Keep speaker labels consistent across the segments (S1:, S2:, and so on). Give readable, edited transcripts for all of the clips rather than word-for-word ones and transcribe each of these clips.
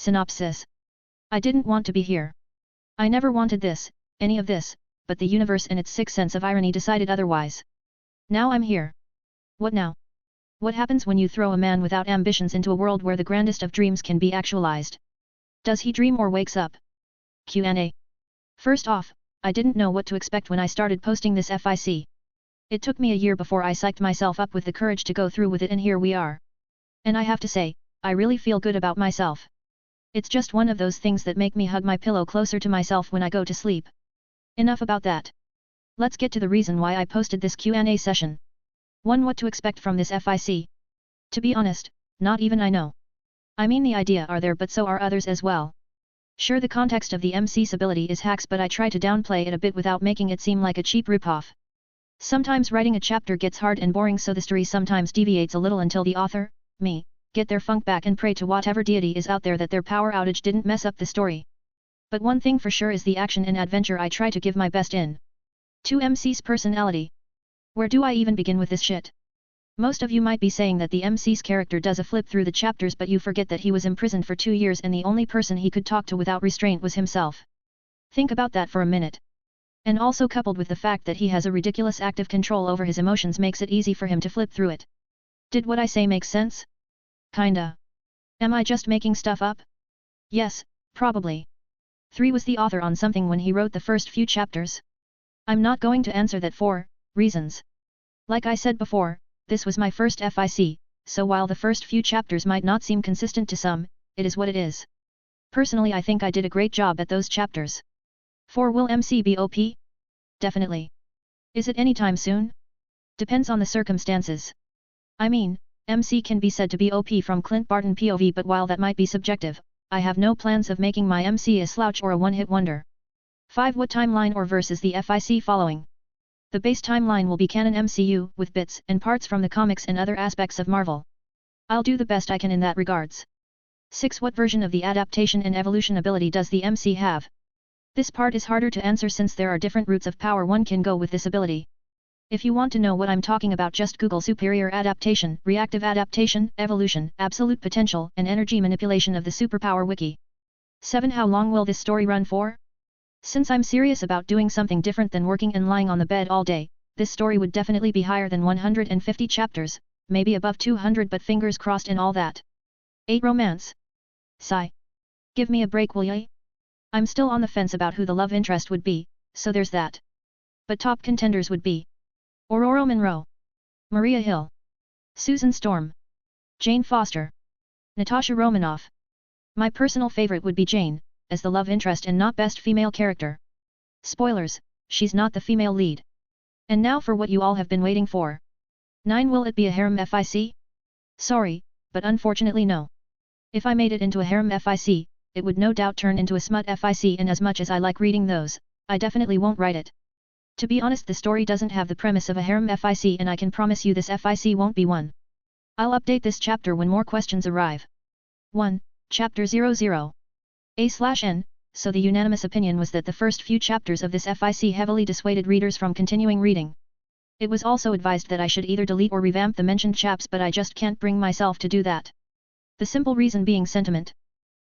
S1: Synopsis. I didn't want to be here. I never wanted this, any of this, but the universe and its sick sense of irony decided otherwise. Now I'm here. What now? What happens when you throw a man without ambitions into a world where the grandest of dreams can be actualized? Does he dream or wakes up? Q&A. First off, I didn't know what to expect when I started posting this FIC. It took me a year before I psyched myself up with the courage to go through with it, and here we are. And I have to say, I really feel good about myself. It's just one of those things that make me hug my pillow closer to myself when I go to sleep. Enough about that. Let's get to the reason why I posted this Q&A session. 1. What to expect from this FIC? To be honest, not even I know. I mean, the idea are there, but so are others as well. Sure, the context of the MC's ability is hacks, but I try to downplay it a bit without making it seem like a cheap ripoff. Sometimes writing a chapter gets hard and boring, so the story sometimes deviates a little until the author, me, get their funk back and pray to whatever deity is out there that their power outage didn't mess up the story. But one thing for sure is the action and adventure I try to give my best in. 2. MC's personality. Where do I even begin with this shit? Most of you might be saying that the MC's character does a flip through the chapters, but you forget that he was imprisoned for 2 years and the only person he could talk to without restraint was himself. Think about that for a minute. And also, coupled with the fact that he has a ridiculous active control over his emotions, makes it easy for him to flip through it. Did what I say make sense? Kinda. Am I just making stuff up? Yes, probably. 3. Was the author on something when he wrote the first few chapters? I'm not going to answer that for reasons. Like I said before, this was my first FIC, so while the first few chapters might not seem consistent to some, it is what it is. Personally, I think I did a great job at those chapters. 4. Will MC be OP? Definitely. Is it anytime soon? Depends on the circumstances. I mean, MC can be said to be OP from Clint Barton POV, but while that might be subjective, I have no plans of making my MC a slouch or a one-hit wonder. 5. What timeline or verse is the FIC following? The base timeline will be canon MCU, with bits and parts from the comics and other aspects of Marvel. I'll do the best I can in that regards. 6. What version of the adaptation and evolution ability does the MC have? This part is harder to answer since there are different routes of power one can go with this ability. If you want to know what I'm talking about, just Google superior adaptation, reactive adaptation, evolution, absolute potential, and energy manipulation of the superpower wiki. 7. How long will this story run for? Since I'm serious about doing something different than working and lying on the bed all day, this story would definitely be higher than 150 chapters, maybe above 200, but fingers crossed and all that. 8. Romance. Sigh. Give me a break, will ya? I'm still on the fence about who the love interest would be, so there's that. But top contenders would be Aurora Monroe, Maria Hill, Susan Storm, Jane Foster, Natasha Romanoff. My personal favorite would be Jane, as the love interest and not best female character. Spoilers, she's not the female lead. And now for what you all have been waiting for. 9. Will it be a harem FIC? Sorry, but unfortunately no. If I made it into a harem FIC, it would no doubt turn into a smut FIC, and as much as I like reading those, I definitely won't write it. To be honest, the story doesn't have the premise of a harem FIC, and I can promise you this FIC won't be one. I'll update this chapter when more questions arrive. 1. Chapter 00. A/N, so the unanimous opinion was that the first few chapters of this FIC heavily dissuaded readers from continuing reading. It was also advised that I should either delete or revamp the mentioned chaps, but I just can't bring myself to do that. The simple reason being sentiment.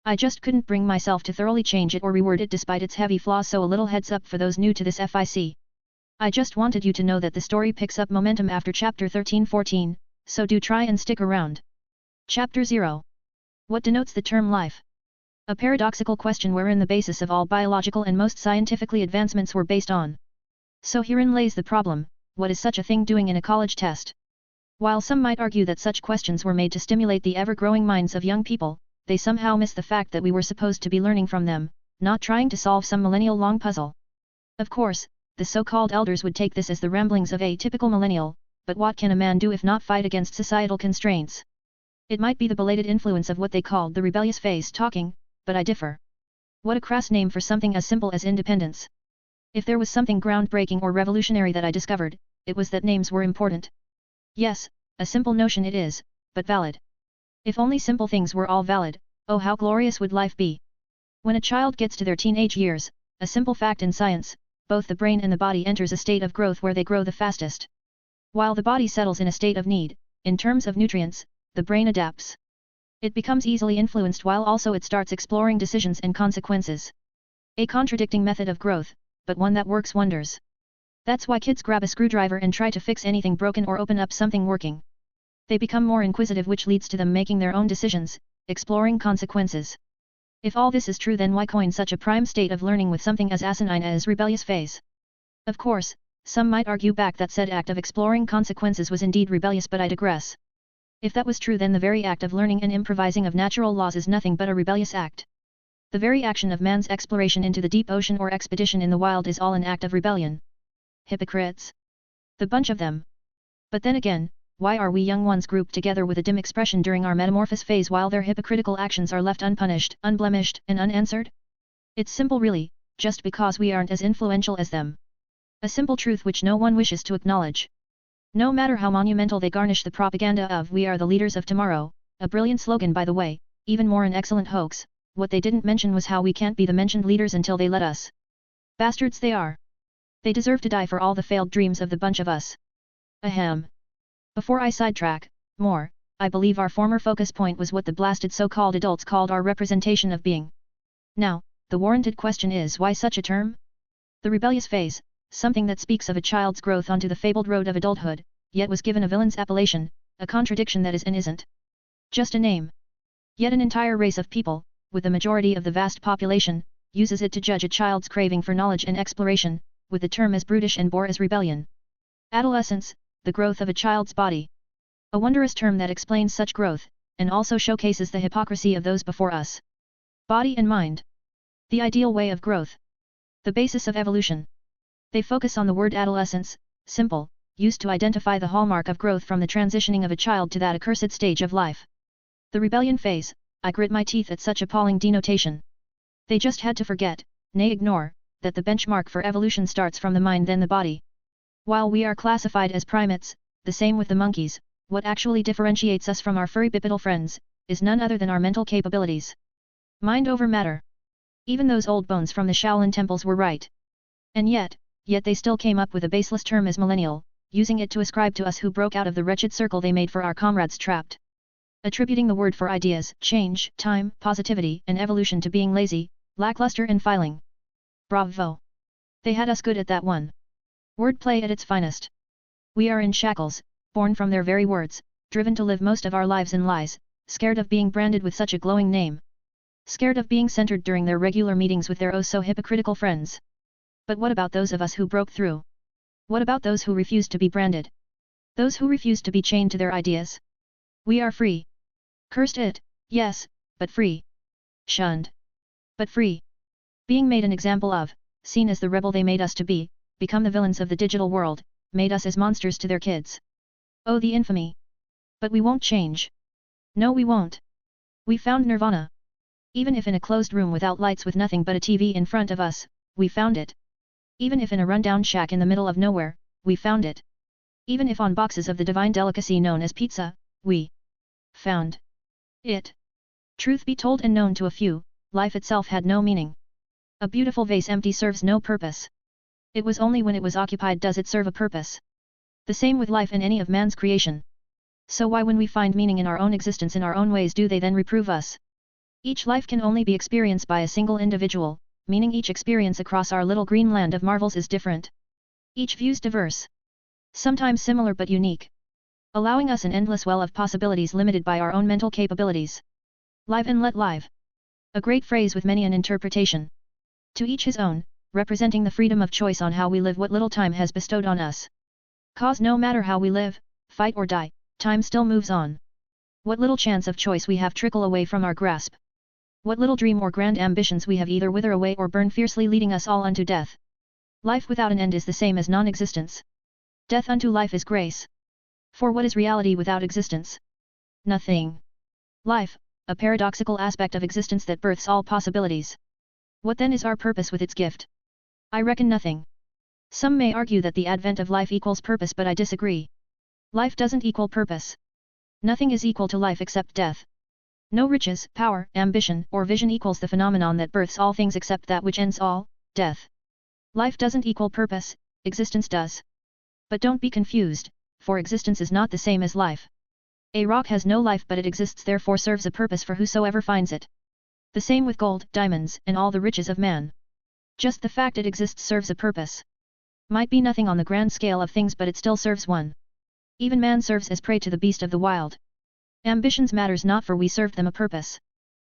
S1: I just couldn't bring myself to thoroughly change it or reword it despite its heavy flaws, so a little heads up for those new to this FIC. I just wanted you to know that the story picks up momentum after chapter 13-14, so do try and stick around. Chapter 0. What denotes the term life? A paradoxical question wherein the basis of all biological and most scientifically advancements were based on. So herein lays the problem: what is such a thing doing in a college test? While some might argue that such questions were made to stimulate the ever-growing minds of young people, they somehow miss the fact that we were supposed to be learning from them, not trying to solve some millennial-long puzzle. Of course, the so-called elders would take this as the ramblings of a typical millennial, but what can a man do if not fight against societal constraints? It might be the belated influence of what they called the rebellious phase talking, but I differ. What a crass name for something as simple as independence. If there was something groundbreaking or revolutionary that I discovered, it was that names were important. Yes, a simple notion it is, but valid. If only simple things were all valid, oh how glorious would life be. When a child gets to their teenage years, a simple fact in science, both the brain and the body enters a state of growth where they grow the fastest. While the body settles in a state of need, in terms of nutrients, the brain adapts. It becomes easily influenced while also it starts exploring decisions and consequences. A contradicting method of growth, but one that works wonders. That's why kids grab a screwdriver and try to fix anything broken or open up something working. They become more inquisitive, which leads to them making their own decisions, exploring consequences. If all this is true, then why coin such a prime state of learning with something as asinine as rebellious phase? Of course, some might argue back that said act of exploring consequences was indeed rebellious, but I digress. If that was true, then the very act of learning and improvising of natural laws is nothing but a rebellious act. The very action of man's exploration into the deep ocean or expedition in the wild is all an act of rebellion. Hypocrites! The bunch of them! But then again, why are we young ones grouped together with a dim expression during our metamorphosis phase while their hypocritical actions are left unpunished, unblemished, and unanswered? It's simple really, just because we aren't as influential as them. A simple truth which no one wishes to acknowledge. No matter how monumental they garnish the propaganda of "We are the leaders of tomorrow," a brilliant slogan by the way, even more an excellent hoax, what they didn't mention was how we can't be the mentioned leaders until they let us. Bastards they are. They deserve to die for all the failed dreams of the bunch of us. Ahem. Before I sidetrack more, I believe our former focus point was what the blasted so-called adults called our representation of being. Now, the warranted question is, why such a term? The rebellious phase, something that speaks of a child's growth onto the fabled road of adulthood, yet was given a villain's appellation, a contradiction that is and isn't just a name. Yet an entire race of people, with the majority of the vast population, uses it to judge a child's craving for knowledge and exploration, with the term as brutish and bore as rebellion. Adolescence, the growth of a child's body. A wondrous term that explains such growth, and also showcases the hypocrisy of those before us. Body and mind. The ideal way of growth. The basis of evolution. They focus on the word adolescence, simple, used to identify the hallmark of growth from the transitioning of a child to that accursed stage of life. The rebellion phase, I grit my teeth at such appalling denotation. They just had to forget, nay ignore, that the benchmark for evolution starts from the mind then the body. While we are classified as primates, the same with the monkeys, what actually differentiates us from our furry bipedal friends, is none other than our mental capabilities. Mind over matter. Even those old bones from the Shaolin temples were right. And yet they still came up with a baseless term as millennial, using it to ascribe to us who broke out of the wretched circle they made for our comrades trapped. Attributing the word for ideas, change, time, positivity, and evolution to being lazy, lackluster and filing. Bravo! They had us good at that one. Wordplay at its finest. We are in shackles, born from their very words, driven to live most of our lives in lies, scared of being branded with such a glowing name. Scared of being centered during their regular meetings with their oh so hypocritical friends. But what about those of us who broke through? What about those who refused to be branded? Those who refused to be chained to their ideas? We are free. Cursed it, yes, but free. Shunned. But free. Being made an example of, seen as the rebel they made us to be, become the villains of the digital world, made us as monsters to their kids. Oh the infamy! But we won't change. No we won't. We found nirvana. Even if in a closed room without lights with nothing but a TV in front of us, we found it. Even if in a rundown shack in the middle of nowhere, we found it. Even if on boxes of the divine delicacy known as pizza, we found it. Truth be told and known to a few, life itself had no meaning. A beautiful vase empty serves no purpose. It was only when it was occupied does it serve a purpose. The same with life and any of man's creation. So why when we find meaning in our own existence in our own ways do they then reprove us? Each life can only be experienced by a single individual, meaning each experience across our little green land of marvels is different. Each view's diverse. Sometimes similar but unique. Allowing us an endless well of possibilities limited by our own mental capabilities. Live and let live. A great phrase with many an interpretation. To each his own, representing the freedom of choice on how we live what little time has bestowed on us. Cause no matter how we live, fight or die, time still moves on. What little chance of choice we have trickle away from our grasp. What little dream or grand ambitions we have either wither away or burn fiercely leading us all unto death. Life without an end is the same as non-existence. Death unto life is grace. For what is reality without existence? Nothing. Life, a paradoxical aspect of existence that births all possibilities. What then is our purpose with its gift? I reckon nothing. Some may argue that the advent of life equals purpose, but I disagree. Life doesn't equal purpose. Nothing is equal to life except death. No riches, power, ambition, or vision equals the phenomenon that births all things except that which ends all, death. Life doesn't equal purpose, existence does. But don't be confused, for existence is not the same as life. A rock has no life but it exists, therefore serves a purpose for whosoever finds it. The same with gold, diamonds, and all the riches of man. Just the fact it exists serves a purpose. Might be nothing on the grand scale of things, but it still serves one. Even man serves as prey to the beast of the wild. Ambitions matters not, for we served them a purpose.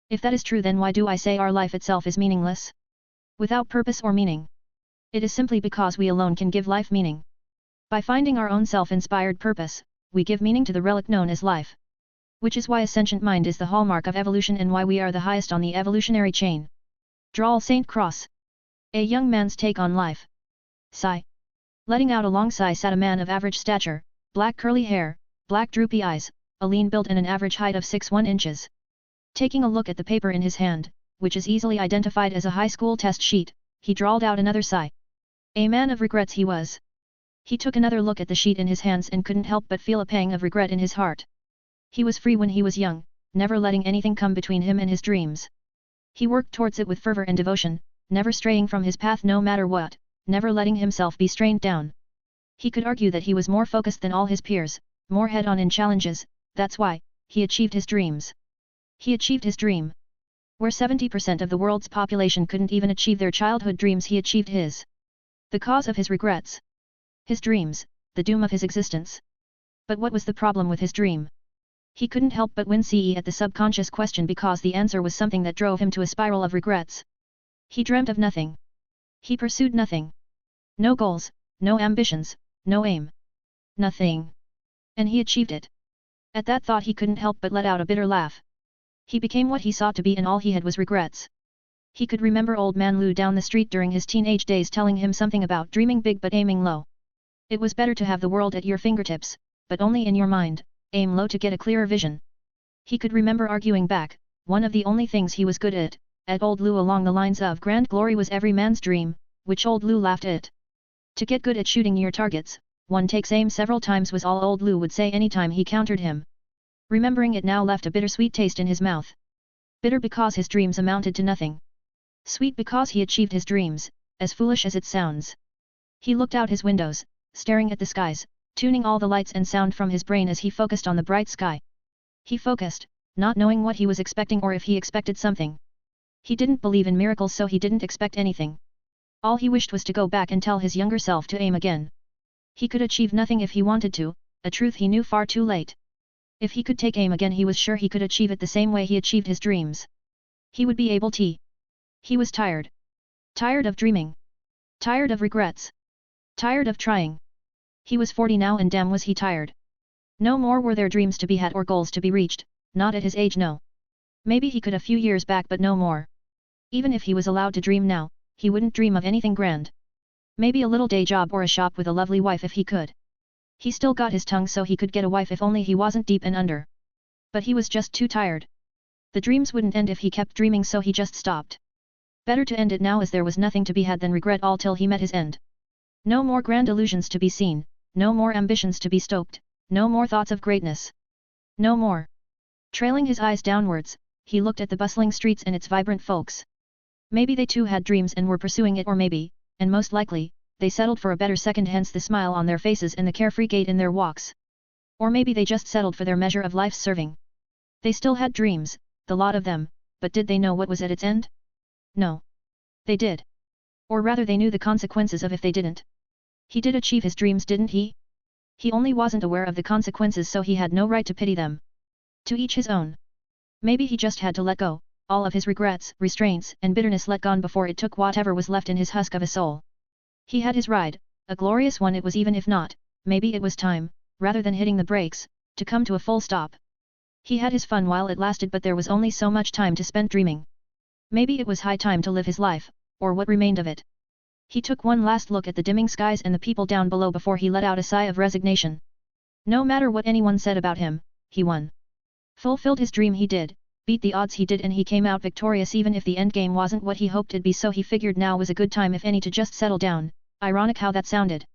S1: If that is true, then why do I say our life itself is meaningless? Without purpose or meaning. It is simply because we alone can give life meaning. By finding our own self-inspired purpose, we give meaning to the relic known as life. Which is why a sentient mind is the hallmark of evolution and why we are the highest on the evolutionary chain. Drawal St. Cross. A young man's take on life. Sigh. Letting out a long sigh sat a man of average stature, black curly hair, black droopy eyes, a lean build and an average height of 6'1 inches. Taking a look at the paper in his hand, which is easily identified as a high school test sheet, he drawled out another sigh. A man of regrets he was. He took another look at the sheet in his hands and couldn't help but feel a pang of regret in his heart. He was free when he was young, never letting anything come between him and his dreams. He worked towards it with fervor and devotion, never straying from his path no matter what, never letting himself be strained down. He could argue that he was more focused than all his peers, more head-on in challenges, that's why, he achieved his dreams. He achieved his dream. Where 70% of the world's population couldn't even achieve their childhood dreams, he achieved his. The cause of his regrets. His dreams, the doom of his existence. But what was the problem with his dream? He couldn't help but wince at the subconscious question because the answer was something that drove him to a spiral of regrets. He dreamt of nothing. He pursued nothing. No goals, no ambitions, no aim. Nothing. And he achieved it. At that thought he couldn't help but let out a bitter laugh. He became what he sought to be and all he had was regrets. He could remember old man Lou down the street during his teenage days telling him something about dreaming big but aiming low. It was better to have the world at your fingertips, but only in your mind, aim low to get a clearer vision. He could remember arguing back, one of the only things he was good at old Lou along the lines of grand glory was every man's dream, which old Lou laughed at. To get good at shooting near targets, one takes aim several times was all old Lou would say anytime he countered him. Remembering it now left a bittersweet taste in his mouth. Bitter because his dreams amounted to nothing. Sweet because he achieved his dreams, as foolish as it sounds. He looked out his windows, staring at the skies, tuning all the lights and sound from his brain as he focused on the bright sky. He focused, not knowing what he was expecting or if he expected something. He didn't believe in miracles, so he didn't expect anything. All he wished was to go back and tell his younger self to aim again. He could achieve nothing if he wanted to, a truth he knew far too late. If he could take aim again, he was sure he could achieve it the same way he achieved his dreams. He would be able to. He was tired. Tired of dreaming. Tired of regrets. Tired of trying. He was 40 now and damn was he tired. No more were there dreams to be had or goals to be reached, not at his age, no. Maybe he could a few years back, but no more. Even if he was allowed to dream now, he wouldn't dream of anything grand. Maybe a little day job or a shop with a lovely wife if he could. He still got his tongue so he could get a wife if only he wasn't deep and under. But he was just too tired. The dreams wouldn't end if he kept dreaming, so he just stopped. Better to end it now, as there was nothing to be had than regret all till he met his end. No more grand illusions to be seen, no more ambitions to be stoked, no more thoughts of greatness. No more. Trailing his eyes downwards, he looked at the bustling streets and its vibrant folks. Maybe they too had dreams and were pursuing it, or maybe, and most likely, they settled for a better second, hence the smile on their faces and the carefree gait in their walks. Or maybe they just settled for their measure of life's serving. They still had dreams, the lot of them, but did they know what was at its end? No. They did. Or rather, they knew the consequences of if they didn't. He did achieve his dreams, didn't he? He only wasn't aware of the consequences, so he had no right to pity them. To each his own. Maybe he just had to let go, all of his regrets, restraints, and bitterness let gone before it took whatever was left in his husk of a soul. He had his ride, a glorious one it was, even if not, maybe it was time, rather than hitting the brakes, to come to a full stop. He had his fun while it lasted, but there was only so much time to spend dreaming. Maybe it was high time to live his life, or what remained of it. He took one last look at the dimming skies and the people down below before he let out a sigh of resignation. No matter what anyone said about him, he won. Fulfilled his dream he did, beat the odds he did, and he came out victorious even if the endgame wasn't what he hoped it'd be, so he figured now was a good time if any to just settle down. Ironic how that sounded.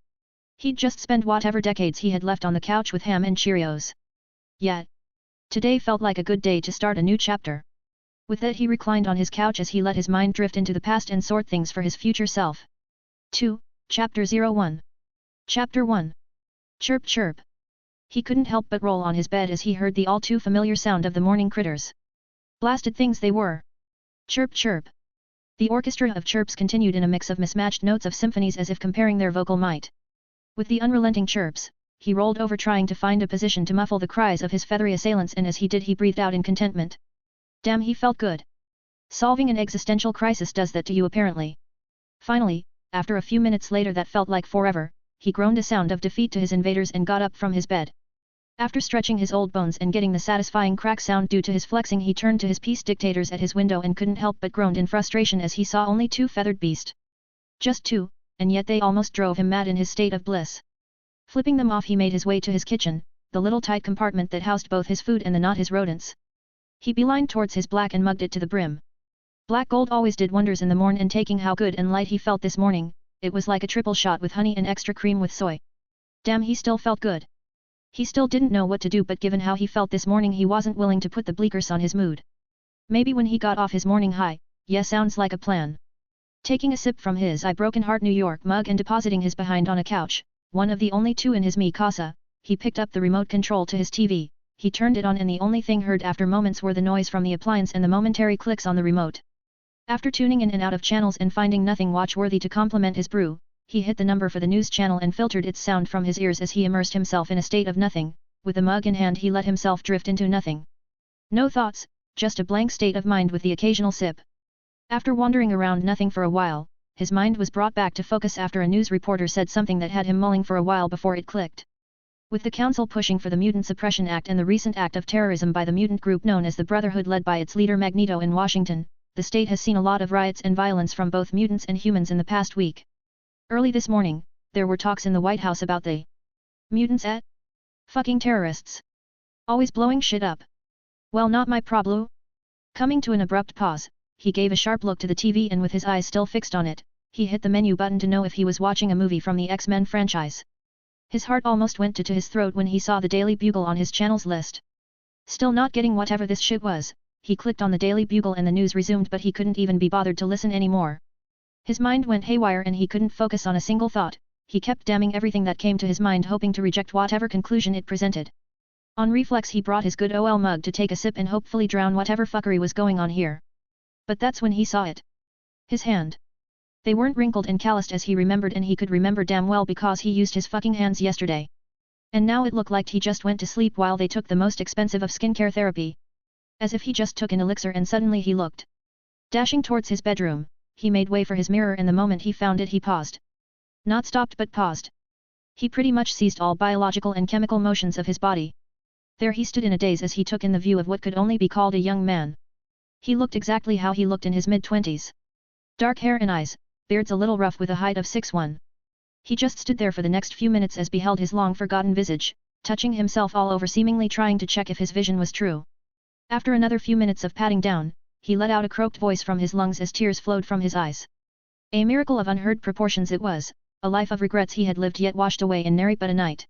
S1: He'd just spend whatever decades he had left on the couch with ham and Cheerios. Yet. Today felt like a good day to start a new chapter. With that he reclined on his couch as he let his mind drift into the past and sort things for his future self. 2. Chapter 01. Chapter 1. Chirp chirp. He couldn't help but roll on his bed as he heard the all-too-familiar sound of the morning critters. Blasted things they were! Chirp chirp! The orchestra of chirps continued in a mix of mismatched notes of symphonies as if comparing their vocal might. With the unrelenting chirps, he rolled over trying to find a position to muffle the cries of his feathery assailants, and as he did he breathed out in contentment. Damn, he felt good. Solving an existential crisis does that to you apparently. Finally, after a few minutes later that felt like forever, he groaned a sound of defeat to his invaders and got up from his bed. After stretching his old bones and getting the satisfying crack sound due to his flexing, he turned to his peace dictators at his window and couldn't help but groaned in frustration as he saw only 2 feathered beasts. Just 2, and yet they almost drove him mad in his state of bliss. Flipping them off, he made his way to his kitchen, the little tight compartment that housed both his food and the not his rodents. He beelined towards his black and mugged it to the brim. Black gold always did wonders in the morn, and taking how good and light he felt this morning, it was like a triple shot with honey and extra cream with soy. Damn, he still felt good. He still didn't know what to do, but given how he felt this morning he wasn't willing to put the bleakers on his mood. Maybe when he got off his morning high, yeah, sounds like a plan. Taking a sip from his broken heart New York mug and depositing his behind on a couch, one of the only 2 in his mi casa, he picked up the remote control to his TV, he turned it on, and the only thing heard after moments were the noise from the appliance and the momentary clicks on the remote. After tuning in and out of channels and finding nothing watch-worthy to complement his brew, he hit the number for the news channel and filtered its sound from his ears as he immersed himself in a state of nothing. With the mug in hand he let himself drift into nothing. No thoughts, just a blank state of mind with the occasional sip. After wandering around nothing for a while, his mind was brought back to focus after a news reporter said something that had him mulling for a while before it clicked. With the council pushing for the Mutant Suppression Act and the recent act of terrorism by the mutant group known as the Brotherhood led by its leader Magneto in Washington, the state has seen a lot of riots and violence from both mutants and humans in the past week. Early this morning, there were talks in the White House about the mutants fucking terrorists. Always blowing shit up. Well, not my problem. Coming to an abrupt pause, he gave a sharp look to the TV and with his eyes still fixed on it, he hit the menu button to know if he was watching a movie from the X-Men franchise. His heart almost went to his throat when he saw the Daily Bugle on his channel's list. Still not getting whatever this shit was, he clicked on the Daily Bugle and the news resumed, but he couldn't even be bothered to listen anymore. His mind went haywire and he couldn't focus on a single thought. He kept damning everything that came to his mind, hoping to reject whatever conclusion it presented. On reflex he brought his good OL mug to take a sip and hopefully drown whatever fuckery was going on here. But that's when he saw it. His hand. They weren't wrinkled and calloused as he remembered, and he could remember damn well because he used his fucking hands yesterday. And now it looked like he just went to sleep while they took the most expensive of skincare therapy. As if he just took an elixir, and suddenly he looked. Dashing towards his bedroom, he made way for his mirror, and the moment he found it he paused. Not stopped but paused. He pretty much ceased all biological and chemical motions of his body. There he stood in a daze as he took in the view of what could only be called a young man. He looked exactly how he looked in his mid-20s. Dark hair and eyes, beards a little rough with a height of 6'1". He just stood there for the next few minutes as beheld his long-forgotten visage, touching himself all over, seemingly trying to check if his vision was true. After another few minutes of patting down, he let out a croaked voice from his lungs as tears flowed from his eyes. A miracle of unheard proportions it was, a life of regrets he had lived yet washed away in nary but a night.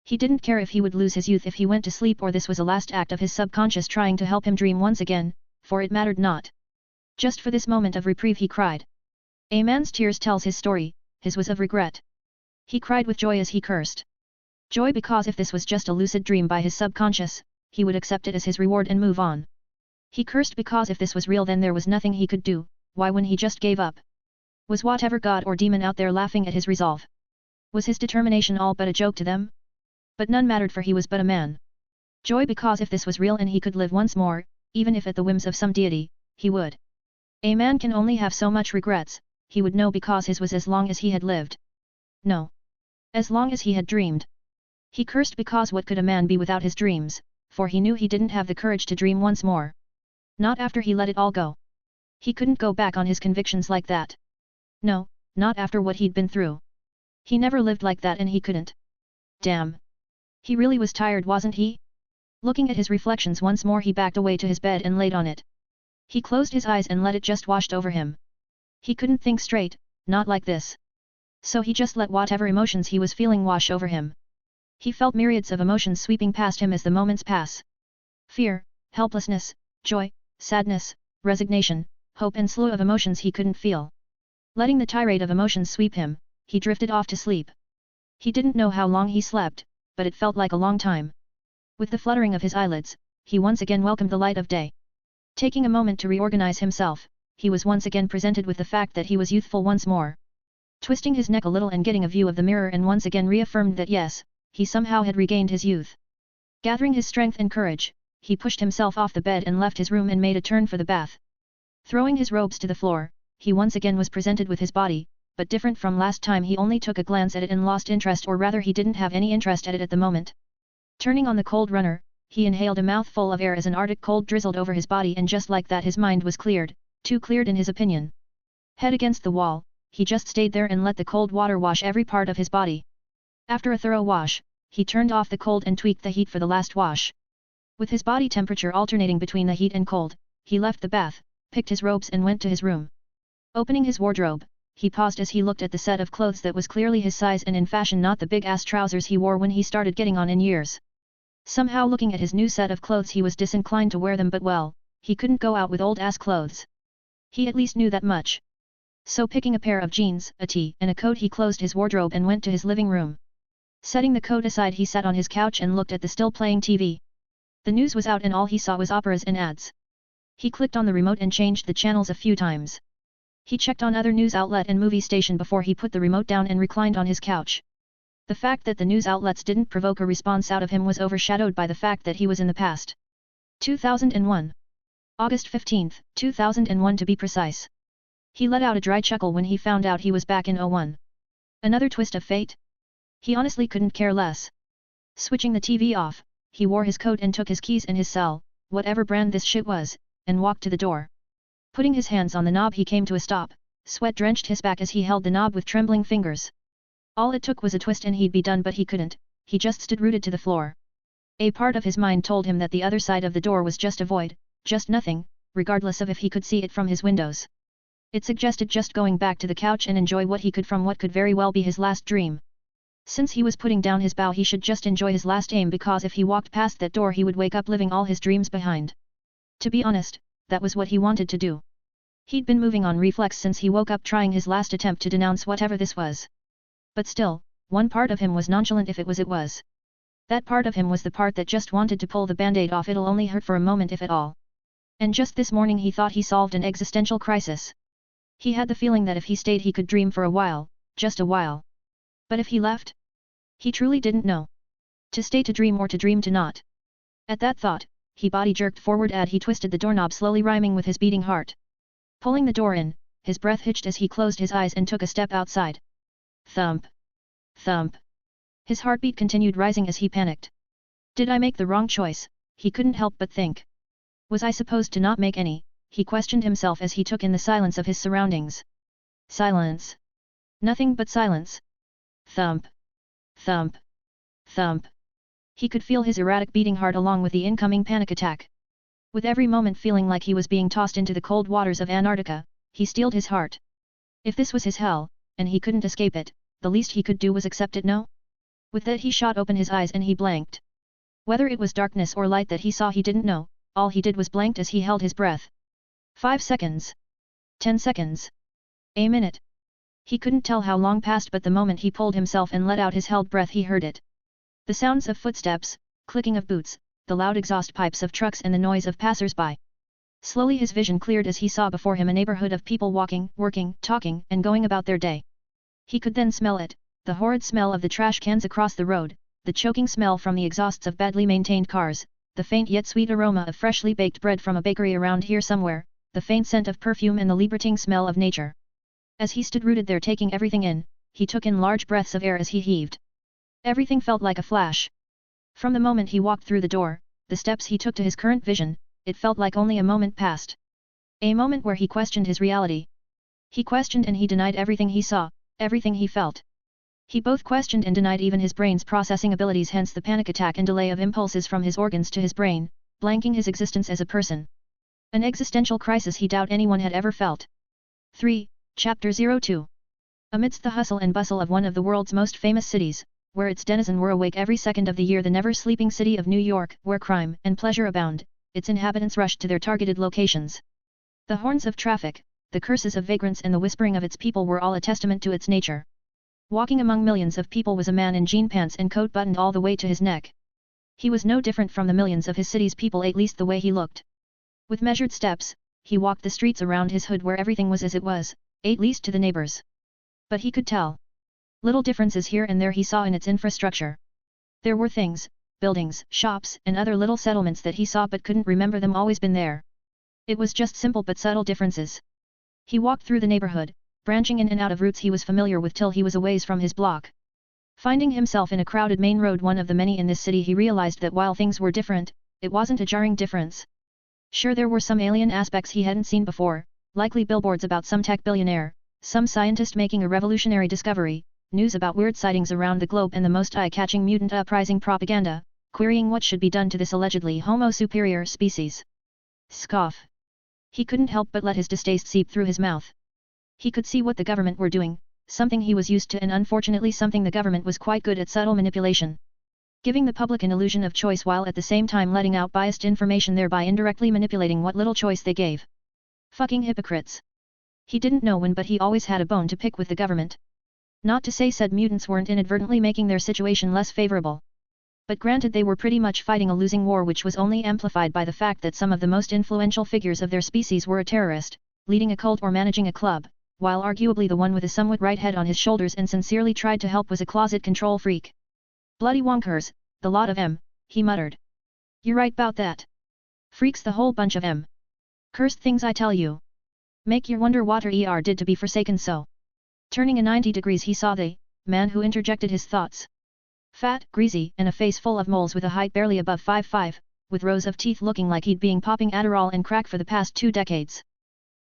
S1: He didn't care if he would lose his youth if he went to sleep, or this was a last act of his subconscious trying to help him dream once again, for it mattered not. Just for this moment of reprieve he cried. A man's tears tells his story, his was of regret. He cried with joy as he cursed. Joy because if this was just a lucid dream by his subconscious, he would accept it as his reward and move on. He cursed because if this was real then there was nothing he could do. Why, when he just gave up? Was whatever god or demon out there laughing at his resolve? Was his determination all but a joke to them? But none mattered, for he was but a man. Joy because if this was real and he could live once more, even if at the whims of some deity, he would. A man can only have so much regrets, he would know, because his was as long as he had lived. No. As long as he had dreamed. He cursed because what could a man be without his dreams, for he knew he didn't have the courage to dream once more. Not after he let it all go. He couldn't go back on his convictions like that. No, not after what he'd been through. He never lived like that, and he couldn't. Damn. He really was tired, wasn't he? Looking at his reflections once more, he backed away to his bed and laid on it. He closed his eyes and let it just wash over him. He couldn't think straight, not like this. So he just let whatever emotions he was feeling wash over him. He felt myriads of emotions sweeping past him as the moments pass. Fear, helplessness, joy, sadness, resignation, hope, and slew of emotions he couldn't feel. Letting the tirade of emotions sweep him, he drifted off to sleep. He didn't know how long he slept, but it felt like a long time. With the fluttering of his eyelids, he once again welcomed the light of day. Taking a moment to reorganize himself, he was once again presented with the fact that he was youthful once more. Twisting his neck a little and getting a view of the mirror and once again reaffirmed that yes, he somehow had regained his youth. Gathering his strength and courage, he pushed himself off the bed and left his room and made a turn for the bath. Throwing his robes to the floor, he once again was presented with his body, but different from last time he only took a glance at it and lost interest, or rather he didn't have any interest at it at the moment. Turning on the cold runner, he inhaled a mouthful of air as an arctic cold drizzled over his body, and just like that his mind was cleared, too cleared in his opinion. Head against the wall, he just stayed there and let the cold water wash every part of his body. After a thorough wash, he turned off the cold and tweaked the heat for the last wash. With his body temperature alternating between the heat and cold, he left the bath, picked his robes and went to his room. Opening his wardrobe, he paused as he looked at the set of clothes that was clearly his size and in fashion, not the big-ass trousers he wore when he started getting on in years. Somehow looking at his new set of clothes he was disinclined to wear them, but well, he couldn't go out with old-ass clothes. He at least knew that much. So picking a pair of jeans, a tee, and a coat, he closed his wardrobe and went to his living room. Setting the coat aside, he sat on his couch and looked at the still playing TV. The news was out and all he saw was operas and ads. He clicked on the remote and changed the channels a few times. He checked on other news outlet and movie station before he put the remote down and reclined on his couch. The fact that the news outlets didn't provoke a response out of him was overshadowed by the fact that he was in the past. 2001. August 15, 2001 to be precise. He let out a dry chuckle when he found out he was back in 01. Another twist of fate? He honestly couldn't care less. Switching the TV off, he wore his coat and took his keys and his cell, whatever brand this shit was, and walked to the door. Putting his hands on the knob, he came to a stop. Sweat drenched his back as he held the knob with trembling fingers. All it took was a twist and he'd be done, but he couldn't. He just stood rooted to the floor. A part of his mind told him that the other side of the door was just a void, just nothing, regardless of if he could see it from his windows. It suggested just going back to the couch and enjoy what he could from what could very well be his last dream. Since he was putting down his bow, he should just enjoy his last aim, because if he walked past that door he would wake up living all his dreams behind. To be honest, that was what he wanted to do. He'd been moving on reflex since he woke up, trying his last attempt to denounce whatever this was. But still, one part of him was nonchalant if it was. That part of him was the part that just wanted to pull the band-aid off. It'll only hurt for a moment if at all. And just this morning he thought he solved an existential crisis. He had the feeling that if he stayed he could dream for a while, just a while. But if he left? He truly didn't know. To stay to dream or to dream to not. At that thought, he body jerked forward as he twisted the doorknob slowly, rhyming with his beating heart. Pulling the door in, his breath hitched as he closed his eyes and took a step outside. Thump. Thump. His heartbeat continued rising as he panicked. Did I make the wrong choice? He couldn't help but think. Was I supposed to not make any? He questioned himself as he took in the silence of his surroundings. Silence. Nothing but silence. Thump. Thump. Thump. He could feel his erratic beating heart along with the incoming panic attack. With every moment feeling like he was being tossed into the cold waters of Antarctica, he steeled his heart. If this was his hell, and he couldn't escape it, the least he could do was accept it. No? With that he shot open his eyes and he blanked. Whether it was darkness or light that he saw he didn't know, all he did was blanked as he held his breath. 5 seconds. 10 seconds. A minute. He couldn't tell how long passed, but the moment he pulled himself and let out his held breath he heard it. The sounds of footsteps, clicking of boots, the loud exhaust pipes of trucks and the noise of passers-by. Slowly his vision cleared as he saw before him a neighborhood of people walking, working, talking, and going about their day. He could then smell it, the horrid smell of the trash cans across the road, the choking smell from the exhausts of badly maintained cars, the faint yet sweet aroma of freshly baked bread from a bakery around here somewhere, the faint scent of perfume and the liberating smell of nature. As he stood rooted there taking everything in, he took in large breaths of air as he heaved. Everything felt like a flash. From the moment he walked through the door, the steps he took to his current vision, it felt like only a moment passed. A moment where he questioned his reality. He questioned and he denied everything he saw, everything he felt. He both questioned and denied even his brain's processing abilities, hence the panic attack and delay of impulses from his organs to his brain, blanking his existence as a person. An existential crisis he doubt anyone had ever felt. 3. Chapter 02. Amidst the hustle and bustle of one of the world's most famous cities, where its denizens were awake every second of the year, the never-sleeping city of New York, where crime and pleasure abound, its inhabitants rushed to their targeted locations. The horns of traffic, the curses of vagrants and the whispering of its people were all a testament to its nature. Walking among millions of people was a man in jean pants and coat buttoned all the way to his neck. He was no different from the millions of his city's people, at least the way he looked. With measured steps, he walked the streets around his hood where everything was as it was, at least to the neighbors. But he could tell little differences here and there he saw in its infrastructure. There were things, buildings, shops, and other little settlements that he saw but couldn't remember them always been there. It was just simple but subtle differences. He walked through the neighborhood, branching in and out of routes he was familiar with till he was a ways from his block. Finding himself in a crowded main road, one of the many in this city, he realized that while things were different, it wasn't a jarring difference. Sure, there were some alien aspects he hadn't seen before, likely billboards about some tech billionaire, some scientist making a revolutionary discovery, news about weird sightings around the globe, and the most eye-catching mutant uprising propaganda, querying what should be done to this allegedly Homo superior species. Scoff. He couldn't help but let his distaste seep through his mouth. He could see what the government were doing, something he was used to, and unfortunately something the government was quite good at: subtle manipulation. Giving the public an illusion of choice while at the same time letting out biased information, thereby indirectly manipulating what little choice they gave. Fucking hypocrites. He didn't know when, but he always had a bone to pick with the government. Not to say said mutants weren't inadvertently making their situation less favorable. But granted, they were pretty much fighting a losing war, which was only amplified by the fact that some of the most influential figures of their species were a terrorist, leading a cult or managing a club, while arguably the one with a somewhat right head on his shoulders and sincerely tried to help was a closet control freak. Bloody wonkers, the lot of 'em, he muttered. You're right bout that. Freaks the whole bunch of 'em. Cursed things, I tell you. Make you wonder what did to be forsaken so. Turning a 90 degrees, he saw the man who interjected his thoughts. Fat, greasy, and a face full of moles, with a height barely above 5'5", with rows of teeth looking like he'd been popping Adderall and crack for the past 2 decades.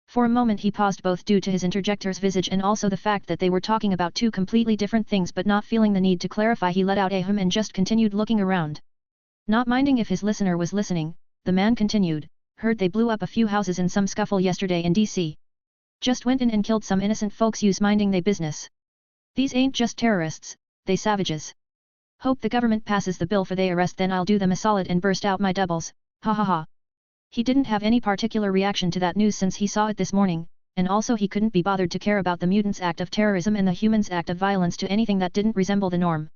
S1: For a moment he paused, both due to his interjector's visage and also the fact that they were talking about two completely different things, but not feeling the need to clarify, he let out a hum and just continued looking around. Not minding if his listener was listening, the man continued, heard they blew up a few houses in some scuffle yesterday in DC. Just went in and killed some innocent folks who's minding they business. These ain't just terrorists, they savages. Hope the government passes the bill for they arrest, then I'll do them a solid and burst out my doubles, ha ha ha. He didn't have any particular reaction to that news since he saw it this morning, and also he couldn't be bothered to care about the mutants' act of terrorism and the humans' act of violence to anything that didn't resemble the norm.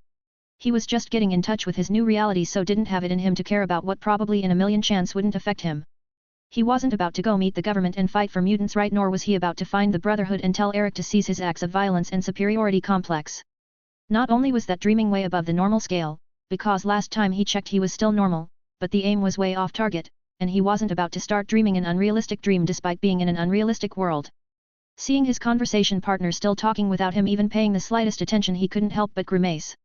S1: He was just getting in touch with his new reality, so didn't have it in him to care about what probably in a million chance wouldn't affect him. He wasn't about to go meet the government and fight for mutants' right, nor was he about to find the Brotherhood and tell Eric to cease his acts of violence and superiority complex. Not only was that dreaming way above the normal scale, because last time he checked he was still normal, but the aim was way off target, and he wasn't about to start dreaming an unrealistic dream despite being in an unrealistic world. Seeing his conversation partner still talking without him even paying the slightest attention, he couldn't help but grimace.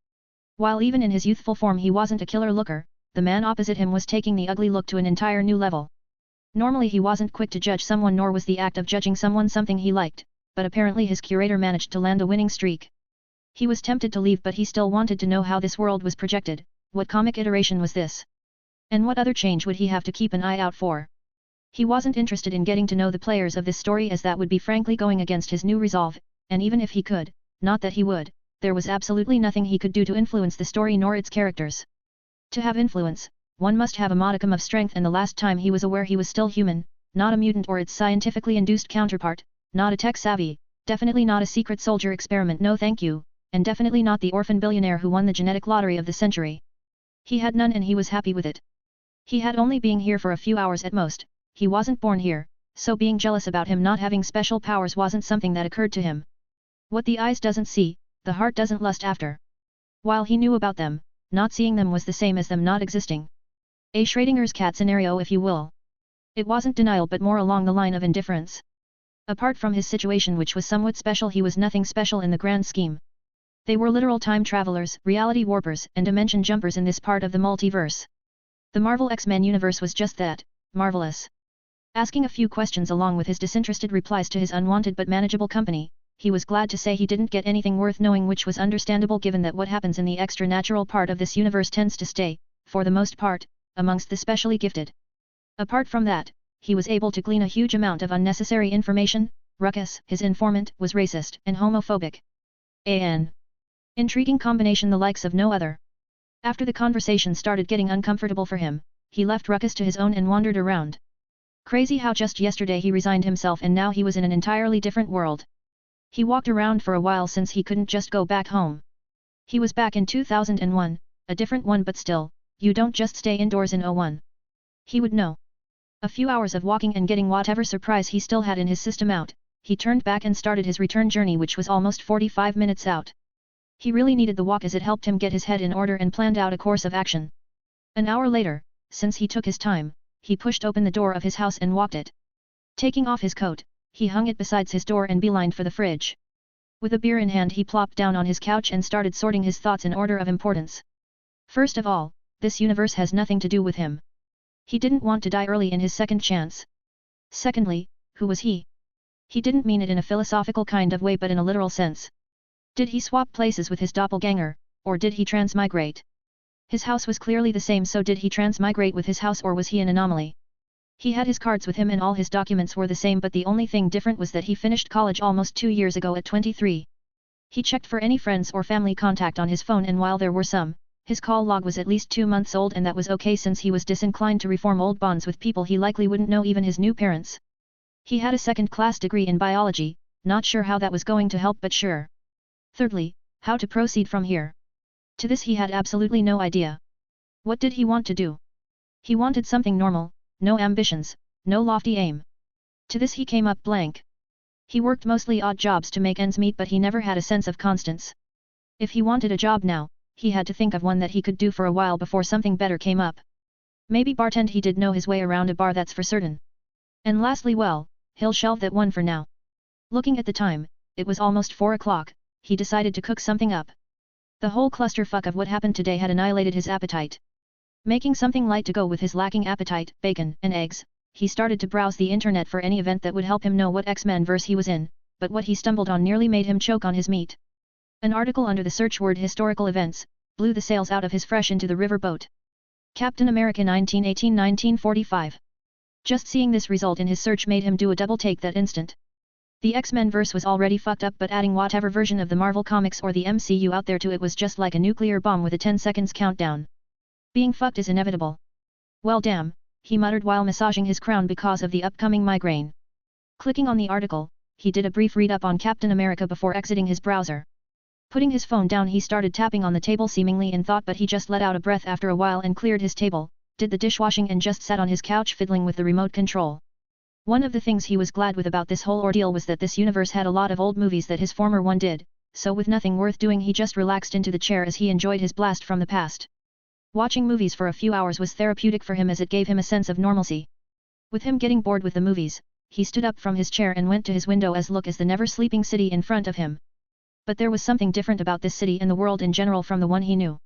S1: While even in his youthful form he wasn't a killer looker, the man opposite him was taking the ugly look to an entire new level. Normally he wasn't quick to judge someone, nor was the act of judging someone something he liked, but apparently his curator managed to land a winning streak. He was tempted to leave, but he still wanted to know how this world was projected, what comic iteration was this? And what other change would he have to keep an eye out for? He wasn't interested in getting to know the players of this story, as that would be frankly going against his new resolve, and even if he could, not that he would, there was absolutely nothing he could do to influence the story nor its characters. To have influence, one must have a modicum of strength, and the last time he was aware he was still human, not a mutant or its scientifically induced counterpart, not a tech-savvy, definitely not a secret soldier experiment, no thank you, and definitely not the orphan billionaire who won the genetic lottery of the century. He had none, and he was happy with it. He had only been here for a few hours at most, he wasn't born here, so being jealous about him not having special powers wasn't something that occurred to him. What the eyes doesn't see, the heart doesn't lust after. While he knew about them, not seeing them was the same as them not existing. A Schrodinger's cat scenario, if you will. It wasn't denial, but more along the line of indifference. Apart from his situation, which was somewhat special, he was nothing special in the grand scheme. They were literal time travelers, reality warpers, and dimension jumpers in this part of the multiverse. The Marvel X-Men universe was just that, marvelous. Asking a few questions along with his disinterested replies to his unwanted but manageable company, he was glad to say he didn't get anything worth knowing, which was understandable given that what happens in the extra-natural part of this universe tends to stay, for the most part, amongst the specially gifted. Apart from that, he was able to glean a huge amount of unnecessary information. Ruckus, his informant, was racist and homophobic. An intriguing combination the likes of no other. After the conversation started getting uncomfortable for him, he left Ruckus to his own and wandered around. Crazy how just yesterday he resigned himself and now he was in an entirely different world. He walked around for a while since he couldn't just go back home. He was back in 2001, a different one but still, you don't just stay indoors in '01. He would know. A few hours of walking and getting whatever surprise he still had in his system out, he turned back and started his return journey which was almost 45 minutes out. He really needed the walk as it helped him get his head in order and planned out a course of action. An hour later, since he took his time, he pushed open the door of his house and walked it. Taking off his coat, he hung it beside his door and beelined for the fridge. With a beer in hand he plopped down on his couch and started sorting his thoughts in order of importance. First of all, this universe has nothing to do with him. He didn't want to die early in his second chance. Secondly, who was he? He didn't mean it in a philosophical kind of way but in a literal sense. Did he swap places with his doppelganger, or did he transmigrate? His house was clearly the same, so did he transmigrate with his house or was he an anomaly? He had his cards with him and all his documents were the same, but the only thing different was that he finished college almost 2 years ago at 23. He checked for any friends or family contact on his phone and while there were some, his call log was at least 2 months old and that was okay since he was disinclined to reform old bonds with people he likely wouldn't know, even his new parents. He had a second-class degree in biology, not sure how that was going to help but sure. Thirdly, how to proceed from here. To this he had absolutely no idea. What did he want to do? He wanted something normal, no ambitions, no lofty aim. To this he came up blank. He worked mostly odd jobs to make ends meet but he never had a sense of constance. If he wanted a job now, he had to think of one that he could do for a while before something better came up. Maybe bartend, he did know his way around a bar, that's for certain. And lastly, well, he'll shelve that one for now. Looking at the time, it was almost 4 o'clock, he decided to cook something up. The whole clusterfuck of what happened today had annihilated his appetite. Making something light to go with his lacking appetite, bacon and eggs, he started to browse the internet for any event that would help him know what X-Men verse he was in, but what he stumbled on nearly made him choke on his meat. An article under the search word historical events blew the sails out of his fresh into the river boat. Captain America 1918-1945. Just seeing this result in his search made him do a double take that instant. The X-Men verse was already fucked up, but adding whatever version of the Marvel Comics or the MCU out there to it was just like a nuclear bomb with a 10 seconds countdown. Being fucked is inevitable. Well damn, he muttered while massaging his crown because of the upcoming migraine. Clicking on the article, he did a brief read-up on Captain America before exiting his browser. Putting his phone down, he started tapping on the table seemingly in thought, but he just let out a breath after a while and cleared his table, did the dishwashing and just sat on his couch fiddling with the remote control. One of the things he was glad with about this whole ordeal was that this universe had a lot of old movies that his former one did, so with nothing worth doing he just relaxed into the chair as he enjoyed his blast from the past. Watching movies for a few hours was therapeutic for him as it gave him a sense of normalcy. With him getting bored with the movies, he stood up from his chair and went to his window as look as the never-sleeping city in front of him. But there was something different about this city and the world in general from the one he knew.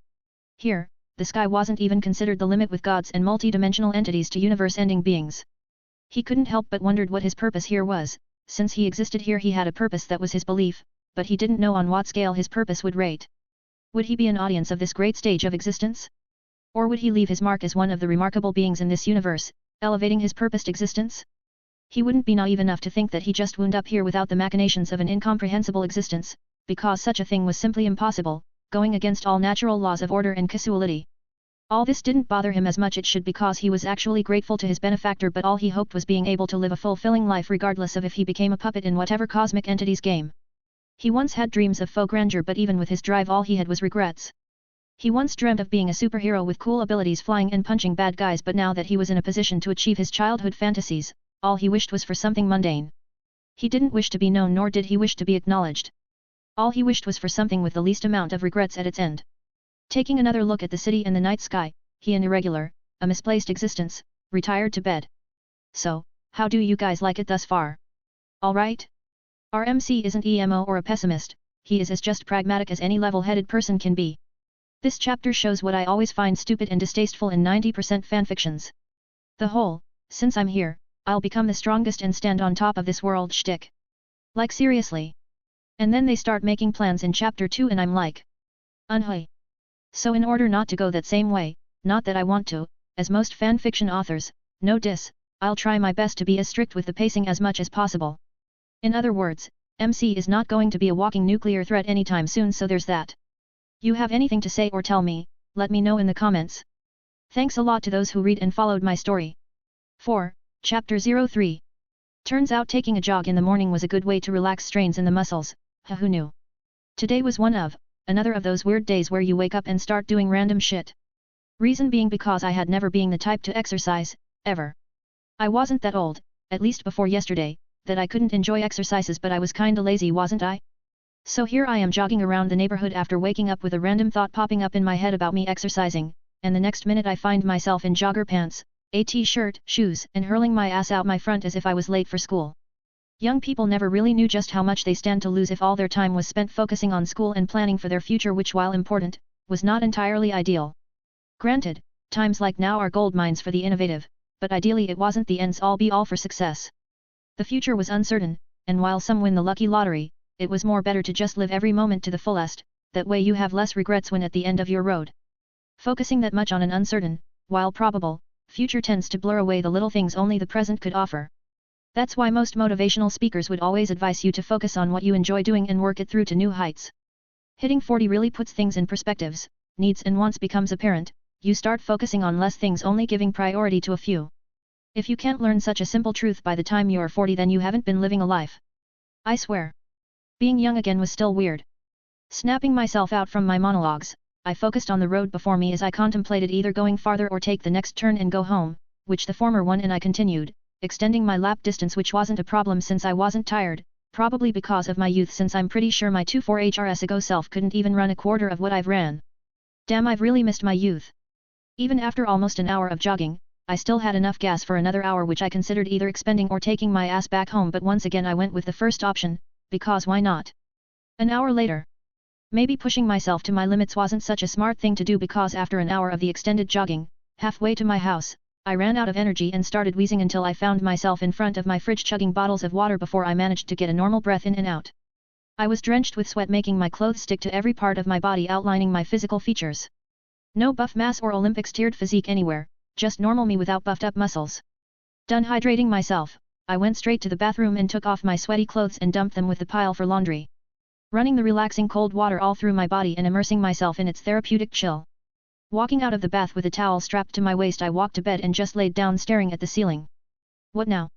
S1: Here, the sky wasn't even considered the limit with gods and multi-dimensional entities to universe-ending beings. He couldn't help but wondered what his purpose here was. Since he existed here he had a purpose that was his belief, but he didn't know on what scale his purpose would rate. Would he be an audience of this great stage of existence? Or would he leave his mark as one of the remarkable beings in this universe, elevating his purposed existence? He wouldn't be naive enough to think that he just wound up here without the machinations of an incomprehensible existence, because such a thing was simply impossible, going against all natural laws of order and causality. All this didn't bother him as much it should because he was actually grateful to his benefactor, but all he hoped was being able to live a fulfilling life regardless of if he became a puppet in whatever cosmic entity's game. He once had dreams of faux grandeur, but even with his drive all he had was regrets. He once dreamt of being a superhero with cool abilities flying and punching bad guys, but now that he was in a position to achieve his childhood fantasies, all he wished was for something mundane. He didn't wish to be known nor did he wish to be acknowledged. All he wished was for something with the least amount of regrets at its end. Taking another look at the city and the night sky, he an irregular, a misplaced existence, retired to bed. So, how do you guys like it thus far? Alright? Our MC isn't emo or a pessimist, he is as just pragmatic as any level-headed person can be. This chapter shows what I always find stupid and distasteful in 90% fanfictions. The whole, since I'm here, I'll become the strongest and stand on top of this world shtick. Like seriously. And then they start making plans in chapter 2 and I'm like, unhoy. So in order not to go that same way, not that I want to, as most fanfiction authors, no diss, I'll try my best to be as strict with the pacing as much as possible. In other words, MC is not going to be a walking nuclear threat anytime soon, so there's that. You have anything to say or tell me, let me know in the comments. Thanks a lot to those who read and followed my story. 4. Chapter 03. Turns out taking a jog in the morning was a good way to relax strains in the muscles, who knew? Today was another of those weird days where you wake up and start doing random shit. Reason being because I had never been the type to exercise, ever. I wasn't that old, at least before yesterday, that I couldn't enjoy exercises, but I was kinda lazy, wasn't I? So here I am jogging around the neighborhood after waking up with a random thought popping up in my head about me exercising, and the next minute I find myself in jogger pants, a t-shirt, shoes, and hurling my ass out my front as if I was late for school. Young people never really knew just how much they stand to lose if all their time was spent focusing on school and planning for their future, which, while important, was not entirely ideal. Granted, times like now are gold mines for the innovative, but ideally it wasn't the ends-all be-all for success. The future was uncertain, and while some win the lucky lottery, it was more better to just live every moment to the fullest, that way you have less regrets when at the end of your road. Focusing that much on an uncertain, while probable, future tends to blur away the little things only the present could offer. That's why most motivational speakers would always advise you to focus on what you enjoy doing and work it through to new heights. Hitting 40 really puts things in perspectives, needs and wants becomes apparent, you start focusing on less things, only giving priority to a few. If you can't learn such a simple truth by the time you're 40, then you haven't been living a life. I swear. Being young again was still weird. Snapping myself out from my monologues, I focused on the road before me as I contemplated either going farther or take the next turn and go home, which the former one, and I continued, extending my lap distance, which wasn't a problem since I wasn't tired, probably because of my youth, since I'm pretty sure my 24 HRS ago self couldn't even run a quarter of what I've ran. Damn, I've really missed my youth. Even after almost an hour of jogging, I still had enough gas for another hour, which I considered either expending or taking my ass back home, but once again I went with the first option, because why not? An hour later. Maybe pushing myself to my limits wasn't such a smart thing to do, because after an hour of the extended jogging, halfway to my house, I ran out of energy and started wheezing until I found myself in front of my fridge chugging bottles of water before I managed to get a normal breath in and out. I was drenched with sweat, making my clothes stick to every part of my body, outlining my physical features. No buff mass or Olympics tiered physique anywhere, just normal me without buffed up muscles. Done hydrating myself, I went straight to the bathroom and took off my sweaty clothes and dumped them with the pile for laundry. Running the relaxing cold water all through my body and immersing myself in its therapeutic chill. Walking out of the bath with a towel strapped to my waist, I walked to bed and just laid down staring at the ceiling. What now?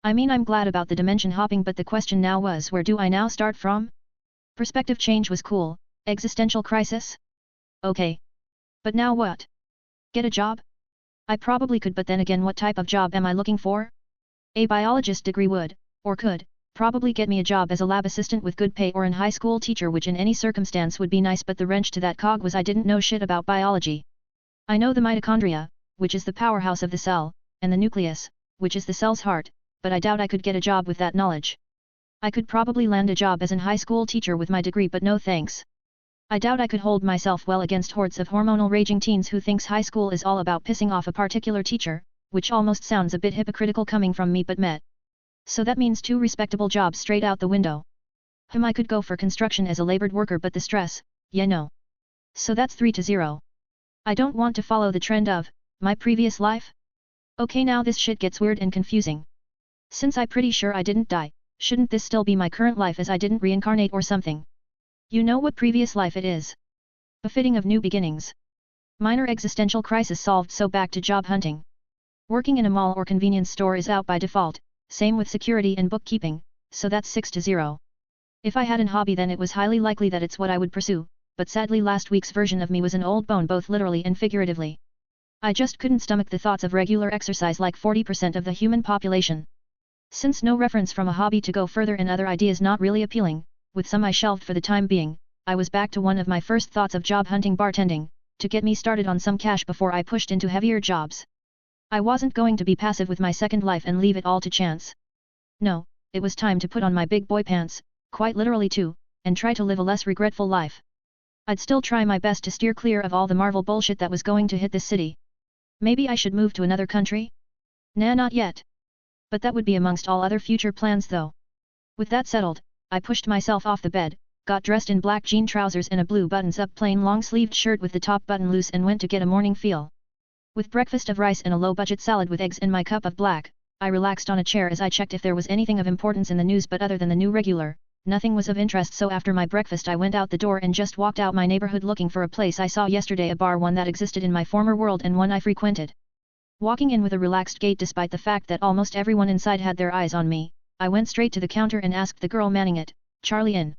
S1: I mean, I'm glad about the dimension hopping, but the question now was, where do I now start from? Perspective change was cool. Existential crisis? Okay. But now what? Get a job? I probably could, but then again, what type of job am I looking for? A biologist degree would, or could, probably get me a job as a lab assistant with good pay, or an high school teacher, which in any circumstance would be nice, but the wrench to that cog was I didn't know shit about biology. I know the mitochondria, which is the powerhouse of the cell, and the nucleus, which is the cell's heart, but I doubt I could get a job with that knowledge. I could probably land a job as an high school teacher with my degree, but no thanks. I doubt I could hold myself well against hordes of hormonal raging teens who thinks high school is all about pissing off a particular teacher, which almost sounds a bit hypocritical coming from me, but met. So that means 2 respectable jobs straight out the window. I could go for construction as a labored worker, but the stress, no. So that's 3-0. I don't want to follow the trend of my previous life. Okay, now this shit gets weird and confusing. Since I'm pretty sure I didn't die, shouldn't this still be my current life, as I didn't reincarnate or something? You know what previous life it is. Befitting of new beginnings. Minor existential crisis solved, so back to job hunting. Working in a mall or convenience store is out by default, same with security and bookkeeping, so that's 6-0. If I had an hobby, then it was highly likely that it's what I would pursue, but sadly last week's version of me was an old bone, both literally and figuratively. I just couldn't stomach the thoughts of regular exercise like 40% of the human population. Since no reference from a hobby to go further and other ideas not really appealing, with some I shelved for the time being, I was back to one of my first thoughts of job hunting: bartending, to get me started on some cash before I pushed into heavier jobs. I wasn't going to be passive with my second life and leave it all to chance. No, it was time to put on my big boy pants, quite literally too, and try to live a less regretful life. I'd still try my best to steer clear of all the Marvel bullshit that was going to hit this city. Maybe I should move to another country? Nah, not yet. But that would be amongst all other future plans though. With that settled, I pushed myself off the bed, got dressed in black jean trousers and a blue buttons-up plain long-sleeved shirt with the top button loose, and went to get a morning feel. With breakfast of rice and a low-budget salad with eggs in my cup of black, I relaxed on a chair as I checked if there was anything of importance in the news, but other than the new regular, nothing was of interest. So after my breakfast I went out the door and just walked out my neighborhood looking for a place I saw yesterday, a bar, one that existed in my former world and one I frequented. Walking in with a relaxed gait despite the fact that almost everyone inside had their eyes on me, I went straight to the counter and asked the girl manning it, "Charlie in?"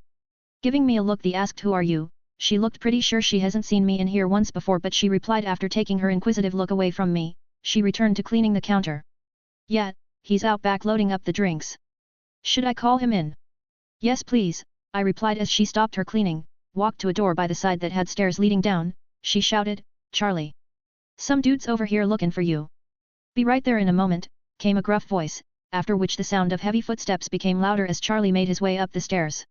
S1: Giving me a look the asked "Who are you?" She looked pretty sure she hasn't seen me in here once before, but she replied after taking her inquisitive look away from me. She returned to cleaning the counter. "Yeah, he's out back loading up the drinks. Should I call him in?" "Yes please," I replied as she stopped her cleaning, walked to a door by the side that had stairs leading down. She shouted, "Charlie! Some dude's over here looking for you. Be right there in a moment," came a gruff voice, after which the sound of heavy footsteps became louder as Charlie made his way up the stairs.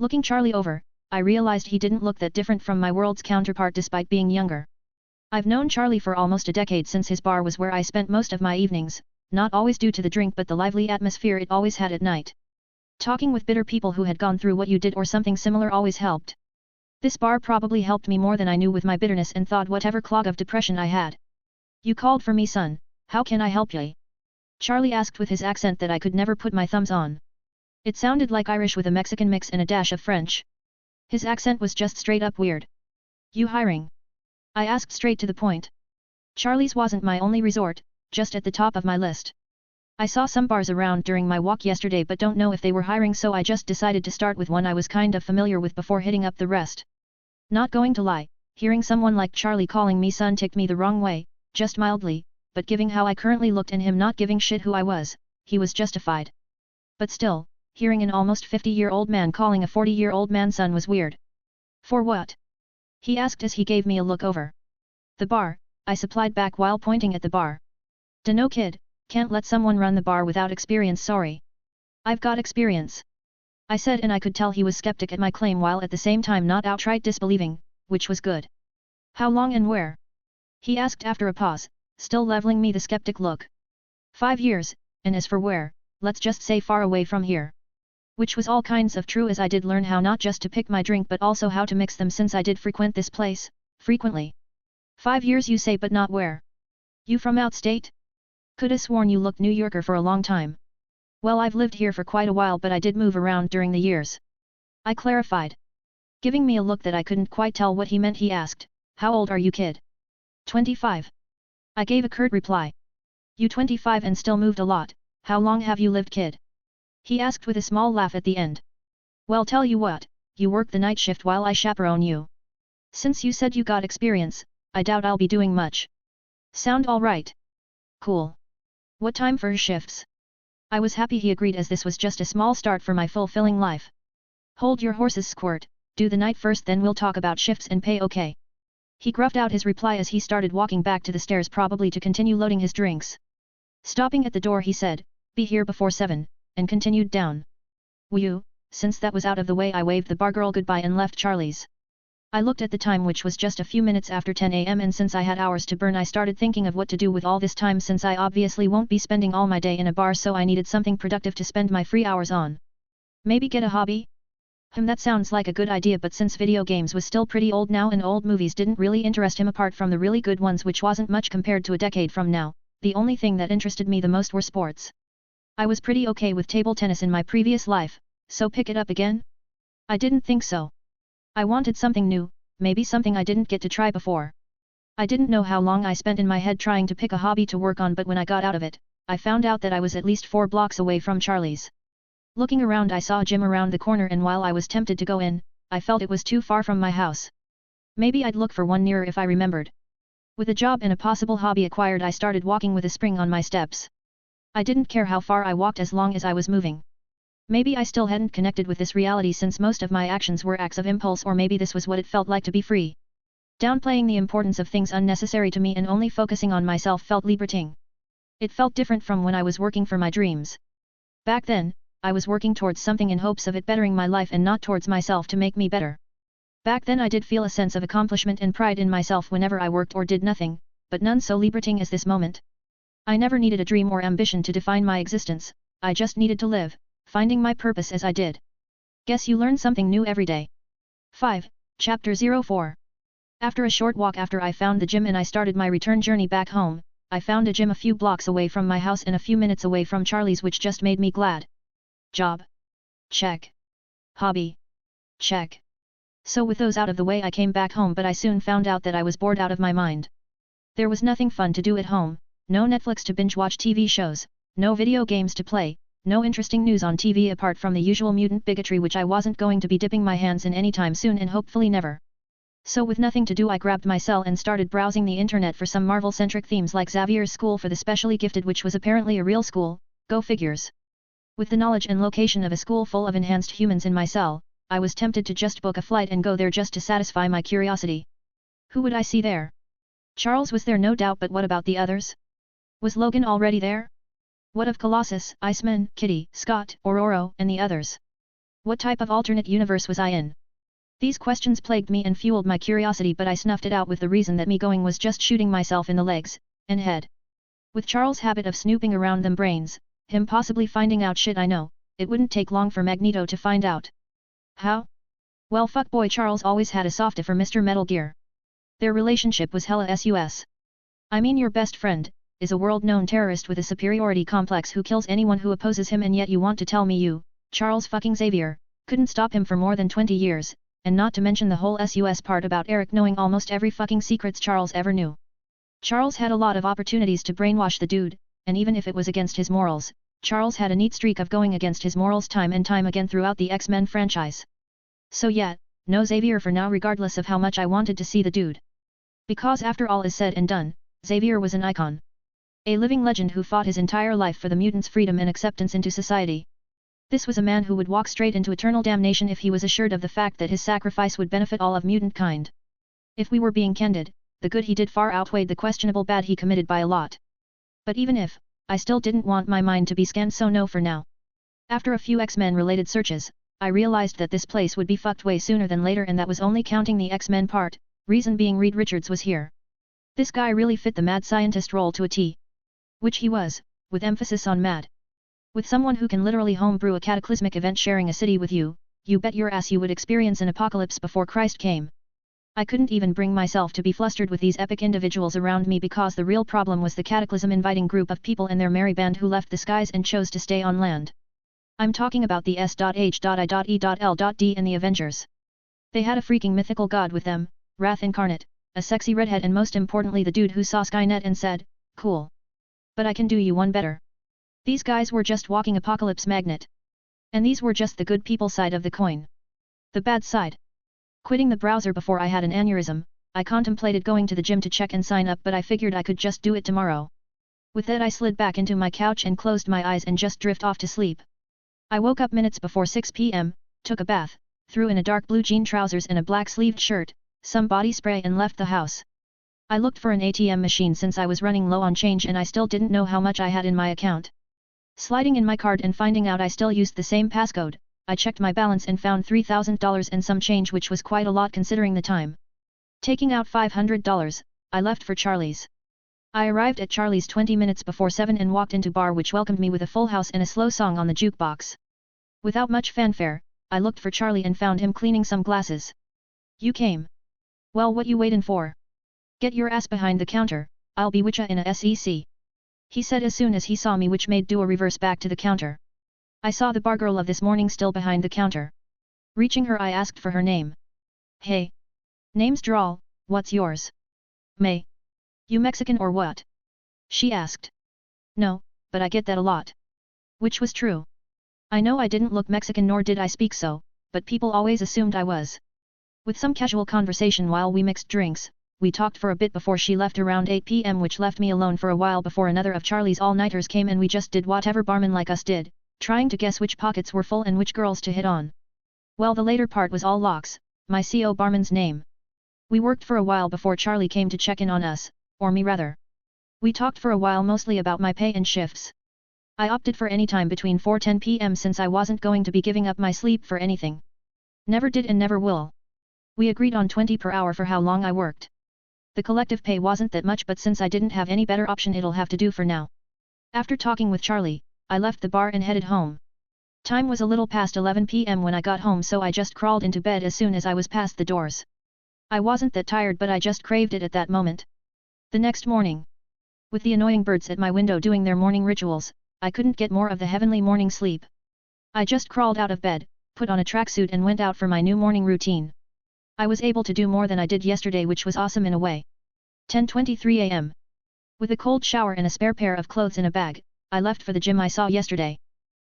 S1: Looking Charlie over, I realized he didn't look that different from my world's counterpart despite being younger. I've known Charlie for almost a decade, since his bar was where I spent most of my evenings, not always due to the drink but the lively atmosphere it always had at night. Talking with bitter people who had gone through what you did or something similar always helped. This bar probably helped me more than I knew with my bitterness and thought whatever clog of depression I had. "You called for me, son, how can I help you?" Charlie asked with his accent that I could never put my thumbs on. It sounded like Irish with a Mexican mix and a dash of French. His accent was just straight up weird. "You hiring?" I asked straight to the point. Charlie's wasn't my only resort, just at the top of my list. I saw some bars around during my walk yesterday but don't know if they were hiring, so I just decided to start with one I was kind of familiar with before hitting up the rest. Not going to lie, hearing someone like Charlie calling me son ticked me the wrong way, just mildly, but given how I currently looked and him not giving shit who I was, he was justified. But still, hearing an almost 50-year-old man calling a 40-year-old man son was weird. "For what?" he asked as he gave me a look over. "The bar," I supplied back while pointing at the bar. "Dunno kid, can't let someone run the bar without experience, sorry." "I've got experience," I said, and I could tell he was skeptic at my claim while at the same time not outright disbelieving, which was good. "How long and where?" he asked after a pause, still leveling me the skeptic look. "5 years, and as for where, let's just say far away from here." Which was all kinds of true, as I did learn how not just to pick my drink but also how to mix them, since I did frequent this place, frequently. "5 years you say, but not where? You from outstate? Coulda sworn you looked New Yorker for a long time." "Well, I've lived here for quite a while but I did move around during the years," I clarified. Giving me a look that I couldn't quite tell what he meant, he asked, "How old are you kid?" 25. I gave a curt reply. "You 25 and still moved a lot, how long have you lived kid?" he asked with a small laugh at the end. "Well, tell you what, you work the night shift while I chaperone you. Since you said you got experience, I doubt I'll be doing much. Sound alright?" "Cool. What time for shifts?" I was happy he agreed, as this was just a small start for my fulfilling life. "Hold your horses, Squirt, do the night first, then we'll talk about shifts and pay, okay?" He gruffed out his reply as he started walking back to the stairs, probably to continue loading his drinks. Stopping at the door, he said, "Be here before 7, and continued down. "Will you?" Since that was out of the way, I waved the bar girl goodbye and left Charlie's. I looked at the time, which was just a few minutes after 10 a.m., and since I had hours to burn, I started thinking of what to do with all this time, since I obviously won't be spending all my day in a bar, so I needed something productive to spend my free hours on. Maybe get a hobby? That sounds like a good idea, but since video games was still pretty old now and old movies didn't really interest him apart from the really good ones, which wasn't much compared to a decade from now, the only thing that interested me the most were sports. I was pretty okay with table tennis in my previous life, so pick it up again? I didn't think so. I wanted something new, maybe something I didn't get to try before. I didn't know how long I spent in my head trying to pick a hobby to work on, but when I got out of it, I found out that I was at least 4 blocks away from Charlie's. Looking around, I saw a gym around the corner, and while I was tempted to go in, I felt it was too far from my house. Maybe I'd look for one nearer if I remembered. With a job and a possible hobby acquired, I started walking with a spring on my steps. I didn't care how far I walked as long as I was moving. Maybe I still hadn't connected with this reality, since most of my actions were acts of impulse, or maybe this was what it felt like to be free. Downplaying the importance of things unnecessary to me and only focusing on myself felt liberating. It felt different from when I was working for my dreams. Back then, I was working towards something in hopes of it bettering my life and not towards myself to make me better. Back then I did feel a sense of accomplishment and pride in myself whenever I worked or did nothing, but none so liberating as this moment. I never needed a dream or ambition to define my existence, I just needed to live, finding my purpose as I did. Guess you learn something new every day. 5. Chapter 04. After a short walk after I found the gym and I started my return journey back home, I found a gym a few blocks away from my house and a few minutes away from Charlie's, which just made me glad. Job? Check. Hobby? Check. So with those out of the way, I came back home, but I soon found out that I was bored out of my mind. There was nothing fun to do at home, no Netflix to binge-watch TV shows, no video games to play, no interesting news on TV apart from the usual mutant bigotry which I wasn't going to be dipping my hands in anytime soon and hopefully never. So with nothing to do I grabbed my cell and started browsing the internet for some Marvel-centric themes like Xavier's School for the Specially Gifted, which was apparently a real school, go figures. With the knowledge and location of a school full of enhanced humans in my cell, I was tempted to just book a flight and go there just to satisfy my curiosity. Who would I see there? Charles was there no doubt, but what about the others? Was Logan already there? What of Colossus, Iceman, Kitty, Scott, Ororo, and the others? What type of alternate universe was I in? These questions plagued me and fueled my curiosity, but I snuffed it out with the reason that me going was just shooting myself in the legs and head. With Charles' habit of snooping around them brains, him possibly finding out shit I know, it wouldn't take long for Magneto to find out. How? Well, fuckboy Charles always had a softie for Mr. Metal Gear. Their relationship was hella sus. I mean, your best friend is a world-known terrorist with a superiority complex who kills anyone who opposes him, and yet you want to tell me you, Charles fucking Xavier, couldn't stop him for more than 20 years, and not to mention the whole sus part about Eric knowing almost every fucking secrets Charles ever knew. Charles had a lot of opportunities to brainwash the dude, and even if it was against his morals, Charles had a neat streak of going against his morals time and time again throughout the X-Men franchise. So yeah, no Xavier for now, regardless of how much I wanted to see the dude. Because after all is said and done, Xavier was an icon. A living legend who fought his entire life for the mutants' freedom and acceptance into society. This was a man who would walk straight into eternal damnation if he was assured of the fact that his sacrifice would benefit all of mutant kind. If we were being candid, the good he did far outweighed the questionable bad he committed by a lot. But even if, I still didn't want my mind to be scanned, so no for now. After a few X-Men related searches, I realized that this place would be fucked way sooner than later, and that was only counting the X-Men part, reason being Reed Richards was here. This guy really fit the mad scientist role to a T. Which he was, with emphasis on mad. With someone who can literally homebrew a cataclysmic event sharing a city with you, you bet your ass you would experience an apocalypse before Christ came. I couldn't even bring myself to be flustered with these epic individuals around me, because the real problem was the cataclysm inviting group of people and their merry band who left the skies and chose to stay on land. I'm talking about the S.H.I.E.L.D. and the Avengers. They had a freaking mythical god with them, Wrath Incarnate, a sexy redhead, and most importantly the dude who saw Skynet and said, cool. But I can do you one better. These guys were just walking apocalypse magnet. And these were just the good people side of the coin. The bad side. Quitting the browser before I had an aneurysm, I contemplated going to the gym to check and sign up, but I figured I could just do it tomorrow. With that I slid back into my couch and closed my eyes and just drift off to sleep. I woke up minutes before 6 p.m., took a bath, threw in a dark blue jean trousers and a black sleeved shirt, some body spray, and left the house. I looked for an ATM machine since I was running low on change and I still didn't know how much I had in my account. Sliding in my card and finding out I still used the same passcode, I checked my balance and found $3,000 and some change, which was quite a lot considering the time. Taking out $500, I left for Charlie's. I arrived at Charlie's 20 minutes before 7 and walked into bar, which welcomed me with a full house and a slow song on the jukebox. Without much fanfare, I looked for Charlie and found him cleaning some glasses. You came. Well, what you waitin' for? Get your ass behind the counter, I'll be witcha in a SEC. He said as soon as he saw me, which made do a reverse back to the counter. I saw the bar girl of this morning still behind the counter. Reaching her, I asked for her name. Hey. Name's Drawl, what's yours? May. You Mexican or what? She asked. No, but I get that a lot. Which was true. I know I didn't look Mexican nor did I speak so, but people always assumed I was. With some casual conversation while we mixed drinks, we talked for a bit before she left around 8 p.m., which left me alone for a while before another of Charlie's all-nighters came, and we just did whatever barmen like us did, trying to guess which pockets were full and which girls to hit on. Well, the later part was all Locks, my CO barman's name. We worked for a while before Charlie came to check in on us, or me rather. We talked for a while mostly about my pay and shifts. I opted for any time between 4:10 p.m. since I wasn't going to be giving up my sleep for anything. Never did and never will. We agreed on 20 per hour for how long I worked. The collective pay wasn't that much, but since I didn't have any better option, it'll have to do for now. After talking with Charlie, I left the bar and headed home. Time was a little past 11 p.m. when I got home, so I just crawled into bed as soon as I was past the doors. I wasn't that tired, but I just craved it at that moment. The next morning, with the annoying birds at my window doing their morning rituals, I couldn't get more of the heavenly morning sleep. I just crawled out of bed, put on a tracksuit and went out for my new morning routine. I was able to do more than I did yesterday, which was awesome in a way. 10:23 a.m. With a cold shower and a spare pair of clothes in a bag, I left for the gym I saw yesterday.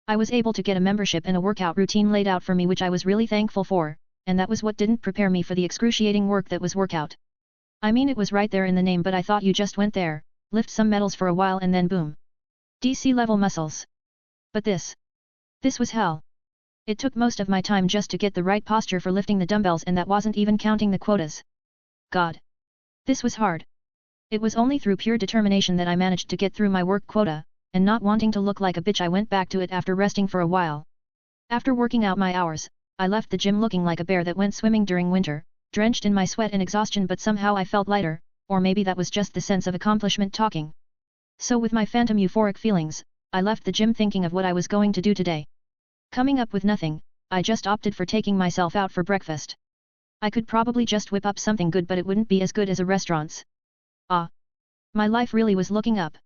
S1: I was able to get a membership and a workout routine laid out for me which I was really thankful for, and that was what didn't prepare me for the excruciating work that was workout. I mean it was right there in the name but I thought you just went there, lift some metals for a while and then boom. DC level muscles. But this was hell. It took most of my time just to get the right posture for lifting the dumbbells and that wasn't even counting the quotas. God. This was hard. It was only through pure determination that I managed to get through my work quota, and not wanting to look like a bitch I went back to it after resting for a while. After working out my hours, I left the gym looking like a bear that went swimming during winter, drenched in my sweat and exhaustion but somehow I felt lighter, or maybe that was just the sense of accomplishment talking. So with my phantom euphoric feelings, I left the gym thinking of what I was going to do today. Coming up with nothing, I just opted for taking myself out for breakfast. I could probably just whip up something good but it wouldn't be as good as a restaurant's. Ah. My life really was looking up.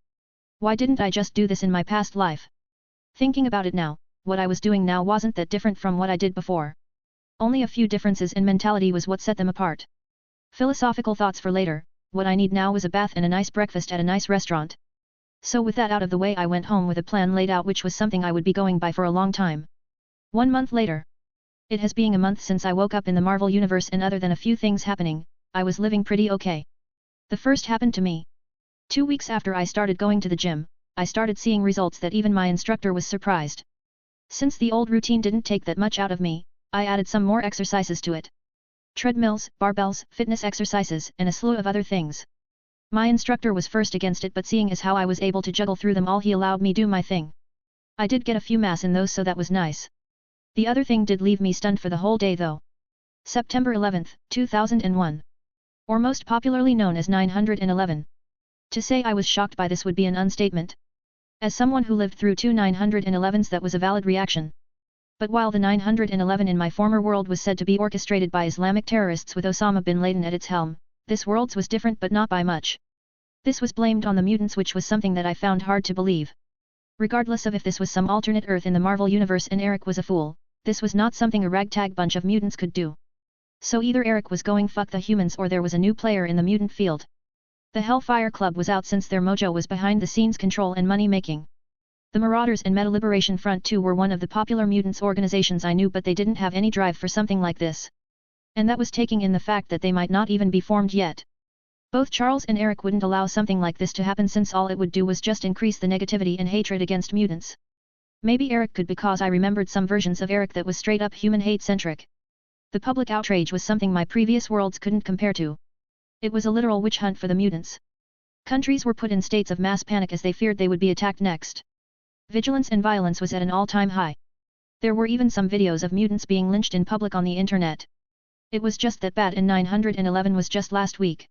S1: Why didn't I just do this in my past life? Thinking about it now, what I was doing now wasn't that different from what I did before. Only a few differences in mentality was what set them apart. Philosophical thoughts for later, what I need now was a bath and a nice breakfast at a nice restaurant. So with that out of the way I went home with a plan laid out which was something I would be going by for a long time. 1 month later. It has been a month since I woke up in the Marvel Universe and other than a few things happening, I was living pretty okay. The first happened to me. 2 weeks after I started going to the gym, I started seeing results that even my instructor was surprised. Since the old routine didn't take that much out of me, I added some more exercises to it. Treadmills, barbells, fitness exercises, and a slew of other things. My instructor was first against it but seeing as how I was able to juggle through them all he allowed me do my thing. I did get a few mass in those so that was nice. The other thing did leave me stunned for the whole day though. September 11, 2001. Or most popularly known as 911. To say I was shocked by this would be an understatement. As someone who lived through 2 911s that was a valid reaction. But while the 911 in my former world was said to be orchestrated by Islamic terrorists with Osama bin Laden at its helm, this world's was different but not by much. This was blamed on the mutants which was something that I found hard to believe. Regardless of if this was some alternate Earth in the Marvel Universe and Eric was a fool, this was not something a ragtag bunch of mutants could do. So either Eric was going fuck the humans or there was a new player in the mutant field. The Hellfire Club was out since their mojo was behind the scenes control and money making. The Marauders and Meta Liberation Front 2 were one of the popular mutants organizations I knew but they didn't have any drive for something like this. And that was taking in the fact that they might not even be formed yet. Both Charles and Eric wouldn't allow something like this to happen since all it would do was just increase the negativity and hatred against mutants. Maybe Eric could because I remembered some versions of Eric that was straight up human hate centric. The public outrage was something my previous worlds couldn't compare to. It was a literal witch hunt for the mutants. Countries were put in states of mass panic as they feared they would be attacked next. Vigilance and violence was at an all-time high. There were even some videos of mutants being lynched in public on the internet. It was just that bad and 911 was just last week.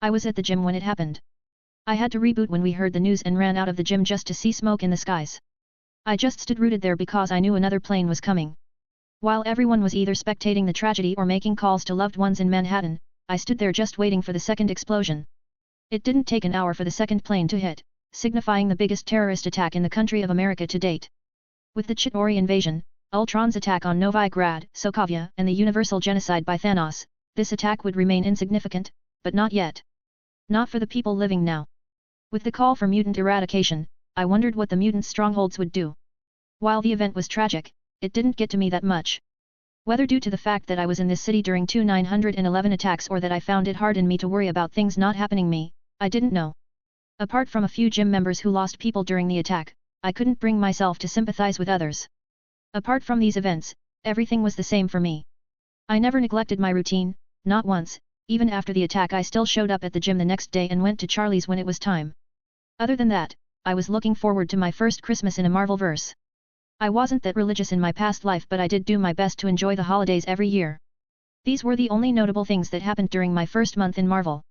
S1: I was at the gym when it happened. I had to reboot when we heard the news and ran out of the gym just to see smoke in the skies. I just stood rooted there because I knew another plane was coming. While everyone was either spectating the tragedy or making calls to loved ones in Manhattan, I stood there just waiting for the second explosion. It didn't take an hour for the second plane to hit, signifying the biggest terrorist attack in the country of America to date. With the Chitauri invasion, Ultron's attack on Novigrad, Sokovia, and the universal genocide by Thanos, this attack would remain insignificant, but not yet. Not for the people living now. With the call for mutant eradication, I wondered what the mutant strongholds would do. While the event was tragic, it didn't get to me that much. Whether due to the fact that I was in this city during 2 911 attacks or that I found it hard in me to worry about things not happening me, I didn't know. Apart from a few gym members who lost people during the attack, I couldn't bring myself to sympathize with others. Apart from these events, everything was the same for me. I never neglected my routine, not once. Even after the attack I still showed up at the gym the next day and went to Charlie's when it was time. Other than that, I was looking forward to my first Christmas in a Marvelverse. I wasn't that religious in my past life but I did do my best to enjoy the holidays every year. These were the only notable things that happened during my first month in Marvel.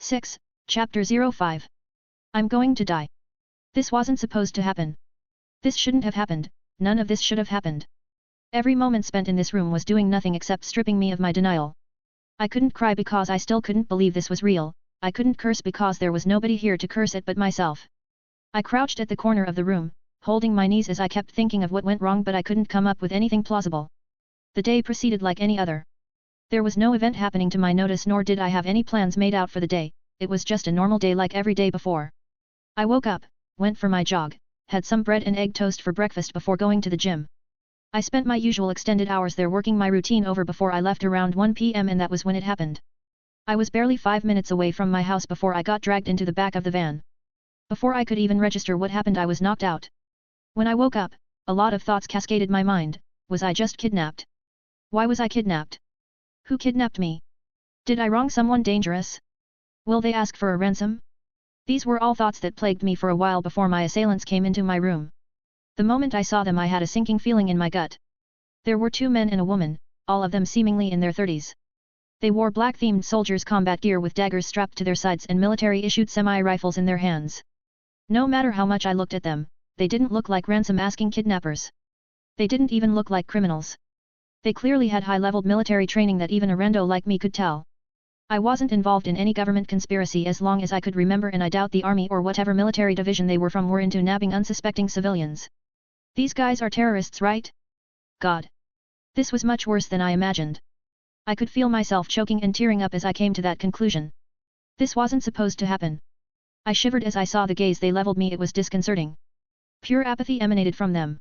S1: 6. Chapter 05. I'm going to die. This wasn't supposed to happen. This shouldn't have happened, none of this should have happened. Every moment spent in this room was doing nothing except stripping me of my denial. I couldn't cry because I still couldn't believe this was real, I couldn't curse because there was nobody here to curse at but myself. I crouched at the corner of the room, holding my knees as I kept thinking of what went wrong but I couldn't come up with anything plausible. The day proceeded like any other. There was no event happening to my notice nor did I have any plans made out for the day, it was just a normal day like every day before. I woke up, went for my jog, had some bread and egg toast for breakfast before going to the gym. I spent my usual extended hours there working my routine over before I left around 1 PM, and that was when it happened. I was barely 5 minutes away from my house before I got dragged into the back of the van. Before I could even register what happened, I was knocked out. When I woke up, a lot of thoughts cascaded my mind. Was I just kidnapped? Why was I kidnapped? Who kidnapped me? Did I wrong someone dangerous? Will they ask for a ransom? These were all thoughts that plagued me for a while before my assailants came into my room. The moment I saw them, I had a sinking feeling in my gut. There were 2 men and a woman, all of them seemingly in their 30s. They wore black-themed soldiers' combat gear with daggers strapped to their sides and military-issued semi-rifles in their hands. No matter how much I looked at them, they didn't look like ransom-asking kidnappers. They didn't even look like criminals. They clearly had high-leveled military training that even a rando like me could tell. I wasn't involved in any government conspiracy as long as I could remember, and I doubt the army or whatever military division they were from were into nabbing unsuspecting civilians. These guys are terrorists, right? God. This was much worse than I imagined. I could feel myself choking and tearing up as I came to that conclusion. This wasn't supposed to happen. I shivered as I saw the gaze they leveled me. It was disconcerting. Pure apathy emanated from them.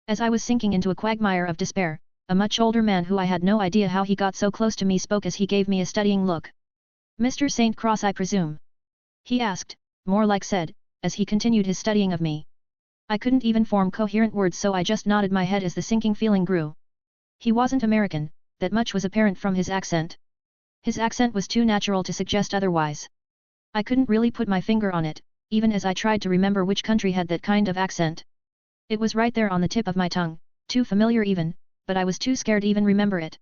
S1: As I was sinking into a quagmire of despair, a much older man who I had no idea how he got so close to me spoke as he gave me a studying look. "Mr. St. Cross, I presume?" he asked, more like said, as he continued his studying of me. I couldn't even form coherent words, so I just nodded my head as the sinking feeling grew. He wasn't American, that much was apparent from his accent. His accent was too natural to suggest otherwise. I couldn't really put my finger on it, even as I tried to remember which country had that kind of accent. It was right there on the tip of my tongue, too familiar even, but I was too scared to even remember it.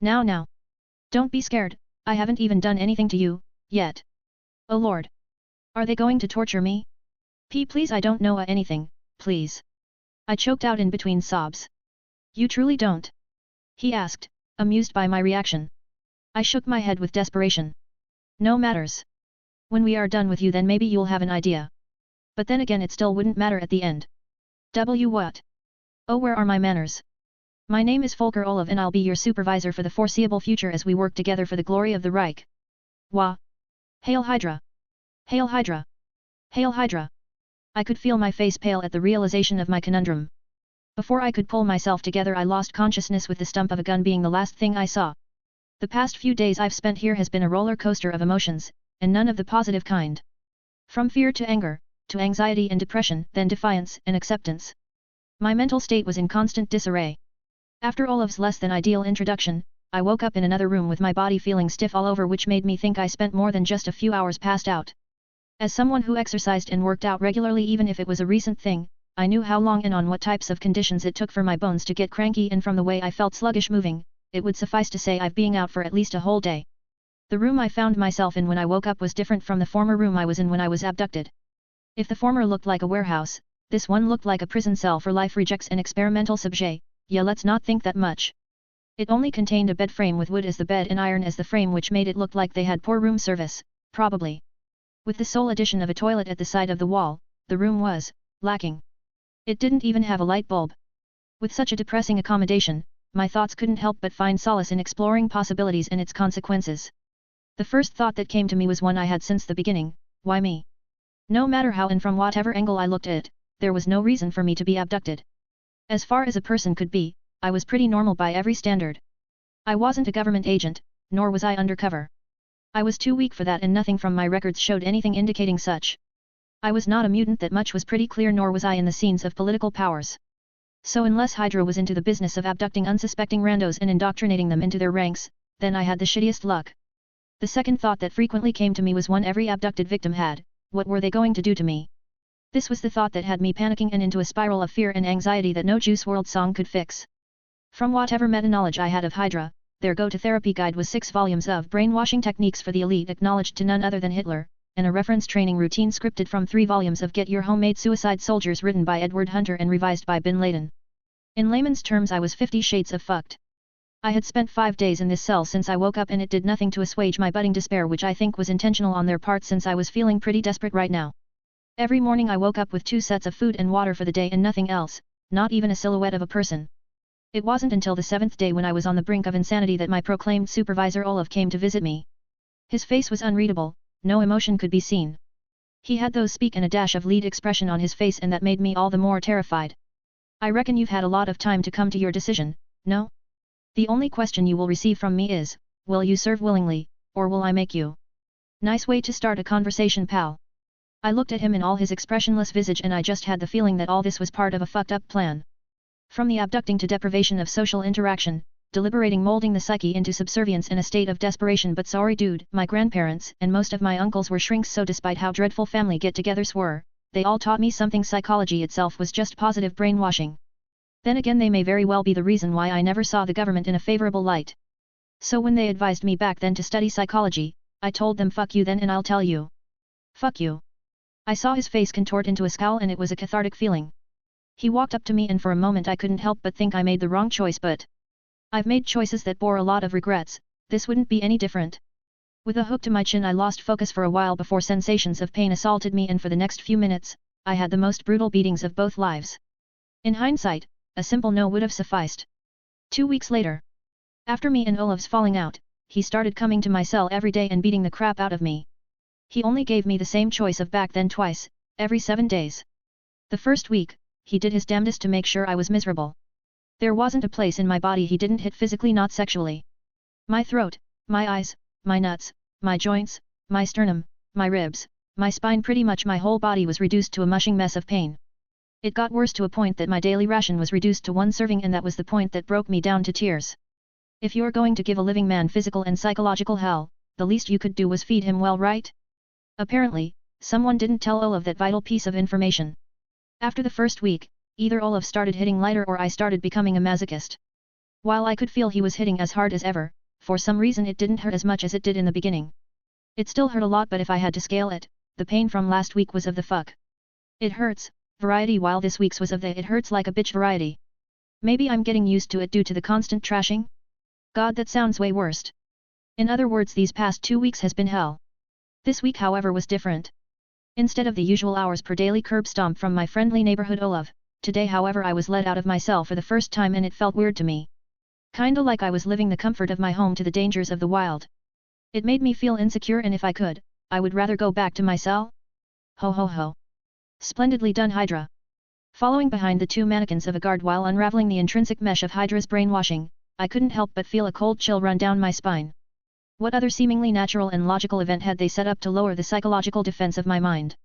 S1: Now. Don't be scared, I haven't even done anything to you, yet. Oh Lord. Are they going to torture me? Please, I don't know anything, please. I choked out in between sobs. You truly don't? He asked, amused by my reaction. I shook my head with desperation. No matters. When we are done with you, then maybe you'll have an idea. But then again, it still wouldn't matter at the end. What? Oh, where are my manners? My name is Volker Olav, and I'll be your supervisor for the foreseeable future as we work together for the glory of the Reich. Wah! Hail Hydra! Hail Hydra! Hail Hydra! I could feel my face pale at the realization of my conundrum. Before I could pull myself together, I lost consciousness, with the stump of a gun being the last thing I saw. The past few days I've spent here has been a roller coaster of emotions, and none of the positive kind. From fear to anger, to anxiety and depression, then defiance and acceptance. My mental state was in constant disarray. After Olav's less than ideal introduction, I woke up in another room with my body feeling stiff all over, which made me think I spent more than just a few hours passed out. As someone who exercised and worked out regularly, even if it was a recent thing, I knew how long and on what types of conditions it took for my bones to get cranky, and from the way I felt sluggish moving, it would suffice to say I've been out for at least a whole day. The room I found myself in when I woke up was different from the former room I was in when I was abducted. If the former looked like a warehouse, this one looked like a prison cell for life rejects and experimental subjects. Yeah, let's not think that much. It only contained a bed frame with wood as the bed and iron as the frame, which made it look like they had poor room service, probably. With the sole addition of a toilet at the side of the wall, the room was lacking. It didn't even have a light bulb. With such a depressing accommodation, my thoughts couldn't help but find solace in exploring possibilities and its consequences. The first thought that came to me was one I had since the beginning: why me? No matter how and from whatever angle I looked at it, there was no reason for me to be abducted. As far as a person could be, I was pretty normal by every standard. I wasn't a government agent, nor was I undercover. I was too weak for that, and nothing from my records showed anything indicating such. I was not a mutant, that much was pretty clear, nor was I in the scenes of political powers. So unless Hydra was into the business of abducting unsuspecting randos and indoctrinating them into their ranks, then I had the shittiest luck. The second thought that frequently came to me was one every abducted victim had: what were they going to do to me? This was the thought that had me panicking and into a spiral of fear and anxiety that no Juice WRLD song could fix. From whatever meta-knowledge I had of Hydra, their go-to therapy guide was 6 volumes of brainwashing techniques for the elite acknowledged to none other than Hitler, and a reference training routine scripted from 3 volumes of Get Your Homemade Suicide Soldiers written by Edward Hunter and revised by Bin Laden. In layman's terms, I was 50 shades of fucked. I had spent 5 days in this cell since I woke up, and it did nothing to assuage my budding despair, which I think was intentional on their part, since I was feeling pretty desperate right now. Every morning I woke up with 2 sets of food and water for the day and nothing else, not even a silhouette of a person. It wasn't until the 7th day, when I was on the brink of insanity, that my proclaimed supervisor Olav came to visit me. His face was unreadable, no emotion could be seen. He had those speak and a dash of lead expression on his face, and that made me all the more terrified. I reckon you've had a lot of time to come to your decision, no? The only question you will receive from me is, will you serve willingly, or will I make you? Nice way to start a conversation, pal. I looked at him in all his expressionless visage, and I just had the feeling that all this was part of a fucked up plan. From the abducting to deprivation of social interaction, deliberating molding the psyche into subservience and a state of desperation. But sorry dude, my grandparents and most of my uncles were shrinks, so despite how dreadful family get-togethers were, they all taught me something. Psychology itself was just positive brainwashing. Then again, they may very well be the reason why I never saw the government in a favorable light. So when they advised me back then to study psychology, I told them fuck you then, and I'll tell you. Fuck you. I saw his face contort into a scowl, and it was a cathartic feeling. He walked up to me, and for a moment I couldn't help but think I made the wrong choice, but I've made choices that bore a lot of regrets, this wouldn't be any different. With a hook to my chin, I lost focus for a while before sensations of pain assaulted me, and for the next few minutes, I had the most brutal beatings of both lives. In hindsight, a simple no would have sufficed. 2 weeks later, after me and Olaf's falling out, he started coming to my cell every day and beating the crap out of me. He only gave me the same choice of back then twice, every 7 days. The first week, he did his damnedest to make sure I was miserable. There wasn't a place in my body he didn't hit physically, not sexually. My throat, my eyes, my nuts, my joints, my sternum, my ribs, my spine, pretty much my whole body was reduced to a mushing mess of pain. It got worse to a point that my daily ration was reduced to 1 serving, and that was the point that broke me down to tears. If you're going to give a living man physical and psychological hell, the least you could do was feed him well, right? Apparently, someone didn't tell Olaf that vital piece of information. After the first week, either Olaf started hitting lighter or I started becoming a masochist. While I could feel he was hitting as hard as ever, for some reason it didn't hurt as much as it did in the beginning. It still hurt a lot, but if I had to scale it, the pain from last week was of the fuck it hurts variety, while this week's was of the it hurts like a bitch variety. Maybe I'm getting used to it due to the constant trashing? God, that sounds way worst. In other words, these past 2 weeks has been hell. This week, however, was different. Instead of the usual hours per daily curb stomp from my friendly neighborhood Olaf, today however I was let out of my cell for the first time, and it felt weird to me. Kinda like I was living the comfort of my home to the dangers of the wild. It made me feel insecure, and if I could, I would rather go back to my cell. Ho ho ho. Splendidly done, Hydra. Following behind the 2 mannequins of a guard while unraveling the intrinsic mesh of Hydra's brainwashing, I couldn't help but feel a cold chill run down my spine. What other seemingly natural and logical event had they set up to lower the psychological defense of my mind?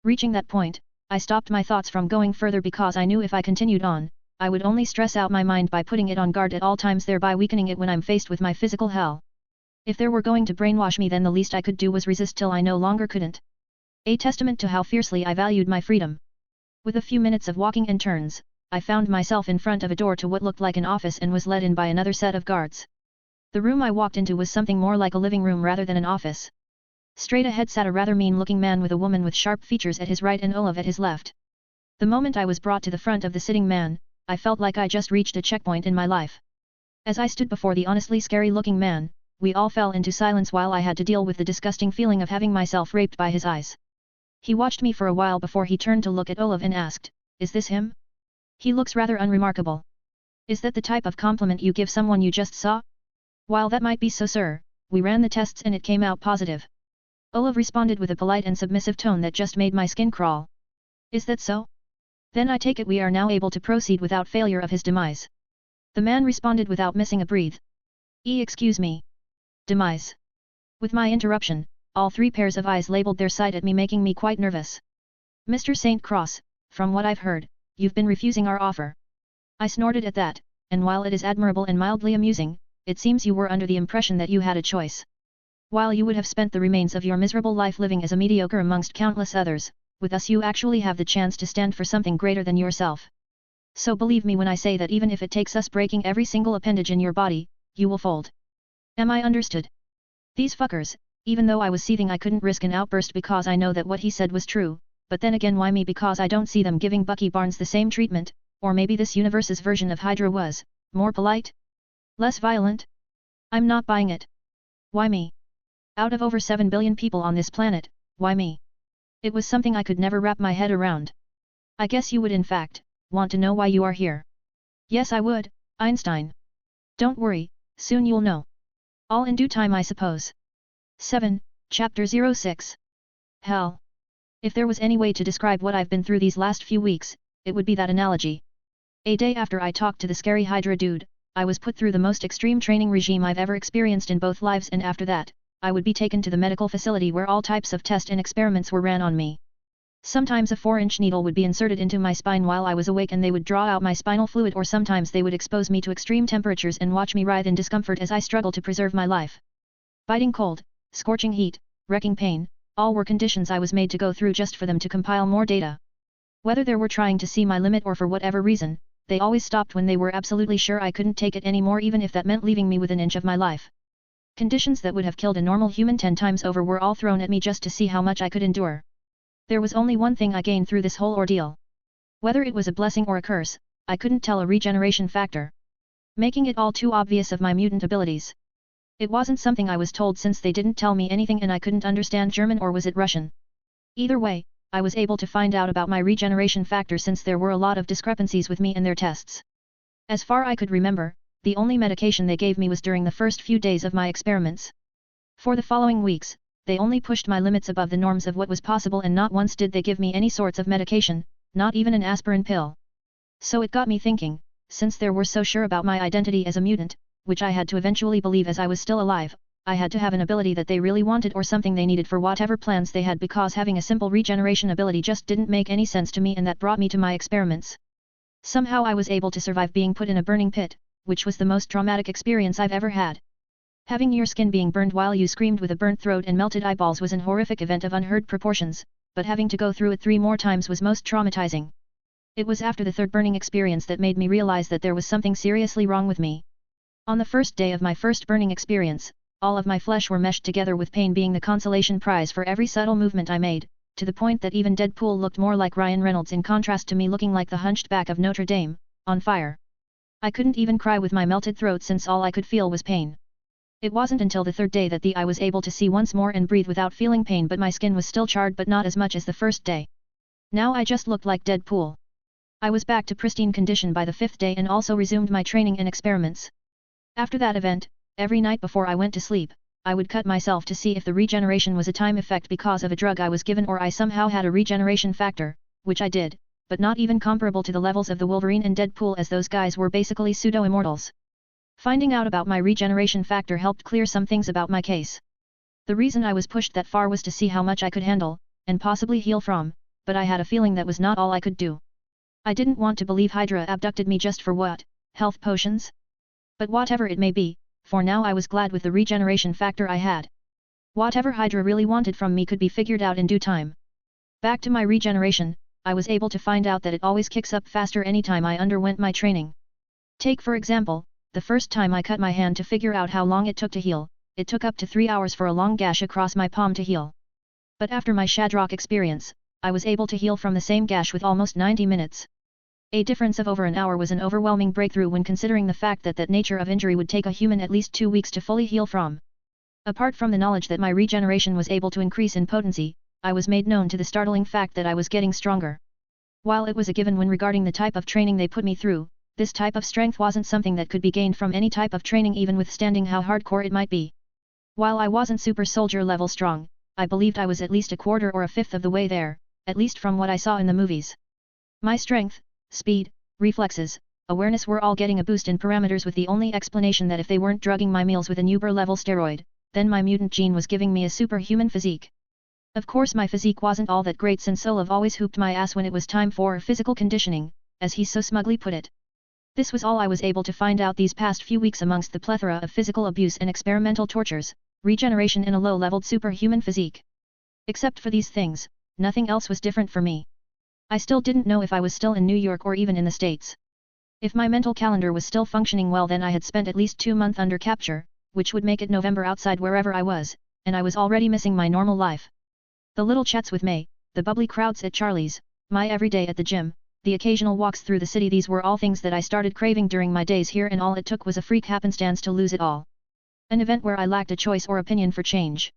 S1: Reaching that point, I stopped my thoughts from going further, because I knew if I continued on, I would only stress out my mind by putting it on guard at all times, thereby weakening it when I'm faced with my physical hell. If they were going to brainwash me, then the least I could do was resist till I no longer couldn't. A testament to how fiercely I valued my freedom. With a few minutes of walking and turns, I found myself in front of a door to what looked like an office and was led in by another set of guards. The room I walked into was something more like a living room rather than an office. Straight ahead sat a rather mean-looking man with a woman with sharp features at his right and Olaf at his left. The moment I was brought to the front of the sitting man, I felt like I just reached a checkpoint in my life. As I stood before the honestly scary-looking man, we all fell into silence while I had to deal with the disgusting feeling of having myself raped by his eyes. He watched me for a while before he turned to look at Olaf and asked, "Is this him? He looks rather unremarkable. Is that the type of compliment you give someone you just saw?" "While that might be so, sir, we ran the tests and it came out positive." Olaf responded with a polite and submissive tone that just made my skin crawl. "Is that so? Then I take it we are now able to proceed without failure of his demise." The man responded without missing a breath. Excuse me. Demise." With my interruption, all 3 pairs of eyes labeled their sight at me, making me quite nervous. "Mr. St. Cross, from what I've heard, you've been refusing our offer." I snorted at that, and while it is admirable and mildly amusing, it seems you were under the impression that you had a choice. While you would have spent the remains of your miserable life living as a mediocre amongst countless others, with us you actually have the chance to stand for something greater than yourself. So believe me when I say that even if it takes us breaking every single appendage in your body, you will fold. Am I understood? These fuckers, even though I was seething, I couldn't risk an outburst because I know that what he said was true, but then again, why me? Because I don't see them giving Bucky Barnes the same treatment, or maybe this universe's version of Hydra was more polite? Less violent? I'm not buying it. Why me? Out of over 7 billion people on this planet, why me? It was something I could never wrap my head around. I guess you would in fact want to know why you are here. Yes, I would, Einstein. Don't worry, soon you'll know. All in due time, I suppose. 7. Chapter 06. Hell. If there was any way to describe what I've been through these last few weeks, it would be that analogy. A day after I talked to the scary Hydra dude, I was put through the most extreme training regime I've ever experienced in both lives, and after that, I would be taken to the medical facility where all types of tests and experiments were ran on me. Sometimes a 4-inch needle would be inserted into my spine while I was awake and they would draw out my spinal fluid, or sometimes they would expose me to extreme temperatures and watch me writhe in discomfort as I struggle to preserve my life. Biting cold, scorching heat, wrecking pain, all were conditions I was made to go through just for them to compile more data. Whether they were trying to see my limit or for whatever reason, they always stopped when they were absolutely sure I couldn't take it anymore, even if that meant leaving me with an inch of my life. Conditions that would have killed a normal human 10 times over were all thrown at me just to see how much I could endure. There was only one thing I gained through this whole ordeal. Whether it was a blessing or a curse, I couldn't tell, a regeneration factor. Making it all too obvious of my mutant abilities. It wasn't something I was told, since they didn't tell me anything and I couldn't understand German, or was it Russian? Either way, I was able to find out about my regeneration factor since there were a lot of discrepancies with me and their tests. As far I could remember, the only medication they gave me was during the first few days of my experiments. For the following weeks, they only pushed my limits above the norms of what was possible, and not once did they give me any sorts of medication, not even an aspirin pill. So it got me thinking, since they were so sure about my identity as a mutant, which I had to eventually believe as I was still alive, I had to have an ability that they really wanted, or something they needed for whatever plans they had, because having a simple regeneration ability just didn't make any sense to me, and that brought me to my experiments. Somehow I was able to survive being put in a burning pit, which was the most traumatic experience I've ever had. Having your skin being burned while you screamed with a burnt throat and melted eyeballs was an horrific event of unheard proportions, but having to go through it 3 more times was most traumatizing. It was after the 3rd burning experience that made me realize that there was something seriously wrong with me. On the first day of my first burning experience, all of my flesh were meshed together, with pain being the consolation prize for every subtle movement I made, to the point that even Deadpool looked more like Ryan Reynolds in contrast to me looking like the hunched back of Notre Dame, on fire. I couldn't even cry with my melted throat, since all I could feel was pain. It wasn't until the 3rd day that I was able to see once more and breathe without feeling pain, but my skin was still charred, but not as much as the first day. Now I just looked like Deadpool. I was back to pristine condition by the 5th day and also resumed my training and experiments. After that event, every night before I went to sleep, I would cut myself to see if the regeneration was a time effect because of a drug I was given, or I somehow had a regeneration factor, which I did, but not even comparable to the levels of the Wolverine and Deadpool, as those guys were basically pseudo-immortals. Finding out about my regeneration factor helped clear some things about my case. The reason I was pushed that far was to see how much I could handle, and possibly heal from, but I had a feeling that was not all I could do. I didn't want to believe Hydra abducted me just for what, health potions? But whatever it may be, for now I was glad with the regeneration factor I had. Whatever Hydra really wanted from me could be figured out in due time. Back to my regeneration, I was able to find out that it always kicks up faster anytime I underwent my training. Take for example, the first time I cut my hand to figure out how long it took to heal, it took up to 3 hours for a long gash across my palm to heal. But after my Shadrock experience, I was able to heal from the same gash with almost 90 minutes. A difference of over an hour was an overwhelming breakthrough when considering the fact that that nature of injury would take a human at least 2 weeks to fully heal from. Apart from the knowledge that my regeneration was able to increase in potency, I was made known to the startling fact that I was getting stronger. While it was a given when regarding the type of training they put me through, this type of strength wasn't something that could be gained from any type of training, even withstanding how hardcore it might be. While I wasn't super soldier level strong, I believed I was at least a quarter or a fifth of the way there, at least from what I saw in the movies. My strength, speed, reflexes, awareness were all getting a boost in parameters, with the only explanation that if they weren't drugging my meals with an Uber level steroid, then my mutant gene was giving me a superhuman physique. Of course my physique wasn't all that great, since Solev always hooped my ass when it was time for physical conditioning, as he so smugly put it. This was all I was able to find out these past few weeks amongst the plethora of physical abuse and experimental tortures, regeneration in a low-leveled superhuman physique. Except for these things, nothing else was different for me. I still didn't know if I was still in New York or even in the States. If my mental calendar was still functioning well, then I had spent at least 2 months under capture, which would make it November outside wherever I was, and I was already missing my normal life. The little chats with May, the bubbly crowds at Charlie's, my everyday at the gym, the occasional walks through the city, these were all things that I started craving during my days here, and all it took was a freak happenstance to lose it all. An event where I lacked a choice or opinion for change.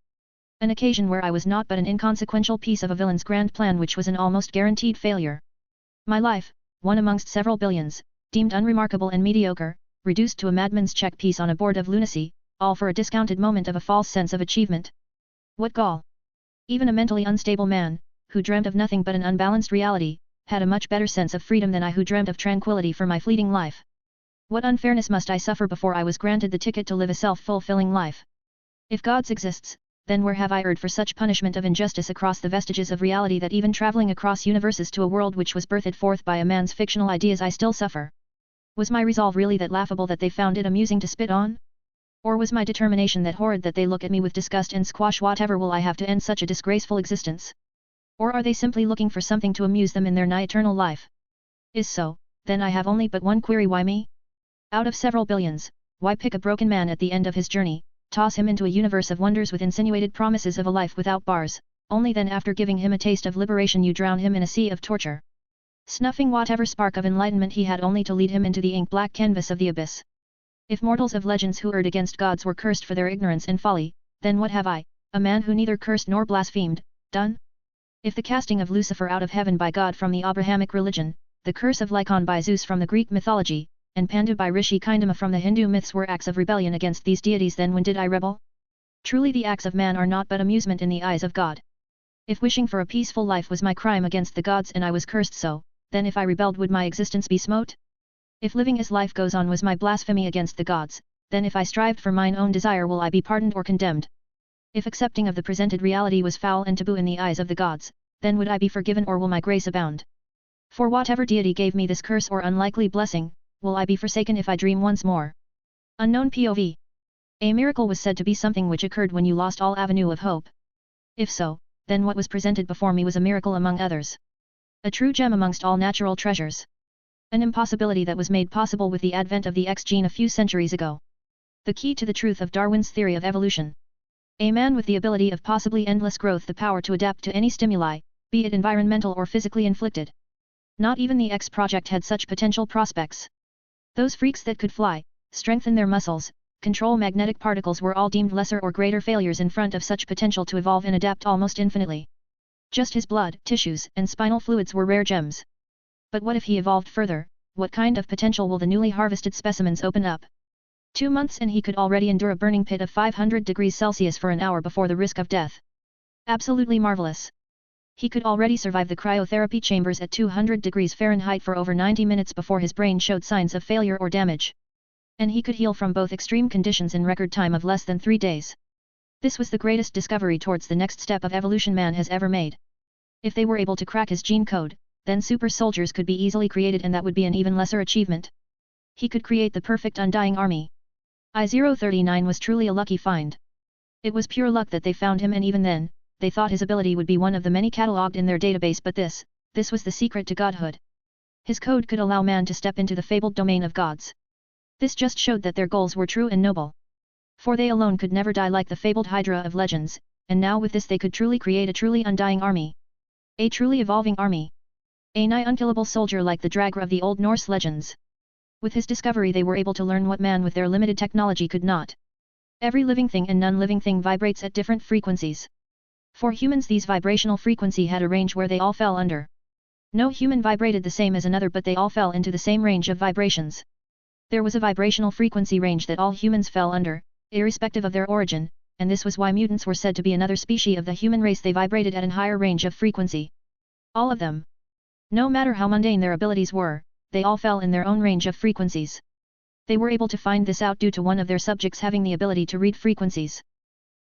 S1: An occasion where I was not but an inconsequential piece of a villain's grand plan, which was an almost guaranteed failure. My life, one amongst several billions, deemed unremarkable and mediocre, reduced to a madman's check piece on a board of lunacy, all for a discounted moment of a false sense of achievement. What gall! Even a mentally unstable man, who dreamt of nothing but an unbalanced reality, had a much better sense of freedom than I who dreamt of tranquility for my fleeting life. What unfairness must I suffer before I was granted the ticket to live a self-fulfilling life? If gods exists, then where have I erred for such punishment of injustice across the vestiges of reality that even traveling across universes to a world which was birthed forth by a man's fictional ideas I still suffer? Was my resolve really that laughable that they found it amusing to spit on? Or was my determination that horrid that they look at me with disgust and squash whatever will I have to end such a disgraceful existence? Or are they simply looking for something to amuse them in their nigh eternal life? Is so, then I have only but one query: why me? Out of several billions, why pick a broken man at the end of his journey, toss him into a universe of wonders with insinuated promises of a life without bars, only then after giving him a taste of liberation you drown him in a sea of torture, snuffing whatever spark of enlightenment he had only to lead him into the ink-black canvas of the abyss? If mortals of legends who erred against gods were cursed for their ignorance and folly, then what have I, a man who neither cursed nor blasphemed, done? If the casting of Lucifer out of heaven by God from the Abrahamic religion, the curse of Lycaon by Zeus from the Greek mythology, and Pandu by Rishi Kindama from the Hindu myths were acts of rebellion against these deities, then when did I rebel? Truly the acts of man are not but amusement in the eyes of God. If wishing for a peaceful life was my crime against the gods and I was cursed so, then if I rebelled would my existence be smote? If living as life goes on was my blasphemy against the gods, then if I strived for mine own desire will I be pardoned or condemned? If accepting of the presented reality was foul and taboo in the eyes of the gods, then would I be forgiven or will my grace abound? For whatever deity gave me this curse or unlikely blessing, will I be forsaken if I dream once more? Unknown POV. A miracle was said to be something which occurred when you lost all avenue of hope. If so, then what was presented before me was a miracle among others. A true gem amongst all natural treasures. An impossibility that was made possible with the advent of the X gene a few centuries ago. The key to the truth of Darwin's theory of evolution. A man with the ability of possibly endless growth, the power to adapt to any stimuli, be it environmental or physically inflicted. Not even the X project had such potential prospects. Those freaks that could fly, strengthen their muscles, control magnetic particles were all deemed lesser or greater failures in front of such potential to evolve and adapt almost infinitely. Just his blood, tissues, and spinal fluids were rare gems. But what if he evolved further? What kind of potential will the newly harvested specimens open up? 2 months and he could already endure a burning pit of 500 degrees Celsius for an hour before the risk of death. Absolutely marvelous. He could already survive the cryotherapy chambers at 200 degrees Fahrenheit for over 90 minutes before his brain showed signs of failure or damage. And he could heal from both extreme conditions in record time of less than 3 days. This was the greatest discovery towards the next step of evolution man has ever made. If they were able to crack his gene code, then super soldiers could be easily created, and that would be an even lesser achievement. He could create the perfect undying army. I-039 was truly a lucky find. It was pure luck that they found him, and even then, they thought his ability would be one of the many catalogued in their database, but this was the secret to godhood. His code could allow man to step into the fabled domain of gods. This just showed that their goals were true and noble. For they alone could never die like the fabled Hydra of legends, and now with this they could truly create a truly undying army. A truly evolving army. A nigh unkillable soldier like the Dragra of the Old Norse legends. With his discovery they were able to learn what man with their limited technology could not. Every living thing and non-living thing vibrates at different frequencies. For humans these vibrational frequency had a range where they all fell under. No human vibrated the same as another, but they all fell into the same range of vibrations. There was a vibrational frequency range that all humans fell under, irrespective of their origin, and this was why mutants were said to be another species of the human race. They vibrated at a higher range of frequency. All of them. No matter how mundane their abilities were, they all fell in their own range of frequencies. They were able to find this out due to one of their subjects having the ability to read frequencies.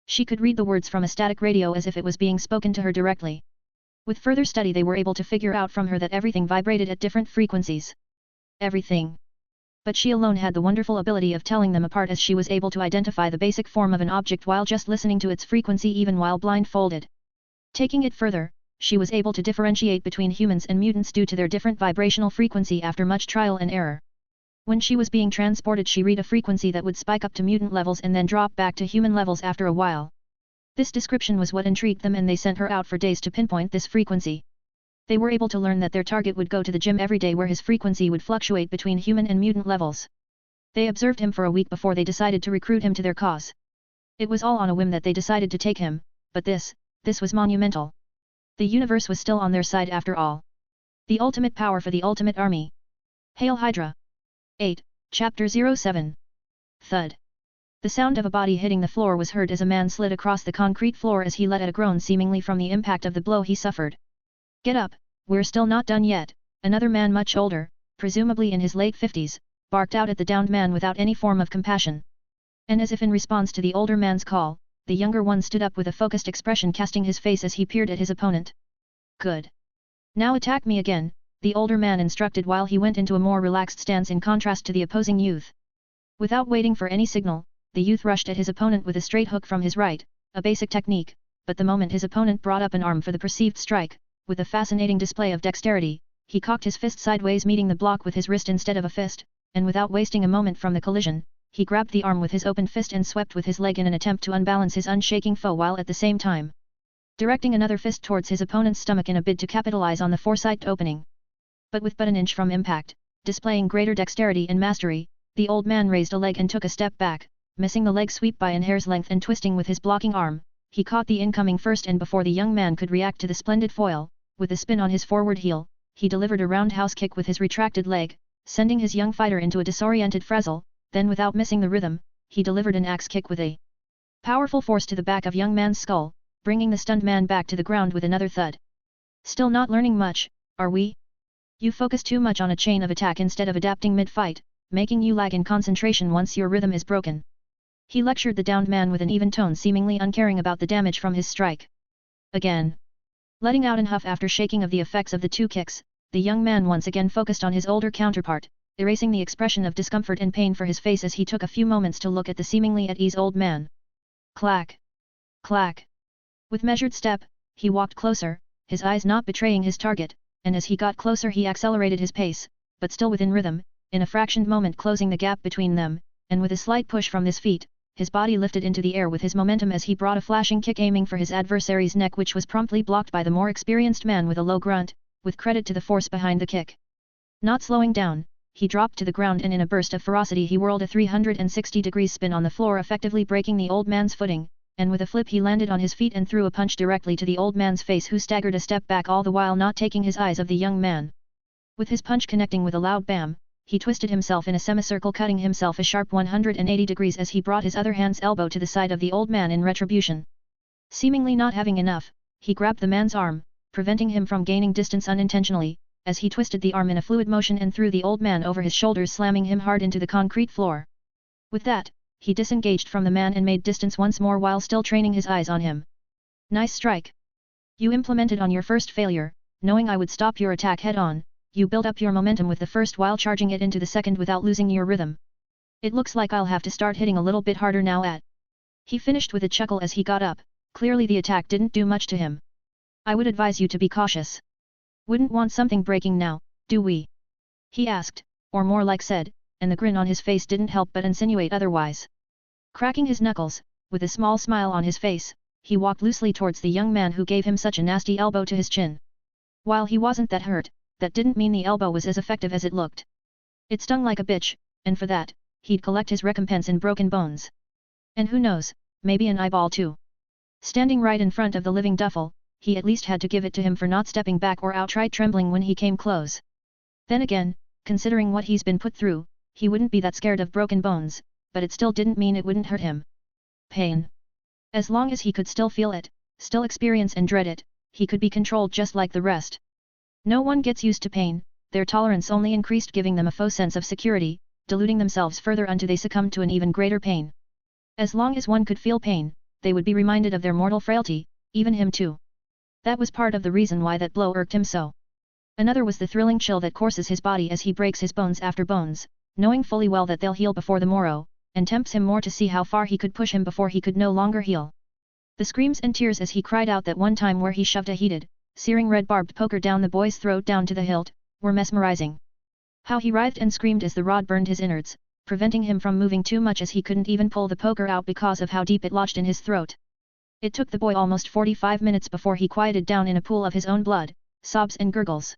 S1: She could read the words from a static radio as if it was being spoken to her directly. With further study they were able to figure out from her that everything vibrated at different frequencies. Everything. But she alone had the wonderful ability of telling them apart, as she was able to identify the basic form of an object while just listening to its frequency, even while blindfolded. Taking it further, she was able to differentiate between humans and mutants due to their different vibrational frequency after much trial and error. When she was being transported she read a frequency that would spike up to mutant levels and then drop back to human levels after a while. This description was what intrigued them, and they sent her out for days to pinpoint this frequency. They were able to learn that their target would go to the gym every day where his frequency would fluctuate between human and mutant levels. They observed him for a week before they decided to recruit him to their cause. It was all on a whim that they decided to take him, but this was monumental. The universe was still on their side after all. The ultimate power for the ultimate army. Hail Hydra! 8, Chapter 07. Thud. The sound of a body hitting the floor was heard as a man slid across the concrete floor as he let out a groan seemingly from the impact of the blow he suffered. "Get up, we're still not done yet," another man much older, presumably in his late 50s, barked out at the downed man without any form of compassion. And as if in response to the older man's call, the younger one stood up with a focused expression casting his face as he peered at his opponent. "Good. Now attack me again," the older man instructed while he went into a more relaxed stance in contrast to the opposing youth. Without waiting for any signal, the youth rushed at his opponent with a straight hook from his right, a basic technique, but the moment his opponent brought up an arm for the perceived strike, with a fascinating display of dexterity, he cocked his fist sideways meeting the block with his wrist instead of a fist, and without wasting a moment from the collision, he grabbed the arm with his open fist and swept with his leg in an attempt to unbalance his unshaking foe while at the same time directing another fist towards his opponent's stomach in a bid to capitalize on the foresight opening. But with an inch from impact, displaying greater dexterity and mastery, the old man raised a leg and took a step back, missing the leg sweep by an hair's length and twisting with his blocking arm, he caught the incoming first and before the young man could react to the splendid foil, with a spin on his forward heel, he delivered a roundhouse kick with his retracted leg, sending his young fighter into a disoriented frazzle, then without missing the rhythm, he delivered an axe kick with a powerful force to the back of young man's skull, bringing the stunned man back to the ground with another thud. "Still not learning much, are we? You focus too much on a chain of attack instead of adapting mid-fight, making you lag in concentration once your rhythm is broken." He lectured the downed man with an even tone seemingly uncaring about the damage from his strike. Again. Letting out an huff after shaking of the effects of the two kicks, the young man once again focused on his older counterpart, erasing the expression of discomfort and pain for his face as he took a few moments to look at the seemingly at ease old man. Clack! Clack! With measured step, he walked closer, his eyes not betraying his target, and as he got closer he accelerated his pace, but still within rhythm, in a fractioned moment closing the gap between them, and with a slight push from his feet, his body lifted into the air with his momentum as he brought a flashing kick aiming for his adversary's neck which was promptly blocked by the more experienced man with a low grunt, with credit to the force behind the kick. Not slowing down, he dropped to the ground and in a burst of ferocity he whirled a 360-degree spin on the floor effectively breaking the old man's footing, and with a flip he landed on his feet and threw a punch directly to the old man's face who staggered a step back all the while not taking his eyes off the young man. With his punch connecting with a loud bam, he twisted himself in a semicircle cutting himself a sharp 180 degrees as he brought his other hand's elbow to the side of the old man in retribution. Seemingly not having enough, he grabbed the man's arm, preventing him from gaining distance unintentionally, as he twisted the arm in a fluid motion and threw the old man over his shoulders slamming him hard into the concrete floor. With that, he disengaged from the man and made distance once more while still training his eyes on him. "Nice strike. You implemented on your first failure, knowing I would stop your attack head-on, you built up your momentum with the first while charging it into the second without losing your rhythm. It looks like I'll have to start hitting a little bit harder now at." He finished with a chuckle as he got up, clearly the attack didn't do much to him. "I would advise you to be cautious. Wouldn't want something breaking now, do we?" he asked, or more like said, and the grin on his face didn't help but insinuate otherwise. Cracking his knuckles, with a small smile on his face, he walked loosely towards the young man who gave him such a nasty elbow to his chin. While he wasn't that hurt, that didn't mean the elbow was as effective as it looked. It stung like a bitch, and for that, he'd collect his recompense in broken bones. And who knows, maybe an eyeball too. Standing right in front of the living Duffel, he at least had to give it to him for not stepping back or outright trembling when he came close. Then again, considering what he's been put through, he wouldn't be that scared of broken bones, but it still didn't mean it wouldn't hurt him. Pain. As long as he could still feel it, still experience and dread it, he could be controlled just like the rest. No one gets used to pain, their tolerance only increased giving them a faux sense of security, diluting themselves further until they succumbed to an even greater pain. As long as one could feel pain, they would be reminded of their mortal frailty, even him too. That was part of the reason why that blow irked him so. Another was the thrilling chill that courses his body as he breaks his bones after bones, knowing fully well that they'll heal before the morrow, and tempts him more to see how far he could push him before he could no longer heal. The screams and tears as he cried out that one time where he shoved a heated, searing red barbed poker down the boy's throat down to the hilt, were mesmerizing. How he writhed and screamed as the rod burned his innards, preventing him from moving too much as he couldn't even pull the poker out because of how deep it lodged in his throat. It took the boy almost 45 minutes before he quieted down in a pool of his own blood, sobs and gurgles.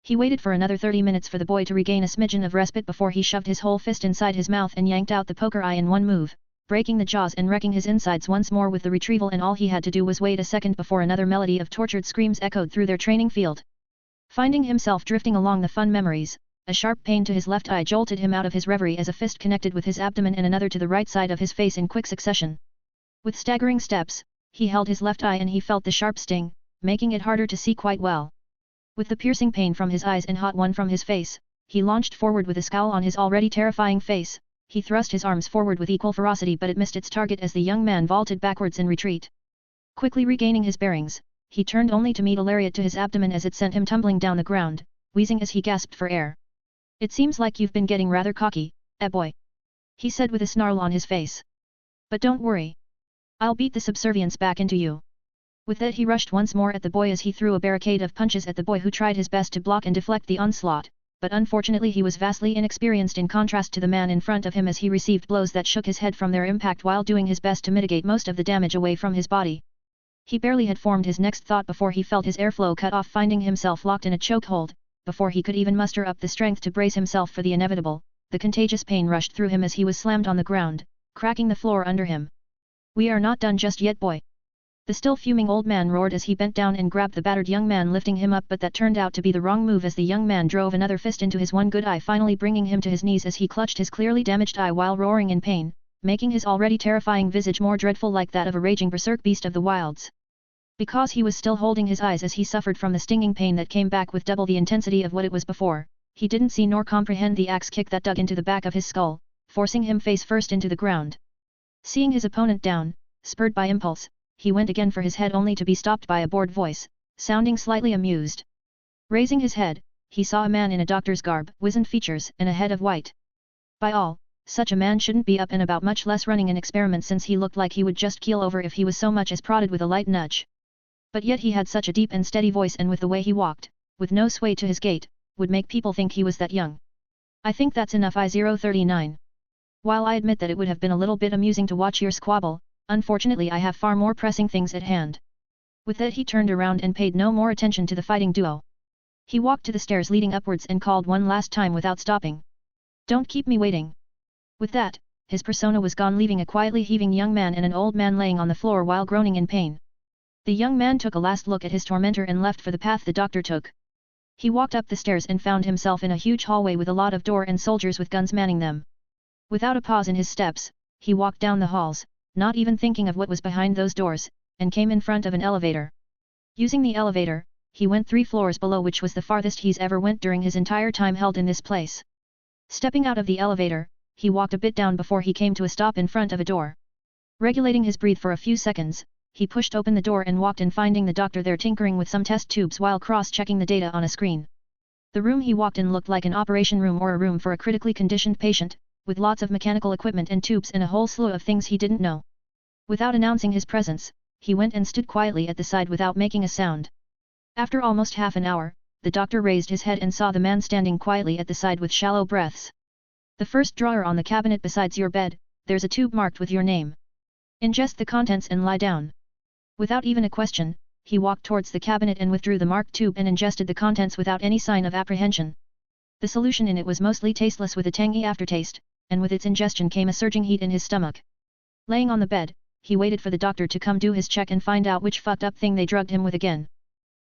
S1: He waited for another 30 minutes for the boy to regain a smidgen of respite before he shoved his whole fist inside his mouth and yanked out the poker eye in one move, breaking the jaws and wrecking his insides once more with the retrieval, and all he had to do was wait a second before another melody of tortured screams echoed through their training field. Finding himself drifting along the fun memories, a sharp pain to his left eye jolted him out of his reverie as a fist connected with his abdomen and another to the right side of his face in quick succession. With staggering steps, he held his left eye and he felt the sharp sting, making it harder to see quite well. With the piercing pain from his eyes and hot one from his face, he launched forward with a scowl on his already terrifying face. He thrust his arms forward with equal ferocity but it missed its target as the young man vaulted backwards in retreat. Quickly regaining his bearings, he turned only to meet a lariat to his abdomen as it sent him tumbling down the ground, wheezing as he gasped for air. "It seems like you've been getting rather cocky, boy," he said with a snarl on his face. "But don't worry. I'll beat the subservience back into you." With that he rushed once more at the boy as he threw a barricade of punches at the boy who tried his best to block and deflect the onslaught, but unfortunately he was vastly inexperienced in contrast to the man in front of him as he received blows that shook his head from their impact while doing his best to mitigate most of the damage away from his body. He barely had formed his next thought before he felt his airflow cut off, finding himself locked in a chokehold. Before he could even muster up the strength to brace himself for the inevitable, the contagious pain rushed through him as he was slammed on the ground, cracking the floor under him. "We are not done just yet, boy," the still fuming old man roared as he bent down and grabbed the battered young man, lifting him up, but that turned out to be the wrong move as the young man drove another fist into his one good eye, finally bringing him to his knees as he clutched his clearly damaged eye while roaring in pain, making his already terrifying visage more dreadful, like that of a raging berserk beast of the wilds. Because he was still holding his eyes as he suffered from the stinging pain that came back with double the intensity of what it was before, he didn't see nor comprehend the axe kick that dug into the back of his skull, forcing him face first into the ground. Seeing his opponent down, spurred by impulse, he went again for his head only to be stopped by a bored voice, sounding slightly amused. Raising his head, he saw a man in a doctor's garb, wizened features and a head of white. By all, such a man shouldn't be up and about, much less running an experiment, since he looked like he would just keel over if he was so much as prodded with a light nudge. But yet he had such a deep and steady voice, and with the way he walked, with no sway to his gait, would make people think he was that young. "I think that's enough, I-039. While I admit that it would have been a little bit amusing to watch your squabble, unfortunately I have far more pressing things at hand." With that he turned around and paid no more attention to the fighting duo. He walked to the stairs leading upwards and called one last time without stopping. "Don't keep me waiting." With that, his persona was gone, leaving a quietly heaving young man and an old man laying on the floor while groaning in pain. The young man took a last look at his tormentor and left for the path the doctor took. He walked up the stairs and found himself in a huge hallway with a lot of door and soldiers with guns manning them. Without a pause in his steps, he walked down the halls, not even thinking of what was behind those doors, and came in front of an elevator. Using the elevator, he went 3 floors below, which was the farthest he's ever went during his entire time held in this place. Stepping out of the elevator, he walked a bit down before he came to a stop in front of a door. Regulating his breath for a few seconds, he pushed open the door and walked in, finding the doctor there tinkering with some test tubes while cross-checking the data on a screen. The room he walked in looked like an operation room or a room for a critically conditioned patient, with lots of mechanical equipment and tubes and a whole slew of things he didn't know. Without announcing his presence, he went and stood quietly at the side without making a sound. After almost half an hour, the doctor raised his head and saw the man standing quietly at the side with shallow breaths. "The first drawer on the cabinet besides your bed, there's a tube marked with your name. Ingest the contents and lie down." Without even a question, he walked towards the cabinet and withdrew the marked tube and ingested the contents without any sign of apprehension. The solution in it was mostly tasteless with a tangy aftertaste, and with its ingestion came a surging heat in his stomach. Laying on the bed, he waited for the doctor to come do his check and find out which fucked up thing they drugged him with again.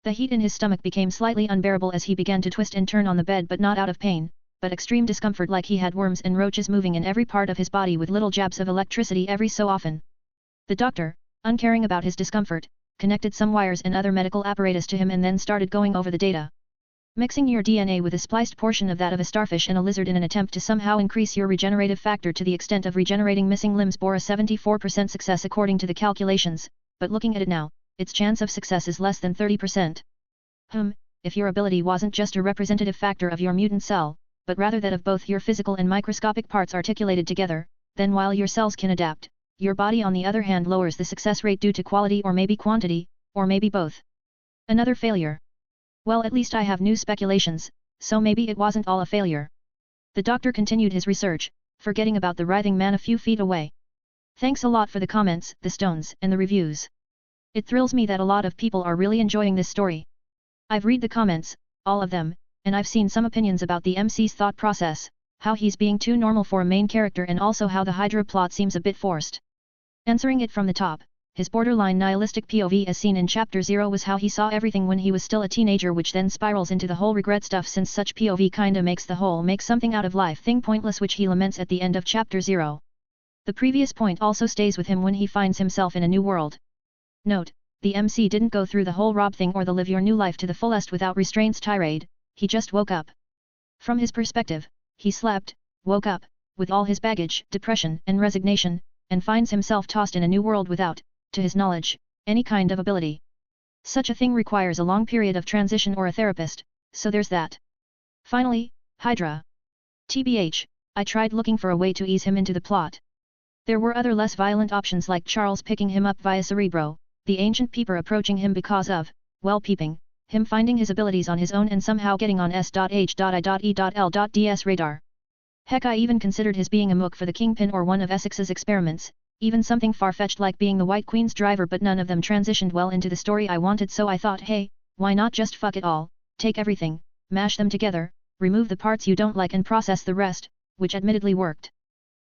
S1: The heat in his stomach became slightly unbearable as he began to twist and turn on the bed, but not out of pain, but extreme discomfort, like he had worms and roaches moving in every part of his body with little jabs of electricity every so often. The doctor, uncaring about his discomfort, connected some wires and other medical apparatus to him and then started going over the data. "Mixing your DNA with a spliced portion of that of a starfish and a lizard in an attempt to somehow increase your regenerative factor to the extent of regenerating missing limbs bore a 74% success according to the calculations, but looking at it now, its chance of success is less than 30%. If your ability wasn't just a representative factor of your mutant cell, but rather that of both your physical and microscopic parts articulated together, then while your cells can adapt, your body on the other hand lowers the success rate due to quality or maybe quantity, or maybe both. Another failure. Well, at least I have new speculations, so maybe it wasn't all a failure." The doctor continued his research, forgetting about the writhing man a few feet away. "Thanks a lot for the comments, the stones, and the reviews. It thrills me that a lot of people are really enjoying this story. I've read the comments, all of them, and I've seen some opinions about the MC's thought process, how he's being too normal for a main character, and also how the Hydra plot seems a bit forced. Answering it from the top, his borderline nihilistic POV as seen in Chapter 0 was how he saw everything when he was still a teenager, which then spirals into the whole regret stuff, since such POV kinda makes the whole make something out of life thing pointless, which he laments at the end of Chapter 0. The previous point also stays with him when he finds himself in a new world. Note, the MC didn't go through the whole Rob thing or the live your new life to the fullest without restraints tirade, he just woke up. From his perspective, he slept, woke up, with all his baggage, depression and resignation, and finds himself tossed in a new world without, to his knowledge, any kind of ability. Such a thing requires a long period of transition or a therapist, so there's that. Finally, Hydra. TBH, I tried looking for a way to ease him into the plot. There were other less violent options like Charles picking him up via Cerebro, the ancient peeper approaching him because of, well peeping, him finding his abilities on his own and somehow getting on S.H.I.E.L.'s radar. Heck, I even considered his being a mook for the Kingpin or one of Essex's experiments, even something far-fetched like being the White Queen's driver, but none of them transitioned well into the story I wanted, so I thought, hey, why not just fuck it all, take everything, mash them together, remove the parts you don't like and process the rest, which admittedly worked.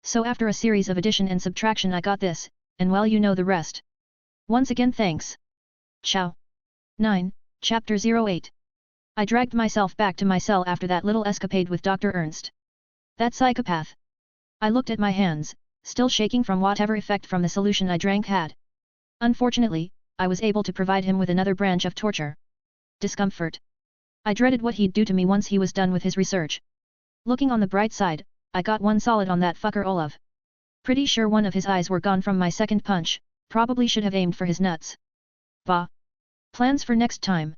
S1: So after a series of addition and subtraction I got this, and well, you know the rest. Once again thanks. Ciao. 9. Chapter 08. I dragged myself back to my cell after that little escapade with Dr. Ernst. That psychopath. I looked at my hands, still shaking from whatever effect from the solution I drank had. Unfortunately, I was able to provide him with another branch of torture. Discomfort. I dreaded what he'd do to me once he was done with his research. Looking on the bright side, I got one solid on that fucker Olav. Pretty sure one of his eyes were gone from my second punch, probably should have aimed for his nuts. Bah. Plans for next time.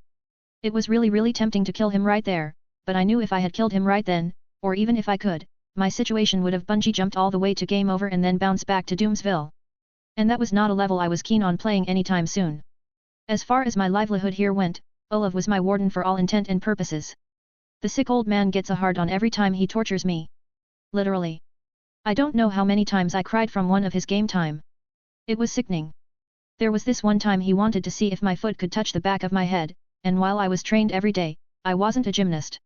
S1: It was really tempting to kill him right there, but I knew if I had killed him right then, or even if I could, my situation would have bungee jumped all the way to game over and then bounce back to Doomsville. And that was not a level I was keen on playing anytime soon. As far as my livelihood here went, Olav was my warden for all intent and purposes. The sick old man gets a hard on every time he tortures me. Literally. I don't know how many times I cried from one of his game time. It was sickening. There was this one time he wanted to see if my foot could touch the back of my head, and while I was trained every day, I wasn't a gymnast.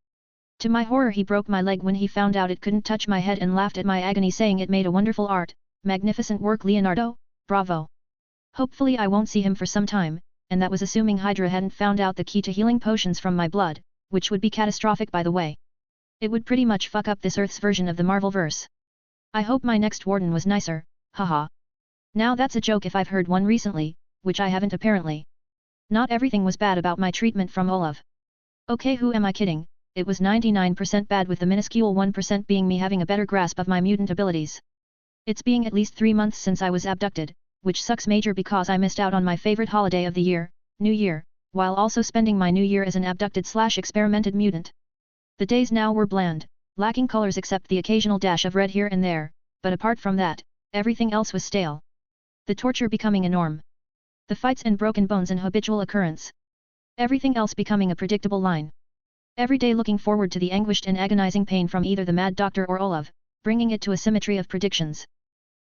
S1: To my horror he broke my leg when he found out it couldn't touch my head and laughed at my agony, saying it made a wonderful art, magnificent work Leonardo, bravo. Hopefully I won't see him for some time, and that was assuming Hydra hadn't found out the key to healing potions from my blood, which would be catastrophic by the way. It would pretty much fuck up this Earth's version of the Marvelverse. I hope my next warden was nicer, haha. Now that's a joke if I've heard one recently, which I haven't apparently. Not everything was bad about my treatment from Olav. Okay, who am I kidding? It was 99% bad, with the minuscule 1% being me having a better grasp of my mutant abilities. It's being at least 3 months since I was abducted, which sucks major because I missed out on my favorite holiday of the year, New Year, while also spending my new year as an abducted/experimented mutant. The days now were bland, lacking colors except the occasional dash of red here and there, but apart from that, everything else was stale. The torture becoming a norm. The fights and broken bones an habitual occurrence. Everything else becoming a predictable line. Every day looking forward to the anguished and agonizing pain from either the Mad Doctor or Olav, bringing it to a symmetry of predictions.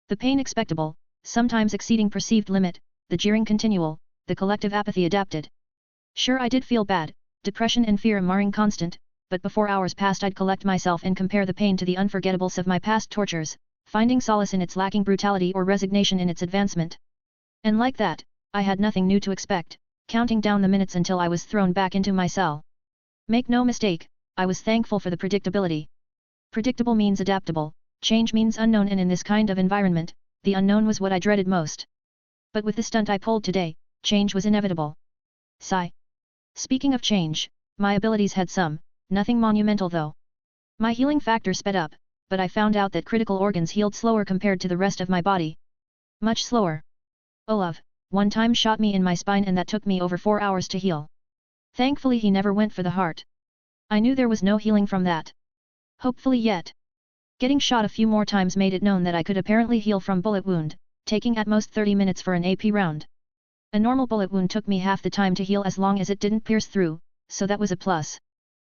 S1: The pain expectable, sometimes exceeding perceived limit, the jeering continual, the collective apathy adapted. Sure, I did feel bad, depression and fear marring constant, but before hours passed I'd collect myself and compare the pain to the unforgettables of my past tortures, finding solace in its lacking brutality or resignation in its advancement. And like that, I had nothing new to expect, counting down the minutes until I was thrown back into my cell. Make no mistake, I was thankful for the predictability. Predictable means adaptable, change means unknown, and in this kind of environment, the unknown was what I dreaded most. But with the stunt I pulled today, change was inevitable. Sigh. Speaking of change, my abilities had some, nothing monumental though. My healing factor sped up, but I found out that critical organs healed slower compared to the rest of my body. Much slower. Olav, one time shot me in my spine and that took me over 4 hours to heal. Thankfully he never went for the heart. I knew there was no healing from that. Hopefully yet. Getting shot a few more times made it known that I could apparently heal from bullet wound, taking at most 30 minutes for an AP round. A normal bullet wound took me half the time to heal as long as it didn't pierce through, so that was a plus.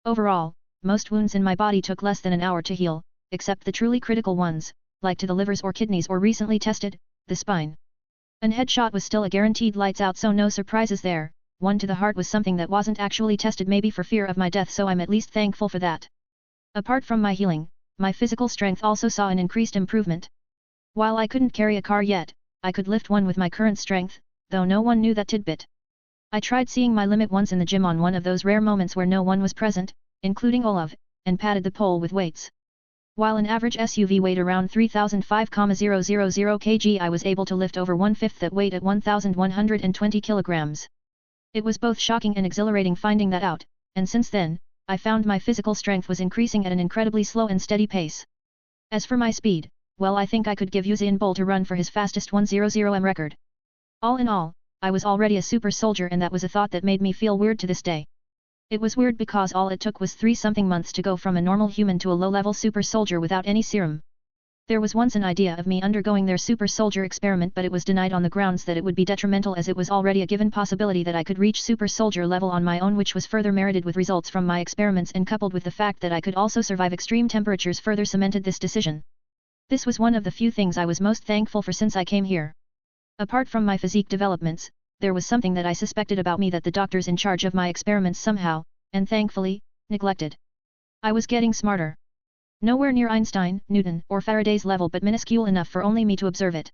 S1: Overall, most wounds in my body took less than an hour to heal, except the truly critical ones, like to the livers or kidneys or recently tested, the spine. An headshot was still a guaranteed lights out, so no surprises there. One to the heart was something that wasn't actually tested, maybe for fear of my death, so I'm at least thankful for that. Apart from my healing, my physical strength also saw an increased improvement. While I couldn't carry a car yet, I could lift one with my current strength, though no one knew that tidbit. I tried seeing my limit once in the gym on one of those rare moments where no one was present, including Olav, and patted the pole with weights. While an average SUV weighed around 3005,000 kg, I was able to lift over one-fifth that weight at 1,120 kilograms. It was both shocking and exhilarating finding that out, and since then, I found my physical strength was increasing at an incredibly slow and steady pace. As for my speed, well, I think I could give Usain Bolt a run for his fastest 100m record. All in all, I was already a super soldier, and that was a thought that made me feel weird to this day. It was weird because all it took was 3-something months to go from a normal human to a low-level super soldier without any serum. There was once an idea of me undergoing their super soldier experiment, but it was denied on the grounds that it would be detrimental, as it was already a given possibility that I could reach super soldier level on my own, which was further merited with results from my experiments, and coupled with the fact that I could also survive extreme temperatures further cemented this decision. This was one of the few things I was most thankful for since I came here. Apart from my physique developments, there was something that I suspected about me that the doctors in charge of my experiments somehow, and thankfully, neglected. I was getting smarter. Nowhere near Einstein, Newton, or Faraday's level, but minuscule enough for only me to observe it.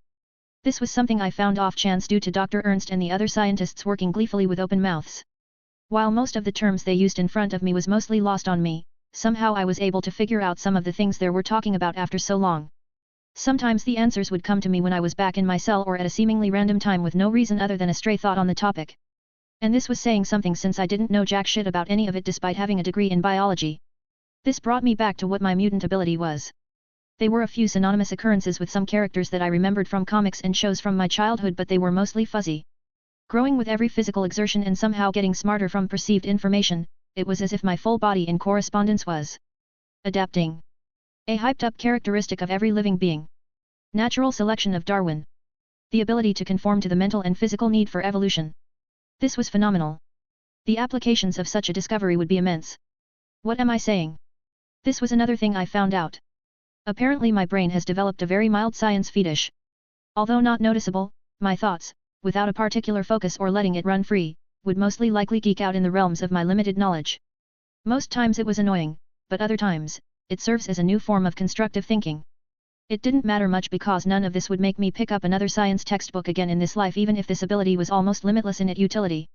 S1: This was something I found off chance due to Dr. Ernst and the other scientists working gleefully with open mouths. While most of the terms they used in front of me was mostly lost on me, somehow I was able to figure out some of the things they were talking about after so long. Sometimes the answers would come to me when I was back in my cell or at a seemingly random time with no reason other than a stray thought on the topic. And this was saying something, since I didn't know jack shit about any of it despite having a degree in biology. This brought me back to what my mutant ability was. They were a few synonymous occurrences with some characters that I remembered from comics and shows from my childhood, but they were mostly fuzzy. Growing with every physical exertion and somehow getting smarter from perceived information, it was as if my full body in correspondence was adapting. A hyped-up characteristic of every living being. Natural selection of Darwin. The ability to conform to the mental and physical need for evolution. This was phenomenal. The applications of such a discovery would be immense. What am I saying? This was another thing I found out. Apparently my brain has developed a very mild science fetish. Although not noticeable, my thoughts, without a particular focus or letting it run free, would mostly likely geek out in the realms of my limited knowledge. Most times it was annoying, but other times, it serves as a new form of constructive thinking. It didn't matter much because none of this would make me pick up another science textbook again in this life, even if this ability was almost limitless in its utility.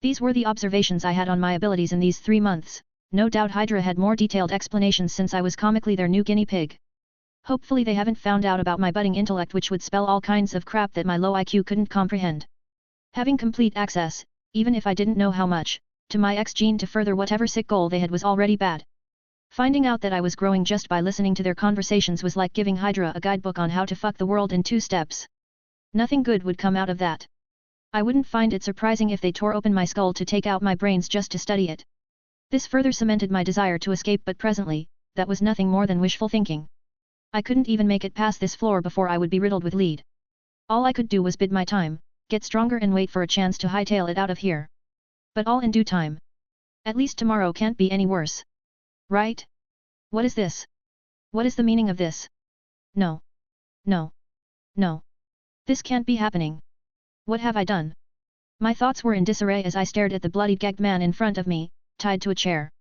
S1: These were the observations I had on my abilities in these 3 months. No doubt Hydra had more detailed explanations since I was comically their new guinea pig. Hopefully they haven't found out about my budding intellect, which would spell all kinds of crap that my low IQ couldn't comprehend. Having complete access, even if I didn't know how much, to my X gene to further whatever sick goal they had was already bad. Finding out that I was growing just by listening to their conversations was like giving Hydra a guidebook on how to fuck the world in 2 steps. Nothing good would come out of that. I wouldn't find it surprising if they tore open my skull to take out my brains just to study it. This further cemented my desire to escape, but presently, that was nothing more than wishful thinking. I couldn't even make it past this floor before I would be riddled with lead. All I could do was bid my time, get stronger and wait for a chance to hightail it out of here. But all in due time. At least tomorrow can't be any worse. Right? What is this? What is the meaning of this? No. No. No. This can't be happening. What have I done? My thoughts were in disarray as I stared at the bloodied, gagged man in front of me, tied to a chair.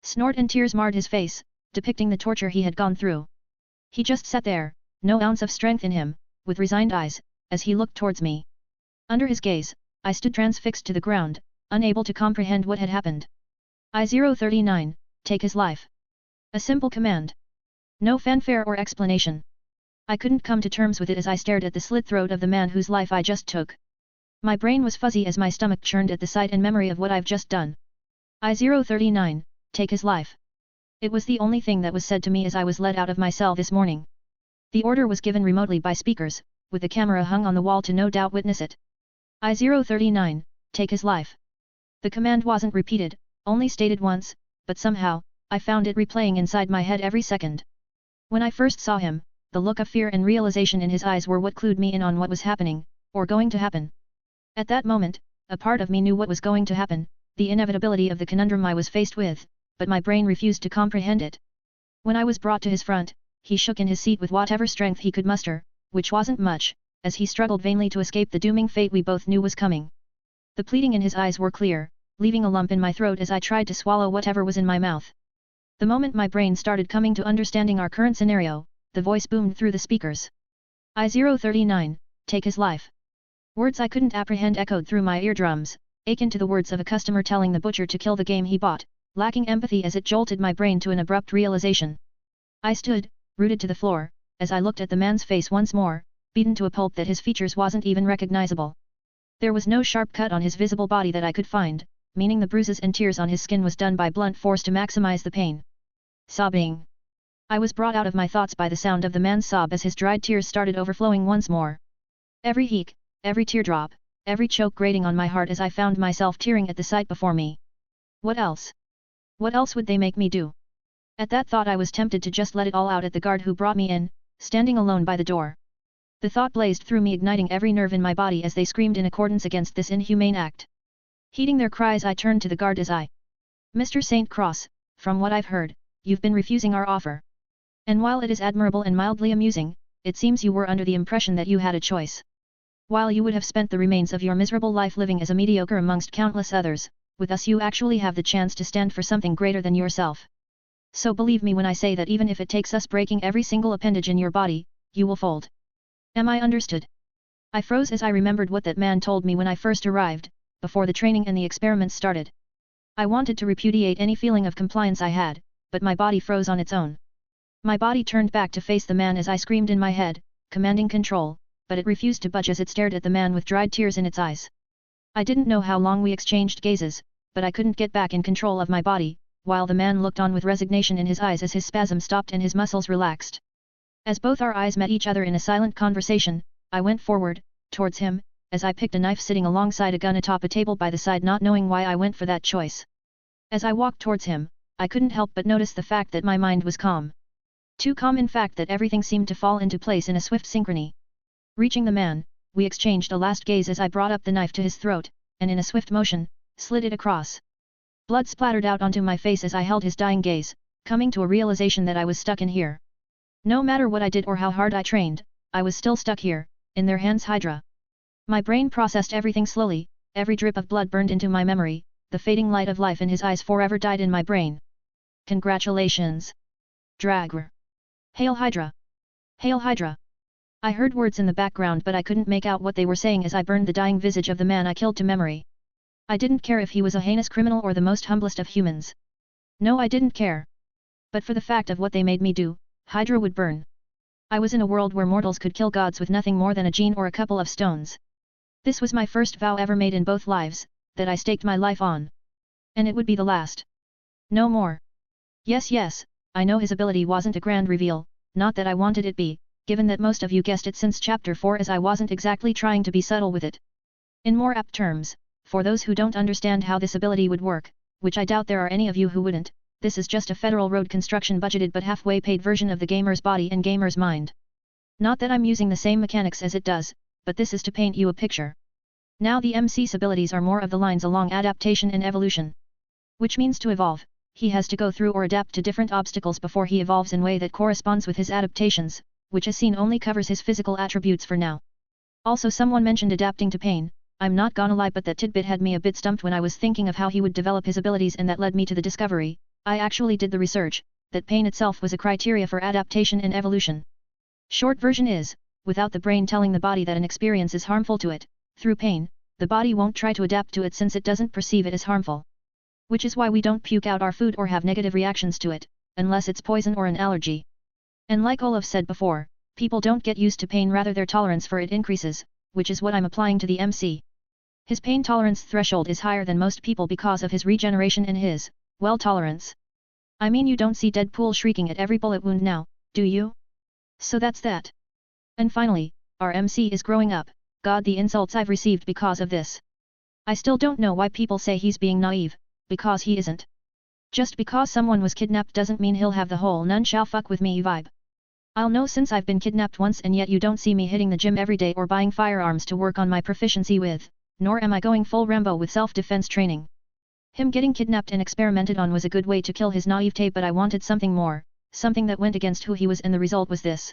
S1: Snort and tears marred his face, depicting the torture he had gone through. He just sat there, no ounce of strength in him, with resigned eyes, as he looked towards me. Under his gaze, I stood transfixed to the ground, unable to comprehend what had happened. I-039, take his life. A simple command. No fanfare or explanation. I couldn't come to terms with it as I stared at the slit throat of the man whose life I just took. My brain was fuzzy as my stomach churned at the sight and memory of what I've just done. I-039, take his life. It was the only thing that was said to me as I was led out of my cell this morning. The order was given remotely by speakers, with the camera hung on the wall to no doubt witness it. I-039, take his life. The command wasn't repeated, only stated once, but somehow, I found it replaying inside my head every second. When I first saw him, the look of fear and realization in his eyes were what clued me in on what was happening, or going to happen. At that moment, a part of me knew what was going to happen, the inevitability of the conundrum I was faced with, but my brain refused to comprehend it. When I was brought to his front, he shook in his seat with whatever strength he could muster, which wasn't much, as he struggled vainly to escape the dooming fate we both knew was coming. The pleading in his eyes were clear, leaving a lump in my throat as I tried to swallow whatever was in my mouth. The moment my brain started coming to understanding our current scenario, the voice boomed through the speakers. I-039, take his life. Words I couldn't apprehend echoed through my eardrums, akin to the words of a customer telling the butcher to kill the game he bought, lacking empathy as it jolted my brain to an abrupt realization. I stood, rooted to the floor, as I looked at the man's face once more, beaten to a pulp that his features wasn't even recognizable. There was no sharp cut on his visible body that I could find, meaning the bruises and tears on his skin was done by blunt force to maximize the pain. Sobbing. I was brought out of my thoughts by the sound of the man's sob as his dried tears started overflowing once more. Every heek, every teardrop, every choke grating on my heart as I found myself tearing at the sight before me. What else? What else would they make me do? At that thought I was tempted to just let it all out at the guard who brought me in, standing alone by the door. The thought blazed through me, igniting every nerve in my body as they screamed in accordance against this inhumane act. Heeding their cries, I turned to the guard as I. Mr. St. Cross, from what I've heard, you've been refusing our offer. And while it is admirable and mildly amusing, it seems you were under the impression that you had a choice. While you would have spent the remains of your miserable life living as a mediocre amongst countless others, with us you actually have the chance to stand for something greater than yourself. So believe me when I say that even if it takes us breaking every single appendage in your body, you will fold. Am I understood? I froze as I remembered what that man told me when I first arrived, before the training and the experiments started. I wanted to repudiate any feeling of compliance I had, but my body froze on its own. My body turned back to face the man as I screamed in my head, commanding control, but it refused to budge as it stared at the man with dried tears in its eyes. I didn't know how long we exchanged gazes, but I couldn't get back in control of my body, while the man looked on with resignation in his eyes as his spasm stopped and his muscles relaxed. As both our eyes met each other in a silent conversation, I went forward, towards him, as I picked a knife sitting alongside a gun atop a table by the side, not knowing why I went for that choice. As I walked towards him, I couldn't help but notice the fact that my mind was calm. Too calm in fact that everything seemed to fall into place in a swift synchrony. Reaching the man, we exchanged a last gaze as I brought up the knife to his throat, and in a swift motion, slid it across. Blood splattered out onto my face as I held his dying gaze, coming to a realization that I was stuck in here. No matter what I did or how hard I trained, I was still stuck here, in their hands. Hydra. My brain processed everything slowly, every drip of blood burned into my memory, the fading light of life in his eyes forever died in my brain. Congratulations. Dragr. Hail Hydra! Hail Hydra! I heard words in the background but I couldn't make out what they were saying as I burned the dying visage of the man I killed to memory. I didn't care if he was a heinous criminal or the most humblest of humans. No, I didn't care. But for the fact of what they made me do, Hydra would burn. I was in a world where mortals could kill gods with nothing more than a gene or a couple of stones. This was my first vow ever made in both lives, that I staked my life on. And it would be the last. No more. Yes, I know his ability wasn't a grand reveal, not that I wanted it be, given that most of you guessed it since chapter 4 as I wasn't exactly trying to be subtle with it. In more apt terms, for those who don't understand how this ability would work, which I doubt there are any of you who wouldn't, this is just a Federal Road Construction budgeted but halfway paid version of the gamer's body and gamer's mind. Not that I'm using the same mechanics as it does, but this is to paint you a picture. Now the MC's abilities are more of the lines along adaptation and evolution. Which means to evolve, he has to go through or adapt to different obstacles before he evolves in a way that corresponds with his adaptations, which as seen only covers his physical attributes for now. Also someone mentioned adapting to pain. I'm not gonna lie, but that tidbit had me a bit stumped when I was thinking of how he would develop his abilities, and that led me to the discovery, I actually did the research, that pain itself was a criteria for adaptation and evolution. Short version is, without the brain telling the body that an experience is harmful to it, through pain, the body won't try to adapt to it since it doesn't perceive it as harmful. Which is why we don't puke out our food or have negative reactions to it, unless it's poison or an allergy. And like Olaf said before, people don't get used to pain, rather their tolerance for it increases, which is what I'm applying to the MC. His pain tolerance threshold is higher than most people because of his regeneration and his, well, tolerance. I mean, you don't see Deadpool shrieking at every bullet wound now, do you? So that's that. And finally, our MC is growing up. God, the insults I've received because of this. I still don't know why people say he's being naive, because he isn't. Just because someone was kidnapped doesn't mean he'll have the whole none shall fuck with me vibe. I'll know since I've been kidnapped once, and yet you don't see me hitting the gym every day or buying firearms to work on my proficiency with, nor am I going full Rambo with self-defense training. Him getting kidnapped and experimented on was a good way to kill his naivete, but I wanted something more, something that went against who he was, and the result was this.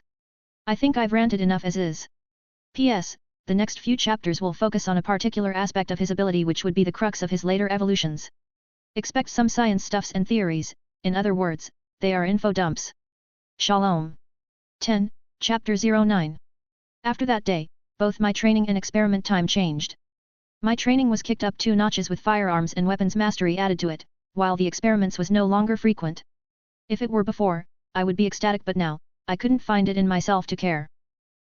S1: I think I've ranted enough as is. P.S. The next few chapters will focus on a particular aspect of his ability which would be the crux of his later evolutions. Expect some science stuffs and theories, in other words, they are info dumps. Shalom. 10, Chapter 09. After that day, both my training and experiment time changed. My training was kicked up 2 notches with firearms and weapons mastery added to it, while the experiments was no longer frequent. If it were before, I would be ecstatic, but now, I couldn't find it in myself to care.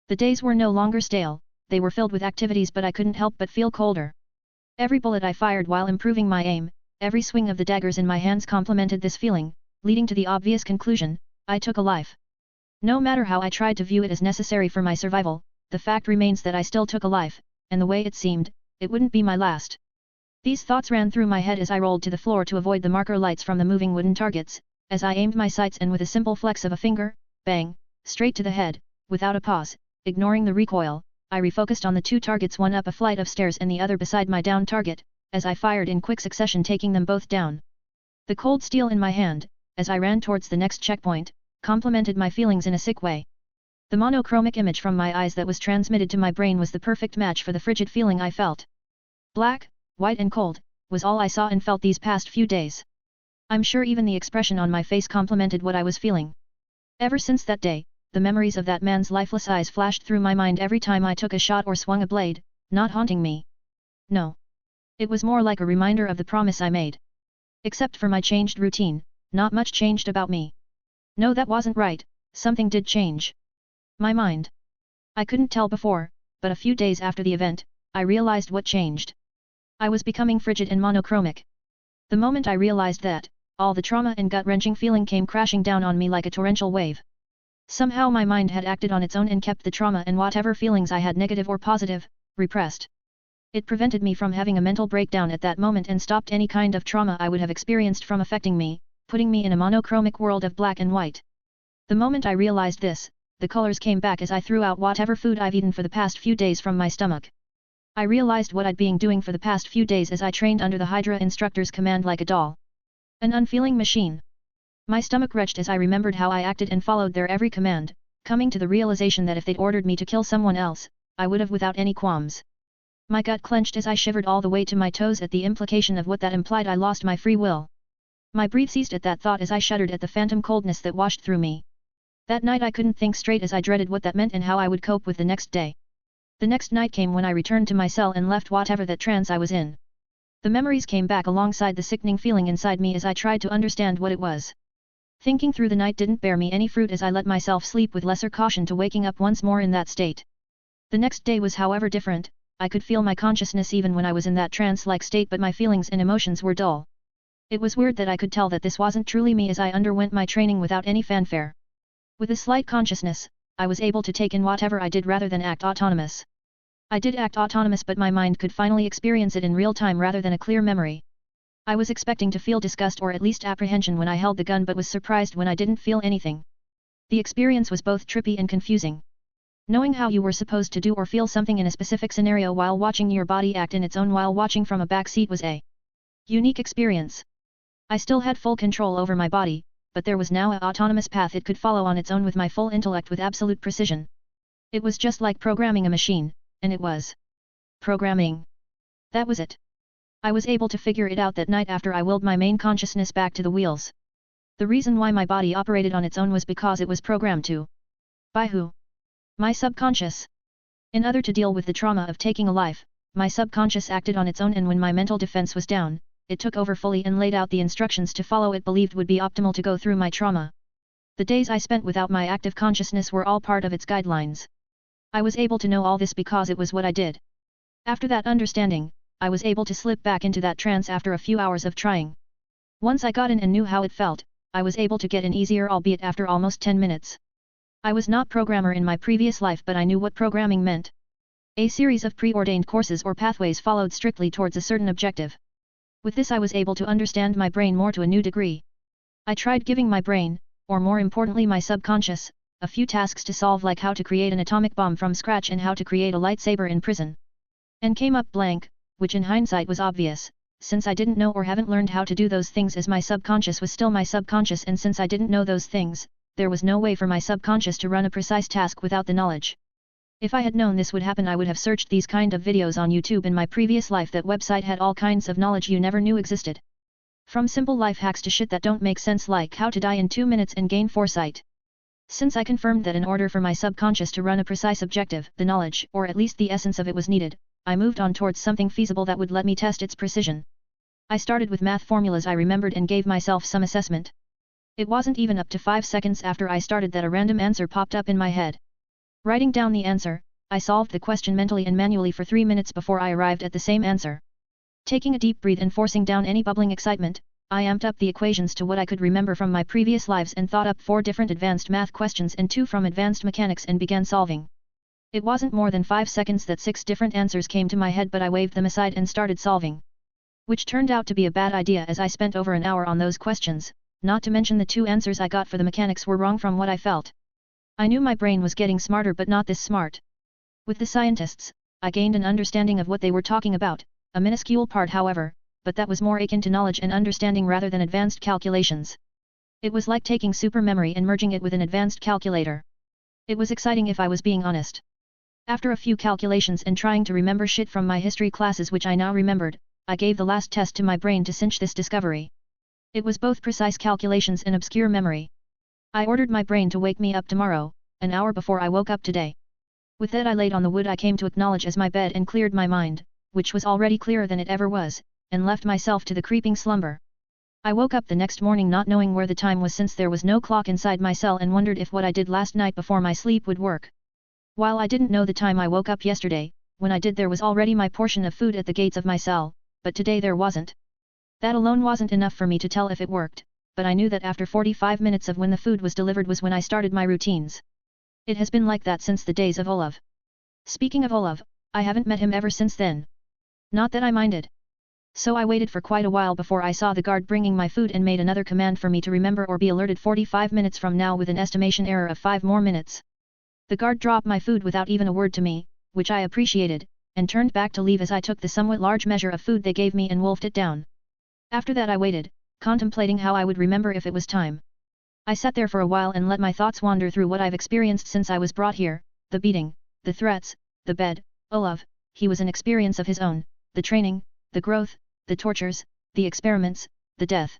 S1: The days were no longer stale, they were filled with activities, but I couldn't help but feel colder. Every bullet I fired while improving my aim, every swing of the daggers in my hands complemented this feeling, leading to the obvious conclusion, I took a life. No matter how I tried to view it as necessary for my survival, the fact remains that I still took a life, and the way it seemed, it wouldn't be my last. These thoughts ran through my head as I rolled to the floor to avoid the marker lights from the moving wooden targets, as I aimed my sights and with a simple flex of a finger, bang, straight to the head, without a pause, ignoring the recoil, I refocused on the 2 targets, one up a flight of stairs and the other beside my down target, as I fired in quick succession, taking them both down. The cold steel in my hand, as I ran towards the next checkpoint, complemented my feelings in a sick way. The monochromic image from my eyes that was transmitted to my brain was the perfect match for the frigid feeling I felt. Black, white and cold, was all I saw and felt these past few days. I'm sure even the expression on my face complemented what I was feeling. Ever since that day, the memories of that man's lifeless eyes flashed through my mind every time I took a shot or swung a blade, not haunting me. No. It was more like a reminder of the promise I made. Except for my changed routine, not much changed about me. No, that wasn't right, something did change. My mind. I couldn't tell before, but a few days after the event, I realized what changed. I was becoming frigid and monochromic. The moment I realized that, all the trauma and gut-wrenching feeling came crashing down on me like a torrential wave. Somehow my mind had acted on its own and kept the trauma and whatever feelings I had, negative or positive, repressed. It prevented me from having a mental breakdown at that moment and stopped any kind of trauma I would have experienced from affecting me, putting me in a monochromic world of black and white. The moment I realized this, the colors came back as I threw out whatever food I've eaten for the past few days from my stomach. I realized what I'd been doing for the past few days as I trained under the Hydra instructor's command like a doll. An unfeeling machine. My stomach retched as I remembered how I acted and followed their every command, coming to the realization that if they'd ordered me to kill someone else, I would have without any qualms. My gut clenched as I shivered all the way to my toes at the implication of what that implied. I lost my free will. My breath ceased at that thought as I shuddered at the phantom coldness that washed through me. That night I couldn't think straight as I dreaded what that meant and how I would cope with the next day. The next night came when I returned to my cell and left whatever that trance I was in. The memories came back alongside the sickening feeling inside me as I tried to understand what it was. Thinking through the night didn't bear me any fruit as I let myself sleep with lesser caution to waking up once more in that state. The next day was however different. I could feel my consciousness even when I was in that trance-like state, but my feelings and emotions were dull. It was weird that I could tell that this wasn't truly me as I underwent my training without any fanfare. With a slight consciousness, I was able to take in whatever I did rather than act autonomous. I did act autonomous, but my mind could finally experience it in real time rather than a clear memory. I was expecting to feel disgust or at least apprehension when I held the gun, but was surprised when I didn't feel anything. The experience was both trippy and confusing. Knowing how you were supposed to do or feel something in a specific scenario while watching your body act in its own while watching from a back seat was a unique experience. I still had full control over my body, but there was now an autonomous path it could follow on its own with my full intellect with absolute precision. It was just like programming a machine, and it was programming. That was it. I was able to figure it out that night after I willed my main consciousness back to the wheels. The reason why my body operated on its own was because it was programmed to. By who? My subconscious. In order to deal with the trauma of taking a life, my subconscious acted on its own, and when my mental defense was down, it took over fully and laid out the instructions to follow it believed would be optimal to go through my trauma. The days I spent without my active consciousness were all part of its guidelines. I was able to know all this because it was what I did. After that understanding, I was able to slip back into that trance after a few hours of trying. Once I got in and knew how it felt, I was able to get in easier, albeit after almost 10 minutes. I was not programmer in my previous life, but I knew what programming meant. A series of preordained courses or pathways followed strictly towards a certain objective. With this I was able to understand my brain more to a new degree. I tried giving my brain, or more importantly my subconscious, a few tasks to solve, like how to create an atomic bomb from scratch and how to create a lightsaber in prison. And came up blank, which in hindsight was obvious, since I didn't know or haven't learned how to do those things, as my subconscious was still my subconscious, and since I didn't know those things, there was no way for my subconscious to run a precise task without the knowledge. If I had known this would happen, I would have searched these kind of videos on YouTube in my previous life. That website had all kinds of knowledge you never knew existed. From simple life hacks to shit that don't make sense, like how to die in 2 minutes and gain foresight. Since I confirmed that in order for my subconscious to run a precise objective, the knowledge, or at least the essence of it was needed, I moved on towards something feasible that would let me test its precision. I started with math formulas I remembered and gave myself some assessment. It wasn't even up to 5 seconds after I started that a random answer popped up in my head. Writing down the answer, I solved the question mentally and manually for 3 minutes before I arrived at the same answer. Taking a deep breath and forcing down any bubbling excitement, I amped up the equations to what I could remember from my previous lives and thought up 4 different advanced math questions and 2 from advanced mechanics and began solving. It wasn't more than 5 seconds that 6 different answers came to my head, but I waved them aside and started solving. Which turned out to be a bad idea as I spent over an hour on those questions, not to mention the 2 answers I got for the mechanics were wrong from what I felt. I knew my brain was getting smarter but not this smart. With the scientists, I gained an understanding of what they were talking about, a minuscule part however, but that was more akin to knowledge and understanding rather than advanced calculations. It was like taking super memory and merging it with an advanced calculator. It was exciting if I was being honest. After a few calculations and trying to remember shit from my history classes which I now remembered, I gave the last test to my brain to cinch this discovery. It was both precise calculations and obscure memory. I ordered my brain to wake me up tomorrow, an hour before I woke up today. With that I laid on the wood I came to acknowledge as my bed and cleared my mind, which was already clearer than it ever was, and left myself to the creeping slumber. I woke up the next morning not knowing where the time was since there was no clock inside my cell and wondered if what I did last night before my sleep would work. While I didn't know the time I woke up yesterday, when I did there was already my portion of food at the gates of my cell, but today there wasn't. That alone wasn't enough for me to tell if it worked, but I knew that after 45 minutes of when the food was delivered was when I started my routines. It has been like that since the days of Olav. Speaking of Olav, I haven't met him ever since then. Not that I minded. So I waited for quite a while before I saw the guard bringing my food and made another command for me to remember or be alerted 45 minutes from now with an estimation error of 5 more minutes. The guard dropped my food without even a word to me, which I appreciated, and turned back to leave as I took the somewhat large measure of food they gave me and wolfed it down. After that I waited, contemplating how I would remember if it was time. I sat there for a while and let my thoughts wander through what I've experienced since I was brought here, the beating, the threats, the bed, Olav, he was an experience of his own, the training, the growth, the tortures, the experiments, the death.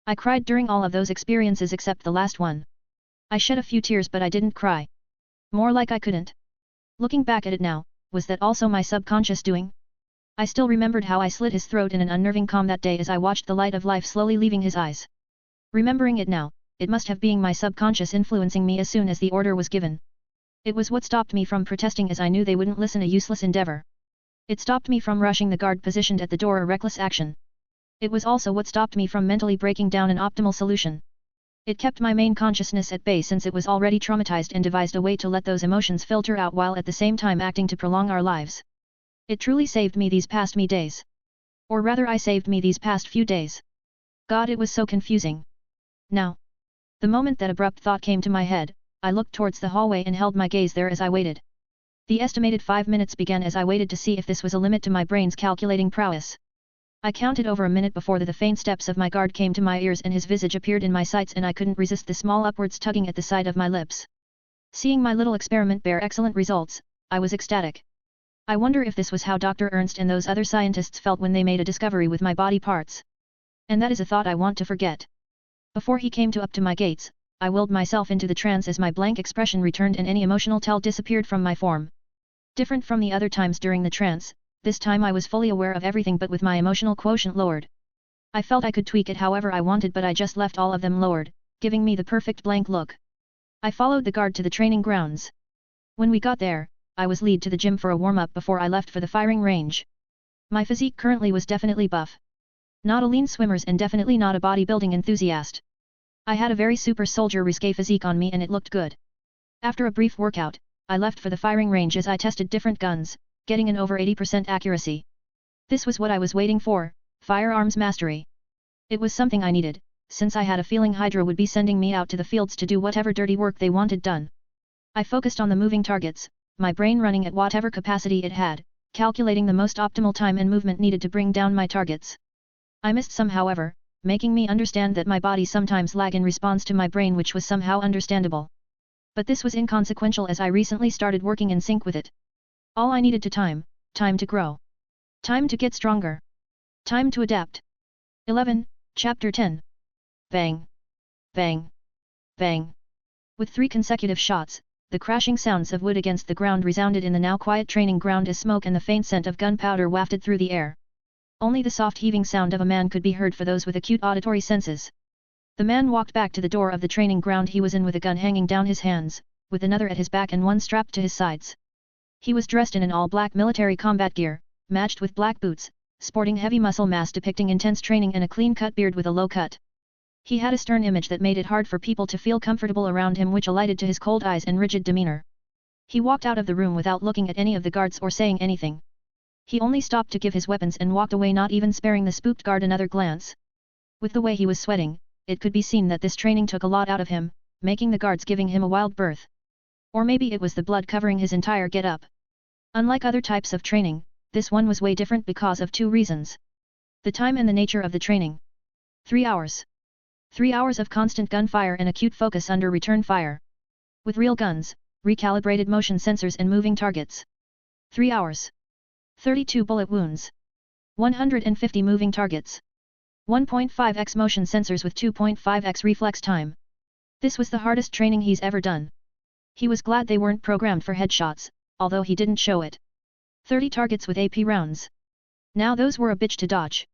S1: I cried during all of those experiences except the last one. I shed a few tears but I didn't cry. More like I couldn't. Looking back at it now, was that also my subconscious doing? I still remembered how I slit his throat in an unnerving calm that day as I watched the light of life slowly leaving his eyes. Remembering it now, it must have been my subconscious influencing me as soon as the order was given. It was what stopped me from protesting as I knew they wouldn't listen, a useless endeavor. It stopped me from rushing the guard positioned at the door, a reckless action. It was also what stopped me from mentally breaking down an optimal solution. It kept my main consciousness at bay since it was already traumatized and devised a way to let those emotions filter out while at the same time acting to prolong our lives. It truly saved me these past days. Or rather I saved me these past few days. God, it was so confusing. Now. The moment that abrupt thought came to my head, I looked towards the hallway and held my gaze there as I waited. The estimated 5 minutes began as I waited to see if this was a limit to my brain's calculating prowess. I counted over a minute before the faint steps of my guard came to my ears and his visage appeared in my sights, and I couldn't resist the small upwards tugging at the side of my lips. Seeing my little experiment bear excellent results, I was ecstatic. I wonder if this was how Dr. Ernst and those other scientists felt when they made a discovery with my body parts. And that is a thought I want to forget. Before he came up to my gates, I willed myself into the trance as my blank expression returned and any emotional tell disappeared from my form. Different from the other times during the trance, this time I was fully aware of everything but with my emotional quotient lowered. I felt I could tweak it however I wanted, but I just left all of them lowered, giving me the perfect blank look. I followed the guard to the training grounds. When we got there, I was led to the gym for a warm-up before I left for the firing range. My physique currently was definitely buff. Not a lean swimmer's and definitely not a bodybuilding enthusiast. I had a very super soldier risque physique on me and it looked good. After a brief workout, I left for the firing range as I tested different guns, getting an over 80% accuracy. This was what I was waiting for, firearms mastery. It was something I needed, since I had a feeling Hydra would be sending me out to the fields to do whatever dirty work they wanted done. I focused on the moving targets, my brain running at whatever capacity it had, calculating the most optimal time and movement needed to bring down my targets. I missed some however, making me understand that my body sometimes lag in response to my brain, which was somehow understandable. But this was inconsequential as I recently started working in sync with it. All I needed to time to grow. Time to get stronger. Time to adapt. 11, Chapter 10. Bang. Bang. Bang. With 3 consecutive shots, the crashing sounds of wood against the ground resounded in the now quiet training ground as smoke and the faint scent of gunpowder wafted through the air. Only the soft heaving sound of a man could be heard for those with acute auditory senses. The man walked back to the door of the training ground he was in with a gun hanging down his hands, with another at his back and one strapped to his sides. He was dressed in an all-black military combat gear, matched with black boots, sporting heavy muscle mass depicting intense training and a clean-cut beard with a low cut. He had a stern image that made it hard for people to feel comfortable around him, which alighted to his cold eyes and rigid demeanor. He walked out of the room without looking at any of the guards or saying anything. He only stopped to give his weapons and walked away, not even sparing the spooked guard another glance. With the way he was sweating, it could be seen that this training took a lot out of him, making the guards giving him a wild berth. Or maybe it was the blood covering his entire get-up. Unlike other types of training, this one was way different because of 2 reasons. The time and the nature of the training. 3 hours. 3 hours of constant gunfire and acute focus under return fire. With real guns, recalibrated motion sensors and moving targets. 3 hours. 32 bullet wounds. 150 moving targets. 1.5x motion sensors with 2.5x reflex time. This was the hardest training he's ever done. He was glad they weren't programmed for headshots, although he didn't show it. 30 targets with AP rounds. Now those were a bitch to dodge.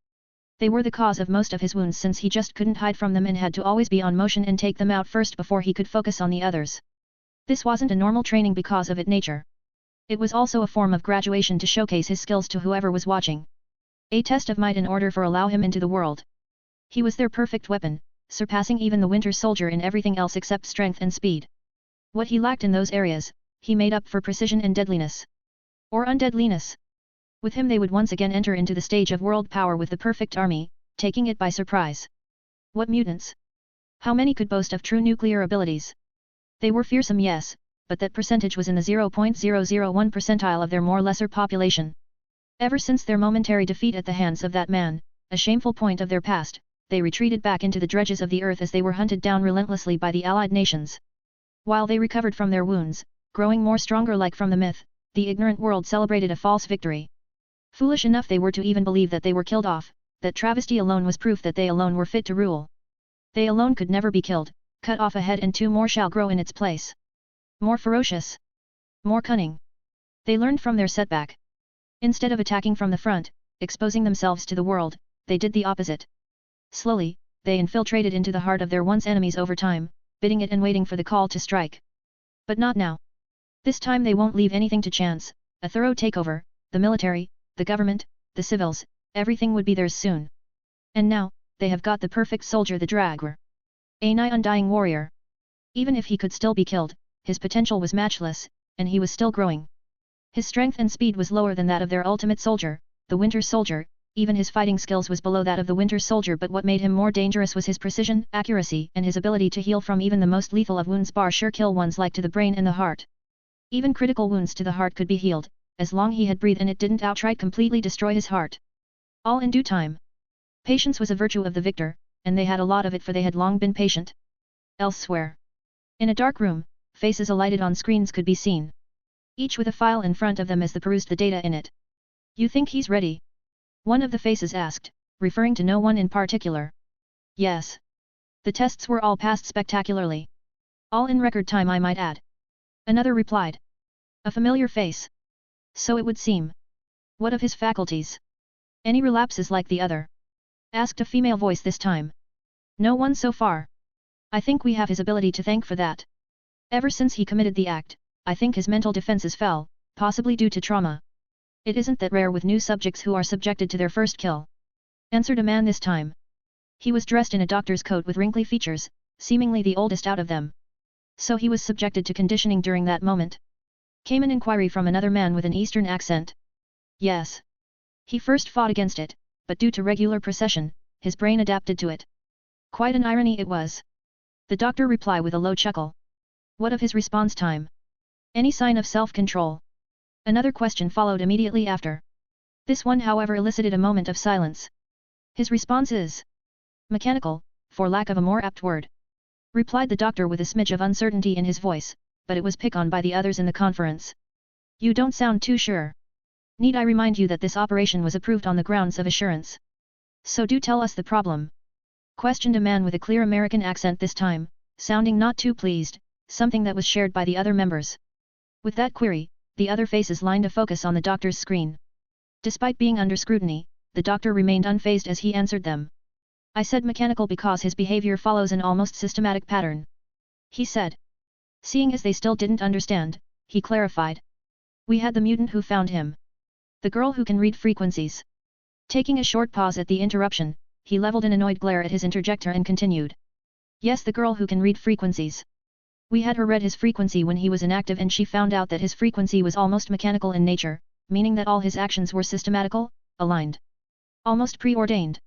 S1: They were the cause of most of his wounds since he just couldn't hide from them and had to always be on motion and take them out first before he could focus on the others. This wasn't a normal training because of its nature. It was also a form of graduation to showcase his skills to whoever was watching. A test of might in order for allow him into the world. He was their perfect weapon, surpassing even the Winter Soldier in everything else except strength and speed. What he lacked in those areas, he made up for precision and deadliness. Or undeadliness. With him they would once again enter into the stage of world power with the perfect army, taking it by surprise. What mutants? How many could boast of true nuclear abilities? They were fearsome, yes, but that percentage was in the 0.001 percentile of their more lesser population. Ever since their momentary defeat at the hands of that man, a shameful point of their past, they retreated back into the dredges of the earth as they were hunted down relentlessly by the allied nations. While they recovered from their wounds, growing more stronger like from the myth, the ignorant world celebrated a false victory. Foolish enough they were to even believe that they were killed off, that travesty alone was proof that they alone were fit to rule. They alone could never be killed, cut off a head and 2 more shall grow in its place. More ferocious. More cunning. They learned from their setback. Instead of attacking from the front, exposing themselves to the world, they did the opposite. Slowly, they infiltrated into the heart of their once enemies over time, bidding it and waiting for the call to strike. But not now. This time they won't leave anything to chance, a thorough takeover, the military, the government, the civils, everything would be theirs soon. And now, they have got the perfect soldier, the Dragor. A nigh undying warrior. Even if he could still be killed, his potential was matchless, and he was still growing. His strength and speed was lower than that of their ultimate soldier, the Winter Soldier, even his fighting skills was below that of the Winter Soldier, but what made him more dangerous was his precision, accuracy, and his ability to heal from even the most lethal of wounds, bar sure kill ones like to the brain and the heart. Even critical wounds to the heart could be healed, as long he had breathed and it didn't outright completely destroy his heart. All in due time. Patience was a virtue of the victor, and they had a lot of it, for they had long been patient. Elsewhere. In a dark room, faces alighted on screens could be seen. Each with a file in front of them as they perused the data in it. You think he's ready? One of the faces asked, referring to no one in particular. Yes. The tests were all passed spectacularly. All in record time, I might add. Another replied. A familiar face. So it would seem. What of his faculties? Any relapses like the other? Asked a female voice this time. No one so far. I think we have his ability to thank for that. Ever since he committed the act, I think his mental defenses fell, possibly due to trauma. It isn't that rare with new subjects who are subjected to their first kill. Answered a man this time. He was dressed in a doctor's coat with wrinkly features, seemingly the oldest out of them. So he was subjected to conditioning during that moment. Came an inquiry from another man with an Eastern accent. Yes. He first fought against it, but due to regular procession, his brain adapted to it. Quite an irony it was. The doctor replied with a low chuckle. What of his response time? Any sign of self-control? Another question followed immediately after. This one, however, elicited a moment of silence. His response is mechanical, for lack of a more apt word. Replied the doctor with a smidge of uncertainty in his voice, but it was picked on by the others in the conference. You don't sound too sure. Need I remind you that this operation was approved on the grounds of assurance? So do tell us the problem. Questioned a man with a clear American accent this time, sounding not too pleased, something that was shared by the other members. With that query, the other faces lined a focus on the doctor's screen. Despite being under scrutiny, the doctor remained unfazed as he answered them. I said mechanical because his behavior follows an almost systematic pattern. He said. Seeing as they still didn't understand, he clarified. We had the mutant who found him. The girl who can read frequencies. Taking a short pause at the interruption, he leveled an annoyed glare at his interjector and continued. Yes, the girl who can read frequencies. We had her read his frequency when he was inactive and she found out that his frequency was almost mechanical in nature, meaning that all his actions were systematical, aligned. Almost preordained.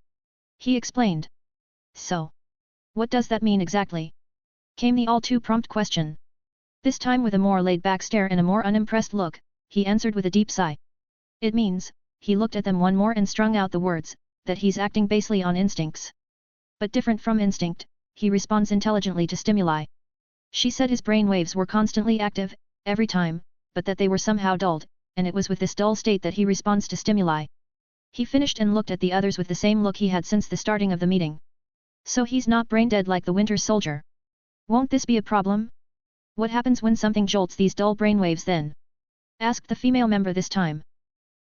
S1: He explained. So. What does that mean exactly? Came the all too prompt question. This time with a more laid-back stare and a more unimpressed look, he answered with a deep sigh. It means, he looked at them one more and strung out the words, that he's acting basely on instincts. But different from instinct, he responds intelligently to stimuli. She said his brain waves were constantly active, every time, but that they were somehow dulled, and it was with this dull state that he responds to stimuli. He finished and looked at the others with the same look he had since the starting of the meeting. So he's not brain-dead like the Winter Soldier. Won't this be a problem? What happens when something jolts these dull brainwaves then? Asked the female member this time.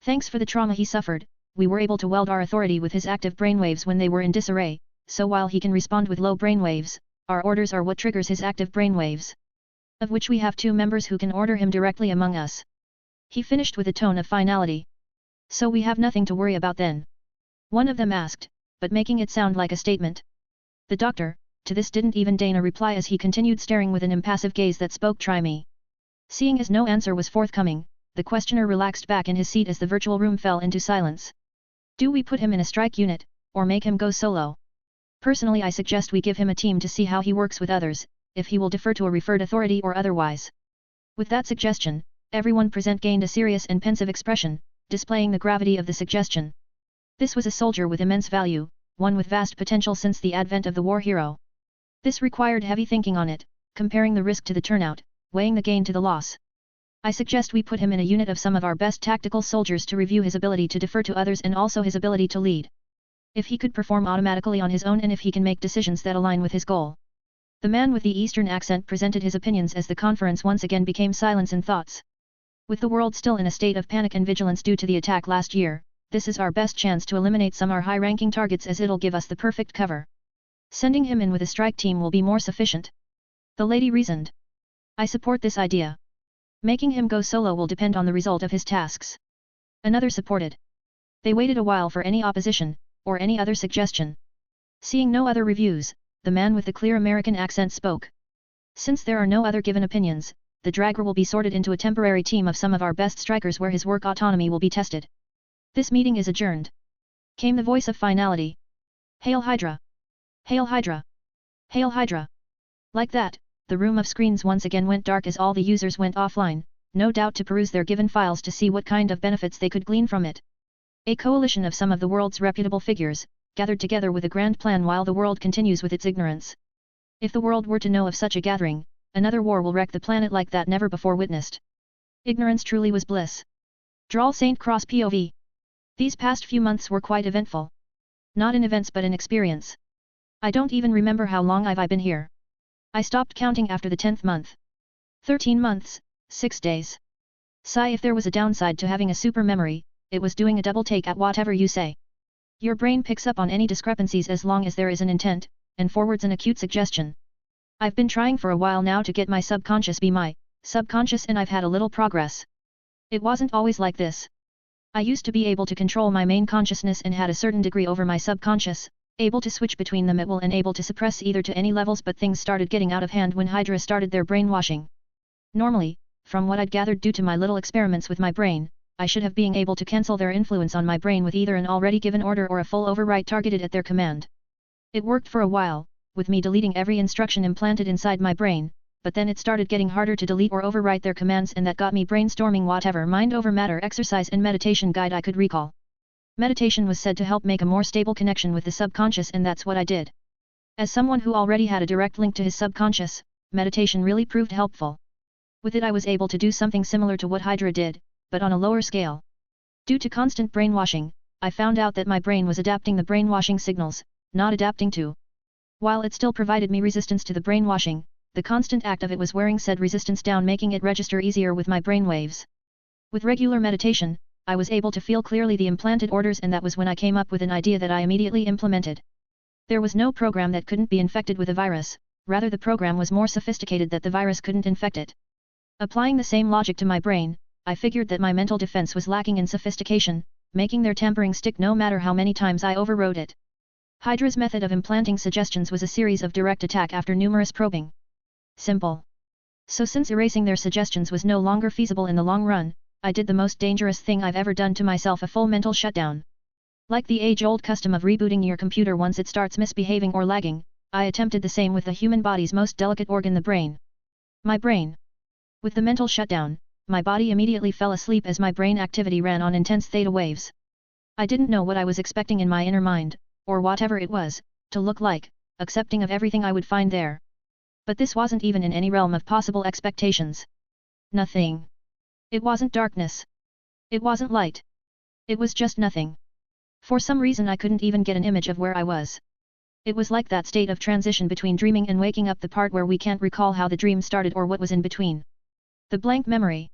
S1: Thanks for the trauma he suffered, we were able to weld our authority with his active brainwaves when they were in disarray, so while he can respond with low brainwaves, our orders are what triggers his active brainwaves. Of which we have 2 members who can order him directly among us. He finished with a tone of finality. So we have nothing to worry about then. One of them asked, but making it sound like a statement. The doctor, to this didn't even deign a reply as he continued staring with an impassive gaze that spoke try me. Seeing as no answer was forthcoming, the questioner relaxed back in his seat as the virtual room fell into silence. Do we put him in a strike unit, or make him go solo? Personally I suggest we give him a team to see how he works with others, if he will defer to a referred authority or otherwise. With that suggestion, everyone present gained a serious and pensive expression, displaying the gravity of the suggestion. This was a soldier with immense value, one with vast potential since the advent of the war hero. This required heavy thinking on it, comparing the risk to the turnout, weighing the gain to the loss. I suggest we put him in a unit of some of our best tactical soldiers to review his ability to defer to others and also his ability to lead. If he could perform automatically on his own and if he can make decisions that align with his goal. The man with the Eastern accent presented his opinions as the conference once again became silence and thoughts. With the world still in a state of panic and vigilance due to the attack last year, this is our best chance to eliminate some our high-ranking targets as it'll give us the perfect cover. Sending him in with a strike team will be more sufficient. The lady reasoned. I support this idea. Making him go solo will depend on the result of his tasks. Another supported. They waited a while for any opposition, or any other suggestion. Seeing no other reviews, the man with the clear American accent spoke. Since there are no other given opinions, the Dragger will be sorted into a temporary team of some of our best strikers where his work autonomy will be tested. This meeting is adjourned. Came the voice of finality. Hail Hydra! Hail Hydra! Hail Hydra! Like that, the room of screens once again went dark as all the users went offline, no doubt to peruse their given files to see what kind of benefits they could glean from it. A coalition of some of the world's reputable figures, gathered together with a grand plan while the world continues with its ignorance. If the world were to know of such a gathering, another war will wreck the planet like that never before witnessed. Ignorance truly was bliss. Drawl St. Cross POV. These past few months were quite eventful. Not in events but in experience. I don't even remember how long I've been here. I stopped counting after the 10th month. 13 months, 6 days. Sigh, if there was a downside to having a super memory, it was doing a double take at whatever you say. Your brain picks up on any discrepancies as long as there is an intent, and forwards an acute suggestion. I've been trying for a while now to get my subconscious be my subconscious and I've had a little progress. It wasn't always like this. I used to be able to control my main consciousness and had a certain degree over my subconscious, able to switch between them at will and able to suppress either to any levels, but things started getting out of hand when Hydra started their brainwashing. Normally, from what I'd gathered due to my little experiments with my brain, I should have been able to cancel their influence on my brain with either an already given order or a full override targeted at their command. It worked for a while, with me deleting every instruction implanted inside my brain, but then it started getting harder to delete or overwrite their commands, and that got me brainstorming whatever mind over matter exercise and meditation guide I could recall. Meditation was said to help make a more stable connection with the subconscious, and that's what I did. As someone who already had a direct link to his subconscious, meditation really proved helpful. With it I was able to do something similar to what Hydra did, but on a lower scale. Due to constant brainwashing, I found out that my brain was adapting the brainwashing signals, not adapting to. While it still provided me resistance to the brainwashing, the constant act of it was wearing said resistance down, making it register easier with my brainwaves. With regular meditation, I was able to feel clearly the implanted orders, and that was when I came up with an idea that I immediately implemented. There was no program that couldn't be infected with a virus, rather the program was more sophisticated that the virus couldn't infect it. Applying the same logic to my brain, I figured that my mental defense was lacking in sophistication, making their tampering stick no matter how many times I overrode it. Hydra's method of implanting suggestions was a series of direct attack after numerous probing. Simple. So since erasing their suggestions was no longer feasible in the long run, I did the most dangerous thing I've ever done to myself: a full mental shutdown. Like the age-old custom of rebooting your computer once it starts misbehaving or lagging, I attempted the same with the human body's most delicate organ, the brain. My brain. With the mental shutdown, my body immediately fell asleep as my brain activity ran on intense theta waves. I didn't know what I was expecting in my inner mind, or whatever it was, to look like, accepting of everything I would find there. But this wasn't even in any realm of possible expectations. Nothing. It wasn't darkness. It wasn't light. It was just nothing. For some reason I couldn't even get an image of where I was. It was like that state of transition between dreaming and waking up, the part where we can't recall how the dream started or what was in between. The blank memory.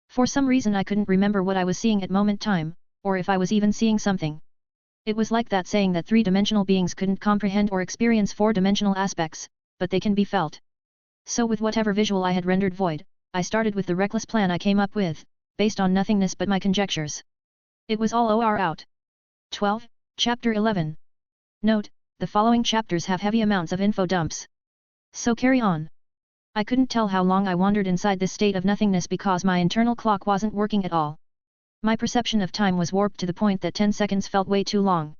S1: For some reason I couldn't remember what I was seeing at moment time, or if I was even seeing something. It was like that saying that three-dimensional beings couldn't comprehend or experience four-dimensional aspects, but they can be felt. So with whatever visual I had rendered void, I started with the reckless plan I came up with, based on nothingness but my conjectures. It was all OR out. 12, Chapter 11. Note: the following chapters have heavy amounts of info dumps. So carry on. I couldn't tell how long I wandered inside this state of nothingness because my internal clock wasn't working at all. My perception of time was warped to the point that 10 seconds felt way too long.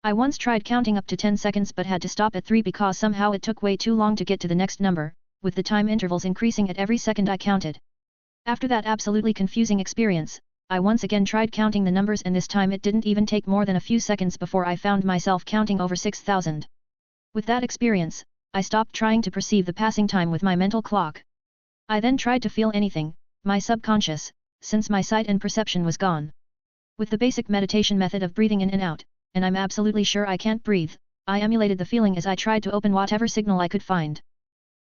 S1: I once tried counting up to 10 seconds but had to stop at 3 because somehow it took way too long to get to the next number, with the time intervals increasing at every second I counted. After that absolutely confusing experience, I once again tried counting the numbers, and this time it didn't even take more than a few seconds before I found myself counting over 6,000. With that experience, I stopped trying to perceive the passing time with my mental clock. I then tried to feel anything, my subconscious, since my sight and perception was gone. With the basic meditation method of breathing in and out, and I'm absolutely sure I can't breathe, I emulated the feeling as I tried to open whatever signal I could find.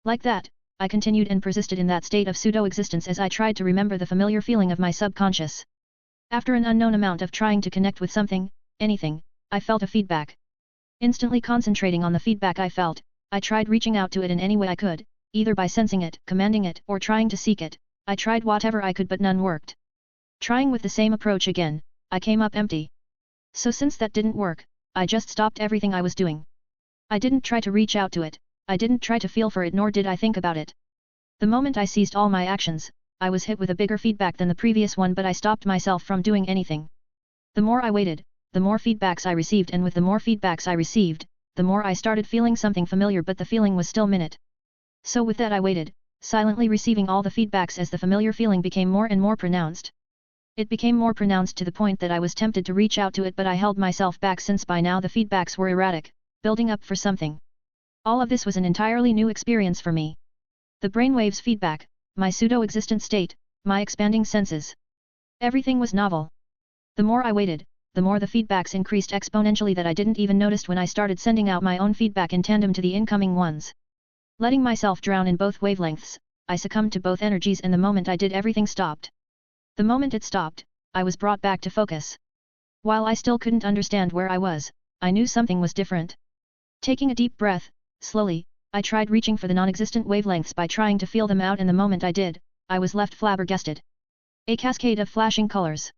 S1: Like that, I continued and persisted in that state of pseudo-existence as I tried to remember the familiar feeling of my subconscious. After an unknown amount of trying to connect with something, anything, I felt a feedback. Instantly concentrating on the feedback I felt, I tried reaching out to it in any way I could, either by sensing it, commanding it, or trying to seek it. I tried whatever I could but none worked. Trying with the same approach again, I came up empty. So since that didn't work, I just stopped everything I was doing. I didn't try to reach out to it, I didn't try to feel for it, nor did I think about it. The moment I ceased all my actions, I was hit with a bigger feedback than the previous one, but I stopped myself from doing anything. The more I waited, the more feedbacks I received, and with the more feedbacks I received, the more I started feeling something familiar, but the feeling was still minute. So with that I waited, silently receiving all the feedbacks as the familiar feeling became more and more pronounced. It became more pronounced to the point that I was tempted to reach out to it, but I held myself back since by now the feedbacks were erratic, building up for something. All of this was an entirely new experience for me. The brainwaves feedback, my pseudo-existent state, my expanding senses. Everything was novel. The more I waited, the more the feedbacks increased exponentially that I didn't even notice when I started sending out my own feedback in tandem to the incoming ones. Letting myself drown in both wavelengths, I succumbed to both energies, and the moment I did, everything stopped. The moment it stopped, I was brought back to focus. While I still couldn't understand where I was, I knew something was different. Taking a deep breath, slowly, I tried reaching for the non-existent wavelengths by trying to feel them out, and the moment I did, I was left flabbergasted. A cascade of flashing colors.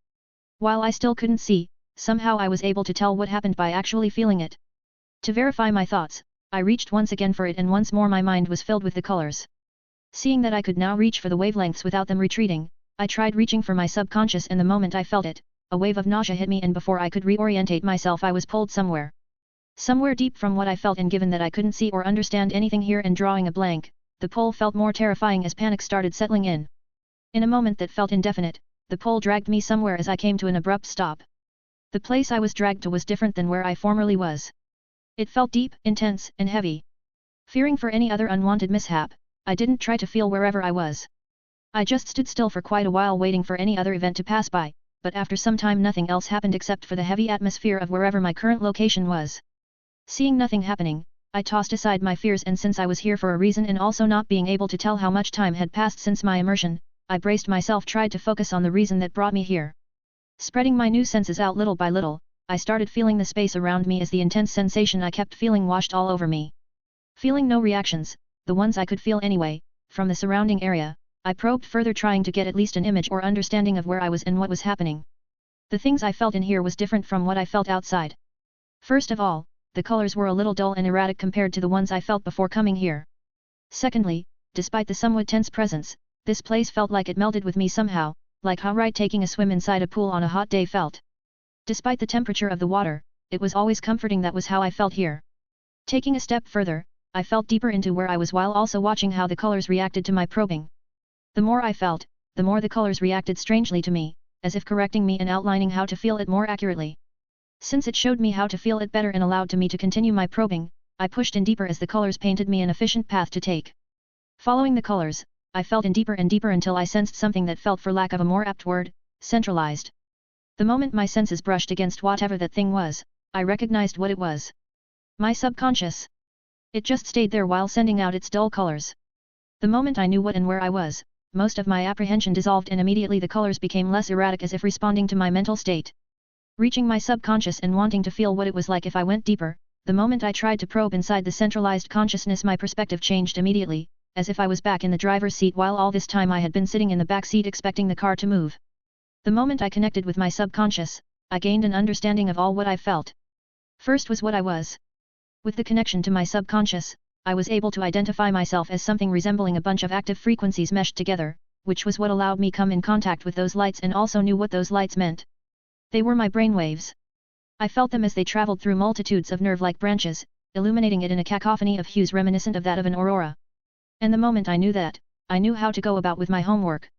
S1: While I still couldn't see, somehow I was able to tell what happened by actually feeling it. To verify my thoughts, I reached once again for it, and once more my mind was filled with the colors. Seeing that I could now reach for the wavelengths without them retreating, I tried reaching for my subconscious, and the moment I felt it, a wave of nausea hit me, and before I could reorientate myself I was pulled somewhere. Somewhere deep from what I felt, and given that I couldn't see or understand anything here and drawing a blank, the pull felt more terrifying as panic started settling in. In a moment that felt indefinite, the pull dragged me somewhere as I came to an abrupt stop. The place I was dragged to was different than where I formerly was. It felt deep, intense, and heavy. Fearing for any other unwanted mishap, I didn't try to feel wherever I was. I just stood still for quite a while waiting for any other event to pass by, but after some time nothing else happened except for the heavy atmosphere of wherever my current location was. Seeing nothing happening, I tossed aside my fears, and since I was here for a reason and also not being able to tell how much time had passed since my immersion, I braced myself, tried to focus on the reason that brought me here. Spreading my new senses out little by little, I started feeling the space around me as the intense sensation I kept feeling washed all over me. Feeling no reactions, the ones I could feel anyway, from the surrounding area, I probed further, trying to get at least an image or understanding of where I was and what was happening. The things I felt in here was different from what I felt outside. First of all, the colors were a little dull and erratic compared to the ones I felt before coming here. Secondly, despite the somewhat tense presence, this place felt like it melded with me somehow, like how right taking a swim inside a pool on a hot day felt. Despite the temperature of the water, it was always comforting. That was how I felt here. Taking a step further, I felt deeper into where I was while also watching how the colors reacted to my probing. The more I felt, the more the colors reacted strangely to me, as if correcting me and outlining how to feel it more accurately. Since it showed me how to feel it better and allowed me to continue my probing, I pushed in deeper as the colors painted me an efficient path to take. Following the colors, I felt in deeper and deeper until I sensed something that felt, for lack of a more apt word, centralized. The moment my senses brushed against whatever that thing was, I recognized what it was. My subconscious. It just stayed there while sending out its dull colors. The moment I knew what and where I was, most of my apprehension dissolved and immediately the colors became less erratic, as if responding to my mental state. Reaching my subconscious and wanting to feel what it was like if I went deeper, the moment I tried to probe inside the centralized consciousness, my perspective changed immediately, as if I was back in the driver's seat while all this time I had been sitting in the back seat expecting the car to move. The moment I connected with my subconscious, I gained an understanding of all what I felt. First was what I was. With the connection to my subconscious, I was able to identify myself as something resembling a bunch of active frequencies meshed together, which was what allowed me come in contact with those lights and also knew what those lights meant. They were my brainwaves. I felt them as they traveled through multitudes of nerve-like branches, illuminating it in a cacophony of hues reminiscent of that of an aurora. And the moment I knew that, I knew how to go about with my homework.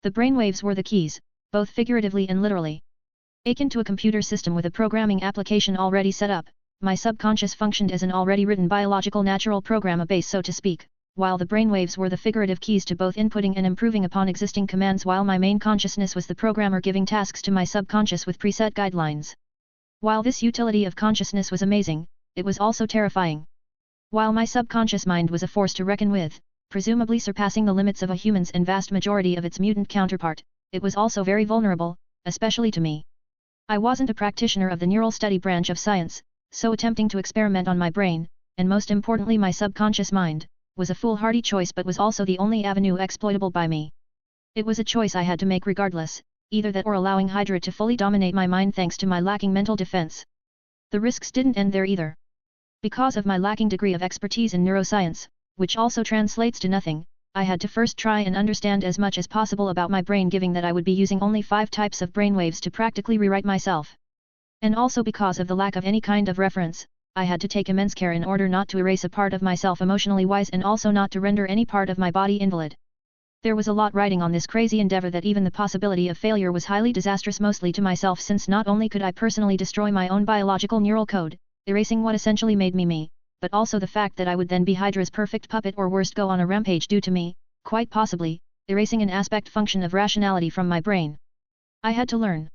S1: The brainwaves were the keys, both figuratively and literally. Akin to a computer system with a programming application already set up, my subconscious functioned as an already written biological natural program, a base so to speak, while the brainwaves were the figurative keys to both inputting and improving upon existing commands, while my main consciousness was the programmer giving tasks to my subconscious with preset guidelines. While this utility of consciousness was amazing, it was also terrifying. While my subconscious mind was a force to reckon with, presumably surpassing the limits of a human's and vast majority of its mutant counterpart, it was also very vulnerable, especially to me. I wasn't a practitioner of the neural study branch of science, so attempting to experiment on my brain, and most importantly my subconscious mind, was a foolhardy choice, but was also the only avenue exploitable by me. It was a choice I had to make regardless, either that or allowing Hydra to fully dominate my mind thanks to my lacking mental defense. The risks didn't end there either. Because of my lacking degree of expertise in neuroscience, which also translates to nothing, I had to first try and understand as much as possible about my brain, given that I would be using only 5 types of brainwaves to practically rewrite myself. And also because of the lack of any kind of reference, I had to take immense care in order not to erase a part of myself emotionally wise and also not to render any part of my body invalid. There was a lot riding on this crazy endeavor, that even the possibility of failure was highly disastrous, mostly to myself, since not only could I personally destroy my own biological neural code, erasing what essentially made me me, but also the fact that I would then be Hydra's perfect puppet, or worst go on a rampage due to me, quite possibly, erasing an aspect function of rationality from my brain. I had to learn.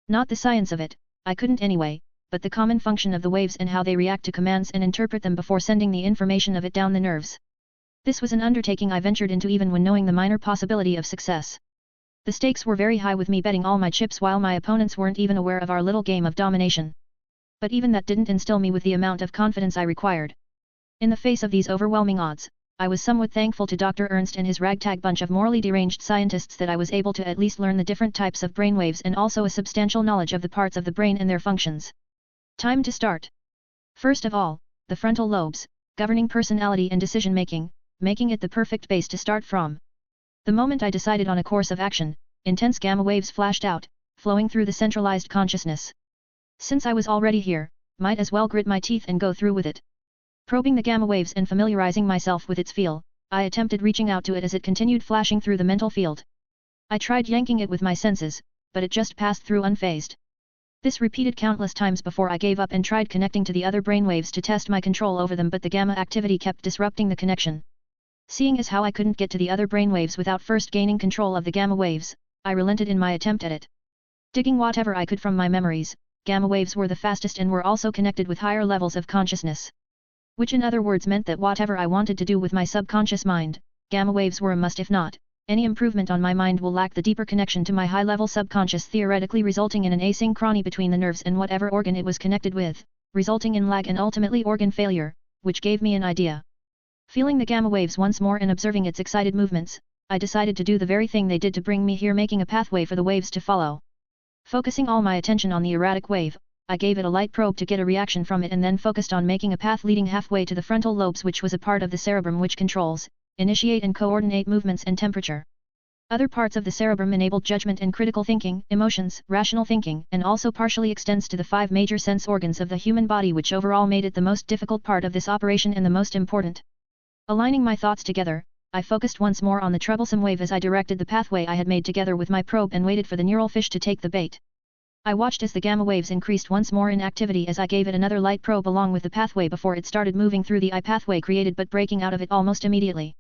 S1: Not the science of it, I couldn't anyway, but the common function of the waves and how they react to commands and interpret them before sending the information of it down the nerves. This was an undertaking I ventured into even when knowing the minor possibility of success. The stakes were very high, with me betting all my chips while my opponents weren't even aware of our little game of domination. But even that didn't instill me with the amount of confidence I required. In the face of these overwhelming odds, I was somewhat thankful to Dr. Ernst and his ragtag bunch of morally deranged scientists that I was able to at least learn the different types of brainwaves and also a substantial knowledge of the parts of the brain and their functions. Time to start. First of all, the frontal lobes, governing personality and decision-making, making it the perfect base to start from. The moment I decided on a course of action, intense gamma waves flashed out, flowing through the centralized consciousness. Since I was already here, might as well grit my teeth and go through with it. Probing the gamma waves and familiarizing myself with its feel, I attempted reaching out to it as it continued flashing through the mental field. I tried yanking it with my senses, but it just passed through unfazed. This repeated countless times before I gave up and tried connecting to the other brainwaves to test my control over them, but the gamma activity kept disrupting the connection. Seeing as how I couldn't get to the other brainwaves without first gaining control of the gamma waves, I relented in my attempt at it. Digging whatever I could from my memories, gamma waves were the fastest and were also connected with higher levels of consciousness. Which in other words meant that whatever I wanted to do with my subconscious mind, gamma waves were a must. If not, any improvement on my mind will lack the deeper connection to my high-level subconscious, theoretically resulting in an asynchrony between the nerves and whatever organ it was connected with, resulting in lag and ultimately organ failure, which gave me an idea. Feeling the gamma waves once more and observing its excited movements, I decided to do the very thing they did to bring me here, making a pathway for the waves to follow. Focusing all my attention on the erratic wave, I gave it a light probe to get a reaction from it and then focused on making a path leading halfway to the frontal lobes, which was a part of the cerebrum which controls, initiate and coordinate movements and temperature. Other parts of the cerebrum enabled judgment and critical thinking, emotions, rational thinking, and also partially extends to the 5 major sense organs of the human body, which overall made it the most difficult part of this operation and the most important. Aligning my thoughts together, I focused once more on the troublesome wave as I directed the pathway I had made together with my probe and waited for the neural fish to take the bait. I watched as the gamma waves increased once more in activity as I gave it another light probe along with the pathway before it started moving through the eye pathway created but breaking out of it almost immediately.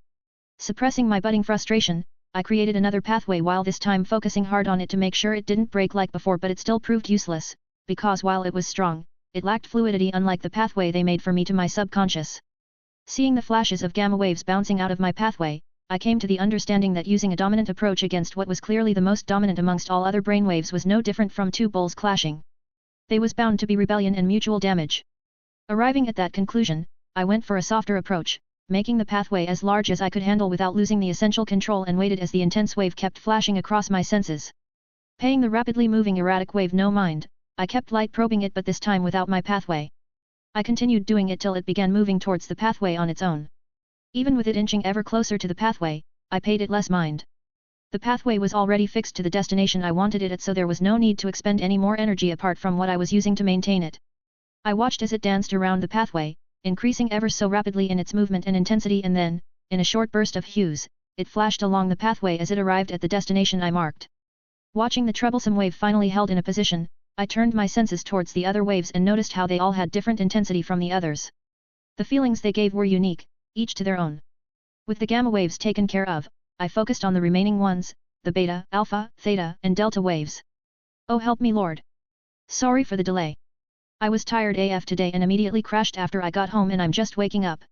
S1: Suppressing my budding frustration, I created another pathway, while this time focusing hard on it to make sure it didn't break like before, but it still proved useless, because while it was strong, it lacked fluidity unlike the pathway they made for me to my subconscious. Seeing the flashes of gamma waves bouncing out of my pathway, I came to the understanding that using a dominant approach against what was clearly the most dominant amongst all other brainwaves was no different from two bulls clashing. They was bound to be rebellion and mutual damage. Arriving at that conclusion, I went for a softer approach, making the pathway as large as I could handle without losing the essential control, and waited as the intense wave kept flashing across my senses. Paying the rapidly moving erratic wave no mind, I kept light probing it, but this time without my pathway. I continued doing it till it began moving towards the pathway on its own. Even with it inching ever closer to the pathway, I paid it less mind. The pathway was already fixed to the destination I wanted it at, so there was no need to expend any more energy apart from what I was using to maintain it. I watched as it danced around the pathway, increasing ever so rapidly in its movement and intensity, and then, in a short burst of hues, it flashed along the pathway as it arrived at the destination I marked. Watching the troublesome wave finally held in a position, I turned my senses towards the other waves and noticed how they all had different intensity from the others. The feelings they gave were unique, each to their own. With the gamma waves taken care of, I focused on the remaining ones, the beta, alpha, theta, and delta waves. Oh, help me Lord! Sorry for the delay. I was tired AF today and immediately crashed after I got home, and I'm just waking up.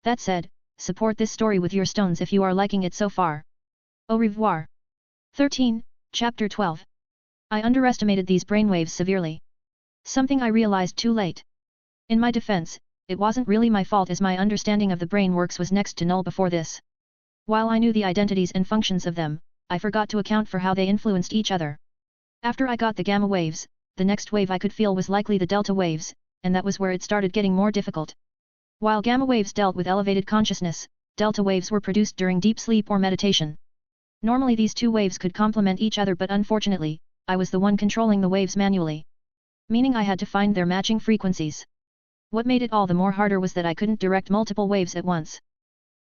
S1: That said, support this story with your stones if you are liking it so far. Au revoir. 13, Chapter 12. I underestimated these brainwaves severely. Something I realized too late. In my defense, it wasn't really my fault, as my understanding of the brain works was next to null before this. While I knew the identities and functions of them, I forgot to account for how they influenced each other. After I got the gamma waves, the next wave I could feel was likely the delta waves, and that was where it started getting more difficult. While gamma waves dealt with elevated consciousness, delta waves were produced during deep sleep or meditation. Normally these two waves could complement each other, but unfortunately, I was the one controlling the waves manually. Meaning I had to find their matching frequencies. What made it all the more harder was that I couldn't direct multiple waves at once.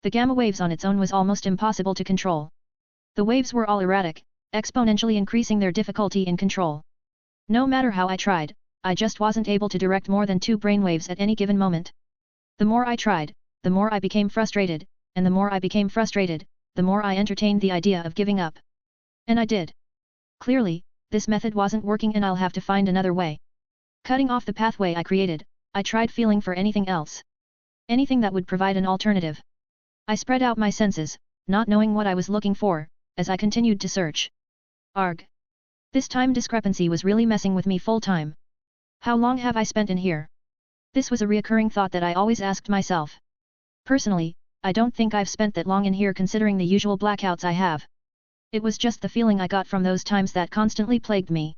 S1: The gamma waves on its own was almost impossible to control. The waves were all erratic, exponentially increasing their difficulty in control. No matter how I tried, I just wasn't able to direct more than 2 brainwaves at any given moment. The more I tried, the more I became frustrated, and the more I became frustrated, the more I entertained the idea of giving up. And I did. Clearly, this method wasn't working and I'll have to find another way. Cutting off the pathway I created, I tried feeling for anything else. Anything that would provide an alternative. I spread out my senses, not knowing what I was looking for, as I continued to search. Arg. This time discrepancy was really messing with me full time. How long have I spent in here? This was a reoccurring thought that I always asked myself. Personally, I don't think I've spent that long in here considering the usual blackouts I have. It was just the feeling I got from those times that constantly plagued me.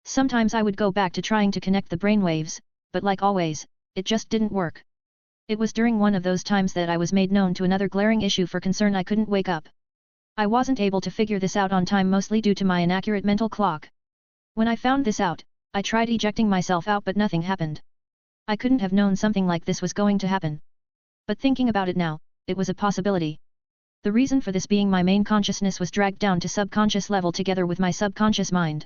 S1: Sometimes I would go back to trying to connect the brainwaves, but like always, it just didn't work. It was during one of those times that I was made known to another glaring issue for concern: I couldn't wake up. I wasn't able to figure this out on time, mostly due to my inaccurate mental clock. When I found this out, I tried ejecting myself out, but nothing happened. I couldn't have known something like this was going to happen. But thinking about it now, it was a possibility. The reason for this being my main consciousness was dragged down to subconscious level together with my subconscious mind.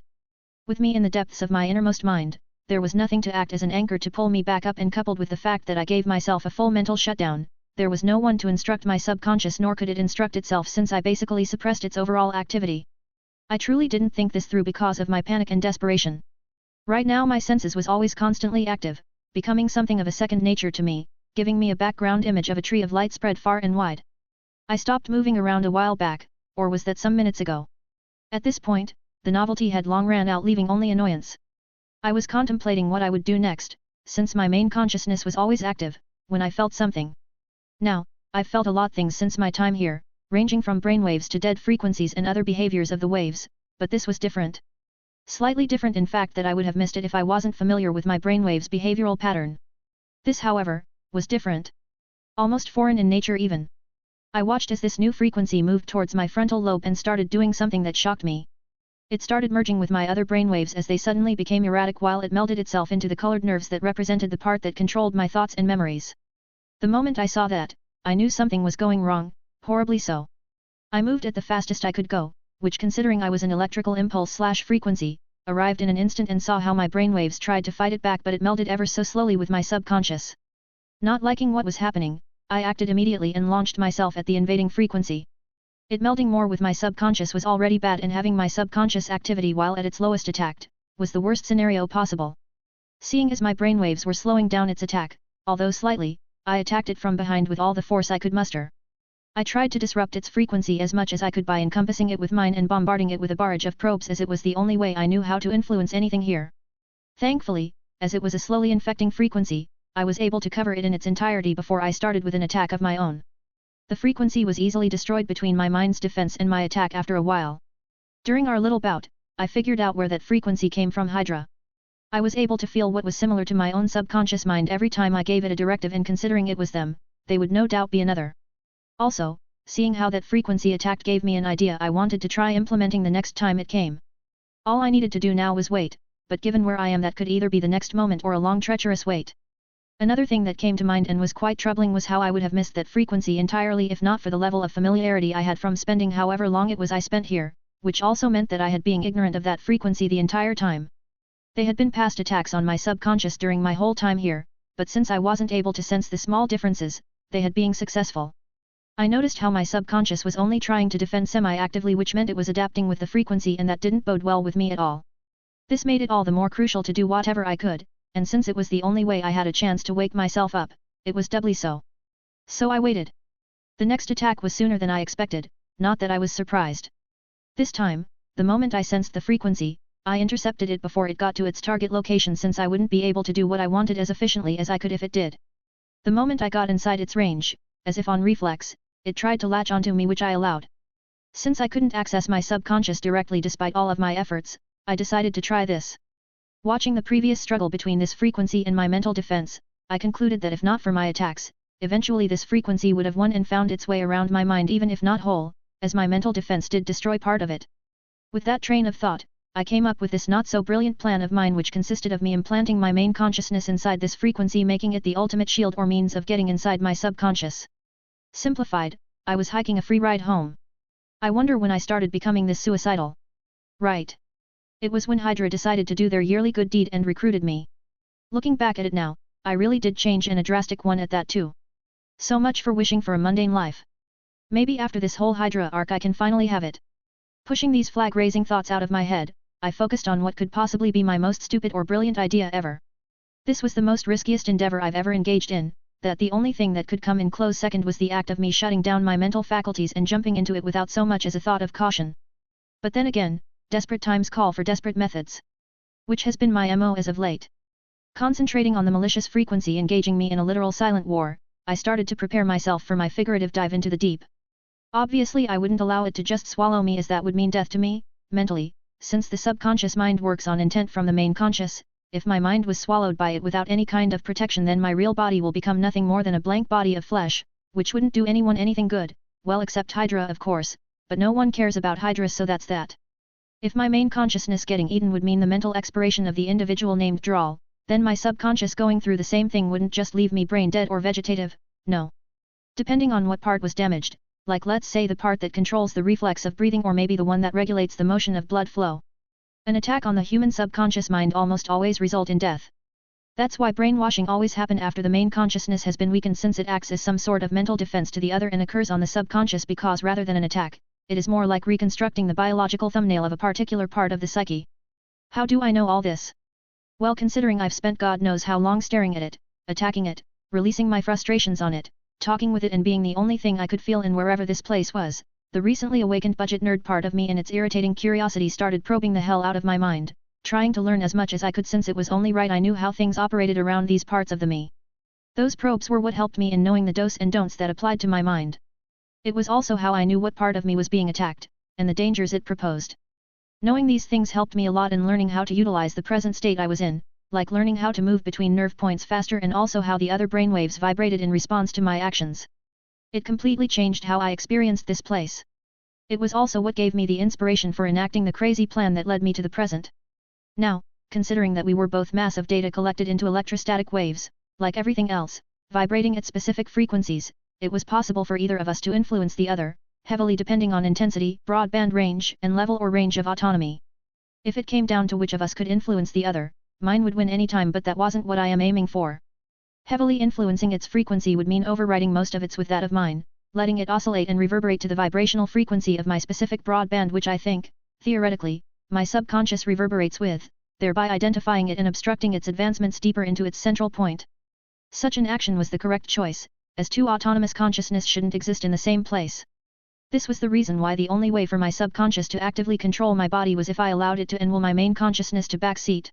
S1: With me in the depths of my innermost mind, there was nothing to act as an anchor to pull me back up, and coupled with the fact that I gave myself a full mental shutdown, there was no one to instruct my subconscious, nor could it instruct itself since I basically suppressed its overall activity. I truly didn't think this through because of my panic and desperation. Right now my senses was always constantly active, becoming something of a second nature to me, giving me a background image of a tree of light spread far and wide. I stopped moving around a while back, or was that some minutes ago? At this point, the novelty had long ran out, leaving only annoyance. I was contemplating what I would do next, since my main consciousness was always active, when I felt something. Now, I've felt a lot things since my time here, ranging from brainwaves to dead frequencies and other behaviors of the waves, but this was different. Slightly different in fact that I would have missed it if I wasn't familiar with my brainwaves' behavioral pattern. This however, was different. Almost foreign in nature even. I watched as this new frequency moved towards my frontal lobe and started doing something that shocked me. It started merging with my other brainwaves as they suddenly became erratic while it melded itself into the colored nerves that represented the part that controlled my thoughts and memories. The moment I saw that, I knew something was going wrong, horribly so. I moved at the fastest I could go, which considering I was an electrical impulse/frequency, arrived in an instant and saw how my brainwaves tried to fight it back, but it melded ever so slowly with my subconscious. Not liking what was happening, I acted immediately and launched myself at the invading frequency. It melding more with my subconscious was already bad, and having my subconscious activity while at its lowest attacked, was the worst scenario possible. Seeing as my brainwaves were slowing down its attack, although slightly, I attacked it from behind with all the force I could muster. I tried to disrupt its frequency as much as I could by encompassing it with mine and bombarding it with a barrage of probes, as it was the only way I knew how to influence anything here. Thankfully, as it was a slowly infecting frequency, I was able to cover it in its entirety before I started with an attack of my own. The frequency was easily destroyed between my mind's defense and my attack after a while. During our little bout, I figured out where that frequency came from: Hydra. I was able to feel what was similar to my own subconscious mind every time I gave it a directive, and considering it was them, they would no doubt be another. Also, seeing how that frequency attacked gave me an idea I wanted to try implementing the next time it came. All I needed to do now was wait, but given where I am, that could either be the next moment or a long treacherous wait. Another thing that came to mind and was quite troubling was how I would have missed that frequency entirely if not for the level of familiarity I had from spending however long it was I spent here, which also meant that I had been ignorant of that frequency the entire time. They had been past attacks on my subconscious during my whole time here, but since I wasn't able to sense the small differences, they had been successful. I noticed how my subconscious was only trying to defend semi-actively, which meant it was adapting with the frequency, and that didn't bode well with me at all. This made it all the more crucial to do whatever I could, and since it was the only way I had a chance to wake myself up, it was doubly so. So I waited. The next attack was sooner than I expected, not that I was surprised. This time, the moment I sensed the frequency, I intercepted it before it got to its target location, since I wouldn't be able to do what I wanted as efficiently as I could if it did. The moment I got inside its range, as if on reflex, it tried to latch onto me, which I allowed. Since I couldn't access my subconscious directly despite all of my efforts, I decided to try this. Watching the previous struggle between this frequency and my mental defense, I concluded that if not for my attacks, eventually this frequency would have won and found its way around my mind, even if not whole, as my mental defense did destroy part of it. With that train of thought, I came up with this not-so-brilliant plan of mine, which consisted of me implanting my main consciousness inside this frequency, making it the ultimate shield or means of getting inside my subconscious. Simplified, I was hiking a free ride home. I wonder when I started becoming this suicidal. Right. It was when Hydra decided to do their yearly good deed and recruited me. Looking back at it now, I really did change, in a drastic one at that too. So much for wishing for a mundane life. Maybe after this whole Hydra arc I can finally have it. Pushing these flag-raising thoughts out of my head, I focused on what could possibly be my most stupid or brilliant idea ever. This was the most riskiest endeavor I've ever engaged in, that the only thing that could come in close second was the act of me shutting down my mental faculties and jumping into it without so much as a thought of caution. But then again, desperate times call for desperate methods. Which has been my MO as of late. Concentrating on the malicious frequency engaging me in a literal silent war, I started to prepare myself for my figurative dive into the deep. Obviously I wouldn't allow it to just swallow me, as that would mean death to me, mentally, since the subconscious mind works on intent from the main conscious. If my mind was swallowed by it without any kind of protection, then my real body will become nothing more than a blank body of flesh, which wouldn't do anyone anything good, well except Hydra of course, but no one cares about Hydra, so that's that. If my main consciousness getting eaten would mean the mental expiration of the individual named Drawl, then my subconscious going through the same thing wouldn't just leave me brain dead or vegetative, no. Depending on what part was damaged, like let's say the part that controls the reflex of breathing, or maybe the one that regulates the motion of blood flow. An attack on the human subconscious mind almost always result in death. That's why brainwashing always happen after the main consciousness has been weakened, since it acts as some sort of mental defense to the other and occurs on the subconscious, because rather than an attack, it is more like reconstructing the biological thumbnail of a particular part of the psyche. How do I know all this? Well, considering I've spent God knows how long staring at it, attacking it, releasing my frustrations on it, talking with it and being the only thing I could feel in wherever this place was. The recently awakened budget nerd part of me and its irritating curiosity started probing the hell out of my mind, trying to learn as much as I could since it was only right I knew how things operated around these parts of the me. Those probes were what helped me in knowing the dos and don'ts that applied to my mind. It was also how I knew what part of me was being attacked, and the dangers it proposed. Knowing these things helped me a lot in learning how to utilize the present state I was in, like learning how to move between nerve points faster and also how the other brainwaves vibrated in response to my actions. It completely changed how I experienced this place. It was also what gave me the inspiration for enacting the crazy plan that led me to the present. Now, considering that we were both mass of data collected into electrostatic waves, like everything else, vibrating at specific frequencies, it was possible for either of us to influence the other, heavily depending on intensity, broadband range, and level or range of autonomy. If it came down to which of us could influence the other, mine would win any time, but that wasn't what I am aiming for. Heavily influencing its frequency would mean overriding most of its with that of mine, letting it oscillate and reverberate to the vibrational frequency of my specific broadband, which I think, theoretically, my subconscious reverberates with, thereby identifying it and obstructing its advancements deeper into its central point. Such an action was the correct choice, as two autonomous consciousness shouldn't exist in the same place. This was the reason why the only way for my subconscious to actively control my body was if I allowed it to enroll my main consciousness to backseat.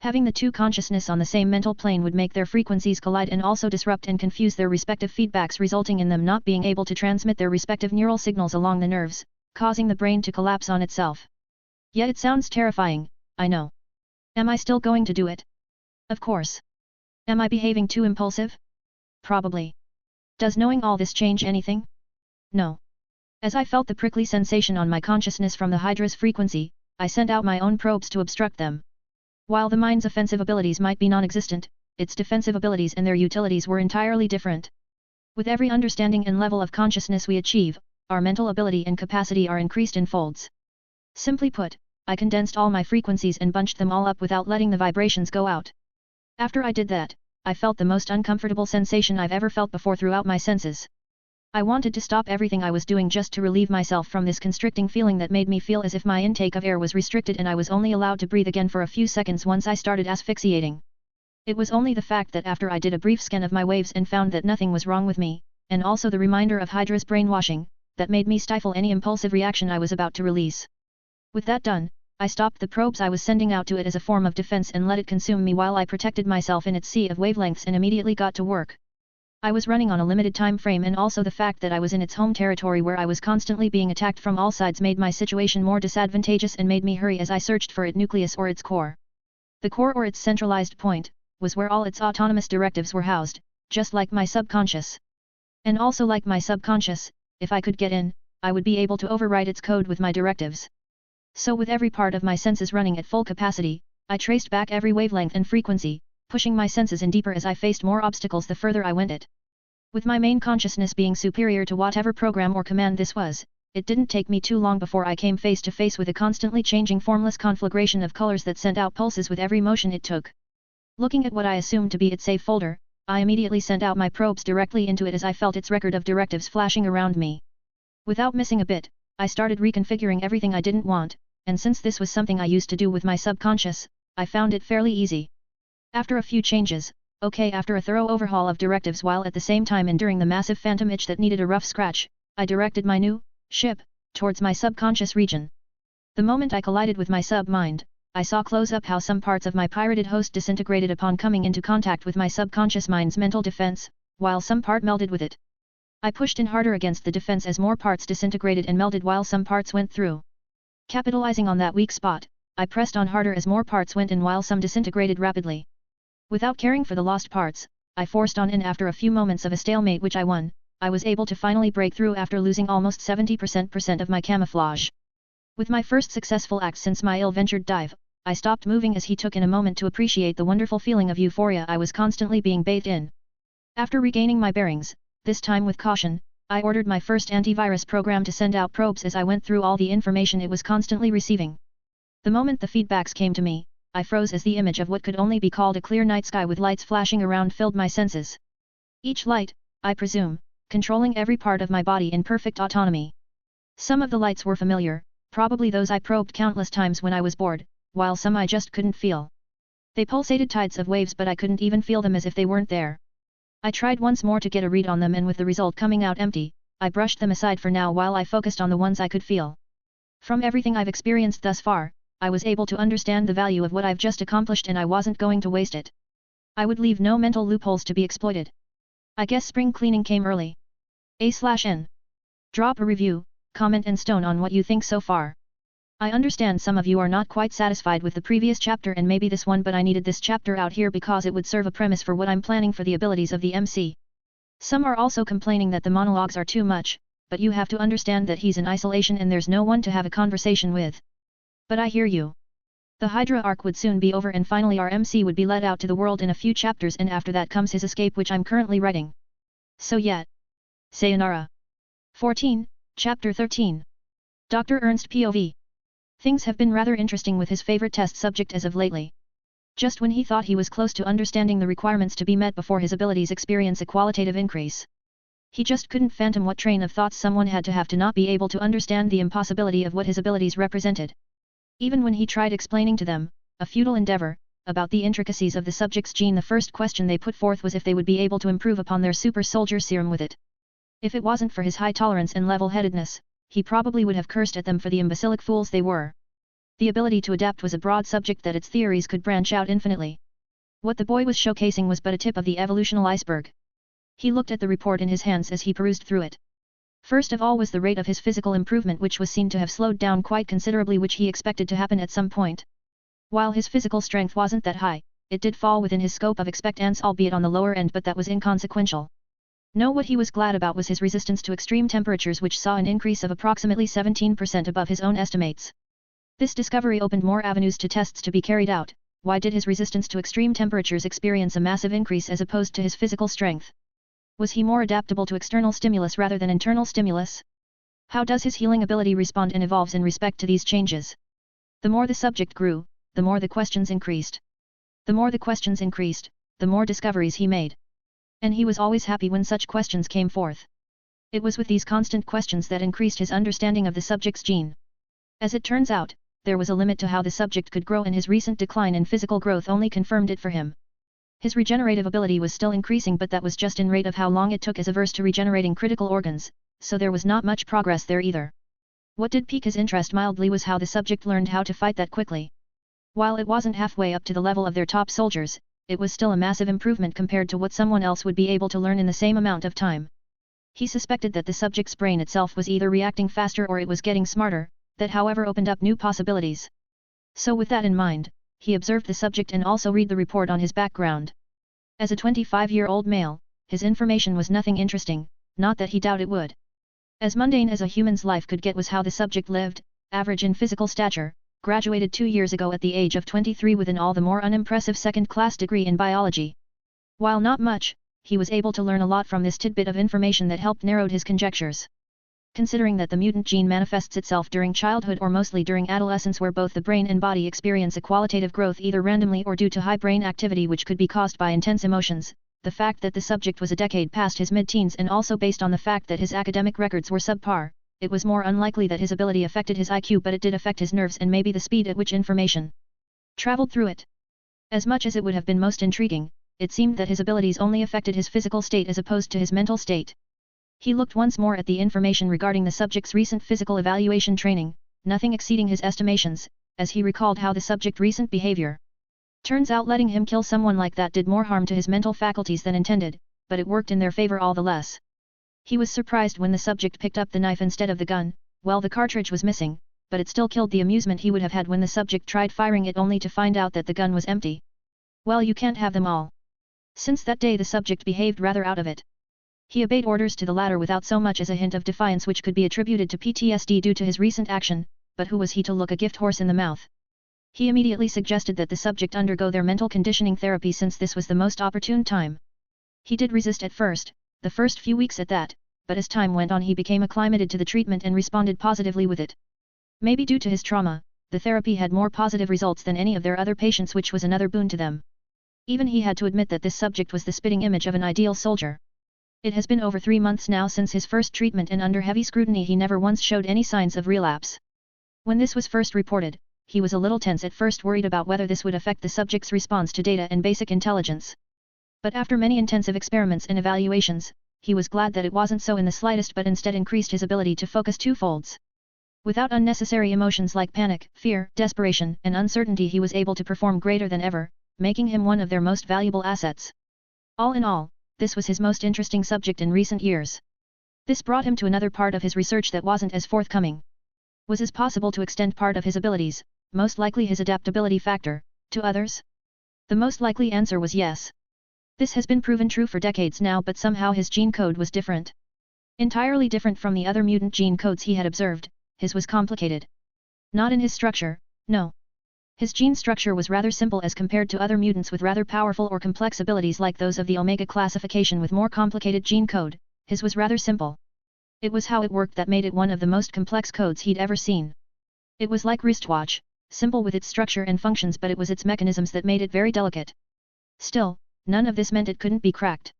S1: Having the two consciousness on the same mental plane would make their frequencies collide and also disrupt and confuse their respective feedbacks, resulting in them not being able to transmit their respective neural signals along the nerves, causing the brain to collapse on itself. Yet it sounds terrifying, I know. Am I still going to do it? Of course. Am I behaving too impulsive? Probably. Does knowing all this change anything? No. As I felt the prickly sensation on my consciousness from the Hydra's frequency, I sent out my own probes to obstruct them. While the mind's offensive abilities might be non-existent, its defensive abilities and their utilities were entirely different. With every understanding and level of consciousness we achieve, our mental ability and capacity are increased in folds. Simply put, I condensed all my frequencies and bunched them all up without letting the vibrations go out. After I did that, I felt the most uncomfortable sensation I've ever felt before throughout my senses. I wanted to stop everything I was doing just to relieve myself from this constricting feeling that made me feel as if my intake of air was restricted and I was only allowed to breathe again for a few seconds once I started asphyxiating. It was only the fact that after I did a brief scan of my waves and found that nothing was wrong with me, and also the reminder of Hydra's brainwashing, that made me stifle any impulsive reaction I was about to release. With that done, I stopped the probes I was sending out to it as a form of defense and let it consume me while I protected myself in its sea of wavelengths and immediately got to work. I was running on a limited time frame, and also the fact that I was in its home territory where I was constantly being attacked from all sides made my situation more disadvantageous and made me hurry as I searched for its nucleus or its core. The core, or its centralized point, was where all its autonomous directives were housed, just like my subconscious. And also like my subconscious, if I could get in, I would be able to override its code with my directives. So with every part of my senses running at full capacity, I traced back every wavelength and frequency, pushing my senses in deeper as I faced more obstacles the further I went it. With my main consciousness being superior to whatever program or command this was, it didn't take me too long before I came face to face with a constantly changing formless conflagration of colors that sent out pulses with every motion it took. Looking at what I assumed to be its save folder, I immediately sent out my probes directly into it as I felt its record of directives flashing around me. Without missing a bit, I started reconfiguring everything I didn't want, and since this was something I used to do with my subconscious, I found it fairly easy. After a few changes, after a thorough overhaul of directives while at the same time enduring the massive phantom itch that needed a rough scratch, I directed my new ship towards my subconscious region. The moment I collided with my sub-mind, I saw close up how some parts of my pirated host disintegrated upon coming into contact with my subconscious mind's mental defense, while some part melded with it. I pushed in harder against the defense as more parts disintegrated and melded while some parts went through. Capitalizing on that weak spot, I pressed on harder as more parts went in while some disintegrated rapidly. Without caring for the lost parts, I forced on in. After a few moments of a stalemate which I won, I was able to finally break through after losing almost 70% of my camouflage. With my first successful act since my ill-ventured dive, I stopped moving as he took in a moment to appreciate the wonderful feeling of euphoria I was constantly being bathed in. After regaining my bearings, this time with caution, I ordered my first antivirus program to send out probes as I went through all the information it was constantly receiving. The moment the feedbacks came to me, I froze as the image of what could only be called a clear night sky with lights flashing around filled my senses. Each light, I presume, controlling every part of my body in perfect autonomy. Some of the lights were familiar, probably those I probed countless times when I was bored, while some I just couldn't feel. They pulsated tides of waves, but I couldn't even feel them as if they weren't there. I tried once more to get a read on them, and with the result coming out empty, I brushed them aside for now while I focused on the ones I could feel. From everything I've experienced thus far, I was able to understand the value of what I've just accomplished, and I wasn't going to waste it. I would leave no mental loopholes to be exploited. I guess spring cleaning came early. A/N. Drop a review, comment and stone on what you think so far. I understand some of you are not quite satisfied with the previous chapter and maybe this one, but I needed this chapter out here because it would serve a premise for what I'm planning for the abilities of the MC. Some are also complaining that the monologues are too much, but you have to understand that he's in isolation and there's no one to have a conversation with. But I hear you. The Hydra arc would soon be over and finally our MC would be let out to the world in a few chapters, and after that comes his escape, which I'm currently writing. So yet. Sayonara. 14, Chapter 13. Dr. Ernst POV. Things have been rather interesting with his favorite test subject as of lately. Just when he thought he was close to understanding the requirements to be met before his abilities experience a qualitative increase, he just couldn't fathom what train of thoughts someone had to have to not be able to understand the impossibility of what his abilities represented. Even when he tried explaining to them, a futile endeavor, about the intricacies of the subject's gene, the first question they put forth was if they would be able to improve upon their super soldier serum with it. If it wasn't for his high tolerance and level-headedness, he probably would have cursed at them for the imbecilic fools they were. The ability to adapt was a broad subject that its theories could branch out infinitely. What the boy was showcasing was but a tip of the evolutional iceberg. He looked at the report in his hands as he perused through it. First of all was the rate of his physical improvement, which was seen to have slowed down quite considerably, which he expected to happen at some point. While his physical strength wasn't that high, it did fall within his scope of expectance, albeit on the lower end, but that was inconsequential. No, what he was glad about was his resistance to extreme temperatures, which saw an increase of approximately 17% above his own estimates. This discovery opened more avenues to tests to be carried out. Why did his resistance to extreme temperatures experience a massive increase as opposed to his physical strength? Was he more adaptable to external stimulus rather than internal stimulus? How does his healing ability respond and evolves in respect to these changes? The more the subject grew, the more the questions increased. The more the questions increased, the more discoveries he made. And he was always happy when such questions came forth. It was with these constant questions that increased his understanding of the subject's gene. As it turns out, there was a limit to how the subject could grow, and his recent decline in physical growth only confirmed it for him. His regenerative ability was still increasing, but that was just in rate of how long it took as averse to regenerating critical organs, so there was not much progress there either. What did pique his interest mildly was how the subject learned how to fight that quickly. While it wasn't halfway up to the level of their top soldiers, it was still a massive improvement compared to what someone else would be able to learn in the same amount of time. He suspected that the subject's brain itself was either reacting faster or it was getting smarter, that however opened up new possibilities. So with that in mind, he observed the subject and also read the report on his background. As a 25-year-old male, his information was nothing interesting, not that he doubted it would. As mundane as a human's life could get was how the subject lived, average in physical stature, graduated 2 years ago at the age of 23 with an all the more unimpressive second-class degree in biology. While not much, he was able to learn a lot from this tidbit of information that helped narrow his conjectures. Considering that the mutant gene manifests itself during childhood or mostly during adolescence, where both the brain and body experience a qualitative growth either randomly or due to high brain activity which could be caused by intense emotions, the fact that the subject was a decade past his mid-teens and also based on the fact that his academic records were subpar, it was more unlikely that his ability affected his IQ, but it did affect his nerves and maybe the speed at which information traveled through it. As much as it would have been most intriguing, it seemed that his abilities only affected his physical state as opposed to his mental state. He looked once more at the information regarding the subject's recent physical evaluation training, nothing exceeding his estimations, as he recalled how the subject's recent behavior. Turns out letting him kill someone like that did more harm to his mental faculties than intended, but it worked in their favor all the less. He was surprised when the subject picked up the knife instead of the gun. Well, the cartridge was missing, but it still killed the amusement he would have had when the subject tried firing it only to find out that the gun was empty. Well, you can't have them all. Since that day the subject behaved rather out of it. He obeyed orders to the latter without so much as a hint of defiance, which could be attributed to PTSD due to his recent action, but who was he to look a gift horse in the mouth? He immediately suggested that the subject undergo their mental conditioning therapy since this was the most opportune time. He did resist at first, the first few weeks at that, but as time went on he became acclimated to the treatment and responded positively with it. Maybe due to his trauma, the therapy had more positive results than any of their other patients, which was another boon to them. Even he had to admit that this subject was the spitting image of an ideal soldier. It has been over 3 months now since his first treatment, and under heavy scrutiny he never once showed any signs of relapse. When this was first reported, he was a little tense at first, worried about whether this would affect the subject's response to data and basic intelligence. But after many intensive experiments and evaluations, he was glad that it wasn't so in the slightest but instead increased his ability to focus twofolds. Without unnecessary emotions like panic, fear, desperation, and uncertainty he was able to perform greater than ever, making him one of their most valuable assets. All in all, this was his most interesting subject in recent years. This brought him to another part of his research that wasn't as forthcoming. Was it possible to extend part of his abilities, most likely his adaptability factor, to others? The most likely answer was yes. This has been proven true for decades now, but somehow his gene code was different. Entirely different from the other mutant gene codes he had observed, his was complicated. Not in his structure, no. His gene structure was rather simple as compared to other mutants with rather powerful or complex abilities like those of the Omega classification with more complicated gene code, his was rather simple. It was how it worked that made it one of the most complex codes he'd ever seen. It was like wristwatch, simple with its structure and functions, but it was its mechanisms that made it very delicate. Still, none of this meant it couldn't be cracked.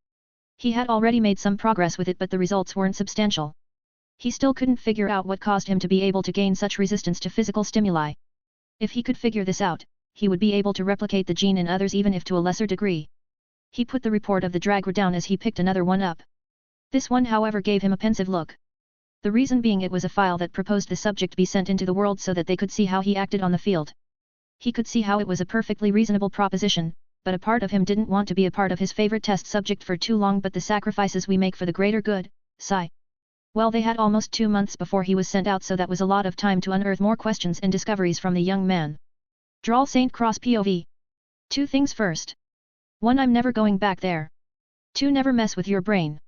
S1: He had already made some progress with it, but the results weren't substantial. He still couldn't figure out what caused him to be able to gain such resistance to physical stimuli. If he could figure this out, he would be able to replicate the gene in others even if to a lesser degree. He put the report of the Dragger down as he picked another one up. This one however gave him a pensive look. The reason being it was a file that proposed the subject be sent into the world so that they could see how he acted on the field. He could see how it was a perfectly reasonable proposition, but a part of him didn't want to be a part of his favorite test subject for too long. But the sacrifices we make for the greater good, sigh. Well, they had almost 2 months before he was sent out, so that was a lot of time to unearth more questions and discoveries from the young man. Drawl St. Cross POV. 2 things first. 1. I'm never going back there. 2. Never mess with your brain.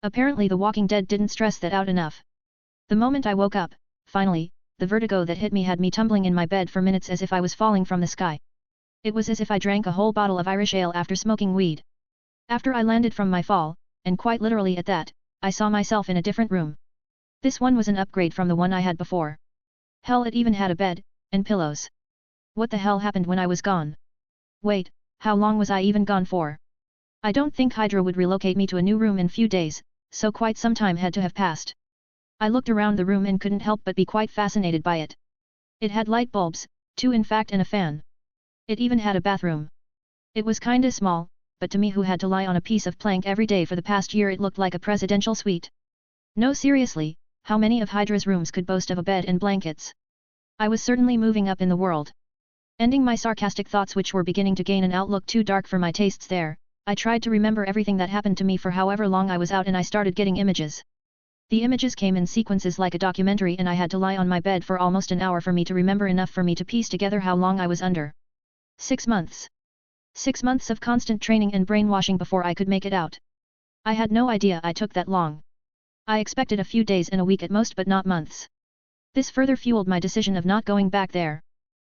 S1: Apparently The Walking Dead didn't stress that out enough. The moment I woke up, finally, the vertigo that hit me had me tumbling in my bed for minutes as if I was falling from the sky. It was as if I drank a whole bottle of Irish ale after smoking weed. After I landed from my fall, and quite literally at that, I saw myself in a different room. This one was an upgrade from the one I had before. Hell, it even had a bed, and pillows. What the hell happened when I was gone? Wait, how long was I even gone for? I don't think Hydra would relocate me to a new room in few days, so quite some time had to have passed. I looked around the room and couldn't help but be quite fascinated by it. It had light bulbs, 2 in fact, and a fan. It even had a bathroom. It was kinda small, but to me who had to lie on a piece of plank every day for the past year it looked like a presidential suite. No, seriously, how many of Hydra's rooms could boast of a bed and blankets? I was certainly moving up in the world. Ending my sarcastic thoughts, which were beginning to gain an outlook too dark for my tastes there, I tried to remember everything that happened to me for however long I was out, and I started getting images. The images came in sequences like a documentary, and I had to lie on my bed for almost an hour for me to remember enough for me to piece together how long I was under. 6 months. 6 months of constant training and brainwashing before I could make it out. I had no idea I took that long. I expected a few days and a week at most, but not months. This further fueled my decision of not going back there.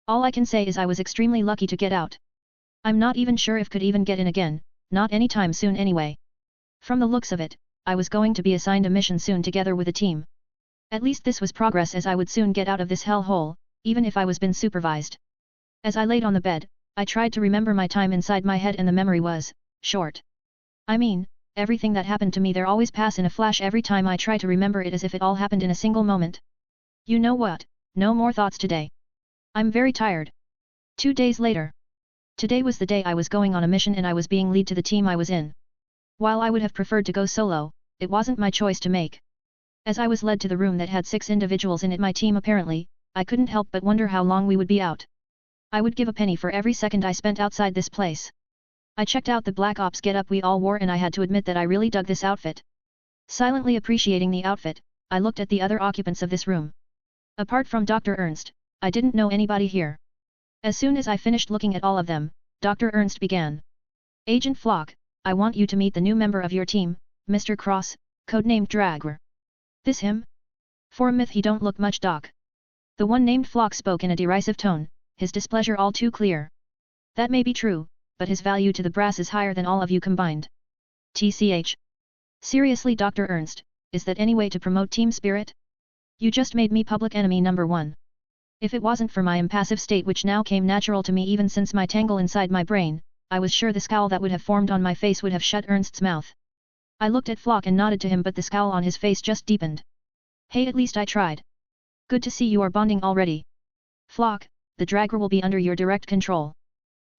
S1: All I can say is I was extremely lucky to get out. I'm not even sure if could even get in again, not anytime soon anyway. From the looks of it, I was going to be assigned a mission soon together with a team. At least this was progress, as I would soon get out of this hell hole, even if I was been supervised. As I laid on the bed, I tried to remember my time inside my head, and the memory was short. I mean, everything that happened to me there always pass in a flash every time I try to remember it, as if it all happened in a single moment. You know what, no more thoughts today. I'm very tired. 2 days later. Today was the day I was going on a mission, and I was being lead to the team I was in. While I would have preferred to go solo, it wasn't my choice to make. As I was led to the room that had 6 individuals in it, my team apparently, I couldn't help but wonder how long we would be out. I would give a penny for every second I spent outside this place. I checked out the Black Ops getup we all wore, and I had to admit that I really dug this outfit. Silently appreciating the outfit, I looked at the other occupants of this room. Apart from Dr. Ernst, I didn't know anybody here. As soon as I finished looking at all of them, Dr. Ernst began. Agent Flock, I want you to meet the new member of your team, Mr. Cross, codenamed Dragger. This him? For a myth he don't look much, Doc. The one named Flock spoke in a derisive tone, his displeasure all too clear. That may be true, but his value to the brass is higher than all of you combined. TCH. Seriously, Dr. Ernst, is that any way to promote team spirit? You just made me public enemy number 1. If it wasn't for my impassive state, which now came natural to me even since my tangle inside my brain, I was sure the scowl that would have formed on my face would have shut Ernst's mouth. I looked at Flock and nodded to him, but the scowl on his face just deepened. Hey, at least I tried. Good to see you are bonding already. Flock, the Dragger will be under your direct control.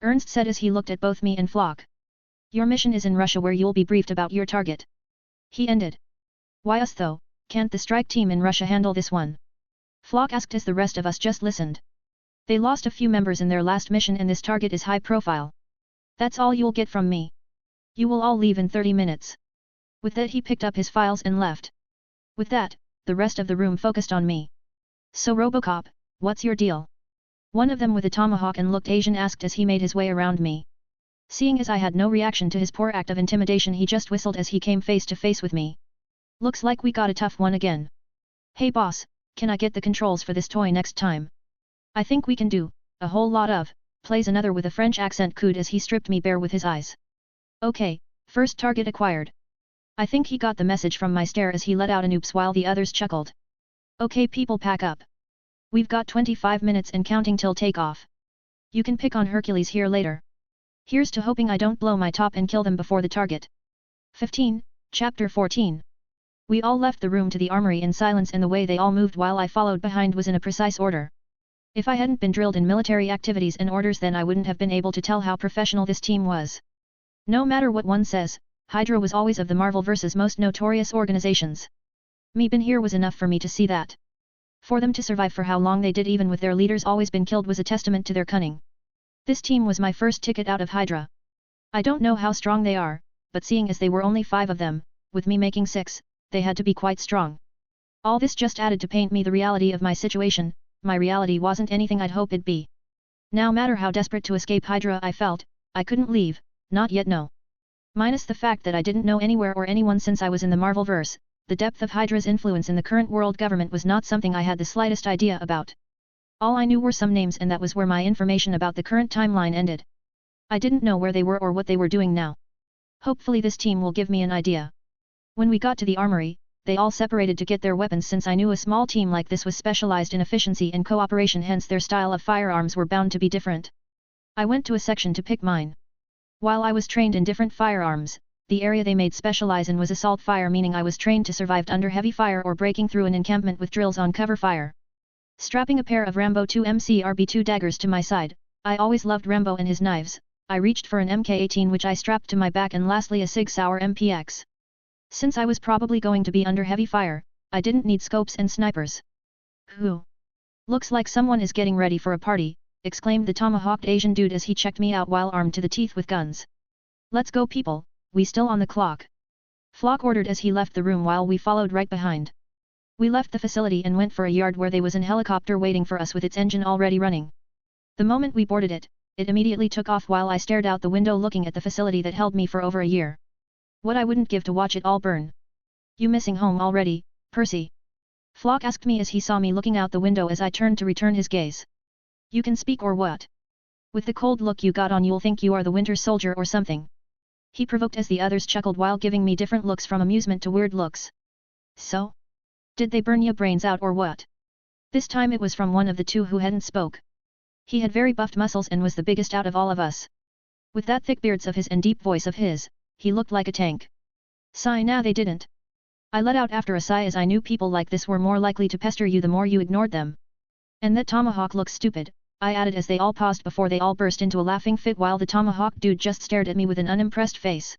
S1: Ernst said as he looked at both me and Flock. Your mission is in Russia where you'll be briefed about your target. He ended. Why us though, can't the strike team in Russia handle this one? Flock asked as the rest of us just listened. They lost a few members in their last mission and this target is high profile. That's all you'll get from me. You will all leave in 30 minutes. With that he picked up his files and left. With that, the rest of the room focused on me. So Robocop, what's your deal? One of them with a tomahawk and looked Asian asked as he made his way around me. Seeing as I had no reaction to his poor act of intimidation he just whistled as he came face to face with me. Looks like we got a tough one again. Hey boss, can I get the controls for this toy next time? I think we can do, a whole lot of, plays another with a French accent cooed as he stripped me bare with his eyes. Okay, first target acquired. I think he got the message from my stare as he let out an oops while the others chuckled. Okay people pack up. We've got 25 minutes and counting till takeoff. You can pick on Hercules here later. Here's to hoping I don't blow my top and kill them before the target. 15, Chapter 14. We all left the room to the armory in silence and the way they all moved while I followed behind was in a precise order. If I hadn't been drilled in military activities and orders then I wouldn't have been able to tell how professional this team was. No matter what one says, Hydra was always of the Marvelverse's most notorious organizations. Me been here was enough for me to see that. For them to survive for how long they did even with their leaders always been killed was a testament to their cunning. This team was my first ticket out of Hydra. I don't know how strong they are, but seeing as they were only 5 of them, with me making 6, they had to be quite strong. All this just added to paint me the reality of my situation. My reality wasn't anything I'd hope it'd be. No matter how desperate to escape Hydra I felt, I couldn't leave, not yet no. Minus the fact that I didn't know anywhere or anyone since I was in the Marvelverse, the depth of Hydra's influence in the current world government was not something I had the slightest idea about. All I knew were some names and that was where my information about the current timeline ended. I didn't know where they were or what they were doing now. Hopefully this team will give me an idea. When we got to the armory, they all separated to get their weapons since I knew a small team like this was specialized in efficiency and cooperation hence their style of firearms were bound to be different. I went to a section to pick mine. While I was trained in different firearms, the area they made specialize in was assault fire meaning I was trained to survive under heavy fire or breaking through an encampment with drills on cover fire. Strapping a pair of Rambo 2 MCRB2 daggers to my side, I always loved Rambo and his knives, I reached for an MK18 which I strapped to my back and lastly a Sig Sauer MPX. Since I was probably going to be under heavy fire, I didn't need scopes and snipers. Who? Looks like someone is getting ready for a party, exclaimed the tomahawked Asian dude as he checked me out while armed to the teeth with guns. Let's go people, we still on the clock. Flock ordered as he left the room while we followed right behind. We left the facility and went for a yard where there was an helicopter waiting for us with its engine already running. The moment we boarded it, it immediately took off while I stared out the window looking at the facility that held me for over a year. What I wouldn't give to watch it all burn. You missing home already, Percy? Flock asked me as he saw me looking out the window as I turned to return his gaze. You can speak or what? With the cold look you got on you'll think you are the Winter Soldier or something. He provoked as the others chuckled while giving me different looks from amusement to weird looks. So? Did they burn your brains out or what? This time it was from one of the two who hadn't spoke. He had very buffed muscles and was the biggest out of all of us. With that thick beards of his and deep voice of his, he looked like a tank. Sigh nah they didn't. I let out after a sigh as I knew people like this were more likely to pester you the more you ignored them. And that tomahawk looks stupid, I added as they all paused before they all burst into a laughing fit while the tomahawk dude just stared at me with an unimpressed face.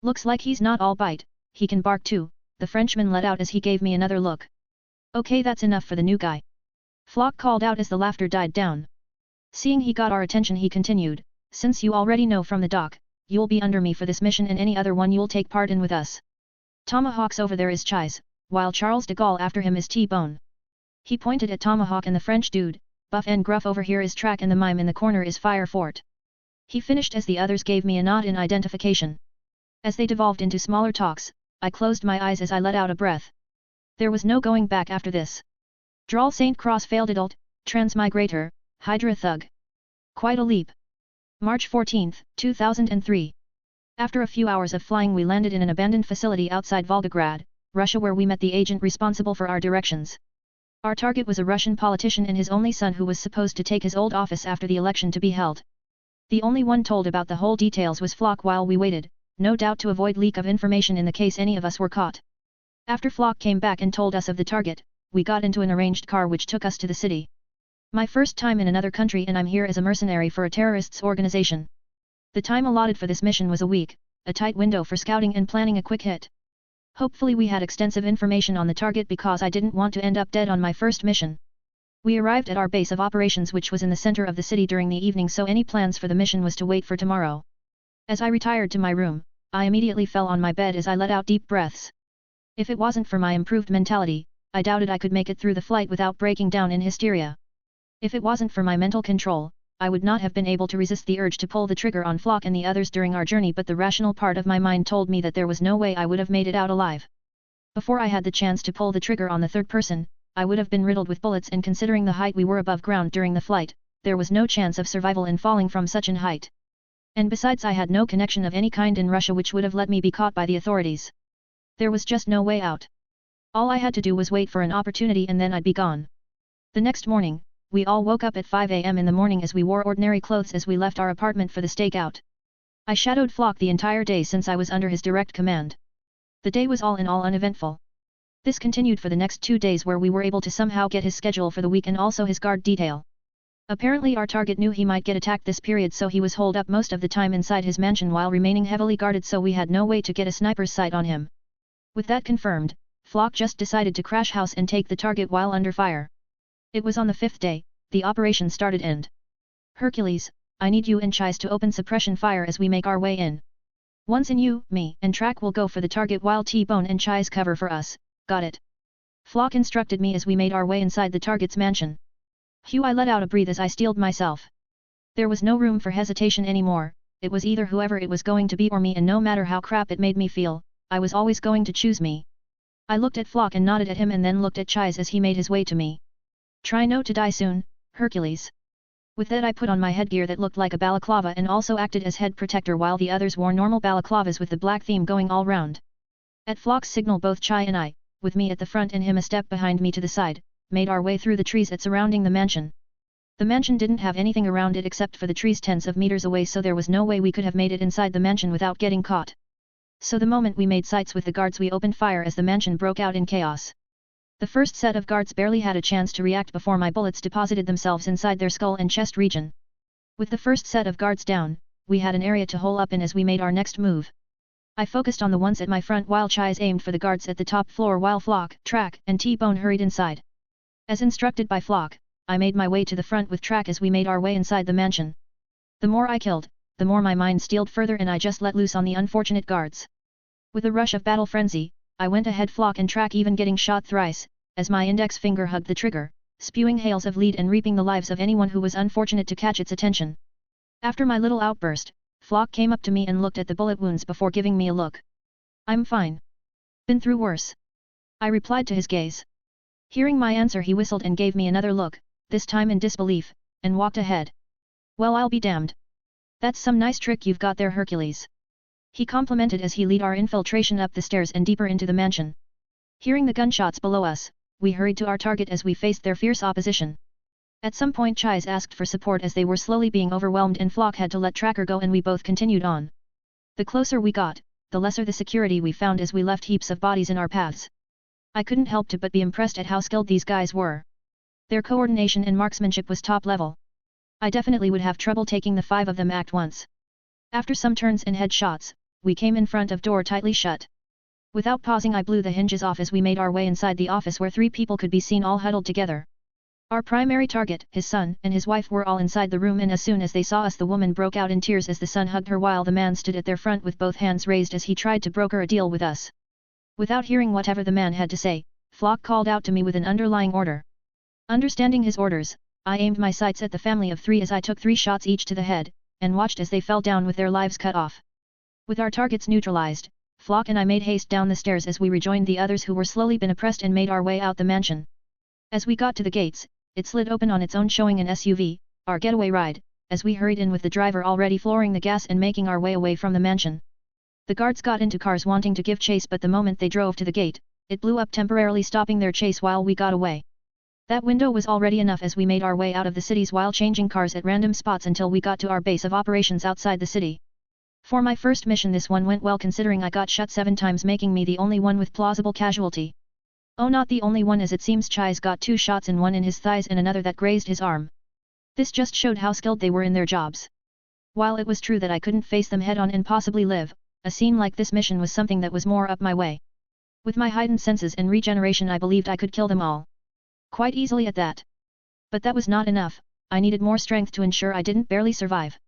S1: Looks like he's not all bite, he can bark too, the Frenchman let out as he gave me another look. Okay that's enough for the new guy. Flock called out as the laughter died down. Seeing he got our attention he continued, since you already know from the doc, you'll be under me for this mission and any other one you'll take part in with us. Tomahawk's over there is Chise, while Charles de Gaulle after him is T-Bone. He pointed at Tomahawk and the French dude, buff and gruff over here is Track and the mime in the corner is Fire Fort. He finished as the others gave me a nod in identification. As they devolved into smaller talks, I closed my eyes as I let out a breath. There was no going back after this. Drawl St. Cross failed adult, transmigrator, Hydra thug. Quite a leap. March 14, 2003. After a few hours of flying we landed in an abandoned facility outside Volgograd, Russia where we met the agent responsible for our directions. Our target was a Russian politician and his only son who was supposed to take his old office after the election to be held. The only one told about the whole details was Flock while we waited, no doubt to avoid leak of information in the case any of us were caught. After Flock came back and told us of the target, we got into an arranged car which took us to the city. My first time in another country and I'm here as a mercenary for a terrorist's organization. The time allotted for this mission was a week, a tight window for scouting and planning a quick hit. Hopefully we had extensive information on the target because I didn't want to end up dead on my first mission. We arrived at our base of operations which was in the center of the city during the evening, so any plans for the mission was to wait for tomorrow. As I retired to my room, I immediately fell on my bed as I let out deep breaths. If it wasn't for my improved mentality, I doubted I could make it through the flight without breaking down in hysteria. If it wasn't for my mental control, I would not have been able to resist the urge to pull the trigger on Flock and the others during our journey, but the rational part of my mind told me that there was no way I would have made it out alive. Before I had the chance to pull the trigger on the third person, I would have been riddled with bullets, and considering the height we were above ground during the flight, there was no chance of survival in falling from such an height. And besides, I had no connection of any kind in Russia which would have let me be caught by the authorities. There was just no way out. All I had to do was wait for an opportunity and then I'd be gone. The next morning, we all woke up at 5 a.m. in the morning as we wore ordinary clothes as we left our apartment for the stakeout. I shadowed Flock the entire day since I was under his direct command. The day was all in all uneventful. This continued for the next 2 days, where we were able to somehow get his schedule for the week and also his guard detail. Apparently our target knew he might get attacked this period, so he was holed up most of the time inside his mansion while remaining heavily guarded, so we had no way to get a sniper's sight on him. With that confirmed, Flock just decided to crash house and take the target while under fire. It was on the 5th day, the operation started and Hercules, I need you and Chais to open suppression fire as we make our way in. Once in, you, me, and Track will go for the target while T-Bone and Chais cover for us, got it? Flock instructed me as we made our way inside the target's mansion. Phew, I let out a breath as I steeled myself. There was no room for hesitation anymore, it was either whoever it was going to be or me, and no matter how crap it made me feel, I was always going to choose me. I looked at Flock and nodded at him and then looked at Chais as he made his way to me. Try not to die soon, Hercules. With that I put on my headgear that looked like a balaclava and also acted as head protector while the others wore normal balaclavas with the black theme going all round. At Flock's signal, both Chai and I, with me at the front and him a step behind me to the side, made our way through the trees surrounding the mansion. The mansion didn't have anything around it except for the trees tens of meters away, so there was no way we could have made it inside the mansion without getting caught. So the moment we made sights with the guards, we opened fire as the mansion broke out in chaos. The first set of guards barely had a chance to react before my bullets deposited themselves inside their skull and chest region. With the first set of guards down, we had an area to hole up in as we made our next move. I focused on the ones at my front while Chais aimed for the guards at the top floor while Flock, Track, and T-Bone hurried inside. As instructed by Flock, I made my way to the front with Track as we made our way inside the mansion. The more I killed, the more my mind steeled further and I just let loose on the unfortunate guards. With a rush of battle frenzy, I went ahead, Flock and Track even getting shot thrice, as my index finger hugged the trigger, spewing hails of lead and reaping the lives of anyone who was unfortunate to catch its attention. After my little outburst, Flock came up to me and looked at the bullet wounds before giving me a look. I'm fine. Been through worse. I replied to his gaze. Hearing my answer, he whistled and gave me another look, this time in disbelief, and walked ahead. Well, I'll be damned. That's some nice trick you've got there, Hercules. He complimented as he led our infiltration up the stairs and deeper into the mansion. Hearing the gunshots below us, we hurried to our target as we faced their fierce opposition. At some point Chais asked for support as they were slowly being overwhelmed and Flock had to let Tracker go and we both continued on. The closer we got, the lesser the security we found as we left heaps of bodies in our paths. I couldn't help but be impressed at how skilled these guys were. Their coordination and marksmanship was top level. I definitely would have trouble taking the 5 of them at once. After some turns and headshots, we came in front of door tightly shut. Without pausing I blew the hinges off as we made our way inside the office where 3 people could be seen all huddled together. Our primary target, his son, and his wife were all inside the room, and as soon as they saw us the woman broke out in tears as the son hugged her while the man stood at their front with both hands raised as he tried to broker a deal with us. Without hearing whatever the man had to say, Flock called out to me with an underlying order. Understanding his orders, I aimed my sights at the family of 3 as I took 3 shots each to the head, and watched as they fell down with their lives cut off. With our targets neutralized, Flock and I made haste down the stairs as we rejoined the others who were slowly been oppressed and made our way out the mansion. As we got to the gates, it slid open on its own, showing an SUV, our getaway ride, as we hurried in with the driver already flooring the gas and making our way away from the mansion. The guards got into cars wanting to give chase, but the moment they drove to the gate, it blew up, temporarily stopping their chase while we got away. That window was already enough as we made our way out of the cities while changing cars at random spots until we got to our base of operations outside the city. For my first mission this one went well, considering I got shot 7 times, making me the only one with plausible casualty. Oh, not the only one, as it seems Chais got 2 shots, in one in his thighs and another that grazed his arm. This just showed how skilled they were in their jobs. While it was true that I couldn't face them head on and possibly live, a scene like this mission was something that was more up my way. With my heightened senses and regeneration I believed I could kill them all. Quite easily at that. But that was not enough, I needed more strength to ensure I didn't barely survive.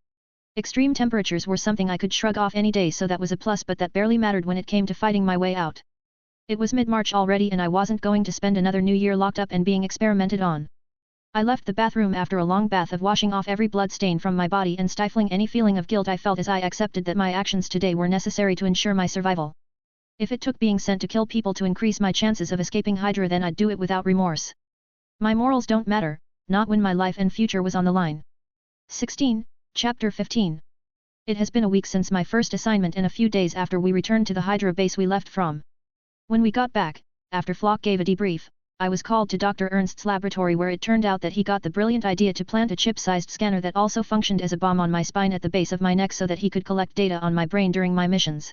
S1: Extreme temperatures were something I could shrug off any day, so that was a plus, but that barely mattered when it came to fighting my way out. It was mid-March already and I wasn't going to spend another new year locked up and being experimented on. I left the bathroom after a long bath of washing off every blood stain from my body and stifling any feeling of guilt I felt as I accepted that my actions today were necessary to ensure my survival. If it took being sent to kill people to increase my chances of escaping Hydra, then I'd do it without remorse. My morals don't matter, not when my life and future was on the line. 16, Chapter 15. It has been a week since my first assignment and a few days after we returned to the Hydra base we left from. When we got back, after Flock gave a debrief, I was called to Dr. Ernst's laboratory, where it turned out that he got the brilliant idea to plant a chip-sized scanner that also functioned as a bomb on my spine at the base of my neck so that he could collect data on my brain during my missions.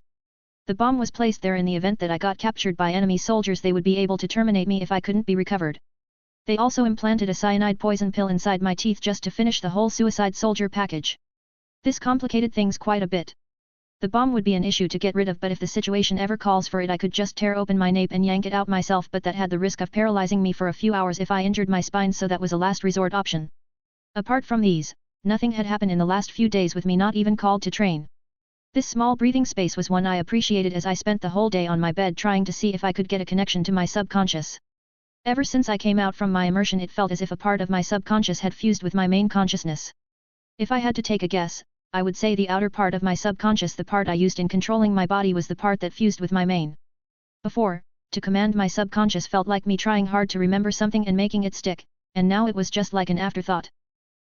S1: The bomb was placed there in the event that I got captured by enemy soldiers. They would be able to terminate me if I couldn't be recovered. They also implanted a cyanide poison pill inside my teeth just to finish the whole suicide soldier package. This complicated things quite a bit. The bomb would be an issue to get rid of, but if the situation ever calls for it I could just tear open my nape and yank it out myself, but that had the risk of paralyzing me for a few hours if I injured my spine, so that was a last resort option. Apart from these, nothing had happened in the last few days with me not even called to train. This small breathing space was one I appreciated as I spent the whole day on my bed trying to see if I could get a connection to my subconscious. Ever since I came out from my immersion it felt as if a part of my subconscious had fused with my main consciousness. If I had to take a guess, I would say the outer part of my subconscious, the part I used in controlling my body, was the part that fused with my main. Before, to command my subconscious felt like me trying hard to remember something and making it stick, and now it was just like an afterthought.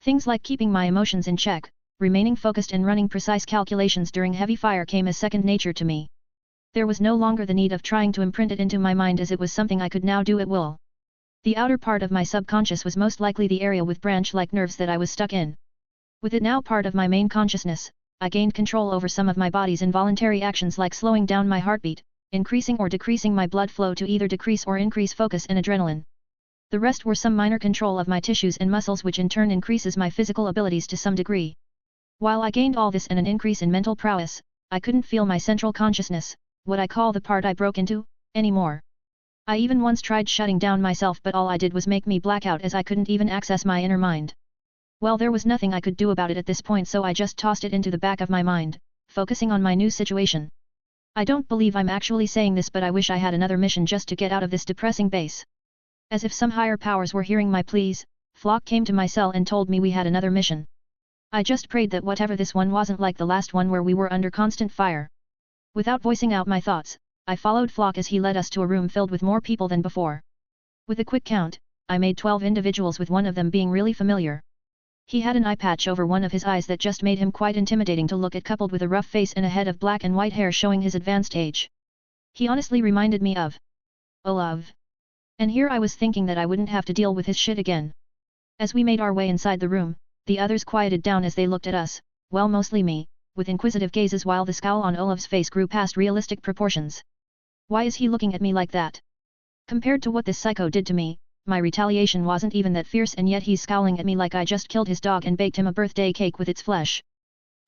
S1: Things like keeping my emotions in check, remaining focused and running precise calculations during heavy fire came as second nature to me. There was no longer the need of trying to imprint it into my mind, as it was something I could now do at will. The outer part of my subconscious was most likely the area with branch-like nerves that I was stuck in. With it now part of my main consciousness, I gained control over some of my body's involuntary actions, like slowing down my heartbeat, increasing or decreasing my blood flow to either decrease or increase focus and adrenaline. The rest were some minor control of my tissues and muscles, which in turn increases my physical abilities to some degree. While I gained all this and an increase in mental prowess, I couldn't feel my central consciousness, what I call the part I broke into, anymore. I even once tried shutting down myself, but all I did was make me black out, as I couldn't even access my inner mind. Well, there was nothing I could do about it at this point, so I just tossed it into the back of my mind, focusing on my new situation. I don't believe I'm actually saying this, but I wish I had another mission just to get out of this depressing base. As if some higher powers were hearing my pleas, Flock came to my cell and told me we had another mission. I just prayed that whatever this one wasn't like the last one where we were under constant fire. Without voicing out my thoughts, I followed Flock as he led us to a room filled with more people than before. With a quick count, I made 12 individuals, with one of them being really familiar. He had an eye patch over one of his eyes that just made him quite intimidating to look at, coupled with a rough face and a head of black and white hair showing his advanced age. He honestly reminded me of Olav. And here I was thinking that I wouldn't have to deal with his shit again. As we made our way inside the room, the others quieted down as they looked at us, well, mostly me, with inquisitive gazes, while the scowl on Olav's face grew past realistic proportions. Why is he looking at me like that? Compared to what this psycho did to me, my retaliation wasn't even that fierce, and yet he's scowling at me like I just killed his dog and baked him a birthday cake with its flesh.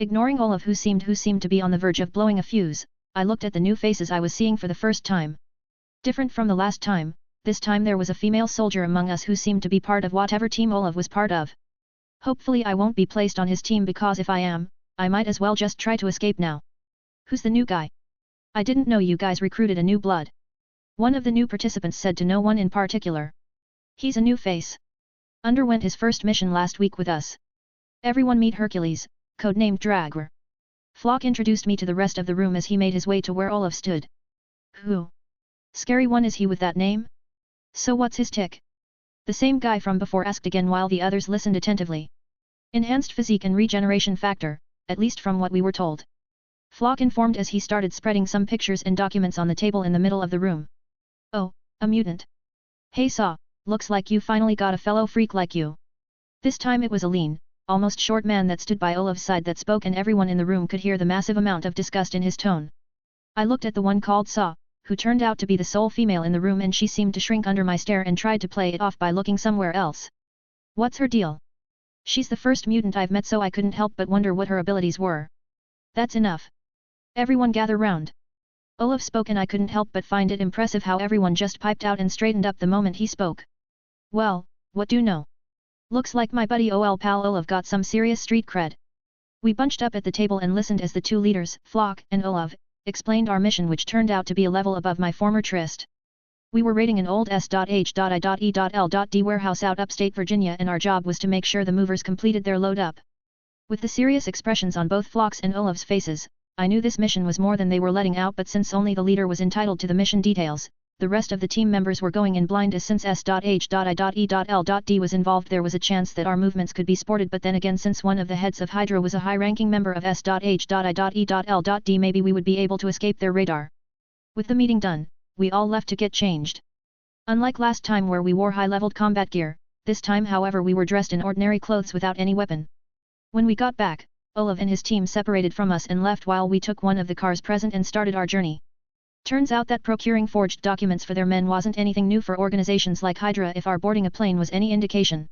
S1: Ignoring Olav, who seemed to be on the verge of blowing a fuse, I looked at the new faces I was seeing for the first time. Different from the last time, this time there was a female soldier among us who seemed to be part of whatever team Olav was part of. Hopefully I won't be placed on his team, because if I am, I might as well just try to escape now. Who's the new guy? I didn't know you guys recruited a new blood. One of the new participants said to no one in particular. He's a new face. Underwent his first mission last week with us. Everyone meet Hercules, codenamed Dragr. Flock introduced me to the rest of the room as he made his way to where Olav stood. Who? Scary one is he with that name? So what's his tick? The same guy from before asked again while the others listened attentively. Enhanced physique and regeneration factor, at least from what we were told. Flock informed as he started spreading some pictures and documents on the table in the middle of the room. Oh, a mutant. Hey Saw. Looks like you finally got a fellow freak like you. This time it was a lean, almost short man that stood by Olav's side that spoke, and everyone in the room could hear the massive amount of disgust in his tone. I looked at the one called Saw, who turned out to be the sole female in the room, and she seemed to shrink under my stare and tried to play it off by looking somewhere else. What's her deal? She's the first mutant I've met, so I couldn't help but wonder what her abilities were. That's enough. Everyone gather round. Olaf spoke and I couldn't help but find it impressive how everyone just piped out and straightened up the moment he spoke. Well, what do you know? Looks like my buddy OL pal Olaf got some serious street cred. We bunched up at the table and listened as the two leaders, Flock and Olaf, explained our mission, which turned out to be a level above my former tryst. We were raiding an old S.H.I.E.L.D. warehouse out upstate Virginia, and our job was to make sure the movers completed their load up. With the serious expressions on both Flock's and Olaf's faces, I knew this mission was more than they were letting out, but since only the leader was entitled to the mission details, the rest of the team members were going in blind, as since S.H.I.E.L.D. was involved there was a chance that our movements could be spotted, but then again since one of the heads of Hydra was a high-ranking member of S.H.I.E.L.D. maybe we would be able to escape their radar. With the meeting done, we all left to get changed. Unlike last time where we wore high-leveled combat gear, this time however we were dressed in ordinary clothes without any weapon. When we got back, Olaf and his team separated from us and left while we took one of the cars present and started our journey. Turns out that procuring forged documents for their men wasn't anything new for organizations like Hydra, if our boarding a plane was any indication.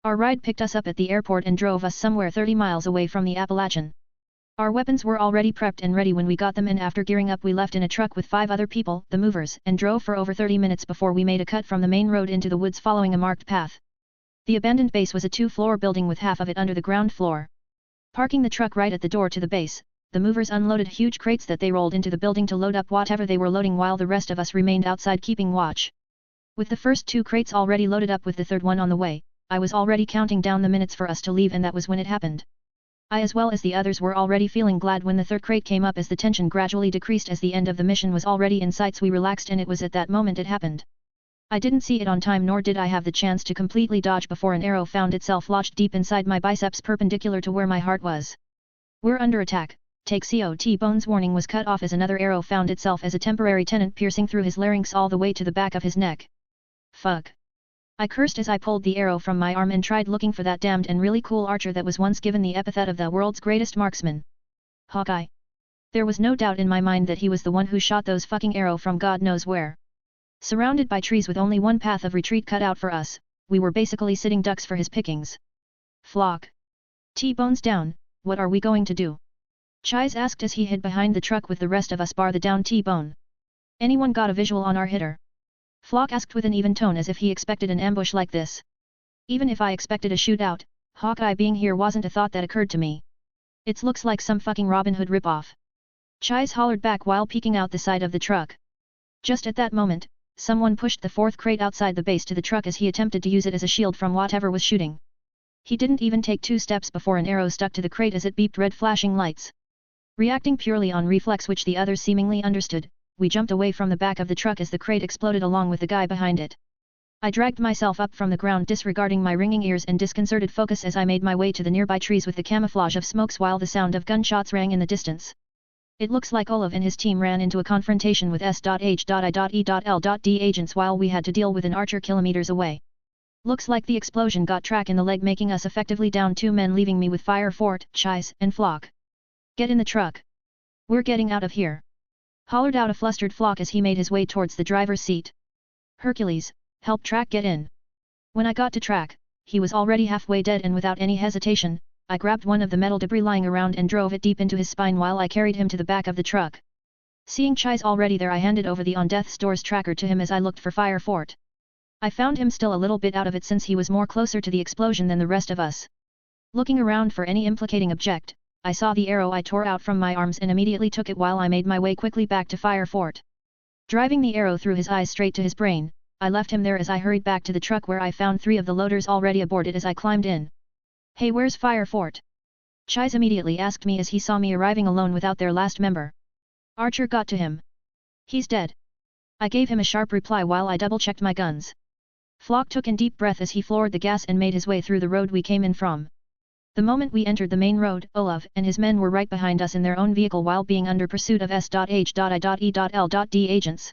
S1: Our ride picked us up at the airport and drove us somewhere 30 miles away from the Appalachian. Our weapons were already prepped and ready when we got them, and after gearing up we left in a truck with 5 other people, the movers, and drove for over 30 minutes before we made a cut from the main road into the woods following a marked path. The abandoned base was a 2-floor building with half of it under the ground floor. Parking the truck right at the door to the base, the movers unloaded huge crates that they rolled into the building to load up whatever they were loading, while the rest of us remained outside keeping watch. With the first 2 crates already loaded up with the third one on the way, I was already counting down the minutes for us to leave, and that was when it happened. I as well as the others were already feeling glad when the third crate came up, as the tension gradually decreased as the end of the mission was already in sight. We relaxed, and it was at that moment it happened. I didn't see it on time, nor did I have the chance to completely dodge before an arrow found itself lodged deep inside my biceps, perpendicular to where my heart was. We're under attack. Take COT. Bones' warning was cut off as another arrow found itself as a temporary tenet, piercing through his larynx all the way to the back of his neck. Fuck. I cursed as I pulled the arrow from my arm and tried looking for that damned and really cool archer that was once given the epithet of the world's greatest marksman. Hawkeye. There was no doubt in my mind that he was the one who shot those fucking arrow from God knows where. Surrounded by trees with only one path of retreat cut out for us, we were basically sitting ducks for his pickings. Flock. T-Bones down, what are we going to do? Chais asked as he hid behind the truck with the rest of us bar the down T-Bone. Anyone got a visual on our hitter? Flock asked with an even tone, as if he expected an ambush like this. Even if I expected a shootout, Hawkeye being here wasn't a thought that occurred to me. It looks like some fucking Robin Hood ripoff. Chais hollered back while peeking out the side of the truck. Just at that moment, someone pushed the 4th crate outside the base to the truck as he attempted to use it as a shield from whatever was shooting. He didn't even take 2 steps before an arrow stuck to the crate as it beeped red flashing lights. Reacting purely on reflex, which the others seemingly understood, we jumped away from the back of the truck as the crate exploded along with the guy behind it. I dragged myself up from the ground, disregarding my ringing ears and disconcerted focus as I made my way to the nearby trees with the camouflage of smokes, while the sound of gunshots rang in the distance. It looks like Olaf and his team ran into a confrontation with S.H.I.E.L.D. agents while we had to deal with an archer kilometers away. Looks like the explosion got Track in the leg, making us effectively down 2 men, leaving me with Fire Fort, Chais, and Flock. Get in the truck. We're getting out of here. Hollered out a flustered Flock as he made his way towards the driver's seat. Hercules, help Track get in. When I got to Track, he was already halfway dead, and without any hesitation, I grabbed one of the metal debris lying around and drove it deep into his spine while I carried him to the back of the truck. Seeing Chais already there, I handed over the On Death's Door's tracker to him as I looked for Fire Fort. I found him still a little bit out of it, since he was more closer to the explosion than the rest of us. Looking around for any implicating object, I saw the arrow I tore out from my arms and immediately took it while I made my way quickly back to Fire Fort. Driving the arrow through his eyes straight to his brain, I left him there as I hurried back to the truck, where I found 3 of the loaders already aboard it as I climbed in. Hey, where's Fire Fort? Chais immediately asked me as he saw me arriving alone without their last member. Archer got to him. He's dead. I gave him a sharp reply while I double-checked my guns. Flock took in deep breath as he floored the gas and made his way through the road we came in from. The moment we entered the main road, Olaf and his men were right behind us in their own vehicle while being under pursuit of S.H.I.E.L.D. agents.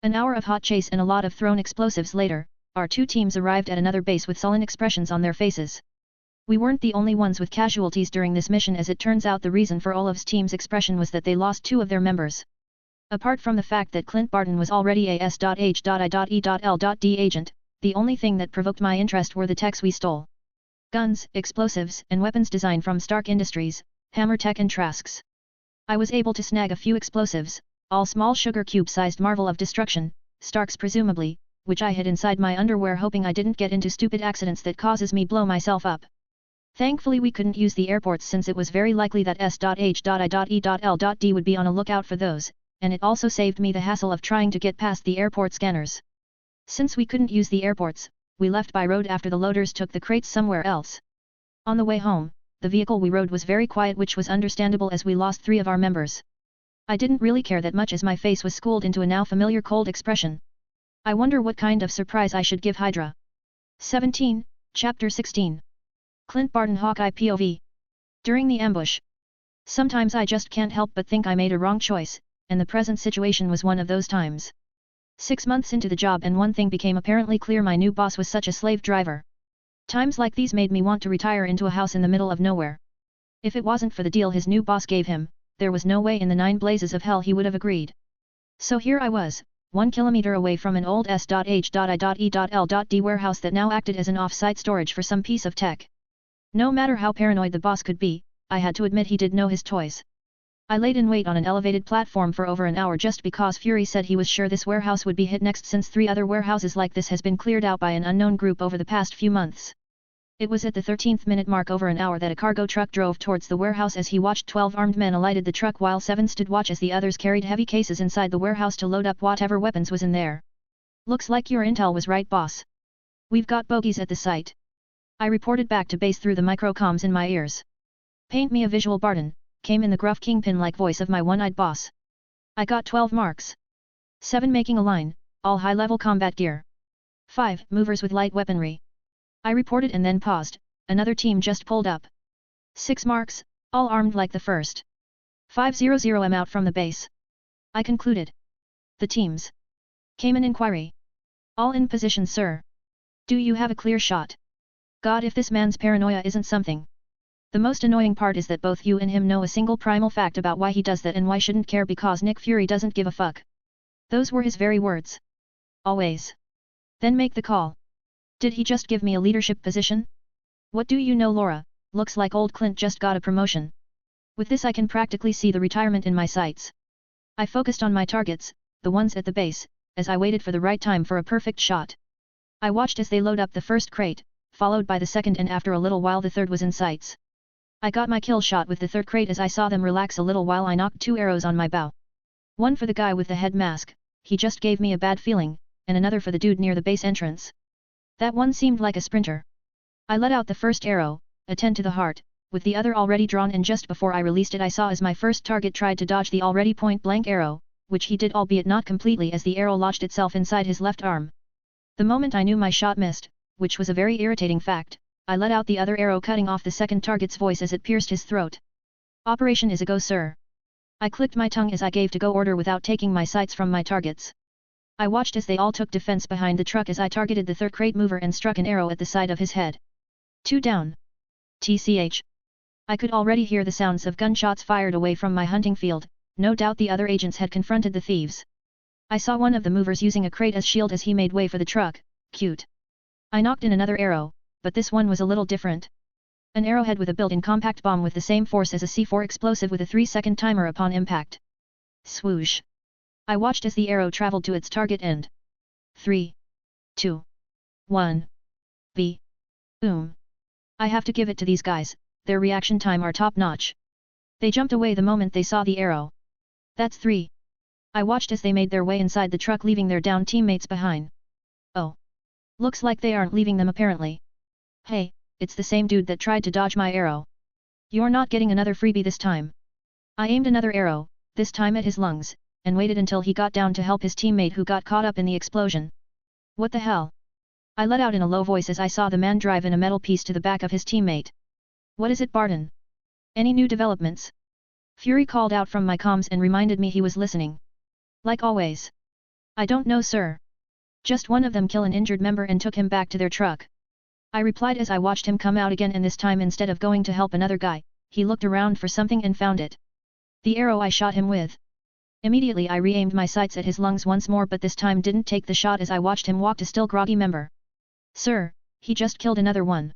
S1: An hour of hot chase and a lot of thrown explosives later, our 2 teams arrived at another base with sullen expressions on their faces. We weren't the only ones with casualties during this mission, as it turns out the reason for Olaf's team's expression was that they lost 2 of their members. Apart from the fact that Clint Barton was already a S.H.I.E.L.D. agent, the only thing that provoked my interest were the techs we stole. Guns, explosives, and weapons design from Stark Industries, Hammer Tech and Trasks. I was able to snag a few explosives, all small sugar cube-sized marvel of destruction, Starks presumably, which I hid inside my underwear hoping I didn't get into stupid accidents that causes me blow myself up. Thankfully we couldn't use the airports since it was very likely that S.H.I.E.L.D would be on a lookout for those, and it also saved me the hassle of trying to get past the airport scanners. Since we couldn't use the airports, we left by road after the loaders took the crates somewhere else. On the way home, the vehicle we rode was very quiet, which was understandable as we lost 3 of our members. I didn't really care that much as my face was schooled into a now familiar cold expression. I wonder what kind of surprise I should give Hydra. 17, Chapter 16. Clint Barton Hawkeye POV. During the ambush. Sometimes I just can't help but think I made a wrong choice, and the present situation was one of those times. 6 months into the job and one thing became apparently clear: my new boss was such a slave driver. Times like these made me want to retire into a house in the middle of nowhere. If it wasn't for the deal his new boss gave him, there was no way in the 9 blazes of hell he would have agreed. So here I was, 1 kilometer away from an old S.H.I.E.L.D warehouse that now acted as an off-site storage for some piece of tech. No matter how paranoid the boss could be, I had to admit he did know his toys. I laid in wait on an elevated platform for over an hour just because Fury said he was sure this warehouse would be hit next, since 3 other warehouses like this has been cleared out by an unknown group over the past few months. It was at the 13th minute mark over an hour that a cargo truck drove towards the warehouse. As he watched, 12 armed men alighted the truck while 7 stood watch as the others carried heavy cases inside the warehouse to load up whatever weapons was in there. Looks like your intel was right, boss. We've got bogeys at the site. I reported back to base through the microcomms in my ears. Paint me a visual, Barton, came in the gruff kingpin-like voice of my one-eyed boss. I got 12 marks. 7 making a line, all high-level combat gear. 5 movers with light weaponry. I reported and then paused. Another team just pulled up. 6 marks, all armed like the first. 500 out from the base. I concluded. The teams. Came an inquiry. All in position, sir. Do you have a clear shot? God, if this man's paranoia isn't something. The most annoying part is that both you and him know a single primal fact about why he does that and why shouldn't care because Nick Fury doesn't give a fuck. Those were his very words. Always. Then make the call. Did he just give me a leadership position? What do you know, Laura? Looks like old Clint just got a promotion. With this I can practically see the retirement in my sights. I focused on my targets, the ones at the base, as I waited for the right time for a perfect shot. I watched as they load up the first crate, followed by the second, and after a little while the third was in sights. I got my kill shot with the third crate as I saw them relax a little while I knocked 2 arrows on my bow. One for the guy with the head mask, he just gave me a bad feeling, and another for the dude near the base entrance. That one seemed like a sprinter. I let out the first arrow, a 10 to the heart, with the other already drawn, and just before I released it I saw as my first target tried to dodge the already point-blank arrow, which he did, albeit not completely, as the arrow lodged itself inside his left arm. The moment I knew my shot missed, which was a very irritating fact, I let out the other arrow, cutting off the second target's voice as it pierced his throat. Operation is a go, sir. I clicked my tongue as I gave to go order without taking my sights from my targets. I watched as they all took defense behind the truck as I targeted the third crate mover and struck an arrow at the side of his head. 2 down. TCH. I could already hear the sounds of gunshots fired away from my hunting field. No doubt the other agents had confronted the thieves. I saw one of the movers using a crate as shield as he made way for the truck. Cute. I knocked in another arrow, but this one was a little different. An arrowhead with a built-in compact bomb with the same force as a C4 explosive with a 3-second timer upon impact. Swoosh. I watched as the arrow traveled to its target end. 3. 2. 1. B. Boom. I have to give it to these guys, their reaction time are top-notch. They jumped away the moment they saw the arrow. That's 3. I watched as they made their way inside the truck, leaving their downed teammates behind. Oh. Looks like they aren't leaving them apparently. Hey, it's the same dude that tried to dodge my arrow. You're not getting another freebie this time. I aimed another arrow, this time at his lungs, and waited until he got down to help his teammate who got caught up in the explosion. What the hell? I let out in a low voice as I saw the man drive in a metal piece to the back of his teammate. What is it, Barton? Any new developments? Fury called out from my comms and reminded me he was listening. Like always. I don't know, sir. Just one of them killed an injured member and took him back to their truck. I replied as I watched him come out again, and this time instead of going to help another guy, he looked around for something and found it. The arrow I shot him with. Immediately I re-aimed my sights at his lungs once more, but this time didn't take the shot as I watched him walk to still groggy member. Sir, he just killed another one.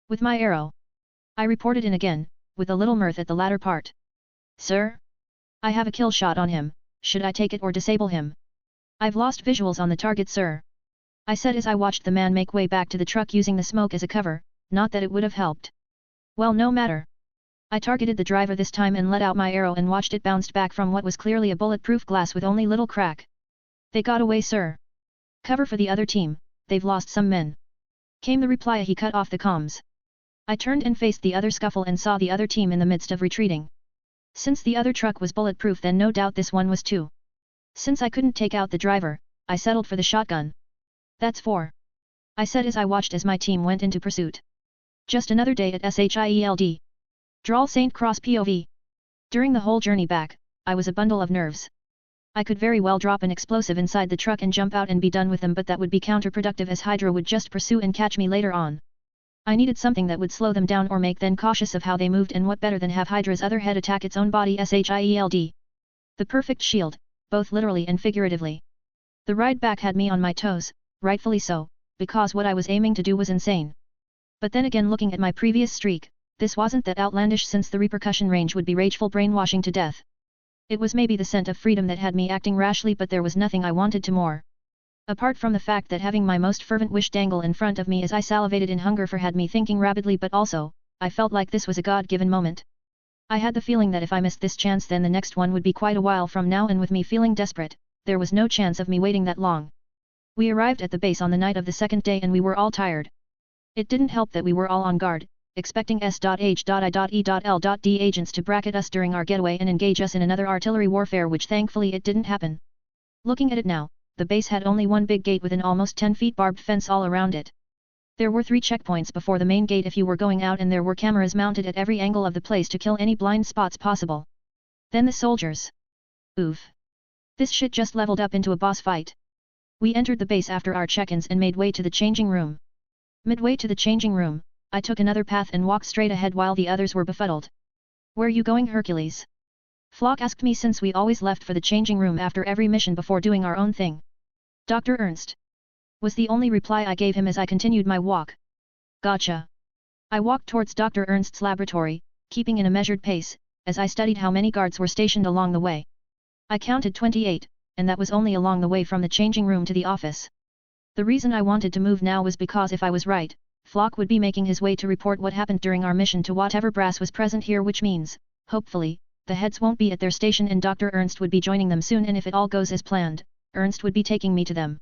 S1: With my arrow. I reported in again, with a little mirth at the latter part. Sir? I have a kill shot on him, should I take it or disable him? I've lost visuals on the target, sir. I said as I watched the man make way back to the truck using the smoke as a cover, not that it would have helped. Well, no matter. I targeted the driver this time and let out my arrow and watched it bounced back from what was clearly a bulletproof glass with only little crack. They got away, sir. Cover for the other team, they've lost some men. Came the reply as he cut off the comms. I turned and faced the other scuffle and saw the other team in the midst of retreating. Since the other truck was bulletproof, then no doubt this one was too. Since I couldn't take out the driver, I settled for the shotgun. That's 4. I said as I watched as my team went into pursuit. Just another day at SHIELD. Drawl St. Cross POV. During the whole journey back, I was a bundle of nerves. I could very well drop an explosive inside the truck and jump out and be done with them, but that would be counterproductive as Hydra would just pursue and catch me later on. I needed something that would slow them down or make them cautious of how they moved, and what better than have Hydra's other head attack its own body SHIELD. The perfect shield, both literally and figuratively. The ride back had me on my toes, rightfully so, because what I was aiming to do was insane. But then again, looking at my previous streak, this wasn't that outlandish, since the repercussion range would be rageful brainwashing to death. It was maybe the scent of freedom that had me acting rashly, but there was nothing I wanted to more. Apart from the fact that having my most fervent wish dangle in front of me as I salivated in hunger for had me thinking rapidly, but also, I felt like this was a God-given moment. I had the feeling that if I missed this chance, then the next one would be quite a while from now, and with me feeling desperate, there was no chance of me waiting that long. We arrived at the base on the night of the second day and we were all tired. It didn't help that we were all on guard, expecting S.H.I.E.L.D. agents to bracket us during our getaway and engage us in another artillery warfare, which thankfully it didn't happen. Looking at it now, the base had only one big gate with an almost 10 feet barbed fence all around it. There were 3 checkpoints before the main gate if you were going out, and there were cameras mounted at every angle of the place to kill any blind spots possible. Then the soldiers. Oof. This shit just leveled up into a boss fight. We entered the base after our check-ins and made way to the changing room. Midway to the changing room, I took another path and walked straight ahead while the others were befuddled. "Where you going, Hercules?" Flock asked me, since we always left for the changing room after every mission before doing our own thing. "Dr. Ernst," was the only reply I gave him as I continued my walk. "Gotcha." I walked towards Dr. Ernst's laboratory, keeping in a measured pace, as I studied how many guards were stationed along the way. I counted 28, and that was only along the way from the changing room to the office. The reason I wanted to move now was because if I was right, Flock would be making his way to report what happened during our mission to whatever brass was present here, which means, hopefully, the heads won't be at their station and Dr. Ernst would be joining them soon, and if it all goes as planned, Ernst would be taking me to them.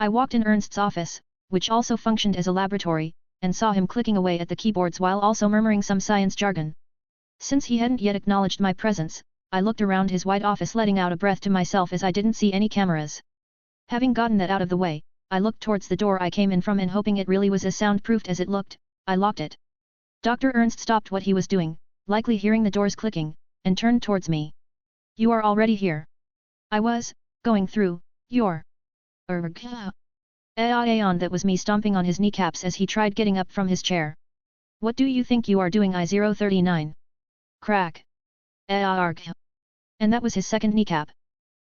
S1: I walked in Ernst's office, which also functioned as a laboratory, and saw him clicking away at the keyboards while also murmuring some science jargon. Since he hadn't yet acknowledged my presence, I looked around his wide office, letting out a breath to myself as I didn't see any cameras. Having gotten that out of the way, I looked towards the door I came in from, and hoping it really was as soundproofed as it looked, I locked it. Dr. Ernst stopped what he was doing, likely hearing the doors clicking, and turned towards me. "You are already here." I was going through your Aeon. That was me stomping on his kneecaps as he tried getting up from his chair. "What do you think you are doing, I-039? Crack. Aargh." And that was his second kneecap.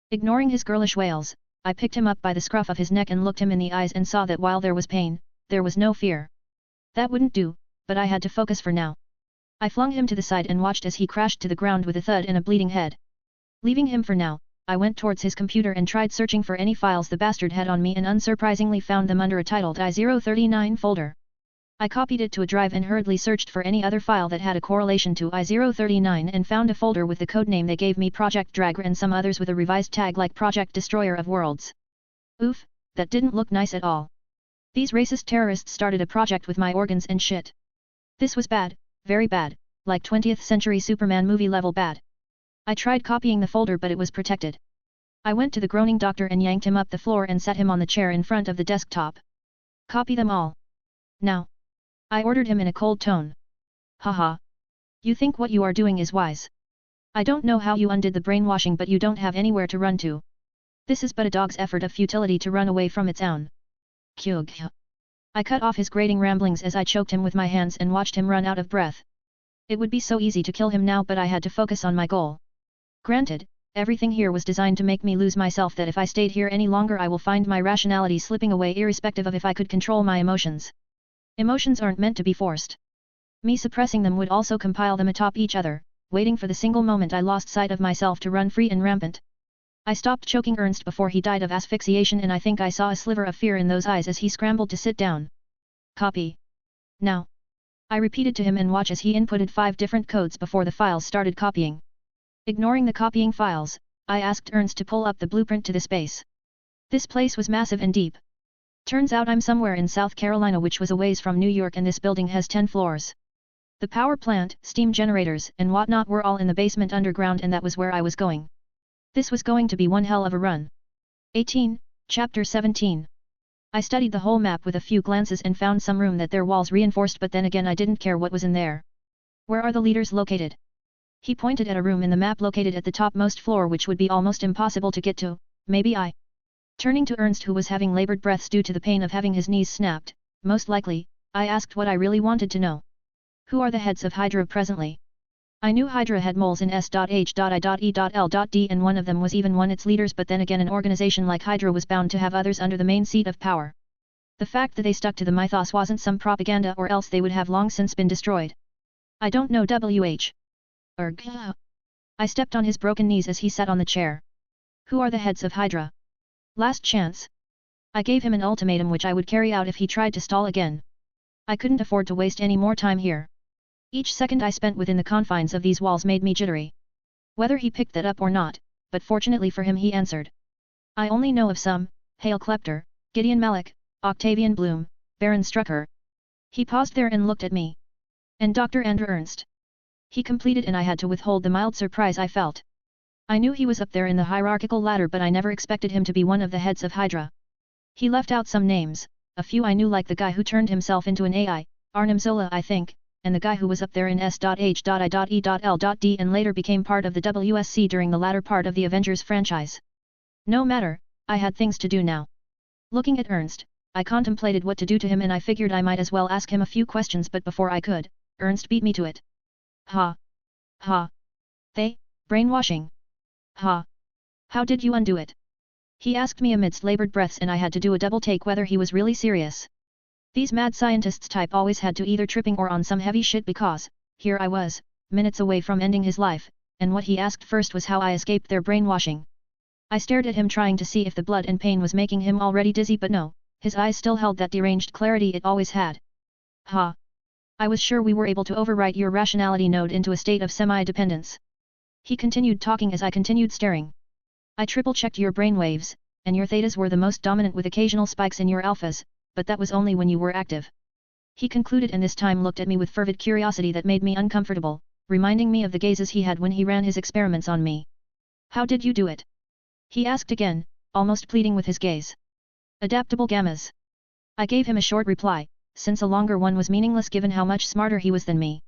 S1: Ignoring his girlish wails, I picked him up by the scruff of his neck and looked him in the eyes and saw that while there was pain, there was no fear. That wouldn't do, but I had to focus for now. I flung him to the side and watched as he crashed to the ground with a thud and a bleeding head. Leaving him for now, I went towards his computer and tried searching for any files the bastard had on me, and unsurprisingly found them under a titled I-039 folder. I copied it to a drive and hurriedly searched for any other file that had a correlation to I-039 and found a folder with the codename they gave me, Project Dragger, and some others with a revised tag like Project Destroyer of Worlds. Oof, that didn't look nice at all. These racist terrorists started a project with my organs and shit. This was bad, very bad, like 20th century Superman movie level bad. I tried copying the folder, but it was protected. I went to the groaning doctor and yanked him up the floor and sat him on the chair in front of the desktop. "Copy them all. Now," I ordered him in a cold tone. "Haha. You think what you are doing is wise. I don't know how you undid the brainwashing, but you don't have anywhere to run to. This is but a dog's effort of futility to run away from its own." Kyug. I cut off his grating ramblings as I choked him with my hands and watched him run out of breath. It would be so easy to kill him now, but I had to focus on my goal. Granted, everything here was designed to make me lose myself, that if I stayed here any longer I will find my rationality slipping away, irrespective of if I could control my emotions. Emotions aren't meant to be forced. Me suppressing them would also compile them atop each other, waiting for the single moment I lost sight of myself to run free and rampant. I stopped choking Ernst before he died of asphyxiation, and I think I saw a sliver of fear in those eyes as he scrambled to sit down. Copy. Now. I repeated to him and watch as he inputted 5 different codes before the files started copying. Ignoring the copying files, I asked Ernst to pull up the blueprint to the space. This place was massive and deep. Turns out I'm somewhere in South Carolina, which was a ways from New York, and this building has 10 floors. The power plant, steam generators, and whatnot were all in the basement underground, and that was where I was going. This was going to be one hell of a run. 18, Chapter 17. I studied the whole map with a few glances and found some room that their walls reinforced, but then again I didn't care what was in there. Where are the leaders located? He pointed at a room in the map located at the topmost floor, which would be almost impossible to get to. Maybe I. Turning to Ernst, who was having labored breaths due to the pain of having his knees snapped, most likely, I asked what I really wanted to know. Who are the heads of Hydra presently? I knew Hydra had moles in S.H.I.E.L.D, and one of them was even one its leaders, but then again an organization like Hydra was bound to have others under the main seat of power. The fact that they stuck to the mythos wasn't some propaganda, or else they would have long since been destroyed. I don't know WH. Erg. I stepped on his broken knees as he sat on the chair. Who are the heads of Hydra? Last chance. I gave him an ultimatum which I would carry out if he tried to stall again. I couldn't afford to waste any more time here. Each second I spent within the confines of these walls made me jittery. Whether he picked that up or not, but fortunately for him he answered. I only know of some: Hale Klepter, Gideon Malik, Octavian Bloom, Baron Strucker. He paused there and looked at me. And Dr. Andrew Ernst. He completed, and I had to withhold the mild surprise I felt. I knew he was up there in the hierarchical ladder, but I never expected him to be one of the heads of Hydra. He left out some names, a few I knew, like the guy who turned himself into an AI, Arnim Zola I think, and the guy who was up there in S.H.I.E.L.D and later became part of the WSC during the latter part of the Avengers franchise. No matter, I had things to do now. Looking at Ernst, I contemplated what to do to him, and I figured I might as well ask him a few questions, but before I could, Ernst beat me to it. Ha. Ha. They, brainwashing. Ha. How did you undo it? He asked me amidst labored breaths, and I had to do a double take whether he was really serious. These mad scientists type always had to either tripping or on some heavy shit, because, here I was, minutes away from ending his life, and what he asked first was how I escaped their brainwashing. I stared at him, trying to see if the blood and pain was making him already dizzy, but no, his eyes still held that deranged clarity it always had. Ha! I was sure we were able to overwrite your rationality node into a state of semi-dependence. He continued talking as I continued staring. I triple-checked your brainwaves, and your thetas were the most dominant with occasional spikes in your alphas, but that was only when you were active. He concluded, and this time looked at me with fervid curiosity that made me uncomfortable, reminding me of the gazes he had when he ran his experiments on me. How did you do it? He asked again, almost pleading with his gaze. Adaptable gammas. I gave him a short reply, since a longer one was meaningless given how much smarter he was than me.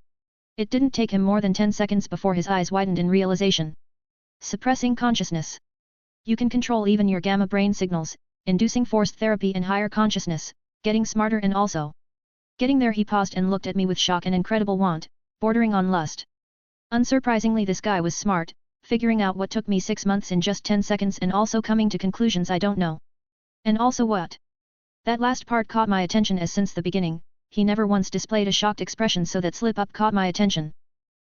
S1: It didn't take him more than 10 seconds before his eyes widened in realization. Suppressing consciousness. You can control even your gamma brain signals, inducing forced therapy and higher consciousness, getting smarter and also getting there. He paused and looked at me with shock and incredible want, bordering on lust. Unsurprisingly, this guy was smart, figuring out what took me 6 months in just 10 seconds and also coming to conclusions I don't know. And also what? That last part caught my attention, as since the beginning, he never once displayed a shocked expression, so that slip up caught my attention.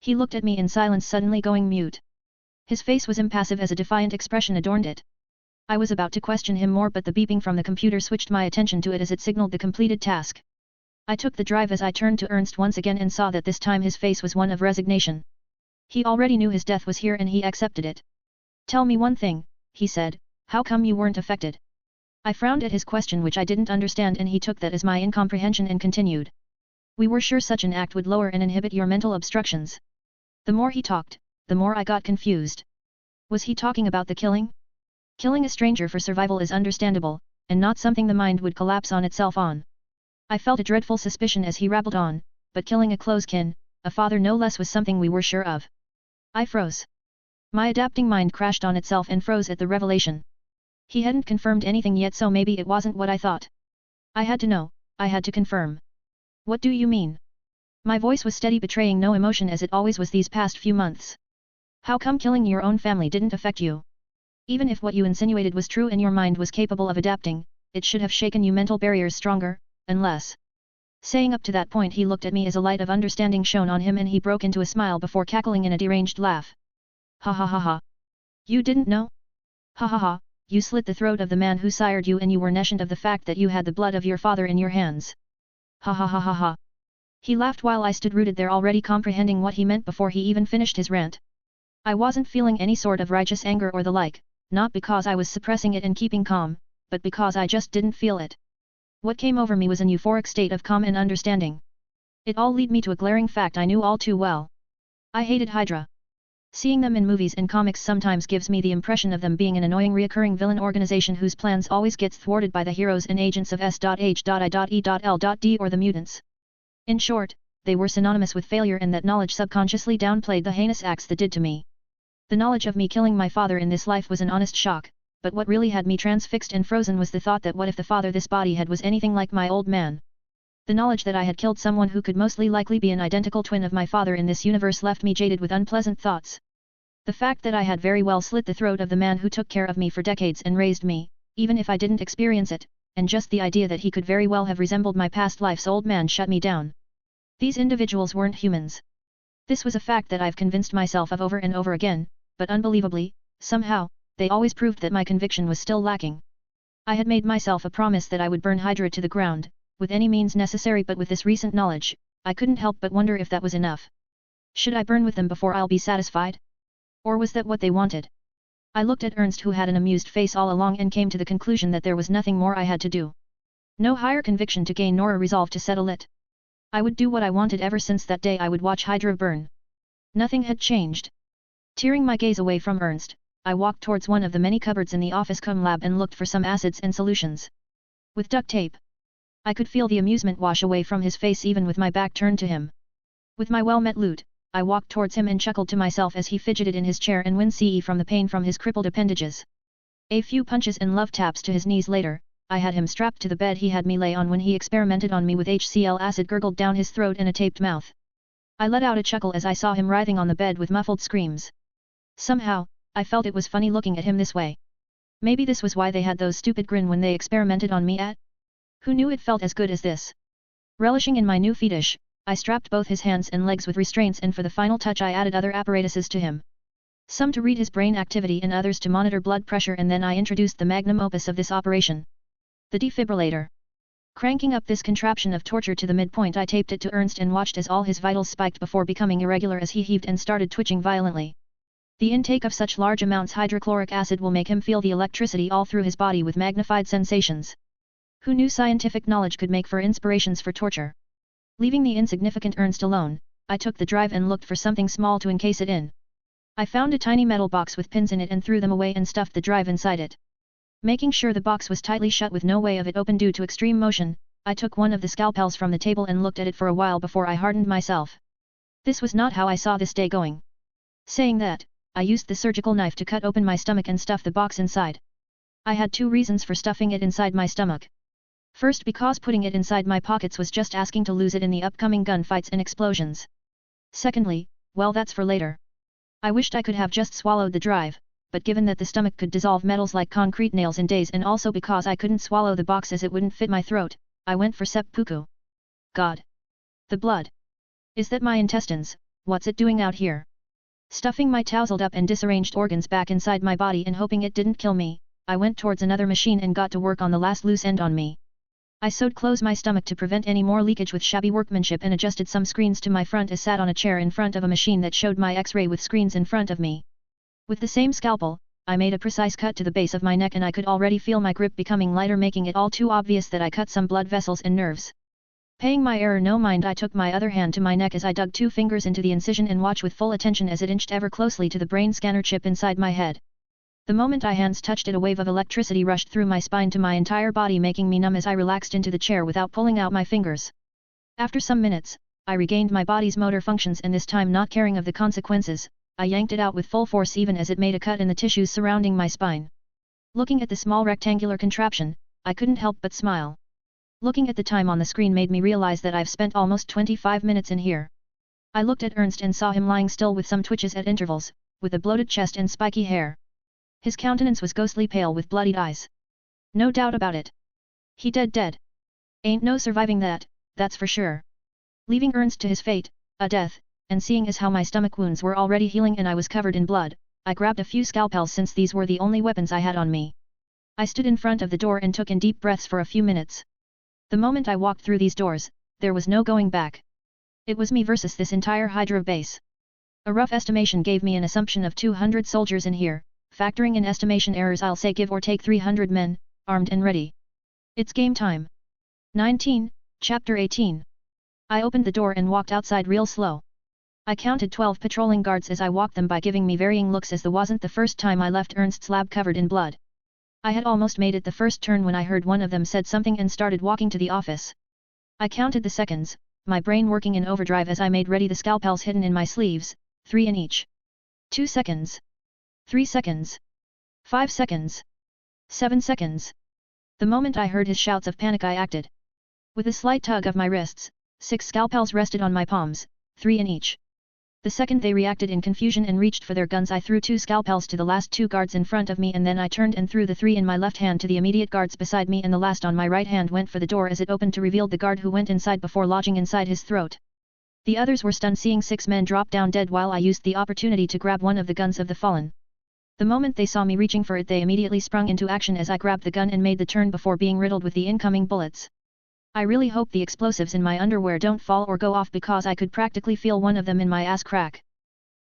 S1: He looked at me in silence, suddenly going mute. His face was impassive as a defiant expression adorned it. I was about to question him more, but the beeping from the computer switched my attention to it as it signaled the completed task. I took the drive as I turned to Ernst once again and saw that this time his face was one of resignation. He already knew his death was here and he accepted it. Tell me one thing, he said, how come you weren't affected? I frowned at his question, which I didn't understand, and he took that as my incomprehension and continued. We were sure such an act would lower and inhibit your mental obstructions. The more he talked, the more I got confused. Was he talking about the killing? Killing a stranger for survival is understandable, and not something the mind would collapse on itself on. I felt a dreadful suspicion as he rabbled on, but killing a close kin, a father no less, was something we were sure of. I froze. My adapting mind crashed on itself and froze at the revelation. He hadn't confirmed anything yet, so maybe it wasn't what I thought. I had to know, I had to confirm. What do you mean? My voice was steady, betraying no emotion as it always was these past few months. How come killing your own family didn't affect you? Even if what you insinuated was true and your mind was capable of adapting, it should have shaken you mental barriers stronger, unless Saying up to that point he looked at me as a light of understanding shone on him and he broke into a smile before cackling in a deranged laugh. Ha ha ha ha. You didn't know? Ha ha ha, you slit the throat of the man who sired you and you were nescient of the fact that you had the blood of your father in your hands. Ha ha ha ha ha. He laughed while I stood rooted there already comprehending what he meant before he even finished his rant. I wasn't feeling any sort of righteous anger or the like, not because I was suppressing it and keeping calm, but because I just didn't feel it. What came over me was an euphoric state of calm and understanding. It all led me to a glaring fact I knew all too well. I hated Hydra. Seeing them in movies and comics sometimes gives me the impression of them being an annoying reoccurring villain organization whose plans always gets thwarted by the heroes and agents of S.H.I.E.L.D. or the mutants. In short, they were synonymous with failure and that knowledge subconsciously downplayed the heinous acts they did to me. The knowledge of me killing my father in this life was an honest shock, but what really had me transfixed and frozen was the thought that what if the father this body had was anything like my old man. The knowledge that I had killed someone who could mostly likely be an identical twin of my father in this universe left me jaded with unpleasant thoughts. The fact that I had very well slit the throat of the man who took care of me for decades and raised me, even if I didn't experience it, and just the idea that he could very well have resembled my past life's old man shut me down. These individuals weren't humans. This was a fact that I've convinced myself of over and over again, but unbelievably, somehow, they always proved that my conviction was still lacking. I had made myself a promise that I would burn Hydra to the ground, with any means necessary, but with this recent knowledge, I couldn't help but wonder if that was enough. Should I burn with them before I'll be satisfied? Or was that what they wanted? I looked at Ernst, who had an amused face all along, and came to the conclusion that there was nothing more I had to do. No higher conviction to gain nor a resolve to settle it. I would do what I wanted ever since that day I would watch Hydra burn. Nothing had changed. Tearing my gaze away from Ernst, I walked towards one of the many cupboards in the office cum lab and looked for some acids and solutions. With duct tape. I could feel the amusement wash away from his face even with my back turned to him. With my well-met loot, I walked towards him and chuckled to myself as he fidgeted in his chair and winced from the pain from his crippled appendages. A few punches and love taps to his knees later, I had him strapped to the bed he had me lay on when he experimented on me with HCl acid gurgled down his throat and a taped mouth. I let out a chuckle as I saw him writhing on the bed with muffled screams. Somehow, I felt it was funny looking at him this way. Maybe this was why they had those stupid grin when they experimented on me at? Who knew it felt as good as this? Relishing in my new fetish, I strapped both his hands and legs with restraints, and for the final touch I added other apparatuses to him. Some to read his brain activity and others to monitor blood pressure, and then I introduced the magnum opus of this operation. The defibrillator. Cranking up this contraption of torture to the midpoint, I taped it to Ernst and watched as all his vitals spiked before becoming irregular as he heaved and started twitching violently. The intake of such large amounts hydrochloric acid will make him feel the electricity all through his body with magnified sensations. Who knew scientific knowledge could make for inspirations for torture? Leaving the insignificant Ernst alone, I took the drive and looked for something small to encase it in. I found a tiny metal box with pins in it and threw them away and stuffed the drive inside it. Making sure the box was tightly shut with no way of it open due to extreme motion, I took one of the scalpels from the table and looked at it for a while before I hardened myself. This was not how I saw this day going. Saying that, I used the surgical knife to cut open my stomach and stuff the box inside. I had two reasons for stuffing it inside my stomach. First, because putting it inside my pockets was just asking to lose it in the upcoming gunfights and explosions. Secondly, well, that's for later. I wished I could have just swallowed the drive, but given that the stomach could dissolve metals like concrete nails in days, and also because I couldn't swallow the box as it wouldn't fit my throat, I went for seppuku. God! The blood! Is that my intestines? What's it doing out here? Stuffing my tousled up and disarranged organs back inside my body and hoping it didn't kill me, I went towards another machine and got to work on the last loose end on me. I sewed close my stomach to prevent any more leakage with shabby workmanship and adjusted some screens to my front as sat on a chair in front of a machine that showed my X-ray with screens in front of me. With the same scalpel, I made a precise cut to the base of my neck and I could already feel my grip becoming lighter, making it all too obvious that I cut some blood vessels and nerves. Paying my error no mind, I took my other hand to my neck as I dug 2 fingers into the incision and watched with full attention as it inched ever closely to the brain scanner chip inside my head. The moment my hands touched it, a wave of electricity rushed through my spine to my entire body, making me numb as I relaxed into the chair without pulling out my fingers. After some minutes, I regained my body's motor functions, and this time not caring of the consequences, I yanked it out with full force even as it made a cut in the tissues surrounding my spine. Looking at the small rectangular contraption, I couldn't help but smile. Looking at the time on the screen made me realize that I've spent almost 25 minutes in here. I looked at Ernst and saw him lying still with some twitches at intervals, with a bloated chest and spiky hair. His countenance was ghostly pale with bloodied eyes. No doubt about it. He dead. Ain't no surviving that, that's for sure. Leaving Ernst to his fate, a death, and seeing as how my stomach wounds were already healing and I was covered in blood, I grabbed a few scalpels since these were the only weapons I had on me. I stood in front of the door and took in deep breaths for a few minutes. The moment I walked through these doors, there was no going back. It was me versus this entire Hydra base. A rough estimation gave me an assumption of 200 soldiers in here, factoring in estimation errors I'll say give or take 300 men, armed and ready. It's game time. 19, Chapter 18. I opened the door and walked outside real slow. I counted 12 patrolling guards as I walked them by giving me varying looks as the wasn't the first time I left Ernst's lab covered in blood. I had almost made it the first turn when I heard one of them said something and started walking to the office. I counted the seconds, my brain working in overdrive as I made ready the scalpels hidden in my sleeves, 3 in each. 2 seconds. 3 seconds. 5 seconds. 7 seconds. The moment I heard his shouts of panic I acted. With a slight tug of my wrists, 6 scalpels rested on my palms, 3 in each. The second they reacted in confusion and reached for their guns I threw 2 scalpels to the last 2 guards in front of me and then I turned and threw the 3 in my left hand to the immediate guards beside me and the last on my right hand went for the door as it opened to reveal the guard who went inside before lodging inside his throat. The others were stunned seeing 6 men drop down dead while I used the opportunity to grab one of the guns of the fallen. The moment they saw me reaching for it they immediately sprung into action as I grabbed the gun and made the turn before being riddled with the incoming bullets. I really hope the explosives in my underwear don't fall or go off because I could practically feel one of them in my ass crack.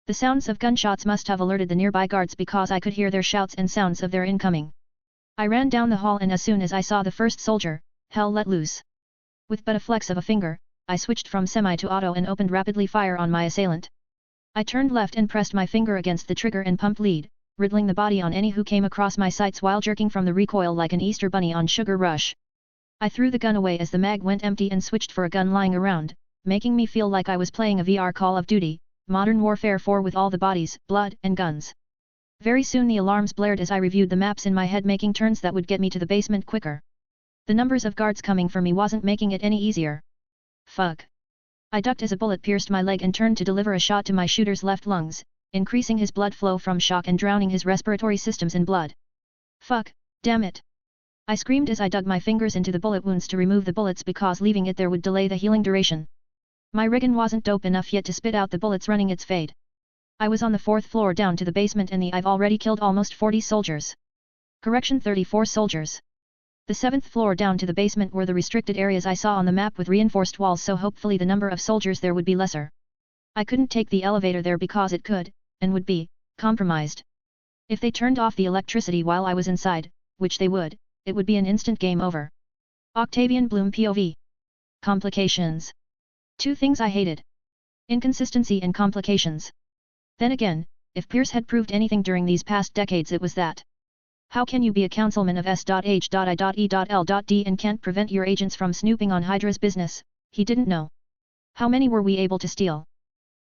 S1: The sounds of gunshots must have alerted the nearby guards because I could hear their shouts and sounds of their incoming. I ran down the hall and as soon as I saw the first soldier, hell let loose. With but a flex of a finger, I switched from semi to auto and opened rapidly fire on my assailant. I turned left and pressed my finger against the trigger and pumped lead, riddling the body on any who came across my sights while jerking from the recoil like an Easter bunny on Sugar Rush. I threw the gun away as the mag went empty and switched for a gun lying around, making me feel like I was playing a VR Call of Duty, Modern Warfare 4 with all the bodies, blood, and guns. Very soon the alarms blared as I reviewed the maps in my head making turns that would get me to the basement quicker. The numbers of guards coming for me wasn't making it any easier. Fuck. I ducked as a bullet pierced my leg and turned to deliver a shot to my shooter's left lungs, increasing his blood flow from shock and drowning his respiratory systems in blood. Fuck, damn it. I screamed as I dug my fingers into the bullet wounds to remove the bullets because leaving it there would delay the healing duration. My riggin wasn't dope enough yet to spit out the bullets running its fade. I was on the 4th floor down to the basement and I've already killed almost 40 soldiers. Correction 34 soldiers. The 7th floor down to the basement were the restricted areas I saw on the map with reinforced walls so hopefully the number of soldiers there would be lesser. I couldn't take the elevator there because it could, and would be, compromised. If they turned off the electricity while I was inside, which they would, it would be an instant game over. Octavian Bloom POV. Complications. 2 things I hated. Inconsistency and complications. Then again, if Pierce had proved anything during these past decades it was that. How can you be a councilman of S.H.I.E.L.D. and can't prevent your agents from snooping on Hydra's business? He didn't know. How many were we able to steal?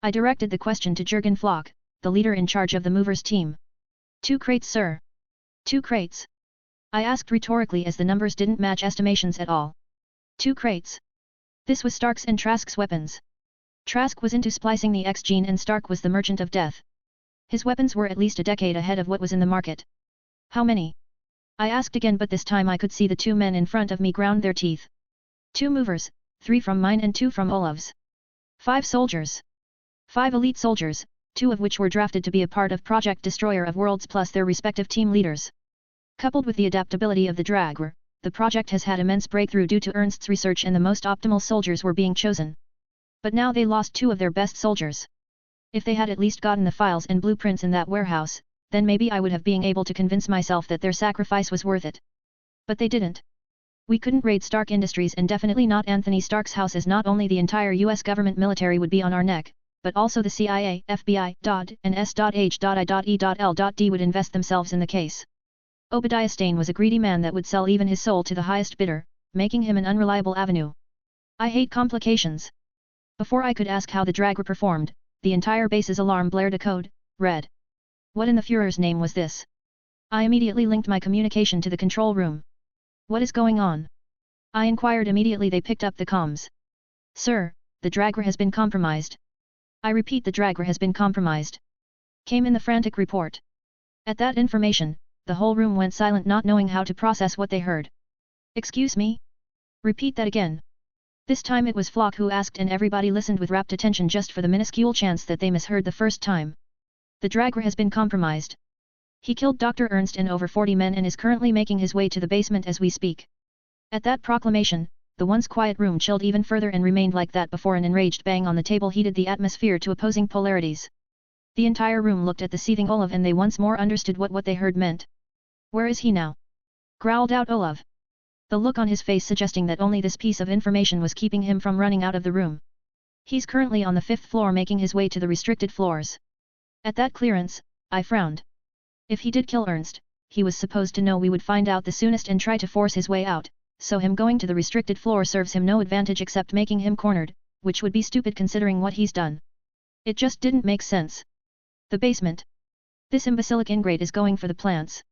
S1: I directed the question to Jurgen Flock, the leader in charge of the movers team. 2 crates, sir. 2 crates. I asked rhetorically as the numbers didn't match estimations at all. 2 crates. This was Stark's and Trask's weapons. Trask was into splicing the X gene and Stark was the merchant of death. His weapons were at least a decade ahead of what was in the market. How many? I asked again but this time I could see the 2 men in front of me ground their teeth. 2 movers, 3 from mine and 2 from Olaf's. 5 soldiers. 5 elite soldiers, 2 of which were drafted to be a part of Project Destroyer of Worlds plus their respective team leaders. Coupled with the adaptability of the Dragwar, the project has had immense breakthrough due to Ernst's research and the most optimal soldiers were being chosen. But now they lost 2 of their best soldiers. If they had at least gotten the files and blueprints in that warehouse, then maybe I would have been able to convince myself that their sacrifice was worth it. But they didn't. We couldn't raid Stark Industries and definitely not Anthony Stark's house as not only the entire US government military would be on our neck, but also the CIA, FBI, DOD, and S.H.I.E.L.D. would invest themselves in the case. Obadiah Stane was a greedy man that would sell even his soul to the highest bidder, making him an unreliable avenue. I hate complications. Before I could ask how the Dragwar performed, the entire base's alarm blared a code, red. What in the Führer's name was this? I immediately linked my communication to the control room. What is going on? I inquired immediately. They picked up the comms. Sir, the Dragwar has been compromised. I repeat, the Dragwar has been compromised. Came in the frantic report. At that information, the whole room went silent, not knowing how to process what they heard. Excuse me? Repeat that again. This time it was Flock who asked and everybody listened with rapt attention just for the minuscule chance that they misheard the first time. The Dragra has been compromised. He killed Dr. Ernst and over 40 men and is currently making his way to the basement as we speak. At that proclamation, the once quiet room chilled even further and remained like that before an enraged bang on the table heated the atmosphere to opposing polarities. The entire room looked at the seething Olav and they once more understood what they heard meant. "Where is he now?" growled out Olav. The look on his face suggesting that only this piece of information was keeping him from running out of the room. "He's currently on the 5th floor making his way to the restricted floors." At that clearance, I frowned. If he did kill Ernst, he was supposed to know we would find out the soonest and try to force his way out, so him going to the restricted floor serves him no advantage except making him cornered, which would be stupid considering what he's done. It just didn't make sense. The basement. This imbecilic ingrate is going for the plants.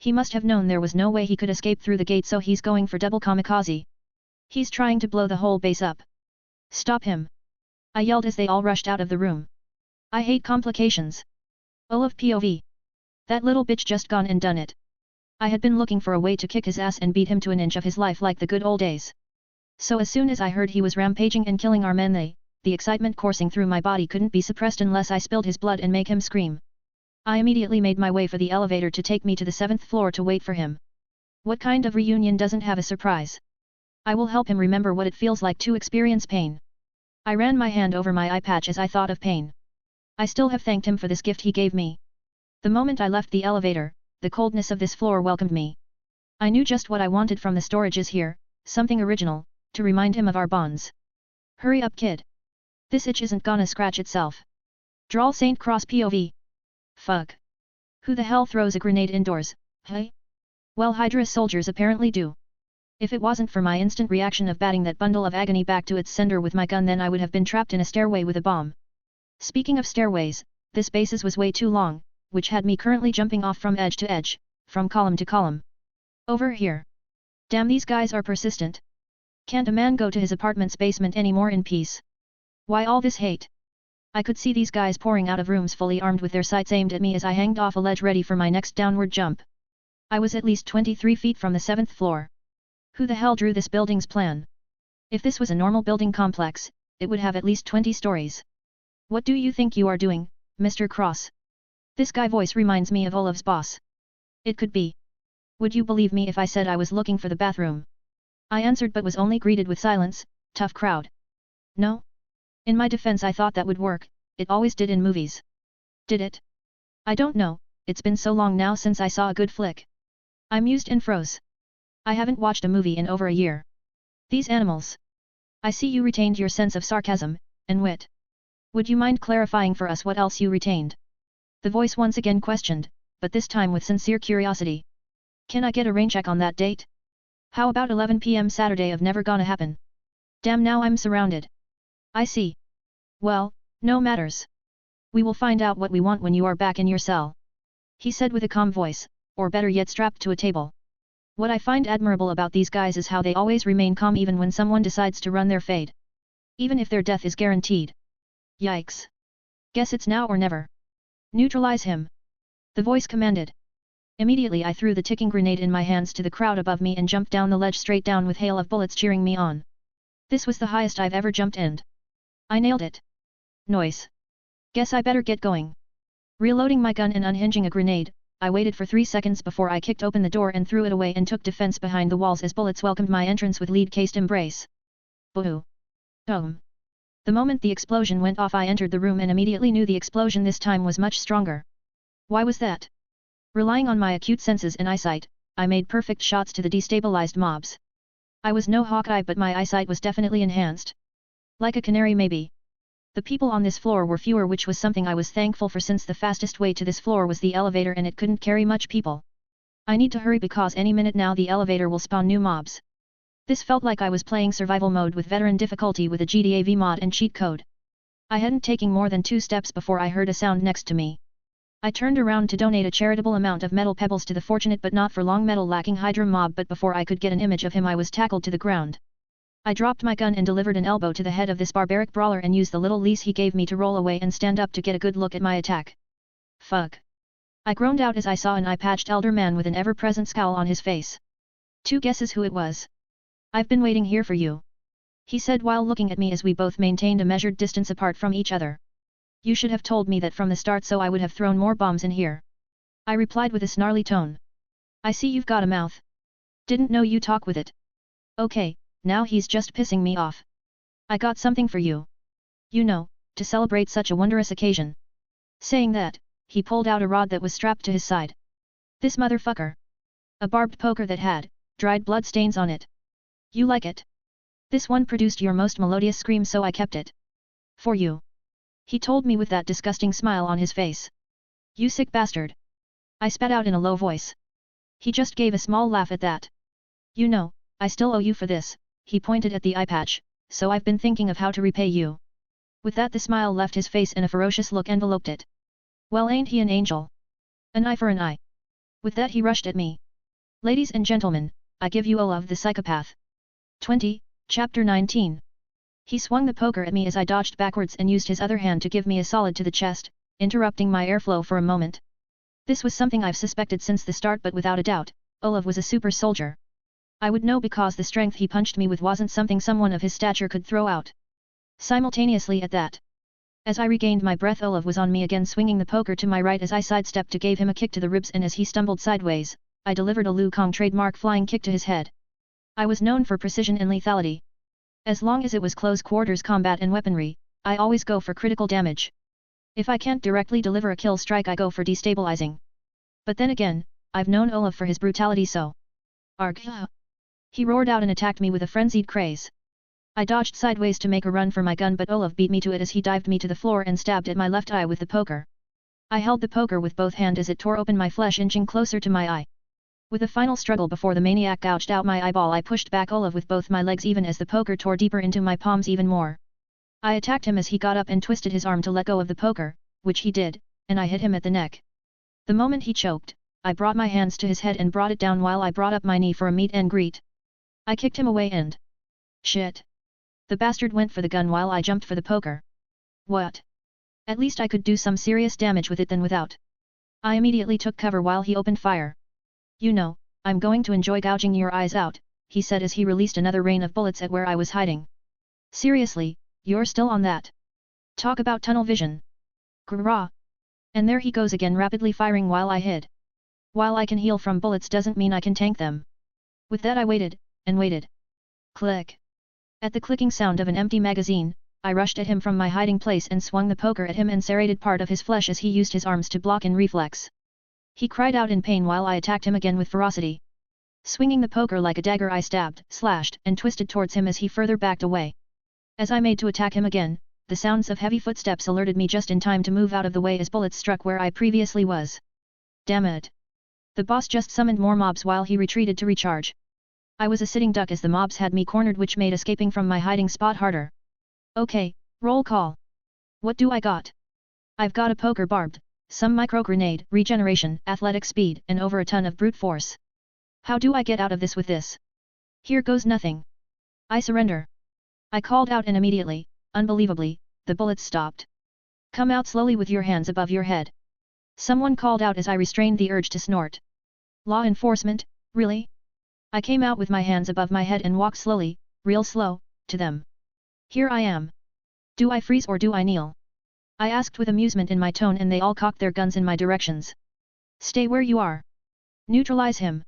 S1: He must have known there was no way he could escape through the gate, so he's going for double kamikaze. He's trying to blow the whole base up. "Stop him!" I yelled as they all rushed out of the room. I hate complications. Olav POV. That little bitch just gone and done it. I had been looking for a way to kick his ass and beat him to an inch of his life like the good old days. So as soon as I heard he was rampaging and killing our men, the excitement coursing through my body couldn't be suppressed unless I spilled his blood and make him scream. I immediately made my way for the elevator to take me to the 7th floor to wait for him. What kind of reunion doesn't have a surprise? I will help him remember what it feels like to experience pain. I ran my hand over my eye patch as I thought of pain. I still have thanked him for this gift he gave me. The moment I left the elevator, the coldness of this floor welcomed me. I knew just what I wanted from the storages here, something original, to remind him of our bonds. "Hurry up, kid. This itch isn't gonna scratch itself." Drawl St. Cross POV. Fuck. Who the hell throws a grenade indoors, hey? Well, Hydra soldiers apparently do. If it wasn't for my instant reaction of batting that bundle of agony back to its sender with my gun, then I would have been trapped in a stairway with a bomb. Speaking of stairways, this basis was way too long, which had me currently jumping off from edge to edge, from column to column. Over here. Damn, these guys are persistent. Can't a man go to his apartment's basement anymore in peace? Why all this hate? I could see these guys pouring out of rooms fully armed with their sights aimed at me as I hanged off a ledge ready for my next downward jump. I was at least 23 feet from the 7th floor. Who the hell drew this building's plan? If this was a normal building complex, it would have at least 20 stories. What do you think you are doing, Mr. Cross? This guy voice reminds me of Olav's boss. It could be. Would you believe me if I said I was looking for the bathroom? I answered but was only greeted with silence. Tough crowd. No? In my defense, I thought that would work, it always did in movies. Did it? I don't know, it's been so long now since I saw a good flick. I mused and froze. I haven't watched a movie in over a year. These animals. I see you retained your sense of sarcasm, and wit. Would you mind clarifying for us what else you retained? The voice once again questioned, but this time with sincere curiosity. Can I get a rain check on that date? How about 11 p.m. Saturday of never gonna happen? Damn, now I'm surrounded. I see. Well, no matters. We will find out what we want when you are back in your cell. He said with a calm voice, or better yet strapped to a table. What I find admirable about these guys is how they always remain calm even when someone decides to run their fade. Even if their death is guaranteed. Yikes. Guess it's now or never. Neutralize him. The voice commanded. Immediately I threw the ticking grenade in my hands to the crowd above me and jumped down the ledge straight down with hail of bullets cheering me on. This was the highest I've ever jumped and I nailed it. Noise. Guess I better get going. Reloading my gun and unhinging a grenade, I waited for 3 seconds before I kicked open the door and threw it away and took defense behind the walls as bullets welcomed my entrance with lead-cased embrace. Boo. The moment the explosion went off, I entered the room and immediately knew the explosion this time was much stronger. Why was that? Relying on my acute senses and eyesight, I made perfect shots to the destabilized mobs. I was no Hawkeye, but my eyesight was definitely enhanced. Like a canary maybe. The people on this floor were fewer, which was something I was thankful for since the fastest way to this floor was the elevator and it couldn't carry much people. I need to hurry because any minute now the elevator will spawn new mobs. This felt like I was playing survival mode with veteran difficulty with a GTA V mod and cheat code. I hadn't taken more than 2 steps before I heard a sound next to me. I turned around to donate a charitable amount of metal pebbles to the fortunate but not for long metal lacking Hydra mob, but before I could get an image of him I was tackled to the ground. I dropped my gun and delivered an elbow to the head of this barbaric brawler and used the little leash he gave me to roll away and stand up to get a good look at my attack. Fuck. I groaned out as I saw an eye-patched elder man with an ever-present scowl on his face. 2 guesses who it was. I've been waiting here for you. he said while looking at me as we both maintained a measured distance apart from each other. You should have told me that from the start so I would have thrown more bombs in here. I replied with a snarly tone. I see you've got a mouth. Didn't know you talk with it. Okay, now he's just pissing me off. I got something for you. You know, to celebrate such a wondrous occasion. Saying that, he pulled out a rod that was strapped to his side. This motherfucker. A barbed poker that had dried blood stains on it. You like it? This one produced your most melodious scream so I kept it. For you. He told me with that disgusting smile on his face. You sick bastard. I spat out in a low voice. He just gave a small laugh at that. You know, I still owe you for this, he pointed at the eye patch, so I've been thinking of how to repay you. With that the smile left his face and a ferocious look enveloped it. Well, ain't he an angel? An eye for an eye. With that he rushed at me. Ladies and gentlemen, I give you Olaf the Psychopath. 20, Chapter 19. He swung the poker at me as I dodged backwards and used his other hand to give me a solid to the chest, interrupting my airflow for a moment. This was something I've suspected since the start, but without a doubt, Olaf was a super soldier. I would know because the strength he punched me with wasn't something someone of his stature could throw out. Simultaneously at that. As I regained my breath, Olaf was on me again, swinging the poker to my right as I sidestepped to give him a kick to the ribs, and as he stumbled sideways, I delivered a Liu Kang trademark flying kick to his head. I was known for precision and lethality. As long as it was close quarters combat and weaponry, I always go for critical damage. If I can't directly deliver a kill strike, I go for destabilizing. But then again, I've known Olaf for his brutality, so. Argh! He roared out and attacked me with a frenzied craze. I dodged sideways to make a run for my gun, but Olaf beat me to it as he dived me to the floor and stabbed at my left eye with the poker. I held the poker with both hands as it tore open my flesh, inching closer to my eye. With a final struggle before the maniac gouged out my eyeball, I pushed back Olaf with both my legs even as the poker tore deeper into my palms even more. I attacked him as he got up and twisted his arm to let go of the poker, which he did, and I hit him at the neck. The moment he choked, I brought my hands to his head and brought it down while I brought up my knee for a meet and greet. I kicked him away and... Shit. The bastard went for the gun while I jumped for the poker. What? At least I could do some serious damage with it than without. I immediately took cover while he opened fire. You know, I'm going to enjoy gouging your eyes out, he said as he released another rain of bullets at where I was hiding. Seriously, you're still on that? Talk about tunnel vision. Grrrah. And there he goes again, rapidly firing while I hid. While I can heal from bullets doesn't mean I can tank them. With that I waited, and waited. Click. At the clicking sound of an empty magazine, I rushed at him from my hiding place and swung the poker at him and serrated part of his flesh as he used his arms to block in reflex. He cried out in pain while I attacked him again with ferocity. Swinging the poker like a dagger, I stabbed, slashed, and twisted towards him as he further backed away. As I made to attack him again, the sounds of heavy footsteps alerted me just in time to move out of the way as bullets struck where I previously was. Damn it. The boss just summoned more mobs while he retreated to recharge. I was a sitting duck as the mobs had me cornered, which made escaping from my hiding spot harder. Okay, roll call. What do I got? I've got a poker, barbed, some micro-grenade, regeneration, athletic speed, and over a ton of brute force. How do I get out of this with this? Here goes nothing. I surrender. I called out, and immediately, unbelievably, the bullets stopped. Come out slowly with your hands above your head. Someone called out as I restrained the urge to snort. Law enforcement, really? I came out with my hands above my head and walked slowly, real slow, to them. Here I am. Do I freeze or do I kneel? I asked with amusement in my tone, and they all cocked their guns in my directions. Stay where you are. Neutralize him.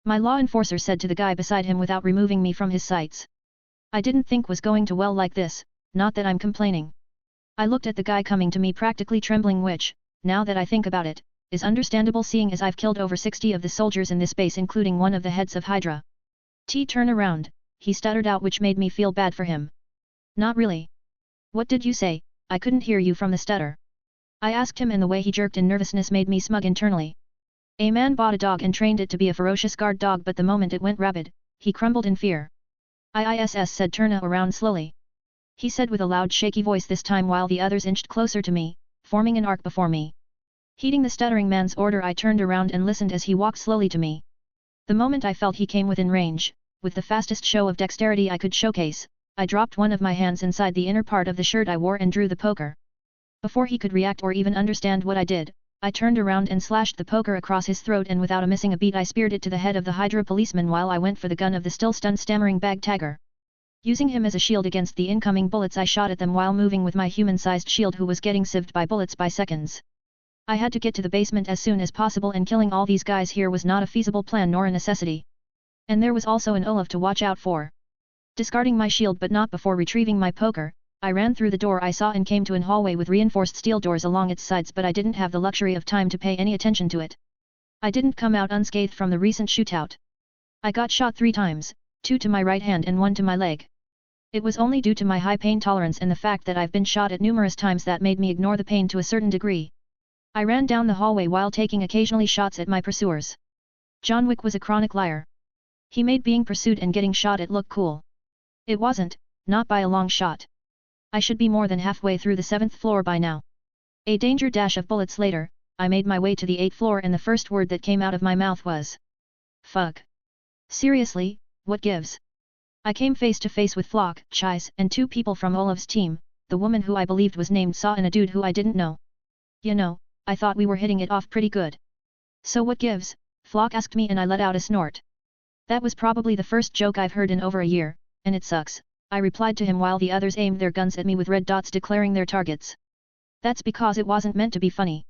S1: My law enforcer said to the guy beside him without removing me from his sights. I didn't think was going to well like this, not that I'm complaining. I looked at the guy coming to me practically trembling, which, now that I think about it, is understandable seeing as I've killed over 60 of the soldiers in this base, including one of the heads of Hydra. Turn around, he stuttered out, which made me feel bad for him. Not really. What did you say? I couldn't hear you from the stutter. I asked him, and the way he jerked in nervousness made me smug internally. A man bought a dog and trained it to be a ferocious guard dog, but the moment it went rabid, he crumbled in fear. IISS said, turn around slowly. He said with a loud shaky voice this time while the others inched closer to me, forming an arc before me. Heeding the stuttering man's order, I turned around and listened as he walked slowly to me. The moment I felt he came within range, with the fastest show of dexterity I could showcase, I dropped one of my hands inside the inner part of the shirt I wore and drew the poker. Before he could react or even understand what I did, I turned around and slashed the poker across his throat, and without missing a beat I speared it to the head of the Hydra policeman while I went for the gun of the still stunned stammering bag tagger. Using him as a shield against the incoming bullets, I shot at them while moving with my human-sized shield who was getting sieved by bullets by seconds. I had to get to the basement as soon as possible, and killing all these guys here was not a feasible plan nor a necessity. And there was also an Olaf to watch out for. Discarding my shield but not before retrieving my poker, I ran through the door I saw and came to an hallway with reinforced steel doors along its sides, but I didn't have the luxury of time to pay any attention to it. I didn't come out unscathed from the recent shootout. I got shot 3 times, 2 to my right hand and 1 to my leg. It was only due to my high pain tolerance and the fact that I've been shot at numerous times that made me ignore the pain to a certain degree. I ran down the hallway while taking occasionally shots at my pursuers. John Wick was a chronic liar. He made being pursued and getting shot at look cool. It wasn't, not by a long shot. I should be more than halfway through the 7th floor by now. A danger dash of bullets later, I made my way to the 8th floor and the first word that came out of my mouth was, "Fuck." Seriously, what gives? I came face to face with Flock, Chais, and 2 people from Olaf's team, the woman who I believed was named Saw and a dude who I didn't know. You know, I thought we were hitting it off pretty good. So what gives? Flock asked me and I let out a snort. That was probably the first joke I've heard in over a year, and it sucks, I replied to him while the others aimed their guns at me with red dots declaring their targets. That's because it wasn't meant to be funny.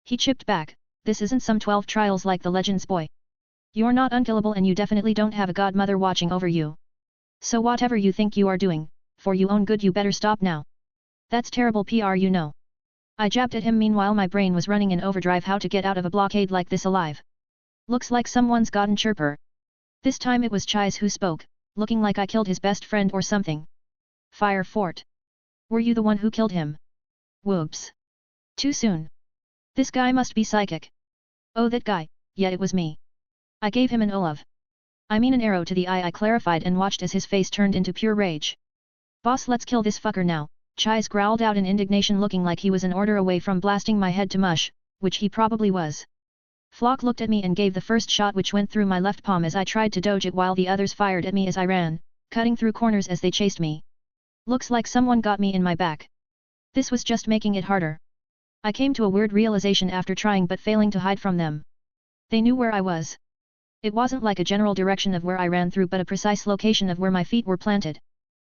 S1: He chipped back, this isn't some 12 trials like the Legends boy. You're not unkillable and you definitely don't have a godmother watching over you. So whatever you think you are doing, for your own good you better stop now. That's terrible PR, you know. I jabbed at him, meanwhile my brain was running in overdrive how to get out of a blockade like this alive. Looks like someone's gotten chirper. This time it was Chais who spoke, looking like I killed his best friend or something. Fire Fort. Were you the one who killed him? Whoops. Too soon. This guy must be psychic. Oh, that guy, yeah, it was me. I gave him an Olaf. I mean an arrow to the eye, I clarified and watched as his face turned into pure rage. Boss, let's kill this fucker now, Chais growled out in indignation, looking like he was an order away from blasting my head to mush, which he probably was. Flock looked at me and gave the first shot, which went through my left palm as I tried to dodge it while the others fired at me as I ran, cutting through corners as they chased me. Looks like someone got me in my back. This was just making it harder. I came to a weird realization after trying but failing to hide from them. They knew where I was. It wasn't like a general direction of where I ran through but a precise location of where my feet were planted.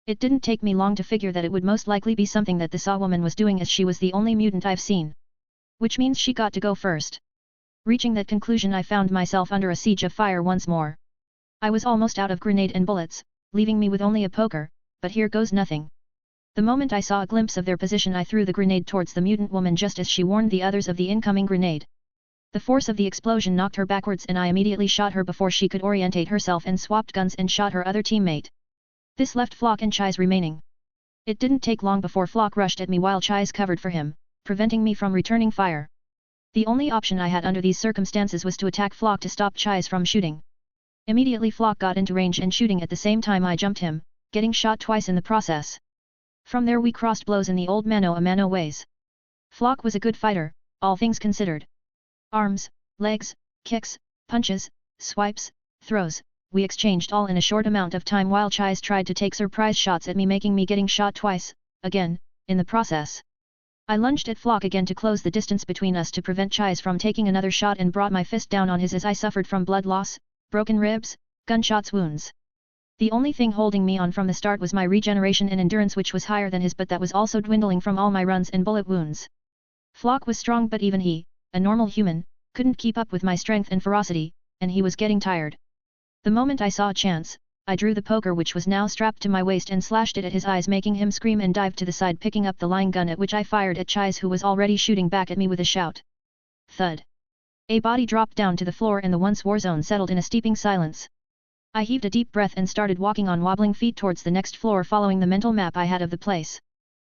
S1: It didn't take me long to figure that it would most likely be something that the Saw woman was doing, as she was the only mutant I've seen. Which means she got to go first. Reaching that conclusion, I found myself under a siege of fire once more. I was almost out of grenade and bullets, leaving me with only a poker, but here goes nothing. The moment I saw a glimpse of their position, I threw the grenade towards the mutant woman just as she warned the others of the incoming grenade. The force of the explosion knocked her backwards and I immediately shot her before she could orientate herself and swapped guns and shot her other teammate. This left Flock and Chais remaining. It didn't take long before Flock rushed at me while Chais covered for him, preventing me from returning fire. The only option I had under these circumstances was to attack Flock to stop Chais from shooting. Immediately Flock got into range and shooting at the same time I jumped him, getting shot twice in the process. From there we crossed blows in the old mano a mano ways. Flock was a good fighter, all things considered. Arms, legs, kicks, punches, swipes, throws, we exchanged all in a short amount of time while Chais tried to take surprise shots at me, making me getting shot twice, again, in the process. I lunged at Flock again to close the distance between us to prevent Chais from taking another shot and brought my fist down on his as I suffered from blood loss, broken ribs, gunshots wounds. The only thing holding me on from the start was my regeneration and endurance, which was higher than his, but that was also dwindling from all my runs and bullet wounds. Flock was strong, but even he, a normal human, couldn't keep up with my strength and ferocity, and he was getting tired. The moment I saw a chance, I drew the poker, which was now strapped to my waist, and slashed it at his eyes, making him scream and dive to the side, picking up the lying gun, at which I fired at Chais, who was already shooting back at me with a shout. Thud. A body dropped down to the floor and the once war zone settled in a steeping silence. I heaved a deep breath and started walking on wobbling feet towards the next floor, following the mental map I had of the place.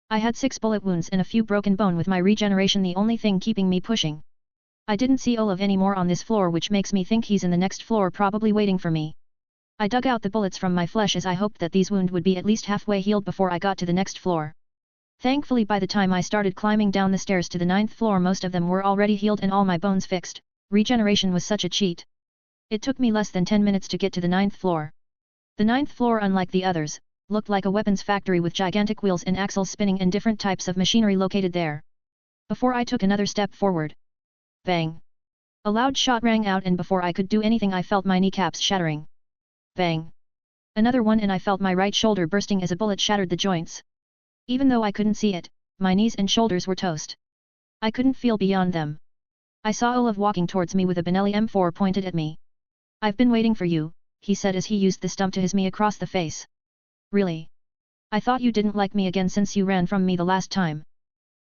S1: I had 6 bullet wounds and a few broken bone, with my regeneration the only thing keeping me pushing. I didn't see Olaf anymore on this floor, which makes me think he's in the next floor, probably waiting for me. I dug out the bullets from my flesh as I hoped that these wounds would be at least halfway healed before I got to the next floor. Thankfully, by the time I started climbing down the stairs to the 9th floor, most of them were already healed and all my bones fixed. Regeneration was such a cheat. It took me less than 10 minutes to get to the 9th floor. The 9th floor, unlike the others, looked like a weapons factory with gigantic wheels and axles spinning and different types of machinery located there. Before I took another step forward. Bang! A loud shot rang out, and before I could do anything I felt my kneecaps shattering. Bang! Another one and I felt my right shoulder bursting as a bullet shattered the joints. Even though I couldn't see it, my knees and shoulders were toast. I couldn't feel beyond them. I saw Olaf walking towards me with a Benelli M4 pointed at me. I've been waiting for you, he said as he used the stump to hit me across the face. Really? I thought you didn't like me again since you ran from me the last time.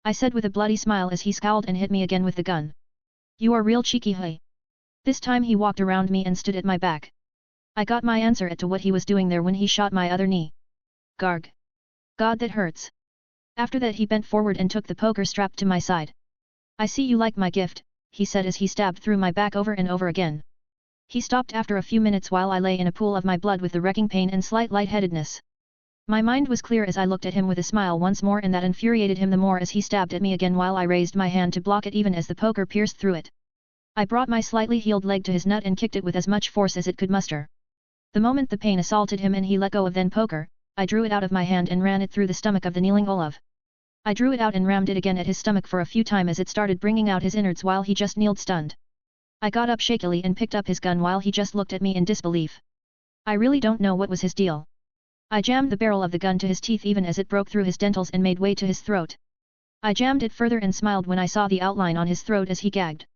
S1: I said with a bloody smile as he scowled and hit me again with the gun. You are real cheeky, hey. This time he walked around me and stood at my back. I got my answer at to what he was doing there when he shot my other knee. Garg. God, that hurts. After that he bent forward and took the poker strapped to my side. I see you like my gift, he said as he stabbed through my back over and over again. He stopped after a few minutes while I lay in a pool of my blood with the wrecking pain and slight lightheadedness. My mind was clear as I looked at him with a smile once more, and that infuriated him the more as he stabbed at me again while I raised my hand to block it even as the poker pierced through it. I brought my slightly healed leg to his nut and kicked it with as much force as it could muster. The moment the pain assaulted him and he let go of then poker, I drew it out of my hand and ran it through the stomach of the kneeling Olaf. I drew it out and rammed it again at his stomach for a few times as it started bringing out his innards while he just kneeled stunned. I got up shakily and picked up his gun while he just looked at me in disbelief. I really don't know what was his deal. I jammed the barrel of the gun to his teeth even as it broke through his dentals and made way to his throat. I jammed it further and smiled when I saw the outline on his throat as he gagged.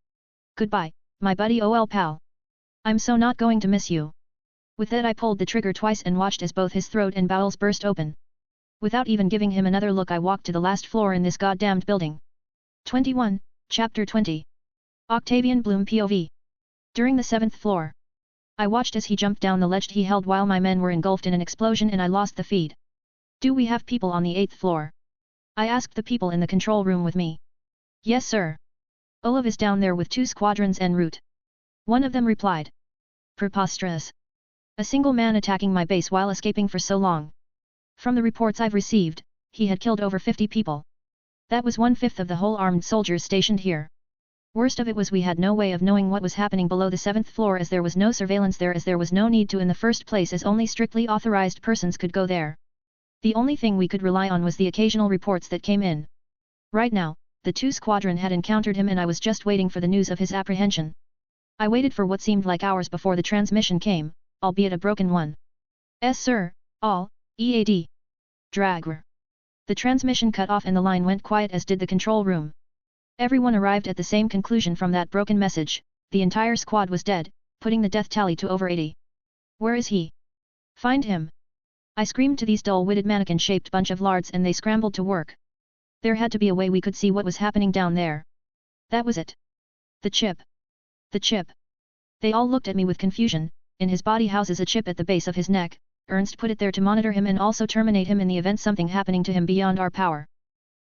S1: Goodbye, my buddy OL pal. I'm so not going to miss you. With that I pulled the trigger twice and watched as both his throat and bowels burst open. Without even giving him another look I walked to the last floor in this goddamned building. 21, Chapter 20. Octavian Bloom POV. During the 7th floor. I watched as he jumped down the ledge he held while my men were engulfed in an explosion and I lost the feed. Do we have people on the 8th floor? I asked the people in the control room with me. Yes sir. Olaf is down there with 2 squadrons en route. One of them replied. Preposterous. A single man attacking my base while escaping for so long. From the reports I've received, he had killed over 50 people. That was 1/5 of the whole armed soldiers stationed here. Worst of it was we had no way of knowing what was happening below the 7th floor as there was no surveillance there, as there was no need to in the first place, as only strictly authorized persons could go there. The only thing we could rely on was the occasional reports that came in. Right now, the 2 squadron had encountered him and I was just waiting for the news of his apprehension. I waited for what seemed like hours before the transmission came, albeit a broken one. Yes sir, all, EAD. Dragr. The transmission cut off and the line went quiet as did the control room. Everyone arrived at the same conclusion from that broken message: the entire squad was dead, putting the death tally to over 80. Where is he? Find him! I screamed to these dull-witted mannequin-shaped bunch of lards and they scrambled to work. There had to be a way we could see what was happening down there. That was it. The chip. The chip. They all looked at me with confusion. In his body houses a chip at the base of his neck. Ernst put it there to monitor him and also terminate him in the event something happening to him beyond our power.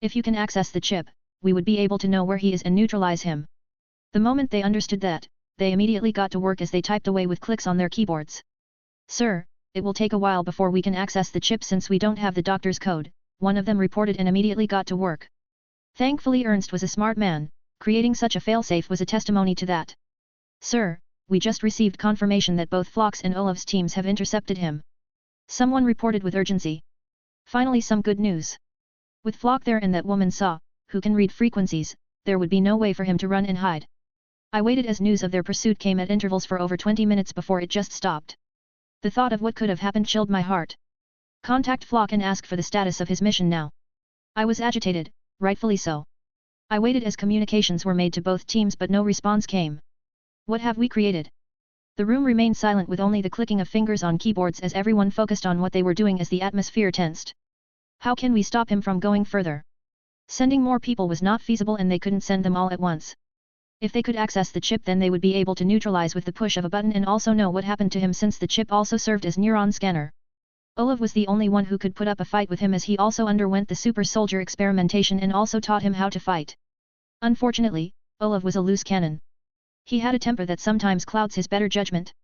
S1: If you can access the chip, we would be able to know where he is and neutralize him. The moment they understood that, they immediately got to work as they typed away with clicks on their keyboards. Sir, it will take a while before we can access the chip since we don't have the doctor's code, one of them reported and immediately got to work. Thankfully Ernst was a smart man, creating such a failsafe was a testimony to that. Sir, we just received confirmation that both Flock's and Olaf's teams have intercepted him. Someone reported with urgency. Finally some good news. With Flock there and that woman Saw, who can read frequencies, there would be no way for him to run and hide. I waited as news of their pursuit came at intervals for over 20 minutes before it just stopped. The thought of what could have happened chilled my heart. Contact Flock and ask for the status of his mission now. I was agitated, rightfully so. I waited as communications were made to both teams but no response came. What have we created? The room remained silent with only the clicking of fingers on keyboards as everyone focused on what they were doing as the atmosphere tensed. How can we stop him from going further? Sending more people was not feasible and they couldn't send them all at once. If they could access the chip then they would be able to neutralize with the push of a button and also know what happened to him since the chip also served as neuron scanner. Olaf was the only one who could put up a fight with him as he also underwent the super soldier experimentation and also taught him how to fight. Unfortunately, Olaf was a loose cannon. He had a temper that sometimes clouds his better judgment.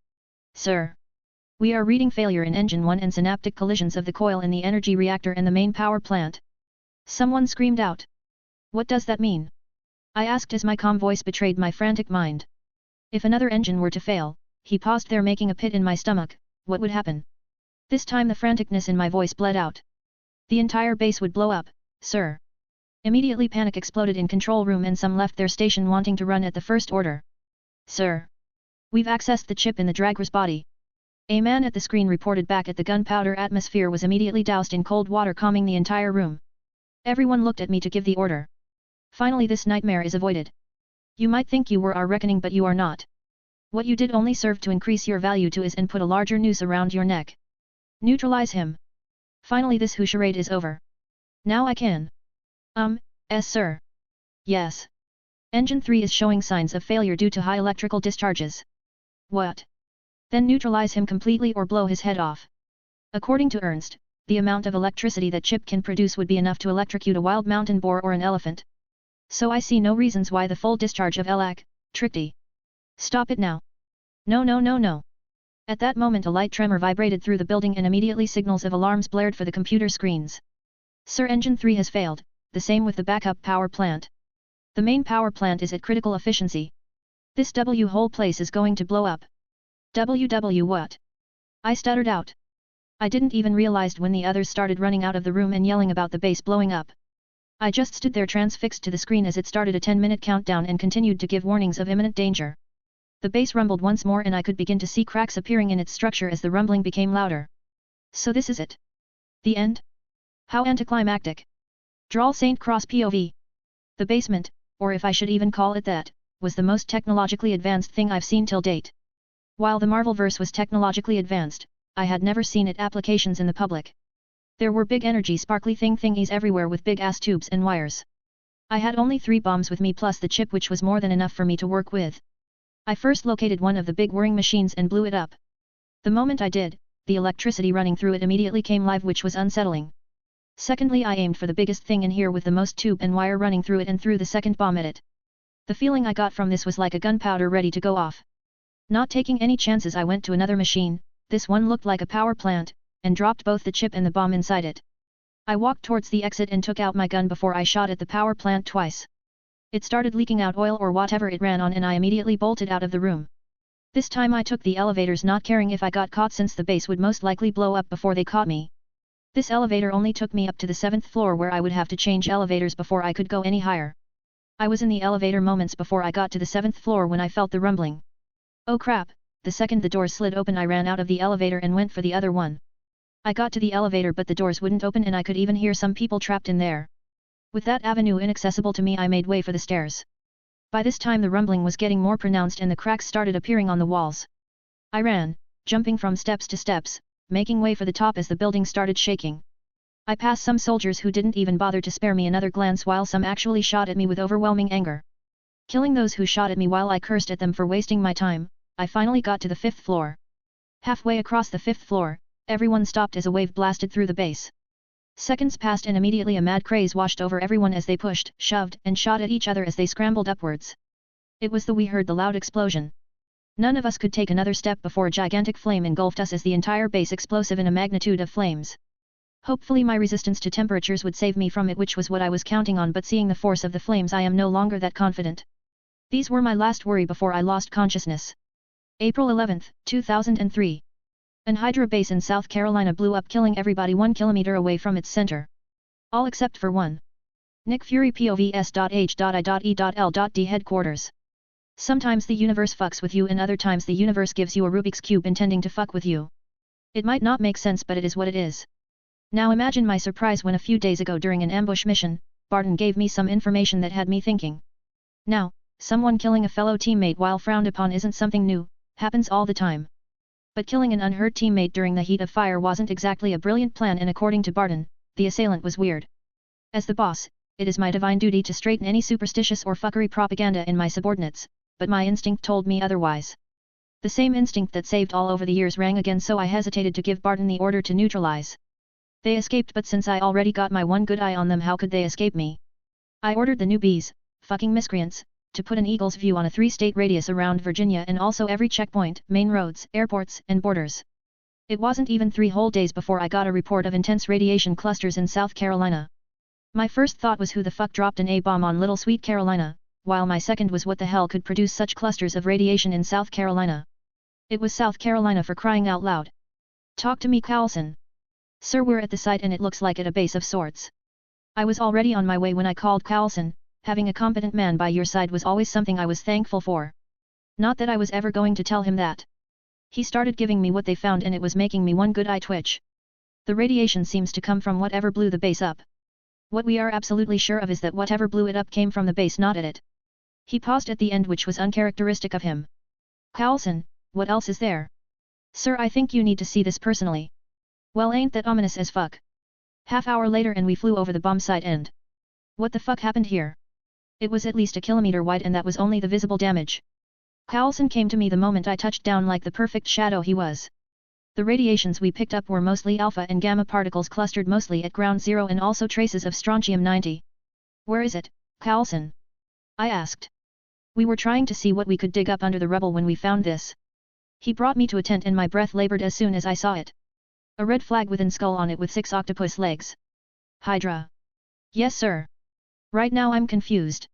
S1: Sir. We are reading failure in Engine 1 and synaptic collisions of the coil in the energy reactor and the main power plant. Someone screamed out. What does that mean? I asked as my calm voice betrayed my frantic mind. If another engine were to fail, he paused there making a pit in my stomach, what would happen? This time the franticness in my voice bled out. The entire base would blow up, sir. Immediately panic exploded in control room and some left their station wanting to run at the first order. Sir. We've accessed the chip in the Dragr's body. A man at the screen reported back at the gunpowder atmosphere was immediately doused in cold water, calming the entire room. Everyone looked at me to give the order. Finally this nightmare is avoided. You might think you were our reckoning, but you are not. What you did only served to increase your value to us and put a larger noose around your neck. Neutralize him. Finally this who charade is over. Now I can. Yes sir. Yes. Engine 3 is showing signs of failure due to high electrical discharges. What? Then neutralize him completely or blow his head off. According to Ernst, the amount of electricity that chip can produce would be enough to electrocute a wild mountain boar or an elephant. So I see no reasons why the full discharge of electricity. Stop it now. No no no no. At that moment a light tremor vibrated through the building and immediately signals of alarms blared for the computer screens. Sir, Engine 3 has failed, the same with the backup power plant. The main power plant is at critical efficiency. This whole place is going to blow up. What? I stuttered out. I didn't even realize when the others started running out of the room and yelling about the base blowing up. I just stood there transfixed to the screen as it started a 10-minute countdown and continued to give warnings of imminent danger. The base rumbled once more and I could begin to see cracks appearing in its structure as the rumbling became louder. So this is it. The end? How anticlimactic. Drawl St. Cross POV. The basement, or if I should even call it that, was the most technologically advanced thing I've seen till date. While the Marvelverse was technologically advanced, I had never seen it applications in the public. There were big energy sparkly thingies everywhere with big ass tubes and wires. I had only 3 bombs with me plus the chip, which was more than enough for me to work with. I first located one of the big whirring machines and blew it up. The moment I did, the electricity running through it immediately came live, which was unsettling. Secondly, I aimed for the biggest thing in here with the most tube and wire running through it and threw the second bomb at it. The feeling I got from this was like a gunpowder ready to go off. Not taking any chances, I went to another machine, this one looked like a power plant, and dropped both the chip and the bomb inside it. I walked towards the exit and took out my gun before I shot at the power plant twice. It started leaking out oil or whatever it ran on and I immediately bolted out of the room. This time I took the elevators, not caring if I got caught since the base would most likely blow up before they caught me. This elevator only took me up to the 7th floor where I would have to change elevators before I could go any higher. I was in the elevator moments before I got to the 7th floor when I felt the rumbling. Oh crap, the second the doors slid open I ran out of the elevator and went for the other one. I got to the elevator but the doors wouldn't open and I could even hear some people trapped in there. With that avenue inaccessible to me I made way for the stairs. By this time the rumbling was getting more pronounced and the cracks started appearing on the walls. I ran, jumping from steps to steps, making way for the top as the building started shaking. I passed some soldiers who didn't even bother to spare me another glance while some actually shot at me with overwhelming anger. Killing those who shot at me while I cursed at them for wasting my time, I finally got to the 5th floor. Halfway across the 5th floor, everyone stopped as a wave blasted through the base. Seconds passed and immediately a mad craze washed over everyone as they pushed, shoved, and shot at each other as they scrambled upwards. It was we heard the loud explosion. None of us could take another step before a gigantic flame engulfed us as the entire base explosive in a magnitude of flames. Hopefully my resistance to temperatures would save me from it, which was what I was counting on, but seeing the force of the flames I am no longer that confident. These were my last worry before I lost consciousness. April 11, 2003. An Hydra base in South Carolina blew up, killing everybody 1 kilometer away from its center. All except for one. Nick Fury POVS.H.I.E.L.D. Headquarters. Sometimes the universe fucks with you and other times the universe gives you a Rubik's Cube intending to fuck with you. It might not make sense, but it is what it is. Now imagine my surprise when a few days ago during an ambush mission, Barton gave me some information that had me thinking. Now, someone killing a fellow teammate while frowned upon isn't something new, happens all the time. But killing an unhurt teammate during the heat of fire wasn't exactly a brilliant plan, and according to Barton, the assailant was weird. As the boss, it is my divine duty to straighten any superstitious or fuckery propaganda in my subordinates, but my instinct told me otherwise. The same instinct that saved all over the years rang again, so I hesitated to give Barton the order to neutralize. They escaped, but since I already got my one good eye on them, how could they escape me? I ordered the newbies, fucking miscreants, to put an eagle's view on a 3-state radius around Virginia and also every checkpoint, main roads, airports, and borders. It wasn't even 3 whole days before I got a report of intense radiation clusters in South Carolina. My first thought was who the fuck dropped an A-bomb on Little Sweet Carolina, while my second was what the hell could produce such clusters of radiation in South Carolina. It was South Carolina, for crying out loud. Talk to me, Carlson. Sir, we're at the site and it looks like at a base of sorts. I was already on my way when I called Carlson. Having a competent man by your side was always something I was thankful for. Not that I was ever going to tell him that. He started giving me what they found and it was making me one good eye twitch. The radiation seems to come from whatever blew the base up. What we are absolutely sure of is that whatever blew it up came from the base, not at it. He paused at the end, which was uncharacteristic of him. Coulson, what else is there? Sir, I think you need to see this personally. Well, ain't that ominous as fuck? Half-hour later and we flew over the bomb site and... What the fuck happened here? It was at least a kilometer wide and that was only the visible damage. Coulson came to me the moment I touched down like the perfect shadow he was. The radiations we picked up were mostly alpha and gamma particles clustered mostly at ground zero and also traces of strontium-90. Where is it, Coulson? I asked. We were trying to see what we could dig up under the rubble when we found this. He brought me to a tent and my breath labored as soon as I saw it. A red flag with an skull on it with 6 octopus legs. Hydra. Yes, sir. Right now I'm confused.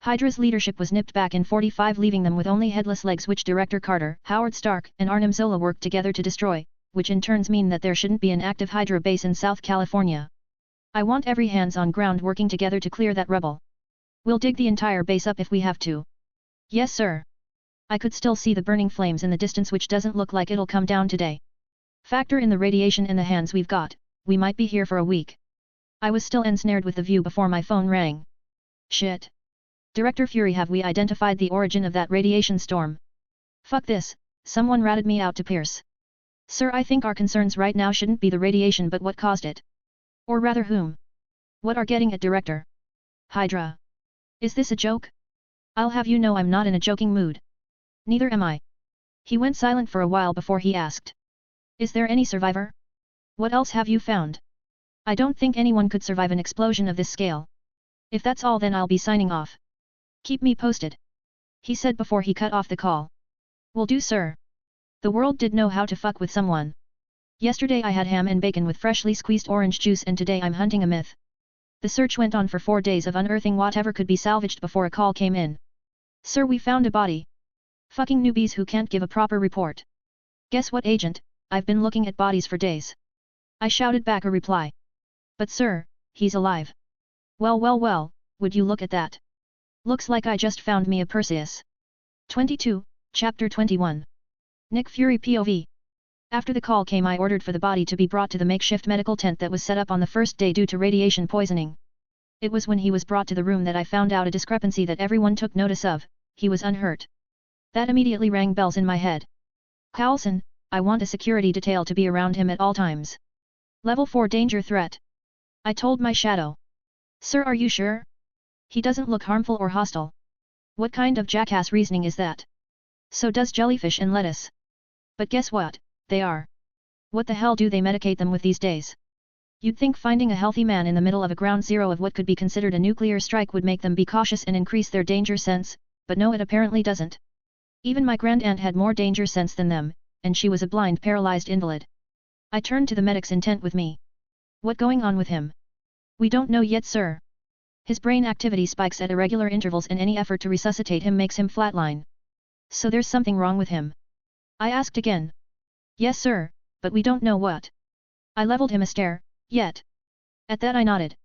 S1: Hydra's leadership was nipped back in 45, leaving them with only headless legs, which Director Carter, Howard Stark, and Arnim Zola worked together to destroy, which in turns mean that there shouldn't be an active Hydra base in South California. I want every hands on ground working together to clear that rubble. We'll dig the entire base up if we have to. Yes, sir. I could still see the burning flames in the distance, which doesn't look like it'll come down today. Factor in the radiation and the hands we've got, we might be here for a week. I was still ensnared with the view before my phone rang. Shit. Director Fury, have we identified the origin of that radiation storm? Fuck this, someone ratted me out to Pierce. Sir, I think our concerns right now shouldn't be the radiation but what caused it. Or rather whom? What are getting at, Director? Hydra. Is this a joke? I'll have you know I'm not in a joking mood. Neither am I. He went silent for a while before he asked. Is there any survivor? What else have you found? I don't think anyone could survive an explosion of this scale. If that's all, then I'll be signing off. Keep me posted. He said before he cut off the call. Will do, sir. The world did know how to fuck with someone. Yesterday I had ham and bacon with freshly squeezed orange juice and today I'm hunting a myth. The search went on for 4 days of unearthing whatever could be salvaged before a call came in. Sir, we found a body. Fucking newbies who can't give a proper report. Guess what, Agent? I've been looking at bodies for days. I shouted back a reply. But sir, he's alive. Well, would you look at that? Looks like I just found me a Perseus. 22, Chapter 21. Nick Fury POV. After the call came, I ordered for the body to be brought to the makeshift medical tent that was set up on the first day due to radiation poisoning. It was when he was brought to the room that I found out a discrepancy that everyone took notice of. He was unhurt. That immediately rang bells in my head. Coulson, I want a security detail to be around him at all times. Level 4 danger threat. I told my shadow. Sir, are you sure? He doesn't look harmful or hostile. What kind of jackass reasoning is that? So does jellyfish and lettuce. But guess what, they are. What the hell do they medicate them with these days? You'd think finding a healthy man in the middle of a ground zero of what could be considered a nuclear strike would make them be cautious and increase their danger sense, but no, it apparently doesn't. Even my grandaunt had more danger sense than them, and she was a blind, paralyzed invalid. I turned to the medics intent with me. What going on with him? We don't know yet, sir. His brain activity spikes at irregular intervals and any effort to resuscitate him makes him flatline. So there's something wrong with him? I asked again. Yes, sir, but we don't know what. I leveled him a stare, yet. At that I nodded.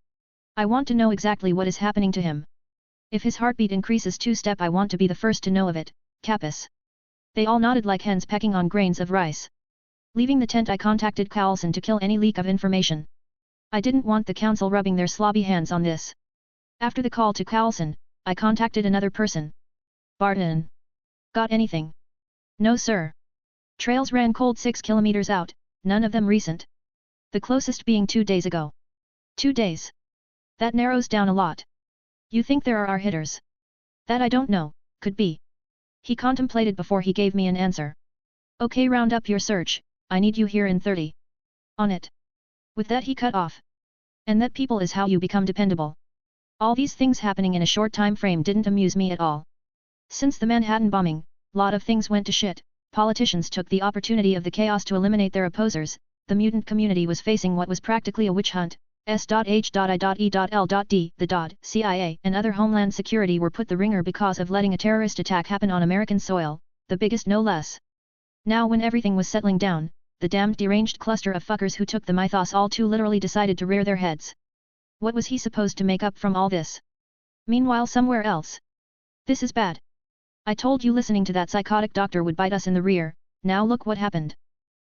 S1: I want to know exactly what is happening to him. If his heartbeat increases 2-step, I want to be the first to know of it, Capus. They all nodded like hens pecking on grains of rice. Leaving the tent, I contacted Coulson to kill any leak of information. I didn't want the council rubbing their slobby hands on this. After the call to Coulson, I contacted another person. Barton. Got anything? No, sir. Trails ran cold 6 kilometers out, none of them recent. The closest being 2 days ago. 2 days. That narrows down a lot. You think there are our hitters? That I don't know, could be. He contemplated before he gave me an answer. Okay, round up your search, I need you here in 30. On it. With that he cut off. And that people is how you become dependable. All these things happening in a short time frame didn't amuse me at all. Since the Manhattan bombing, lot of things went to shit, politicians took the opportunity of the chaos to eliminate their opposers, the mutant community was facing what was practically a witch hunt, S.H.I.E.L.D. The CIA and other Homeland Security were put the ringer because of letting a terrorist attack happen on American soil, the biggest no less. Now when everything was settling down, the damned deranged cluster of fuckers who took the mythos all too literally decided to rear their heads. What was he supposed to make up from all this? Meanwhile somewhere else. This is bad. I told you listening to that psychotic doctor would bite us in the rear, now look what happened.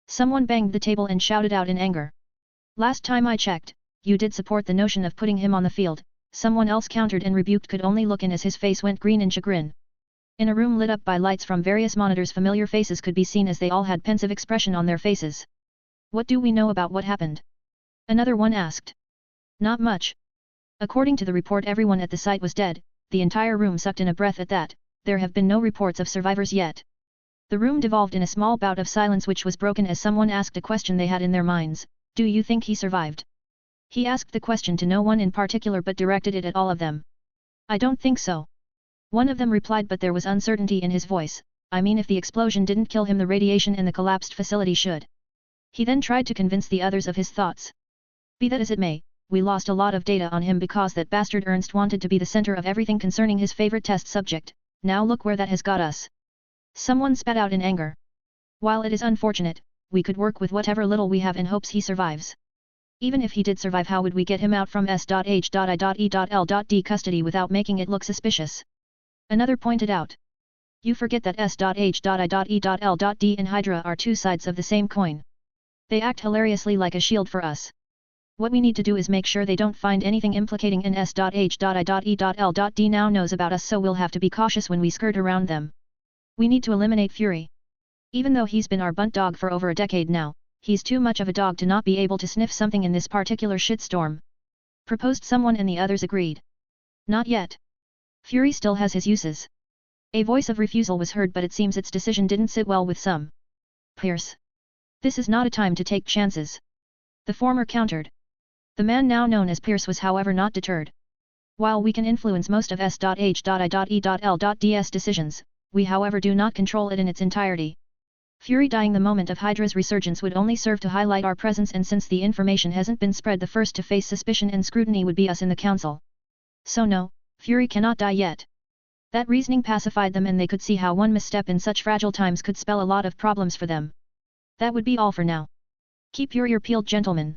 S1: Someone banged the table and shouted out in anger. Last time I checked, you did support the notion of putting him on the field, someone else countered and rebuked could only look in as his face went green in chagrin. In a room lit up by lights from various monitors, familiar faces could be seen as they all had pensive expression on their faces. What do we know about what happened? Another one asked. Not much. According to the report, everyone at the site was dead. The entire room sucked in a breath at that. There have been no reports of survivors yet. The room devolved in a small bout of silence which was broken as someone asked a question they had in their minds. Do you think he survived? He asked the question to no one in particular but directed it at all of them. I don't think so. One of them replied, but there was uncertainty in his voice. I mean, if the explosion didn't kill him, the radiation in the collapsed facility should. He then tried to convince the others of his thoughts. Be that as it may, we lost a lot of data on him because that bastard Ernst wanted to be the center of everything concerning his favorite test subject. Now look where that has got us. Someone spat out in anger. While it is unfortunate, we could work with whatever little we have in hopes he survives. Even if he did survive, how would we get him out from S.H.I.E.L.D. custody without making it look suspicious? Another pointed out. You forget that S.H.I.E.L.D. and Hydra are two sides of the same coin. They act hilariously like a shield for us. What we need to do is make sure they don't find anything implicating in S.H.I.E.L.D. now knows about us, so we'll have to be cautious when we skirt around them. We need to eliminate Fury. Even though he's been our bunt dog for over a decade now, he's too much of a dog to not be able to sniff something in this particular shitstorm. Proposed someone and the others agreed. Not yet. Fury still has his uses. A voice of refusal was heard, but it seems its decision didn't sit well with some. Pierce. This is not a time to take chances. The former countered. The man now known as Pierce was however not deterred. While we can influence most of S.H.I.E.L.D.'s decisions, we however do not control it in its entirety. Fury dying the moment of Hydra's resurgence would only serve to highlight our presence, and since the information hasn't been spread, the first to face suspicion and scrutiny would be us in the council. So no, Fury cannot die yet. That reasoning pacified them, and they could see how one misstep in such fragile times could spell a lot of problems for them. That would be all for now. Keep your ear peeled, gentlemen.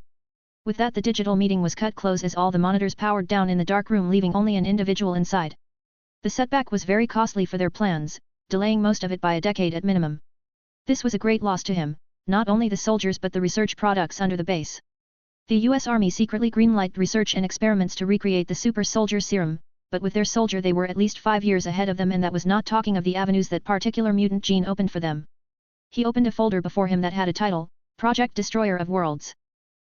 S1: With that, the digital meeting was cut close as all the monitors powered down in the dark room, leaving only an individual inside. The setback was very costly for their plans, delaying most of it by a decade at minimum. This was a great loss to him, not only the soldiers but the research products under the base. The US Army secretly greenlighted research and experiments to recreate the super soldier serum, but with their soldier they were at least 5 years ahead of them, and that was not talking of the avenues that particular mutant gene opened for them. He opened a folder before him that had a title, Project Destroyer of Worlds.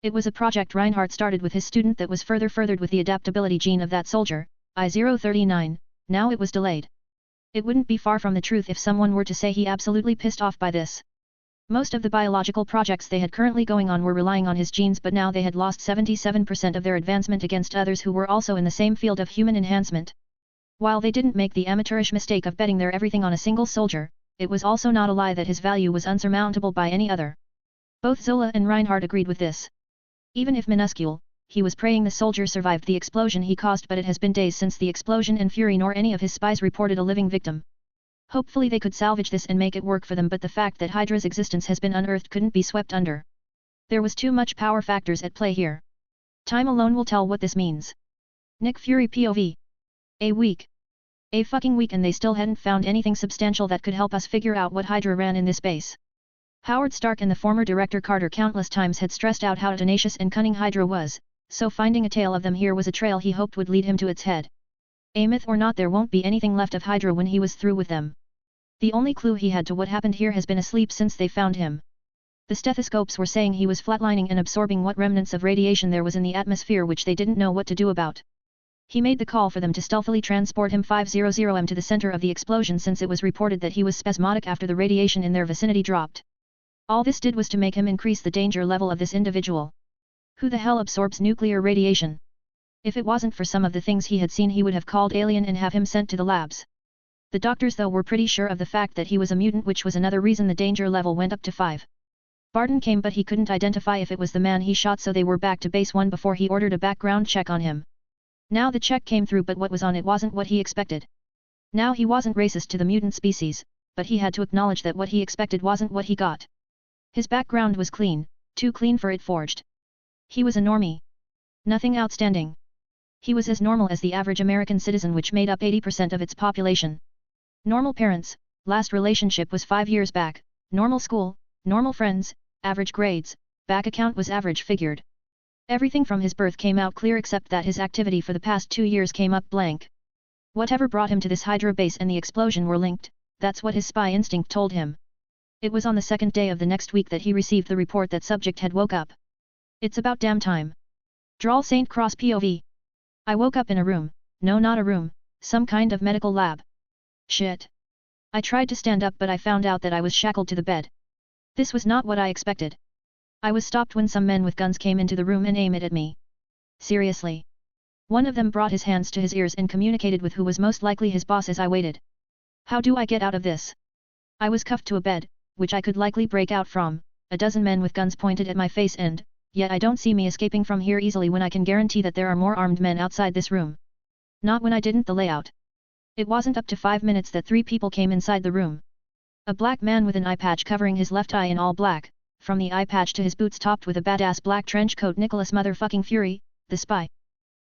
S1: It was a project Reinhardt started with his student that was furthered with the adaptability gene of that soldier, I-039, now it was delayed. It wouldn't be far from the truth if someone were to say he absolutely pissed off by this. Most of the biological projects they had currently going on were relying on his genes, but now they had lost 77% of their advancement against others who were also in the same field of human enhancement. While they didn't make the amateurish mistake of betting their everything on a single soldier, it was also not a lie that his value was unsurmountable by any other. Both Zola and Reinhardt agreed with this. Even if minuscule, he was praying the soldier survived the explosion he caused, but it has been days since the explosion, and Fury nor any of his spies reported a living victim. Hopefully they could salvage this and make it work for them, but the fact that Hydra's existence has been unearthed couldn't be swept under. There was too much power factors at play here. Time alone will tell what this means. Nick Fury POV. A week. A fucking week, and they still hadn't found anything substantial that could help us figure out what Hydra ran in this base. Howard Stark and the former Director Carter countless times had stressed out how tenacious and cunning Hydra was, so finding a tale of them here was a trail he hoped would lead him to its head. A myth or not, there won't be anything left of Hydra when he was through with them. The only clue he had to what happened here has been asleep since they found him. The stethoscopes were saying he was flatlining and absorbing what remnants of radiation there was in the atmosphere, which they didn't know what to do about. He made the call for them to stealthily transport him 500M to the center of the explosion, since it was reported that he was spasmodic after the radiation in their vicinity dropped. All this did was to make him increase the danger level of this individual. Who the hell absorbs nuclear radiation? If it wasn't for some of the things he had seen, he would have called alien and have him sent to the labs. The doctors though were pretty sure of the fact that he was a mutant, which was another reason the danger level went up to 5. Barton came, but he couldn't identify if it was the man he shot, so they were back to base 1 before he ordered a background check on him. Now the check came through, but what was on it wasn't what he expected. Now he wasn't racist to the mutant species, but he had to acknowledge that what he expected wasn't what he got. His background was clean, too clean for it forged. He was a normie. Nothing outstanding. He was as normal as the average American citizen, which made up 80% of its population. Normal parents, last relationship was 5 years back, Normal school, normal friends, average grades, bank account was average figured. Everything from his birth came out clear except that his activity for the past 2 years came up blank. Whatever brought him to this Hydra base and the explosion were linked, that's what his spy instinct told him. It was on the second day of the next week that he received the report that subject had woke up. It's about damn time. Drawl St. Cross POV. I woke up in a room, no not a room, some kind of medical lab. Shit. I tried to stand up but I found out that I was shackled to the bed. This was not what I expected. I was stopped when some men with guns came into the room and aimed it at me. Seriously. One of them brought his hands to his ears and communicated with who was most likely his boss as I waited. How do I get out of this? I was cuffed to a bed, which I could likely break out from. A dozen men with guns pointed at my face and, yet I don't see me escaping from here easily when I can guarantee that there are more armed men outside this room. Not when I didn't the layout. It wasn't up to 5 minutes that 3 people came inside the room. A black man with an eye patch covering his left eye in all black, from the eye patch to his boots topped with a badass black trench coat, Nicholas motherfucking Fury, the spy.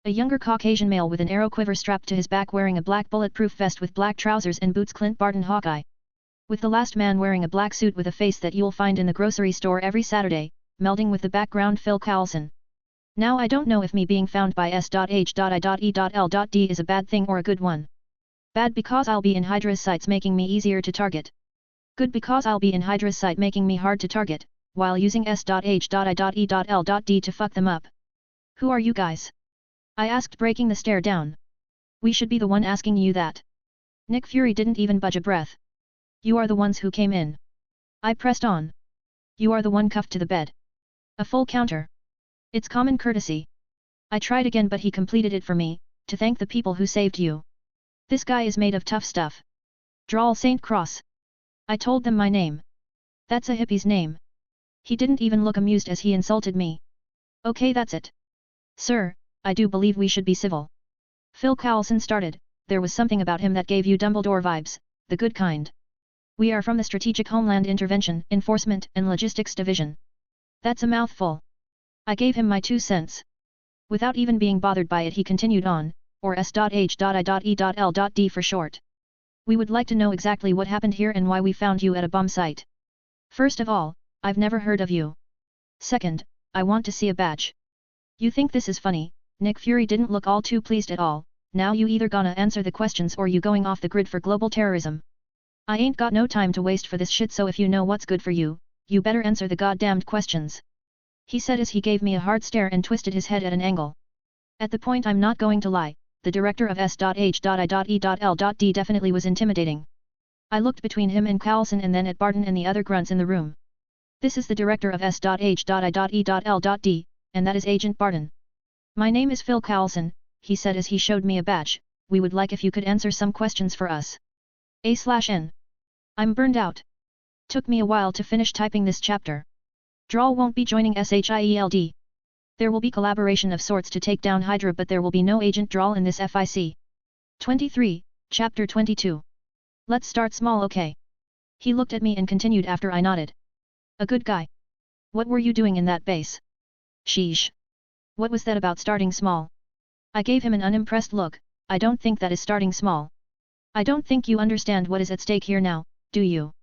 S1: A younger Caucasian male with an arrow quiver strapped to his back wearing a black bulletproof vest with black trousers and boots, Clint Barton Hawkeye. With the last man wearing a black suit with a face that you'll find in the grocery store every Saturday, melding with the background Phil Coulson. Now I don't know if me being found by S.H.I.E.L.D is a bad thing or a good one. Bad because I'll be in Hydra's sights making me easier to target. Good because I'll be in Hydra's sight making me hard to target, while using S.H.I.E.L.D to fuck them up. Who are you guys? I asked, breaking the stare down. We should be the one asking you that. Nick Fury didn't even budge a breath. You are the ones who came in. I pressed on. You are the one cuffed to the bed. A full counter. It's common courtesy. I tried again but he completed it for me, to thank the people who saved you. This guy is made of tough stuff. Drawl St. Cross. I told them my name. That's a hippie's name. He didn't even look amused as he insulted me. Okay, that's it. Sir, I do believe we should be civil. Phil Coulson started. There was something about him that gave you Dumbledore vibes, the good kind. We are from the Strategic Homeland Intervention, Enforcement and Logistics Division. That's a mouthful. I gave him my 2 cents. Without even being bothered by it he continued on, or S.H.I.E.L.D for short. We would like to know exactly what happened here and why we found you at a bomb site. First of all, I've never heard of you. Second, I want to see a badge. You think this is funny? Nick Fury didn't look all too pleased at all. Now you either gonna answer the questions or you going off the grid for global terrorism. I ain't got no time to waste for this shit, so if you know what's good for you, you better answer the goddamned questions. He said as he gave me a hard stare and twisted his head at an angle. At the point I'm not going to lie, the director of S.H.I.E.L.D definitely was intimidating. I looked between him and Coulson and then at Barton and the other grunts in the room. This is the director of S.H.I.E.L.D, and that is Agent Barton. My name is Phil Coulson, he said as he showed me a badge. We would like if you could answer some questions for us. A/N. I'm burned out. Took me a while to finish typing this chapter. Drawl won't be joining SHIELD. There will be collaboration of sorts to take down Hydra, but there will be no Agent Drawl in this FIC. 23, Chapter 22. Let's start small, okay? He looked at me and continued after I nodded. A good guy. What were you doing in that base? Sheesh. What was that about starting small? I gave him an unimpressed look. I don't think that is starting small. I don't think you understand what is at stake here now, do you?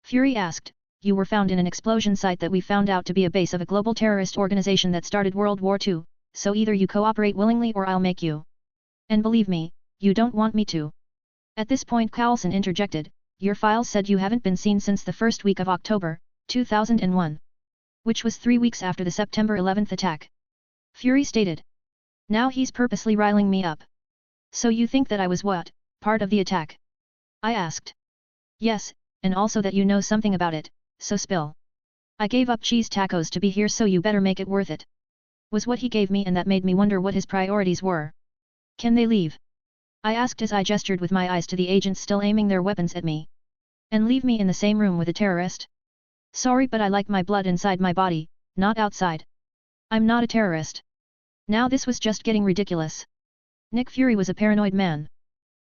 S1: Fury asked. You were found in an explosion site that we found out to be a base of a global terrorist organization that started World War II, so either you cooperate willingly or I'll make you. And believe me, you don't want me to. At this point Coulson interjected, your files said you haven't been seen since the first week of October, 2001. Which was 3 weeks after the September 11th attack. Fury stated. Now he's purposely riling me up. So you think that I was what, part of the attack? I asked. Yes, and also that you know something about it. So spill. I gave up cheese tacos to be here, so you better make it worth it. Was what he gave me, and that made me wonder what his priorities were. Can they leave? I asked as I gestured with my eyes to the agents still aiming their weapons at me. And leave me in the same room with a terrorist? Sorry, but I like my blood inside my body, not outside. I'm not a terrorist. Now this was just getting ridiculous. Nick Fury was a paranoid man.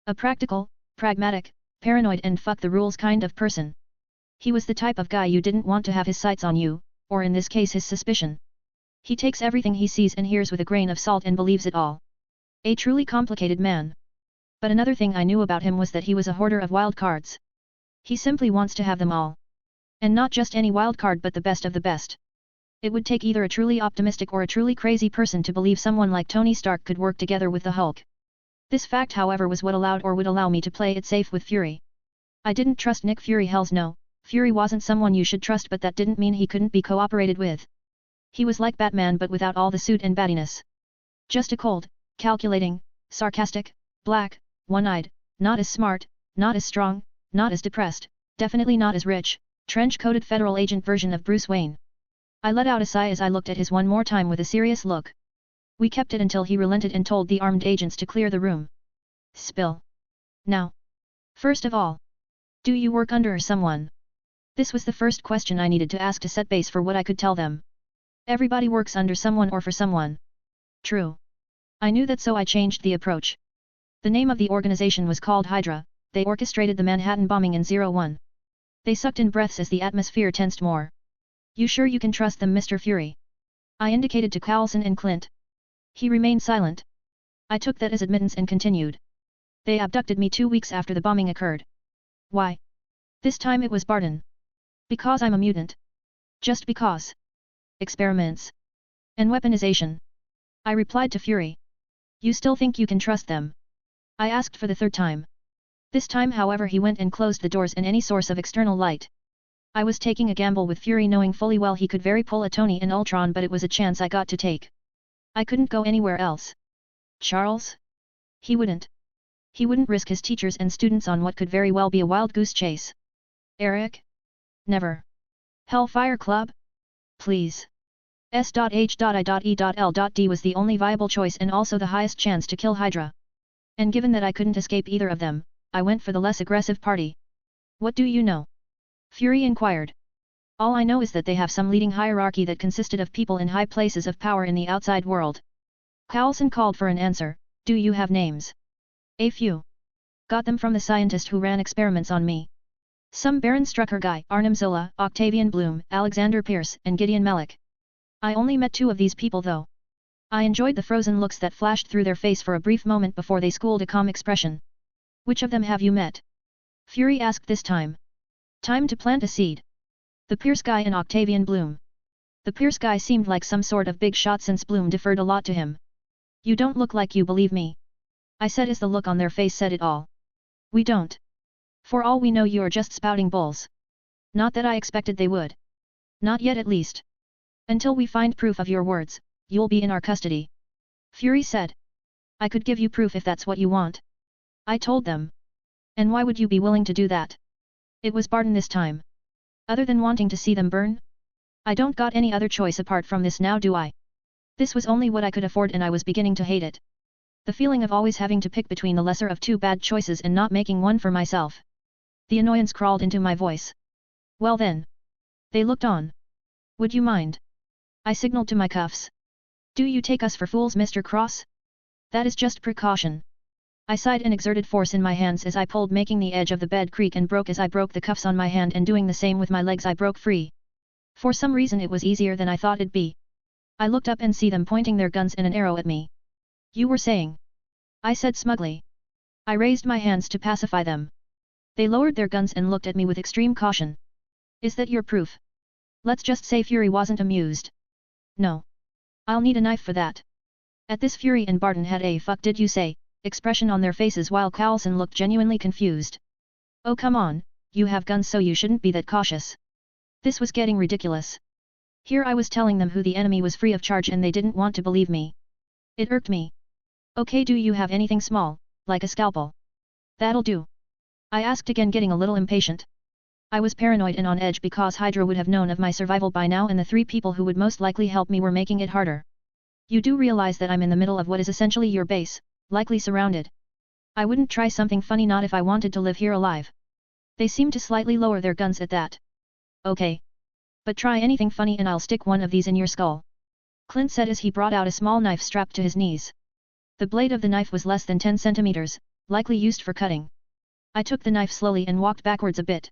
S1: A practical, pragmatic, paranoid and fuck the rules kind of person. He was the type of guy you didn't want to have his sights on you, or in this case his suspicion. He takes everything he sees and hears with a grain of salt and believes it all. A truly complicated man. But another thing I knew about him was that he was a hoarder of wild cards. He simply wants to have them all. And not just any wild card but the best of the best. It would take either a truly optimistic or a truly crazy person to believe someone like Tony Stark could work together with the Hulk. This fact however was what allowed or would allow me to play it safe with Fury. I didn't trust Nick Fury, hells no, Fury wasn't someone you should trust, but that didn't mean he couldn't be cooperated with. He was like Batman but without all the suit and battiness. Just a cold, calculating, sarcastic, black, one-eyed, not as smart, not as strong, not as depressed, definitely not as rich, trench-coated federal agent version of Bruce Wayne. I let out a sigh as I looked at his one more time with a serious look. We kept it until he relented and told the armed agents to clear the room. Spill. Now. First of all. Do you work under someone? This was the first question I needed to ask to set base for what I could tell them. Everybody works under someone or for someone. True. I knew that, so I changed the approach. The name of the organization was called Hydra. They orchestrated the Manhattan bombing in 01. They sucked in breaths as the atmosphere tensed more. You sure you can trust them, Mr. Fury? I indicated to Coulson and Clint. He remained silent. I took that as admittance and continued. They abducted me 2 weeks after the bombing occurred. Why? This time it was Barton. Because I'm a mutant. Just because. Experiments. And weaponization. I replied to Fury. You still think you can trust them? I asked for the third time. This time however he went and closed the doors and any source of external light. I was taking a gamble with Fury, knowing fully well he could very pull a Tony and Ultron, but it was a chance I got to take. I couldn't go anywhere else. Charles? He wouldn't. He wouldn't risk his teachers and students on what could very well be a wild goose chase. Eric? Never. Hellfire Club? Please. S.H.I.E.L.D was the only viable choice and also the highest chance to kill Hydra. And given that I couldn't escape either of them, I went for the less aggressive party. What do you know? Fury inquired. All I know is that they have some leading hierarchy that consisted of people in high places of power in the outside world. Coulson called for an answer. Do you have names? A few. Got them from the scientist who ran experiments on me. Some Baron Strucker guy, Arnim Zola, Octavian Bloom, Alexander Pierce, and Gideon Mellick. I only met 2 of these people though. I enjoyed the frozen looks that flashed through their face for a brief moment before they schooled a calm expression. Which of them have you met? Fury asked this time. Time to plant a seed. The Pierce guy and Octavian Bloom. The Pierce guy seemed like some sort of big shot since Bloom deferred a lot to him. You don't look like you believe me. I said as the look on their face said it all. We don't. For all we know you're just spouting bulls. Not that I expected they would. Not yet at least. Until we find proof of your words, you'll be in our custody. Fury said. I could give you proof if that's what you want. I told them. And why would you be willing to do that? It was Barton this time. Other than wanting to see them burn? I don't got any other choice apart from this now, do I? This was only what I could afford and I was beginning to hate it. The feeling of always having to pick between the lesser of 2 bad choices and not making one for myself. The annoyance crawled into my voice. Well then. They looked on. Would you mind? I signaled to my cuffs. Do you take us for fools, Mr. Cross? That is just precaution. I sighed and exerted force in my hands as I pulled, making the edge of the bed creak and broke as I broke the cuffs on my hand, and doing the same with my legs I broke free. For some reason it was easier than I thought it'd be. I looked up and see them pointing their guns and an arrow at me. You were saying? I said smugly. I raised my hands to pacify them. They lowered their guns and looked at me with extreme caution. Is that your proof? Let's just say Fury wasn't amused. No. I'll need a knife for that. At this Fury and Barton had a "fuck did you say" expression on their faces while Coulson looked genuinely confused. Oh come on, you have guns so you shouldn't be that cautious. This was getting ridiculous. Here I was telling them who the enemy was free of charge and they didn't want to believe me. It irked me. Okay, do you have anything small, like a scalpel? That'll do. I asked again, getting a little impatient. I was paranoid and on edge because Hydra would have known of my survival by now and the 3 people who would most likely help me were making it harder. You do realize that I'm in the middle of what is essentially your base, likely surrounded. I wouldn't try something funny, not if I wanted to live here alive. They seemed to slightly lower their guns at that. Okay. But try anything funny and I'll stick one of these in your skull. Clint said as he brought out a small knife strapped to his knees. The blade of the knife was less than 10 centimeters, likely used for cutting. I took the knife slowly and walked backwards a bit.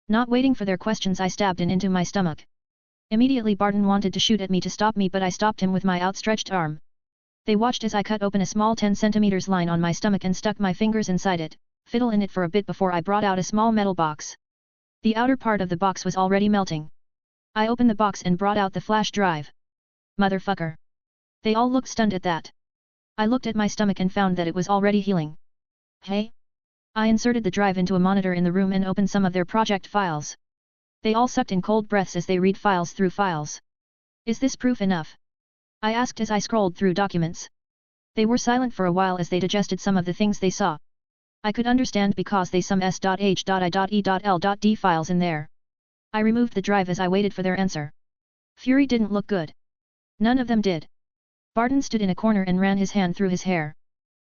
S1: Not waiting for their questions, I stabbed into my stomach. Immediately Barton wanted to shoot at me to stop me, but I stopped him with my outstretched arm. They watched as I cut open a small 10 centimeters line on my stomach and stuck my fingers inside it, fiddle in it for a bit before I brought out a small metal box. The outer part of the box was already melting. I opened the box and brought out the flash drive. Motherfucker. They all looked stunned at that. I looked at my stomach and found that it was already healing. Hey? I inserted the drive into a monitor in the room and opened some of their project files. They all sucked in cold breaths as they read files through files. Is this proof enough? I asked as I scrolled through documents. They were silent for a while as they digested some of the things they saw. I could understand because they some s.h.i.e.l.d files in there. I removed the drive as I waited for their answer. Fury didn't look good. None of them did. Barton stood in a corner and ran his hand through his hair.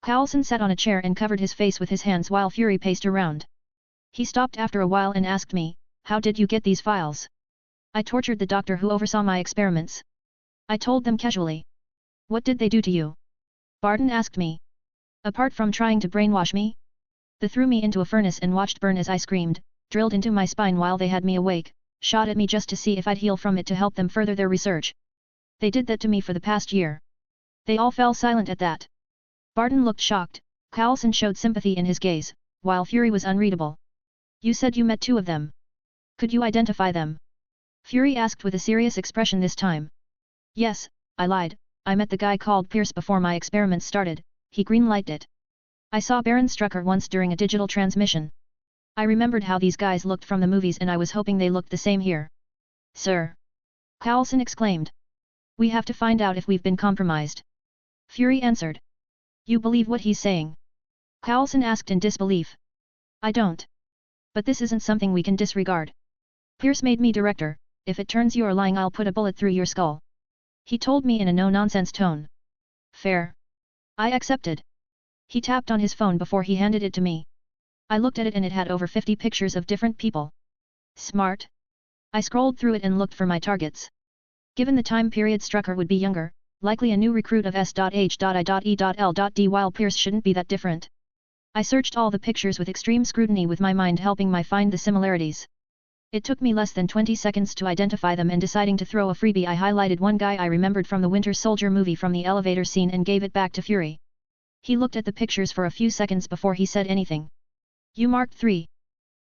S1: Coulson sat on a chair and covered his face with his hands while Fury paced around. He stopped after a while and asked me, "How did you get these files?" I tortured the doctor who oversaw my experiments. I told them casually. "What did they do to you?" Barton asked me. "Apart from trying to brainwash me? They threw me into a furnace and watched burn as I screamed, drilled into my spine while they had me awake, shot at me just to see if I'd heal from it to help them further their research. They did that to me for the past year." They all fell silent at that. Barton looked shocked, Coulson showed sympathy in his gaze, while Fury was unreadable. "You said you met 2 of them. Could you identify them?" Fury asked with a serious expression this time. "Yes, I lied, I met the guy called Pierce before my experiments started," he green-lighted it. "I saw Baron Strucker once during a digital transmission. I remembered how these guys looked from the movies and I was hoping they looked the same here." "Sir!" Coulson exclaimed. "We have to find out if we've been compromised." Fury answered. "You believe what he's saying?" Coulson asked in disbelief. "I don't. But this isn't something we can disregard. Pierce made me director, if it turns you're lying I'll put a bullet through your skull." He told me in a no-nonsense tone. "Fair. I accepted." He tapped on his phone before he handed it to me. I looked at it and it had over 50 pictures of different people. Smart. I scrolled through it and looked for my targets. Given the time period, Strucker would be younger, likely a new recruit of S.H.I.E.L.D. while Pierce shouldn't be that different. I searched all the pictures with extreme scrutiny with my mind helping me find the similarities. It took me less than 20 seconds to identify them and deciding to throw a freebie I highlighted one guy I remembered from the Winter Soldier movie from the elevator scene and gave it back to Fury. He looked at the pictures for a few seconds before he said anything. "You marked 3.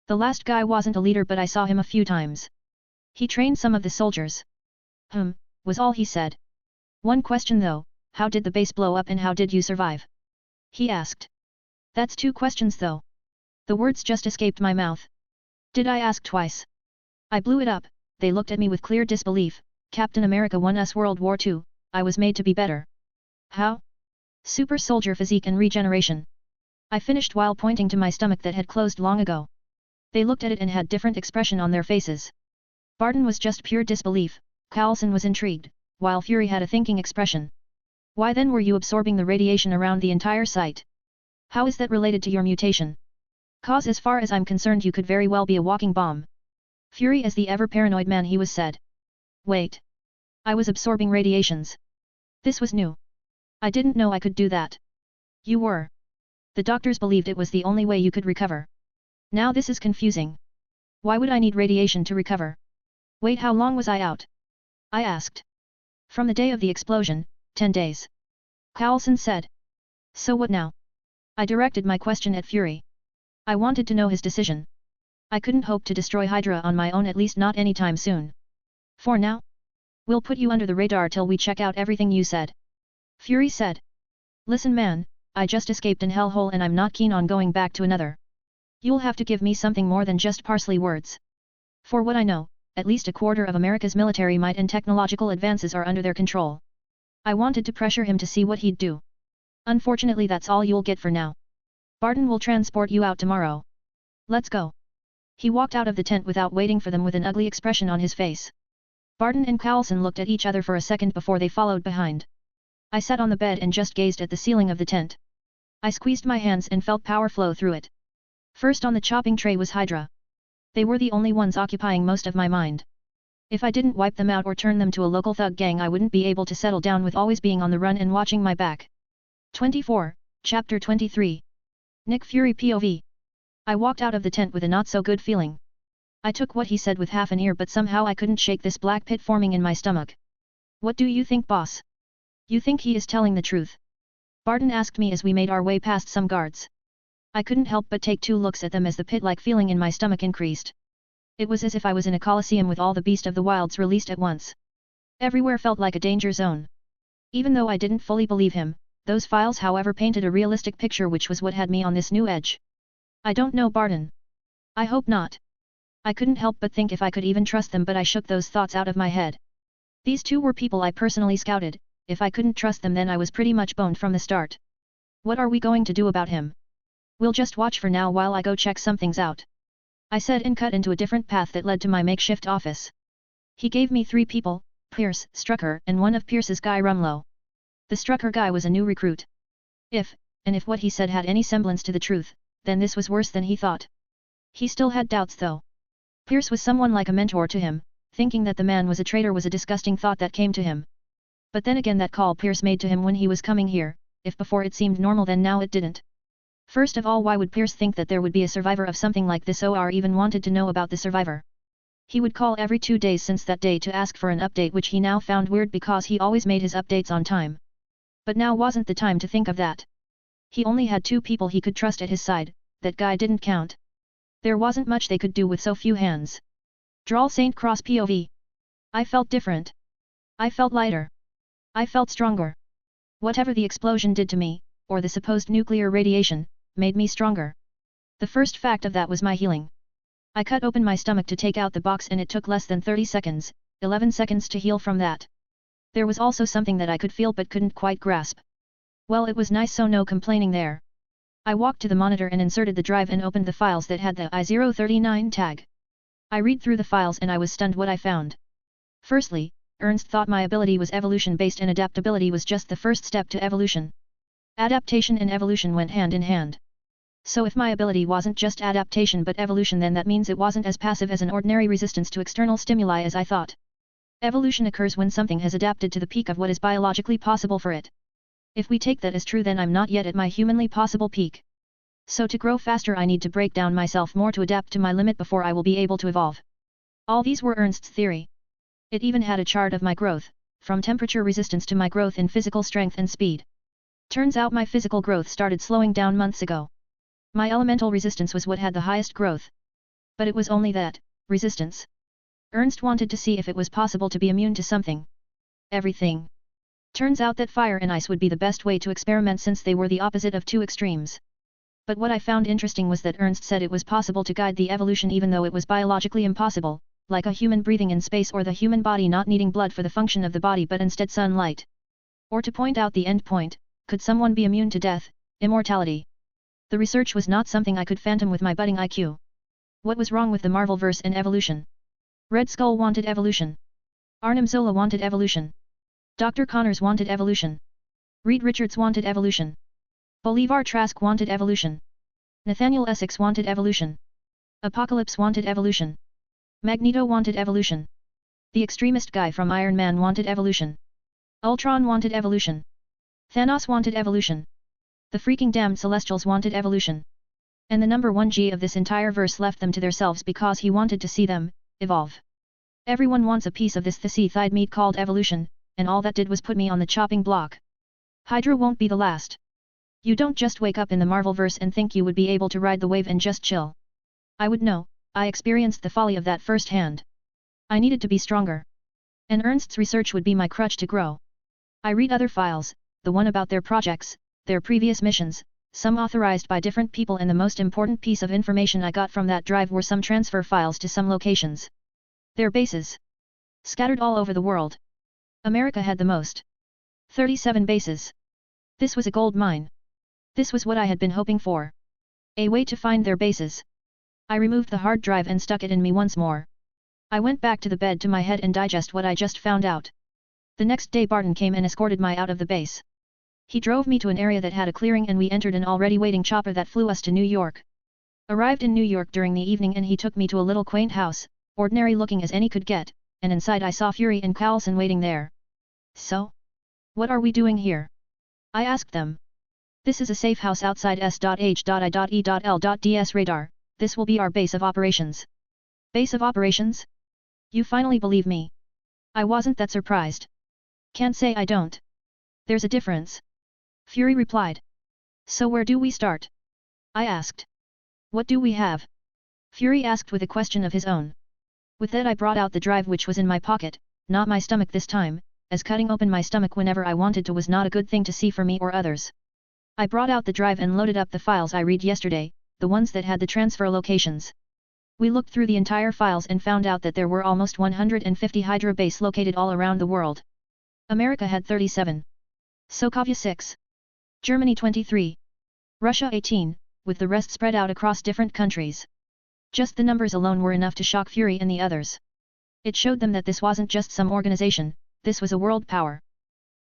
S1: The last guy wasn't a leader but I saw him a few times. He trained some of the soldiers." Was all he said. "One question though, how did the base blow up and how did you survive?" he asked. "That's 2 questions though." The words just escaped my mouth. Did I ask twice? I blew it up, they looked at me with clear disbelief. "Captain America won us World War II, I was made to be better." "How?" "Super soldier physique and regeneration." I finished while pointing to my stomach that had closed long ago. They looked at it and had different expression on their faces. Barton was just pure disbelief, Coulson was intrigued, while Fury had a thinking expression. "Why then were you absorbing the radiation around the entire site? How is that related to your mutation? 'Cause as far as I'm concerned you could very well be a walking bomb." Fury as the ever-paranoid man he was said. "Wait. I was absorbing radiations. This was new. I didn't know I could do that." "You were. The doctors believed it was the only way you could recover. Now this is confusing. Why would I need radiation to recover?" "Wait, how long was I out?" I asked. "From the day of the explosion, 10 days. Coulson said. "So what now?" I directed my question at Fury. I wanted to know his decision. I couldn't hope to destroy Hydra on my own, at least not anytime soon. "For now? We'll put you under the radar till we check out everything you said." Fury said. "Listen man, I just escaped an hellhole and I'm not keen on going back to another. You'll have to give me something more than just parsley words. For what I know, at least a quarter of America's military might and technological advances are under their control." I wanted to pressure him to see what he'd do. "Unfortunately that's all you'll get for now. Barton will transport you out tomorrow. Let's go." He walked out of the tent without waiting for them with an ugly expression on his face. Barton and Coulson looked at each other for a second before they followed behind. I sat on the bed and just gazed at the ceiling of the tent. I squeezed my hands and felt power flow through it. First on the chopping tray was Hydra. They were the only ones occupying most of my mind. If I didn't wipe them out or turn them to a local thug gang I wouldn't be able to settle down with always being on the run and watching my back. 24, Chapter 23. Nick Fury POV. I walked out of the tent with a not-so-good feeling. I took what he said with half an ear but somehow I couldn't shake this black pit forming in my stomach. "What do you think, boss? You think he is telling the truth?" Barton asked me as we made our way past some guards. I couldn't help but take 2 looks at them as the pit-like feeling in my stomach increased. It was as if I was in a coliseum with all the beast of the wilds released at once. Everywhere felt like a danger zone. Even though I didn't fully believe him, those files however painted a realistic picture, which was what had me on this new edge. I don't know Barton. I hope not. I couldn't help but think if I could even trust them, but I shook those thoughts out of my head. These two were people I personally scouted. If I couldn't trust them, then I was pretty much boned from the start. What are we going to do about him? We'll just watch for now while I go check some things out, I said, and cut into a different path that led to my makeshift office. He gave me 3 people, Pierce, Strucker, and one of Pierce's guy Rumlow. The Strucker guy was a new recruit. If what he said had any semblance to the truth, then this was worse than he thought. He still had doubts though. Pierce was someone like a mentor to him. Thinking that the man was a traitor was a disgusting thought that came to him. But then again, that call Pierce made to him when he was coming here, if before it seemed normal, then now it didn't. First of all, why would Pierce think that there would be a survivor of something like this, or even wanted to know about the survivor? He would call every 2 days since that day to ask for an update, which he now found weird because he always made his updates on time. But now wasn't the time to think of that. He only had 2 people he could trust at his side. That guy didn't count. There wasn't much they could do with so few hands. Drawl St. Cross POV. I felt different. I felt lighter. I felt stronger. Whatever the explosion did to me, or the supposed nuclear radiation, made me stronger. The first fact of that was my healing. I cut open my stomach to take out the box, and it took less than 30 seconds, 11 seconds to heal from that. There was also something that I could feel but couldn't quite grasp. Well, it was nice, so no complaining there. I walked to the monitor and inserted the drive and opened the files that had the I-039 tag. I read through the files and I was stunned what I found. Firstly, Ernst thought my ability was evolution-based and adaptability was just the first step to evolution. Adaptation and evolution went hand in hand. So if my ability wasn't just adaptation but evolution, then that means it wasn't as passive as an ordinary resistance to external stimuli as I thought. Evolution occurs when something has adapted to the peak of what is biologically possible for it. If we take that as true, then I'm not yet at my humanly possible peak. So to grow faster I need to break down myself more to adapt to my limit before I will be able to evolve. All these were Ernst's theory. It even had a chart of my growth, from temperature resistance to my growth in physical strength and speed. Turns out my physical growth started slowing down months ago. My elemental resistance was what had the highest growth. But it was only that, resistance. Ernst wanted to see if it was possible to be immune to something. Everything. Turns out that fire and ice would be the best way to experiment, since they were the opposite of 2 extremes. But what I found interesting was that Ernst said it was possible to guide the evolution even though it was biologically impossible, like a human breathing in space or the human body not needing blood for the function of the body but instead sunlight. Or to point out the end point, could someone be immune to death, immortality? The research was not something I could fathom with my budding IQ. What was wrong with the Marvelverse and evolution? Red Skull wanted evolution. Arnim Zola wanted evolution. Dr. Connors wanted evolution. Reed Richards wanted evolution. Bolivar Trask wanted evolution. Nathaniel Essex wanted evolution. Apocalypse wanted evolution. Magneto wanted evolution. The extremist guy from Iron Man wanted evolution. Ultron wanted evolution. Thanos wanted evolution. The freaking damned Celestials wanted evolution. And the number 1G of this entire verse left them to themselves because he wanted to see them evolve. Everyone wants a piece of this thisy-thide meat called evolution, and all that did was put me on the chopping block. Hydra won't be the last. You don't just wake up in the Marvelverse and think you would be able to ride the wave and just chill. I would know. I experienced the folly of that firsthand. I needed to be stronger. And Ernst's research would be my crutch to grow. I read other files, the one about their projects, their previous missions, some authorized by different people, and the most important piece of information I got from that drive were some transfer files to some locations. Their bases. Scattered all over the world. America had the most. 37 bases. This was a gold mine. This was what I had been hoping for. A way to find their bases. I removed the hard drive and stuck it in me once more. I went back to the bed to my head and digest what I just found out. The next day Barton came and escorted me out of the base. He drove me to an area that had a clearing and we entered an already waiting chopper that flew us to New York. Arrived in New York during the evening and he took me to a little quaint house, ordinary looking as any could get, and inside I saw Fury and Coulson waiting there. So? What are we doing here? I asked them. This is a safe house outside S.H.I.E.L.D.S radar, this will be our base of operations. Base of operations? You finally believe me. I wasn't that surprised. Can't say I don't. There's a difference. Fury replied. So where do we start? I asked. What do we have? Fury asked with a question of his own. With that I brought out the drive which was in my pocket, not my stomach this time, as cutting open my stomach whenever I wanted to was not a good thing to see for me or others. I brought out the drive and loaded up the files I read yesterday, the ones that had the transfer locations. We looked through the entire files and found out that there were almost 150 Hydra bases located all around the world. America had 37. Sokovia 6. Germany 23. Russia 18, with the rest spread out across different countries. Just the numbers alone were enough to shock Fury and the others. It showed them that this wasn't just some organization, this was a world power.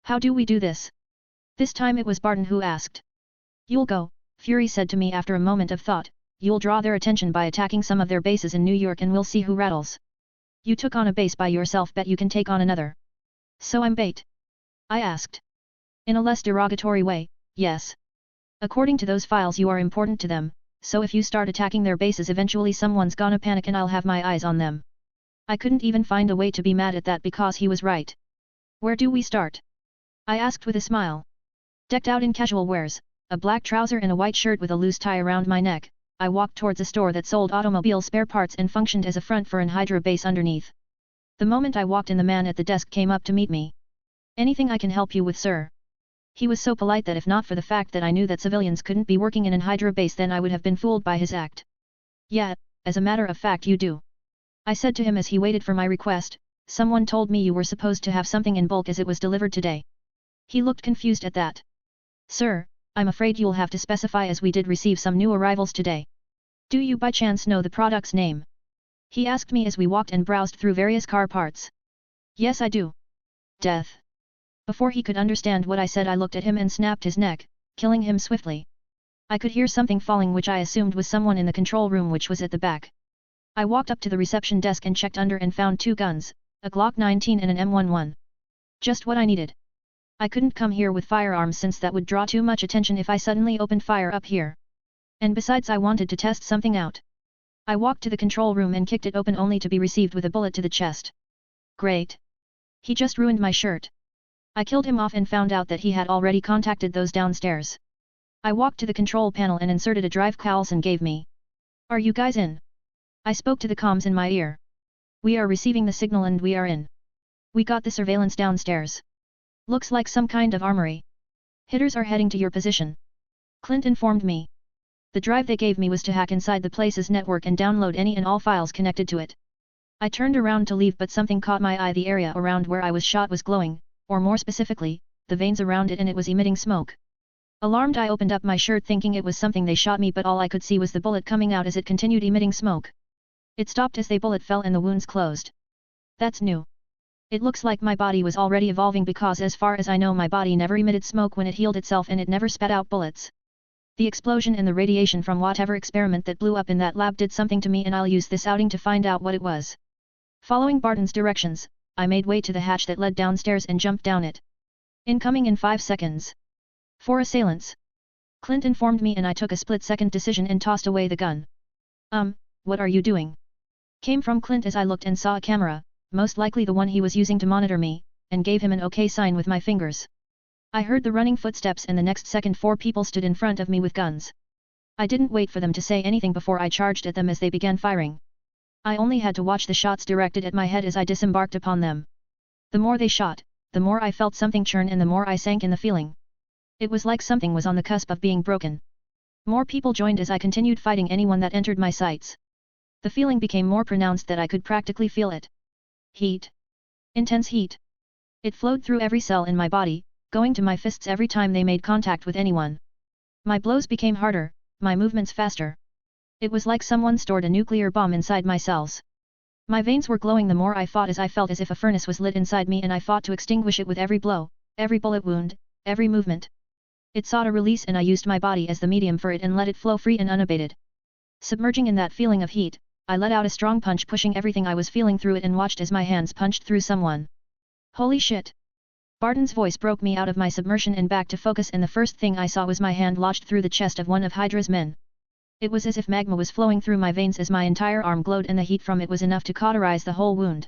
S1: How do we do this? This time it was Barton who asked. You'll go, Fury said to me after a moment of thought, you'll draw their attention by attacking some of their bases in New York and we'll see who rattles. You took on a base by yourself, bet you can take on another. So I'm bait? I asked. In a less derogatory way, yes. According to those files you are important to them, so if you start attacking their bases eventually someone's gonna panic and I'll have my eyes on them. I couldn't even find a way to be mad at that because he was right. Where do we start? I asked with a smile. Decked out in casual wears, a black trouser and a white shirt with a loose tie around my neck, I walked towards a store that sold automobile spare parts and functioned as a front for an Hydra base underneath. The moment I walked in the man at the desk came up to meet me. Anything I can help you with, sir? He was so polite that if not for the fact that I knew that civilians couldn't be working in an Hydra base then I would have been fooled by his act. Yeah, as a matter of fact you do. I said to him as he waited for my request, someone told me you were supposed to have something in bulk as it was delivered today. He looked confused at that. Sir, I'm afraid you'll have to specify as we did receive some new arrivals today. Do you by chance know the product's name? He asked me as we walked and browsed through various car parts. Yes I do. Death. Before he could understand what I said I looked at him and snapped his neck, killing him swiftly. I could hear something falling which I assumed was someone in the control room which was at the back. I walked up to the reception desk and checked under and found 2 guns, a Glock 19 and an M11. Just what I needed. I couldn't come here with firearms since that would draw too much attention if I suddenly opened fire up here. And besides I wanted to test something out. I walked to the control room and kicked it open only to be received with a bullet to the chest. Great. He just ruined my shirt. I killed him off and found out that he had already contacted those downstairs. I walked to the control panel and inserted a drive Carlson gave me. Are you guys in? I spoke to the comms in my ear. We are receiving the signal and we are in. We got the surveillance downstairs. Looks like some kind of armory. Hitters are heading to your position. Clint informed me. The drive they gave me was to hack inside the place's network and download any and all files connected to it. I turned around to leave but something caught my eye. The area around where I was shot was glowing, or more specifically, the veins around it, and it was emitting smoke. Alarmed I opened up my shirt thinking it was something they shot me, but all I could see was the bullet coming out as it continued emitting smoke. It stopped as the bullet fell and the wounds closed. That's new. It looks like my body was already evolving because as far as I know my body never emitted smoke when it healed itself and it never spat out bullets. The explosion and the radiation from whatever experiment that blew up in that lab did something to me and I'll use this outing to find out what it was. Following Barton's directions, I made way to the hatch that led downstairs and jumped down it. Incoming in 5 seconds. 4 assailants. Clint informed me and I took a split-second decision and tossed away the gun. What are you doing? Came from Clint as I looked and saw a camera, most likely the one he was using to monitor me, and gave him an OK sign with my fingers. I heard the running footsteps and the next second 4 people stood in front of me with guns. I didn't wait for them to say anything before I charged at them as they began firing. I only had to watch the shots directed at my head as I disembarked upon them. The more they shot, the more I felt something churn and the more I sank in the feeling. It was like something was on the cusp of being broken. More people joined as I continued fighting anyone that entered my sights. The feeling became more pronounced that I could practically feel it. Heat. Intense heat. It flowed through every cell in my body, going to my fists every time they made contact with anyone. My blows became harder, my movements faster. It was like someone stored a nuclear bomb inside my cells. My veins were glowing the more I fought as I felt as if a furnace was lit inside me and I fought to extinguish it with every blow, every bullet wound, every movement. It sought a release and I used my body as the medium for it and let it flow free and unabated. Submerging in that feeling of heat, I let out a strong punch pushing everything I was feeling through it and watched as my hands punched through someone. Holy shit! Barton's voice broke me out of my submersion and back to focus and the first thing I saw was my hand lodged through the chest of one of Hydra's men. It was as if magma was flowing through my veins as my entire arm glowed and the heat from it was enough to cauterize the whole wound.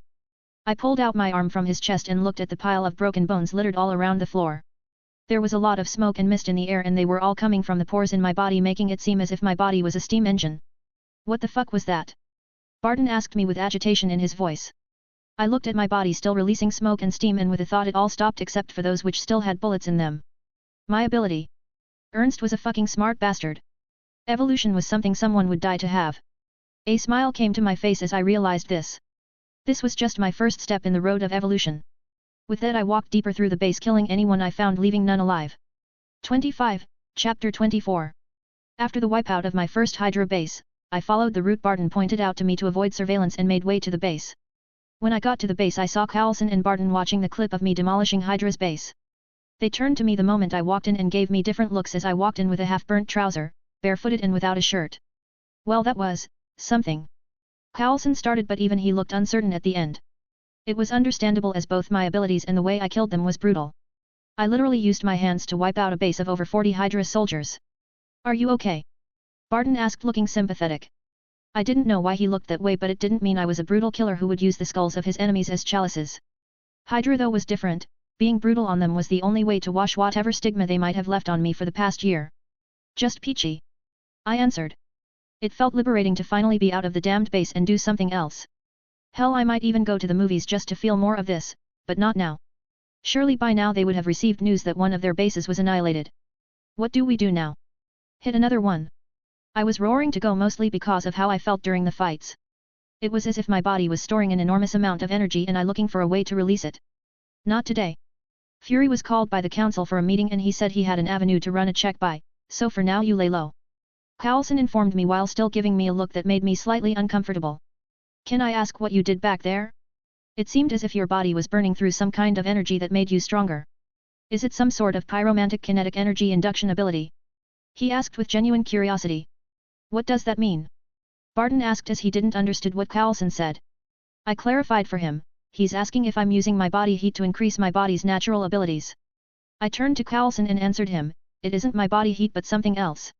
S1: I pulled out my arm from his chest and looked at the pile of broken bones littered all around the floor. There was a lot of smoke and mist in the air and they were all coming from the pores in my body making it seem as if my body was a steam engine. What the fuck was that? Barton asked me with agitation in his voice. I looked at my body still releasing smoke and steam and with a thought it all stopped except for those which still had bullets in them. My ability. Ernst was a fucking smart bastard. Evolution was something someone would die to have. A smile came to my face as I realized this. This was just my first step in the road of evolution. With that I walked deeper through the base, killing anyone I found, leaving none alive. 25, Chapter 24. After the wipeout of my first Hydra base, I followed the route Barton pointed out to me to avoid surveillance and made way to the base. When I got to the base I saw Carlson and Barton watching the clip of me demolishing Hydra's base. They turned to me the moment I walked in and gave me different looks as I walked in with a half-burnt trouser, barefooted and without a shirt. Well, that was something. Carlson started, but even he looked uncertain at the end. It was understandable as both my abilities and the way I killed them was brutal. I literally used my hands to wipe out a base of over 40 Hydra soldiers. Are you okay? Barton asked, looking sympathetic. I didn't know why he looked that way, but it didn't mean I was a brutal killer who would use the skulls of his enemies as chalices. Hydra though was different, being brutal on them was the only way to wash whatever stigma they might have left on me for the past year. Just peachy. I answered. It felt liberating to finally be out of the damned base and do something else. Hell, I might even go to the movies just to feel more of this, but not now. Surely by now they would have received news that one of their bases was annihilated. What do we do now? Hit another one. I was roaring to go mostly because of how I felt during the fights. It was as if my body was storing an enormous amount of energy and I looking for a way to release it. Not today. Fury was called by the council for a meeting and he said he had an avenue to run a check by, so for now you lay low. Carlson informed me while still giving me a look that made me slightly uncomfortable. Can I ask what you did back there? It seemed as if your body was burning through some kind of energy that made you stronger. Is it some sort of pyromantic kinetic energy induction ability? He asked with genuine curiosity. What does that mean? Barton asked as he didn't understood what Carlson said. I clarified for him, he's asking if I'm using my body heat to increase my body's natural abilities. I turned to Carlson and answered him, it isn't my body heat but something else.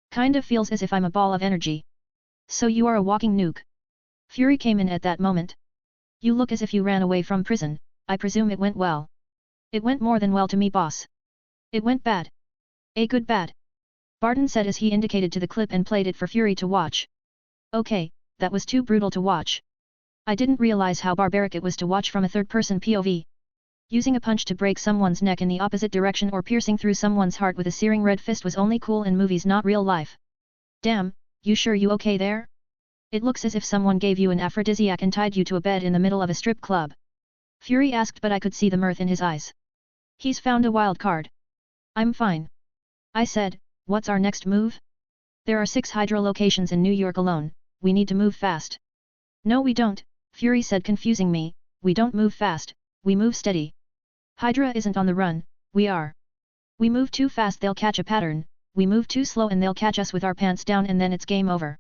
S1: Kind of feels as if I'm a ball of energy. So you are a walking nuke. Fury came in at that moment. You look as if you ran away from prison. I presume it went well. It went more than well to me, boss. It went bad. A good bad. Barton said as he indicated to the clip and played it for Fury to watch. Okay, that was too brutal to watch. I didn't realize how barbaric it was to watch from a third-person POV. Using a punch to break someone's neck in the opposite direction or piercing through someone's heart with a searing red fist was only cool in movies, not real life. Damn, you sure you okay there? It looks as if someone gave you an aphrodisiac and tied you to a bed in the middle of a strip club. Fury asked, but I could see the mirth in his eyes. He's found a wild card. I'm fine. I said, what's our next move? There are 6 Hydra locations in New York alone, we need to move fast. No we don't, Fury said, confusing me, we don't move fast, we move steady. Hydra isn't on the run, we are. We move too fast they'll catch a pattern, we move too slow and they'll catch us with our pants down and then it's game over.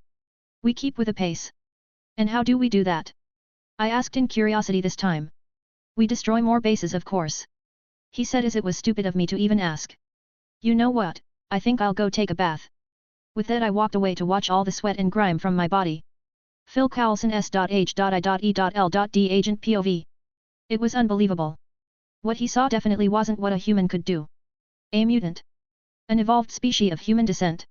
S1: We keep with a pace. And how do we do that? I asked in curiosity this time. We destroy more bases, of course. He said as it was stupid of me to even ask. You know what, I think I'll go take a bath. With that I walked away to watch all the sweat and grime from my body. Phil Carlson S.H.I.E.L.D. Agent POV. It was unbelievable. What he saw definitely wasn't what a human could do. A mutant. An evolved species of human descent.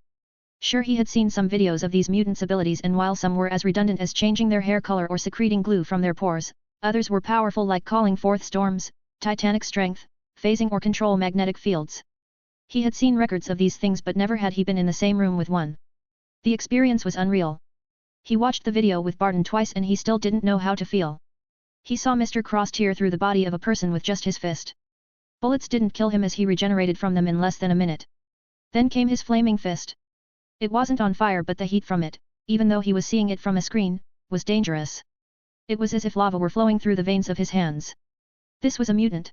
S1: Sure, he had seen some videos of these mutants' abilities, and while some were as redundant as changing their hair color or secreting glue from their pores, others were powerful like calling forth storms, titanic strength, phasing or control magnetic fields. He had seen records of these things but never had he been in the same room with one. The experience was unreal. He watched the video with Barton twice and he still didn't know how to feel. He saw Mr. Cross tear through the body of a person with just his fist. Bullets didn't kill him as he regenerated from them in less than a minute. Then came his flaming fist. It wasn't on fire but the heat from it, even though he was seeing it from a screen, was dangerous. It was as if lava were flowing through the veins of his hands. This was a mutant.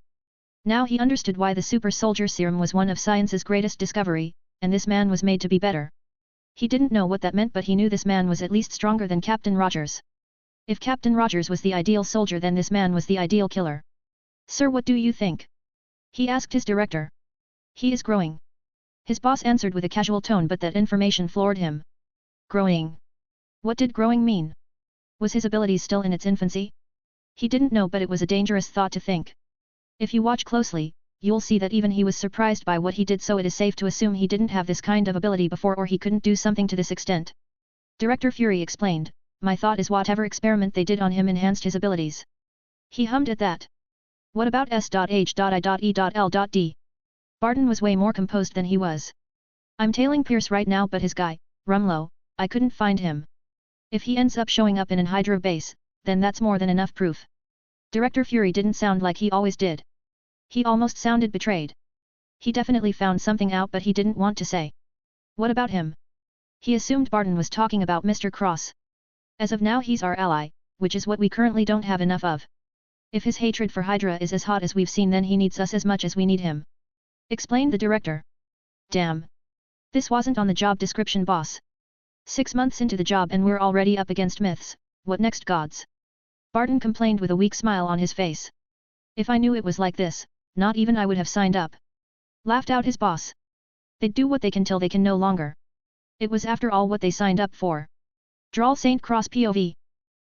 S1: Now he understood why the super soldier serum was one of science's greatest discovery, and this man was made to be better. He didn't know what that meant but he knew this man was at least stronger than Captain Rogers. If Captain Rogers was the ideal soldier then this man was the ideal killer. Sir, what do you think? He asked his director. He is growing. His boss answered with a casual tone but that information floored him. Growing? What did growing mean? Was his abilities still in its infancy? He didn't know but it was a dangerous thought to think. If you watch closely, you'll see that even he was surprised by what he did, so it is safe to assume he didn't have this kind of ability before or he couldn't do something to this extent. Director Fury explained, my thought is whatever experiment they did on him enhanced his abilities. He hummed at that. What about S.H.I.E.L.D? Barton was way more composed than he was. I'm tailing Pierce right now, but his guy, Rumlow, I couldn't find him. If he ends up showing up in an Hydra base, then that's more than enough proof. Director Fury didn't sound like he always did. He almost sounded betrayed. He definitely found something out, but he didn't want to say. What about him? He assumed Barton was talking about Mr. Cross. As of now he's our ally, which is what we currently don't have enough of. If his hatred for Hydra is as hot as we've seen, then he needs us as much as we need him. Explained the director. Damn. This wasn't on the job description, boss. 6 months into the job and we're already up against myths, what next, gods? Barton complained with a weak smile on his face. If I knew it was like this, not even I would have signed up. Laughed out his boss. They'd do what they can till they can no longer. It was after all what they signed up for. Drawl St. Cross POV.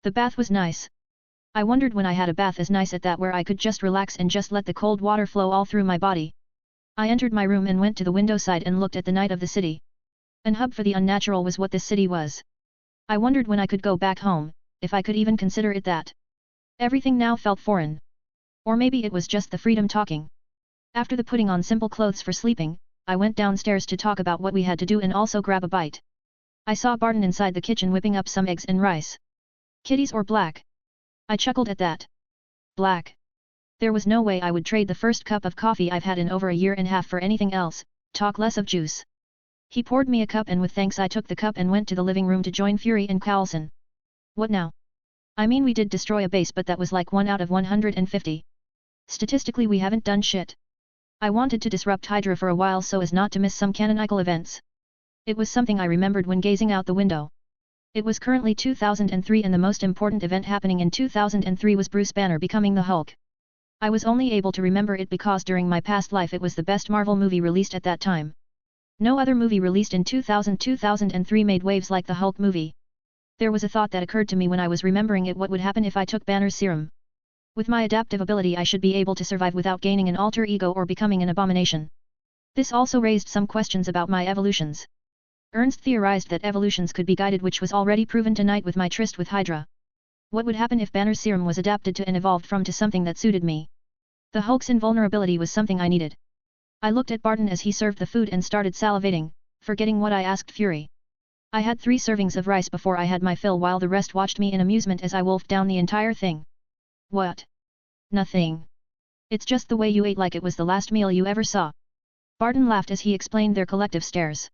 S1: The bath was nice. I wondered when I had a bath as nice as that where I could just relax and just let the cold water flow all through my body. I entered my room and went to the window side and looked at the night of the city. An hub for the unnatural was what this city was. I wondered when I could go back home, if I could even consider it that. Everything now felt foreign. Or maybe it was just the freedom talking. After the putting on simple clothes for sleeping, I went downstairs to talk about what we had to do and also grab a bite. I saw Barton inside the kitchen whipping up some eggs and rice. Kitties or black? I chuckled at that. Black. There was no way I would trade the first cup of coffee I've had in over a year and a half for anything else, talk less of juice. He poured me a cup and with thanks I took the cup and went to the living room to join Fury and Coulson. What now? I mean, we did destroy a base, but that was like 1 out of 150. Statistically we haven't done shit. I wanted to disrupt Hydra for a while so as not to miss some canonical events. It was something I remembered when gazing out the window. It was currently 2003 and the most important event happening in 2003 was Bruce Banner becoming the Hulk. I was only able to remember it because during my past life it was the best Marvel movie released at that time. No other movie released in 2000-2003 made waves like the Hulk movie. There was a thought that occurred to me when I was remembering it: what would happen if I took Banner's serum? With my adaptive ability I should be able to survive without gaining an alter ego or becoming an abomination. This also raised some questions about my evolutions. Ernst theorized that evolutions could be guided, which was already proven tonight with my tryst with Hydra. What would happen if Banner's serum was adapted to and evolved from to something that suited me? The Hulk's invulnerability was something I needed. I looked at Barton as he served the food and started salivating, forgetting what I asked Fury. I had 3 servings of rice before I had my fill, while the rest watched me in amusement as I wolfed down the entire thing. What? Nothing. It's just the way you ate, like it was the last meal you ever saw. Barton laughed as he explained their collective stares.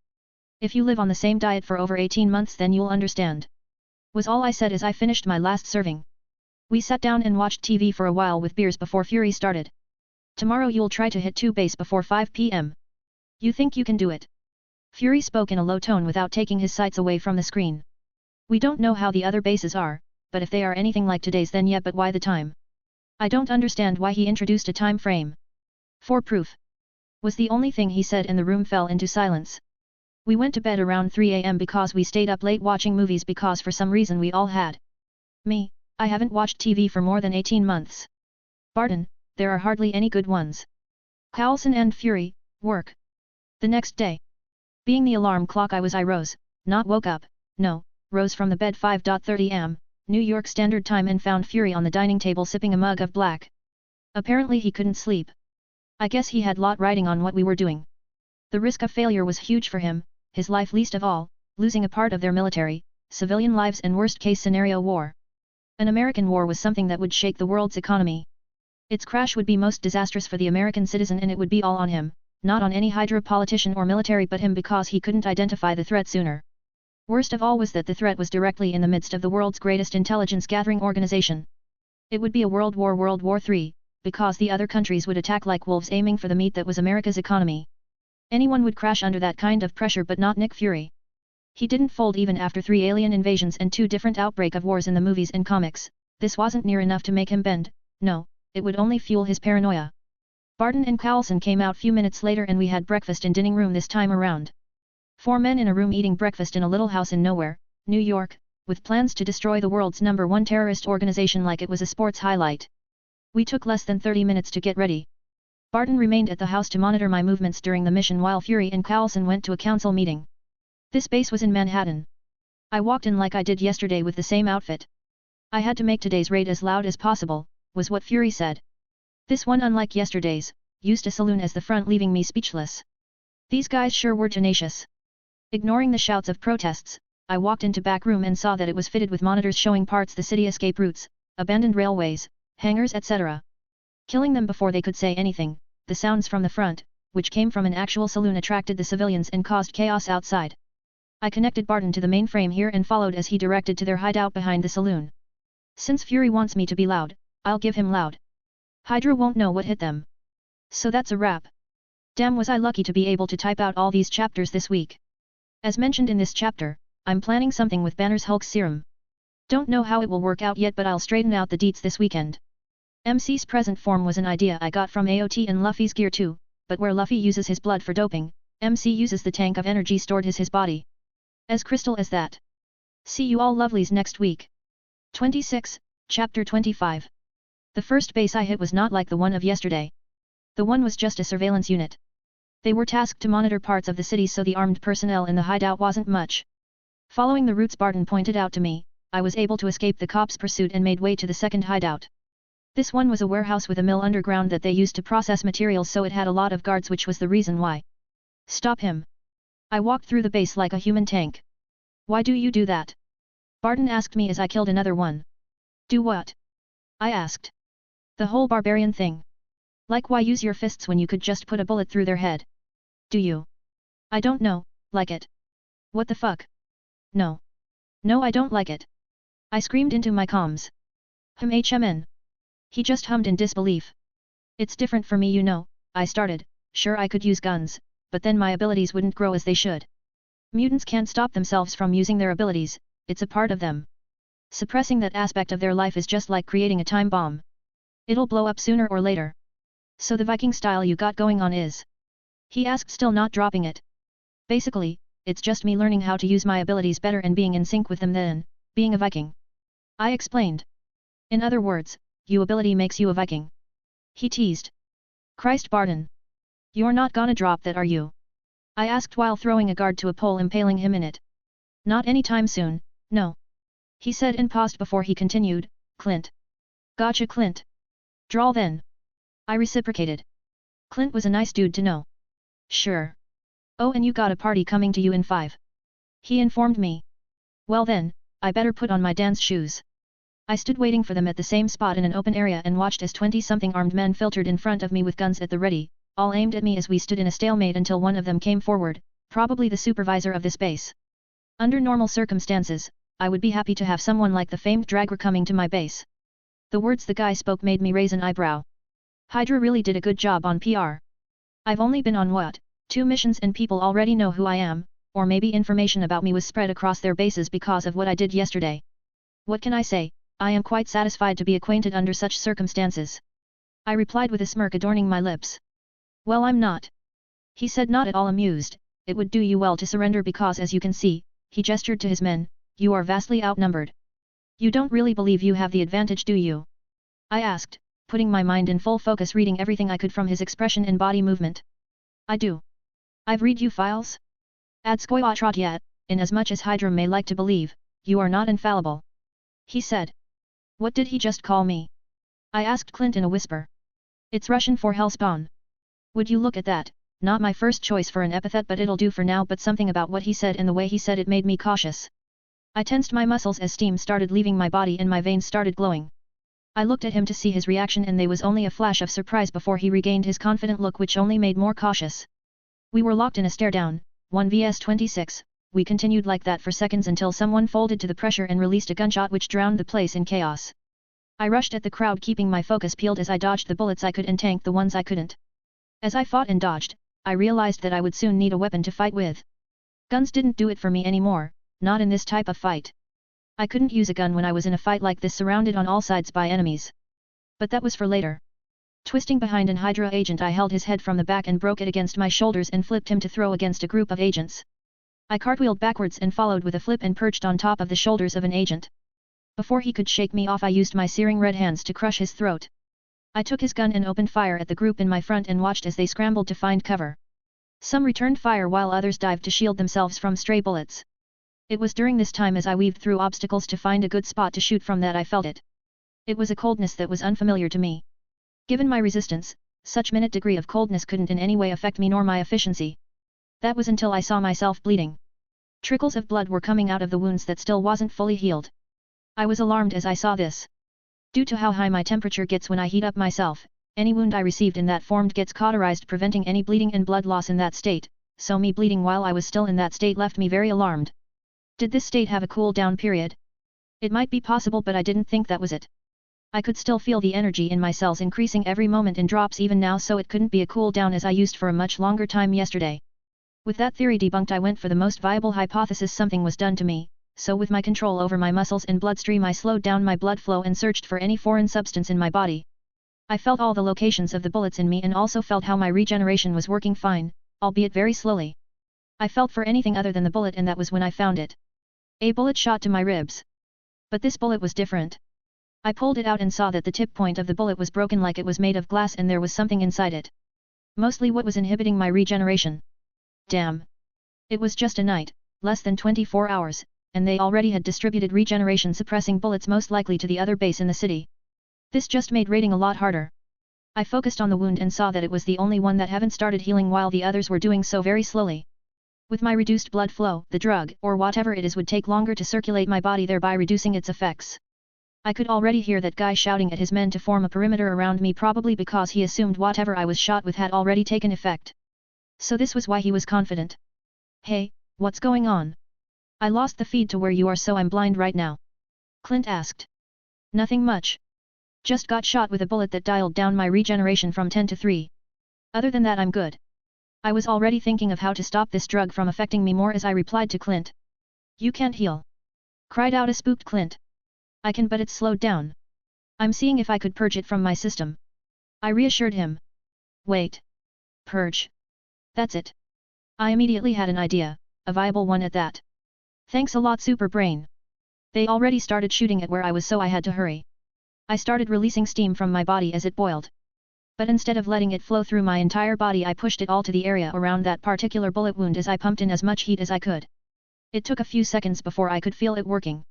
S1: If you live on the same diet for over 18 months then you'll understand. Was all I said as I finished my last serving. We sat down and watched TV for a while with beers before Fury started. Tomorrow you'll try to hit 2 base before 5 p.m. You think you can do it? Fury spoke in a low tone without taking his sights away from the screen. We don't know how the other bases are, but if they are anything like today's then yeah, but why the time? I don't understand why he introduced a time frame. For proof. Was the only thing he said, and the room fell into silence. We went to bed around 3 a.m. because we stayed up late watching movies because for some reason we all had. Me, I haven't watched TV for more than 18 months. Barton, there are hardly any good ones. Coulson and Fury, work. The next day. Being the alarm clock I rose, not woke up, no, rose from the bed 5:30 am, New York Standard Time, and found Fury on the dining table sipping a mug of black. Apparently he couldn't sleep. I guess he had lot riding on what we were doing. The risk of failure was huge for him, his life least of all, losing a part of their military, civilian lives, and worst-case scenario war. An American war was something that would shake the world's economy. Its crash would be most disastrous for the American citizen, and it would be all on him, not on any Hydra politician or military but him, because he couldn't identify the threat sooner. Worst of all was that the threat was directly in the midst of the world's greatest intelligence-gathering organization. It would be a World War III, because the other countries would attack like wolves aiming for the meat that was America's economy. Anyone would crash under that kind of pressure, but not Nick Fury. He didn't fold even after 3 alien invasions and 2 different outbreak of wars in the movies and comics. This wasn't near enough to make him bend, no, it would only fuel his paranoia. Barton and Coulson came out few minutes later and we had breakfast in dining room this time around. 4 men in a room eating breakfast in a little house in nowhere, New York, with plans to destroy the world's #1 terrorist organization like it was a sports highlight. We took less than 30 minutes to get ready. Barton remained at the house to monitor my movements during the mission while Fury and Coulson went to a council meeting. This base was in Manhattan. I walked in like I did yesterday with the same outfit. I had to make today's raid as loud as possible, was what Fury said. This one, unlike yesterday's, used a saloon as the front, leaving me speechless. These guys sure were tenacious. Ignoring the shouts of protests, I walked into back room and saw that it was fitted with monitors showing parts the city escape routes, abandoned railways, hangars, etc. Killing them before they could say anything. The sounds from the front, which came from an actual saloon, attracted the civilians and caused chaos outside. I connected Barton to the mainframe here and followed as he directed to their hideout behind the saloon. Since Fury wants me to be loud, I'll give him loud. Hydra won't know what hit them. So that's a wrap. Damn, was I lucky to be able to type out all these chapters this week. As mentioned in this chapter, I'm planning something with Banner's Hulk serum. Don't know how it will work out yet, but I'll straighten out the deets this weekend. MC's present form was an idea I got from AOT in Luffy's gear too, but where Luffy uses his blood for doping, MC uses the tank of energy stored in his body. As crystal as that. See you all lovelies next week. 26, Chapter 25. The first base I hit was not like the one of yesterday. The one was just a surveillance unit. They were tasked to monitor parts of the city, so the armed personnel in the hideout wasn't much. Following the routes Barton pointed out to me, I was able to escape the cops' pursuit and made way to the second hideout. This one was a warehouse with a mill underground that they used to process materials, so it had a lot of guards, which was the reason why. Stop him. I walked through the base like a human tank. Why do you do that? Barton asked me as I killed another one. Do what? I asked. The whole barbarian thing. Like, why use your fists when you could just put a bullet through their head? Do you? I don't know, like it. What the fuck? No. No, I don't like it. I screamed into my comms. HMN. He just hummed in disbelief. It's different for me, you know, I started. Sure, I could use guns, but then my abilities wouldn't grow as they should. Mutants can't stop themselves from using their abilities, it's a part of them. Suppressing that aspect of their life is just like creating a time bomb. It'll blow up sooner or later. So the Viking style you got going on is? He asked, still not dropping it. Basically, it's just me learning how to use my abilities better and being in sync with them than being a Viking. I explained. In other words, your ability makes you a Viking. He teased. Christ, Barton. You're not gonna drop that, are you? I asked while throwing a guard to a pole, impaling him in it. Not anytime soon, no. He said and paused before he continued, Clint. Gotcha, Clint. Drawl then. I reciprocated. Clint was a nice dude to know. Sure. Oh, and you got a party coming to you in 5. He informed me. Well then, I better put on my dance shoes. I stood waiting for them at the same spot in an open area and watched as 20-something armed men filtered in front of me with guns at the ready, all aimed at me as we stood in a stalemate until one of them came forward, probably the supervisor of this base. Under normal circumstances, I would be happy to have someone like the famed Dragra coming to my base. The words the guy spoke made me raise an eyebrow. Hydra really did a good job on PR. I've only been on what, 2 missions, and people already know who I am, or maybe information about me was spread across their bases because of what I did yesterday. What can I say? I am quite satisfied to be acquainted under such circumstances. I replied with a smirk adorning my lips. Well, I'm not. He said, not at all amused. It would do you well to surrender because, as you can see, he gestured to his men, you are vastly outnumbered. You don't really believe you have the advantage, do you? I asked, putting my mind in full focus, reading everything I could from his expression and body movement. I do. I've read you files? Adskoyatrot yet, in as much as Hydra may like to believe, you are not infallible. He said. What did he just call me? I asked Clint in a whisper. It's Russian for hellspawn. Would you look at that? Not my first choice for an epithet, but it'll do for now. But something about what he said and the way he said it made me cautious. I tensed my muscles as steam started leaving my body and my veins started glowing. I looked at him to see his reaction, and there was only a flash of surprise before he regained his confident look, which only made more cautious. We were locked in a stare down, 1 vs 26, we continued like that for seconds until someone folded to the pressure and released a gunshot which drowned the place in chaos. I rushed at the crowd, keeping my focus peeled as I dodged the bullets I could and tanked the ones I couldn't. As I fought and dodged, I realized that I would soon need a weapon to fight with. Guns didn't do it for me anymore, not in this type of fight. I couldn't use a gun when I was in a fight like this, surrounded on all sides by enemies. But that was for later. Twisting behind an Hydra agent, I held his head from the back and broke it against my shoulders and flipped him to throw against a group of agents. I cartwheeled backwards and followed with a flip and perched on top of the shoulders of an agent. Before he could shake me off, I used my searing red hands to crush his throat. I took his gun and opened fire at the group in my front and watched as they scrambled to find cover. Some returned fire while others dived to shield themselves from stray bullets. It was during this time as I weaved through obstacles to find a good spot to shoot from that I felt it. It was a coldness that was unfamiliar to me. Given my resistance, such minute degree of coldness couldn't in any way affect me nor my efficiency. That was until I saw myself bleeding. Trickles of blood were coming out of the wounds that still wasn't fully healed. I was alarmed as I saw this. Due to how high my temperature gets when I heat up myself, any wound I received in that form gets cauterized, preventing any bleeding and blood loss in that state, so me bleeding while I was still in that state left me very alarmed. Did this state have a cool down period? It might be possible, but I didn't think that was it. I could still feel the energy in my cells increasing every moment in drops even now, so it couldn't be a cool down as I used for a much longer time yesterday. With that theory debunked, I went for the most viable hypothesis: something was done to me, so with my control over my muscles and bloodstream I slowed down my blood flow and searched for any foreign substance in my body. I felt all the locations of the bullets in me and also felt how my regeneration was working fine, albeit very slowly. I felt for anything other than the bullet, and that was when I found it. A bullet shot to my ribs. But this bullet was different. I pulled it out and saw that the tip point of the bullet was broken like it was made of glass, and there was something inside it. Mostly what was inhibiting my regeneration. Damn. It was just a night, less than 24 hours, and they already had distributed regeneration suppressing bullets most likely to the other base in the city. This just made raiding a lot harder. I focused on the wound and saw that it was the only one that haven't started healing while the others were doing so very slowly. With my reduced blood flow, the drug, or whatever it is, would take longer to circulate my body, thereby reducing its effects. I could already hear that guy shouting at his men to form a perimeter around me, probably because he assumed whatever I was shot with had already taken effect. So this was why he was confident. Hey, what's going on? I lost the feed to where you are, so I'm blind right now. Clint asked. Nothing much. Just got shot with a bullet that dialed down my regeneration from 10 to 3. Other than that I'm good. I was already thinking of how to stop this drug from affecting me more as I replied to Clint. You can't heal. Cried out a spooked Clint. I can, but it's slowed down. I'm seeing if I could purge it from my system. I reassured him. Wait. Purge. That's it. I immediately had an idea, a viable one at that. Thanks a lot, Super Brain. They already started shooting at where I was, so I had to hurry. I started releasing steam from my body as it boiled. But instead of letting it flow through my entire body, I pushed it all to the area around that particular bullet wound as I pumped in as much heat as I could. It took a few seconds before I could feel it working.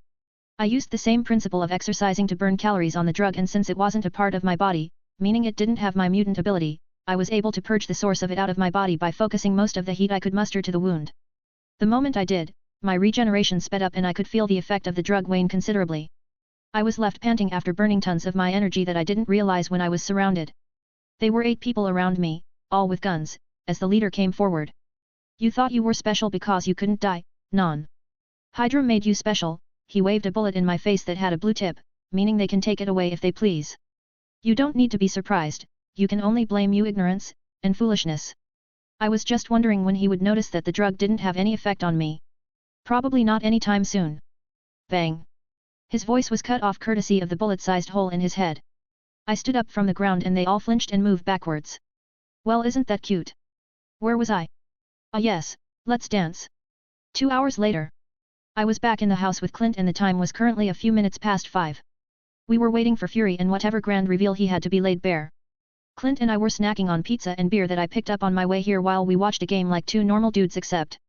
S1: I used the same principle of exercising to burn calories on the drug, and since it wasn't a part of my body, meaning it didn't have my mutant ability, I was able to purge the source of it out of my body by focusing most of the heat I could muster to the wound. The moment I did, my regeneration sped up and I could feel the effect of the drug wane considerably. I was left panting after burning tons of my energy that I didn't realize when I was surrounded. They were 8 people around me, all with guns, as the leader came forward. You thought you were special because you couldn't die, non. Hydra made you special. He waved a bullet in my face that had a blue tip, meaning they can take it away if they please. You don't need to be surprised, you can only blame you ignorance, and foolishness. I was just wondering when he would notice that the drug didn't have any effect on me. Probably not anytime soon. Bang. His voice was cut off courtesy of the bullet-sized hole in his head. I stood up from the ground and they all flinched and moved backwards. Well, isn't that cute? Where was I? Ah yes, let's dance. 2 hours later. I was back in the house with Clint and the time was currently a few minutes past 5. We were waiting for Fury and whatever grand reveal he had to be laid bare. Clint and I were snacking on pizza and beer that I picked up on my way here while we watched a game like 2 normal dudes, except.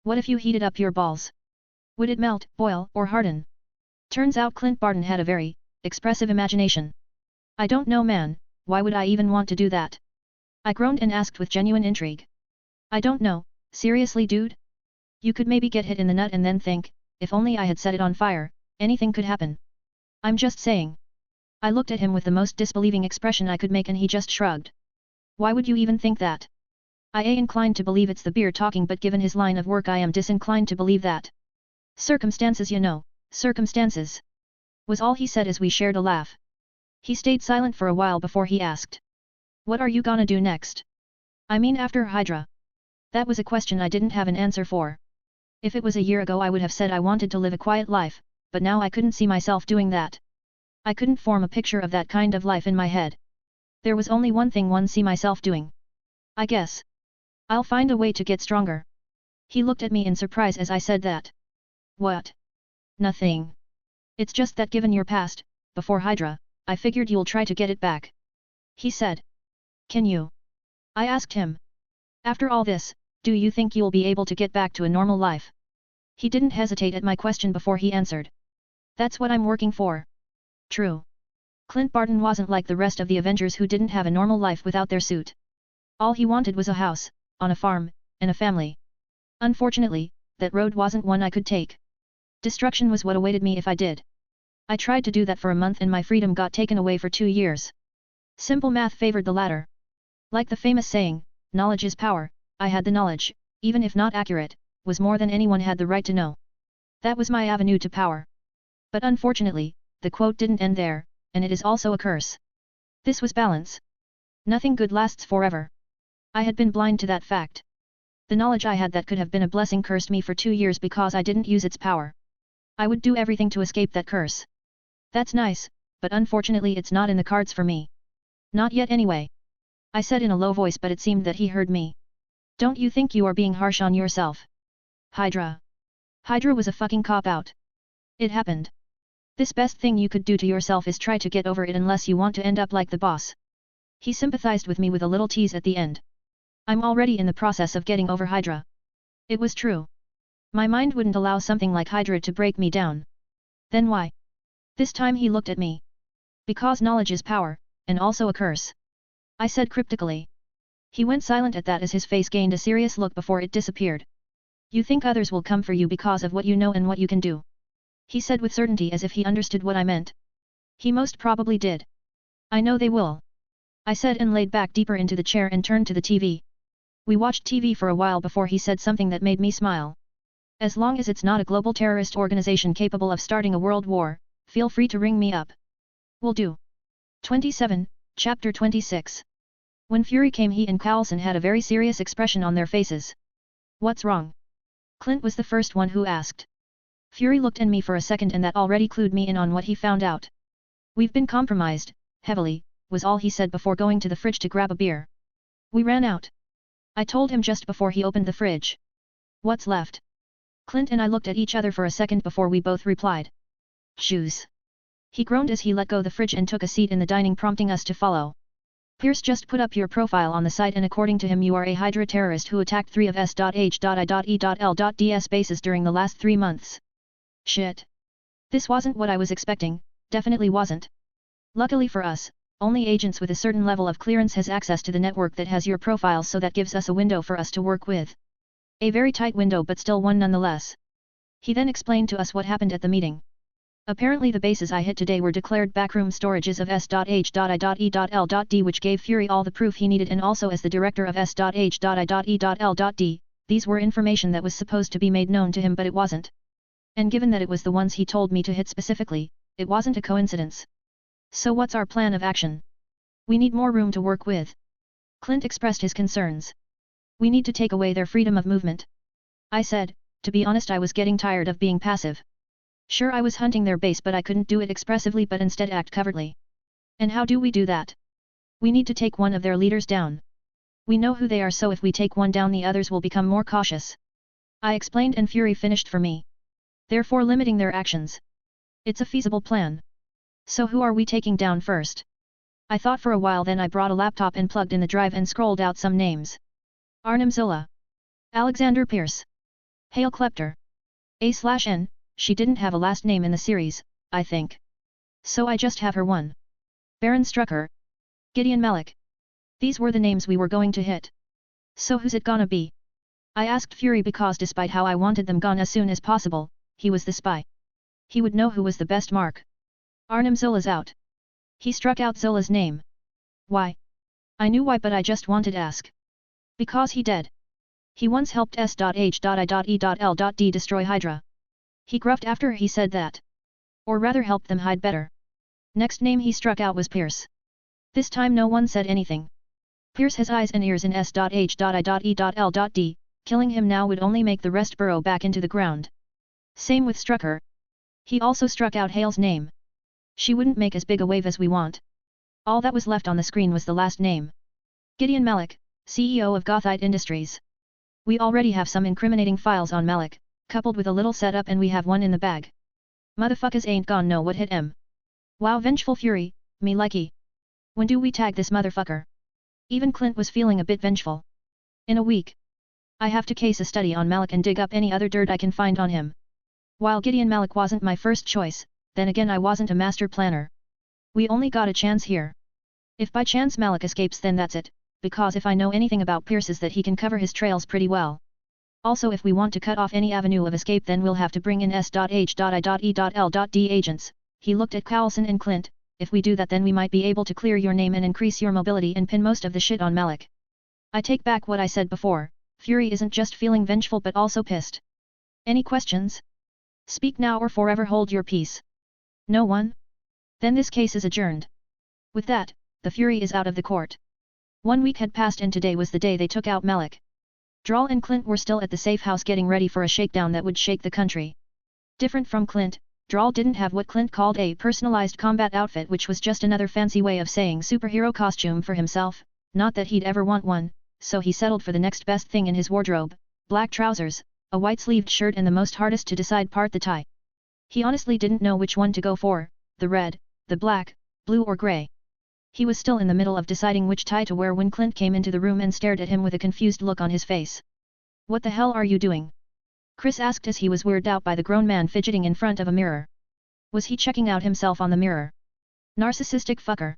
S1: What if you heated up your balls? Would it melt, boil, or harden? Turns out Clint Barton had a very expressive imagination. I don't know, man, why would I even want to do that? I groaned and asked with genuine intrigue. I don't know, seriously dude? You could maybe get hit in the nut and then think, if only I had set it on fire, anything could happen. I'm just saying. I looked at him with the most disbelieving expression I could make and he just shrugged. Why would you even think that? I am inclined to believe it's the beer talking, but given his line of work I am disinclined to believe that. Circumstances, you know, circumstances. Was all he said as we shared a laugh. He stayed silent for a while before he asked. What are you gonna do next? I mean after Hydra. That was a question I didn't have an answer for. If it was a year ago I would have said I wanted to live a quiet life, but now I couldn't see myself doing that. I couldn't form a picture of that kind of life in my head. There was only one thing one see myself doing. I guess. I'll find a way to get stronger. He looked at me in surprise as I said that. What? Nothing. It's just that given your past, before Hydra, I figured you'll try to get it back. He said. Can you? I asked him. After all this, do you think you'll be able to get back to a normal life? He didn't hesitate at my question before he answered. That's what I'm working for. True. Clint Barton wasn't like the rest of the Avengers who didn't have a normal life without their suit. All he wanted was a house, on a farm, and a family. Unfortunately, that road wasn't one I could take. Destruction was what awaited me if I did. I tried to do that for a month and my freedom got taken away for 2 years. Simple math favored the latter. Like the famous saying, knowledge is power, I had the knowledge, even if not accurate, was more than anyone had the right to know. That was my avenue to power. But unfortunately, the quote didn't end there, and it is also a curse. This was balance. Nothing good lasts forever. I had been blind to that fact. The knowledge I had that could have been a blessing cursed me for 2 years because I didn't use its power. I would do everything to escape that curse. That's nice, but unfortunately it's not in the cards for me. Not yet anyway. I said in a low voice, but it seemed that he heard me. Don't you think you are being harsh on yourself? Hydra. Hydra was a fucking cop-out. It happened. This best thing you could do to yourself is try to get over it unless you want to end up like the boss. He sympathized with me with a little tease at the end. I'm already in the process of getting over Hydra. It was true. My mind wouldn't allow something like Hydra to break me down. Then why? This time he looked at me. Because knowledge is power, and also a curse. I said cryptically. He went silent at that as his face gained a serious look before it disappeared. You think others will come for you because of what you know and what you can do? He said with certainty as if he understood what I meant. He most probably did. I know they will. I said and laid back deeper into the chair and turned to the TV. We watched TV for a while before he said something that made me smile. As long as it's not a global terrorist organization capable of starting a world war, feel free to ring me up. Will do. 27, Chapter 26. When Fury came, he and Coulson had a very serious expression on their faces. What's wrong? Clint was the first one who asked. Fury looked at me for a second and that already clued me in on what he found out. We've been compromised, heavily, was all he said before going to the fridge to grab a beer. We ran out. I told him just before he opened the fridge. What's left? Clint and I looked at each other for a second before we both replied. Shoes. He groaned as he let go the fridge and took a seat in the dining, prompting us to follow. Pierce just put up your profile on the site and according to him you are a Hydra terrorist who attacked 3 of S.H.I.E.L.D.'s bases during the last 3 months. Shit. This wasn't what I was expecting, definitely wasn't. Luckily for us, only agents with a certain level of clearance has access to the network that has your profile, so that gives us a window for us to work with. A very tight window, but still one nonetheless. He then explained to us what happened at the meeting. Apparently the bases I hit today were declared backroom storages of S.H.I.E.L.D, which gave Fury all the proof he needed, and also as the director of S.H.I.E.L.D, these were information that was supposed to be made known to him, but it wasn't. And given that it was the ones he told me to hit specifically, it wasn't a coincidence. So what's our plan of action? We need more room to work with. Clint expressed his concerns. We need to take away their freedom of movement. I said, to be honest, I was getting tired of being passive. Sure, I was hunting their base, but I couldn't do it expressively but instead act covertly. And how do we do that? We need to take one of their leaders down. We know who they are, so if we take one down the others will become more cautious. I explained and Fury finished for me. Therefore limiting their actions. It's a feasible plan. So who are we taking down first? I thought for a while, then I brought a laptop and plugged in the drive and scrolled out some names. Arnim Zola. Alexander Pierce. Hale Klepter. A/N, she didn't have a last name in the series, I think. So I just have her one. Baron Strucker. Gideon Malik. These were the names we were going to hit. So who's it gonna be? I asked Fury because despite how I wanted them gone as soon as possible, he was the spy. He would know who was the best mark. Arnim Zola's out. He struck out Zola's name. Why? I knew why, but I just wanted to ask. Because he dead. He once helped S.H.I.E.L.D. destroy Hydra. He gruffed after he said that. Or rather helped them hide better. Next name he struck out was Pierce. This time no one said anything. Pierce has eyes and ears in S.H.I.E.L.D. Killing him now would only make the rest burrow back into the ground. Same with Strucker. He also struck out Hale's name. She wouldn't make as big a wave as we want. All that was left on the screen was the last name. Gideon Malik, CEO of Gothite Industries. We already have some incriminating files on Malik, coupled with a little setup, and we have one in the bag. Motherfuckers ain't gonna know what hit him. Wow, vengeful Fury, me likey. When do we tag this motherfucker? Even Clint was feeling a bit vengeful. In a week. I have to case a study on Malik and dig up any other dirt I can find on him. While Gideon Malik wasn't my first choice, then again I wasn't a master planner. We only got a chance here. If by chance Malik escapes then that's it, because if I know anything about Pierce is that he can cover his trails pretty well. Also if we want to cut off any avenue of escape then we'll have to bring in S.H.I.E.L.D. agents. He looked at Carlson and Clint. If we do that then we might be able to clear your name and increase your mobility and pin most of the shit on Malik. I take back what I said before, Fury isn't just feeling vengeful but also pissed. Any questions? Speak now or forever hold your peace. No one? Then this case is adjourned. With that, the Fury is out of the court. 1 week had passed and today was the day they took out Malik. Drawl and Clint were still at the safe house getting ready for a shakedown that would shake the country. Different from Clint, Drawl didn't have what Clint called a personalized combat outfit, which was just another fancy way of saying superhero costume for himself, not that he'd ever want one, so he settled for the next best thing in his wardrobe, black trousers, a white-sleeved shirt and the most hardest to decide part, the tie. He honestly didn't know which one to go for, the red, the black, blue or grey. He was still in the middle of deciding which tie to wear when Clint came into the room and stared at him with a confused look on his face. "What the hell are you doing?" Chris asked as he was weirded out by the grown man fidgeting in front of a mirror. Was he checking out himself on the mirror? Narcissistic fucker.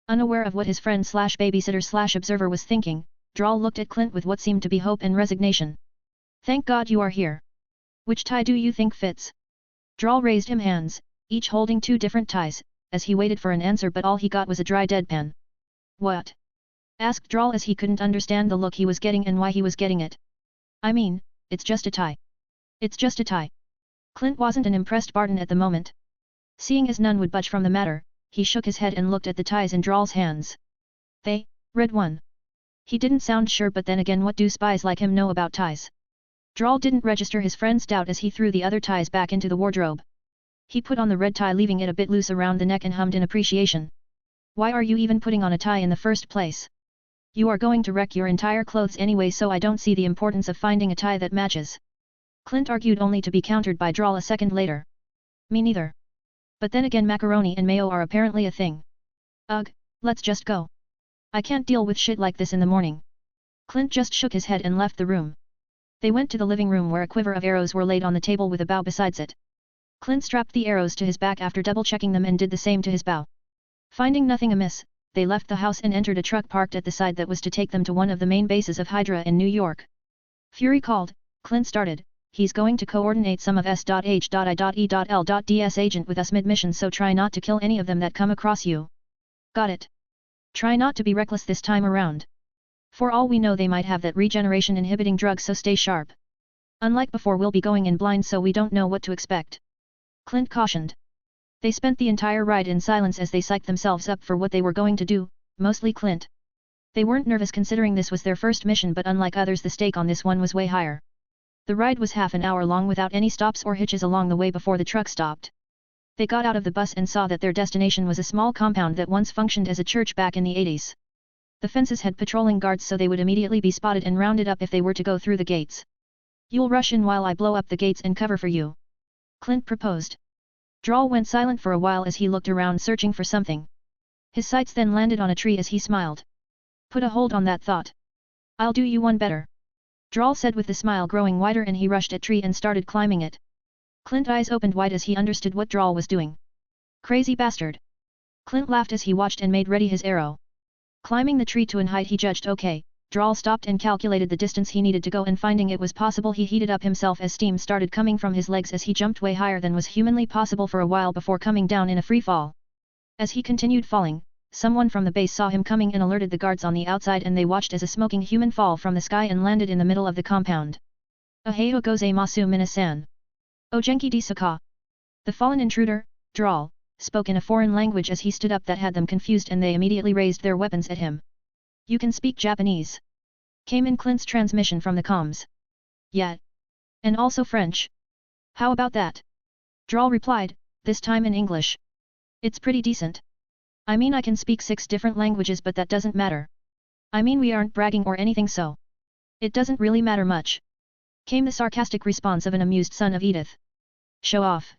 S1: Unaware of what his friend/babysitter/observer was thinking, Drawl looked at Clint with what seemed to be hope and resignation. "Thank God you are here. Which tie do you think fits?" Drawl raised him hands, each holding 2 different ties, as he waited for an answer but all he got was a dry deadpan. "What?" asked Drawl as he couldn't understand the look he was getting and why he was getting it. "I mean, it's just a tie. It's just a tie." Clint wasn't an impressed Barton at the moment. Seeing as none would budge from the matter, he shook his head and looked at the ties in Drawl's hands. "They, red one." He didn't sound sure but then again what do spies like him know about ties? Drawl didn't register his friend's doubt as he threw the other ties back into the wardrobe. He put on the red tie leaving it a bit loose around the neck and hummed in appreciation. "Why are you even putting on a tie in the first place? You are going to wreck your entire clothes anyway so I don't see the importance of finding a tie that matches." Clint argued only to be countered by Drawl a second later. "Me neither. But then again macaroni and mayo are apparently a thing. Ugh, let's just go. I can't deal with shit like this in the morning." Clint just shook his head and left the room. They went to the living room where a quiver of arrows were laid on the table with a bow besides it. Clint strapped the arrows to his back after double-checking them and did the same to his bow. Finding nothing amiss, they left the house and entered a truck parked at the side that was to take them to one of the main bases of Hydra in New York. Fury called, Clint started, "He's going to coordinate some of S.H.I.E.L.D.'s agent with us mid-mission so try not to kill any of them that come across you." "Got it. Try not to be reckless this time around. For all we know they might have that regeneration inhibiting drug so stay sharp. Unlike before we'll be going in blind so we don't know what to expect." Clint cautioned. They spent the entire ride in silence as they psyched themselves up for what they were going to do, mostly Clint. They weren't nervous considering this was their first mission but unlike others the stake on this one was way higher. The ride was half an hour long without any stops or hitches along the way before the truck stopped. They got out of the bus and saw that their destination was a small compound that once functioned as a church back in the 80s. The fences had patrolling guards so they would immediately be spotted and rounded up if they were to go through the gates. "You'll rush in while I blow up the gates and cover for you," Clint proposed. Drawl went silent for a while as he looked around searching for something. His sights then landed on a tree as he smiled. "Put a hold on that thought. I'll do you one better," Drawl said with the smile growing wider and he rushed at tree and started climbing it. Clint's eyes opened wide as he understood what Drawl was doing. "Crazy bastard." Clint laughed as he watched and made ready his arrow. Climbing the tree to an height he judged okay, Drawl stopped and calculated the distance he needed to go and finding it was possible he heated up himself as steam started coming from his legs as he jumped way higher than was humanly possible for a while before coming down in a free fall. As he continued falling, someone from the base saw him coming and alerted the guards on the outside and they watched as a smoking human fall from the sky and landed in the middle of the compound. "Aheo goze masu minasan. Ojenki di saka." The fallen intruder, Drawl, spoke in a foreign language as he stood up that had them confused and they immediately raised their weapons at him. "You can speak Japanese?" came in Clint's transmission from the comms. "Yeah. And also French. How about that?" Drawl replied, this time in English. "It's pretty decent. I mean I can speak 6 different languages but that doesn't matter. I mean we aren't bragging or anything so. It doesn't really matter much," came the sarcastic response of an amused son of Edith. "Show off,"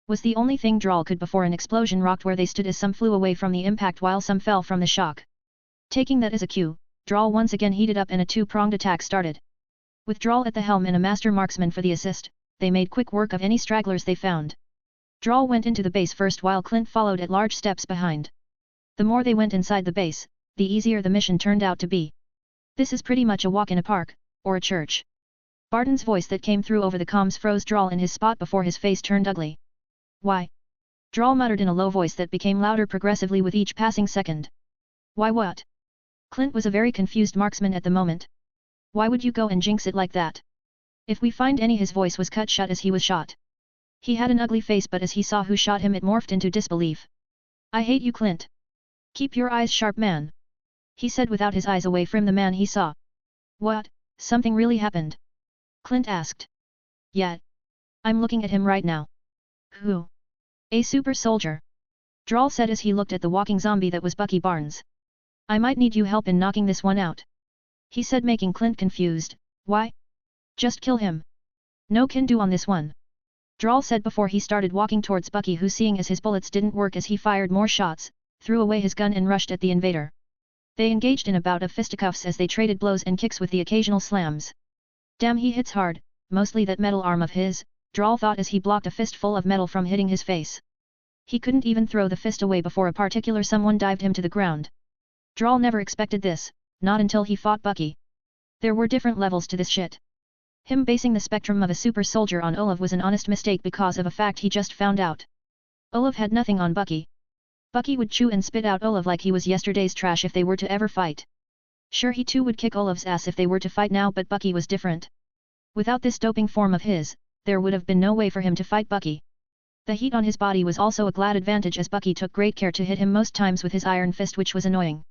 S1: was the only thing Drawl could before an explosion rocked where they stood as some flew away from the impact while some fell from the shock. Taking that as a cue, Drawl once again heated up and a 2-pronged attack started. With Drawl at the helm and a master marksman for the assist, they made quick work of any stragglers they found. Drawl went into the base first while Clint followed at large steps behind. The more they went inside the base, the easier the mission turned out to be. This is pretty much a walk in a park, or a church. Barton's voice that came through over the comms froze Drawl in his spot before his face turned ugly. Why? Drawl muttered in a low voice that became louder progressively with each passing second. Why what? Clint was a very confused marksman at the moment. Why would you go and jinx it like that? If we find any, his voice was cut shut as he was shot. He had an ugly face, but as he saw who shot him it morphed into disbelief. I hate you, Clint. Keep your eyes sharp, man. He said without his eyes away from the man he saw. What, something really happened? Clint asked. Yeah. I'm looking at him right now. Who? A super soldier. Drawl said as he looked at the walking zombie that was Bucky Barnes. I might need you help in knocking this one out. He said, making Clint confused. Why? Just kill him. No can do on this one. Drawl said before he started walking towards Bucky, who, seeing as his bullets didn't work as he fired more shots, threw away his gun and rushed at the invader. They engaged in a bout of fisticuffs as they traded blows and kicks with the occasional slams. Damn, he hits hard, mostly that metal arm of his, Drawl thought as he blocked a fistful of metal from hitting his face. He couldn't even throw the fist away before a particular someone dived him to the ground. Drawl never expected this, not until he fought Bucky. There were different levels to this shit. Him basing the spectrum of a super soldier on Olaf was an honest mistake because of a fact he just found out. Olaf had nothing on Bucky. Bucky would chew and spit out Olaf like he was yesterday's trash if they were to ever fight. Sure, he too would kick Olaf's ass if they were to fight now, but Bucky was different. Without this doping form of his, there would have been no way for him to fight Bucky. The heat on his body was also a glad advantage, as Bucky took great care to hit him most times with his iron fist, which was annoying.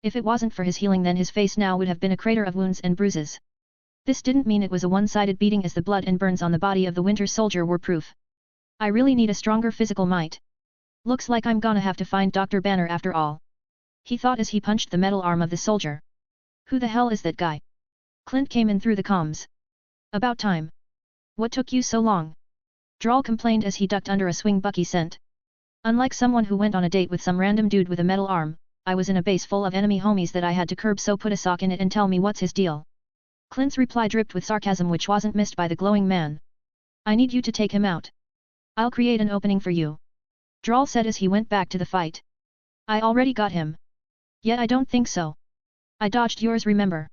S1: If it wasn't for his healing, then his face now would have been a crater of wounds and bruises. This didn't mean it was a one-sided beating, as the blood and burns on the body of the Winter Soldier were proof. I really need a stronger physical might. Looks like I'm gonna have to find Dr. Banner after all. He thought as he punched the metal arm of the soldier. Who the hell is that guy? Clint came in through the comms. About time. What took you so long? Drawl complained as he ducked under a swing Bucky sent. Unlike someone who went on a date with some random dude with a metal arm, I was in a base full of enemy homies that I had to curb, so put a sock in it and tell me what's his deal. Clint's reply dripped with sarcasm, which wasn't missed by the glowing man. I need you to take him out. I'll create an opening for you. Drawl said as he went back to the fight. I already got him. Yet I don't think so. I dodged yours, remember?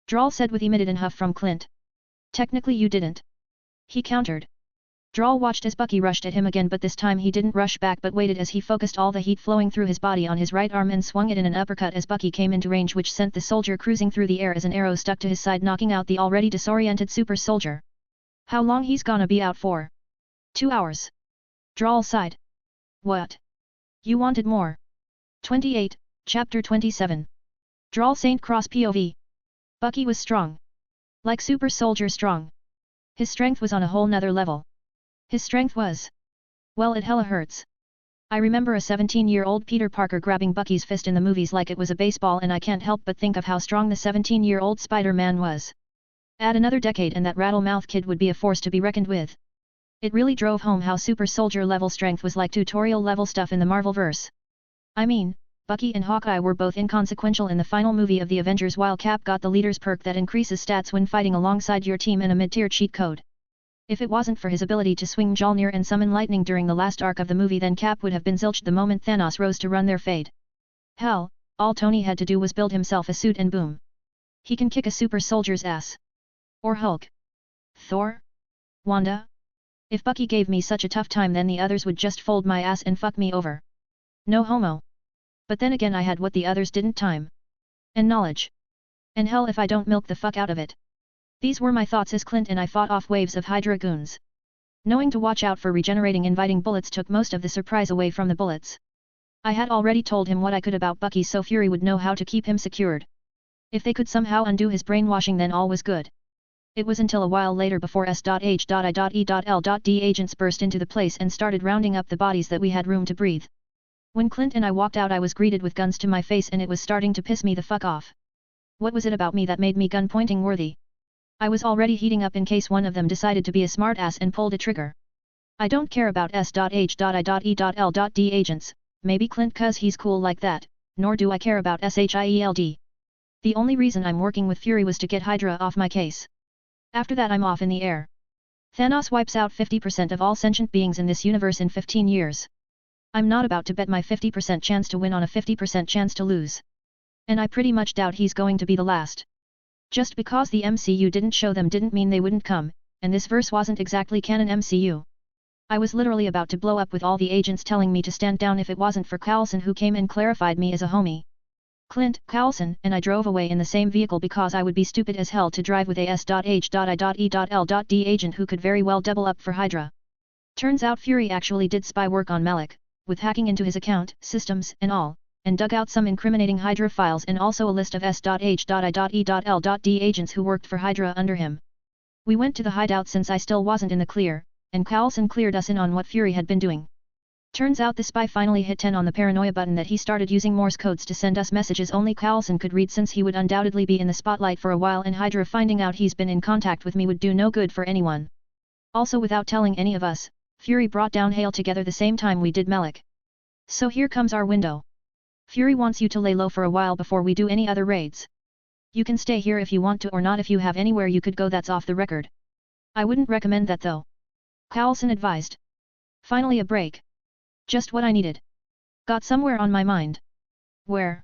S1: Drawl said with emitted and huff from Clint. Technically you didn't. He countered. Drawl watched as Bucky rushed at him again, but this time he didn't rush back but waited as he focused all the heat flowing through his body on his right arm and swung it in an uppercut as Bucky came into range, which sent the soldier cruising through the air as an arrow stuck to his side, knocking out the already disoriented super soldier. How long he's gonna be out for? 2 hours. Drawl sighed. What? You wanted more? 28, Chapter 27. Drawl St. Cross POV. Bucky was strong. Like super soldier strong. His strength was on a whole nother level. His strength was... well, it hella hurts. I remember a 17-year-old Peter Parker grabbing Bucky's fist in the movies like it was a baseball, and I can't help but think of how strong the 17-year-old Spider-Man was. Add another decade and that rattle-mouth kid would be a force to be reckoned with. It really drove home how super soldier level strength was like tutorial level stuff in the Marvelverse. I mean, Bucky and Hawkeye were both inconsequential in the final movie of the Avengers, while Cap got the leader's perk that increases stats when fighting alongside your team and a mid-tier cheat code. If it wasn't for his ability to swing Mjolnir and summon lightning during the last arc of the movie, then Cap would have been zilched the moment Thanos rose to run their fade. Hell, all Tony had to do was build himself a suit and boom. He can kick a super soldier's ass. Or Hulk. Thor? Wanda? If Bucky gave me such a tough time, then the others would just fold my ass and fuck me over. No homo. But then again, I had what the others didn't: time. And knowledge. And hell if I don't milk the fuck out of it. These were my thoughts as Clint and I fought off waves of Hydra goons. Knowing to watch out for regenerating inviting bullets took most of the surprise away from the bullets. I had already told him what I could about Bucky, so Fury would know how to keep him secured. If they could somehow undo his brainwashing, then all was good. It was until a while later before S.H.I.E.L.D. agents burst into the place and started rounding up the bodies that we had room to breathe. When Clint and I walked out, I was greeted with guns to my face, and it was starting to piss me the fuck off. What was it about me that made me gun pointing worthy? I was already heating up in case one of them decided to be a smartass and pulled a trigger. I don't care about S.H.I.E.L.D. agents, maybe Clint cuz he's cool like that, nor do I care about SHIELD. The only reason I'm working with Fury was to get Hydra off my case. After that I'm off in the air. Thanos wipes out 50% of all sentient beings in this universe in 15 years. I'm not about to bet my 50% chance to win on a 50% chance to lose. And I pretty much doubt he's going to be the last. Just because the MCU didn't show them didn't mean they wouldn't come, and this verse wasn't exactly canon MCU. I was literally about to blow up with all the agents telling me to stand down if it wasn't for Coulson, who came and clarified me as a homie. Clint, Coulson, and I drove away in the same vehicle because I would be stupid as hell to drive with a S.H.I.E.L.D. agent who could very well double up for Hydra. Turns out Fury actually did spy work on Malik, with hacking into his account, systems, and all, and dug out some incriminating Hydra files and also a list of S.H.I.E.L.D. agents who worked for Hydra under him. We went to the hideout since I still wasn't in the clear, and Coulson cleared us in on what Fury had been doing. Turns out the spy finally hit 10 on the paranoia button that he started using Morse codes to send us messages only Coulson could read, since he would undoubtedly be in the spotlight for a while, and Hydra finding out he's been in contact with me would do no good for anyone. Also, without telling any of us, Fury brought down Hale together the same time we did Malik. So here comes our window. Fury wants you to lay low for a while before we do any other raids. You can stay here if you want to or not if you have anywhere you could go that's off the record. I wouldn't recommend that though. Coulson advised. Finally a break. Just what I needed. Got somewhere on my mind. Where?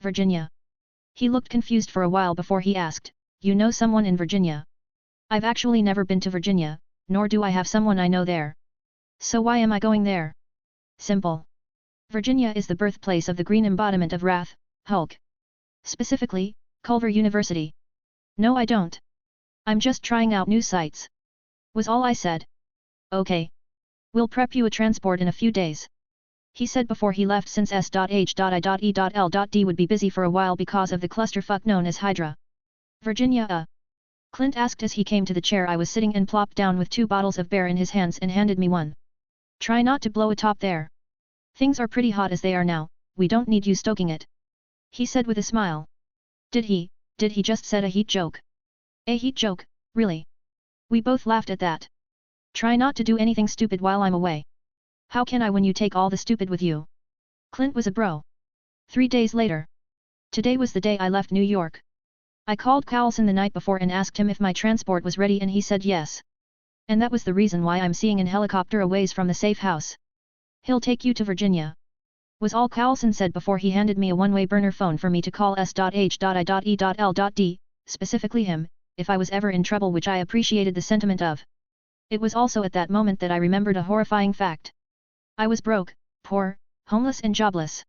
S1: Virginia. He looked confused for a while before he asked, you know someone in Virginia? I've actually never been to Virginia, nor do I have someone I know there. So why am I going there? Simple. Virginia is the birthplace of the green embodiment of Wrath, Hulk. Specifically, Culver University. No, I don't. I'm just trying out new sites. Was all I said. Okay. We'll prep you a transport in a few days. He said before he left, since S.H.I.E.L.D. would be busy for a while because of the clusterfuck known as Hydra. Virginia, Clint asked as he came to the chair I was sitting and plopped down with 2 bottles of beer in his hands and handed me one. Try not to blow a top there. Things are pretty hot as they are now, we don't need you stoking it. He said with a smile. Did he just said a heat joke? A heat joke, really? We both laughed at that. Try not to do anything stupid while I'm away. How can I when you take all the stupid with you? Clint was a bro. 3 days later. Today was the day I left New York. I called Coulson the night before and asked him if my transport was ready and he said yes. And that was the reason why I'm seeing an helicopter a ways from the safe house. He'll take you to Virginia. Was all Coulson said before he handed me a one-way burner phone for me to call S.H.I.E.L.D., specifically him, if I was ever in trouble, which I appreciated the sentiment of. It was also at that moment that I remembered a horrifying fact. I was broke, poor, homeless and jobless.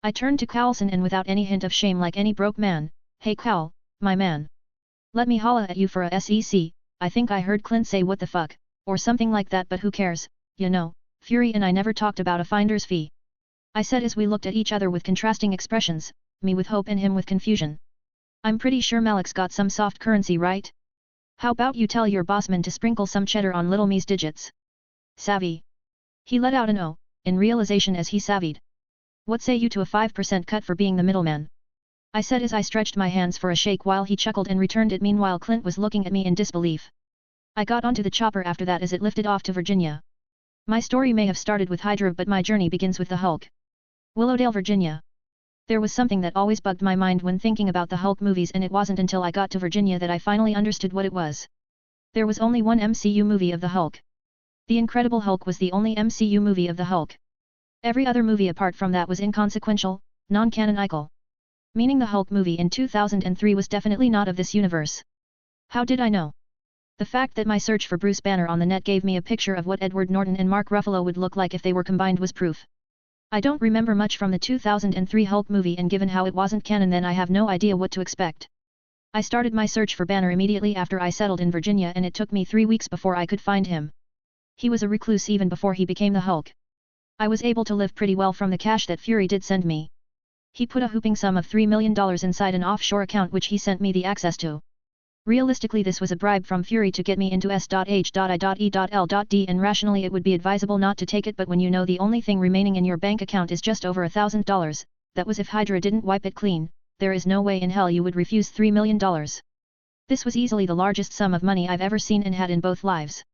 S1: I turned to Coulson and without any hint of shame, like any broke man, hey Coul, my man. Let me holla at you for a SEC, I think I heard Clint say what the fuck, or something like that, but who cares, you know, Fury and I never talked about a finder's fee. I said as we looked at each other with contrasting expressions, me with hope and him with confusion. I'm pretty sure Malik's got some soft currency, right? How about you tell your bossman to sprinkle some cheddar on little me's digits? Savvy. He let out an "oh," in realization as he savvied. What say you to a 5% cut for being the middleman? I said as I stretched my hands for a shake while he chuckled and returned it. Meanwhile Clint was looking at me in disbelief. I got onto the chopper after that as it lifted off to Virginia. My story may have started with Hydra, but my journey begins with the Hulk. Willowdale, Virginia. There was something that always bugged my mind when thinking about the Hulk movies, and it wasn't until I got to Virginia that I finally understood what it was. There was only one MCU movie of the Hulk. The Incredible Hulk was the only MCU movie of the Hulk. Every other movie apart from that was inconsequential, non-canonical. Meaning the Hulk movie in 2003 was definitely not of this universe. How did I know? The fact that my search for Bruce Banner on the net gave me a picture of what Edward Norton and Mark Ruffalo would look like if they were combined was proof. I don't remember much from the 2003 Hulk movie, and given how it wasn't canon then I have no idea what to expect. I started my search for Banner immediately after I settled in Virginia, and it took me 3 weeks before I could find him. He was a recluse even before he became the Hulk. I was able to live pretty well from the cash that Fury did send me. He put a whooping sum of $3 million inside an offshore account which he sent me the access to. Realistically this was a bribe from Fury to get me into S.H.I.E.L.D., and rationally it would be advisable not to take it, but when you know the only thing remaining in your bank account is just over $1,000, that was if Hydra didn't wipe it clean, there is no way in hell you would refuse $3 million. This was easily the largest sum of money I've ever seen and had in both lives.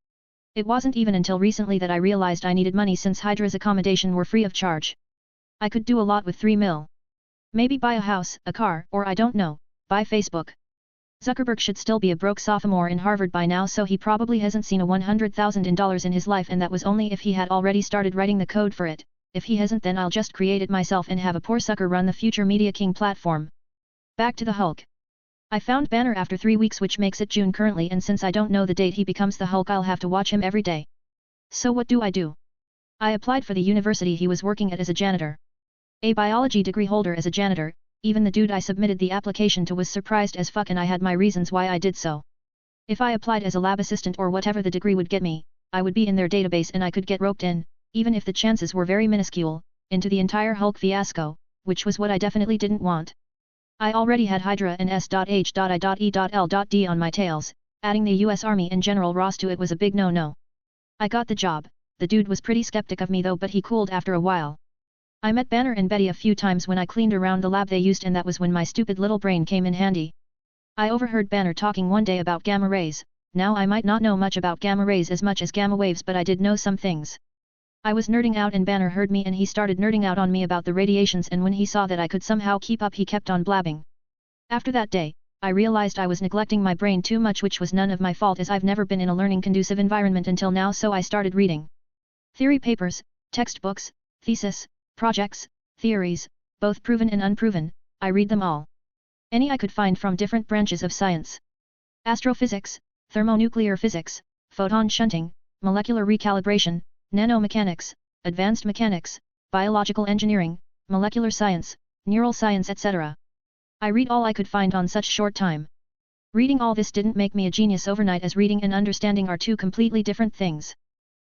S1: It wasn't even until recently that I realized I needed money, since Hydra's accommodation were free of charge. I could do a lot with $3 mil. Maybe buy a house, a car, or I don't know, buy Facebook. Zuckerberg should still be a broke sophomore in Harvard by now, so he probably hasn't seen a $100,000 in his life, and that was only if he had already started writing the code for it. If he hasn't, then I'll just create it myself and have a poor sucker run the future Media King platform. Back to the Hulk. I found Banner after 3 weeks, which makes it June currently, and since I don't know the date he becomes the Hulk, I'll have to watch him every day. So what do? I applied for the university he was working at as a janitor. A biology degree holder as a janitor. Even the dude I submitted the application to was surprised as fuck, and I had my reasons why I did so. If I applied as a lab assistant or whatever the degree would get me, I would be in their database and I could get roped in, even if the chances were very minuscule, into the entire Hulk fiasco, which was what I definitely didn't want. I already had Hydra and S.H.I.E.L.D on my tails, adding the US Army and General Ross to it was a big no-no. I got the job. The dude was pretty skeptic of me though, but he cooled after a while. I met Banner and Betty a few times when I cleaned around the lab they used, and that was when my stupid little brain came in handy. I overheard Banner talking one day about gamma rays. Now I might not know much about gamma rays as much as gamma waves, but I did know some things. I was nerding out and Banner heard me and he started nerding out on me about the radiations, and when he saw that I could somehow keep up he kept on blabbing. After that day, I realized I was neglecting my brain too much, which was none of my fault as I've never been in a learning conducive environment until now, so I started reading theory papers, textbooks, thesis, projects, theories, both proven and unproven. I read them all. Any I could find from different branches of science. Astrophysics, thermonuclear physics, photon shunting, molecular recalibration, nanomechanics, advanced mechanics, biological engineering, molecular science, neural science, etc. I read all I could find on such short time. Reading all this didn't make me a genius overnight, as reading and understanding are two completely different things.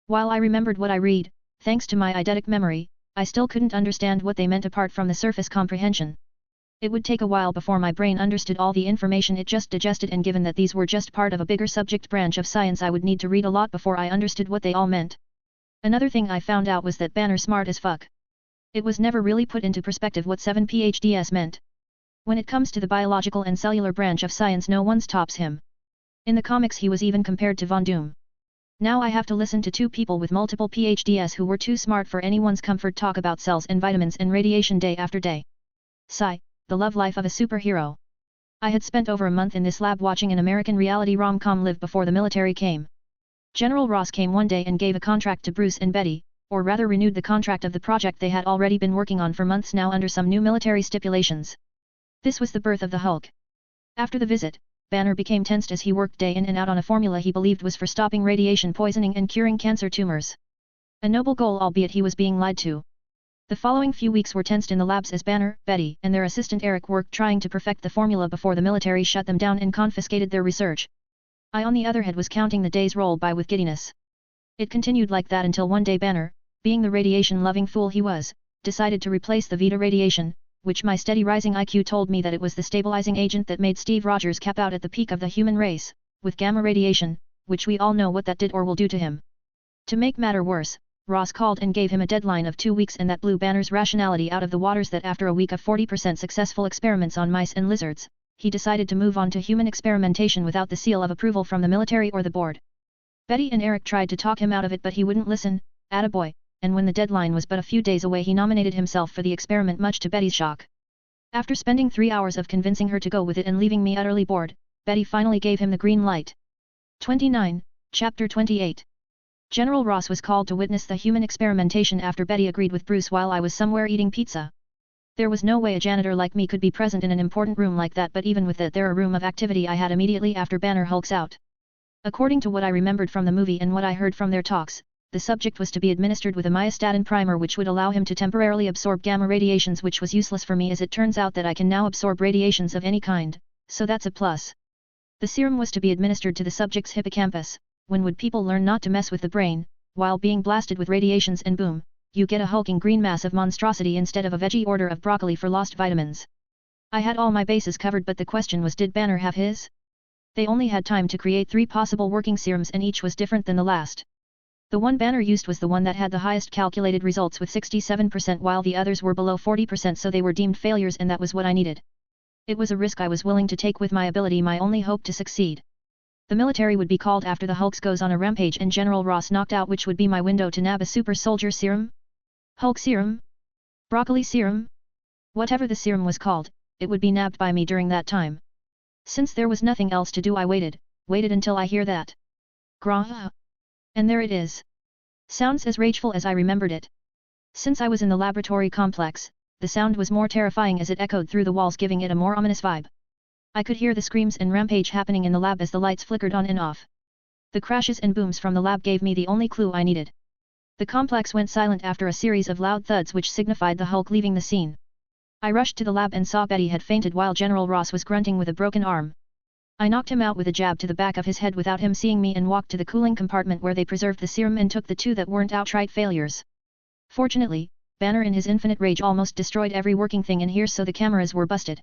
S1: While I remembered what I read, thanks to my eidetic memory, I still couldn't understand what they meant apart from the surface comprehension. It would take a while before my brain understood all the information it just digested, and given that these were just part of a bigger subject branch of science, I would need to read a lot before I understood what they all meant. Another thing I found out was that Banner smart as fuck. It was never really put into perspective what 7 PhDs meant. When it comes to the biological and cellular branch of science, no one's tops him. In the comics he was even compared to Von Doom. Now I have to listen to two people with multiple PhDs who were too smart for anyone's comfort talk about cells and vitamins and radiation day after day. Sigh, the love life of a superhero. I had spent over a month in this lab watching an American reality rom-com live before the military came. General Ross came one day and gave a contract to Bruce and Betty, or rather renewed the contract of the project they had already been working on for months now under some new military stipulations. This was the birth of the Hulk. After the visit, Banner became tensed as he worked day in and out on a formula he believed was for stopping radiation poisoning and curing cancer tumors. A noble goal, albeit he was being lied to. The following few weeks were tensed in the labs as Banner, Betty, and their assistant Eric worked trying to perfect the formula before the military shut them down and confiscated their research. I on the other hand was counting the days roll by with giddiness. It continued like that until one day Banner, being the radiation-loving fool he was, decided to replace the Vita radiation, which my steady rising IQ told me that it was the stabilizing agent that made Steve Rogers cap out at the peak of the human race, with gamma radiation, which we all know what that did or will do to him. To make matter worse, Ross called and gave him a deadline of 2 weeks, and that blew Banner's rationality out of the waters that after a week of 40% successful experiments on mice and lizards, he decided to move on to human experimentation without the seal of approval from the military or the board. Betty and Eric tried to talk him out of it, but he wouldn't listen, attaboy, and when the deadline was but a few days away he nominated himself for the experiment, much to Betty's shock. After spending 3 hours of convincing her to go with it and leaving me utterly bored, Betty finally gave him the green light. 29, Chapter 28. General Ross was called to witness the human experimentation after Betty agreed with Bruce while I was somewhere eating pizza. There was no way a janitor like me could be present in an important room like that, but even with that there a room of activity I had immediately after Banner hulks out. According to what I remembered from the movie and what I heard from their talks, the subject was to be administered with a myostatin primer which would allow him to temporarily absorb gamma radiations, which was useless for me as it turns out that I can now absorb radiations of any kind, so that's a plus. The serum was to be administered to the subject's hippocampus. When would people learn not to mess with the brain, while being blasted with radiations, and boom, you get a hulking green mass of monstrosity instead of a veggie order of broccoli for lost vitamins. I had all my bases covered, but the question was, did Banner have his? They only had time to create 3 possible working serums and each was different than the last. The one Banner used was the one that had the highest calculated results with 67%, while the others were below 40%, so they were deemed failures, and that was what I needed. It was a risk I was willing to take with my ability, my only hope to succeed. The military would be called after the Hulks goes on a rampage and General Ross knocked out, which would be my window to nab a super soldier serum? Hulk serum? Broccoli serum? Whatever the serum was called, it would be nabbed by me during that time. Since there was nothing else to do, I waited until I hear that. Grah! And there it is. Sounds as rageful as I remembered it. Since I was in the laboratory complex, the sound was more terrifying as it echoed through the walls, giving it a more ominous vibe. I could hear the screams and rampage happening in the lab as the lights flickered on and off. The crashes and booms from the lab gave me the only clue I needed. The complex went silent after a series of loud thuds which signified the Hulk leaving the scene. I rushed to the lab and saw Betty had fainted while General Ross was grunting with a broken arm. I knocked him out with a jab to the back of his head without him seeing me and walked to the cooling compartment where they preserved the serum and took the two that weren't outright failures. Fortunately, Banner in his infinite rage almost destroyed every working thing in here, so the cameras were busted.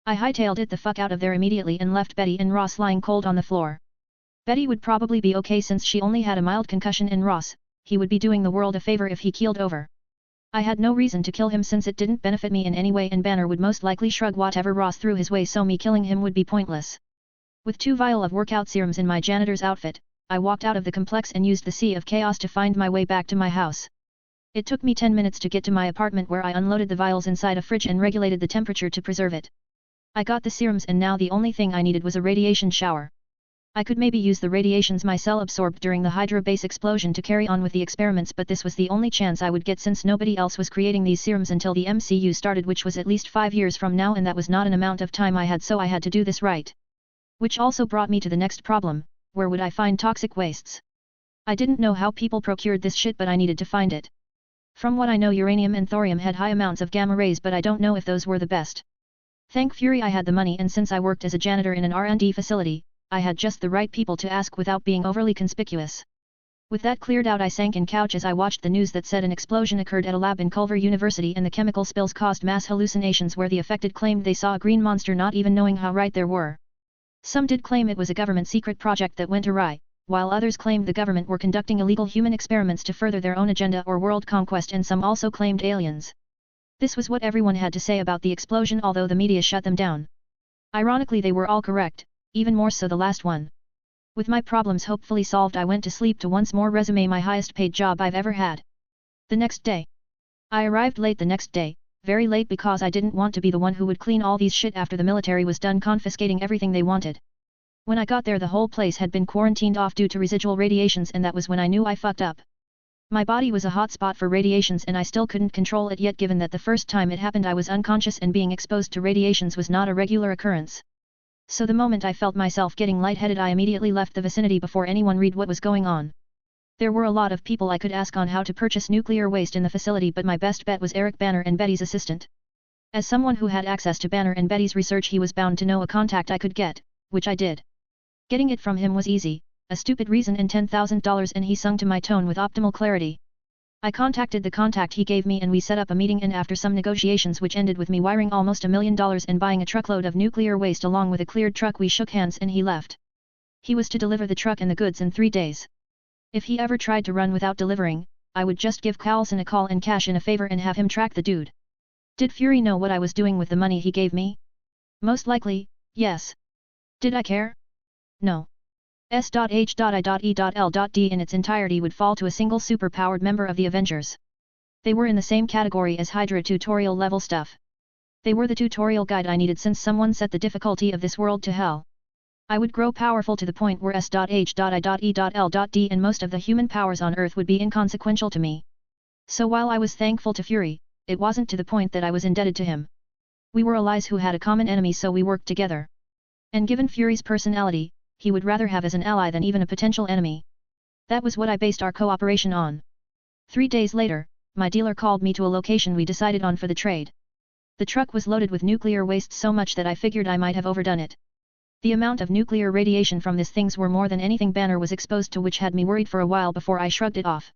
S1: I hightailed it the fuck out of there immediately and left Betty and Ross lying cold on the floor. Betty would probably be okay since she only had a mild concussion, and Ross, he would be doing the world a favor if he keeled over. I had no reason to kill him since it didn't benefit me in any way, and Banner would most likely shrug whatever Ross threw his way, so me killing him would be pointless. With 2 vials of workout serums in my janitor's outfit, I walked out of the complex and used the Sea of Chaos to find my way back to my house. It took me 10 minutes to get to my apartment, where I unloaded the vials inside a fridge and regulated the temperature to preserve it. I got the serums, and now the only thing I needed was a radiation shower. I could maybe use the radiations my cell absorbed during the Hydra base explosion to carry on with the experiments, but this was the only chance I would get since nobody else was creating these serums until the MCU started, which was at least 5 years from now, and that was not an amount of time I had, so I had to do this right. Which also brought me to the next problem: where would I find toxic wastes? I didn't know how people procured this shit, but I needed to find it. From what I know, uranium and thorium had high amounts of gamma rays, but I don't know if those were the best. Thank Fury I had the money, and since I worked as a janitor in an R&D facility, I had just the right people to ask without being overly conspicuous. With that cleared out, I sank in couch as I watched the news that said an explosion occurred at a lab in Culver University and the chemical spills caused mass hallucinations, where the affected claimed they saw a green monster, not even knowing how right they were. Some did claim it was a government secret project that went awry, while others claimed the government were conducting illegal human experiments to further their own agenda or world conquest, and some also claimed aliens. This was what everyone had to say about the explosion, although the media shut them down. Ironically, they were all correct, even more so the last one. With my problems hopefully solved, I went to sleep to once more resume my highest paid job I've ever had. The next day. I arrived late the next day, very late, because I didn't want to be the one who would clean all these shit after the military was done confiscating everything they wanted. When I got there, the whole place had been quarantined off due to residual radiations, and that was when I knew I fucked up. My body was a hot spot for radiations, and I still couldn't control it yet, given that the first time it happened I was unconscious and being exposed to radiations was not a regular occurrence. So the moment I felt myself getting lightheaded, I immediately left the vicinity before anyone read what was going on. There were a lot of people I could ask on how to purchase nuclear waste in the facility, but my best bet was Eric Banner and Betty's assistant. As someone who had access to Banner and Betty's research, he was bound to know a contact I could get, which I did. Getting it from him was easy, a stupid reason and $10,000, and he sung to my tone with optimal clarity. I contacted the contact he gave me and we set up a meeting, and after some negotiations which ended with me wiring almost $1 million and buying a truckload of nuclear waste along with a cleared truck, we shook hands and he left. He was to deliver the truck and the goods in 3 days. If he ever tried to run without delivering, I would just give Carlson a call and cash in a favor and have him track the dude. Did Fury know what I was doing with the money he gave me? Most likely, yes. Did I care? No. S.H.I.E.L.D. in its entirety would fall to a single super-powered member of the Avengers. They were in the same category as Hydra tutorial level stuff. They were the tutorial guide I needed since someone set the difficulty of this world to hell. I would grow powerful to the point where S.H.I.E.L.D. and most of the human powers on Earth would be inconsequential to me. So while I was thankful to Fury, it wasn't to the point that I was indebted to him. We were allies who had a common enemy, so we worked together. And given Fury's personality, he would rather have as an ally than even a potential enemy. That was what I based our cooperation on. 3 days later, my dealer called me to a location we decided on for the trade. The truck was loaded with nuclear waste, so much that I figured I might have overdone it. The amount of nuclear radiation from these things were more than anything Banner was exposed to, which had me worried for a while before I shrugged it off.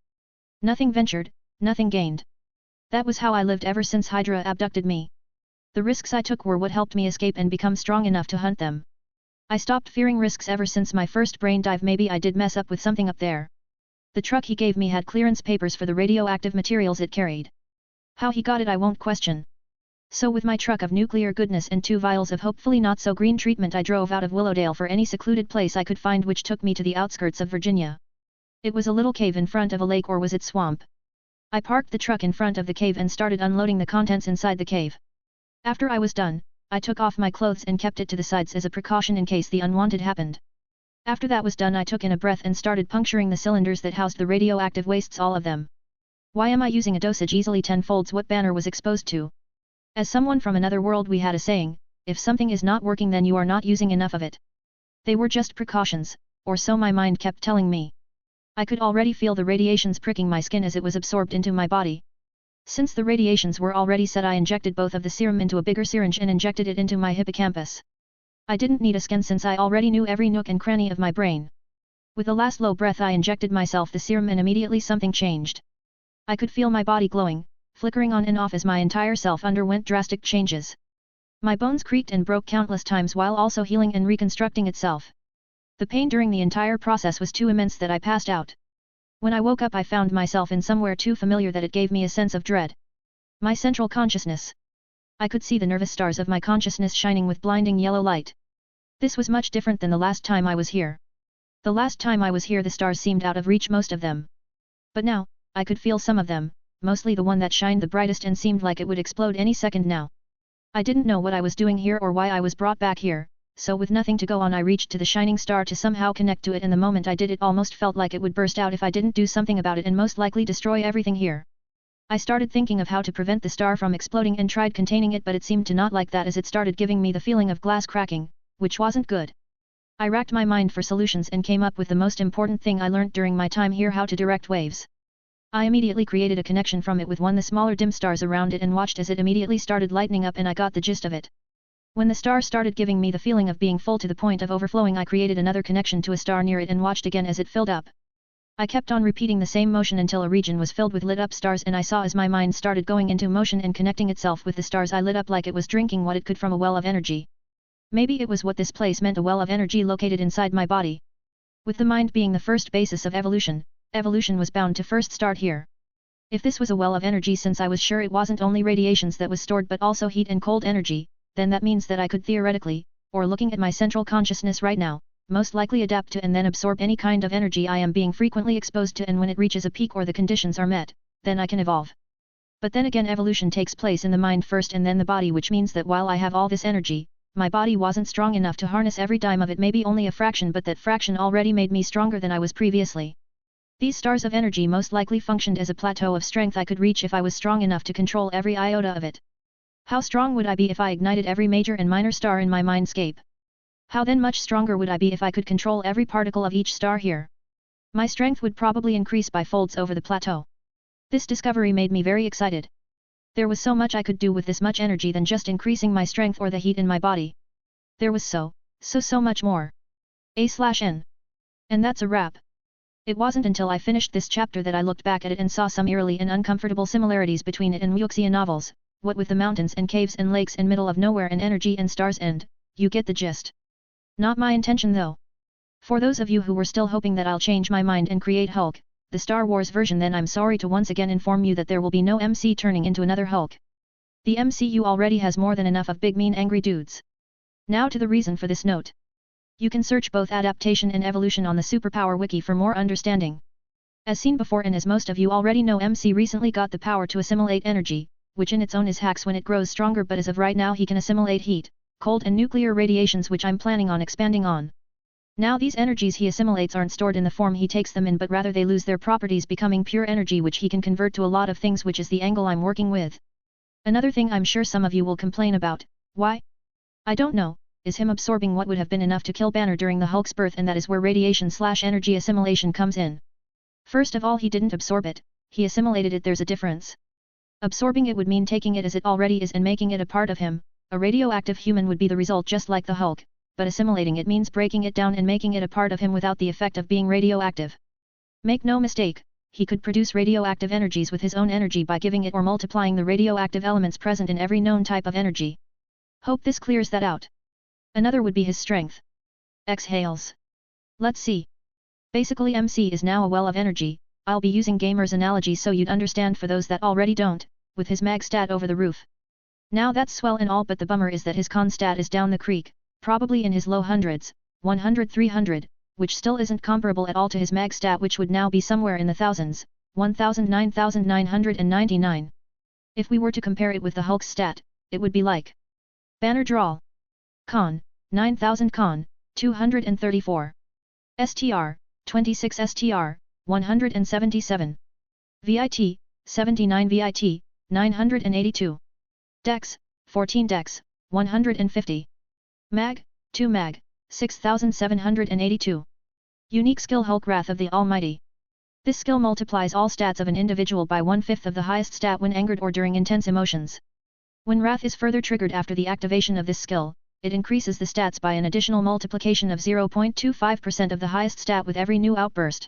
S1: Nothing ventured, nothing gained. That was how I lived ever since Hydra abducted me. The risks I took were what helped me escape and become strong enough to hunt them. I stopped fearing risks ever since my first brain dive. Maybe I did mess up with something up there. The truck he gave me had clearance papers for the radioactive materials it carried. How he got it I won't question. So with my truck of nuclear goodness and 2 vials of hopefully not so green treatment, I drove out of Willowdale for any secluded place I could find, which took me to the outskirts of Virginia. It was a little cave in front of a lake, or was it swamp? I parked the truck in front of the cave and started unloading the contents inside the cave. After I was done, I took off my clothes and kept it to the sides as a precaution in case the unwanted happened. After that was done I took in a breath and started puncturing the cylinders that housed the radioactive wastes, all of them. Why am I using a dosage easily tenfolds what Banner was exposed to? As someone from another world we had a saying, if something is not working then you are not using enough of it. They were just precautions, or so my mind kept telling me. I could already feel the radiations pricking my skin as it was absorbed into my body. Since the radiations were already set I injected both of the serum into a bigger syringe and injected it into my hippocampus. I didn't need a scan since I already knew every nook and cranny of my brain. With the last low breath I injected myself the serum and immediately something changed. I could feel my body glowing, flickering on and off as my entire self underwent drastic changes. My bones creaked and broke countless times while also healing and reconstructing itself. The pain during the entire process was too immense that I passed out. When I woke up I found myself in somewhere too familiar that it gave me a sense of dread. My central consciousness. I could see the nervous stars of my consciousness shining with blinding yellow light. This was much different than the last time I was here. The last time I was here the stars seemed out of reach, most of them. But now, I could feel some of them, mostly the one that shined the brightest and seemed like it would explode any second now. I didn't know what I was doing here or why I was brought back here, so with nothing to go on I reached to the shining star to somehow connect to it, and the moment I did it almost felt like it would burst out if I didn't do something about it and most likely destroy everything here. I started thinking of how to prevent the star from exploding and tried containing it, but it seemed to not like that as it started giving me the feeling of glass cracking, which wasn't good. I racked my mind for solutions and came up with the most important thing I learnt during my time here: how to direct waves. I immediately created a connection from it with one of the smaller dim stars around it and watched as it immediately started lightening up, and I got the gist of it. When the star started giving me the feeling of being full to the point of overflowing I created another connection to a star near it and watched again as it filled up. I kept on repeating the same motion until a region was filled with lit up stars, and I saw as my mind started going into motion and connecting itself with the stars I lit up like it was drinking what it could from a well of energy. Maybe it was what this place meant, a well of energy located inside my body. With the mind being the first basis of evolution, evolution was bound to first start here. If this was a well of energy, since I was sure it wasn't only radiations that was stored but also heat and cold energy, then that means that I could theoretically, or looking at my central consciousness right now, most likely adapt to and then absorb any kind of energy I am being frequently exposed to, and when it reaches a peak or the conditions are met, then I can evolve. But then again, evolution takes place in the mind first and then the body, which means that while I have all this energy, my body wasn't strong enough to harness every dime of it, maybe only a fraction, but that fraction already made me stronger than I was previously. These stars of energy most likely functioned as a plateau of strength I could reach if I was strong enough to control every iota of it. How strong would I be if I ignited every major and minor star in my mindscape? How then much stronger would I be if I could control every particle of each star here? My strength would probably increase by folds over the plateau. This discovery made me very excited. There was so much I could do with this much energy than just increasing my strength or the heat in my body. There was so much more. A/N. And that's a wrap. It wasn't until I finished this chapter that I looked back at it and saw some eerily and uncomfortable similarities between it and Wuxia novels, what with the mountains and caves and lakes and middle of nowhere and energy and stars, and, you get the gist. Not my intention though. For those of you who were still hoping that I'll change my mind and create Hulk, the Star Wars version, then I'm sorry to once again inform you that there will be no MC turning into another Hulk. The MCU already has more than enough of big mean angry dudes. Now to the reason for this note. You can search both adaptation and evolution on the Superpower Wiki for more understanding. As seen before and as most of you already know, MC recently got the power to assimilate energy, which in its own is hacks when it grows stronger, but as of right now he can assimilate heat, cold and nuclear radiations, which I'm planning on expanding on. Now these energies he assimilates aren't stored in the form he takes them in, but rather they lose their properties, becoming pure energy which he can convert to a lot of things, which is the angle I'm working with. Another thing I'm sure some of you will complain about, why? I don't know, is him absorbing what would have been enough to kill Banner during the Hulk's birth, and that is where radiation/energy assimilation comes in. First of all, he didn't absorb it, he assimilated it. There's a difference. Absorbing it would mean taking it as it already is and making it a part of him. A radioactive human would be the result, just like the Hulk, but assimilating it means breaking it down and making it a part of him without the effect of being radioactive. Make no mistake, he could produce radioactive energies with his own energy by giving it or multiplying the radioactive elements present in every known type of energy. Hope this clears that out. Another would be his strength. Exhales. Let's see. Basically, MC is now a well of energy. I'll be using Gamer's analogy so you'd understand for those that already don't, with his mag stat over the roof. Now that's swell and all, but the bummer is that his con stat is down the creek, probably in his low hundreds, 100-300, which still isn't comparable at all to his mag stat, which would now be somewhere in the thousands, 1,009,999. If we were to compare it with the Hulk's stat, it would be like Banner Drawl. Con, 9000 Con, 234. STR, 26 STR, 177. VIT, 79 VIT, 982. Dex, 14 Dex, 150. Mag, 2 Mag, 6782. Unique skill Hulk Wrath of the Almighty. This skill multiplies all stats of an individual by 1/5 of the highest stat when angered or during intense emotions. When Wrath is further triggered after the activation of this skill, it increases the stats by an additional multiplication of 0.25% of the highest stat with every new outburst.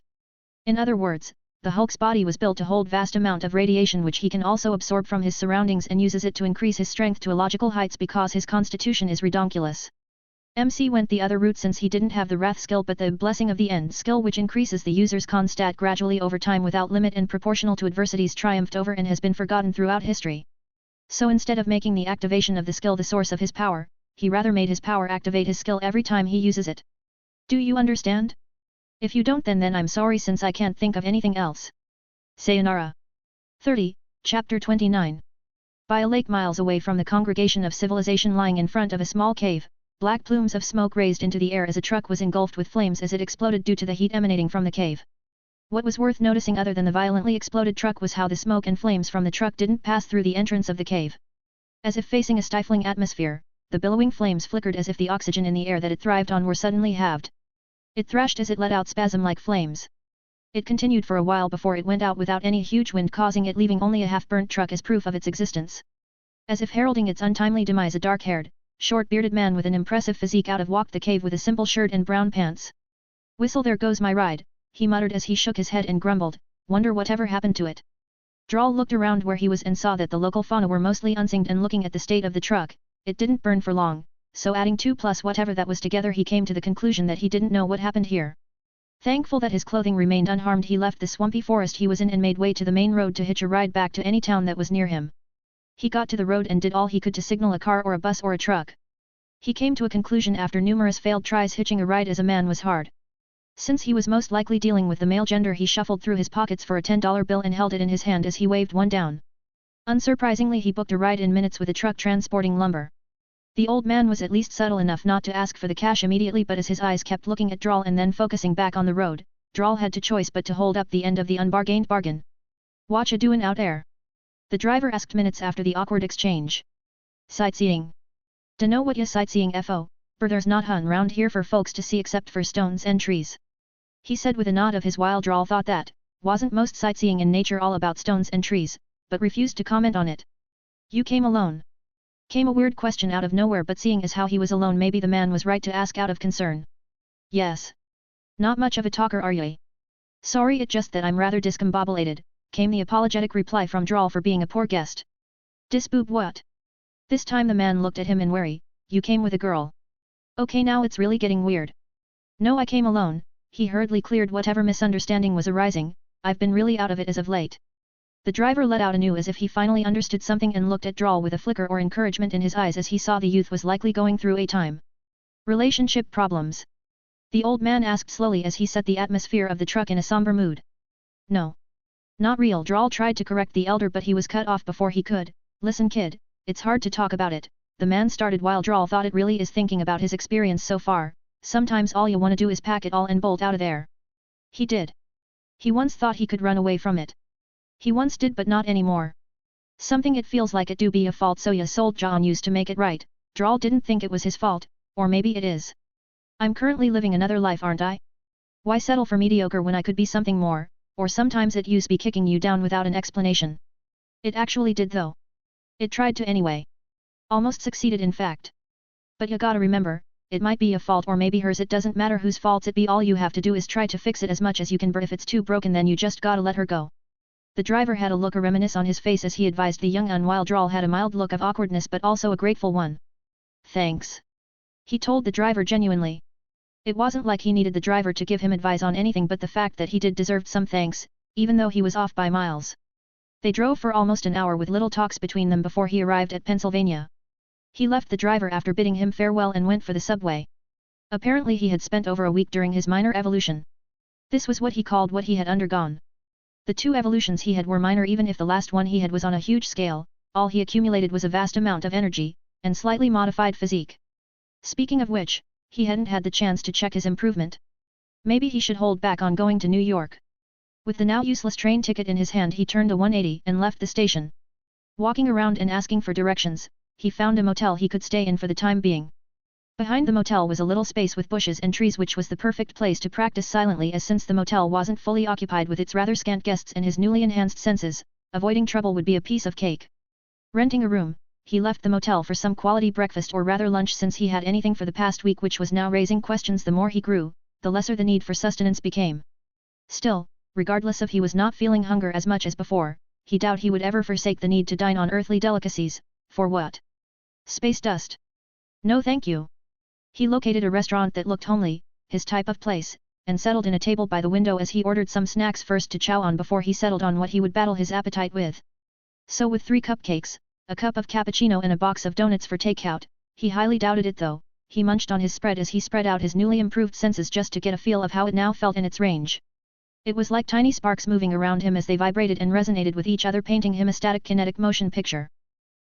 S1: In other words, the Hulk's body was built to hold vast amount of radiation which he can also absorb from his surroundings and uses it to increase his strength to illogical heights because his constitution is redonkulous. MC went the other route since he didn't have the Wrath skill but the Blessing of the End skill which increases the user's con stat gradually over time without limit and proportional to adversities triumphed over and has been forgotten throughout history. So instead of making the activation of the skill the source of his power, he rather made his power activate his skill every time he uses it. Do you understand? If you don't then I'm sorry since I can't think of anything else. Sayonara. 30, Chapter 29. By a lake miles away from the congregation of civilization lying in front of a small cave, black plumes of smoke raised into the air as a truck was engulfed with flames as it exploded due to the heat emanating from the cave. What was worth noticing other than the violently exploded truck was how the smoke and flames from the truck didn't pass through the entrance of the cave. As if facing a stifling atmosphere, the billowing flames flickered as if the oxygen in the air that it thrived on were suddenly halved. It thrashed as it let out spasm-like flames. It continued for a while before it went out without any huge wind causing it, leaving only a half-burnt truck as proof of its existence. As if heralding its untimely demise, a dark-haired, short-bearded man with an impressive physique out of walked the cave with a simple shirt and brown pants. "Whistle, there goes my ride," he muttered as he shook his head and grumbled, "Wonder whatever happened to it." Drawl looked around where he was and saw that the local fauna were mostly unsinged, and looking at the state of the truck, it didn't burn for long. So adding 2 plus whatever that was together, he came to the conclusion that he didn't know what happened here. Thankful that his clothing remained unharmed, he left the swampy forest he was in and made way to the main road to hitch a ride back to any town that was near him. He got to the road and did all he could to signal a car or a bus or a truck. He came to a conclusion after numerous failed tries hitching a ride as a man was hard. Since he was most likely dealing with the male gender, he shuffled through his pockets for a $10 bill and held it in his hand as he waved one down. Unsurprisingly, he booked a ride in minutes with a truck transporting lumber. The old man was at least subtle enough not to ask for the cash immediately, but as his eyes kept looking at Drawl and then focusing back on the road, Drawl had to choice but to hold up the end of the unbargained bargain. "Watcha doin' out there?" the driver asked minutes after the awkward exchange. "Sightseeing. Dunno what ya sightseeing fo, but there's not hun round here for folks to see except for stones and trees," he said with a nod of his, while Drawl thought that, wasn't most sightseeing in nature all about stones and trees, but refused to comment on it. "You came alone?" Came a weird question out of nowhere, but seeing as how he was alone, maybe the man was right to ask out of concern. "Yes. Not much of a talker, are ye?" "Sorry, it just that I'm rather discombobulated," came the apologetic reply from Drawl for being a poor guest. "Disboob what?" This time the man looked at him and wary. "You came with a girl." "Okay, now it's really getting weird." "No, I came alone," he hurriedly cleared whatever misunderstanding was arising. "I've been really out of it as of late." The driver let out anew as if he finally understood something and looked at Drawl with a flicker or encouragement in his eyes as he saw the youth was likely going through a time. "Relationship problems?" the old man asked slowly as he set the atmosphere of the truck in a somber mood. "No. Not real," Drawl tried to correct the elder, but he was cut off before he could. "Listen kid, it's hard to talk about it," the man started, while Drawl thought it really is, thinking about his experience so far. "Sometimes all you wanna do is pack it all and bolt out of there." He did. He once thought he could run away from it. He once did, but not anymore. Something it feels like it do be a fault, so ya sold John used to make it right. Drawl didn't think it was his fault, or maybe it is. "I'm currently living another life, aren't I? Why settle for mediocre when I could be something more?" Or sometimes it used be kicking you down without an explanation. It actually did though. It tried to anyway. Almost succeeded in fact. But you gotta remember, it might be a fault or maybe hers, it doesn't matter whose faults it be, all you have to do is try to fix it as much as you can, but if it's too broken then you just gotta let her go. The driver had a look of reminiscence on his face as he advised the young un, while Drawl had a mild look of awkwardness but also a grateful one. "Thanks," he told the driver genuinely. It wasn't like he needed the driver to give him advice on anything, but the fact that he did deserved some thanks, even though he was off by miles. They drove for almost an hour with little talks between them before he arrived at Pennsylvania. He left the driver after bidding him farewell and went for the subway. Apparently he had spent over a week during his minor evolution. This was what he called what he had undergone. The 2 evolutions he had were minor, even if the last one he had was on a huge scale. All he accumulated was a vast amount of energy, and slightly modified physique. Speaking of which, he hadn't had the chance to check his improvement. Maybe he should hold back on going to New York. With the now useless train ticket in his hand, he turned a 180 and left the station. Walking around and asking for directions, he found a motel he could stay in for the time being. Behind the motel was a little space with bushes and trees, which was the perfect place to practice silently, as since the motel wasn't fully occupied with its rather scant guests and his newly enhanced senses, avoiding trouble would be a piece of cake. Renting a room, he left the motel for some quality breakfast, or rather lunch, since he had anything for the past week, which was now raising questions. The more he grew, the lesser the need for sustenance became. Still, regardless of he was not feeling hunger as much as before, he doubted he would ever forsake the need to dine on earthly delicacies. For what? Space dust? No thank you. He located a restaurant that looked homely, his type of place, and settled in a table by the window as he ordered some snacks first to chow on before he settled on what he would battle his appetite with. So with 3 cupcakes, a cup of cappuccino and a box of donuts for takeout, he highly doubted it though. He munched on his spread as he spread out his newly improved senses just to get a feel of how it now felt in its range. It was like tiny sparks moving around him as they vibrated and resonated with each other, painting him a static kinetic motion picture.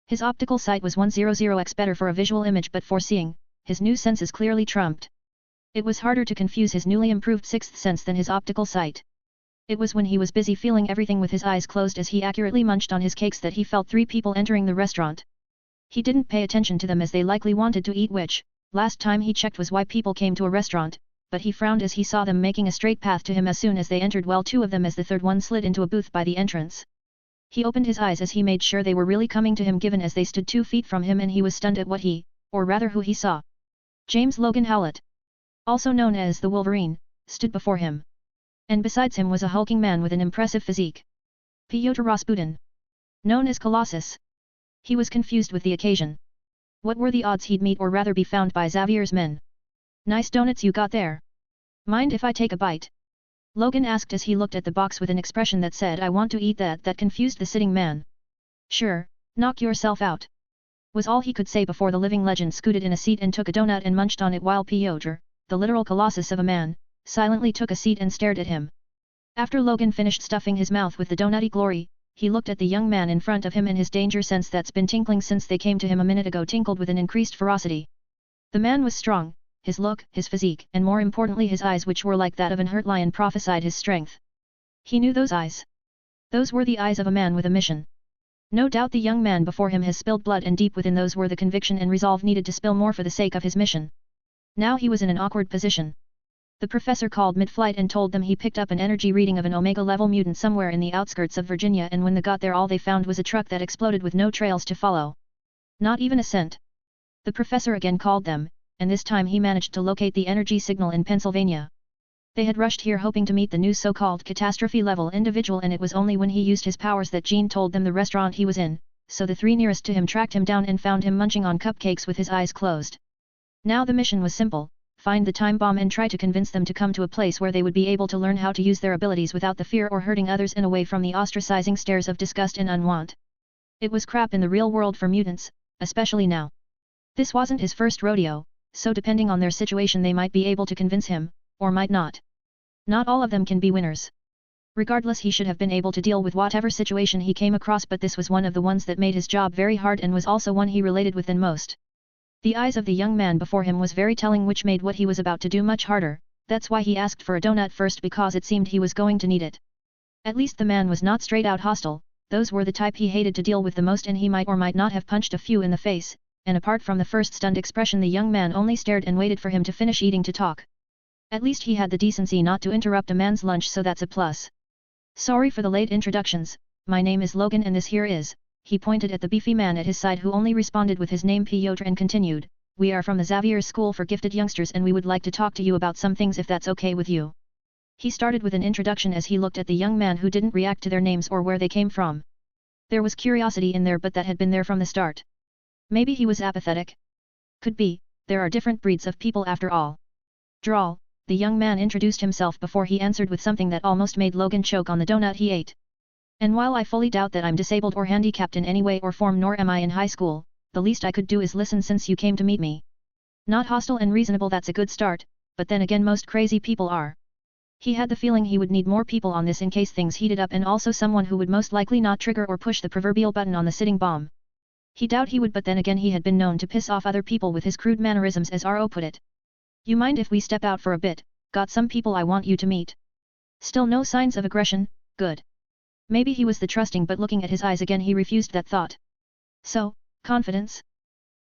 S1: His optical sight was 100x better for a visual image, but for seeing, his new senses clearly trumped. It was harder to confuse his newly improved 6th sense than his optical sight. It was when he was busy feeling everything with his eyes closed as he accurately munched on his cakes that he felt 3 people entering the restaurant. He didn't pay attention to them as they likely wanted to eat, which, last time he checked, was why people came to a restaurant, but he frowned as he saw them making a straight path to him as soon as they entered, well, 2 of them as the third one slid into a booth by the entrance. He opened his eyes as he made sure they were really coming to him, given as they stood 2 feet from him, and he was stunned at what he, or rather who he saw. James Logan Howlett, also known as the Wolverine, stood before him. And besides him was a hulking man with an impressive physique. Pyotr Rasputin, known as Colossus. He was confused with the occasion. What were the odds he'd meet, or rather be found by, Xavier's men? Nice donuts you got there. Mind if I take a bite? Logan asked as he looked at the box with an expression that said, I want to eat that. That confused the sitting man. Sure, knock yourself out, was all he could say before the living legend scooted in a seat and took a donut and munched on it, while Pyotr, the literal colossus of a man, silently took a seat and stared at him. After Logan finished stuffing his mouth with the donutty glory, he looked at the young man in front of him, and his danger sense that's been tinkling since they came to him a minute ago tinkled with an increased ferocity. The man was strong. His look, his physique, and more importantly his eyes, which were like that of an hurt lion, prophesied his strength. He knew those eyes. Those were the eyes of a man with a mission. No doubt the young man before him has spilled blood, and deep within those were the conviction and resolve needed to spill more for the sake of his mission. Now he was in an awkward position. The professor called mid-flight and told them he picked up an energy reading of an Omega-level mutant somewhere in the outskirts of Virginia, and when they got there all they found was a truck that exploded with no trails to follow. Not even a scent. The professor again called them, and this time he managed to locate the energy signal in Pennsylvania. They had rushed here hoping to meet the new so-called catastrophe-level individual, and it was only when he used his powers that Jean told them the restaurant he was in, so the 3 nearest to him tracked him down and found him munching on cupcakes with his eyes closed. Now the mission was simple: find the time bomb and try to convince them to come to a place where they would be able to learn how to use their abilities without the fear or hurting others, and away from the ostracizing stares of disgust and unwant. It was crap in the real world for mutants, especially now. This wasn't his first rodeo, so depending on their situation they might be able to convince him, or might not. Not all of them can be winners. Regardless, he should have been able to deal with whatever situation he came across, but this was one of the ones that made his job very hard and was also one he related with than most. The eyes of the young man before him was very telling, which made what he was about to do much harder. That's why he asked for a donut first, because it seemed he was going to need it. At least the man was not straight out hostile. Those were the type he hated to deal with the most, and he might or might not have punched a few in the face, and apart from the first stunned expression the young man only stared and waited for him to finish eating to talk. At least he had the decency not to interrupt a man's lunch, so that's a plus. Sorry for the late introductions, my name is Logan and this here is, he pointed at the beefy man at his side who only responded with his name Pyotr, and continued, we are from the Xavier School for Gifted Youngsters and we would like to talk to you about some things if that's okay with you. He started with an introduction as he looked at the young man who didn't react to their names or where they came from. There was curiosity in there, but that had been there from the start. Maybe he was apathetic? Could be, there are different breeds of people after all. Drawl, the young man introduced himself before he answered with something that almost made Logan choke on the donut he ate. And while I fully doubt that I'm disabled or handicapped in any way or form, nor am I in high school, the least I could do is listen since you came to meet me. Not hostile and reasonable, that's a good start, but then again most crazy people are. He had the feeling he would need more people on this in case things heated up, and also someone who would most likely not trigger or push the proverbial button on the sitting bomb. He doubted he would, but then again he had been known to piss off other people with his crude mannerisms, as Ro put it. You mind if we step out for a bit? Got some people I want you to meet. Still no signs of aggression, good. Maybe he was the trusting, but looking at his eyes again he refused that thought. So, confidence?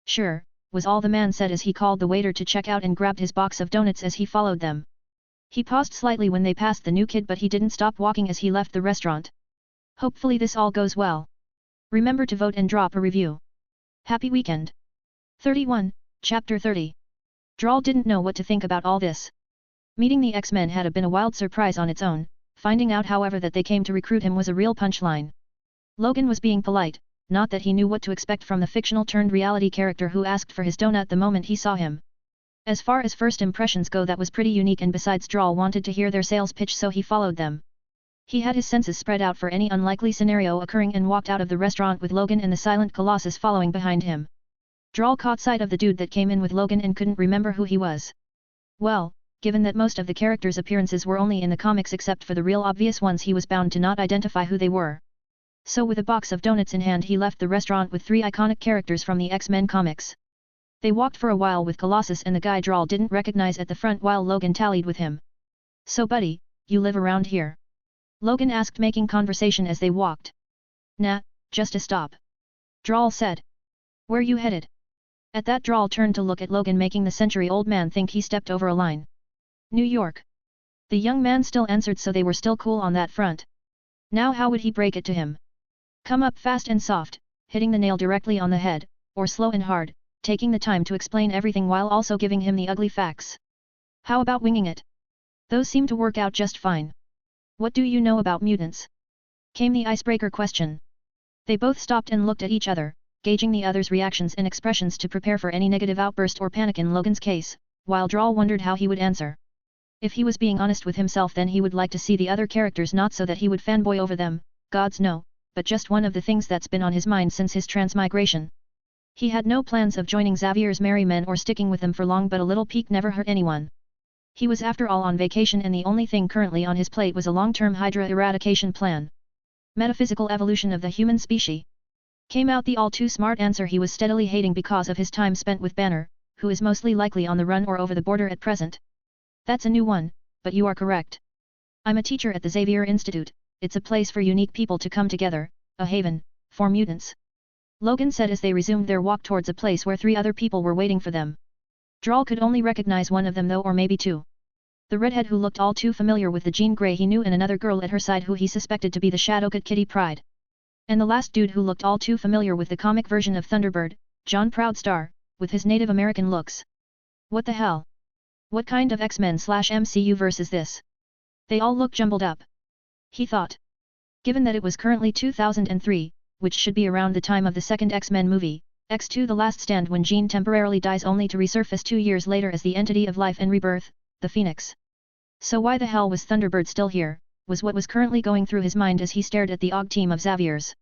S1: Sure, was all the man said as he called the waiter to check out and grabbed his box of donuts as he followed them. He paused slightly when they passed the new kid, but he didn't stop walking as he left the restaurant. Hopefully this all goes well. Remember to vote and drop a review. Happy weekend. 31, Chapter 30. Drawl didn't know what to think about all this. Meeting the X-Men had been a wild surprise on its own, finding out however that they came to recruit him was a real punchline. Logan was being polite, not that he knew what to expect from the fictional-turned-reality character who asked for his donut the moment he saw him. As far as first impressions go, that was pretty unique, and besides Drawl wanted to hear their sales pitch, so he followed them. He had his senses spread out for any unlikely scenario occurring and walked out of the restaurant with Logan and the silent Colossus following behind him. Drawl caught sight of the dude that came in with Logan and couldn't remember who he was. Well, given that most of the characters' appearances were only in the comics except for the real obvious ones, he was bound to not identify who they were. So with a box of donuts in hand he left the restaurant with 3 iconic characters from the X-Men comics. They walked for a while with Colossus and the guy Drawl didn't recognize at the front while Logan tallied with him. So buddy, you live around here? Logan asked, making conversation as they walked. Nah, just a stop. Drawl said. Where you headed? At that Drawl turned to look at Logan, making the century-old man think he stepped over a line. New York. The young man still answered, so they were still cool on that front. Now how would he break it to him? Come up fast and soft, hitting the nail directly on the head, or slow and hard, taking the time to explain everything while also giving him the ugly facts. How about winging it? Those seem to work out just fine. What do you know about mutants? Came the icebreaker question. They both stopped and looked at each other, gauging the other's reactions and expressions to prepare for any negative outburst or panic in Logan's case, while Drawl wondered how he would answer. If he was being honest with himself, then he would like to see the other characters, not so that he would fanboy over them, gods no, but just one of the things that's been on his mind since his transmigration. He had no plans of joining Xavier's merry men or sticking with them for long, but a little pique never hurt anyone. He was after all on vacation, and the only thing currently on his plate was a long-term Hydra eradication plan. Metaphysical evolution of the human species. Came out the all-too-smart answer he was steadily hating because of his time spent with Banner, who is mostly likely on the run or over the border at present. That's a new one, but you are correct. I'm a teacher at the Xavier Institute. It's a place for unique people to come together, a haven, for mutants. Logan said as they resumed their walk towards a place where 3 other people were waiting for them. Drawl could only recognize one of them though, or maybe 2. The redhead who looked all too familiar with the Jean Grey he knew, and another girl at her side who he suspected to be the Shadowcat Kitty Pryde. And the last dude who looked all too familiar with the comic version of Thunderbird, John Proudstar, with his Native American looks. What the hell? What kind of X-Men/MCU verse is this? They all look jumbled up. He thought. Given that it was currently 2003, which should be around the time of the second X-Men movie, X2 The Last Stand, when Jean temporarily dies only to resurface 2 years later as the entity of life and rebirth, the Phoenix. So why the hell was Thunderbird still here, was what was currently going through his mind as he stared at the AUG team of Xaviers.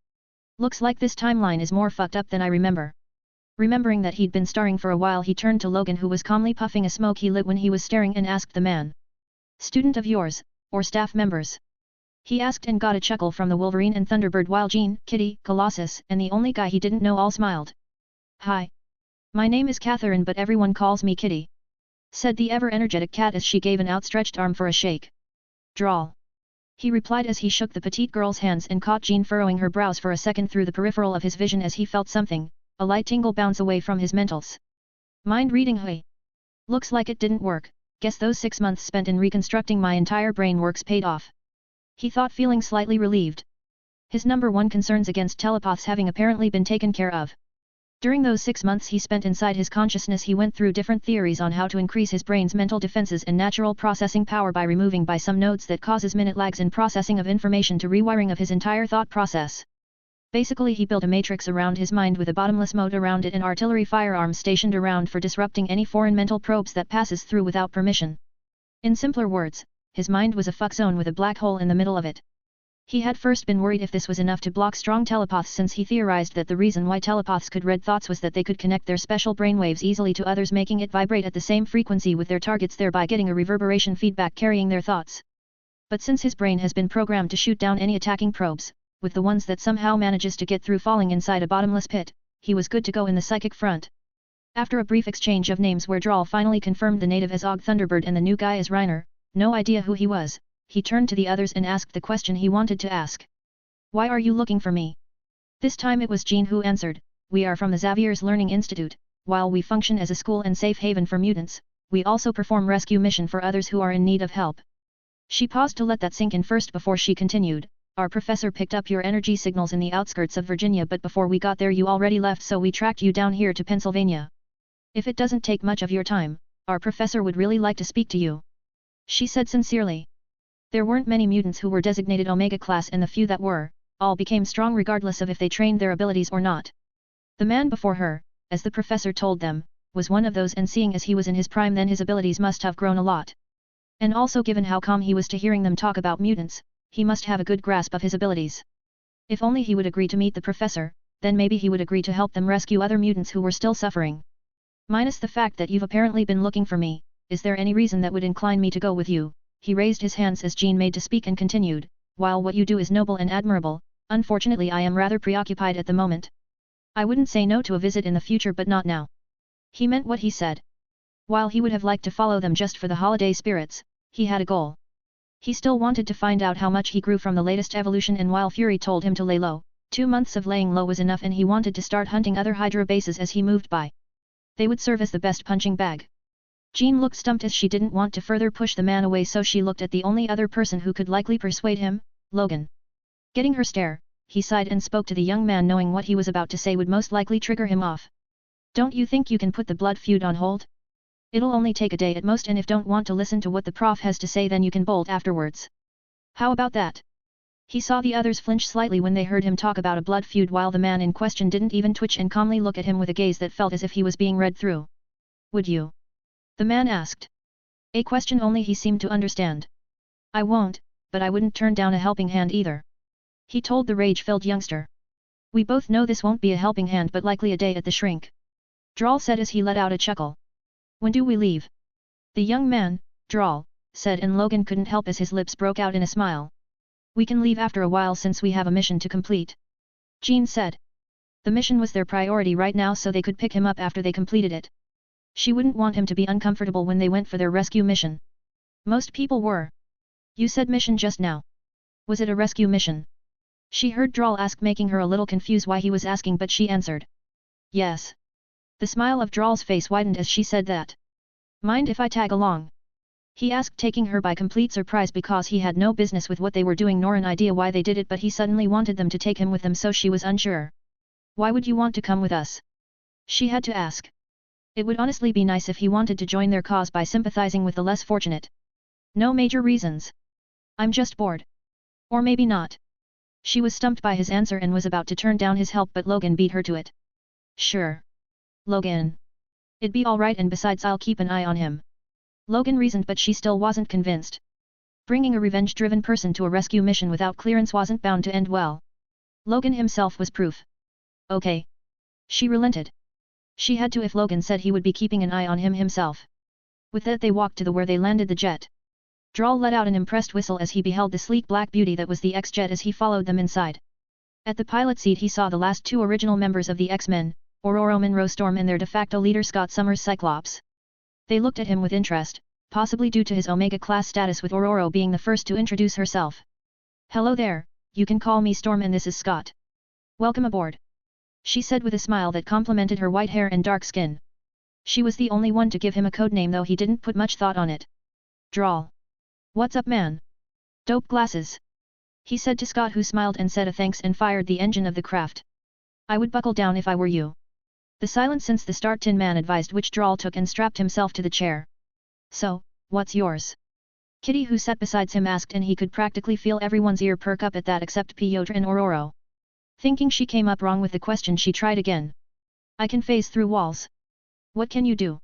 S1: Looks like this timeline is more fucked up than I remember. Remembering that he'd been starring for a while, he turned to Logan, who was calmly puffing a smoke he lit when he was staring, and asked the man. Student of yours, or staff members? He asked and got a chuckle from the Wolverine and Thunderbird, while Jean, Kitty, Colossus, and the only guy he didn't know all smiled. Hi. My name is Catherine, but everyone calls me Kitty, said the ever-energetic cat as she gave an outstretched arm for a shake. Drawl. He replied as he shook the petite girl's hands and caught Jean furrowing her brows for a second through the peripheral of his vision as he felt something, a light tingle, bounce away from his mentals. Mind reading, hey. Looks like it didn't work. Guess those 6 months spent in reconstructing my entire brain works paid off. He thought, feeling slightly relieved. His #1 concerns against telepaths having apparently been taken care of. During those 6 months he spent inside his consciousness, he went through different theories on how to increase his brain's mental defenses and natural processing power by removing by some nodes that causes minute lags in processing of information to rewiring of his entire thought process. Basically, he built a matrix around his mind with a bottomless moat around it and artillery firearms stationed around for disrupting any foreign mental probes that passes through without permission. In simpler words, his mind was a fuck zone with a black hole in the middle of it. He had first been worried if this was enough to block strong telepaths, since he theorized that the reason why telepaths could read thoughts was that they could connect their special brainwaves easily to others, making it vibrate at the same frequency with their targets, thereby getting a reverberation feedback carrying their thoughts. But since his brain has been programmed to shoot down any attacking probes, with the ones that somehow manages to get through falling inside a bottomless pit, he was good to go in the psychic front. After a brief exchange of names where Drawl finally confirmed the native as Og Thunderbird and the new guy as Reiner, no idea who he was, he turned to the others and asked the question he wanted to ask. Why are you looking for me? This time it was Jean who answered, we are from the Xavier's Learning Institute. While we function as a school and safe haven for mutants, we also perform rescue mission for others who are in need of help. She paused to let that sink in first before she continued, our professor picked up your energy signals in the outskirts of Virginia, but before we got there you already left, so we tracked you down here to Pennsylvania. If it doesn't take much of your time, our professor would really like to speak to you. She said sincerely. There weren't many mutants who were designated Omega class, and the few that were, all became strong regardless of if they trained their abilities or not. The man before her, as the professor told them, was one of those, and seeing as he was in his prime then his abilities must have grown a lot. And also given how calm he was to hearing them talk about mutants, he must have a good grasp of his abilities. If only he would agree to meet the professor, then maybe he would agree to help them rescue other mutants who were still suffering. Minus the fact that you've apparently been looking for me, is there any reason that would incline me to go with you? He raised his hands as Jean made to speak and continued, while what you do is noble and admirable, unfortunately I am rather preoccupied at the moment. I wouldn't say no to a visit in the future, but not now. He meant what he said. While he would have liked to follow them just for the holiday spirits, he had a goal. He still wanted to find out how much he grew from the latest evolution, and while Fury told him to lay low, 2 months of laying low was enough, and he wanted to start hunting other Hydra bases as he moved by. They would serve as the best punching bag. Jean looked stumped as she didn't want to further push the man away, so she looked at the only other person who could likely persuade him, Logan. Getting her stare, he sighed and spoke to the young man, knowing what he was about to say would most likely trigger him off. Don't you think you can put the blood feud on hold? It'll only take a day at most, and if don't want to listen to what the prof has to say then you can bolt afterwards. How about that? He saw the others flinch slightly when they heard him talk about a blood feud, while the man in question didn't even twitch and calmly look at him with a gaze that felt as if he was being read through. Would you? The man asked. A question only he seemed to understand. I won't, but I wouldn't turn down a helping hand either. He told the rage-filled youngster. We both know this won't be a helping hand, but likely a day at the shrink. Drawl said as he let out a chuckle. When do we leave? The young man, Drawl, said, and Logan couldn't help as his lips broke out in a smile. We can leave after a while since we have a mission to complete. Jean said. The mission was their priority right now, so they could pick him up after they completed it. She wouldn't want him to be uncomfortable when they went for their rescue mission. Most people were. You said mission just now. Was it a rescue mission? She heard Drawl ask, making her a little confused why he was asking, but she answered. Yes. The smile of Drawl's face widened as she said that. Mind if I tag along? He asked, taking her by complete surprise because he had no business with what they were doing nor an idea why they did it, but he suddenly wanted them to take him with them, so she was unsure. Why would you want to come with us? She had to ask. It would honestly be nice if he wanted to join their cause by sympathizing with the less fortunate. No major reasons. I'm just bored. Or maybe not. She was stumped by his answer and was about to turn down his help, but Logan beat her to it. Sure. Logan. It'd be alright, and besides I'll keep an eye on him. Logan reasoned, but she still wasn't convinced. Bringing a revenge-driven person to a rescue mission without clearance wasn't bound to end well. Logan himself was proof. Okay. She relented. She had to if Logan said he would be keeping an eye on him himself. With that they walked to where they landed the jet. Drawl let out an impressed whistle as he beheld the sleek black beauty that was the X-Jet as he followed them inside. At the pilot seat he saw the last 2 original members of the X-Men, Ororo Monroe Storm and their de facto leader Scott Summers Cyclops. They looked at him with interest, possibly due to his Omega-class status, with Ororo being the first to introduce herself. Hello there, you can call me Storm and this is Scott. Welcome aboard. She said with a smile that complimented her white hair and dark skin. She was the only one to give him a codename, though he didn't put much thought on it. Drawl. What's up, man? Dope glasses. He said to Scott, who smiled and said a thanks and fired the engine of the craft. I would buckle down if I were you. The silence since the start, Tin Man advised, which Drawl took and strapped himself to the chair. So, what's yours? Kitty, who sat beside him, asked, and he could practically feel everyone's ear perk up at that except Piotr and Ororo. Thinking she came up wrong with the question, she tried again. I can phase through walls. What can you do?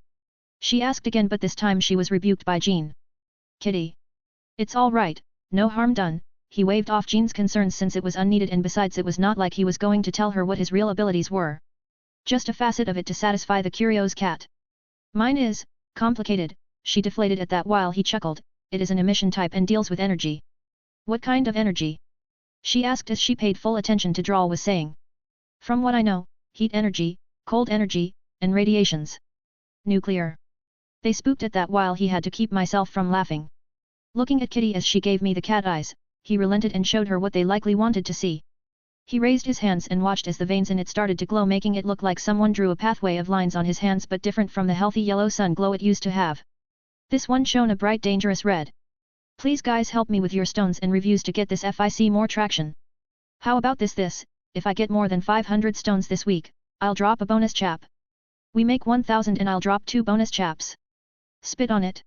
S1: She asked again, but this time she was rebuked by Jean. Kitty. It's all right, no harm done. He waved off Jean's concerns since it was unneeded, and besides it was not like he was going to tell her what his real abilities were. Just a facet of it to satisfy the curious cat. Mine is complicated, she deflated at that while he chuckled. It is an emission type and deals with energy. What kind of energy? She asked as she paid full attention to Drawl was saying. From what I know, heat energy, cold energy, and radiations. Nuclear. They spooked at that while he had to keep myself from laughing. Looking at Kitty as she gave me the cat eyes, he relented and showed her what they likely wanted to see. He raised his hands and watched as the veins in it started to glow, making it look like someone drew a pathway of lines on his hands, but different from the healthy yellow sun glow it used to have. This one shone a bright dangerous red. Please guys, help me with your stones and reviews to get this FIC more traction. How about this, if I get more than 500 stones this week, I'll drop a bonus chap. We make 1000 and I'll drop 2 bonus chaps. Spit on it.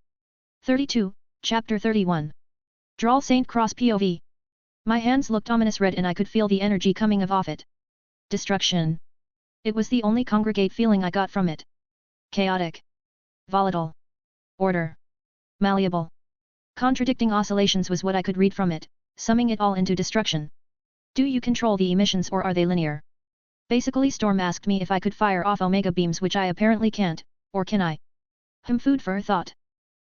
S1: 32, Chapter 31. Drawl Saint Cross POV. My hands looked ominous red and I could feel the energy coming off it. Destruction. It was the only congregate feeling I got from it. Chaotic. Volatile. Order. Malleable. Contradicting oscillations was what I could read from it, summing it all into destruction. Do you control the emissions or are they linear? Basically Storm asked me if I could fire off omega beams, which I apparently can't, or can I? Food for thought.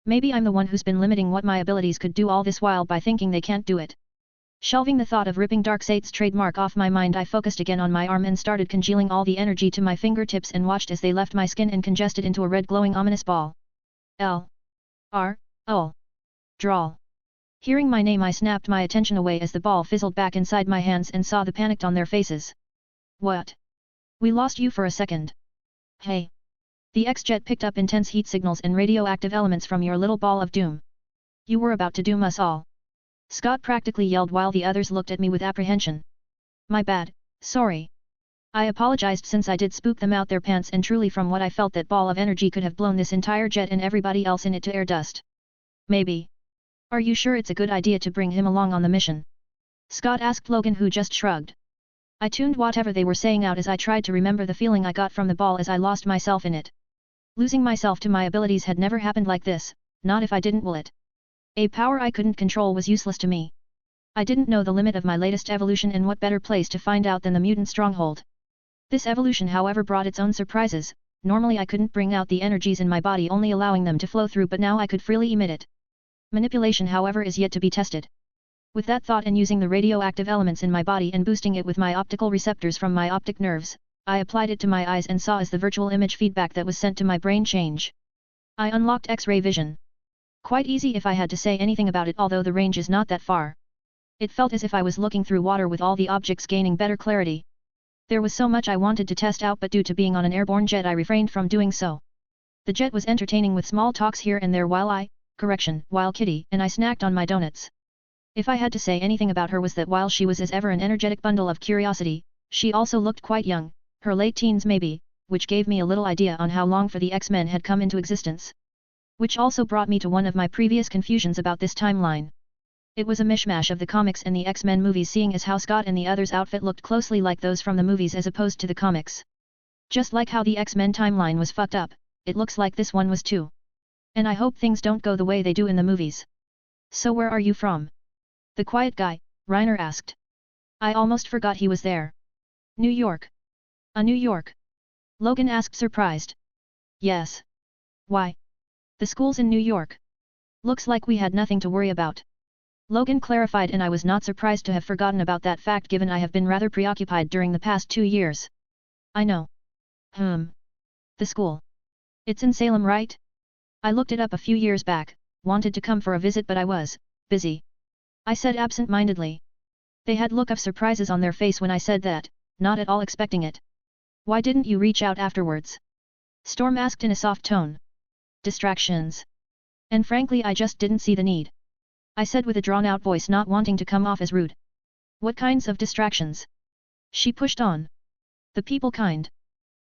S1: Maybe I'm the one who's been limiting what my abilities could do all this while by thinking they can't do it. Shelving the thought of ripping Darkseid's trademark off my mind, I focused again on my arm and started congealing all the energy to my fingertips and watched as they left my skin and congested into a red glowing ominous ball. L. R. Ul. Drawl. Hearing my name, I snapped my attention away as the ball fizzled back inside my hands and saw the panic on their faces. What? We lost you for a second. Hey. The X-Jet picked up intense heat signals and radioactive elements from your little ball of doom. You were about to doom us all. Scott practically yelled while the others looked at me with apprehension. My bad, sorry. I apologized since I did spook them out their pants, and truly from what I felt that ball of energy could have blown this entire jet and everybody else in it to air dust. Maybe. Are you sure it's a good idea to bring him along on the mission? Scott asked Logan, who just shrugged. I tuned whatever they were saying out as I tried to remember the feeling I got from the ball as I lost myself in it. Losing myself to my abilities had never happened like this, not if I didn't will it. A power I couldn't control was useless to me. I didn't know the limit of my latest evolution, and what better place to find out than the mutant stronghold. This evolution, however, brought its own surprises. Normally I couldn't bring out the energies in my body, only allowing them to flow through, but now I could freely emit it. Manipulation, however, is yet to be tested. With that thought, and using the radioactive elements in my body and boosting it with my optical receptors from my optic nerves, I applied it to my eyes and saw as the virtual image feedback that was sent to my brain change. I unlocked X-ray vision. Quite easy if I had to say anything about it, although the range is not that far. It felt as if I was looking through water, with all the objects gaining better clarity. There was so much I wanted to test out, but due to being on an airborne jet I refrained from doing so. The jet was entertaining with small talks here and there while Kitty and I snacked on my donuts. If I had to say anything about her, was that while she was as ever an energetic bundle of curiosity, she also looked quite young, her late teens maybe, which gave me a little idea on how long for the X-Men had come into existence. Which also brought me to one of my previous confusions about this timeline. It was a mishmash of the comics and the X-Men movies, seeing as how Scott and the others' outfit looked closely like those from the movies as opposed to the comics. Just like how the X-Men timeline was fucked up, it looks like this one was too. And I hope things don't go the way they do in the movies. So where are you from? The quiet guy, Reiner asked. I almost forgot he was there. New York. New York? Logan asked, surprised. Yes. Why? The school's in New York. Looks like we had nothing to worry about. Logan clarified, and I was not surprised to have forgotten about that fact, given I have been rather preoccupied during the past 2 years. I know. The school. It's in Salem, right? I looked it up a few years back, wanted to come for a visit, but I was busy. I said absent-mindedly. They had look of surprises on their face when I said that, not at all expecting it. Why didn't you reach out afterwards? Storm asked in a soft tone. Distractions. And frankly, I just didn't see the need. I said with a drawn-out voice, not wanting to come off as rude. What kinds of distractions? She pushed on. The people kind.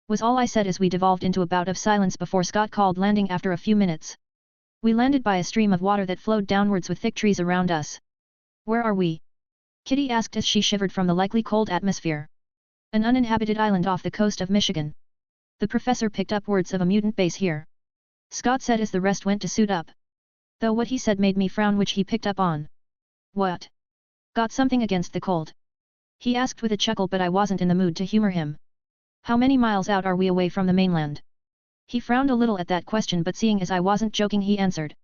S1: Was all I said as we devolved into a bout of silence before Scott called landing after a few minutes. We landed by a stream of water that flowed downwards with thick trees around us. Where are we? Kitty asked as she shivered from the likely cold atmosphere. An uninhabited island off the coast of Michigan. The professor picked up words of a mutant base here. Scott said as the rest went to suit up. Though what he said made me frown, which he picked up on. What? Got something against the cold? He asked with a chuckle, but I wasn't in the mood to humor him. How many miles out are we away from the mainland? He frowned a little at that question, but seeing as I wasn't joking, he answered.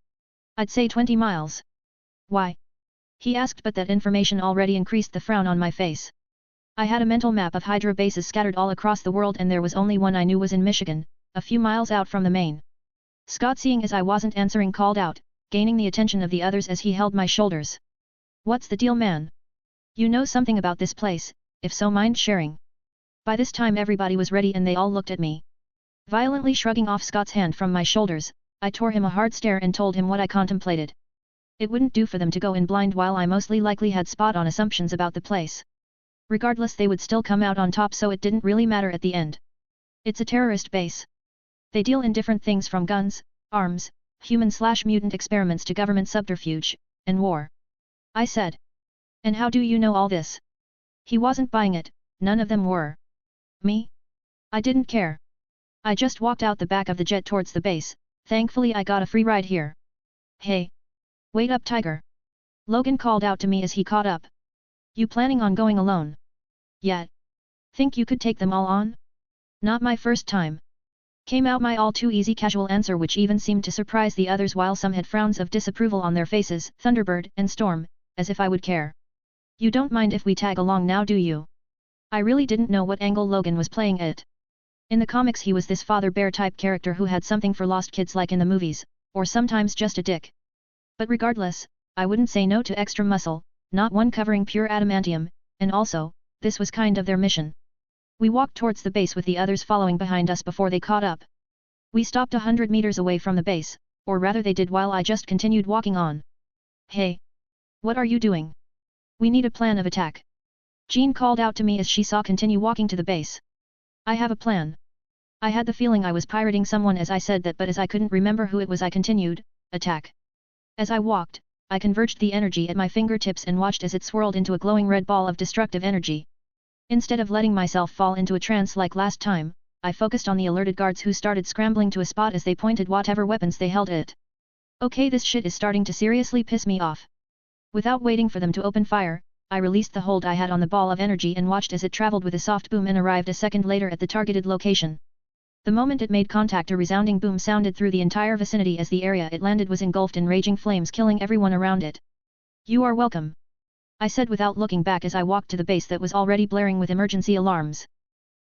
S1: I'd say 20 miles. Why? He asked, but that information already increased the frown on my face. I had a mental map of Hydra bases scattered all across the world and there was only one I knew was in Michigan, a few miles out from the main. Scott, seeing as I wasn't answering, called out, gaining the attention of the others as he held my shoulders. What's the deal, man? You know something about this place, if so mind sharing. By this time everybody was ready and they all looked at me. Violently shrugging off Scott's hand from my shoulders, I tore him a hard stare and told him what I contemplated. It wouldn't do for them to go in blind while I mostly likely had spot-on assumptions about the place. Regardless, they would still come out on top, so it didn't really matter at the end. It's a terrorist base. They deal in different things from guns, arms, human/mutant experiments to government subterfuge, and war. I said. And how do you know all this? He wasn't buying it, none of them were. Me? I didn't care. I just walked out the back of the jet towards the base, thankfully I got a free ride here. Hey! Wait up, Tiger! Logan called out to me as he caught up. You planning on going alone? Yeah. Think you could take them all on? Not my first time. Came out my all-too-easy casual answer, which even seemed to surprise the others while some had frowns of disapproval on their faces, Thunderbird and Storm, as if I would care. You don't mind if we tag along now, do you? I really didn't know what angle Logan was playing at. In the comics he was this father bear type character who had something for lost kids like in the movies, or sometimes just a dick. But regardless, I wouldn't say no to extra muscle, not one covering pure adamantium, and also, this was kind of their mission. We walked towards the base with the others following behind us before they caught up. We stopped 100 meters away from the base, or rather they did while I just continued walking on. Hey! What are you doing? We need a plan of attack. Jean called out to me as she saw continue walking to the base. I have a plan. I had the feeling I was pirating someone as I said that, but as I couldn't remember who it was I continued, attack. As I walked, I converged the energy at my fingertips and watched as it swirled into a glowing red ball of destructive energy. Instead of letting myself fall into a trance like last time, I focused on the alerted guards who started scrambling to a spot as they pointed whatever weapons they held at it. Okay, this shit is starting to seriously piss me off. Without waiting for them to open fire, I released the hold I had on the ball of energy and watched as it traveled with a soft boom and arrived a second later at the targeted location. The moment it made contact, a resounding boom sounded through the entire vicinity as the area it landed was engulfed in raging flames, killing everyone around it. You are welcome, I said without looking back as I walked to the base that was already blaring with emergency alarms.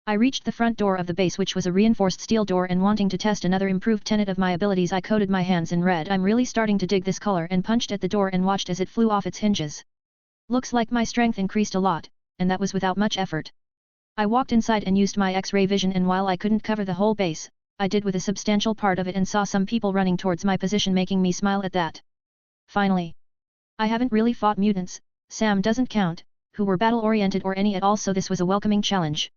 S1: I reached the front door of the base, which was a reinforced steel door, and wanting to test another improved tenet of my abilities, I coated my hands in red. I'm really starting to dig this color, and punched at the door and watched as it flew off its hinges. Looks like my strength increased a lot, and that was without much effort. I walked inside and used my X-ray vision, and while I couldn't cover the whole base, I did with a substantial part of it and saw some people running towards my position, making me smile at that. Finally. I haven't really fought mutants, Sam doesn't count, who were battle-oriented or any at all, so this was a welcoming challenge.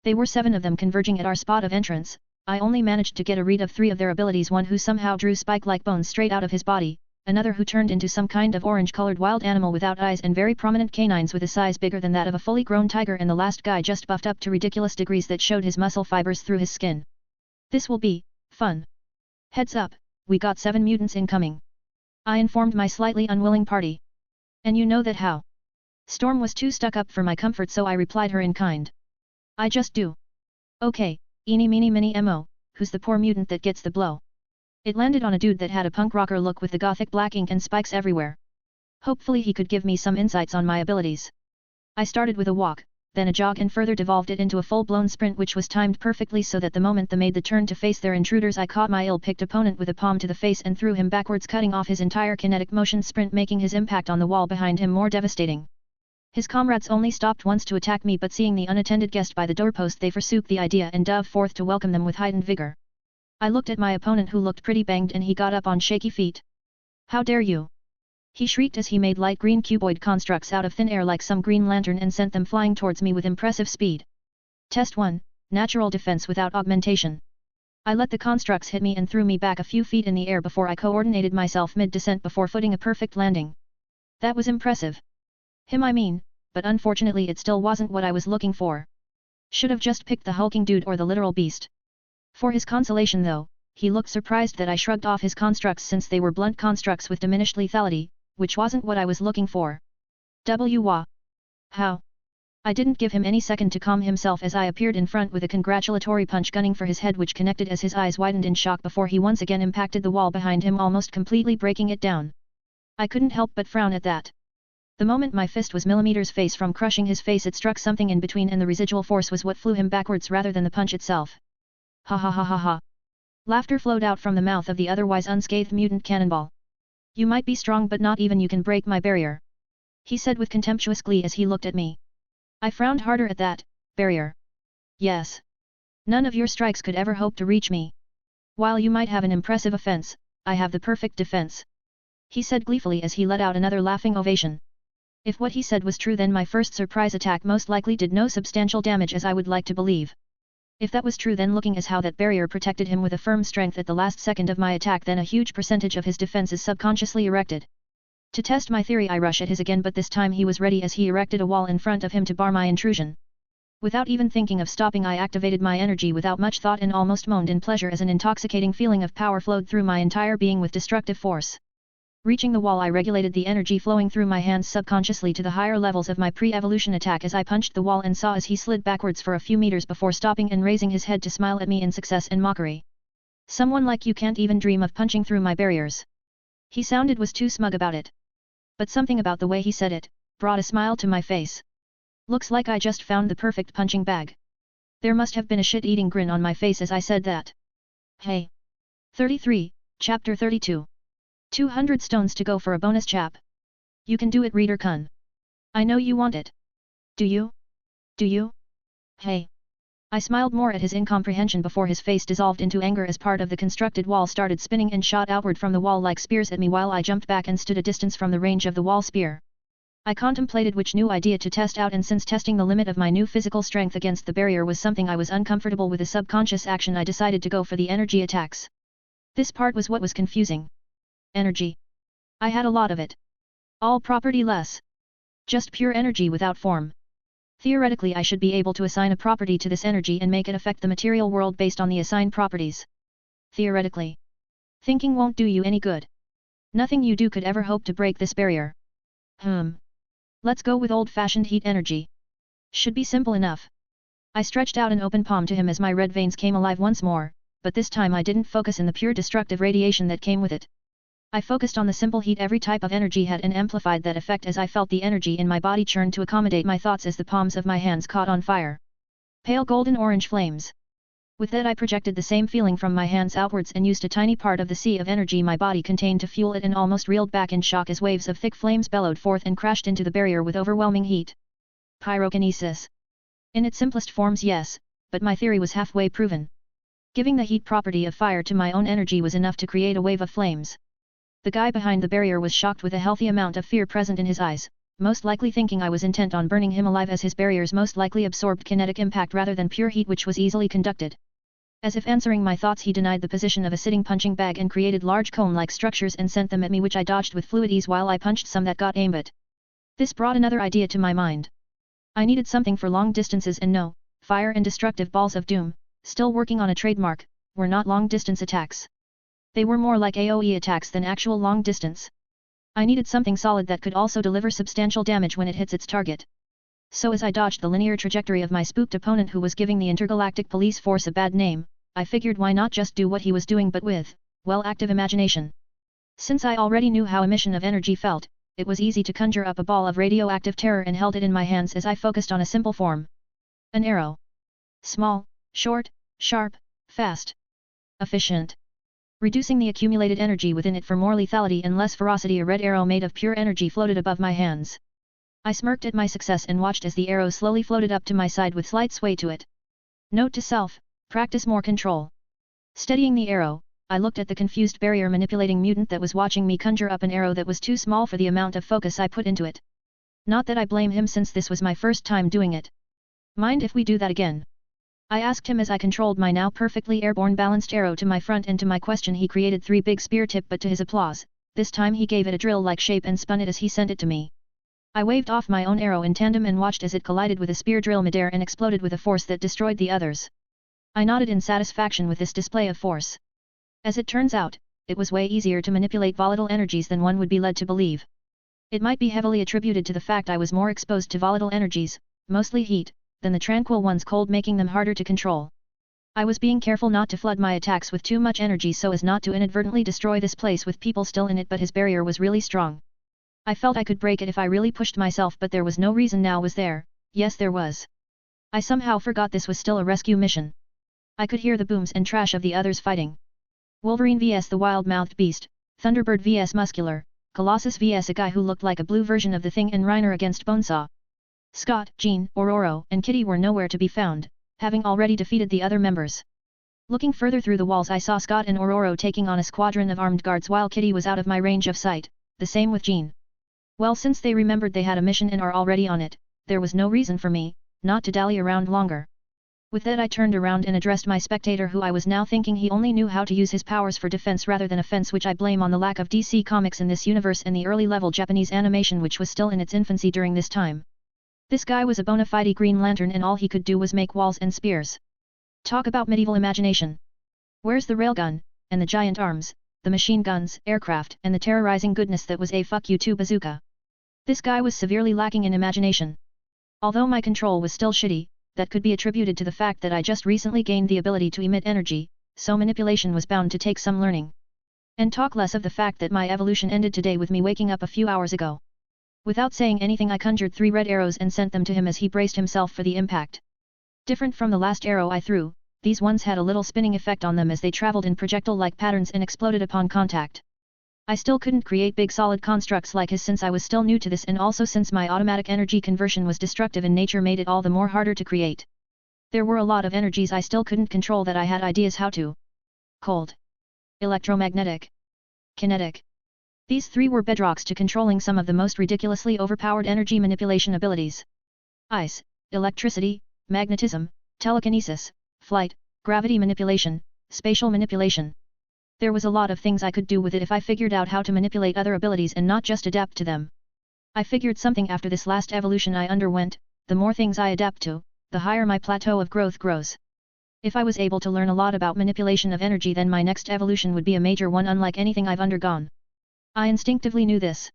S1: They were 7 of them converging at our spot of entrance. I only managed to get a read of 3 of their abilities, one who somehow drew spike-like bones straight out of his body, another who turned into some kind of orange-colored wild animal without eyes and very prominent canines with a size bigger than that of a fully grown tiger, and the last guy just buffed up to ridiculous degrees that showed his muscle fibers through his skin. This will be fun. Heads up, we got 7 mutants incoming, I informed my slightly unwilling party. And you know that how? Storm was too stuck up for my comfort, so I replied her in kind. I just do. Okay, eeny meeny miny mo, who's the poor mutant that gets the blow? It landed on a dude that had a punk rocker look with the gothic black ink and spikes everywhere. Hopefully he could give me some insights on my abilities. I started with a walk, then a jog, and further devolved it into a full-blown sprint, which was timed perfectly so that the moment they made the turn to face their intruders, I caught my ill-picked opponent with a palm to the face and threw him backwards, cutting off his entire kinetic motion sprint, making his impact on the wall behind him more devastating. His comrades only stopped once to attack me, but seeing the unattended guest by the doorpost, they forsook the idea and dove forth to welcome them with heightened vigor. I looked at my opponent, who looked pretty banged, and he got up on shaky feet. How dare you! He shrieked as he made light green cuboid constructs out of thin air like some green lantern and sent them flying towards me with impressive speed. Test 1, Natural Defense without augmentation. I let the constructs hit me and threw me back a few feet in the air before I coordinated myself mid-descent before footing a perfect landing. That was impressive. Him I mean, but unfortunately it still wasn't what I was looking for. Should have just picked the hulking dude or the literal beast. For his consolation though, he looked surprised that I shrugged off his constructs, since they were blunt constructs with diminished lethality, which wasn't what I was looking for. Wah! How? I didn't give him any second to calm himself as I appeared in front with a congratulatory punch gunning for his head, which connected as his eyes widened in shock before he once again impacted the wall behind him, almost completely breaking it down. I couldn't help but frown at that. The moment my fist was millimeters face from crushing his face, it struck something in between, and the residual force was what flew him backwards rather than the punch itself. Ha ha ha ha ha. Laughter flowed out from the mouth of the otherwise unscathed mutant Cannonball. You might be strong, but not even you can break my barrier, he said with contemptuous glee as he looked at me. I frowned harder at that. Barrier? Yes. None of your strikes could ever hope to reach me. While you might have an impressive offense, I have the perfect defense, he said gleefully as he let out another laughing ovation. If what he said was true, then my first surprise attack most likely did no substantial damage, as I would like to believe. If that was true, then looking as how that barrier protected him with a firm strength at the last second of my attack, then a huge percentage of his defense is subconsciously erected. To test my theory, I rush at his again, but this time he was ready as he erected a wall in front of him to bar my intrusion. Without even thinking of stopping, I activated my energy without much thought and almost moaned in pleasure as an intoxicating feeling of power flowed through my entire being with destructive force. Reaching the wall, I regulated the energy flowing through my hands subconsciously to the higher levels of my pre-evolution attack as I punched the wall and saw as he slid backwards for a few meters before stopping and raising his head to smile at me in success and mockery. Someone like you can't even dream of punching through my barriers. He sounded was too smug about it. But something about the way he said it brought a smile to my face. Looks like I just found the perfect punching bag. There must have been a shit-eating grin on my face as I said that. Hey. 33, Chapter 32. 200 stones to go for a bonus chap. You can do it, Reader Kun. I know you want it. Do you? Do you? Hey. I smiled more at his incomprehension before his face dissolved into anger as part of the constructed wall started spinning and shot outward from the wall like spears at me while I jumped back and stood a distance from the range of the wall spear. I contemplated which new idea to test out, and since testing the limit of my new physical strength against the barrier was something I was uncomfortable with, a subconscious action, I decided to go for the energy attacks. This part was what was confusing. Energy. I had a lot of it. All property less. Just pure energy without form. Theoretically, I should be able to assign a property to this energy and make it affect the material world based on the assigned properties. Theoretically. Thinking won't do you any good. Nothing you do could ever hope to break this barrier. Let's go with old-fashioned heat energy. Should be simple enough. I stretched out an open palm to him as my red veins came alive once more, but this time I didn't focus in the pure destructive radiation that came with it. I focused on the simple heat every type of energy had and amplified that effect as I felt the energy in my body churn to accommodate my thoughts as the palms of my hands caught on fire. Pale golden orange flames. With that, I projected the same feeling from my hands outwards and used a tiny part of the sea of energy my body contained to fuel it, and almost reeled back in shock as waves of thick flames bellowed forth and crashed into the barrier with overwhelming heat. Pyrokinesis. In its simplest forms, yes, but my theory was halfway proven. Giving the heat property of fire to my own energy was enough to create a wave of flames. The guy behind the barrier was shocked with a healthy amount of fear present in his eyes, most likely thinking I was intent on burning him alive, as his barriers most likely absorbed kinetic impact rather than pure heat, which was easily conducted. As if answering my thoughts, he denied the position of a sitting punching bag and created large cone-like structures and sent them at me, which I dodged with fluid ease while I punched some that got aimed at. This brought another idea to my mind. I needed something for long distances, and no, fire and destructive balls of doom, still working on a trademark, were not long-distance attacks. They were more like AoE attacks than actual long distance. I needed something solid that could also deliver substantial damage when it hits its target. So as I dodged the linear trajectory of my spooked opponent, who was giving the Intergalactic Police Force a bad name, I figured why not just do what he was doing, but with, well, active imagination. Since I already knew how emission of energy felt, it was easy to conjure up a ball of radioactive terror and held it in my hands as I focused on a simple form. An arrow. Small, short, sharp, fast. Efficient. Reducing the accumulated energy within it for more lethality and less ferocity, a red arrow made of pure energy floated above my hands. I smirked at my success and watched as the arrow slowly floated up to my side with slight sway to it. Note to self: practice more control. Steadying the arrow, I looked at the confused barrier manipulating mutant that was watching me conjure up an arrow that was too small for the amount of focus I put into it. Not that I blame him, since this was my first time doing it. Mind if we do that again? I asked him as I controlled my now perfectly airborne balanced arrow to my front, and to my question he created 3 big spear tip, but to his applause, this time he gave it a drill-like shape and spun it as he sent it to me. I waved off my own arrow in tandem and watched as it collided with a spear drill midair and exploded with a force that destroyed the others. I nodded in satisfaction with this display of force. As it turns out, it was way easier to manipulate volatile energies than one would be led to believe. It might be heavily attributed to the fact I was more exposed to volatile energies, mostly heat, than the tranquil ones, cold, making them harder to control. I was being careful not to flood my attacks with too much energy so as not to inadvertently destroy this place with people still in it, but his barrier was really strong. I felt I could break it if I really pushed myself, but there was no reason now, was there? Yes, there was. I somehow forgot this was still a rescue mission. I could hear the booms and trash of the others fighting. Wolverine vs the wild-mouthed beast, Thunderbird vs Muscular, Colossus vs a guy who looked like a blue version of the Thing, and Reiner against Bonesaw. Scott, Jean, Ororo, and Kitty were nowhere to be found, having already defeated the other members. Looking further through the walls, I saw Scott and Ororo taking on a squadron of armed guards while Kitty was out of my range of sight, the same with Jean. Well, since they remembered they had a mission and are already on it, there was no reason for me not to dally around longer. With that, I turned around and addressed my spectator, who I was now thinking he only knew how to use his powers for defense rather than offense, which I blame on the lack of DC Comics in this universe and the early level Japanese animation, which was still in its infancy during this time. This guy was a bona fide Green Lantern, and all he could do was make walls and spears. Talk about medieval imagination. Where's the railgun, and the giant arms, the machine guns, aircraft, and the terrorizing goodness that was a fuck you to bazooka? This guy was severely lacking in imagination. Although my control was still shitty, that could be attributed to the fact that I just recently gained the ability to emit energy, so manipulation was bound to take some learning. And talk less of the fact that my evolution ended today with me waking up a few hours ago. Without saying anything, I conjured 3 red arrows and sent them to him as he braced himself for the impact. Different from the last arrow I threw, these ones had a little spinning effect on them as they traveled in projectile-like patterns and exploded upon contact. I still couldn't create big solid constructs like his, since I was still new to this, and also since my automatic energy conversion was destructive in nature, made it all the more harder to create. There were a lot of energies I still couldn't control that I had ideas how to. Cold. Electromagnetic. Kinetic. These 3 were bedrocks to controlling some of the most ridiculously overpowered energy manipulation abilities. Ice, electricity, magnetism, telekinesis, flight, gravity manipulation, spatial manipulation. There was a lot of things I could do with it if I figured out how to manipulate other abilities and not just adapt to them. I figured something after this last evolution I underwent, the more things I adapt to, the higher my plateau of growth grows. If I was able to learn a lot about manipulation of energy, then my next evolution would be a major one, unlike anything I've undergone. I instinctively knew this.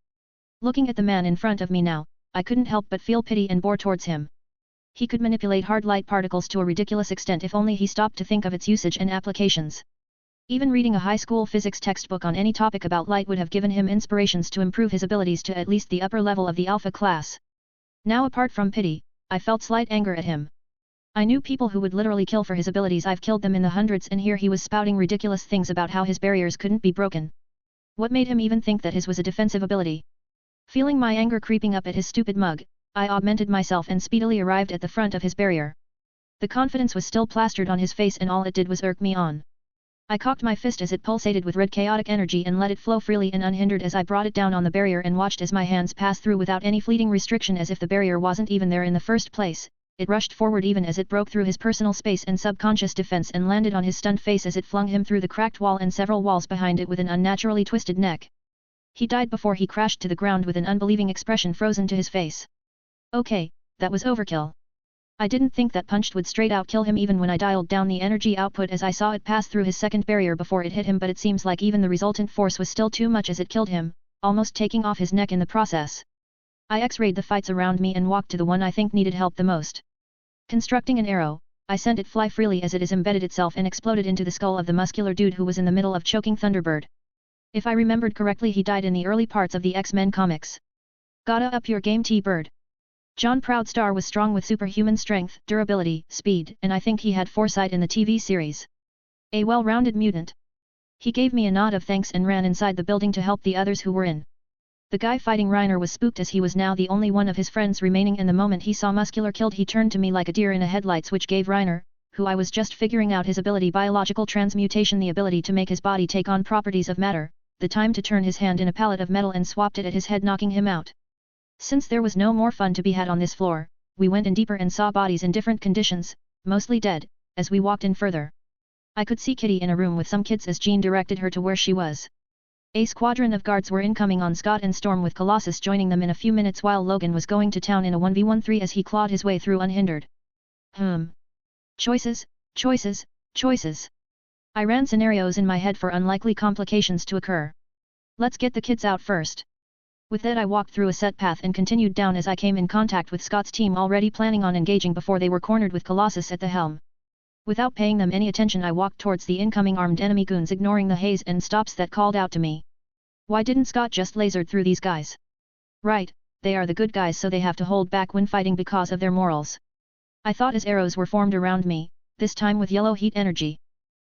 S1: Looking at the man in front of me now, I couldn't help but feel pity and bore towards him. He could manipulate hard light particles to a ridiculous extent if only he stopped to think of its usage and applications. Even reading a high school physics textbook on any topic about light would have given him inspirations to improve his abilities to at least the upper level of the alpha class. Now, apart from pity, I felt slight anger at him. I knew people who would literally kill for his abilities. I've killed them in the hundreds, and here he was spouting ridiculous things about how his barriers couldn't be broken. What made him even think that his was a defensive ability? Feeling my anger creeping up at his stupid mug, I augmented myself and speedily arrived at the front of his barrier. The confidence was still plastered on his face, and all it did was irk me on. I cocked my fist as it pulsated with red chaotic energy and let it flow freely and unhindered as I brought it down on the barrier and watched as my hands passed through without any fleeting restriction, as if the barrier wasn't even there in the first place. It rushed forward even as it broke through his personal space and subconscious defense and landed on his stunned face as it flung him through the cracked wall and several walls behind it with an unnaturally twisted neck. He died before he crashed to the ground with an unbelieving expression frozen to his face. Okay, that was overkill. I didn't think that punch would straight out kill him even when I dialed down the energy output as I saw it pass through his second barrier before it hit him, but it seems like even the resultant force was still too much as it killed him, almost taking off his neck in the process. I x-rayed the fights around me and walked to the one I think needed help the most. Constructing an arrow, I sent it fly freely as it is embedded itself and exploded into the skull of the muscular dude who was in the middle of choking Thunderbird. If I remembered correctly, he died in the early parts of the X-Men comics. Gotta up your game, T-Bird. John Proudstar was strong with superhuman strength, durability, speed, and I think he had foresight in the TV series. A well-rounded mutant. He gave me a nod of thanks and ran inside the building to help the others who were in. The guy fighting Reiner was spooked as he was now the only one of his friends remaining, and the moment he saw Muscular killed he turned to me like a deer in a headlights, which gave Reiner, who I was just figuring out his ability biological transmutation, the ability to make his body take on properties of matter, the time to turn his hand in a pallet of metal and swapped it at his head, knocking him out. Since there was no more fun to be had on this floor, we went in deeper and saw bodies in different conditions, mostly dead, as we walked in further. I could see Kitty in a room with some kids as Jean directed her to where she was. A squadron of guards were incoming on Scott and Storm, with Colossus joining them in a few minutes while Logan was going to town in a 1v13 as he clawed his way through unhindered. Choices, choices, choices. I ran scenarios in my head for unlikely complications to occur. Let's get the kids out first. With that, I walked through a set path and continued down as I came in contact with Scott's team, already planning on engaging before they were cornered with Colossus at the helm. Without paying them any attention, I walked towards the incoming armed enemy goons, ignoring the haze and stops that called out to me. Why didn't Scott just laser through these guys? Right, they are the good guys so they have to hold back when fighting because of their morals. I thought as arrows were formed around me, this time with yellow heat energy.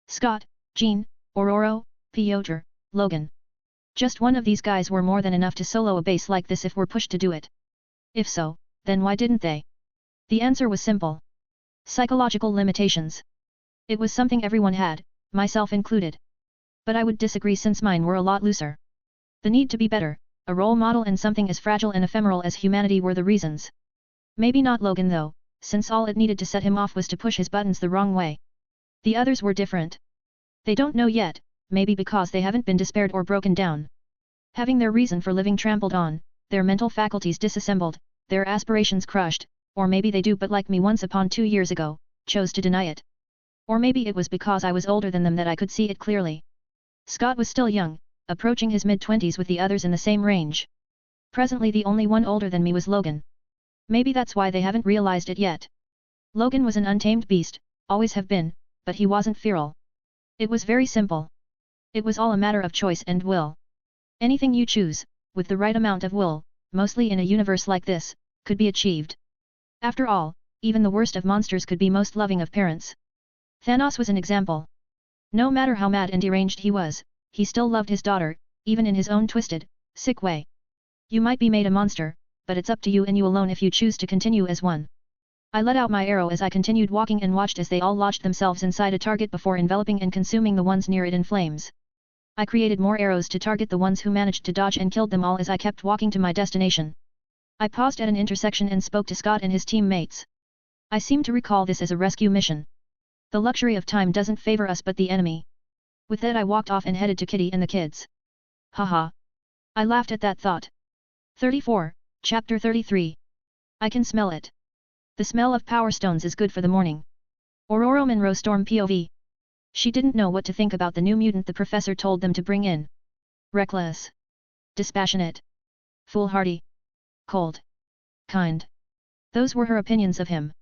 S1: Scott, Jean, Ororo, Piotr, Logan. Just one of these guys were more than enough to solo a base like this if we're pushed to do it. If so, then why didn't they? The answer was simple. Psychological limitations. It was something everyone had, myself included. But I would disagree since mine were a lot looser. The need to be better, a role model and something as fragile and ephemeral as humanity were the reasons. Maybe not Logan though, since all it needed to set him off was to push his buttons the wrong way. The others were different. They don't know yet, maybe because they haven't been despaired or broken down. Having their reason for living trampled on, their mental faculties disassembled, their aspirations crushed, or maybe they do but like me once upon 2 years ago, chose to deny it. Or maybe it was because I was older than them that I could see it clearly. Scott was still young, approaching his mid-20s with the others in the same range. Presently the only one older than me was Logan. Maybe that's why they haven't realized it yet. Logan was an untamed beast, always have been, but he wasn't feral. It was very simple. It was all a matter of choice and will. Anything you choose, with the right amount of will, mostly in a universe like this, could be achieved. After all, even the worst of monsters could be most loving of parents. Thanos was an example. No matter how mad and deranged he was, he still loved his daughter, even in his own twisted, sick way. You might be made a monster, but it's up to you and you alone if you choose to continue as one. I let out my arrow as I continued walking and watched as they all lodged themselves inside a target before enveloping and consuming the ones near it in flames. I created more arrows to target the ones who managed to dodge and killed them all as I kept walking to my destination. I paused at an intersection and spoke to Scott and his teammates. I seem to recall this as a rescue mission. The luxury of time doesn't favor us but the enemy. With that I walked off and headed to Kitty and the kids. Haha. I laughed at that thought. 34, Chapter 33. I can smell it. The smell of power stones is good for the morning. Ororo Monroe Storm POV. She didn't know what to think about the new mutant the professor told them to bring in. Reckless. Dispassionate. Foolhardy. Cold. Kind. Those were her opinions of him.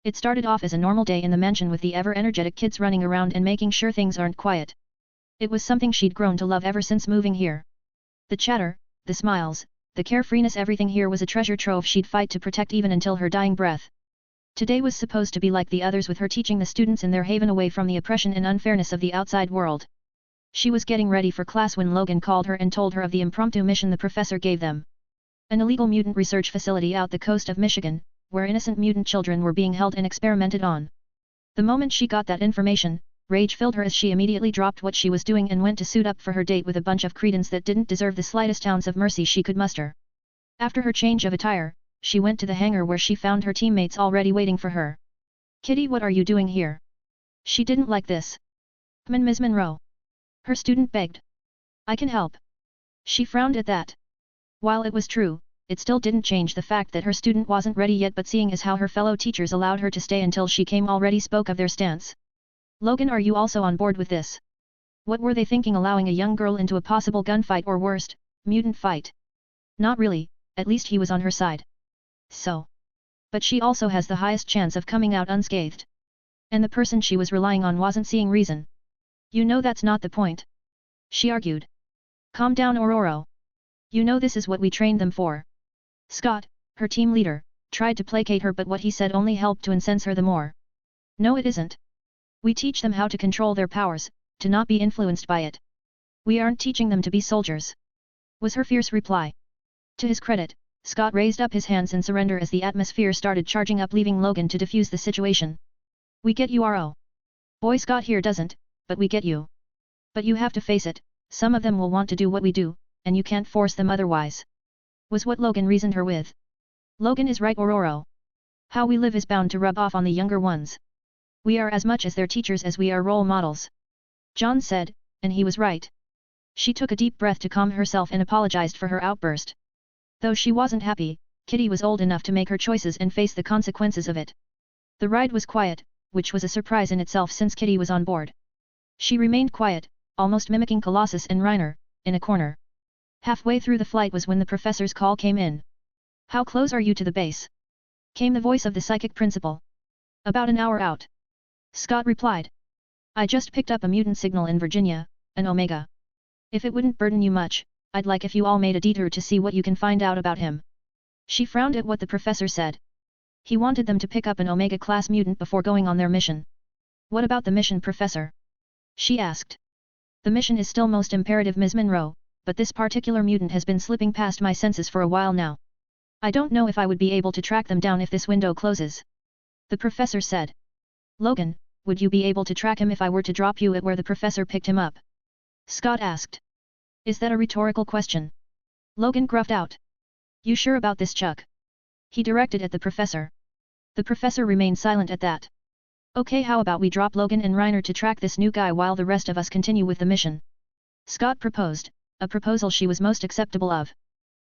S1: It started off as a normal day in the mansion with the ever-energetic kids running around and making sure things aren't quiet. It was something she'd grown to love ever since moving here. The chatter, the smiles, the carefreeness, everything here was a treasure trove she'd fight to protect even until her dying breath. Today was supposed to be like the others with her teaching the students in their haven away from the oppression and unfairness of the outside world. She was getting ready for class when Logan called her and told her of the impromptu mission the professor gave them. An illegal mutant research facility out the coast of Michigan, where innocent mutant children were being held and experimented on. The moment she got that information, rage filled her as she immediately dropped what she was doing and went to suit up for her date with a bunch of cretins that didn't deserve the slightest ounce of mercy she could muster. After her change of attire, she went to the hangar where she found her teammates already waiting for her. Kitty, what are you doing here? She didn't like this. Come in, Ms. Monroe. Her student begged. I can help. She frowned at that. While it was true, it still didn't change the fact that her student wasn't ready yet, but seeing as how her fellow teachers allowed her to stay until she came already spoke of their stance. Logan, are you also on board with this? What were they thinking, allowing a young girl into a possible gunfight or worst, mutant fight? Not really, at least he was on her side. So. But she also has the highest chance of coming out unscathed. And the person she was relying on wasn't seeing reason. You know that's not the point. She argued. Calm down, Ororo. You know this is what we trained them for. Scott, her team leader, tried to placate her, but what he said only helped to incense her the more. No, it isn't. We teach them how to control their powers, to not be influenced by it. We aren't teaching them to be soldiers. Was her fierce reply. To his credit, Scott raised up his hands in surrender as the atmosphere started charging up, leaving Logan to defuse the situation. We get you, Ro. Boy, Scott here doesn't, but we get you. But you have to face it, some of them will want to do what we do, and you can't force them otherwise. Was what Logan reasoned her with. Logan is right, Ororo. How we live is bound to rub off on the younger ones. We are as much as their teachers as we are role models. John said, and he was right. She took a deep breath to calm herself and apologized for her outburst. Though she wasn't happy, Kitty was old enough to make her choices and face the consequences of it. The ride was quiet, which was a surprise in itself since Kitty was on board. She remained quiet, almost mimicking Colossus and Reiner, in a corner. Halfway through the flight was when the professor's call came in. How close are you to the base? Came the voice of the psychic principal. About an hour out. Scott replied. I just picked up a mutant signal in Virginia, an Omega. If it wouldn't burden you much, I'd like if you all made a detour to see what you can find out about him. She frowned at what the professor said. He wanted them to pick up an Omega-class mutant before going on their mission. What about the mission, Professor? She asked. The mission is still most imperative, Ms. Monroe, but this particular mutant has been slipping past my senses for a while now. I don't know if I would be able to track them down if this window closes. The professor said. Logan, would you be able to track him if I were to drop you at where the professor picked him up? Scott asked. Is that a rhetorical question? Logan gruffed out. You sure about this, Chuck? He directed at the professor. The professor remained silent at that. Okay, how about we drop Logan and Reiner to track this new guy while the rest of us continue with the mission? Scott proposed, a proposal she was most acceptable of.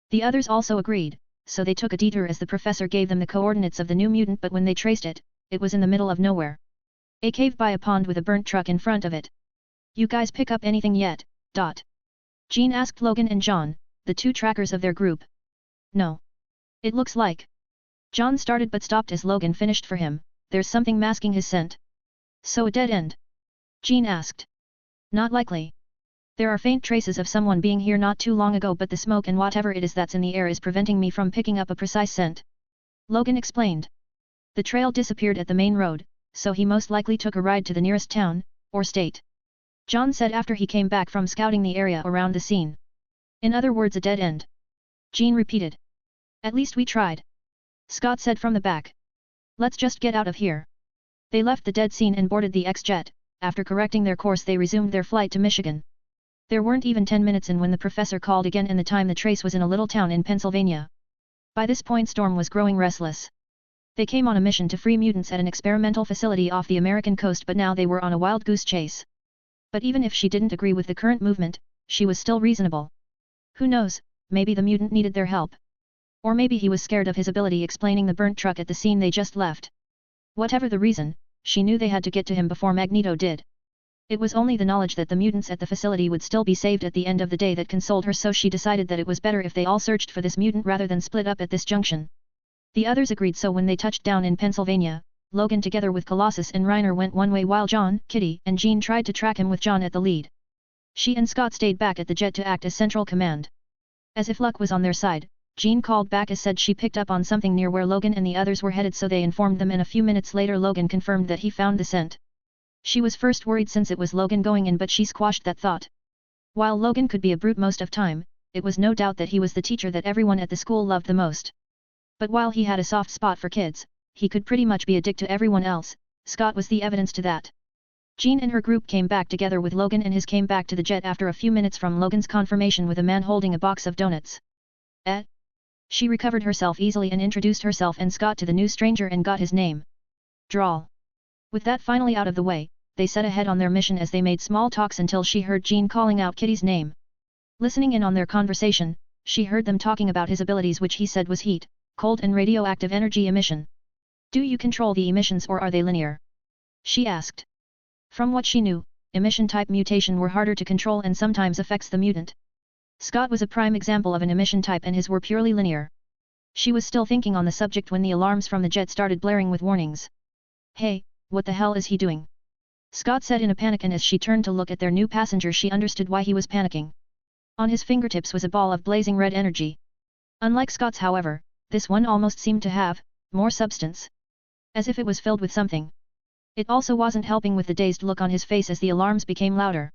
S1: The others also agreed, so they took a detour as the professor gave them the coordinates of the new mutant, but when they traced it, it was in the middle of nowhere. A cave by a pond with a burnt truck in front of it. You guys pick up anything yet? Jean asked Logan and John, the two trackers of their group. No. It looks like. John started but stopped as Logan finished for him. There's something masking his scent. So a dead end? Jean asked. Not likely. There are faint traces of someone being here not too long ago, but the smoke and whatever it is that's in the air is preventing me from picking up a precise scent. Logan explained. The trail disappeared at the main road, so he most likely took a ride to the nearest town, or state. John said after he came back from scouting the area around the scene. In other words, a dead end. Jean repeated. At least we tried. Scott said from the back. Let's just get out of here. They left the dead scene and boarded the X-Jet. After correcting their course, they resumed their flight to Michigan. There weren't even 10 minutes in when the professor called again, and the time the trace was in a little town in Pennsylvania. By this point Storm was growing restless. They came on a mission to free mutants at an experimental facility off the American coast, but now they were on a wild goose chase. But even if she didn't agree with the current movement, she was still reasonable. Who knows, maybe the mutant needed their help. Or maybe he was scared of his ability explaining the burnt truck at the scene they just left. Whatever the reason, she knew they had to get to him before Magneto did. It was only the knowledge that the mutants at the facility would still be saved at the end of the day that consoled her, so she decided that it was better if they all searched for this mutant rather than split up at this junction. The others agreed, so when they touched down in Pennsylvania, Logan together with Colossus and Reiner went one way while John, Kitty, and Jean tried to track him with John at the lead. She and Scott stayed back at the jet to act as central command. As if luck was on their side, Jean called back as said she picked up on something near where Logan and the others were headed, so they informed them, and a few minutes later Logan confirmed that he found the scent. She was first worried since it was Logan going in, but she squashed that thought. While Logan could be a brute most of time, it was no doubt that he was the teacher that everyone at the school loved the most. But while he had a soft spot for kids, he could pretty much be a dick to everyone else. Scott was the evidence to that. Jean and her group came back together with Logan and his came back to the jet after a few minutes from Logan's confirmation with a man holding a box of donuts. She recovered herself easily and introduced herself and Scott to the new stranger and got his name. Drawl. With that finally out of the way, they set ahead on their mission as they made small talks until she heard Jean calling out Kitty's name. Listening in on their conversation, she heard them talking about his abilities, which he said was heat, cold and radioactive energy emission. Do you control the emissions or are they linear? She asked. From what she knew, emission-type mutation were harder to control and sometimes affects the mutant. Scott was a prime example of an emission type and his were purely linear. She was still thinking on the subject when the alarms from the jet started blaring with warnings. Hey, what the hell is he doing? Scott said in a panic, and as she turned to look at their new passenger she understood why he was panicking. On his fingertips was a ball of blazing red energy. Unlike Scott's, however, this one almost seemed to have more substance. As if it was filled with something. It also wasn't helping with the dazed look on his face as the alarms became louder.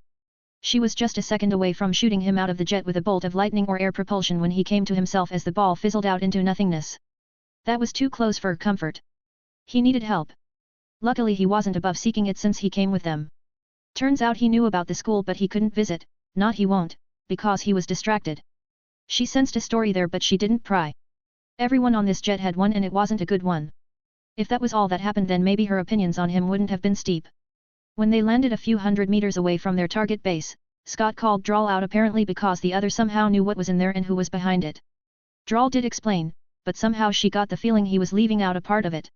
S1: She was just a second away from shooting him out of the jet with a bolt of lightning or air propulsion when he came to himself as the ball fizzled out into nothingness. That was too close for comfort. He needed help. Luckily he wasn't above seeking it since he came with them. Turns out he knew about the school but he couldn't visit, not he won't, because he was distracted. She sensed a story there but she didn't pry. Everyone on this jet had one and it wasn't a good one. If that was all that happened then maybe her opinions on him wouldn't have been steep. When they landed a few hundred meters away from their target base, Scott called Drawl out apparently because the other somehow knew what was in there and who was behind it. Drawl did explain, but somehow she got the feeling he was leaving out a part of it.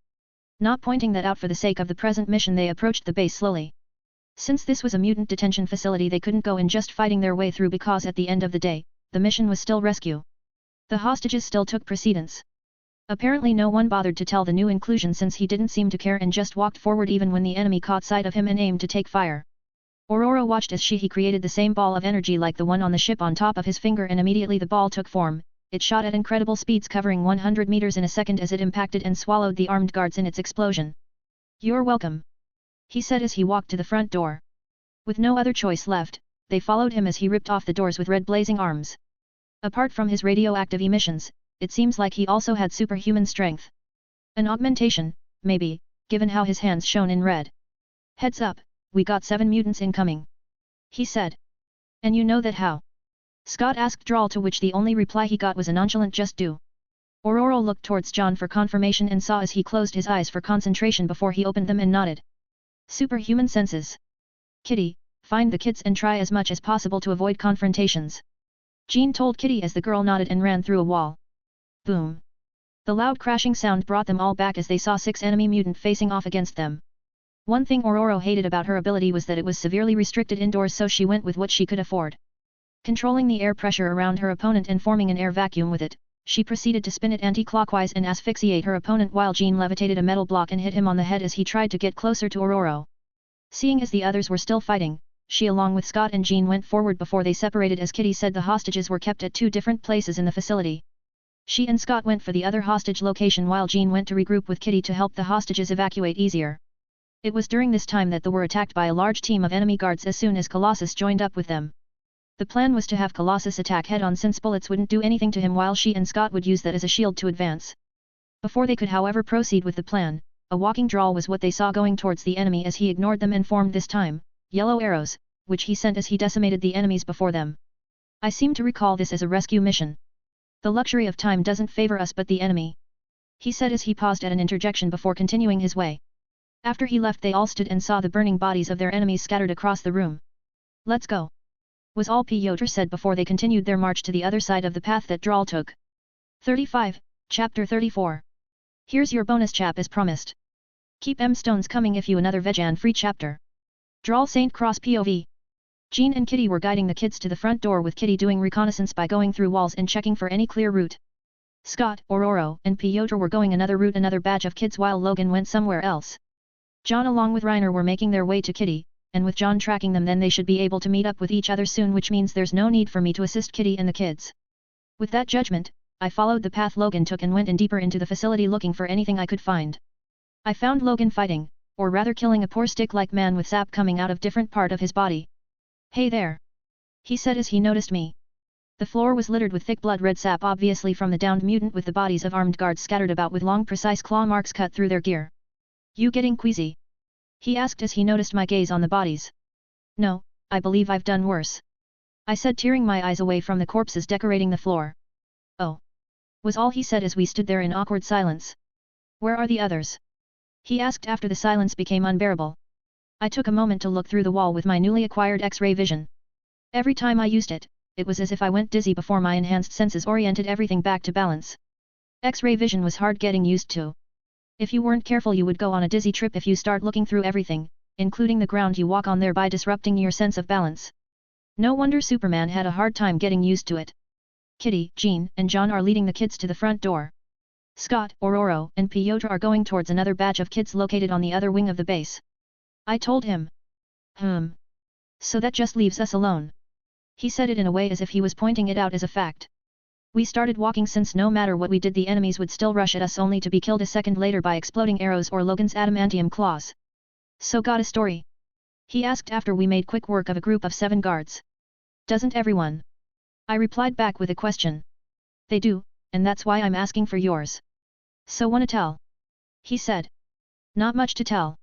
S1: Not pointing that out for the sake of the present mission, they approached the base slowly. Since this was a mutant detention facility they couldn't go in just fighting their way through because at the end of the day, the mission was still rescue. The hostages still took precedence. Apparently no one bothered to tell the new inclusion since he didn't seem to care and just walked forward even when the enemy caught sight of him and aimed to take fire. Aurora watched as he created the same ball of energy like the one on the ship on top of his finger, and immediately the ball took form. It shot at incredible speeds, covering 100 meters in a second as it impacted and swallowed the armed guards in its explosion. "You're welcome," he said as he walked to the front door. With no other choice left, they followed him as he ripped off the doors with red blazing arms. Apart from his radioactive emissions, it seems like he also had superhuman strength. An augmentation, maybe, given how his hands shone in red. "Heads up, we got 7 mutants incoming," he said. "And you know that how?" Scott asked Drawl, to which the only reply he got was a nonchalant "just do." Aurora looked towards John for confirmation and saw as he closed his eyes for concentration before he opened them and nodded. "Superhuman senses. Kitty, find the kids and try as much as possible to avoid confrontations," Jean told Kitty as the girl nodded and ran through a wall. Boom! The loud crashing sound brought them all back as they saw 6 enemy mutant facing off against them. One thing Aurora hated about her ability was that it was severely restricted indoors, so she went with what she could afford. Controlling the air pressure around her opponent and forming an air vacuum with it, she proceeded to spin it anti-clockwise and asphyxiate her opponent while Jean levitated a metal block and hit him on the head as he tried to get closer to Aurora. Seeing as the others were still fighting, she along with Scott and Jean went forward before they separated, as Kitty said the hostages were kept at 2 different places in the facility. She and Scott went for the other hostage location while Jean went to regroup with Kitty to help the hostages evacuate easier. It was during this time that they were attacked by a large team of enemy guards as soon as Colossus joined up with them. The plan was to have Colossus attack head-on since bullets wouldn't do anything to him, while she and Scott would use that as a shield to advance. Before they could however proceed with the plan, a walking Drawl was what they saw going towards the enemy as he ignored them and formed this time, yellow arrows, which he sent as he decimated the enemies before them. "I seem to recall this as a rescue mission. The luxury of time doesn't favor us but the enemy," he said as he paused at an interjection before continuing his way. After he left, they all stood and saw the burning bodies of their enemies scattered across the room. "Let's go," was all Piotr said before they continued their march to the other side of the path that Drawl took. 35, Chapter 34. Here's your bonus chap as promised. Keep M-stones coming if you another Vegan free chapter. Drawl St. Cross POV. Jean and Kitty were guiding the kids to the front door, with Kitty doing reconnaissance by going through walls and checking for any clear route. Scott, Aurora, and Piotr were going another route, another batch of kids, while Logan went somewhere else. John along with Reiner were making their way to Kitty, and with John tracking them, then they should be able to meet up with each other soon, which means there's no need for me to assist Kitty and the kids. With that judgment, I followed the path Logan took and went in deeper into the facility looking for anything I could find. I found Logan fighting, or rather killing a poor stick-like man with sap coming out of different part of his body. "Hey there," he said as he noticed me. The floor was littered with thick blood-red sap, obviously from the downed mutant, with the bodies of armed guards scattered about with long precise claw marks cut through their gear. "You getting queasy?" he asked as he noticed my gaze on the bodies. "No, I believe I've done worse," I said, tearing my eyes away from the corpses decorating the floor. "Oh," was all he said as we stood there in awkward silence. "Where are the others?" he asked after the silence became unbearable. I took a moment to look through the wall with my newly acquired X-ray vision. Every time I used it, it was as if I went dizzy before my enhanced senses oriented everything back to balance. X-ray vision was hard getting used to. If you weren't careful, you would go on a dizzy trip if you start looking through everything, including the ground you walk on, thereby disrupting your sense of balance. No wonder Superman had a hard time getting used to it. Kitty, Jean, and John are leading the kids to the front door. Scott, Aurora, and Piotr are going towards another batch of kids located on the other wing of the base. I told him. So that just leaves us alone. He said it in a way as if he was pointing it out as a fact. We started walking since no matter what we did the enemies would still rush at us, only to be killed a second later by exploding arrows or Logan's adamantium claws. "So got a story?" he asked after we made quick work of a group of 7 guards. "Doesn't everyone?" I replied back with a question. "They do, and that's why I'm asking for yours." "So wanna tell?" he said. "Not much to tell.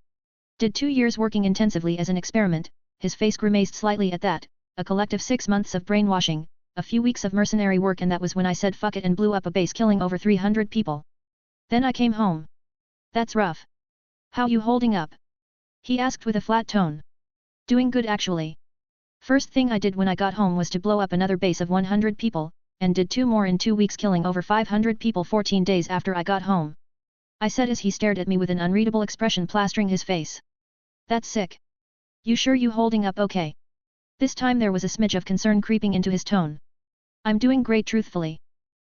S1: Did 2 years working intensively as an experiment," his face grimaced slightly at that, "a collective 6 months of brainwashing, a few weeks of mercenary work, and that was when I said fuck it and blew up a base killing over 300 people. Then I came home." "That's rough. How you holding up?" he asked with a flat tone. "Doing good actually. First thing I did when I got home was to blow up another base of 100 people, and did 2 more in 2 weeks, killing over 500 people 14 days after I got home," I said as he stared at me with an unreadable expression plastering his face. "That's sick. You sure you holding up okay?" This time there was a smidge of concern creeping into his tone. "I'm doing great, truthfully.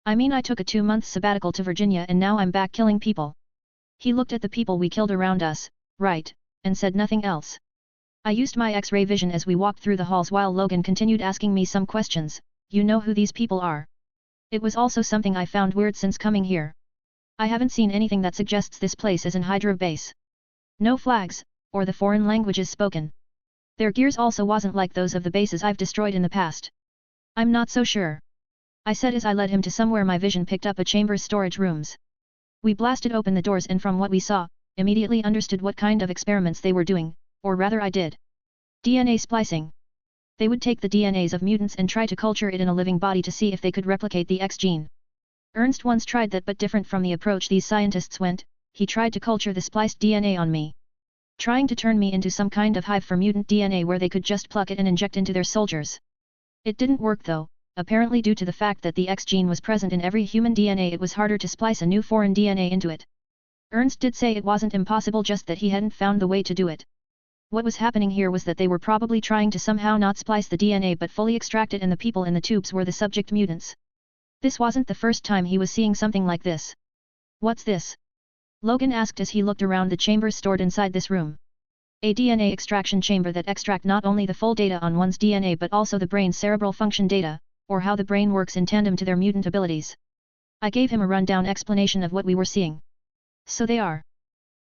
S1: I mean, I took a 2-month sabbatical to Virginia and now I'm back killing people." He looked at the people we killed around us, right, and said nothing else. I used my X-ray vision as we walked through the halls while Logan continued asking me some questions. You know who these people are? It was also something I found weird since coming here. I haven't seen anything that suggests this place is an Hydra base. No flags, or the foreign languages spoken. Their gears also wasn't like those of the bases I've destroyed in the past. I'm not so sure. I said as I led him to somewhere my vision picked up a chamber's storage rooms. We blasted open the doors and from what we saw, immediately understood what kind of experiments they were doing, or rather I did. DNA splicing. They would take the DNAs of mutants and try to culture it in a living body to see if they could replicate the X gene. Ernst once tried that, but different from the approach these scientists went, he tried to culture the spliced DNA on me. Trying to turn me into some kind of hive for mutant DNA where they could just pluck it and inject into their soldiers. It didn't work though, apparently due to the fact that the X gene was present in every human DNA. It was harder to splice a new foreign DNA into it. Ernst did say it wasn't impossible, just that he hadn't found the way to do it. What was happening here was that they were probably trying to somehow not splice the DNA but fully extract it, and the people in the tubes were the subject mutants. This wasn't the first time he was seeing something like this. What's this? Logan asked as he looked around the chambers stored inside this room. A DNA extraction chamber that extract not only the full data on one's DNA but also the brain's cerebral function data, or how the brain works in tandem to their mutant abilities. I gave him a rundown explanation of what we were seeing. So they are?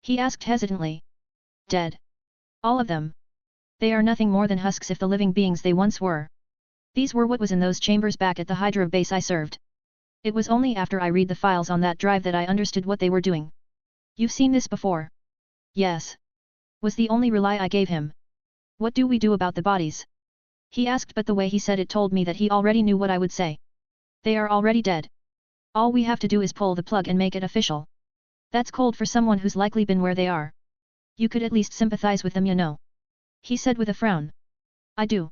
S1: He asked hesitantly. Dead. All of them. They are nothing more than husks if the living beings they once were. These were what was in those chambers back at the Hydra base I served. It was only after I read the files on that drive that I understood what they were doing. You've seen this before? Yes. Was the only reply I gave him. What do we do about the bodies? He asked, but the way he said it told me that he already knew what I would say. They are already dead. All we have to do is pull the plug and make it official. That's cold for someone who's likely been where they are. You could at least sympathize with them, you know. He said with a frown. I do.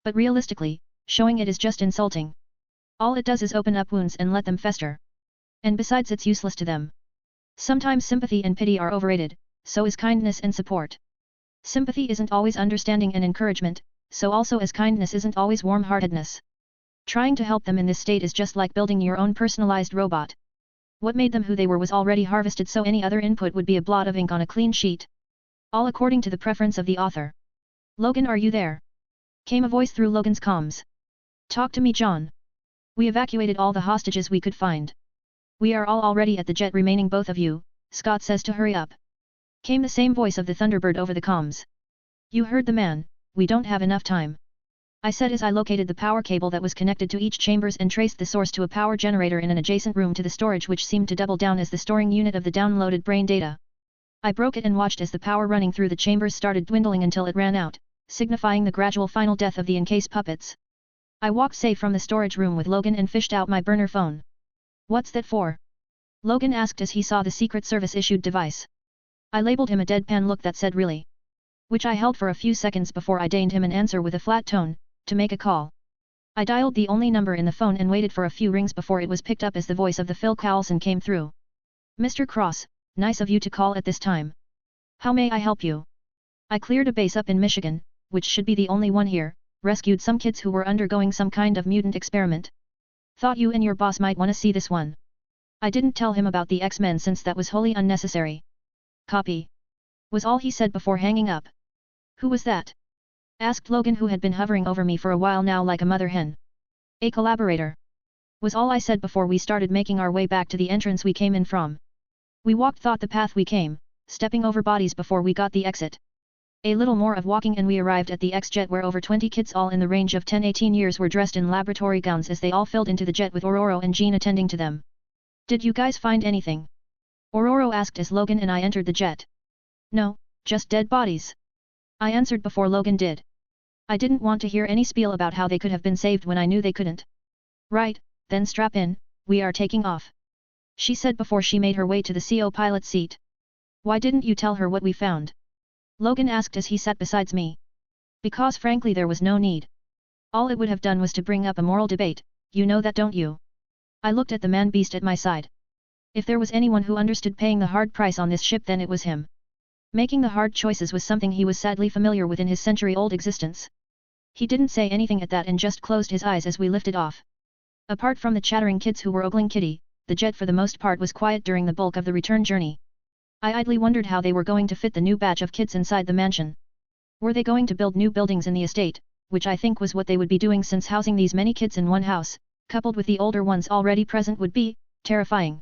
S1: But realistically, showing it is just insulting. All it does is open up wounds and let them fester. And besides, it's useless to them. Sometimes sympathy and pity are overrated, so is kindness and support. Sympathy isn't always understanding and encouragement, so also as kindness isn't always warm-heartedness. Trying to help them in this state is just like building your own personalized robot. What made them who they were was already harvested, so any other input would be a blot of ink on a clean sheet. All according to the preference of the author. Logan, are you there? Came a voice through Logan's comms. Talk to me, John. We evacuated all the hostages we could find. We are all already at the jet, remaining both of you, Scott says to hurry up. Came the same voice of the Thunderbird over the comms. You heard the man, we don't have enough time. I said as I located the power cable that was connected to each chambers and traced the source to a power generator in an adjacent room to the storage, which seemed to double down as the storing unit of the downloaded brain data. I broke it and watched as the power running through the chambers started dwindling until it ran out, signifying the gradual final death of the encased puppets. I walked safe from the storage room with Logan and fished out my burner phone. What's that for? Logan asked as he saw the Secret Service issued device. I labeled him a deadpan look that said really, which I held for a few seconds before I deigned him an answer with a flat tone, to make a call. I dialed the only number in the phone and waited for a few rings before it was picked up as the voice of the Phil Coulson came through. Mr. Cross, nice of you to call at this time. How may I help you? I cleared a base up in Michigan, which should be the only one here, rescued some kids who were undergoing some kind of mutant experiment. Thought you and your boss might want to see this one. I didn't tell him about the X-Men since that was wholly unnecessary. Copy. Was all he said before hanging up. Who was that? Asked Logan, who had been hovering over me for a while now like a mother hen. A collaborator. Was all I said before we started making our way back to the entrance we came in from. We walked the path we came, stepping over bodies before we got the exit. A little more of walking and we arrived at the X-Jet, where over 20 kids all in the range of 10-18 years were dressed in laboratory gowns as they all filled into the jet with Aurora and Jean attending to them. Did you guys find anything? Aurora asked as Logan and I entered the jet. No, just dead bodies. I answered before Logan did. I didn't want to hear any spiel about how they could have been saved when I knew they couldn't. Right, then strap in, we are taking off. She said before she made her way to the CO pilot seat. Why didn't you tell her what we found? Logan asked as he sat beside me. Because frankly there was no need. All it would have done was to bring up a moral debate, you know that, don't you? I looked at the man-beast at my side. If there was anyone who understood paying the hard price on this ship, then it was him. Making the hard choices was something he was sadly familiar with in his century-old existence. He didn't say anything at that and just closed his eyes as we lifted off. Apart from the chattering kids who were ogling Kitty, the jet for the most part was quiet during the bulk of the return journey. I idly wondered how they were going to fit the new batch of kids inside the mansion. Were they going to build new buildings in the estate, which I think was what they would be doing since housing these many kids in one house, coupled with the older ones already present would be terrifying.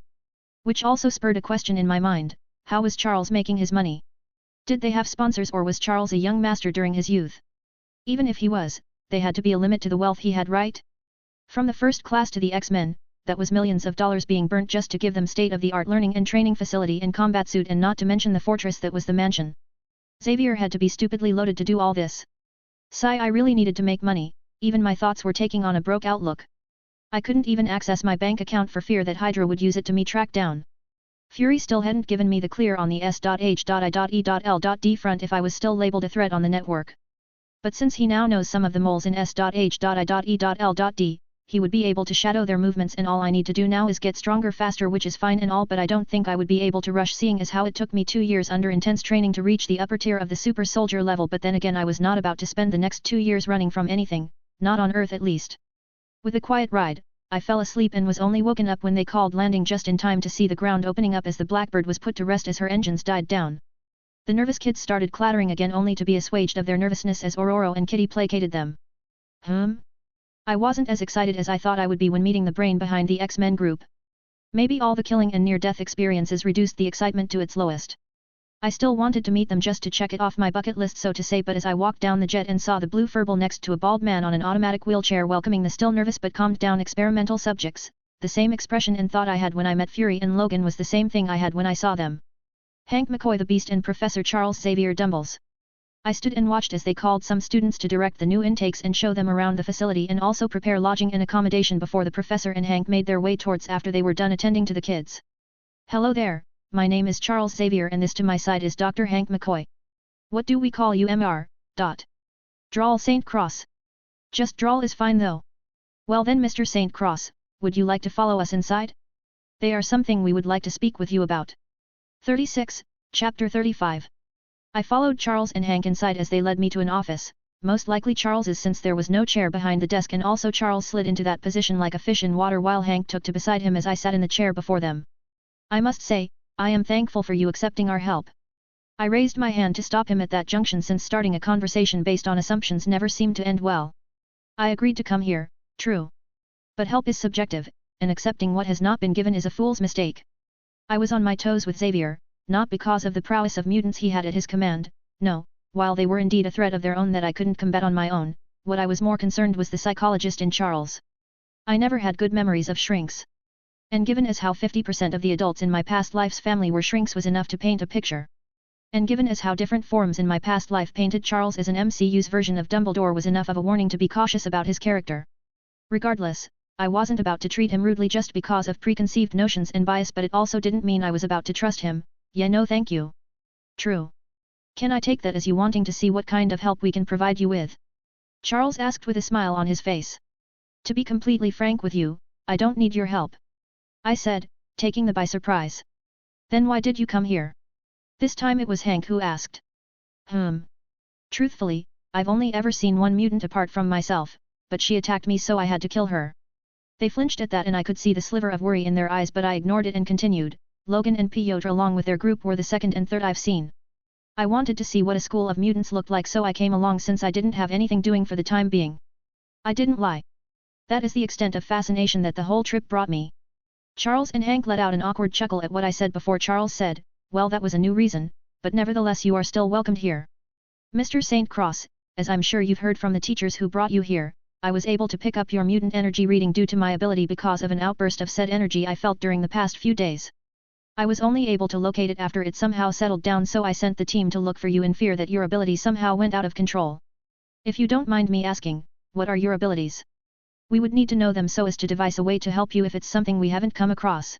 S1: Which also spurred a question in my mind, how was Charles making his money? Did they have sponsors or was Charles a young master during his youth? Even if he was, they had to be a limit to the wealth he had, right? From the first class to the X-Men, that was millions of dollars being burnt just to give them state-of-the-art learning and training facility and combat suit, and not to mention the fortress that was the mansion. Xavier had to be stupidly loaded to do all this. I really needed to make money, even my thoughts were taking on a broke outlook. I couldn't even access my bank account for fear that Hydra would use it to me track down. Fury still hadn't given me the clear on the S.H.I.E.L.D. front if I was still labeled a threat on the network. But since he now knows some of the moles in S.H.I.E.L.D, he would be able to shadow their movements, and all I need to do now is get stronger faster, which is fine and all, but I don't think I would be able to rush, seeing as how it took me 2 years under intense training to reach the upper tier of the super soldier level. But then again, I was not about to spend the next 2 years running from anything, not on Earth at least. With a quiet ride, I fell asleep and was only woken up when they called landing, just in time to see the ground opening up as the Blackbird was put to rest as her engines died down. The nervous kids started clattering again, only to be assuaged of their nervousness as Ororo and Kitty placated them. I wasn't as excited as I thought I would be when meeting the brain behind the X-Men group. Maybe all the killing and near-death experiences reduced the excitement to its lowest. I still wanted to meet them just to check it off my bucket list, so to say, but as I walked down the jet and saw the blue furball next to a bald man on an automatic wheelchair welcoming the still nervous but calmed down experimental subjects, the same expression and thought I had when I met Fury and Logan was the same thing I had when I saw them. Hank McCoy the Beast and Professor Charles Xavier Dumbles. I stood and watched as they called some students to direct the new intakes and show them around the facility, and also prepare lodging and accommodation before the professor and Hank made their way towards after they were done attending to the kids. Hello there, my name is Charles Xavier and this to my side is Dr. Hank McCoy. What do we call you, Mr. Drawl St. Cross? Just Drawl is fine though. Well then, Mr. St. Cross, would you like to follow us inside? They are something we would like to speak with you about. 36, Chapter 35. I followed Charles and Hank inside as they led me to an office, most likely Charles's since there was no chair behind the desk, and also Charles slid into that position like a fish in water while Hank took to beside him as I sat in the chair before them. I must say, I am thankful for you accepting our help. I raised my hand to stop him at that junction, since starting a conversation based on assumptions never seemed to end well. I agreed to come here, true. But help is subjective, and accepting what has not been given is a fool's mistake. I was on my toes with Xavier, not because of the prowess of mutants he had at his command, no, while they were indeed a threat of their own that I couldn't combat on my own, what I was more concerned was the psychologist in Charles. I never had good memories of shrinks. And given as how 50% of the adults in my past life's family were shrinks was enough to paint a picture. And given as how different forms in my past life painted Charles as an MCU's version of Dumbledore was enough of a warning to be cautious about his character. Regardless, I wasn't about to treat him rudely just because of preconceived notions and bias, but it also didn't mean I was about to trust him. Yeah, no thank you. True. Can I take that as you wanting to see what kind of help we can provide you with? Charles asked with a smile on his face. To be completely frank with you, I don't need your help. I said, taking them by surprise. Then why did you come here? This time it was Hank who asked. Truthfully, I've only ever seen one mutant apart from myself, but she attacked me so I had to kill her. They flinched at that and I could see the sliver of worry in their eyes, but I ignored it and continued. Logan and Piotr along with their group were the second and third I've seen. I wanted to see what a school of mutants looked like, so I came along since I didn't have anything doing for the time being. I didn't lie. That is the extent of fascination that the whole trip brought me. Charles and Hank let out an awkward chuckle at what I said before Charles said, well, that was a new reason, but nevertheless you are still welcomed here. Mr. St. Cross, as I'm sure you've heard from the teachers who brought you here, I was able to pick up your mutant energy reading due to my ability because of an outburst of said energy I felt during the past few days. I was only able to locate it after it somehow settled down, so I sent the team to look for you in fear that your ability somehow went out of control. If you don't mind me asking, what are your abilities? We would need to know them so as to devise a way to help you if it's something we haven't come across.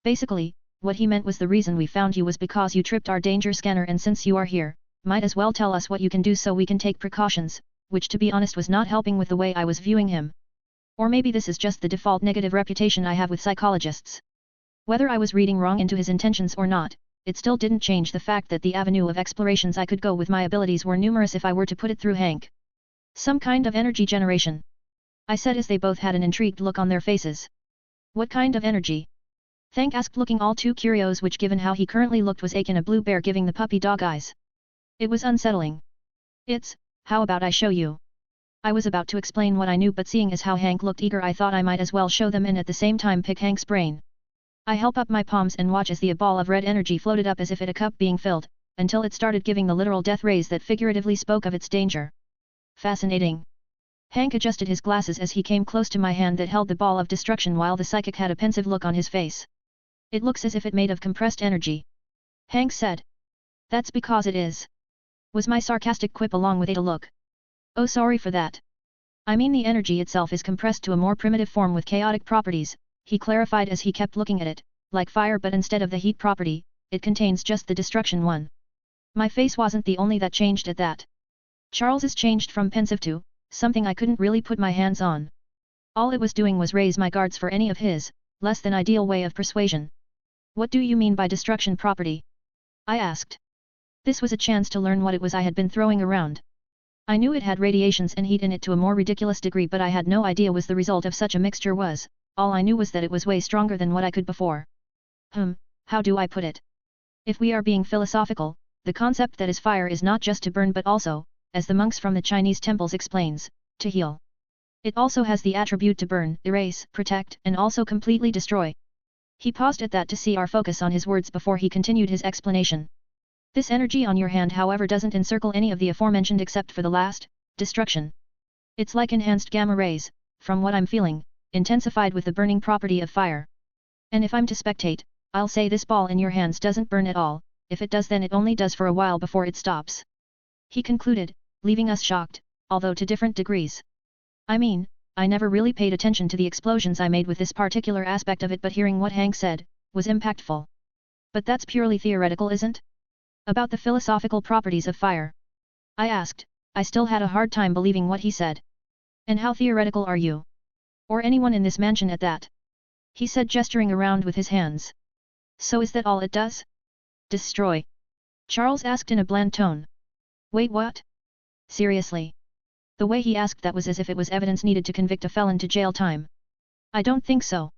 S1: Basically, what he meant was the reason we found you was because you tripped our danger scanner, and since you are here, might as well tell us what you can do so we can take precautions, which to be honest was not helping with the way I was viewing him. Or maybe this is just the default negative reputation I have with psychologists. Whether I was reading wrong into his intentions or not, it still didn't change the fact that the avenue of explorations I could go with my abilities were numerous if I were to put it through Hank. Some kind of energy generation. I said as they both had an intrigued look on their faces. What kind of energy? Hank asked, looking all too curious, which given how he currently looked was akin a blue bear giving the puppy dog eyes. It was unsettling. How about I show you? I was about to explain what I knew, but seeing as how Hank looked eager, I thought I might as well show them and at the same time pick Hank's brain. I held up my palms and watch as the ball of red energy floated up as if it a cup being filled, until it started giving the literal death rays that figuratively spoke of its danger. Fascinating. Hank adjusted his glasses as he came close to my hand that held the ball of destruction while the psychic had a pensive look on his face. It looks as if it made of compressed energy. Hank said. That's because it is. Was my sarcastic quip along with a look. Oh, sorry for that. I mean the energy itself is compressed to a more primitive form with chaotic properties, he clarified as he kept looking at it, like fire, but instead of the heat property, it contains just the destruction one. My face wasn't the only that changed at that. Charles's changed from pensive to something I couldn't really put my hands on. All it was doing was raise my guards for any of his less than ideal way of persuasion. What do you mean by destruction property? I asked. This was a chance to learn what it was I had been throwing around. I knew it had radiations and heat in it to a more ridiculous degree, but I had no idea was the result of such a mixture was. All I knew was that it was way stronger than what I could before. How do I put it? If we are being philosophical, the concept that is fire is not just to burn but also, as the monks from the Chinese temples explains, to heal. It also has the attribute to burn, erase, protect, and also completely destroy. He paused at that to see our focus on his words before he continued his explanation. This energy on your hand, however, doesn't encircle any of the aforementioned except for the last, destruction. It's like enhanced gamma rays, from what I'm feeling, intensified with the burning property of fire. And if I'm to spectate, I'll say this ball in your hands doesn't burn at all, if it does then it only does for a while before it stops. He concluded, leaving us shocked, although to different degrees. I mean, I never really paid attention to the explosions I made with this particular aspect of it, but hearing what Hank said, was impactful. But that's purely theoretical, isn't? About the philosophical properties of fire? I asked. I still had a hard time believing what he said. And how theoretical are you? Or anyone in this mansion at that? He said, gesturing around with his hands. So is that all it does? Destroy? Charles asked in a bland tone. Wait, what? Seriously? The way he asked that was as if it was evidence needed to convict a felon to jail time. I don't think so.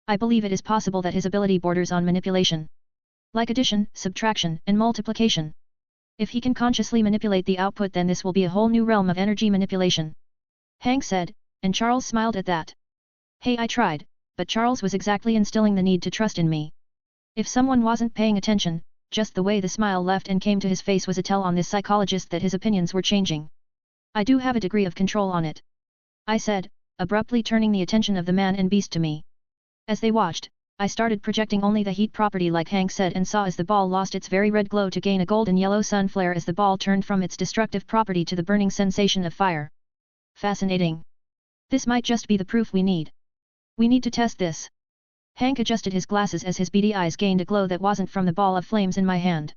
S1: I believe it is possible that his ability borders on manipulation. Like addition, subtraction, and multiplication. If he can consciously manipulate the output, then this will be a whole new realm of energy manipulation. Hank said, and Charles smiled at that. Hey, I tried, but Charles was exactly instilling the need to trust in me. If someone wasn't paying attention, just the way the smile left and came to his face was a tell on this psychologist that his opinions were changing. I do have a degree of control on it. I said, abruptly turning the attention of the man and beast to me. As they watched, I started projecting only the heat property like Hank said and saw as the ball lost its very red glow to gain a golden yellow sun flare as the ball turned from its destructive property to the burning sensation of fire. Fascinating. This might just be the proof we need. We need to test this. Hank adjusted his glasses as his beady eyes gained a glow that wasn't from the ball of flames in my hand.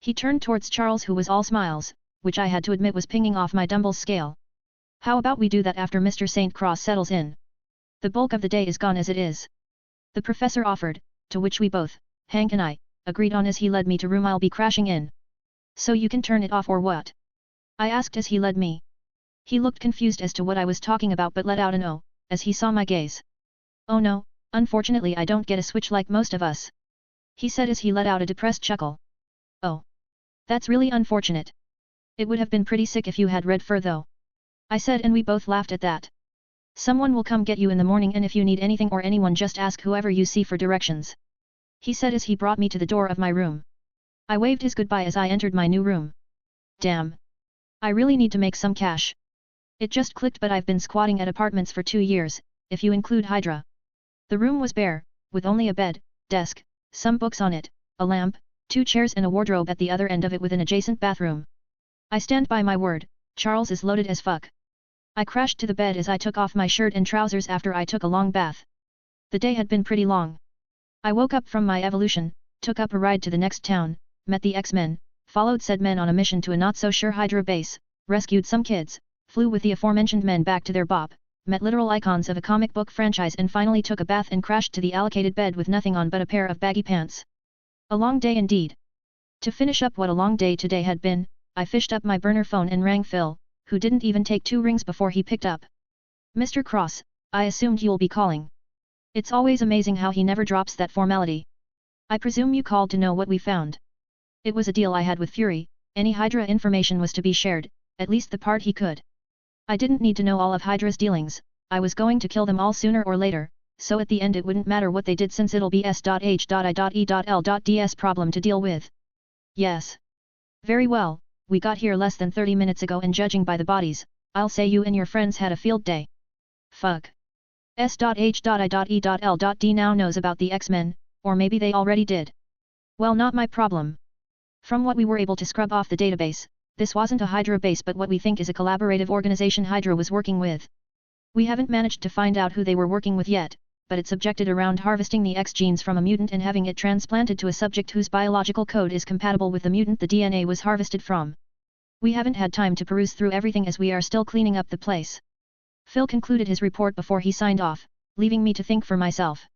S1: He turned towards Charles, who was all smiles, which I had to admit was pinging off my Dumble's scale. How about we do that after Mr. St. Cross settles in? The bulk of the day is gone as it is. The professor offered, to which we both, Hank and I, agreed on as he led me to room I'll be crashing in. So you can turn it off or what? I asked as he led me. He looked confused as to what I was talking about but let out an "oh," as he saw my gaze. Oh no, unfortunately I don't get a switch like most of us. He said as he let out a depressed chuckle. Oh. That's really unfortunate. It would have been pretty sick if you had red fur though. I said, and we both laughed at that. Someone will come get you in the morning, and if you need anything or anyone just ask whoever you see for directions. He said as he brought me to the door of my room. I waved his goodbye as I entered my new room. Damn. I really need to make some cash. It just clicked, but I've been squatting at apartments for 2 years, if you include Hydra. The room was bare, with only a bed, desk, some books on it, a lamp, 2 chairs and a wardrobe at the other end of it with an adjacent bathroom. I stand by my word, Charles is loaded as fuck. I crashed to the bed as I took off my shirt and trousers after I took a long bath. The day had been pretty long. I woke up from my evolution, took up a ride to the next town, met the X-Men, followed said men on a mission to a not-so-sure Hydra base, rescued some kids, flew with the aforementioned men back to their bop, met literal icons of a comic book franchise and finally took a bath and crashed to the allocated bed with nothing on but a pair of baggy pants. A long day indeed. To finish up what a long day today had been, I fished up my burner phone and rang Phil, who didn't even take 2 rings before he picked up. Mr. Cross, I assumed you'll be calling. It's always amazing how he never drops that formality. I presume you called to know what we found. It was a deal I had with Fury, any Hydra information was to be shared, at least the part he could. I didn't need to know all of Hydra's dealings, I was going to kill them all sooner or later, so at the end it wouldn't matter what they did since it'll be S.H.I.E.L.D's problem to deal with. Yes. Very well, we got here less than 30 minutes ago and judging by the bodies, I'll say you and your friends had a field day. Fuck. S.H.I.E.L.D now knows about the X-Men, or maybe they already did. Well, not my problem. From what we were able to scrub off the database, this wasn't a Hydra base but what we think is a collaborative organization Hydra was working with. We haven't managed to find out who they were working with yet, but it's objected around harvesting the X genes from a mutant and having it transplanted to a subject whose biological code is compatible with the mutant the DNA was harvested from. We haven't had time to peruse through everything as we are still cleaning up the place. Phil concluded his report before he signed off, leaving me to think for myself.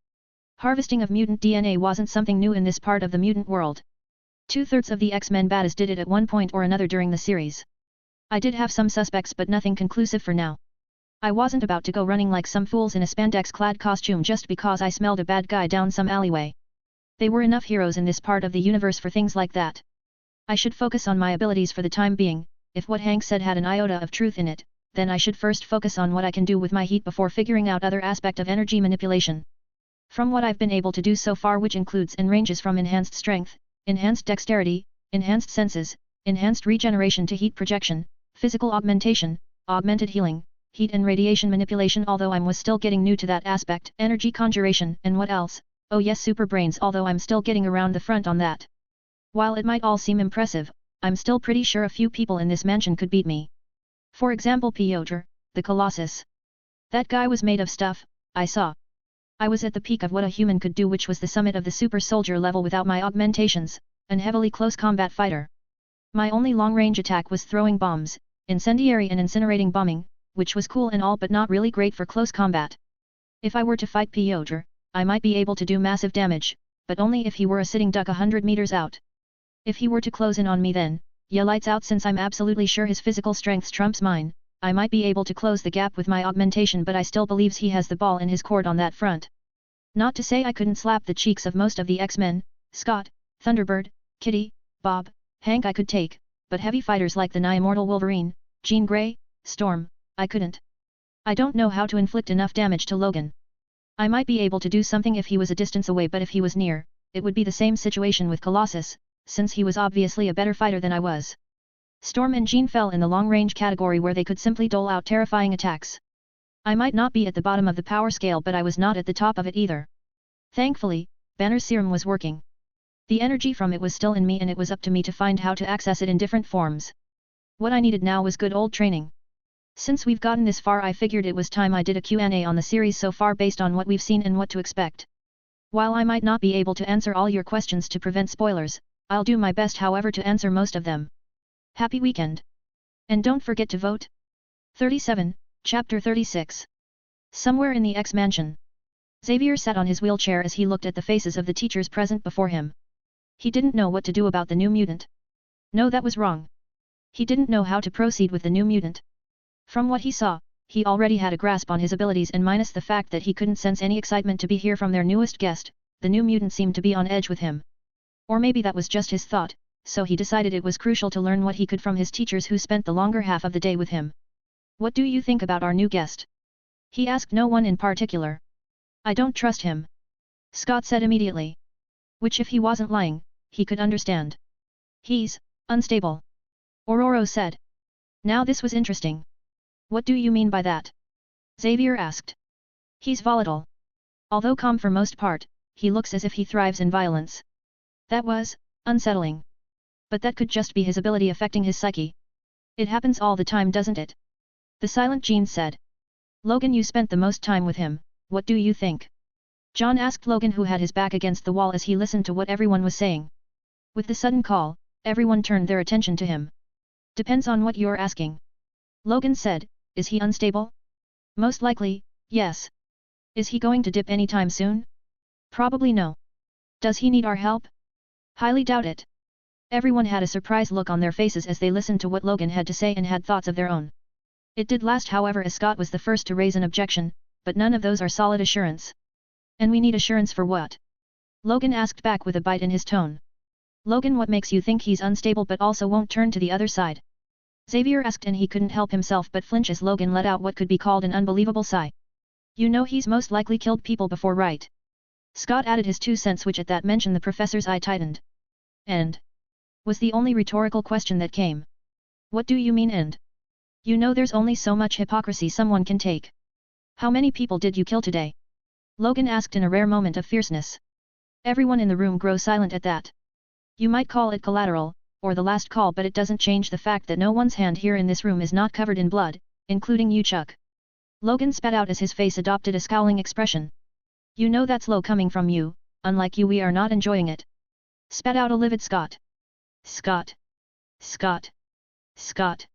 S1: Harvesting of mutant DNA wasn't something new in this part of the mutant world. 2/3 of the X-Men baddies did it at one point or another during the series. I did have some suspects but nothing conclusive for now. I wasn't about to go running like some fools in a spandex-clad costume just because I smelled a bad guy down some alleyway. They were enough heroes in this part of the universe for things like that. I should focus on my abilities for the time being. If what Hank said had an iota of truth in it, then I should first focus on what I can do with my heat before figuring out other aspect of energy manipulation. From what I've been able to do so far, which includes and ranges from enhanced strength, enhanced dexterity, enhanced senses, enhanced regeneration to heat projection, physical augmentation, augmented healing, heat and radiation manipulation, although I was still getting new to that aspect, energy conjuration, and what else? Oh yes, super brains, although I'm still getting around the front on that. While it might all seem impressive, I'm still pretty sure a few people in this mansion could beat me. For example, Piotr, the Colossus. That guy was made of stuff, I saw. I was at the peak of what a human could do, which was the summit of the super soldier level without my augmentations, an heavily close combat fighter. My only long-range attack was throwing bombs, incendiary and incinerating bombing, which was cool and all but not really great for close combat. If I were to fight Piotr, I might be able to do massive damage, but only if he were a sitting duck 100 meters out. If he were to close in on me then, yeah, lights out, since I'm absolutely sure his physical strength trumps mine, I might be able to close the gap with my augmentation, but I still believes he has the ball in his court on that front. Not to say I couldn't slap the cheeks of most of the X-Men, Scott, Thunderbird, Kitty, Bob, Hank I could take, but heavy fighters like the nigh-immortal Wolverine, Jean Grey, Storm, I couldn't. I don't know how to inflict enough damage to Logan. I might be able to do something if he was a distance away, but if he was near, it would be the same situation with Colossus, since he was obviously a better fighter than I was. Storm and Jean fell in the long-range category where they could simply dole out terrifying attacks. I might not be at the bottom of the power scale, but I was not at the top of it either. Thankfully, Banner's serum was working. The energy from it was still in me and it was up to me to find how to access it in different forms. What I needed now was good old training. Since we've gotten this far, I figured it was time I did a Q&A on the series so far based on what we've seen and what to expect. While I might not be able to answer all your questions to prevent spoilers, I'll do my best however to answer most of them. Happy weekend! And don't forget to vote. 37, Chapter 36. Somewhere in the X-Mansion. Xavier sat on his wheelchair as he looked at the faces of the teachers present before him. He didn't know what to do about the new mutant. No, that was wrong. He didn't know how to proceed with the new mutant. From what he saw, he already had a grasp on his abilities, and minus the fact that he couldn't sense any excitement to be here from their newest guest, the new mutant seemed to be on edge with him. Or maybe that was just his thought, so he decided it was crucial to learn what he could from his teachers who spent the longer half of the day with him. What do you think about our new guest? He asked no one in particular. I don't trust him. Scott said immediately. Which, if he wasn't lying, he could understand. He's unstable. Ororo said. Now this was interesting. What do you mean by that? Xavier asked. He's volatile. Although calm for most part, he looks as if he thrives in violence. That was unsettling. But that could just be his ability affecting his psyche. It happens all the time, doesn't it? The silent Jean said. Logan, you spent the most time with him, what do you think? John asked Logan, who had his back against the wall as he listened to what everyone was saying. With the sudden call, everyone turned their attention to him. Depends on what you're asking. Logan said. Is he unstable? Most likely, yes. Is he going to dip anytime soon? Probably no. Does he need our help? Highly doubt it. Everyone had a surprised look on their faces as they listened to what Logan had to say and had thoughts of their own. It did last, however, as Scott was the first to raise an objection, but none of those are solid assurance. And we need assurance for what? Logan asked back with a bite in his tone. Logan, what makes you think he's unstable but also won't turn to the other side? Xavier asked, and he couldn't help himself but flinch as Logan let out what could be called an unbelievable sigh. You know he's most likely killed people before, right? Scott added his 2 cents, which at that mention the professor's eye tightened. And? Was the only rhetorical question that came. What do you mean, and? You know there's only so much hypocrisy someone can take. How many people did you kill today? Logan asked in a rare moment of fierceness. Everyone in the room grew silent at that. You might call it collateral, or the last call, but it doesn't change the fact that no one's hand here in this room is not covered in blood, including you, Chuck. Logan spat out as his face adopted a scowling expression. You know that's low coming from you, unlike you we are not enjoying it. Spat out a livid Scott. Scott. Scott. Scott.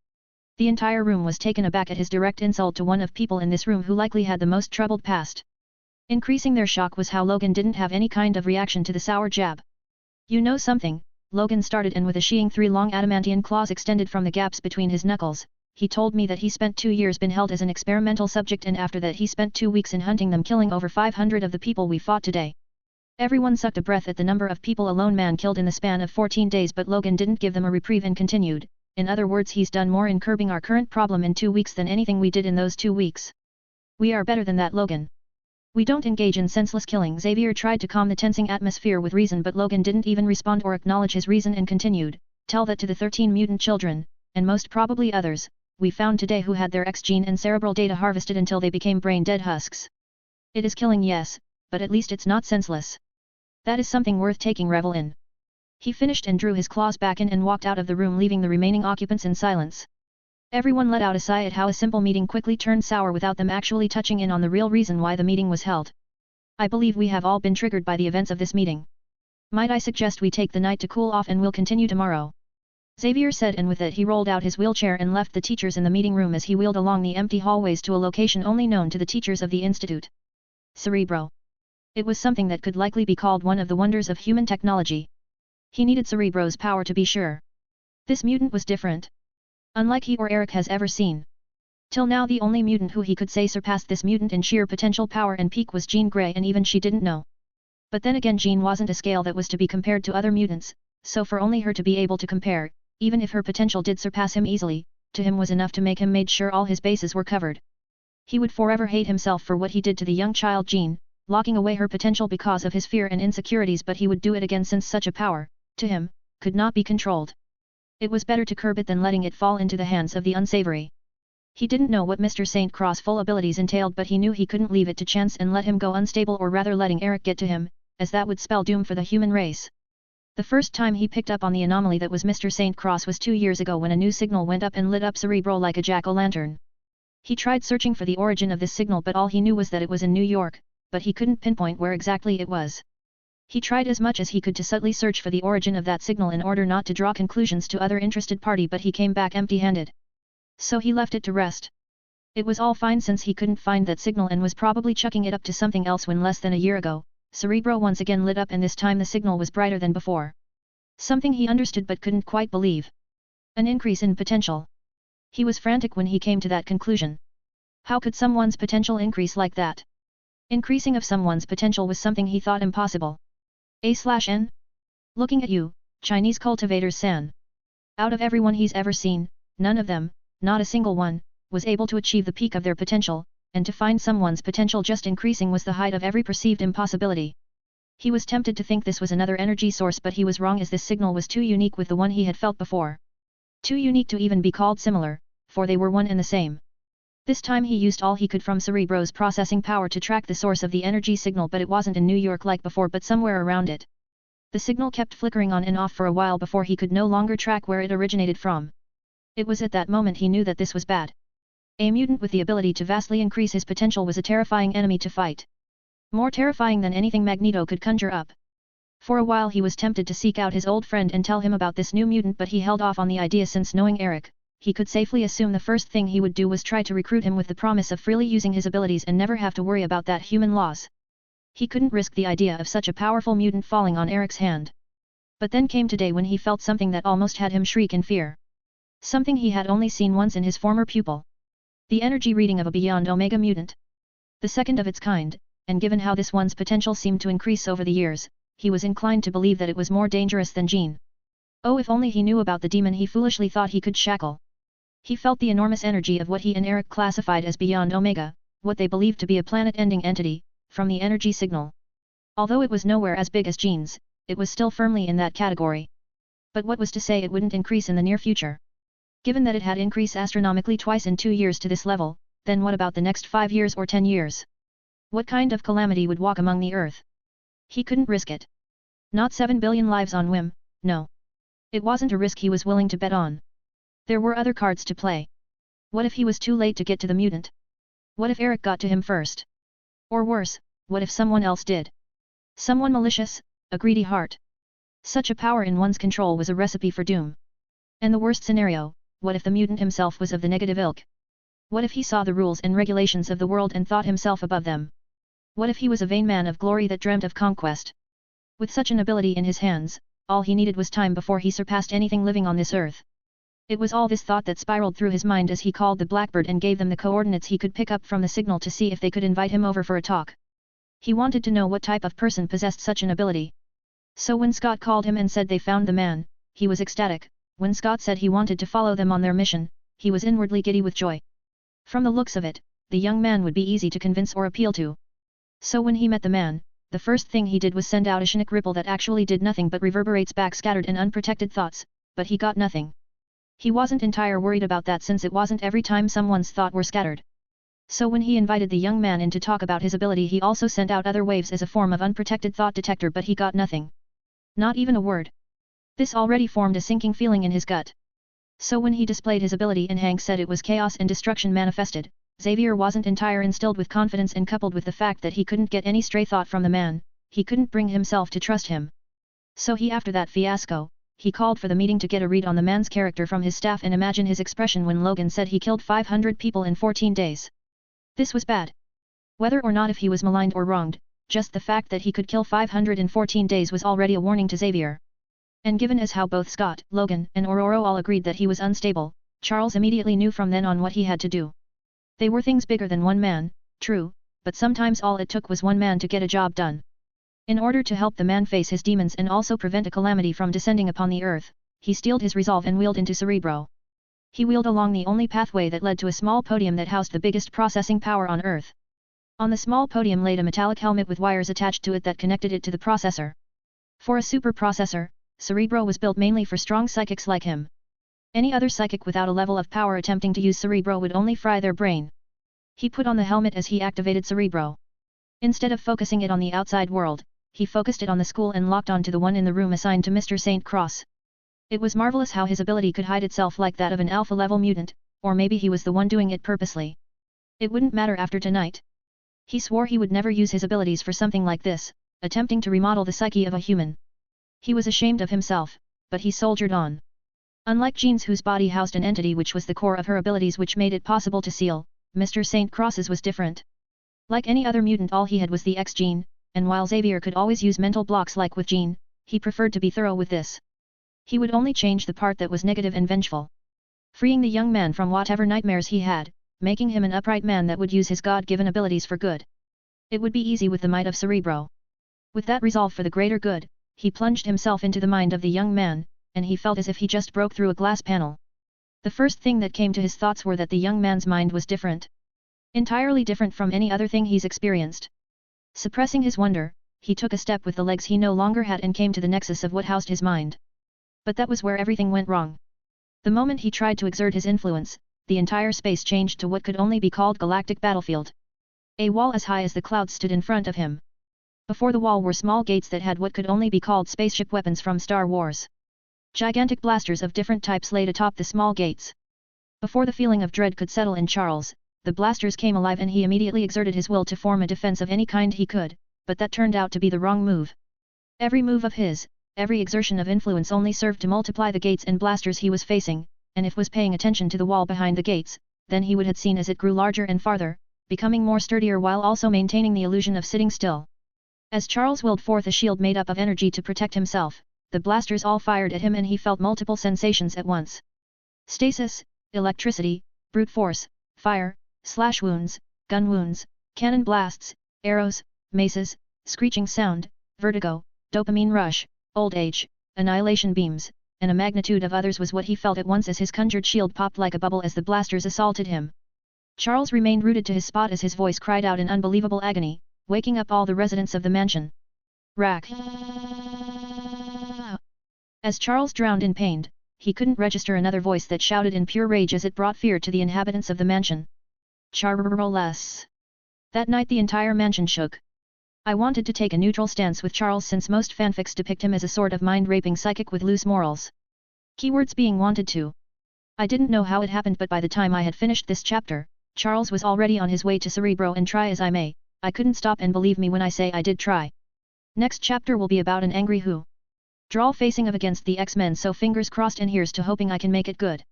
S1: The entire room was taken aback at his direct insult to one of people in this room who likely had the most troubled past. Increasing their shock was how Logan didn't have any kind of reaction to the sour jab. You know something? Logan started, and with a sheeing 3 long adamantian claws extended from the gaps between his knuckles, he told me that he spent 2 years been held as an experimental subject, and after that he spent 2 weeks in hunting them, killing over 500 of the people we fought today. Everyone sucked a breath at the number of people a lone man killed in the span of 14 days, but Logan didn't give them a reprieve and continued, in other words, he's done more in curbing our current problem in 2 weeks than anything we did in those 2 weeks. We are better than that, Logan. We don't engage in senseless killing. Xavier tried to calm the tensing atmosphere with reason, but Logan didn't even respond or acknowledge his reason and continued, tell that to the 13 mutant children, and most probably others, we found today who had their X gene and cerebral data harvested until they became brain-dead husks. It is killing, yes, but at least it's not senseless. That is something worth taking revel in. He finished and drew his claws back in and walked out of the room, leaving the remaining occupants in silence. Everyone let out a sigh at how a simple meeting quickly turned sour without them actually touching in on the real reason why the meeting was held. I believe we have all been triggered by the events of this meeting. Might I suggest we take the night to cool off and we'll continue tomorrow? Xavier said, and with it he rolled out his wheelchair and left the teachers in the meeting room as he wheeled along the empty hallways to a location only known to the teachers of the institute. Cerebro. It was something that could likely be called one of the wonders of human technology. He needed Cerebro's power to be sure. This mutant was different. Unlike he or Eric has ever seen. Till now the only mutant who he could say surpassed this mutant in sheer potential power and peak was Jean Grey, and even she didn't know. But then again, Jean wasn't a scale that was to be compared to other mutants, so for only her to be able to compare, even if her potential did surpass him easily, to him was enough to make him made sure all his bases were covered. He would forever hate himself for what he did to the young child Jean, locking away her potential because of his fear and insecurities, but he would do it again since such a power, to him, could not be controlled. It was better to curb it than letting it fall into the hands of the unsavory. He didn't know what Mr. St. Cross' full abilities entailed, but he knew he couldn't leave it to chance and let him go unstable, or rather letting Eric get to him, as that would spell doom for the human race. The first time he picked up on the anomaly that was Mr. St. Cross was 2 years ago, when a new signal went up and lit up Cerebro like a jack-o'-lantern. He tried searching for the origin of this signal, but all he knew was that it was in New York, but he couldn't pinpoint where exactly it was. He tried as much as he could to subtly search for the origin of that signal in order not to draw conclusions to other interested party, but he came back empty-handed. So he left it to rest. It was all fine since he couldn't find that signal and was probably chucking it up to something else when less than a year ago, Cerebro once again lit up, and this time the signal was brighter than before. Something he understood but couldn't quite believe. An increase in potential. He was frantic when he came to that conclusion. How could someone's potential increase like that? Increasing of someone's potential was something he thought impossible. A/N? Looking at you, Chinese cultivators san. Out of everyone he's ever seen, none of them, not a single one, was able to achieve the peak of their potential, and to find someone's potential just increasing was the height of every perceived impossibility. He was tempted to think this was another energy source, but he was wrong, as this signal was too unique with the one he had felt before. Too unique to even be called similar, for they were one and the same. This time he used all he could from Cerebro's processing power to track the source of the energy signal, but it wasn't in New York like before, but somewhere around it. The signal kept flickering on and off for a while before he could no longer track where it originated from. It was at that moment he knew that this was bad. A mutant with the ability to vastly increase his potential was a terrifying enemy to fight. More terrifying than anything Magneto could conjure up. For a while he was tempted to seek out his old friend and tell him about this new mutant, but he held off on the idea since, knowing Eric, he could safely assume the first thing he would do was try to recruit him with the promise of freely using his abilities and never have to worry about that human loss. He couldn't risk the idea of such a powerful mutant falling on Eric's hand. But then came today when he felt something that almost had him shriek in fear. Something he had only seen once in his former pupil. The energy reading of a Beyond Omega mutant. The second of its kind, and given how this one's potential seemed to increase over the years, he was inclined to believe that it was more dangerous than Jean. Oh, if only he knew about the demon he foolishly thought he could shackle. He felt the enormous energy of what he and Eric classified as beyond Omega, what they believed to be a planet-ending entity, from the energy signal. Although it was nowhere as big as genes, it was still firmly in that category. But what was to say it wouldn't increase in the near future? Given that it had increased astronomically twice in 2 years to this level, then what about the next 5 years or 10 years? What kind of calamity would walk among the earth? He couldn't risk it. Not 7 billion lives on whim, no. It wasn't a risk he was willing to bet on. There were other cards to play. What if he was too late to get to the mutant? What if Eric got to him first? Or worse, what if someone else did? Someone malicious, a greedy heart. Such a power in one's control was a recipe for doom. And the worst scenario, what if the mutant himself was of the negative ilk? What if he saw the rules and regulations of the world and thought himself above them? What if he was a vain man of glory that dreamt of conquest? With such an ability in his hands, all he needed was time before he surpassed anything living on this earth. It was all this thought that spiraled through his mind as he called the Blackbird and gave them the coordinates he could pick up from the signal to see if they could invite him over for a talk. He wanted to know what type of person possessed such an ability. So when Scott called him and said they found the man, he was ecstatic. When Scott said he wanted to follow them on their mission, he was inwardly giddy with joy. From the looks of it, the young man would be easy to convince or appeal to. So when he met the man, the first thing he did was send out a sonic ripple that actually did nothing but reverberates back scattered and unprotected thoughts, but he got nothing. He wasn't entirely worried about that since it wasn't every time someone's thought were scattered. So when he invited the young man in to talk about his ability he also sent out other waves as a form of unprotected thought detector but he got nothing. Not even a word. This already formed a sinking feeling in his gut. So when he displayed his ability and Hank said it was chaos and destruction manifested, Xavier wasn't entirely instilled with confidence and coupled with the fact that he couldn't get any stray thought from the man, he couldn't bring himself to trust him. So after that fiasco, he called for the meeting to get a read on the man's character from his staff and imagine his expression when Logan said he killed 500 people in 14 days. This was bad. Whether or not if he was maligned or wronged, just the fact that he could kill 500 in 14 days was already a warning to Xavier. And given as how both Scott, Logan, and Ororo all agreed that he was unstable, Charles immediately knew from then on what he had to do. They were things bigger than one man, true, but sometimes all it took was one man to get a job done. In order to help the man face his demons and also prevent a calamity from descending upon the earth, he steeled his resolve and wheeled into Cerebro. He wheeled along the only pathway that led to a small podium that housed the biggest processing power on Earth. On the small podium laid a metallic helmet with wires attached to it that connected it to the processor. For a super processor, Cerebro was built mainly for strong psychics like him. Any other psychic without a level of power attempting to use Cerebro would only fry their brain. He put on the helmet as he activated Cerebro. Instead of focusing it on the outside world, he focused it on the school and locked on to the one in the room assigned to Mr. St. Cross. It was marvelous how his ability could hide itself like that of an alpha-level mutant, or maybe he was the one doing it purposely. It wouldn't matter after tonight. He swore he would never use his abilities for something like this, attempting to remodel the psyche of a human. He was ashamed of himself, but he soldiered on. Unlike Jean's whose body housed an entity which was the core of her abilities which made it possible to seal, Mr. St. Cross's was different. Like any other mutant all he had was the X gene, and while Xavier could always use mental blocks like with Jean, he preferred to be thorough with this. He would only change the part that was negative and vengeful. Freeing the young man from whatever nightmares he had, making him an upright man that would use his God-given abilities for good. It would be easy with the might of Cerebro. With that resolve for the greater good, he plunged himself into the mind of the young man, and he felt as if he just broke through a glass panel. The first thing that came to his thoughts were that the young man's mind was different. Entirely different from any other thing he's experienced. Suppressing his wonder, he took a step with the legs he no longer had and came to the nexus of what housed his mind. But that was where everything went wrong. The moment he tried to exert his influence, the entire space changed to what could only be called galactic battlefield. A wall as high as the clouds stood in front of him. Before the wall were small gates that had what could only be called spaceship weapons from Star Wars. Gigantic blasters of different types laid atop the small gates. Before the feeling of dread could settle in Charles, the blasters came alive and he immediately exerted his will to form a defense of any kind he could, but that turned out to be the wrong move. Every move of his, every exertion of influence only served to multiply the gates and blasters he was facing, and if was paying attention to the wall behind the gates, then he would have seen as it grew larger and farther, becoming more sturdier while also maintaining the illusion of sitting still. As Charles willed forth a shield made up of energy to protect himself, the blasters all fired at him and he felt multiple sensations at once. Stasis, electricity, brute force, fire, slash wounds, gun wounds, cannon blasts, arrows, maces, screeching sound, vertigo, dopamine rush, old age, annihilation beams, and a magnitude of others was what he felt at once as his conjured shield popped like a bubble as the blasters assaulted him. Charles remained rooted to his spot as his voice cried out in unbelievable agony, waking up all the residents of the mansion. Rack! As Charles drowned in pain, he couldn't register another voice that shouted in pure rage as it brought fear to the inhabitants of the mansion. Charles! That night the entire mansion shook. I wanted to take a neutral stance with Charles since most fanfics depict him as a sort of mind-raping psychic with loose morals. Keywords being wanted to. I didn't know how it happened, but by the time I had finished this chapter, Charles was already on his way to Cerebro, and try as I may, I couldn't stop, and believe me when I say I did try. Next chapter will be about an angry Who. Drawl facing of against the X-Men, so fingers crossed, and here's to hoping I can make it good.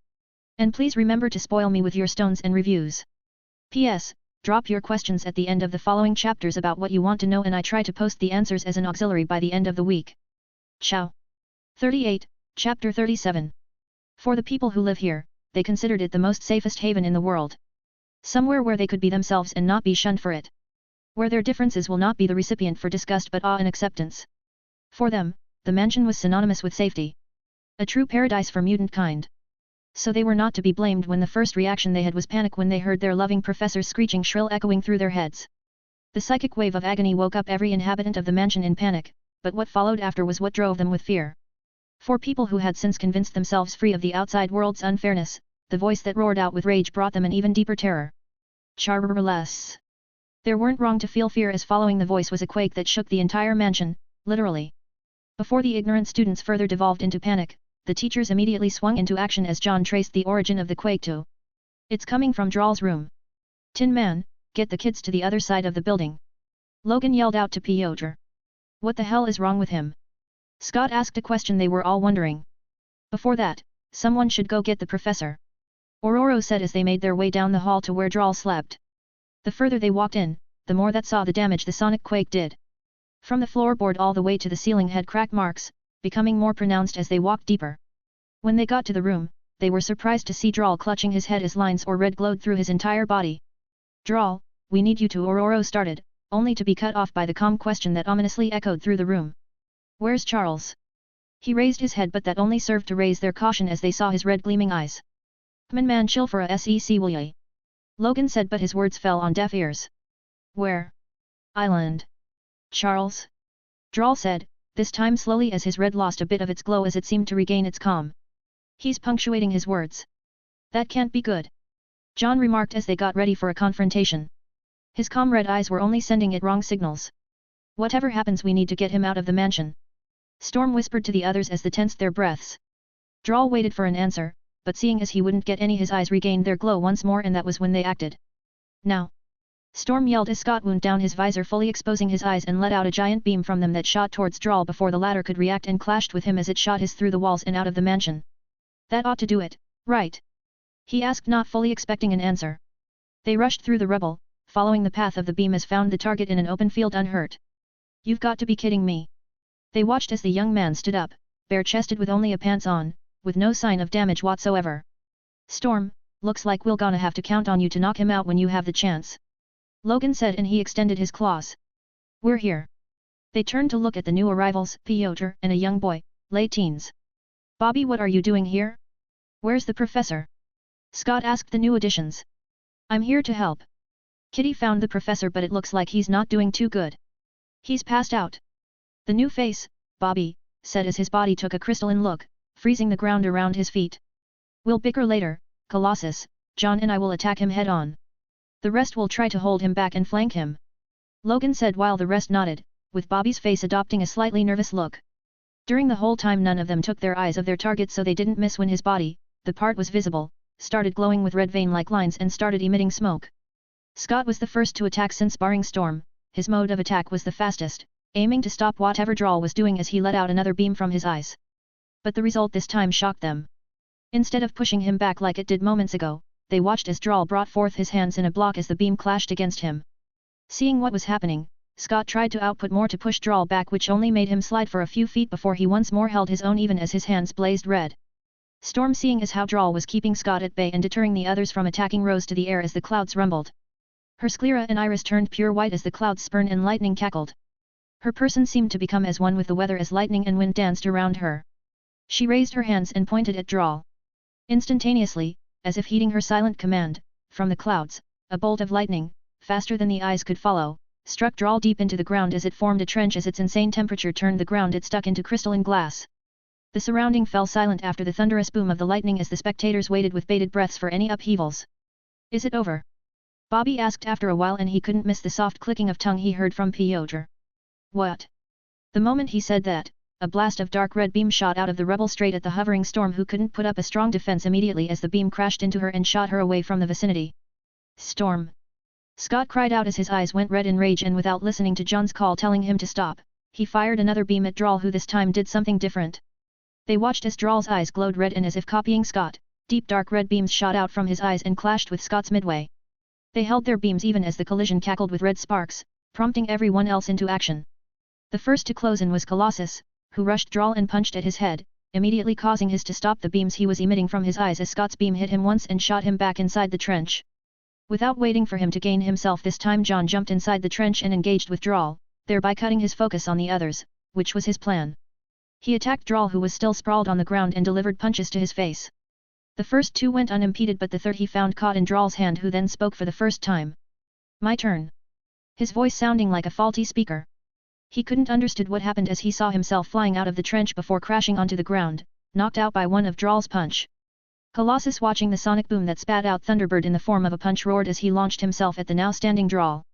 S1: And please remember to spoil me with your stones and reviews. P.S. Drop your questions at the end of the following chapters about what you want to know, and I try to post the answers as an auxiliary by the end of the week. Ciao. 38, Chapter 37. For the people who live here, they considered it the most safest haven in the world. Somewhere where they could be themselves and not be shunned for it. Where their differences will not be the recipient for disgust but awe and acceptance. For them, the mansion was synonymous with safety. A true paradise for mutant kind. So they were not to be blamed when the first reaction they had was panic when they heard their loving professor's screeching shrill echoing through their heads. The psychic wave of agony woke up every inhabitant of the mansion in panic, but what followed after was what drove them with fear. For people who had since convinced themselves free of the outside world's unfairness, the voice that roared out with rage brought them an even deeper terror. Charles. They weren't wrong to feel fear, as following the voice was a quake that shook the entire mansion, literally. Before the ignorant students further devolved into panic, the teachers immediately swung into action as John traced the origin of the quake to. It's coming from Drawl's room. Tin Man, get the kids to the other side of the building. Logan yelled out to Piotr. What the hell is wrong with him? Scott asked a question they were all wondering. Before that, someone should go get the professor. Ororo said as they made their way down the hall to where Drawl slept. The further they walked in, the more that saw the damage the sonic quake did. From the floorboard all the way to the ceiling had crack marks, becoming more pronounced as they walked deeper. When they got to the room, they were surprised to see Drawl clutching his head as lines or red glowed through his entire body. Drawl, we need you to, Ororo started, only to be cut off by the calm question that ominously echoed through the room. Where's Charles? He raised his head, but that only served to raise their caution as they saw his red gleaming eyes. Man chill for a sec will ye? Logan said, but his words fell on deaf ears. Where? Island. Charles? Drawl said, this time slowly as his red lost a bit of its glow as it seemed to regain its calm. He's punctuating his words. That can't be good. John remarked as they got ready for a confrontation. His calm red eyes were only sending it wrong signals. Whatever happens, we need to get him out of the mansion. Storm whispered to the others as they tensed their breaths. Drawl waited for an answer, but seeing as he wouldn't get any, his eyes regained their glow once more, and that was when they acted. Now! Storm yelled as Scott wound down his visor, fully exposing his eyes, and let out a giant beam from them that shot towards Drawl before the latter could react, and clashed with him as it shot his through the walls and out of the mansion. That ought to do it, right? He asked, not fully expecting an answer. They rushed through the rubble, following the path of the beam as found the target in an open field unhurt. You've got to be kidding me. They watched as the young man stood up, bare-chested with only a pants on, with no sign of damage whatsoever. Storm, looks like we'll gonna have to count on you to knock him out when you have the chance. Logan said, and he extended his claws. We're here. They turned to look at the new arrivals, Piotr and a young boy, late teens. Bobby, what are you doing here? Where's the professor? Scott asked the new additions. I'm here to help. Kitty found the professor, but it looks like he's not doing too good. He's passed out. The new face, Bobby, said as his body took a crystalline look, freezing the ground around his feet. We'll bicker later, Colossus. John and I will attack him head on. The rest will try to hold him back and flank him. Logan said while the rest nodded, with Bobby's face adopting a slightly nervous look. During the whole time none of them took their eyes of their target, so they didn't miss when his body, the part was visible, started glowing with red vein-like lines and started emitting smoke. Scott was the first to attack since barring Storm, his mode of attack was the fastest, aiming to stop whatever Drawl was doing as he let out another beam from his eyes. But the result this time shocked them. Instead of pushing him back like it did moments ago, they watched as Drawl brought forth his hands in a block as the beam clashed against him. Seeing what was happening, Scott tried to output more to push Drawl back, which only made him slide for a few feet before he once more held his own even as his hands blazed red. Storm, seeing as how Drawl was keeping Scott at bay and deterring the others from attacking, rose to the air as the clouds rumbled. Her sclera and iris turned pure white as the clouds spurned and lightning cackled. Her person seemed to become as one with the weather as lightning and wind danced around her. She raised her hands and pointed at Drawl. Instantaneously, as if heeding her silent command, from the clouds, a bolt of lightning, faster than the eyes could follow, struck Drawl deep into the ground as it formed a trench as its insane temperature turned the ground it stuck into crystalline glass. The surrounding fell silent after the thunderous boom of the lightning as the spectators waited with bated breaths for any upheavals. Is it over? Bobby asked after a while, and he couldn't miss the soft clicking of tongue he heard from Pyotr. What? The moment he said that, a blast of dark red beam shot out of the rebel straight at the hovering Storm, who couldn't put up a strong defense immediately as the beam crashed into her and shot her away from the vicinity. Storm! Scott cried out as his eyes went red in rage, and without listening to John's call telling him to stop, he fired another beam at Drawl, who this time did something different. They watched as Drawl's eyes glowed red, and as if copying Scott, deep dark red beams shot out from his eyes and clashed with Scott's midway. They held their beams even as the collision cackled with red sparks, prompting everyone else into action. The first to close in was Colossus, who rushed Drawl and punched at his head, immediately causing his to stop the beams he was emitting from his eyes as Scott's beam hit him once and shot him back inside the trench. Without waiting for him to gain himself this time, John jumped inside the trench and engaged with Drawl, thereby cutting his focus on the others, which was his plan. He attacked Drawl, who was still sprawled on the ground, and delivered punches to his face. The first two went unimpeded, but the third he found caught in Drawl's hand, who then spoke for the first time. My turn. His voice sounding like a faulty speaker. He couldn't understood what happened as he saw himself flying out of the trench before crashing onto the ground, knocked out by one of Drawl's punch. Colossus, watching the sonic boom that spat out Thunderbird in the form of a punch, roared as he launched himself at the now standing Drawl.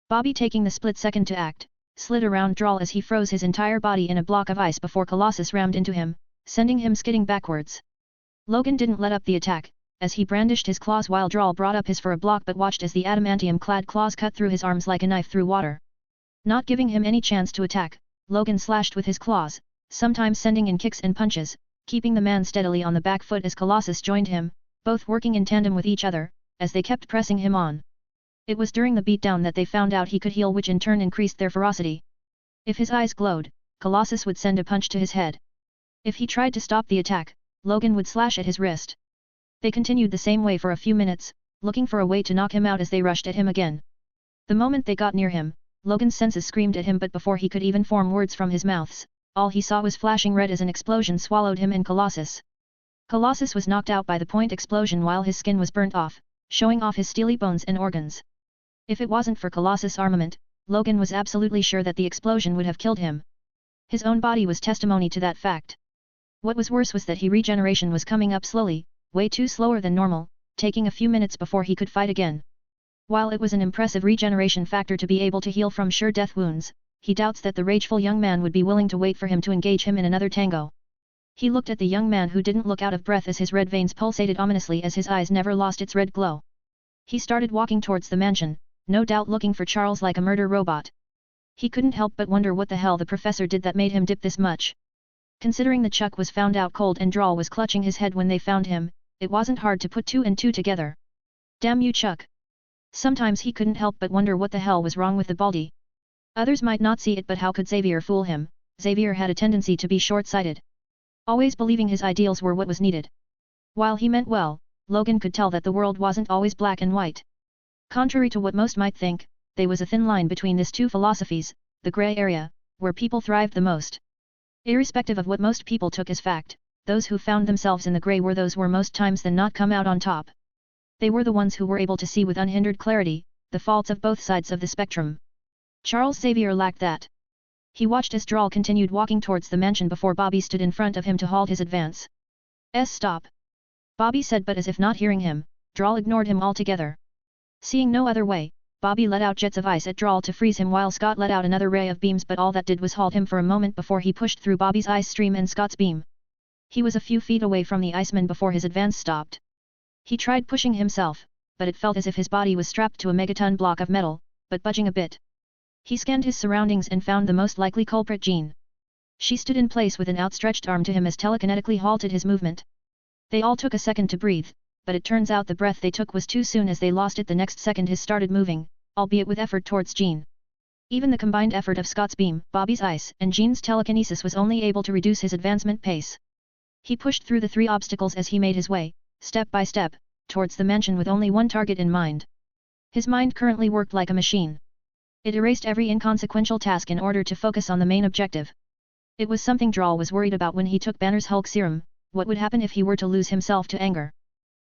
S1: Bobby, taking the split second to act, slid around Drawl as he froze his entire body in a block of ice before Colossus rammed into him, sending him skidding backwards. Logan didn't let up the attack, as he brandished his claws while Drawl brought up his for a block, but watched as the adamantium-clad claws cut through his arms like a knife through water. Not giving him any chance to attack, Logan slashed with his claws, sometimes sending in kicks and punches, keeping the man steadily on the back foot as Colossus joined him, both working in tandem with each other, as they kept pressing him on. It was during the beatdown that they found out he could heal, which in turn increased their ferocity. If his eyes glowed, Colossus would send a punch to his head. If he tried to stop the attack, Logan would slash at his wrist. They continued the same way for a few minutes, looking for a way to knock him out as they rushed at him again. The moment they got near him, Logan's senses screamed at him, but before he could even form words from his mouths, all he saw was flashing red as an explosion swallowed him and Colossus. Colossus was knocked out by the point explosion while his skin was burnt off, showing off his steely bones and organs. If it wasn't for Colossus' armament, Logan was absolutely sure that the explosion would have killed him. His own body was testimony to that fact. What was worse was that his regeneration was coming up slowly, way too slower than normal, taking a few minutes before he could fight again. While it was an impressive regeneration factor to be able to heal from sure death wounds, he doubts that the rageful young man would be willing to wait for him to engage him in another tango. He looked at the young man, who didn't look out of breath as his red veins pulsated ominously as his eyes never lost its red glow. He started walking towards the mansion, no doubt looking for Charles like a murder robot. He couldn't help but wonder what the hell the professor did that made him dip this much. Considering the Chuck was found out cold and Drawl was clutching his head when they found him, it wasn't hard to put two and two together. Damn you, Chuck! Sometimes he couldn't help but wonder what the hell was wrong with the Baldy. Others might not see it, but how could Xavier fool him? Xavier had a tendency to be short-sighted, always believing his ideals were what was needed. While he meant well, Logan could tell that the world wasn't always black and white. Contrary to what most might think, there was a thin line between these two philosophies, the gray area, where people thrived the most. Irrespective of what most people took as fact, those who found themselves in the gray were those who were most times than not come out on top. They were the ones who were able to see with unhindered clarity the faults of both sides of the spectrum. Charles Xavier lacked that. He watched as Drawl continued walking towards the mansion before Bobby stood in front of him to halt his advance. Stop! Bobby said, but as if not hearing him, Drawl ignored him altogether. Seeing no other way, Bobby let out jets of ice at Drawl to freeze him while Scott let out another ray of beams, but all that did was halt him for a moment before he pushed through Bobby's ice stream and Scott's beam. He was a few feet away from the Iceman before his advance stopped. He tried pushing himself, but it felt as if his body was strapped to a megaton block of metal, but budging a bit. He scanned his surroundings and found the most likely culprit, Jean. She stood in place with an outstretched arm to him as telekinetically halted his movement. They all took a second to breathe, but it turns out the breath they took was too soon, as they lost it the next second his started moving, albeit with effort, towards Jean. Even the combined effort of Scott's beam, Bobby's ice, and Jean's telekinesis was only able to reduce his advancement pace. He pushed through the three obstacles as he made his way, step by step, towards the mansion with only one target in mind. His mind currently worked like a machine. It erased every inconsequential task in order to focus on the main objective. It was something Drawl was worried about when he took Banner's Hulk serum. What would happen if he were to lose himself to anger?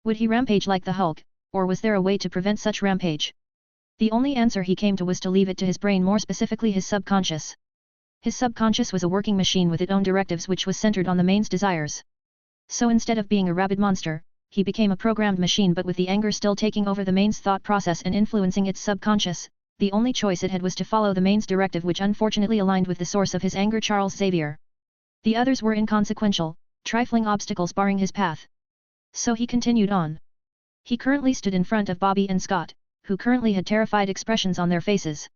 S1: Would he rampage like the Hulk, or was there a way to prevent such rampage? The only answer he came to was to leave it to his brain, more specifically his subconscious. His subconscious was a working machine with its own directives which was centered on the main's desires. So instead of being a rabid monster, he became a programmed machine, but with the anger still taking over the main's thought process and influencing its subconscious. The only choice it had was to follow the main's directive, which unfortunately aligned with the source of his anger, Charles Xavier. The others were inconsequential, trifling obstacles barring his path. So he continued on. He currently stood in front of Bobby and Scott, who currently had terrified expressions on their faces.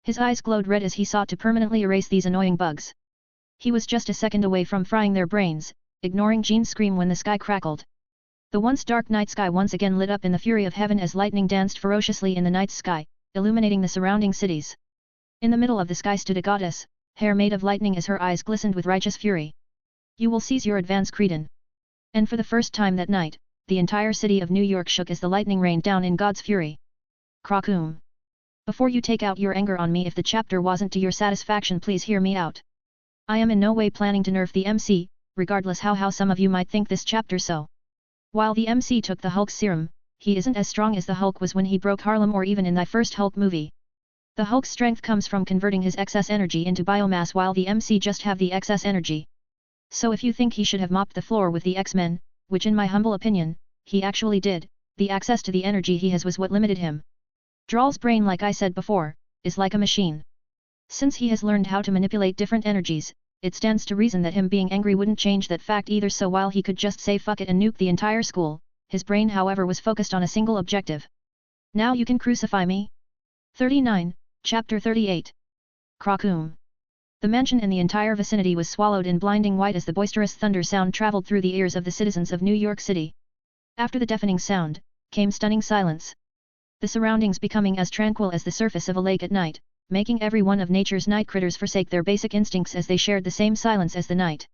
S1: His eyes glowed red as he sought to permanently erase these annoying bugs. He was just a second away from frying their brains, ignoring Jean's scream when the sky crackled. The once dark night sky once again lit up in the fury of heaven as lightning danced ferociously in the night sky, illuminating the surrounding cities. In the middle of the sky stood a goddess, hair made of lightning as her eyes glistened with righteous fury. You will seize your advance, Cretan. And for the first time that night, the entire city of New York shook as the lightning rained down in God's fury. Krakoom. Before you take out your anger on me, if the chapter wasn't to your satisfaction, please hear me out. I am in no way planning to nerf the MC, regardless how some of you might think this chapter so. While the MC took the Hulk serum, he isn't as strong as the Hulk was when he broke Harlem or even in the first Hulk movie. The Hulk's strength comes from converting his excess energy into biomass, while the MC just have the excess energy. So if you think he should have mopped the floor with the X-Men, which in my humble opinion, he actually did, the access to the energy he has was what limited him. Drawl's brain, like I said before, is like a machine. Since he has learned how to manipulate different energies, it stands to reason that him being angry wouldn't change that fact either, so while he could just say fuck it and nuke the entire school, his brain however was focused on a single objective. Now you can crucify me? 39, Chapter 38. Krakoom. The mansion and the entire vicinity was swallowed in blinding white as the boisterous thunder sound traveled through the ears of the citizens of New York City. After the deafening sound, came stunning silence. The surroundings becoming as tranquil as the surface of a lake at night, making every one of nature's night critters forsake their basic instincts as they shared the same silence as the night.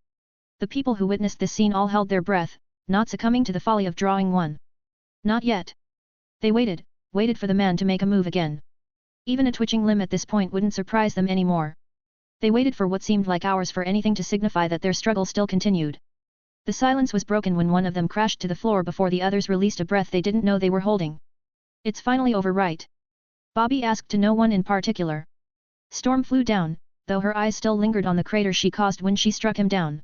S1: The people who witnessed this scene all held their breath, not succumbing to the folly of drawing one. Not yet. They waited for the man to make a move again. Even a twitching limb at this point wouldn't surprise them anymore. They waited for what seemed like hours for anything to signify that their struggle still continued. The silence was broken when one of them crashed to the floor before the others released a breath they didn't know they were holding. It's finally over, right? Bobby asked to no one in particular. Storm flew down, though her eyes still lingered on the crater she caused when she struck him down.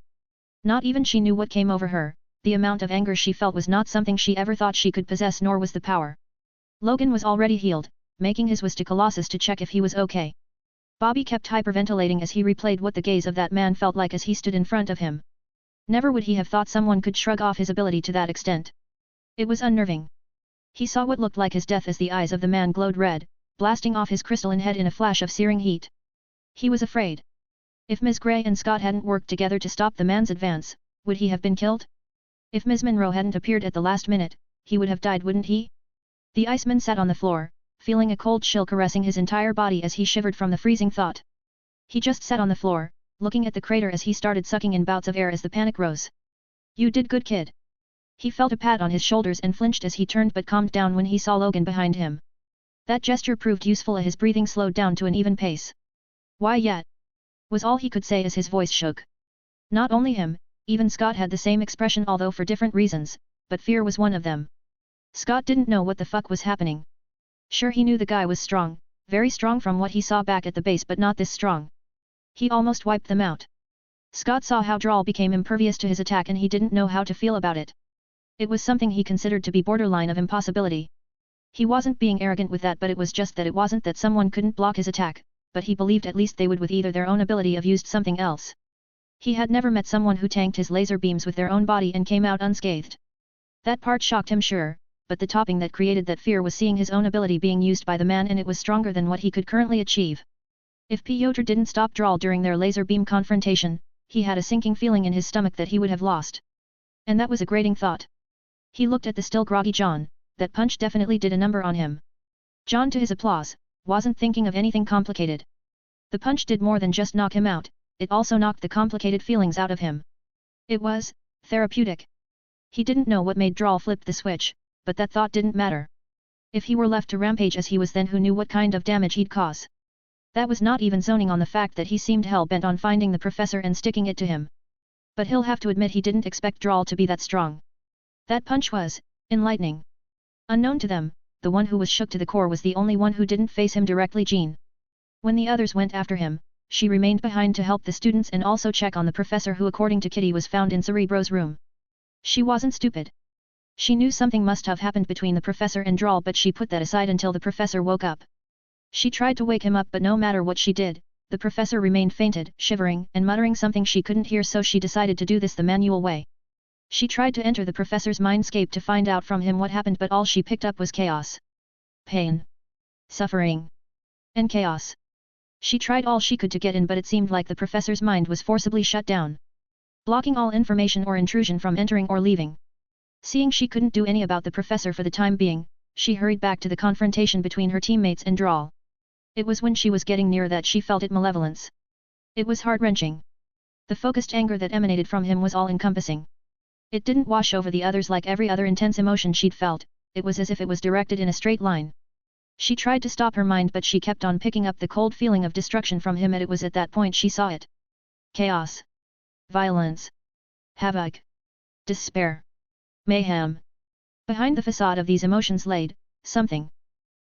S1: Not even she knew what came over her. The amount of anger she felt was not something she ever thought she could possess, nor was the power. Logan was already healed, making his way to Colossus to check if he was okay. Bobby kept hyperventilating as he replayed what the gaze of that man felt like as he stood in front of him. Never would he have thought someone could shrug off his ability to that extent. It was unnerving. He saw what looked like his death as the eyes of the man glowed red, blasting off his crystalline head in a flash of searing heat. He was afraid. If Ms. Gray and Scott hadn't worked together to stop the man's advance, would he have been killed? If Ms. Monroe hadn't appeared at the last minute, he would have died, wouldn't he? The Iceman sat on the floor, feeling a cold chill caressing his entire body as he shivered from the freezing thought. He just sat on the floor, looking at the crater as he started sucking in bouts of air as the panic rose. You did good, kid. He felt a pat on his shoulders and flinched as he turned but calmed down when he saw Logan behind him. That gesture proved useful as his breathing slowed down to an even pace. Why yet? Was all he could say as his voice shook. Not only him, even Scott had the same expression, although for different reasons, but fear was one of them. Scott didn't know what the fuck was happening. Sure, he knew the guy was strong, very strong from what he saw back at the base, but not this strong. He almost wiped them out. Scott saw how Drawl became impervious to his attack and he didn't know how to feel about it. It was something he considered to be borderline of impossibility. He wasn't being arrogant with that, but it was just that it wasn't that someone couldn't block his attack, but he believed at least they would with either their own ability or used something else. He had never met someone who tanked his laser beams with their own body and came out unscathed. That part shocked him, sure, but the topping that created that fear was seeing his own ability being used by the man, and it was stronger than what he could currently achieve. If Piotr didn't stop Drawl during their laser beam confrontation, he had a sinking feeling in his stomach that he would have lost. And that was a grating thought. He looked at the still groggy John. That punch definitely did a number on him. John, to his applause, wasn't thinking of anything complicated. The punch did more than just knock him out, it also knocked the complicated feelings out of him. It was therapeutic. He didn't know what made Drawl flip the switch, but that thought didn't matter. If he were left to rampage as he was, then who knew what kind of damage he'd cause. That was not even zoning on the fact that he seemed hell-bent on finding the professor and sticking it to him. But he'll have to admit he didn't expect Drawl to be that strong. That punch was enlightening. Unknown to them, the one who was shook to the core was the only one who didn't face him directly, Jean. When the others went after him, she remained behind to help the students and also check on the professor who according to Kitty was found in Cerebro's room. She wasn't stupid. She knew something must have happened between the professor and Drawl, but she put that aside until the professor woke up. She tried to wake him up, but no matter what she did, the professor remained fainted, shivering and muttering something she couldn't hear, so she decided to do this the manual way. She tried to enter the professor's mindscape to find out from him what happened, but all she picked up was chaos. Pain. Suffering. And chaos. She tried all she could to get in, but it seemed like the professor's mind was forcibly shut down, blocking all information or intrusion from entering or leaving. Seeing she couldn't do any about the professor for the time being, she hurried back to the confrontation between her teammates and Drawl. It was when she was getting near that she felt its malevolence. It was heart-wrenching. The focused anger that emanated from him was all-encompassing. It didn't wash over the others like every other intense emotion she'd felt, it was as if it was directed in a straight line. She tried to stop her mind, but she kept on picking up the cold feeling of destruction from him, and it was at that point she saw it. Chaos. Violence. Havoc. Despair. Mayhem. Behind the facade of these emotions laid something.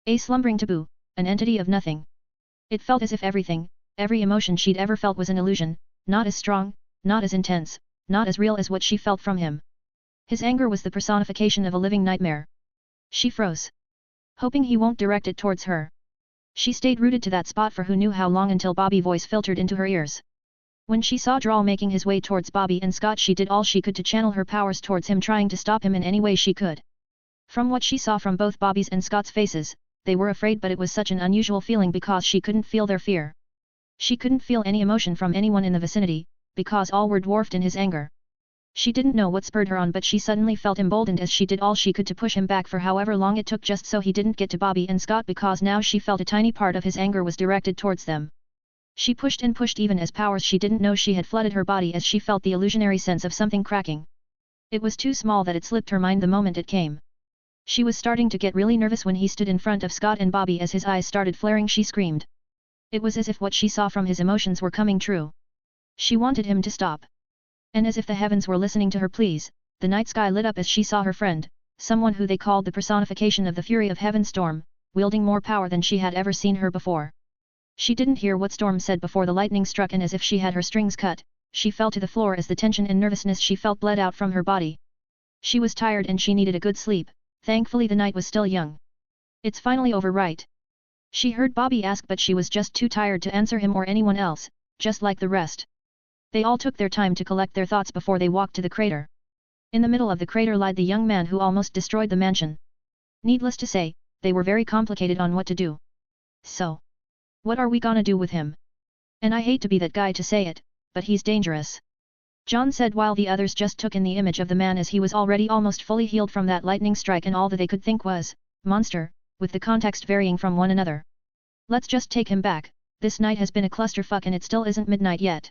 S1: A slumbering taboo, an entity of nothing. It felt as if everything, every emotion she'd ever felt was an illusion, not as strong, not as intense, not as real as what she felt from him. His anger was the personification of a living nightmare. She froze, hoping he won't direct it towards her. She stayed rooted to that spot for who knew how long, until Bobby's voice filtered into her ears. When she saw Drawl making his way towards Bobby and Scott, she did all she could to channel her powers towards him, trying to stop him in any way she could. From what she saw from both Bobby's and Scott's faces, they were afraid, but it was such an unusual feeling because she couldn't feel their fear. She couldn't feel any emotion from anyone in the vicinity, because all were dwarfed in his anger. She didn't know what spurred her on, but she suddenly felt emboldened as she did all she could to push him back for however long it took, just so he didn't get to Bobby and Scott, because now she felt a tiny part of his anger was directed towards them. She pushed and pushed even as powers she didn't know she had flooded her body, as she felt the illusionary sense of something cracking. It was too small that it slipped her mind the moment it came. She was starting to get really nervous when he stood in front of Scott and Bobby. As his eyes started flaring, she screamed. It was as if what she saw from his emotions were coming true. She wanted him to stop. And as if the heavens were listening to her pleas, the night sky lit up as she saw her friend, someone who they called the personification of the fury of heaven, Storm, wielding more power than she had ever seen her before. She didn't hear what Storm said before the lightning struck, and as if she had her strings cut, she fell to the floor as the tension and nervousness she felt bled out from her body. She was tired and she needed a good sleep. Thankfully the night was still young. It's finally over, right? She heard Bobby ask, but she was just too tired to answer him or anyone else, just like the rest. They all took their time to collect their thoughts before they walked to the crater. In the middle of the crater lied the young man who almost destroyed the mansion. Needless to say, they were very complicated on what to do. So, what are we gonna do with him? And I hate to be that guy to say it, but he's dangerous. John said, while the others just took in the image of the man as he was already almost fully healed from that lightning strike, and all that they could think was, monster, with the context varying from one another. Let's just take him back. This night has been a clusterfuck and it still isn't midnight yet.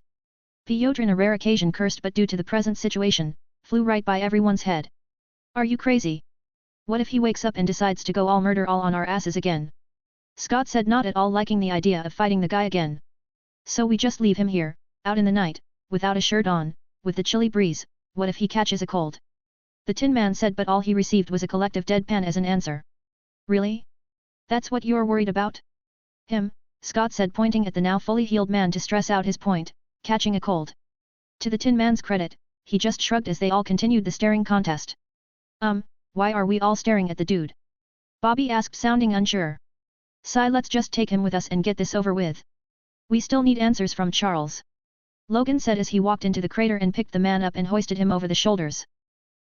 S1: Pyotr, a rare occasion, cursed, but due to the present situation, flew right by everyone's head. Are you crazy? What if he wakes up and decides to go all murder all on our asses again? Scott said, not at all liking the idea of fighting the guy again. So we just leave him here, out in the night, without a shirt on, with the chilly breeze. What if he catches a cold? The Tin Man said, but all he received was a collective deadpan as an answer. Really? That's what you're worried about? Him, Scott said, pointing at the now fully healed man to stress out his point, catching a cold. To the Tin Man's credit, he just shrugged as they all continued the staring contest. Why are we all staring at the dude? Bobby asked, sounding unsure. Sigh, let's just take him with us and get this over with. We still need answers from Charles. Logan said as he walked into the crater and picked the man up and hoisted him over the shoulders.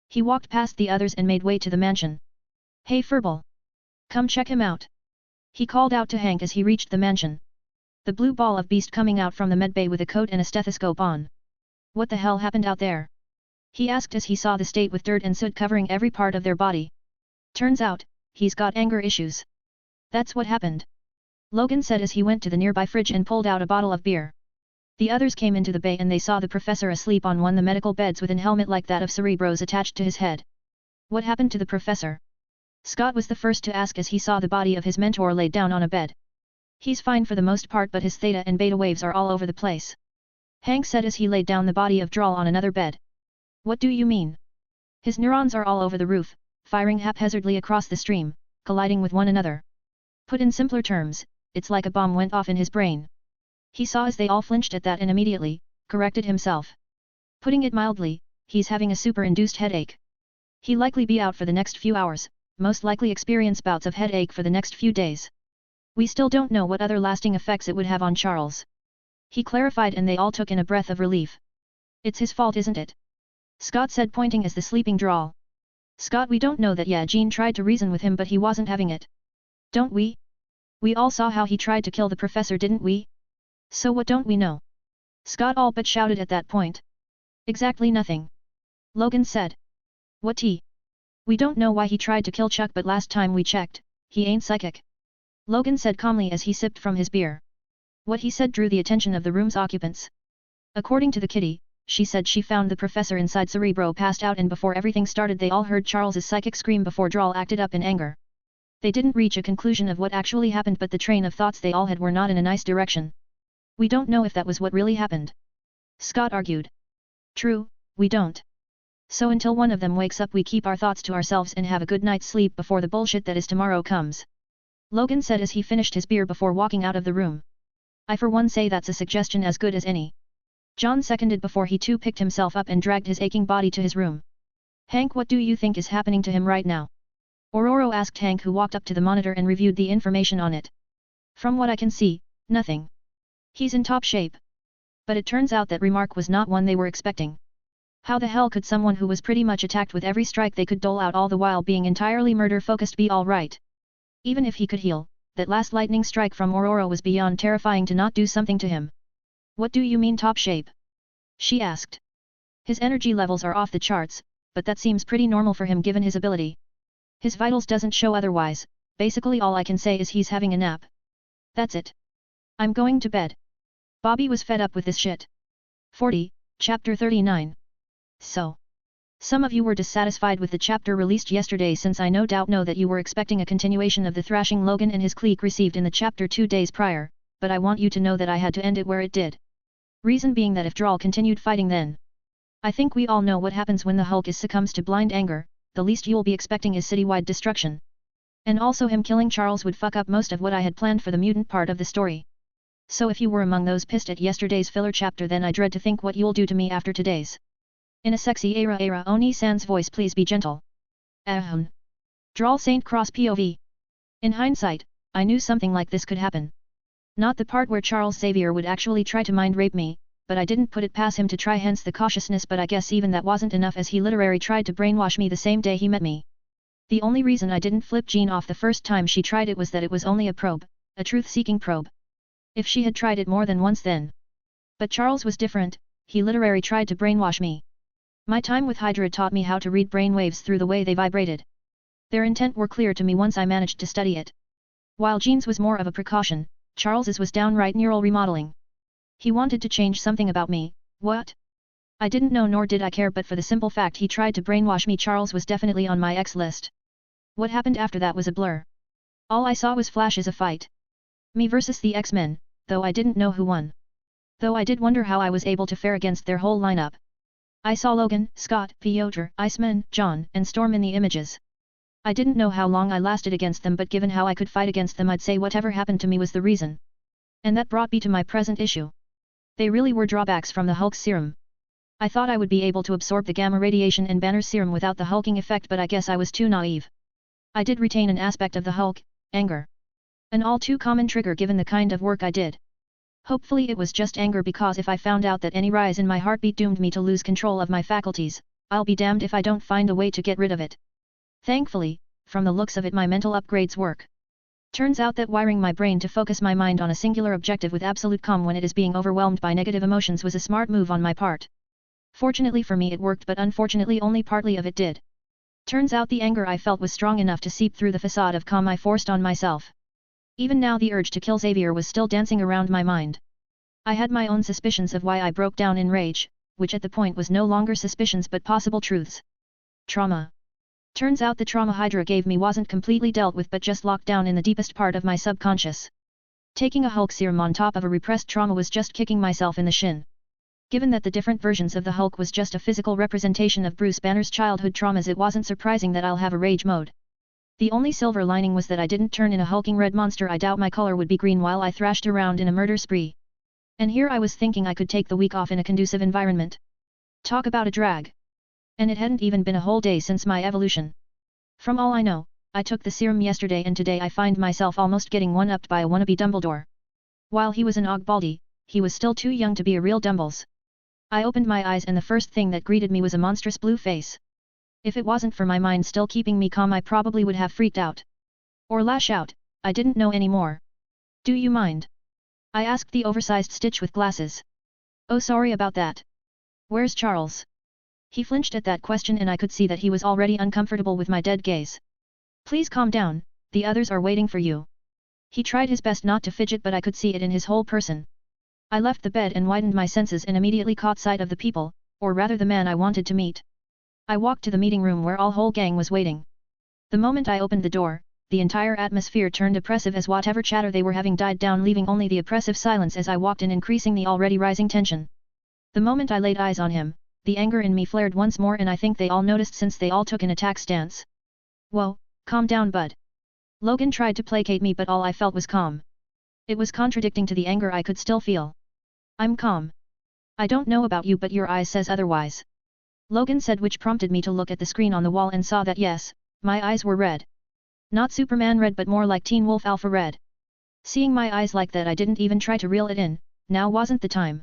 S1: He walked past the others and made way to the mansion. Hey Furball! Come check him out! He called out to Hank as he reached the mansion. The blue ball of beast coming out from the medbay with a coat and a stethoscope on. What the hell happened out there? He asked as he saw the state with dirt and soot covering every part of their body. Turns out, he's got anger issues. That's what happened. Logan said as he went to the nearby fridge and pulled out a bottle of beer. The others came into the bay and they saw the professor asleep on one of the medical beds with an helmet like that of Cerebro's attached to his head. What happened to the professor? Scott was the first to ask as he saw the body of his mentor laid down on a bed. He's fine for the most part, but his theta and beta waves are all over the place. Hank said as he laid down the body of Drawl on another bed. What do you mean? His neurons are all over the roof, firing haphazardly across the stream, colliding with one another. Put in simpler terms, it's like a bomb went off in his brain. He saw as they all flinched at that and immediately, corrected himself. Putting it mildly, he's having a super-induced headache. He'll likely be out for the next few hours, most likely experience bouts of headache for the next few days. We still don't know what other lasting effects it would have on Charles. He clarified, and they all took in a breath of relief. It's his fault, isn't it? Scott said, pointing as the sleeping Drawl. Scott, we don't know that yet. Jean tried to reason with him, but he wasn't having it. Don't we? We all saw how he tried to kill the professor, didn't we? So what don't we know? Scott all but shouted at that point. Exactly nothing. Logan said. What he? We don't know why he tried to kill Chuck, but last time we checked, he ain't psychic. Logan said calmly as he sipped from his beer. What he said drew the attention of the room's occupants. According to the kitty, she said she found the professor inside Cerebro passed out, and before everything started they all heard Charles's psychic scream before Drawl acted up in anger. They didn't reach a conclusion of what actually happened, but the train of thoughts they all had were not in a nice direction. We don't know if that was what really happened. Scott argued. True, we don't. So until one of them wakes up we keep our thoughts to ourselves and have a good night's sleep before the bullshit that is tomorrow comes. Logan said as he finished his beer before walking out of the room. I for one say that's a suggestion as good as any. John seconded before he too picked himself up and dragged his aching body to his room. Hank, what do you think is happening to him right now? Ororo asked Hank, who walked up to the monitor and reviewed the information on it. From what I can see, nothing. He's in top shape. But it turns out that remark was not one they were expecting. How the hell could someone who was pretty much attacked with every strike they could dole out all the while being entirely murder-focused be all right? Even if he could heal, that last lightning strike from Ororo was beyond terrifying to not do something to him. What do you mean top shape? She asked. His energy levels are off the charts, but that seems pretty normal for him given his ability. His vitals doesn't show otherwise, basically all I can say is he's having a nap. That's it. I'm going to bed. Bobby was fed up with this shit. 40, Chapter 39. So. Some of you were dissatisfied with the chapter released yesterday, since I no doubt know that you were expecting a continuation of the thrashing Logan and his clique received in the chapter 2 days prior, but I want you to know that I had to end it where it did. Reason being that if Drawl continued fighting, then I think we all know what happens when the Hulk is succumbs to blind anger. The least you'll be expecting is citywide destruction. And also him killing Charles would fuck up most of what I had planned for the mutant part of the story. So if you were among those pissed at yesterday's filler chapter, then I dread to think what you'll do to me after today's. In a sexy era Oni-san's voice, please be gentle. Ahem. Drawl Saint Cross POV. In hindsight, I knew something like this could happen. Not the part where Charles Xavier would actually try to mind rape me, but I didn't put it past him to try, hence the cautiousness, but I guess even that wasn't enough, as he literally tried to brainwash me the same day he met me. The only reason I didn't flip Jean off the first time she tried it was that it was only a probe, a truth-seeking probe. If she had tried it more than once then. But Charles was different, he literally tried to brainwash me. My time with Hydra taught me how to read brainwaves through the way they vibrated. Their intent were clear to me once I managed to study it. While Jean's was more of a precaution, Charles's was downright neural remodeling. He wanted to change something about me. What? I didn't know, nor did I care, but for the simple fact he tried to brainwash me, Charles was definitely on my X list. What happened after that was a blur. All I saw was flashes of fight. Me versus the X-Men, though I didn't know who won. Though I did wonder how I was able to fare against their whole lineup. I saw Logan, Scott, Piotr, Iceman, John, and Storm in the images. I didn't know how long I lasted against them, but given how I could fight against them, I'd say whatever happened to me was the reason. And that brought me to my present issue. They really were drawbacks from the Hulk's serum. I thought I would be able to absorb the gamma radiation and Banner's serum without the hulking effect, but I guess I was too naive. I did retain an aspect of the Hulk, anger. An all too common trigger given the kind of work I did. Hopefully it was just anger, because if I found out that any rise in my heartbeat doomed me to lose control of my faculties, I'll be damned if I don't find a way to get rid of it. Thankfully, from the looks of it, my mental upgrades work. Turns out that wiring my brain to focus my mind on a singular objective with absolute calm when it is being overwhelmed by negative emotions was a smart move on my part. Fortunately for me it worked, but unfortunately only partly of it did. Turns out the anger I felt was strong enough to seep through the facade of calm I forced on myself. Even now the urge to kill Xavier was still dancing around my mind. I had my own suspicions of why I broke down in rage, which at the point was no longer suspicions but possible truths. Trauma. Turns out the trauma Hydra gave me wasn't completely dealt with, but just locked down in the deepest part of my subconscious. Taking a Hulk serum on top of a repressed trauma was just kicking myself in the shin. Given that the different versions of the Hulk was just a physical representation of Bruce Banner's childhood traumas, it wasn't surprising that I'll have a rage mode. The only silver lining was that I didn't turn in a hulking red monster. I doubt my color would be green while I thrashed around in a murder spree. And here I was thinking I could take the week off in a conducive environment. Talk about a drag. And it hadn't even been a whole day since my evolution. From all I know, I took the serum yesterday and today I find myself almost getting one-upped by a wannabe Dumbledore. While he was an Ogbaldy, he was still too young to be a real Dumbles. I opened my eyes and the first thing that greeted me was a monstrous blue face. If it wasn't for my mind still keeping me calm, I probably would have freaked out. Or lash out, I didn't know anymore. Do you mind? I asked the oversized Stitch with glasses. Oh, sorry about that. Where's Charles? He flinched at that question and I could see that he was already uncomfortable with my dead gaze. Please calm down, the others are waiting for you. He tried his best not to fidget, but I could see it in his whole person. I left the bed and widened my senses and immediately caught sight of the people, or rather the man I wanted to meet. I walked to the meeting room where all whole gang was waiting. The moment I opened the door, the entire atmosphere turned oppressive as whatever chatter they were having died down, leaving only the oppressive silence as I walked in, increasing the already rising tension. The moment I laid eyes on him, the anger in me flared once more, and I think they all noticed since they all took an attack stance. Whoa, calm down, bud. Logan tried to placate me, but all I felt was calm. It was contradicting to the anger I could still feel. I'm calm. I don't know about you, but your eyes says otherwise. Logan said, which prompted me to look at the screen on the wall and saw that yes, my eyes were red. Not Superman red, but more like Teen Wolf Alpha red. Seeing my eyes like that, I didn't even try to reel it in. Now wasn't the time.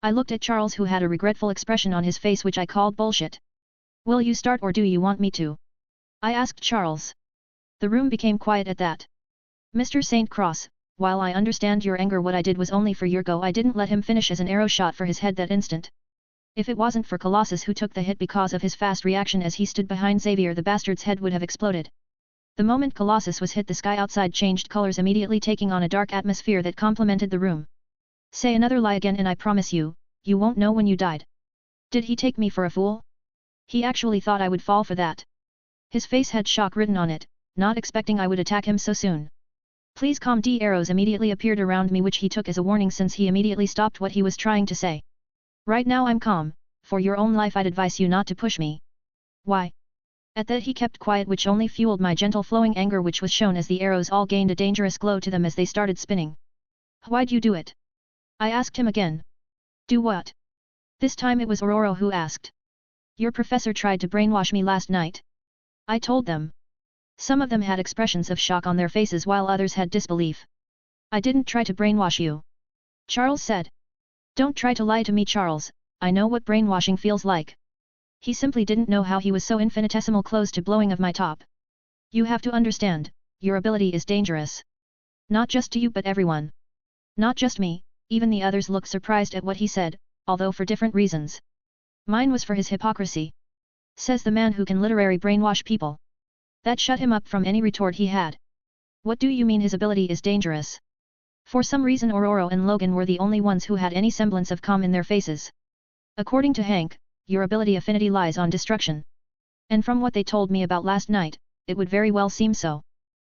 S1: I looked at Charles, who had a regretful expression on his face which I called bullshit. Will you start or do you want me to? I asked Charles. The room became quiet at that. Mr. St. Cross, while I understand your anger, what I did was only for your go. I didn't let him finish as an arrow shot for his head that instant. If it wasn't for Colossus, who took the hit because of his fast reaction as he stood behind Xavier, the bastard's head would have exploded. The moment Colossus was hit, the sky outside changed colors, immediately taking on a dark atmosphere that complemented the room. Say another lie again and I promise you, you won't know when you died. Did he take me for a fool? He actually thought I would fall for that. His face had shock written on it, not expecting I would attack him so soon. Please calm. Arrows immediately appeared around me, which he took as a warning since he immediately stopped what he was trying to say. Right now I'm calm. For your own life I'd advise you not to push me. Why? At that he kept quiet, which only fueled my gentle flowing anger, which was shown as the arrows all gained a dangerous glow to them as they started spinning. Why'd you do it? I asked him again. Do what? This time it was Aurora who asked. Your professor tried to brainwash me last night. I told them. Some of them had expressions of shock on their faces while others had disbelief. I didn't try to brainwash you. Charles said. Don't try to lie to me, Charles. I know what brainwashing feels like. He simply didn't know how he was so infinitesimal close to blowing of my top. You have to understand, your ability is dangerous. Not just to you but everyone. Not just me, even the others looked surprised at what he said, although for different reasons. Mine was for his hypocrisy. Says the man who can literally brainwash people. That shut him up from any retort he had. What do you mean his ability is dangerous? For some reason Aurora and Logan were the only ones who had any semblance of calm in their faces. According to Hank, your ability affinity lies on destruction. And from what they told me about last night, it would very well seem so.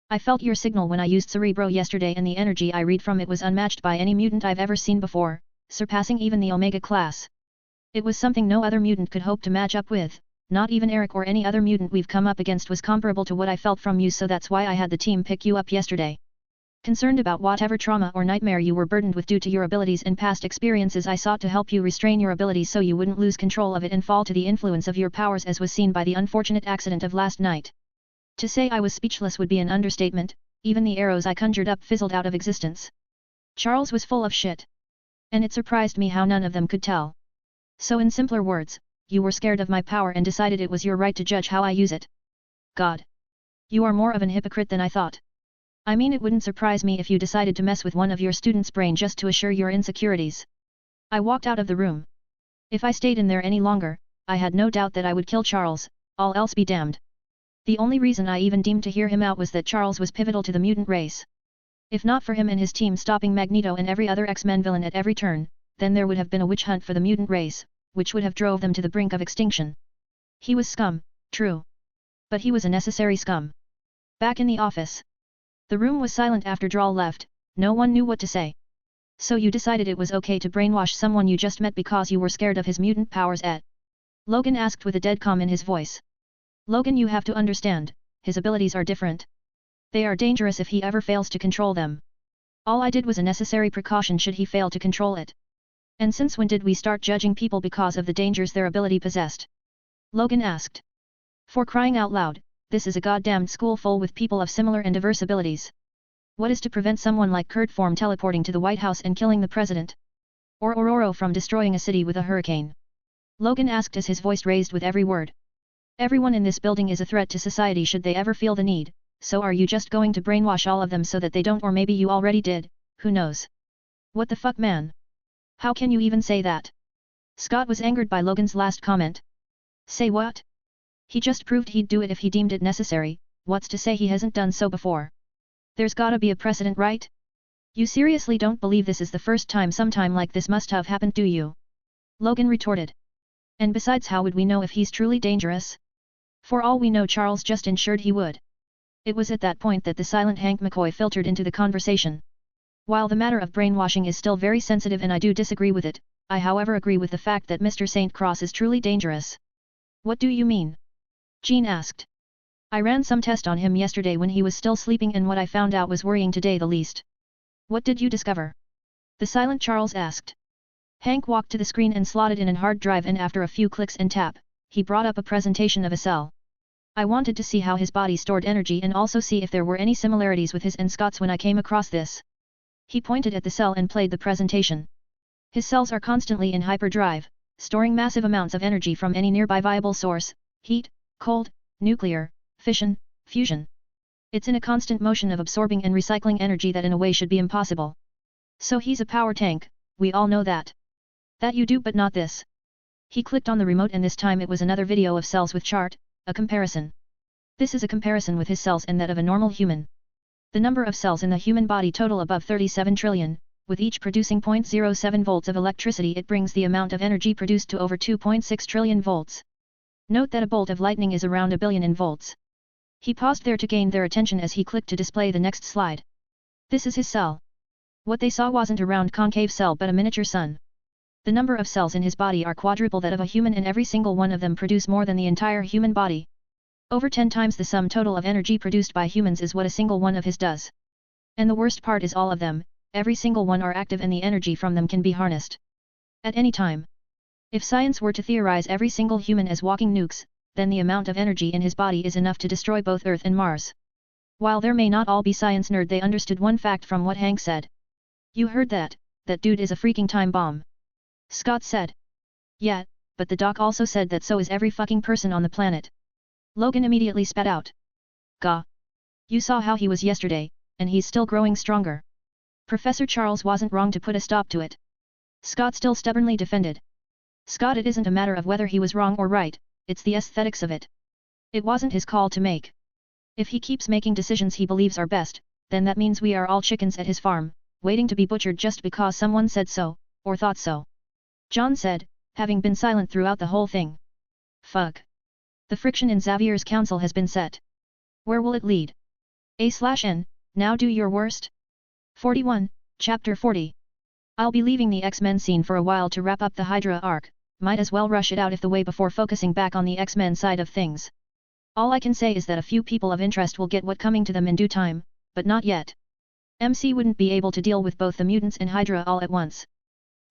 S1: I felt your signal when I used Cerebro yesterday, and the energy I read from it was unmatched by any mutant I've ever seen before, surpassing even the Omega class. It was something no other mutant could hope to match up with. Not even Eric or any other mutant we've come up against was comparable to what I felt from you, so that's why I had the team pick you up yesterday. Concerned about whatever trauma or nightmare you were burdened with due to your abilities and past experiences, I sought to help you restrain your abilities so you wouldn't lose control of it and fall to the influence of your powers, as was seen by the unfortunate accident of last night. To say I was speechless would be an understatement. Even the arrows I conjured up fizzled out of existence. Charles was full of shit. And it surprised me how none of them could tell. So in simpler words, you were scared of my power and decided it was your right to judge how I use it. God. You are more of an hypocrite than I thought. I mean, it wouldn't surprise me if you decided to mess with one of your students' brain just to assure your insecurities. I walked out of the room. If I stayed in there any longer, I had no doubt that I would kill Charles, all else be damned. The only reason I even deemed to hear him out was that Charles was pivotal to the mutant race. If not for him and his team stopping Magneto and every other X-Men villain at every turn, then there would have been a witch hunt for the mutant race, which would have drove them to the brink of extinction. He was scum, true. But he was a necessary scum. Back in the office. The room was silent after Drawl left. No one knew what to say. So you decided it was okay to brainwash someone you just met because you were scared of his mutant powers, Logan asked with a dead calm in his voice. Logan, you have to understand, his abilities are different. They are dangerous if he ever fails to control them. All I did was a necessary precaution should he fail to control it. And since when did we start judging people because of the dangers their ability possessed? Logan asked. For crying out loud, this is a goddamned school full with people of similar and diverse abilities. What is to prevent someone like Kurt from teleporting to the White House and killing the president? Or Ororo from destroying a city with a hurricane? Logan asked as his voice raised with every word. Everyone in this building is a threat to society should they ever feel the need, so are you just going to brainwash all of them so that they don't, or maybe you already did, who knows? What the fuck, man? How can you even say that? Scott was angered by Logan's last comment. Say what? He just proved he'd do it if he deemed it necessary, what's to say he hasn't done so before? There's gotta be a precedent, right? You seriously don't believe this is the first time sometime like this must have happened, do you? Logan retorted. And besides, how would we know if he's truly dangerous? For all we know, Charles just ensured he would. It was at that point that the silent Hank McCoy filtered into the conversation. While the matter of brainwashing is still very sensitive and I do disagree with it, I however agree with the fact that Mr. St. Cross is truly dangerous. What do you mean? Jean asked. I ran some test on him yesterday when he was still sleeping, and what I found out was worrying today the least. What did you discover? The silent Charles asked. Hank walked to the screen and slotted in an hard drive, and after a few clicks and tap, he brought up a presentation of a cell. I wanted to see how his body stored energy and also see if there were any similarities with his and Scott's when I came across this. He pointed at the cell and played the presentation. His cells are constantly in hyperdrive, storing massive amounts of energy from any nearby viable source, heat, cold, nuclear, fission, fusion. It's in a constant motion of absorbing and recycling energy that in a way should be impossible. So he's a power tank, we all know that. That you do, but not this. He clicked on the remote and this time it was another video of cells with chart, a comparison. This is a comparison with his cells and that of a normal human. The number of cells in the human body total above 37 trillion, with each producing 0.07 volts of electricity. It brings the amount of energy produced to over 2.6 trillion volts. Note that a bolt of lightning is around 1 billion in volts. He paused there to gain their attention as he clicked to display the next slide. This is his cell. What they saw wasn't a round concave cell but a miniature sun. The number of cells in his body are quadruple that of a human, and every single one of them produce more than the entire human body. Over 10 times the sum total of energy produced by humans is what a single one of his does. And the worst part is all of them, every single one are active and the energy from them can be harnessed. At any time. If science were to theorize every single human as walking nukes, then the amount of energy in his body is enough to destroy both Earth and Mars. While there may not all be science nerd, they understood one fact from what Hank said. You heard that, that dude is a freaking time bomb. Scott said. Yeah, but the doc also said that so is every fucking person on the planet. Logan immediately spat out. Gah. You saw how he was yesterday, and he's still growing stronger. Professor Charles wasn't wrong to put a stop to it. Scott still stubbornly defended. Scott, it isn't a matter of whether he was wrong or right, it's the aesthetics of it. It wasn't his call to make. If he keeps making decisions he believes are best, then that means we are all chickens at his farm, waiting to be butchered just because someone said so, or thought so. John said, having been silent throughout the whole thing. Fuck. The friction in Xavier's council has been set. Where will it lead? A/N, now do your worst? 41, Chapter 40. I'll be leaving the X-Men scene for a while to wrap up the Hydra arc, might as well rush it out of the way before focusing back on the X-Men side of things. All I can say is that a few people of interest will get what coming to them in due time, but not yet. MC wouldn't be able to deal with both the mutants and Hydra all at once.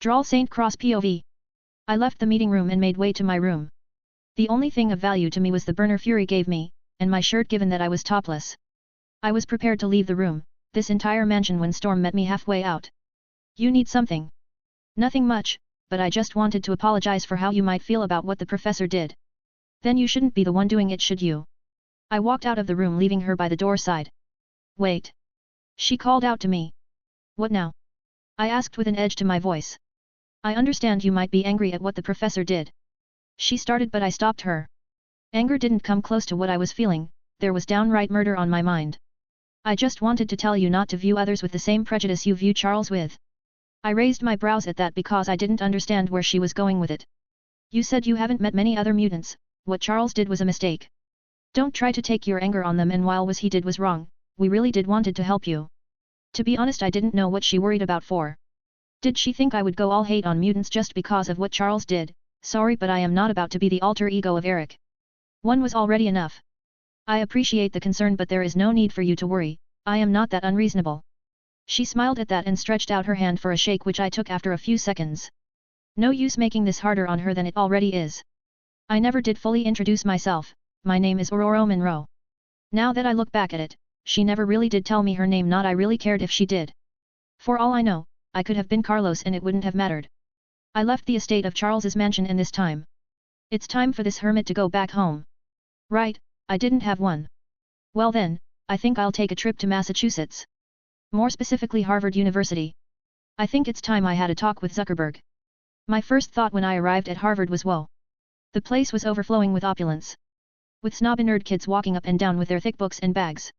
S1: Drawl St. Cross POV. I left the meeting room and made way to my room. The only thing of value to me was the burner Fury gave me, and my shirt given that I was topless. I was prepared to leave the room, this entire mansion, when Storm met me halfway out. You need something? Nothing much, but I just wanted to apologize for how you might feel about what the professor did. Then you shouldn't be the one doing it, should you? I walked out of the room, leaving her by the door side. Wait. She called out to me. What now? I asked with an edge to my voice. I understand you might be angry at what the professor did. She started, but I stopped her. Anger didn't come close to what I was feeling, there was downright murder on my mind. I just wanted to tell you not to view others with the same prejudice you view Charles with. I raised my brows at that because I didn't understand where she was going with it. You said you haven't met many other mutants, what Charles did was a mistake. Don't try to take your anger on them, and while what he did was wrong, we really did wanted to help you. To be honest, I didn't know what she worried about for. Did she think I would go all hate on mutants just because of what Charles did? Sorry, but I am not about to be the alter ego of Eric. One was already enough. I appreciate the concern, but there is no need for you to worry, I am not that unreasonable. She smiled at that and stretched out her hand for a shake, which I took after a few seconds. No use making this harder on her than it already is. I never did fully introduce myself. My name is Aurora Monroe. Now that I look back at it, she never really did tell me her name, not I really cared if she did. For all I know, I could have been Carlos and it wouldn't have mattered. I left the estate of Charles's mansion and this time. It's time for this hermit to go back home. Right, I didn't have one. Well then, I think I'll take a trip to Massachusetts. More specifically Harvard University. I think it's time I had a talk with Zuckerberg. My first thought when I arrived at Harvard was whoa. The place was overflowing with opulence. With snob and nerd kids walking up and down with their thick books and bags.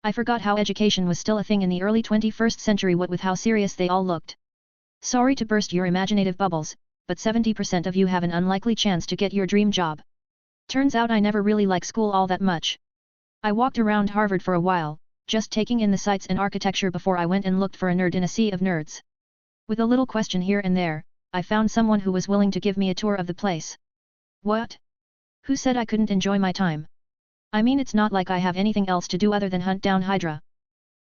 S1: I forgot how education was still a thing in the early 21st century, what with how serious they all looked. Sorry to burst your imaginative bubbles, but 70% of you have an unlikely chance to get your dream job. Turns out I never really liked school all that much. I walked around Harvard for a while, just taking in the sights and architecture before I went and looked for a nerd in a sea of nerds. With a little question here and there, I found someone who was willing to give me a tour of the place. What? Who said I couldn't enjoy my time? I mean, it's not like I have anything else to do other than hunt down Hydra.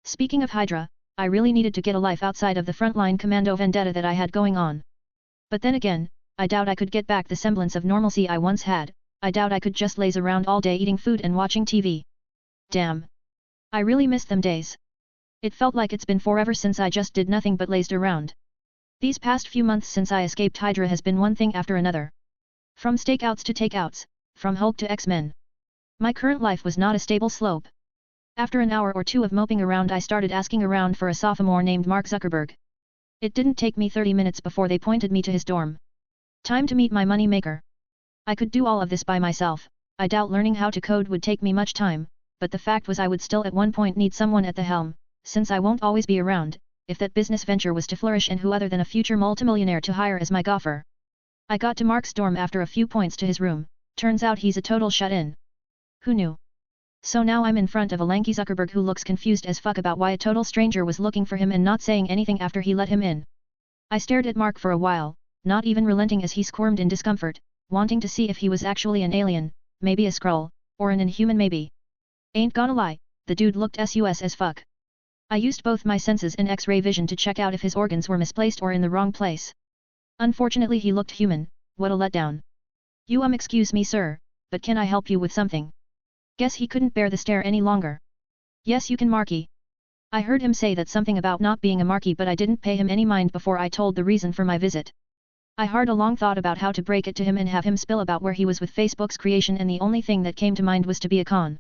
S1: Speaking of Hydra, I really needed to get a life outside of the frontline commando vendetta that I had going on. But then again, I doubt I could get back the semblance of normalcy I once had. I doubt I could just laze around all day eating food and watching TV. Damn. I really miss them days. It felt like it's been forever since I just did nothing but lazed around. These past few months since I escaped Hydra has been one thing after another. From stakeouts to takeouts, from Hulk to X-Men. My current life was not a stable slope. After an hour or two of moping around, I started asking around for a sophomore named Mark Zuckerberg. It didn't take me 30 minutes before they pointed me to his dorm. Time to meet my money maker. I could do all of this by myself. I doubt learning how to code would take me much time, but the fact was I would still at one point need someone at the helm, since I won't always be around, if that business venture was to flourish, and who other than a future multimillionaire to hire as my gaffer. I got to Mark's dorm after a few points to his room. Turns out he's a total shut-in. Who knew? So now I'm in front of a lanky Zuckerberg who looks confused as fuck about why a total stranger was looking for him and not saying anything after he let him in. I stared at Mark for a while, not even relenting as he squirmed in discomfort, wanting to see if he was actually an alien, maybe a Skrull, or an Inhuman maybe. Ain't gonna lie, the dude looked sus as fuck. I used both my senses and X-ray vision to check out if his organs were misplaced or in the wrong place. Unfortunately he looked human. What a letdown. You excuse me sir, but can I help you with something? Guess he couldn't bear the stare any longer. Yes you can Marky. I heard him say that something about not being a Marky, but I didn't pay him any mind before I told the reason for my visit. I had a long thought about how to break it to him and have him spill about where he was with Facebook's creation, and the only thing that came to mind was to be a con.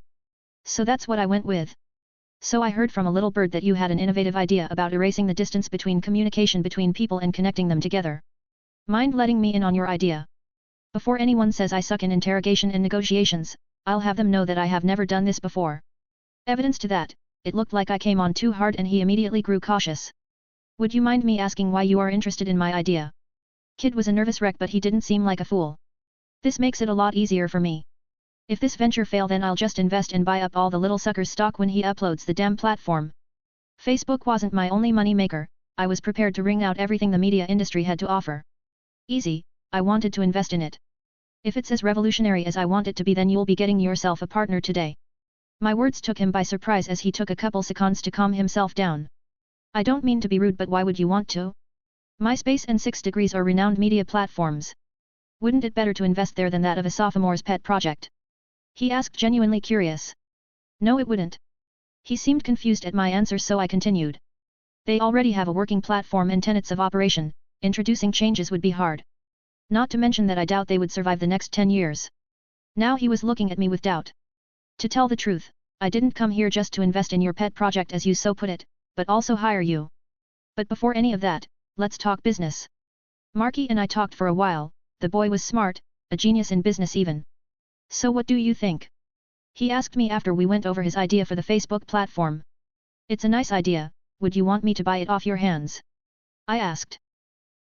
S1: So that's what I went with. So I heard from a little bird that you had an innovative idea about erasing the distance between communication between people and connecting them together. Mind letting me in on your idea? Before anyone says I suck in interrogation and negotiations, I'll have them know that I have never done this before. Evidence to that, it looked like I came on too hard and he immediately grew cautious. Would you mind me asking why you are interested in my idea? Kid was a nervous wreck, but he didn't seem like a fool. This makes it a lot easier for me. If this venture fail, then I'll just invest and buy up all the little sucker's stock when he uploads the damn platform. Facebook wasn't my only money maker. I was prepared to wring out everything the media industry had to offer. Easy, I wanted to invest in it. If it's as revolutionary as I want it to be, then you'll be getting yourself a partner today. My words took him by surprise as he took a couple seconds to calm himself down. I don't mean to be rude, but why would you want to? MySpace and 6 Degrees are renowned media platforms. Wouldn't it better to invest there than that of a sophomore's pet project? He asked, genuinely curious. No, it wouldn't. He seemed confused at my answer, so I continued. They already have a working platform and tenets of operation. Introducing changes would be hard. Not to mention that I doubt they would survive the next 10 years. Now he was looking at me with doubt. To tell the truth, I didn't come here just to invest in your pet project as you so put it, but also hire you. But before any of that, let's talk business. Marky and I talked for a while. The boy was smart, a genius in business even. So what do you think? He asked me after we went over his idea for the Facebook platform. It's a nice idea, would you want me to buy it off your hands? I asked.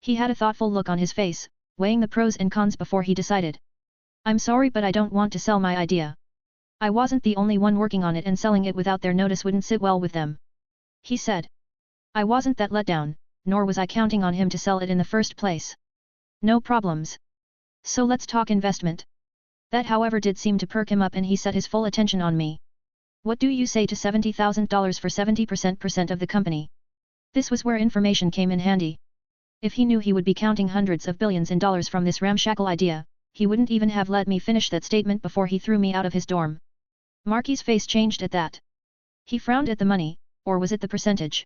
S1: He had a thoughtful look on his face, weighing the pros and cons before he decided. I'm sorry, but I don't want to sell my idea. I wasn't the only one working on it, and selling it without their notice wouldn't sit well with them. He said. I wasn't that let down, nor was I counting on him to sell it in the first place. No problems. So let's talk investment. That however did seem to perk him up and he set his full attention on me. What do you say to $70,000 for 70% of the company? This was where information came in handy. If he knew he would be counting hundreds of billions in dollars from this ramshackle idea, he wouldn't even have let me finish that statement before he threw me out of his dorm. Marky's face changed at that. He frowned at the money, or was it the percentage?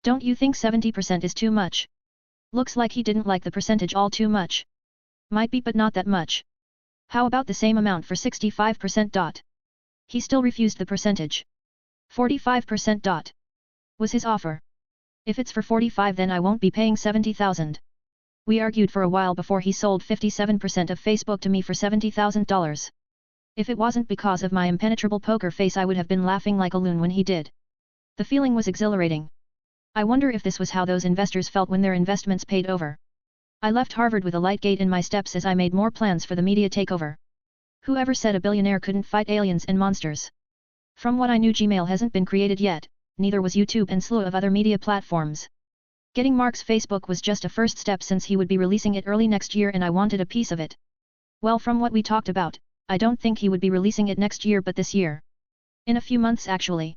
S1: Don't you think 70% is too much? Looks like he didn't like the percentage all too much. Might be but not that much. How about the same amount for 65%? He still refused the percentage. 45%. Was his offer. If it's for 45 then I won't be paying 70,000. We argued for a while before he sold 57% of Facebook to me for $70,000. If it wasn't because of my impenetrable poker face I would have been laughing like a loon when he did. The feeling was exhilarating. I wonder if this was how those investors felt when their investments paid over. I left Harvard with a light gait in my steps as I made more plans for the media takeover. Whoever said a billionaire couldn't fight aliens and monsters? From what I knew, Gmail hasn't been created yet, neither was YouTube and slew of other media platforms. Getting Mark's Facebook was just a first step since he would be releasing it early next year and I wanted a piece of it. Well, from what we talked about, I don't think he would be releasing it next year but this year. In a few months actually.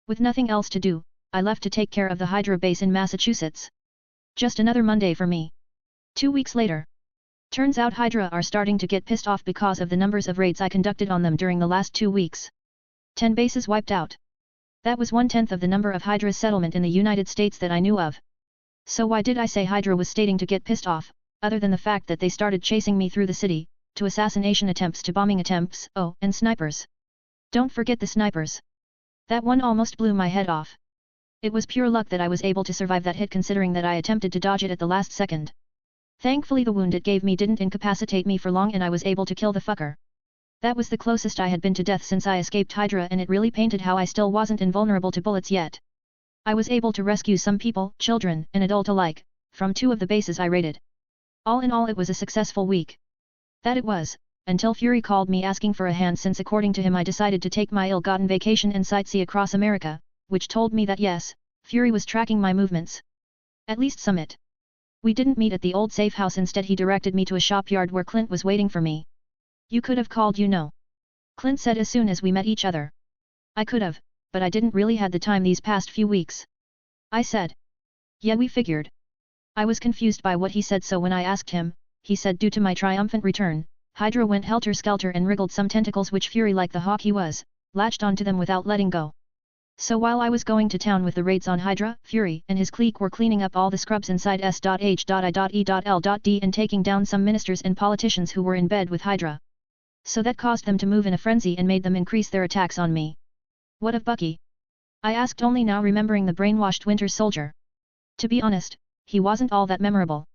S1: With nothing else to do, I left to take care of the Hydra base in Massachusetts. Just another Monday for me. 2 weeks later. Turns out Hydra are starting to get pissed off because of the numbers of raids I conducted on them during the last 2 weeks. 10 bases wiped out. That was 1/10 of the number of Hydra's settlement in the United States that I knew of. So why did I say Hydra was stating to get pissed off, other than the fact that they started chasing me through the city, to assassination attempts to bombing attempts, oh, and snipers. Don't forget the snipers. That one almost blew my head off. It was pure luck that I was able to survive that hit considering that I attempted to dodge it at the last second. Thankfully the wound it gave me didn't incapacitate me for long and I was able to kill the fucker. That was the closest I had been to death since I escaped Hydra and it really painted how I still wasn't invulnerable to bullets yet. I was able to rescue some people, children and adult alike, from 2 of the bases I raided. All in all it was a successful week. That it was, until Fury called me asking for a hand since according to him I decided to take my ill-gotten vacation and sightsee across America, which told me that yes, Fury was tracking my movements. At least some it. We didn't meet at the old safe house, instead he directed me to a shopyard where Clint was waiting for me. You could have called, you know. Clint said as soon as we met each other. I could have, but I didn't really had the time these past few weeks. I said. Yeah, we figured. I was confused by what he said, so when I asked him, he said due to my triumphant return, Hydra went helter-skelter and wriggled some tentacles which Fury, like the hawk he was, latched onto them without letting go. So while I was going to town with the raids on Hydra, Fury and his clique were cleaning up all the scrubs inside S.H.I.E.L.D. and taking down some ministers and politicians who were in bed with Hydra. So that caused them to move in a frenzy and made them increase their attacks on me. What of Bucky? I asked, only now remembering the brainwashed Winter Soldier. To be honest, he wasn't all that memorable.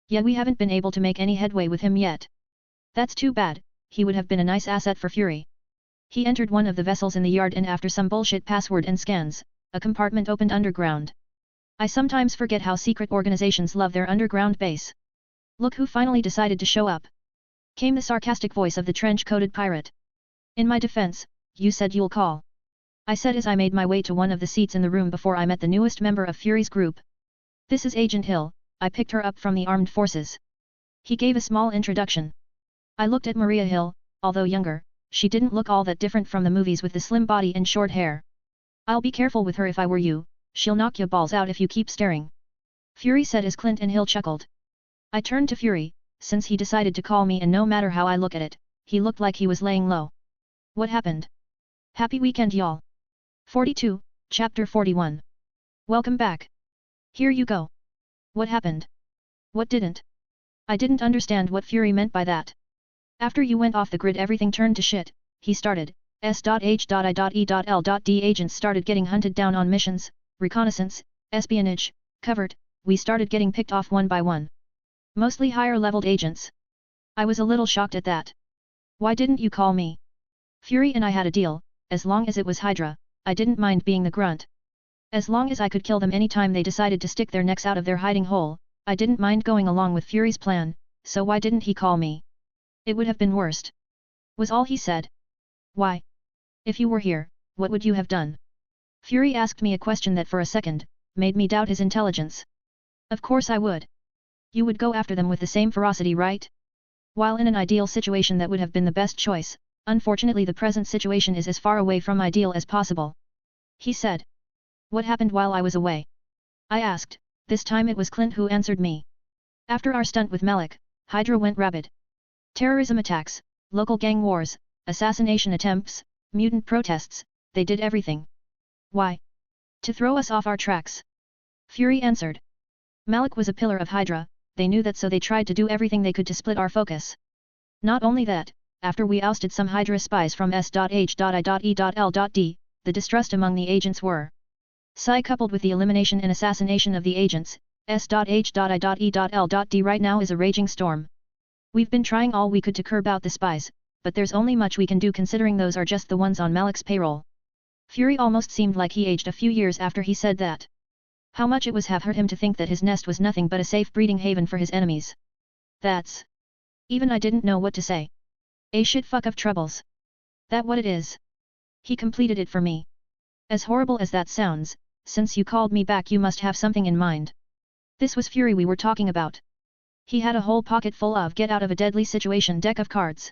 S1: Yeah, we haven't been able to make any headway with him yet. That's too bad, he would have been a nice asset for Fury. He entered one of the vessels in the yard and after some bullshit password and scans, a compartment opened underground. I sometimes forget how secret organizations love their underground base. Look who finally decided to show up. Came the sarcastic voice of the trench-coated pirate. In my defense, you said you'll call. I said as I made my way to one of the seats in the room before I met the newest member of Fury's group. This is Agent Hill, I picked her up from the armed forces. He gave a small introduction. I looked at Maria Hill, although younger. She didn't look all that different from the movies with the slim body and short hair. I'll be careful with her if I were you, she'll knock your balls out if you keep staring. Fury said as Clint and Hill chuckled. I turned to Fury, since he decided to call me, and no matter how I look at it, he looked like he was laying low. What happened? Happy weekend y'all. 42, Chapter 41. Welcome back. Here you go. What happened? What didn't? I didn't understand what Fury meant by that. After you went off the grid everything turned to shit, he started. S.H.I.E.L.D. agents started getting hunted down on missions, reconnaissance, espionage, covert, we started getting picked off one by one. Mostly higher-leveled agents. I was a little shocked at that. Why didn't you call me? Fury and I had a deal, as long as it was Hydra, I didn't mind being the grunt. As long as I could kill them anytime they decided to stick their necks out of their hiding hole, I didn't mind going along with Fury's plan, so why didn't he call me? It would have been worst. Was all he said. Why? If you were here, what would you have done? Fury asked me a question that for a second, made me doubt his intelligence. Of course I would. You would go after them with the same ferocity, right? While in an ideal situation that would have been the best choice, unfortunately the present situation is as far away from ideal as possible. He said. What happened while I was away? I asked. This time it was Clint who answered me. After our stunt with Melik, Hydra went rabid. Terrorism attacks, local gang wars, assassination attempts, mutant protests, they did everything. Why? To throw us off our tracks. Fury answered. Melik was a pillar of Hydra, they knew that, so they tried to do everything they could to split our focus. Not only that, after we ousted some Hydra spies from S.H.I.E.L.D, the distrust among the agents were Psi coupled with the elimination and assassination of the agents, S.H.I.E.L.D right now is a raging storm. We've been trying all we could to curb out the spies, but there's only much we can do considering those are just the ones on Melik's payroll. Fury almost seemed like he aged a few years after he said that. How much it was have hurt him to think that his nest was nothing but a safe breeding haven for his enemies. That's... Even I didn't know what to say. A shit fuck of troubles. That what it is? He completed it for me. As horrible as that sounds, since you called me back you must have something in mind. This was Fury we were talking about. He had a whole pocket full of get out of a deadly situation deck of cards.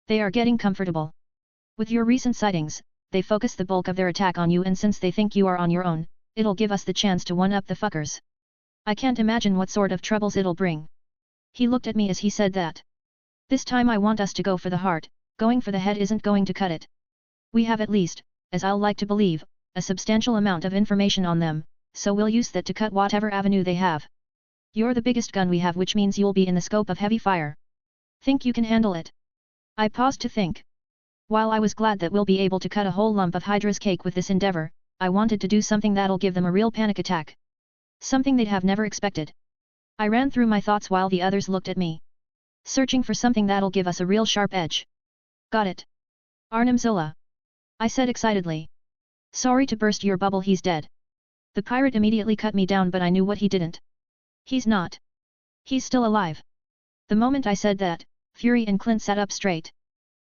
S1: They are getting comfortable. With your recent sightings, they focus the bulk of their attack on you, and since they think you are on your own, it'll give us the chance to one-up the fuckers. I can't imagine what sort of troubles it'll bring. He looked at me as he said that. This time I want us to go for the heart, going for the head isn't going to cut it. We have at least, as I'll like to believe, a substantial amount of information on them, so we'll use that to cut whatever avenue they have. You're the biggest gun we have, which means you'll be in the scope of heavy fire. Think you can handle it? I paused to think. While I was glad that we'll be able to cut a whole lump of Hydra's cake with this endeavor, I wanted to do something that'll give them a real panic attack. Something they'd have never expected. I ran through my thoughts while the others looked at me. Searching for something that'll give us a real sharp edge. Got it. Arnim Zola. I said excitedly. Sorry to burst your bubble, he's dead. The pirate immediately cut me down, but I knew what he didn't. He's not. He's still alive. The moment I said that, Fury and Clint sat up straight.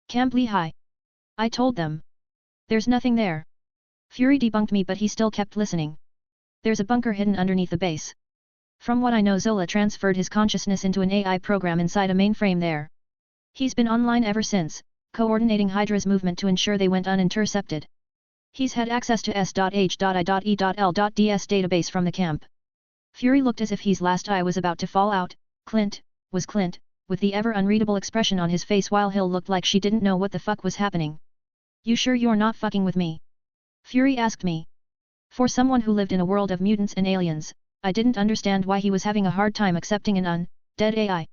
S1: Camp Lehigh. I told them. There's nothing there. Fury debunked me, but he still kept listening. There's a bunker hidden underneath the base. From what I know, Zola transferred his consciousness into an AI program inside a mainframe there. He's been online ever since, coordinating Hydra's movement to ensure they went unintercepted. He's had access to S.H.I.E.L.D's database from the camp. Fury looked as if his last eye was about to fall out. Clint, was Clint, with the ever unreadable expression on his face, while Hill looked like she didn't know what the fuck was happening. You sure you're not fucking with me? Fury asked me. For someone who lived in a world of mutants and aliens, I didn't understand why he was having a hard time accepting an dead AI.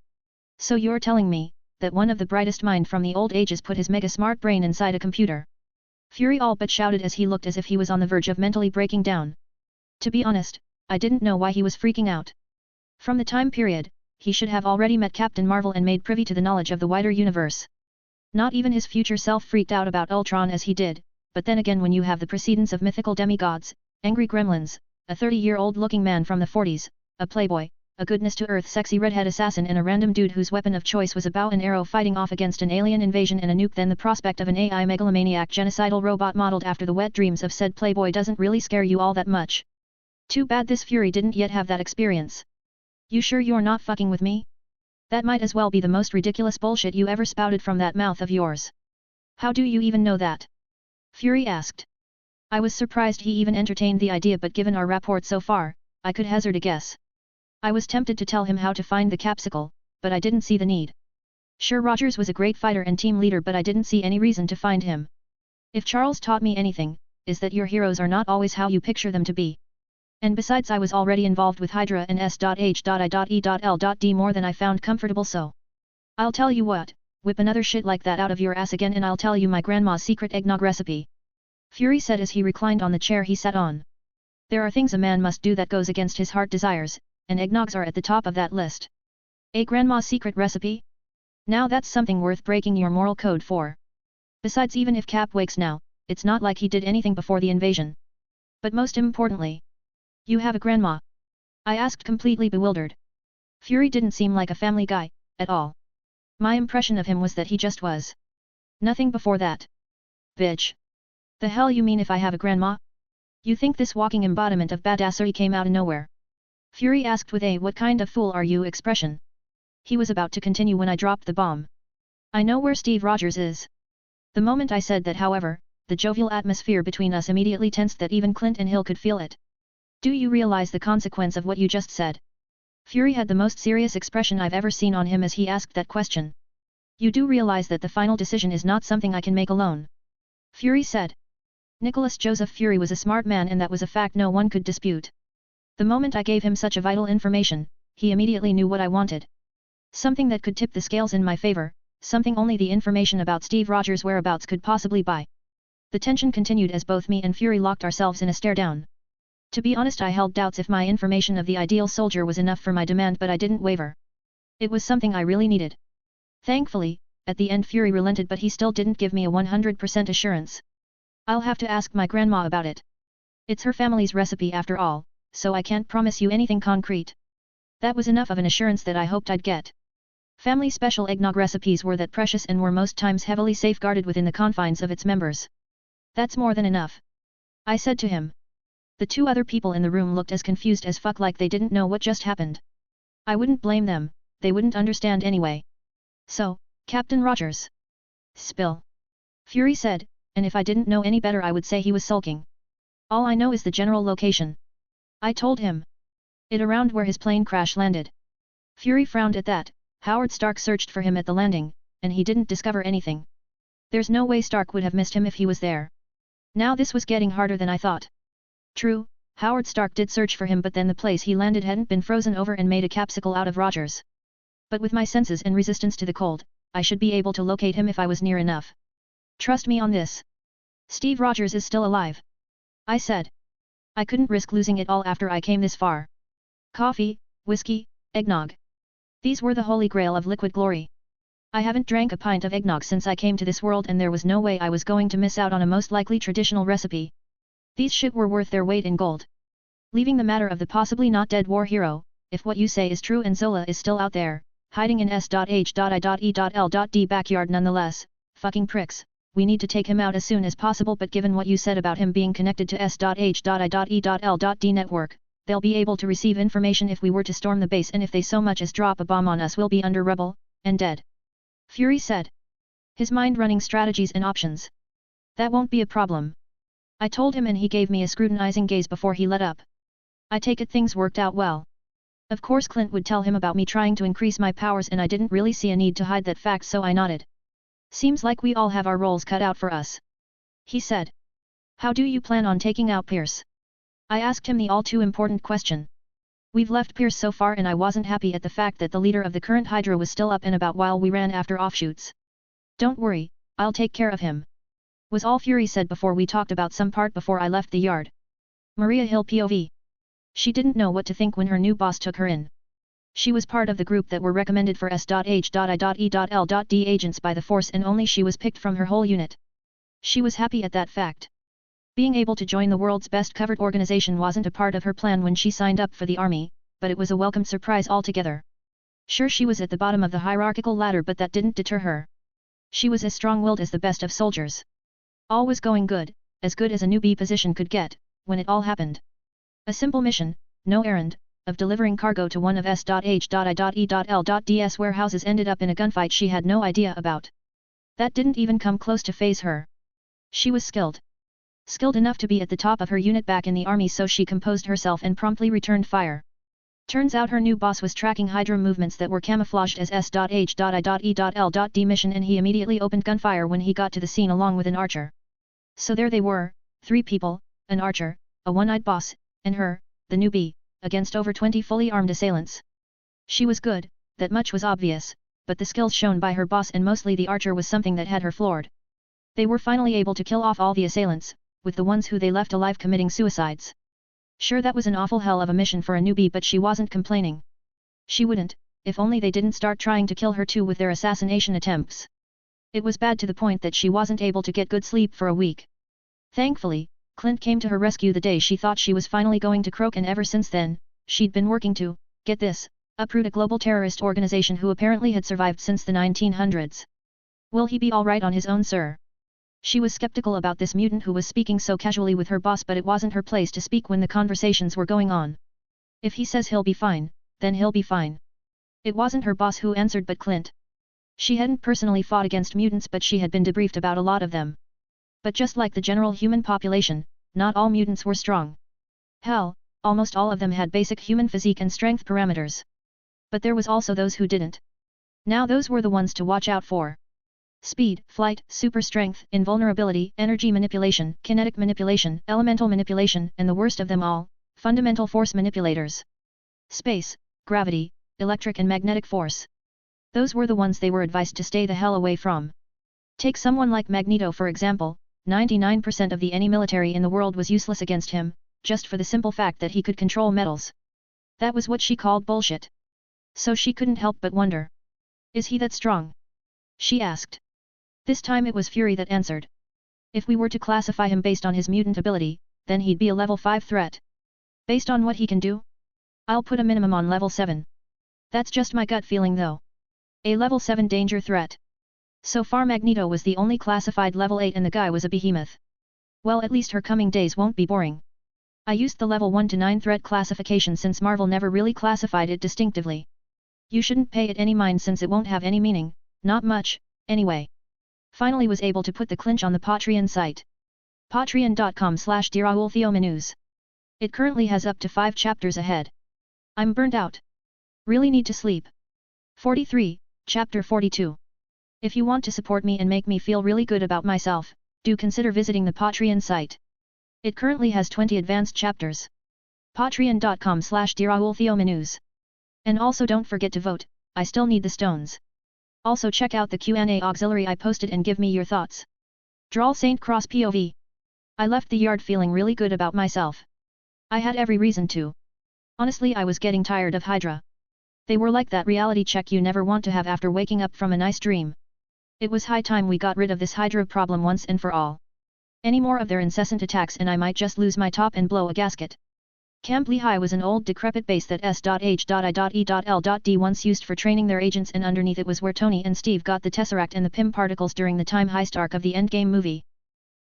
S1: So you're telling me that one of the brightest minds from the old ages put his mega smart brain inside a computer? Fury all but shouted as he looked as if he was on the verge of mentally breaking down. To be honest, I didn't know why he was freaking out. From the time period, he should have already met Captain Marvel and made privy to the knowledge of the wider universe. Not even his future self freaked out about Ultron as he did, but then again, when you have the precedence of mythical demigods, angry gremlins, a 30-year-old looking man from the 40s, a playboy, a goodness-to-earth sexy redhead assassin, and a random dude whose weapon of choice was a bow and arrow fighting off against an alien invasion and a nuke, then the prospect of an AI megalomaniac genocidal robot modeled after the wet dreams of said playboy doesn't really scare you all that much. Too bad this Fury didn't yet have that experience. You sure you're not fucking with me? That might as well be the most ridiculous bullshit you ever spouted from that mouth of yours. How do you even know that? Fury asked. I was surprised he even entertained the idea, but given our rapport so far, I could hazard a guess. I was tempted to tell him how to find the capsule, but I didn't see the need. Sure, Rogers was a great fighter and team leader, but I didn't see any reason to find him. If Charles taught me anything, is that your heroes are not always how you picture them to be. And besides, I was already involved with Hydra and S.H.I.E.L.D more than I found comfortable, so. I'll tell you what, whip another shit like that out of your ass again and I'll tell you my grandma's secret eggnog recipe. Fury said as he reclined on the chair he sat on. There are things a man must do that goes against his heart desires, and eggnogs are at the top of that list. A grandma's secret recipe? Now that's something worth breaking your moral code for. Besides, even if Cap wakes now, it's not like he did anything before the invasion. But most importantly, you have a grandma? I asked, completely bewildered. Fury didn't seem like a family guy, at all. My impression of him was that he just was. Nothing before that. Bitch. The hell you mean if I have a grandma? You think this walking embodiment of badassery came out of nowhere? Fury asked with a "what kind of fool are you" expression. He was about to continue when I dropped the bomb. I know where Steve Rogers is. The moment I said that, however, the jovial atmosphere between us immediately tensed that even Clint and Hill could feel it. Do you realize the consequence of what you just said? Fury had the most serious expression I've ever seen on him as he asked that question. You do realize that the final decision is not something I can make alone? Fury said. Nicholas Joseph Fury was a smart man, and that was a fact no one could dispute. The moment I gave him such a vital information, he immediately knew what I wanted. Something that could tip the scales in my favor, something only the information about Steve Rogers' whereabouts could possibly buy. The tension continued as both me and Fury locked ourselves in a stare down. To be honest, I held doubts if my information of the ideal soldier was enough for my demand, but I didn't waver. It was something I really needed. Thankfully, at the end Fury relented, but he still didn't give me a 100% assurance. I'll have to ask my grandma about it. It's her family's recipe after all, so I can't promise you anything concrete. That was enough of an assurance that I hoped I'd get. Family special eggnog recipes were that precious and were most times heavily safeguarded within the confines of its members. That's more than enough, I said to him. The two other people in the room looked as confused as fuck, like they didn't know what just happened. I wouldn't blame them, they wouldn't understand anyway. So, Captain Rogers. Spill. Fury said, and if I didn't know any better I would say he was sulking. All I know is the general location. I told him. It around where his plane crash landed. Fury frowned at that. Howard Stark searched for him at the landing, and he didn't discover anything. There's no way Stark would have missed him if he was there. Now this was getting harder than I thought. True, Howard Stark did search for him, but then the place he landed hadn't been frozen over and made a capsicle out of Rogers. But with my senses and resistance to the cold, I should be able to locate him if I was near enough. Trust me on this. Steve Rogers is still alive, I said. I couldn't risk losing it all after I came this far. Coffee, whiskey, eggnog. These were the holy grail of liquid glory. I haven't drank a pint of eggnog since I came to this world, and there was no way I was going to miss out on a most likely traditional recipe. These shit were worth their weight in gold. Leaving the matter of the possibly not dead war hero, if what you say is true and Zola is still out there, hiding in S.H.I.E.L.D. backyard nonetheless, fucking pricks, we need to take him out as soon as possible. But given what you said about him being connected to S.H.I.E.L.D. network, they'll be able to receive information if we were to storm the base, and if they so much as drop a bomb on us we'll be under rubble, and dead. Fury said. His mind running strategies and options. That won't be a problem, I told him, and he gave me a scrutinizing gaze before he let up. I take it things worked out well. Of course Clint would tell him about me trying to increase my powers, and I didn't really see a need to hide that fact, so I nodded. Seems like we all have our roles cut out for us, he said. How do you plan on taking out Pierce? I asked him the all too important question. We've left Pierce so far, and I wasn't happy at the fact that the leader of the current Hydra was still up and about while we ran after offshoots. Don't worry, I'll take care of him, was all Fury said before we talked about some part before I left the yard. Maria Hill POV. She didn't know what to think when her new boss took her in. She was part of the group that were recommended for S.H.I.E.L.D. agents by the Force, and only she was picked from her whole unit. She was happy at that fact. Being able to join the world's best covered organization wasn't a part of her plan when she signed up for the army, but it was a welcome surprise altogether. Sure, she was at the bottom of the hierarchical ladder, but that didn't deter her. She was as strong-willed as the best of soldiers. All was going good as a newbie position could get, when it all happened. A simple mission, no errand, of delivering cargo to one of S.H.I.E.L.D.'s warehouses ended up in a gunfight she had no idea about. That didn't even come close to faze her. She was skilled. Skilled enough to be at the top of her unit back in the army, so she composed herself and promptly returned fire. Turns out her new boss was tracking Hydra movements that were camouflaged as S.H.I.E.L.D. mission, and he immediately opened gunfire when he got to the scene along with an archer. So there they were, 3 people, an archer, a one-eyed boss, and her, the newbie, against over 20 fully armed assailants. She was good, that much was obvious, but the skills shown by her boss and mostly the archer was something that had her floored. They were finally able to kill off all the assailants, with the ones who they left alive committing suicides. Sure, that was an awful hell of a mission for a newbie, but she wasn't complaining. She wouldn't, if only they didn't start trying to kill her too with their assassination attempts. It was bad to the point that she wasn't able to get good sleep for a week. Thankfully, Clint came to her rescue the day she thought she was finally going to croak, and ever since then, she'd been working to, get this, uproot a global terrorist organization who apparently had survived since the 1900s. Will he be alright on his own, sir? She was skeptical about this mutant who was speaking so casually with her boss, but it wasn't her place to speak when the conversations were going on. If he says he'll be fine, then he'll be fine. It wasn't her boss who answered but Clint. She hadn't personally fought against mutants, but she had been debriefed about a lot of them. But just like the general human population, not all mutants were strong. Hell, almost all of them had basic human physique and strength parameters. But there was also those who didn't. Now those were the ones to watch out for. Speed, flight, super strength, invulnerability, energy manipulation, kinetic manipulation, elemental manipulation, and the worst of them all, fundamental force manipulators. Space, gravity, electric and magnetic force. Those were the ones they were advised to stay the hell away from. Take someone like Magneto for example, 99% of the any military in the world was useless against him, just for the simple fact that he could control metals. That was what she called bullshit. So she couldn't help but wonder. Is he that strong? She asked. This time it was Fury that answered. If we were to classify him based on his mutant ability, then he'd be a level 5 threat. Based on what he can do? I'll put a minimum on level 7. That's just my gut feeling though. A level 7 danger threat. So far Magneto was the only classified level 8 and the guy was a behemoth. Well, at least her coming days won't be boring. I used the level 1 to 9 threat classification since Marvel never really classified it distinctively. You shouldn't pay it any mind since it won't have any meaning, not much, anyway. Finally was able to put the clinch on the Patreon site. Patreon.com/DearAultheoManus. It currently has up to 5 chapters ahead. I'm burnt out. Really need to sleep. 43, Chapter 42. If you want to support me and make me feel really good about myself, do consider visiting the Patreon site. It currently has 20 advanced chapters. Patreon.com/DearAultheoManus. And also don't forget to vote, I still need the stones. Also check out the Q&A auxiliary I posted and give me your thoughts. Drawl St. Cross POV. I left the yard feeling really good about myself. I had every reason to. Honestly, I was getting tired of Hydra. They were like that reality check you never want to have after waking up from a nice dream. It was high time we got rid of this Hydra problem once and for all. Any more of their incessant attacks and I might just lose my top and blow a gasket. Camp Lehigh was an old decrepit base that S.H.I.E.L.D once used for training their agents, and underneath it was where Tony and Steve got the Tesseract and the Pym particles during the time heist arc of the Endgame movie.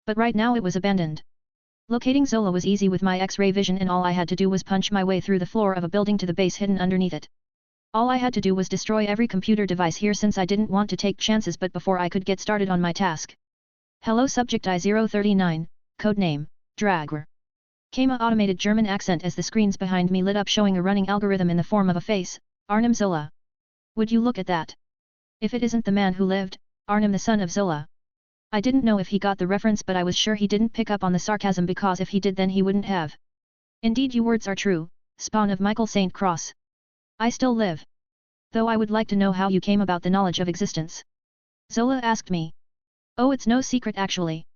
S1: But right now it was abandoned. Locating Zola was easy with my X-ray vision, and all I had to do was punch my way through the floor of a building to the base hidden underneath it. All I had to do was destroy every computer device here since I didn't want to take chances, but before I could get started on my task. Hello Subject I-039, codename, Dragwer. Came a automated German accent as the screens behind me lit up showing a running algorithm in the form of a face, Arnim Zola. Would you look at that? If it isn't the man who lived, Arnim the son of Zola. I didn't know if he got the reference, but I was sure he didn't pick up on the sarcasm, because if he did then he wouldn't have. Indeed your words are true, spawn of Michael St. Cross. I still live. Though I would like to know how you came about the knowledge of existence. Zola asked me. Oh, it's no secret actually.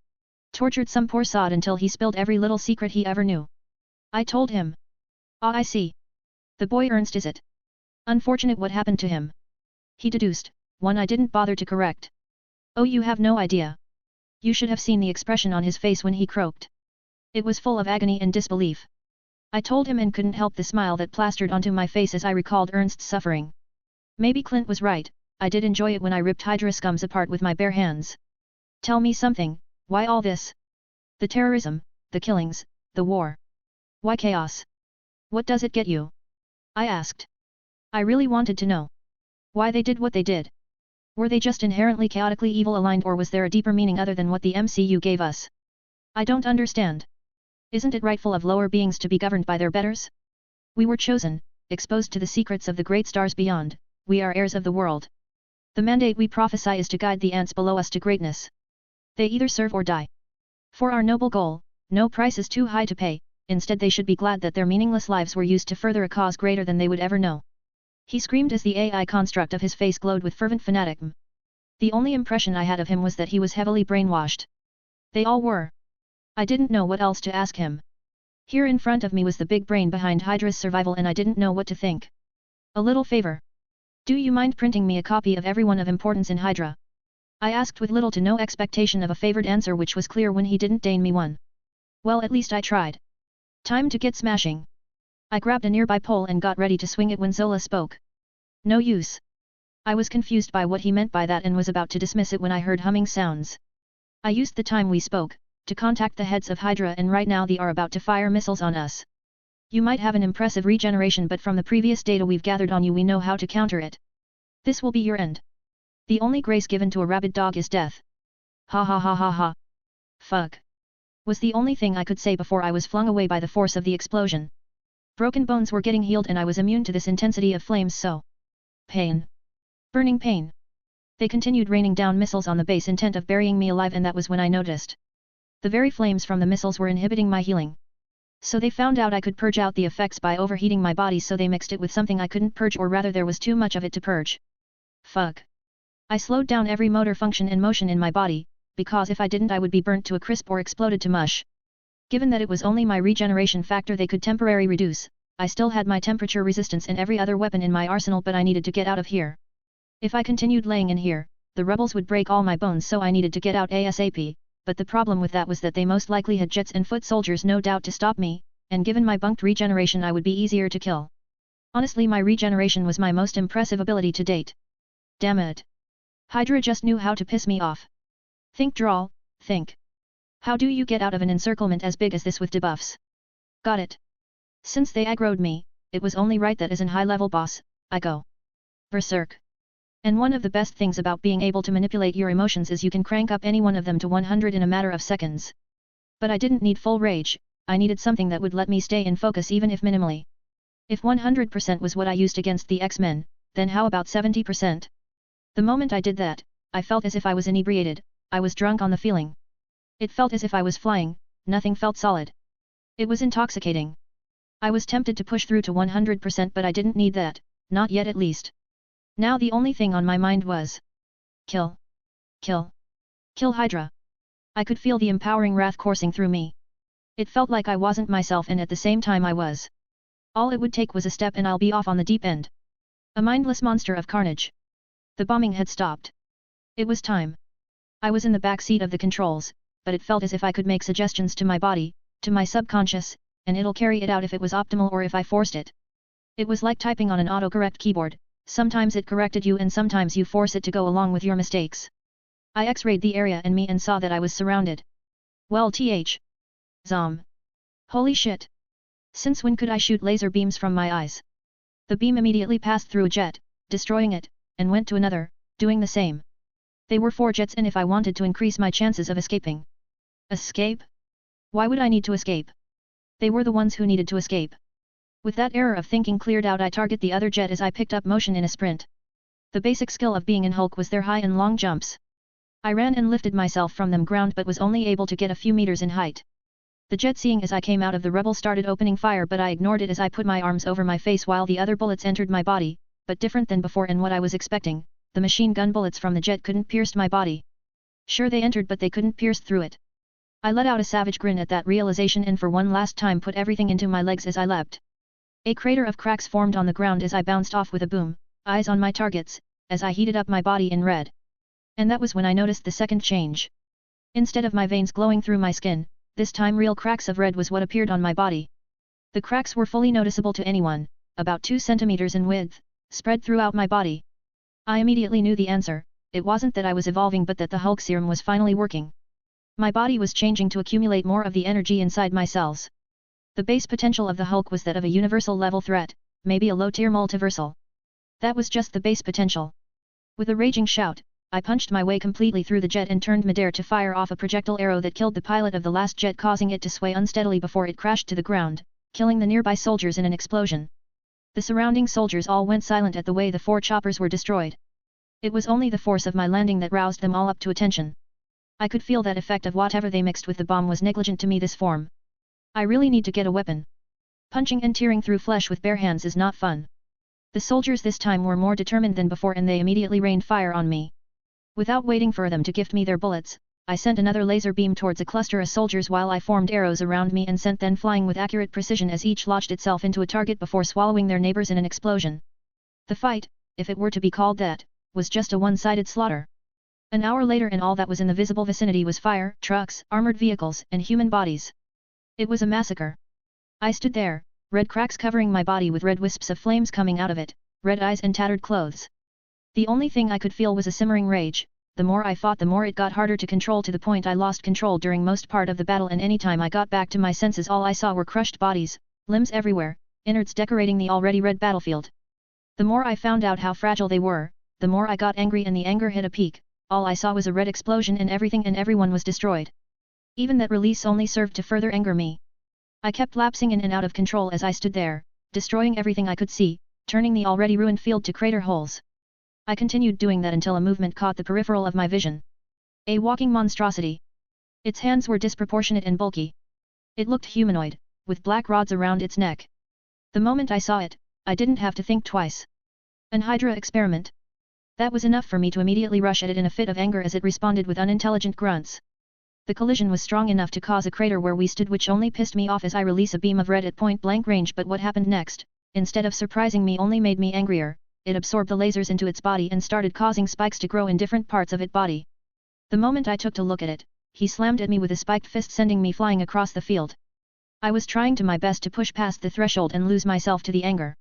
S1: Tortured some poor sod until he spilled every little secret he ever knew. I told him. Ah, I see. The boy Ernst is it? Unfortunate what happened to him. He deduced, one I didn't bother to correct. Oh, you have no idea. You should have seen the expression on his face when he croaked. It was full of agony and disbelief. I told him and couldn't help the smile that plastered onto my face as I recalled Ernst's suffering. Maybe Clint was right, I did enjoy it when I ripped Hydra scums apart with my bare hands. Tell me something. Why all this? The terrorism, the killings, the war. Why chaos? What does it get you? I asked. I really wanted to know. Why they did what they did. Were they just inherently chaotically evil aligned, or was there a deeper meaning other than what the MCU gave us? I don't understand. Isn't it rightful of lower beings to be governed by their betters? We were chosen, exposed to the secrets of the great stars beyond, we are heirs of the world. The mandate we prophesy is to guide the ants below us to greatness. They either serve or die. For our noble goal, no price is too high to pay, instead they should be glad that their meaningless lives were used to further a cause greater than they would ever know. He screamed as the AI construct of his face glowed with fervent fanatism. The only impression I had of him was that he was heavily brainwashed. They all were. I didn't know what else to ask him. Here in front of me was the big brain behind Hydra's survival, and I didn't know what to think. A little favor. Do you mind printing me a copy of everyone of importance in Hydra? I asked with little to no expectation of a favored answer, which was clear when he didn't deign me one. Well, at least I tried. Time to get smashing. I grabbed a nearby pole and got ready to swing it when Zola spoke. No use. I was confused by what he meant by that and was about to dismiss it when I heard humming sounds. I used the time we spoke, to contact the heads of Hydra and right now they are about to fire missiles on us. You might have an impressive regeneration but from the previous data we've gathered on you we know how to counter it. This will be your end. The only grace given to a rabid dog is death. Ha ha ha ha ha. Fuck. Was the only thing I could say before I was flung away by the force of the explosion. Broken bones were getting healed and I was immune to this intensity of flames so. Pain. Burning pain. They continued raining down missiles on the base intent of burying me alive and that was when I noticed. The very flames from the missiles were inhibiting my healing. So they found out I could purge out the effects by overheating my body so they mixed it with something I couldn't purge or rather there was too much of it to purge. Fuck. I slowed down every motor function and motion in my body, because if I didn't I would be burnt to a crisp or exploded to mush. Given that it was only my regeneration factor they could temporarily reduce, I still had my temperature resistance and every other weapon in my arsenal but I needed to get out of here. If I continued laying in here, the rebels would break all my bones so I needed to get out ASAP, but the problem with that was that they most likely had jets and foot soldiers no doubt to stop me, and given my bunked regeneration I would be easier to kill. Honestly my regeneration was my most impressive ability to date. Damn it. Hydra just knew how to piss me off. Think Drawl, think. How do you get out of an encirclement as big as this with debuffs? Got it. Since they aggroed me, it was only right that as an high-level boss, I go berserk. And one of the best things about being able to manipulate your emotions is you can crank up any one of them to 100 in a matter of seconds. But I didn't need full rage, I needed something that would let me stay in focus even if minimally. If 100% was what I used against the X-Men, then how about 70%? The moment I did that, I felt as if I was inebriated, I was drunk on the feeling. It felt as if I was flying, nothing felt solid. It was intoxicating. I was tempted to push through to 100% but I didn't need that, not yet at least. Now the only thing on my mind was kill. Kill. Kill Hydra. I could feel the empowering wrath coursing through me. It felt like I wasn't myself and at the same time I was. All it would take was a step and I'll be off on the deep end. A mindless monster of carnage. The bombing had stopped. It was time. I was in the back seat of the controls, but it felt as if I could make suggestions to my body, to my subconscious, and it'll carry it out if it was optimal or if I forced it. It was like typing on an autocorrect keyboard, sometimes it corrected you and sometimes you force it to go along with your mistakes. I x-rayed the area and me and saw that I was surrounded. Well Zom. Holy shit. Since when could I shoot laser beams from my eyes? The beam immediately passed through a jet, destroying it, and went to another, doing the same. They were 4 jets and if I wanted to increase my chances of escaping. Escape? Why would I need to escape? They were the ones who needed to escape. With that error of thinking cleared out I target the other jet as I picked up motion in a sprint. The basic skill of being in Hulk was their high and long jumps. I ran and lifted myself from them ground but was only able to get a few meters in height. The jet seeing as I came out of the rebel started opening fire but I ignored it as I put my arms over my face while the other bullets entered my body, but different than before and what I was expecting, the machine gun bullets from the jet couldn't pierce my body. Sure they entered but they couldn't pierce through it. I let out a savage grin at that realization and for one last time put everything into my legs as I leapt. A crater of cracks formed on the ground as I bounced off with a boom, eyes on my targets, as I heated up my body in red. And that was when I noticed the second change. Instead of my veins glowing through my skin, this time real cracks of red was what appeared on my body. The cracks were fully noticeable to anyone, about 2 centimeters in width, spread throughout my body. I immediately knew the answer, it wasn't that I was evolving but that the Hulk serum was finally working. My body was changing to accumulate more of the energy inside my cells. The base potential of the Hulk was that of a universal level threat, maybe a low-tier multiversal. That was just the base potential. With a raging shout, I punched my way completely through the jet and turned midair to fire off a projectile arrow that killed the pilot of the last jet causing it to sway unsteadily before it crashed to the ground, killing the nearby soldiers in an explosion. The surrounding soldiers all went silent at the way the 4 choppers were destroyed. It was only the force of my landing that roused them all up to attention. I could feel that effect of whatever they mixed with the bomb was negligent to me this form. I really need to get a weapon. Punching and tearing through flesh with bare hands is not fun. The soldiers this time were more determined than before and they immediately rained fire on me. Without waiting for them to gift me their bullets, I sent another laser beam towards a cluster of soldiers while I formed arrows around me and sent them flying with accurate precision as each lodged itself into a target before swallowing their neighbors in an explosion. The fight, if it were to be called that, was just a one-sided slaughter. An hour later and all that was in the visible vicinity was fire, trucks, armored vehicles, and human bodies. It was a massacre. I stood there, red cracks covering my body with red wisps of flames coming out of it, red eyes and tattered clothes. The only thing I could feel was a simmering rage, the more I fought the more it got harder to control to the point I lost control during most part of the battle, and anytime I got back to my senses all I saw were crushed bodies, limbs everywhere, innards decorating the already red battlefield. The more I found out how fragile they were, the more I got angry, and the anger hit a peak. All I saw was a red explosion and everything and everyone was destroyed. Even that release only served to further anger me. I kept lapsing in and out of control as I stood there, destroying everything I could see, turning the already ruined field to crater holes. I continued doing that until a movement caught the peripheral of my vision. A walking monstrosity. Its hands were disproportionate and bulky. It looked humanoid, with black rods around its neck. The moment I saw it, I didn't have to think twice. An Hydra experiment? That was enough for me to immediately rush at it in a fit of anger as it responded with unintelligent grunts. The collision was strong enough to cause a crater where we stood, which only pissed me off as I release a beam of red at point-blank range, but what happened next, instead of surprising me, only made me angrier. It absorbed the lasers into its body and started causing spikes to grow in different parts of its body. The moment I took to look at it, he slammed at me with a spiked fist, sending me flying across the field. I was trying to my best to push past the threshold and lose myself to the anger.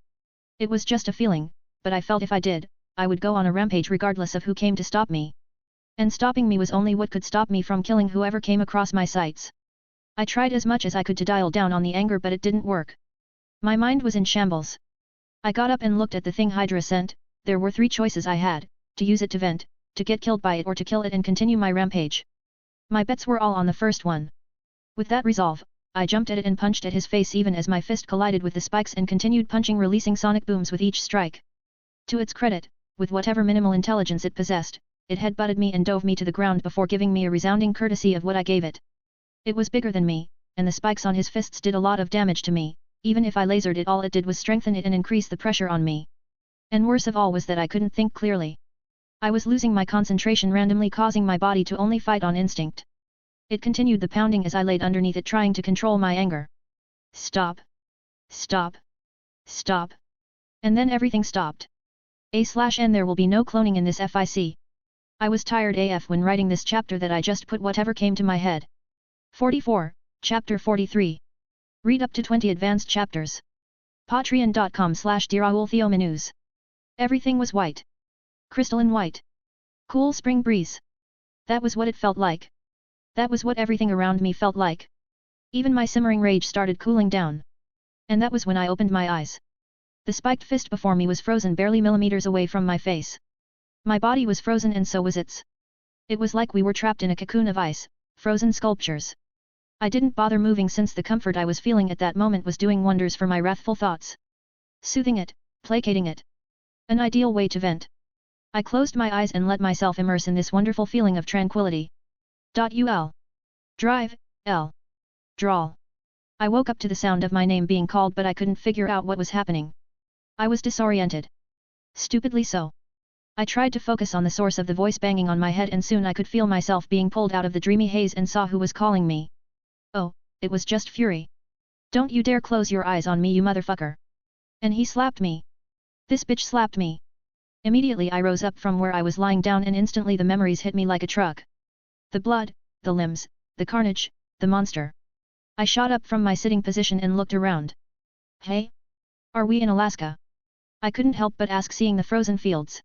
S1: It was just a feeling, but I felt if I did, I would go on a rampage regardless of who came to stop me. And stopping me was only what could stop me from killing whoever came across my sights. I tried as much as I could to dial down on the anger, but it didn't work. My mind was in shambles. I got up and looked at the thing Hydra sent. There were 3 choices I had: to use it to vent, to get killed by it, or to kill it and continue my rampage. My bets were all on the first one. With that resolve, I jumped at it and punched at his face even as my fist collided with the spikes and continued punching, releasing sonic booms with each strike. To its credit, with whatever minimal intelligence it possessed, it headbutted me and dove me to the ground before giving me a resounding courtesy of what I gave it. It was bigger than me, and the spikes on his fists did a lot of damage to me. Even if I lasered it, all it did was strengthen it and increase the pressure on me. And worse of all was that I couldn't think clearly. I was losing my concentration, randomly causing my body to only fight on instinct. It continued the pounding as I laid underneath it, trying to control my anger. Stop. Stop. Stop. And then everything stopped. /n there will be no cloning in this FIC. I was tired AF when writing this chapter that I just put whatever came to my head. 44, Chapter 43. Read up to 20 advanced chapters. Patreon.com/DearAulTheoManus. Everything was white. Crystalline white. Cool spring breeze. That was what it felt like. That was what everything around me felt like. Even my simmering rage started cooling down. And that was when I opened my eyes. The spiked fist before me was frozen barely millimeters away from my face. My body was frozen and so was its. It was like we were trapped in a cocoon of ice, frozen sculptures. I didn't bother moving since the comfort I was feeling at that moment was doing wonders for my wrathful thoughts. Soothing it, placating it. An ideal way to vent. I closed my eyes and let myself immerse in this wonderful feeling of tranquility. Ul. Drive, L. Drawl. I woke up to the sound of my name being called, but I couldn't figure out what was happening. I was disoriented. Stupidly so. I tried to focus on the source of the voice banging on my head, and soon I could feel myself being pulled out of the dreamy haze and saw who was calling me. Oh, it was just Fury. Don't you dare close your eyes on me, you motherfucker. And he slapped me. This bitch slapped me. Immediately I rose up from where I was lying down, and instantly the memories hit me like a truck. The blood, the limbs, the carnage, the monster. I shot up from my sitting position and looked around. Hey? Are we in Alaska? I couldn't help but ask, seeing the frozen fields.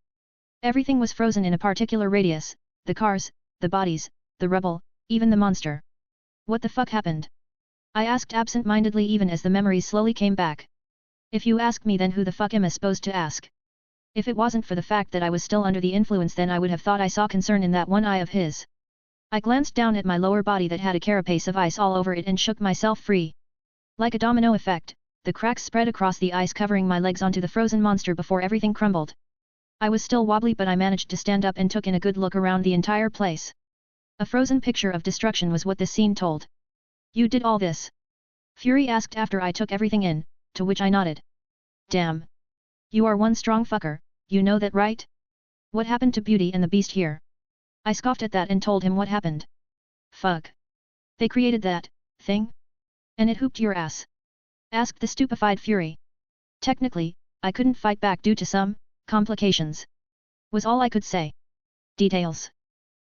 S1: Everything was frozen in a particular radius, the cars, the bodies, the rubble, even the monster. What the fuck happened? I asked absent-mindedly, even as the memories slowly came back. If you ask me, then who the fuck am I supposed to ask? If it wasn't for the fact that I was still under the influence, then I would have thought I saw concern in that one eye of his. I glanced down at my lower body that had a carapace of ice all over it and shook myself free. Like a domino effect, the cracks spread across the ice, covering my legs onto the frozen monster before everything crumbled. I was still wobbly, but I managed to stand up and took in a good look around the entire place. A frozen picture of destruction was what this scene told. You did all this? Fury asked after I took everything in, to which I nodded. Damn. You are one strong fucker, you know that, right? What happened to Beauty and the Beast here? I scoffed at that and told him what happened. Fuck. They created that thing? And it hooped your ass? Asked the stupefied Fury. Technically, I couldn't fight back due to some complications. Was all I could say. Details.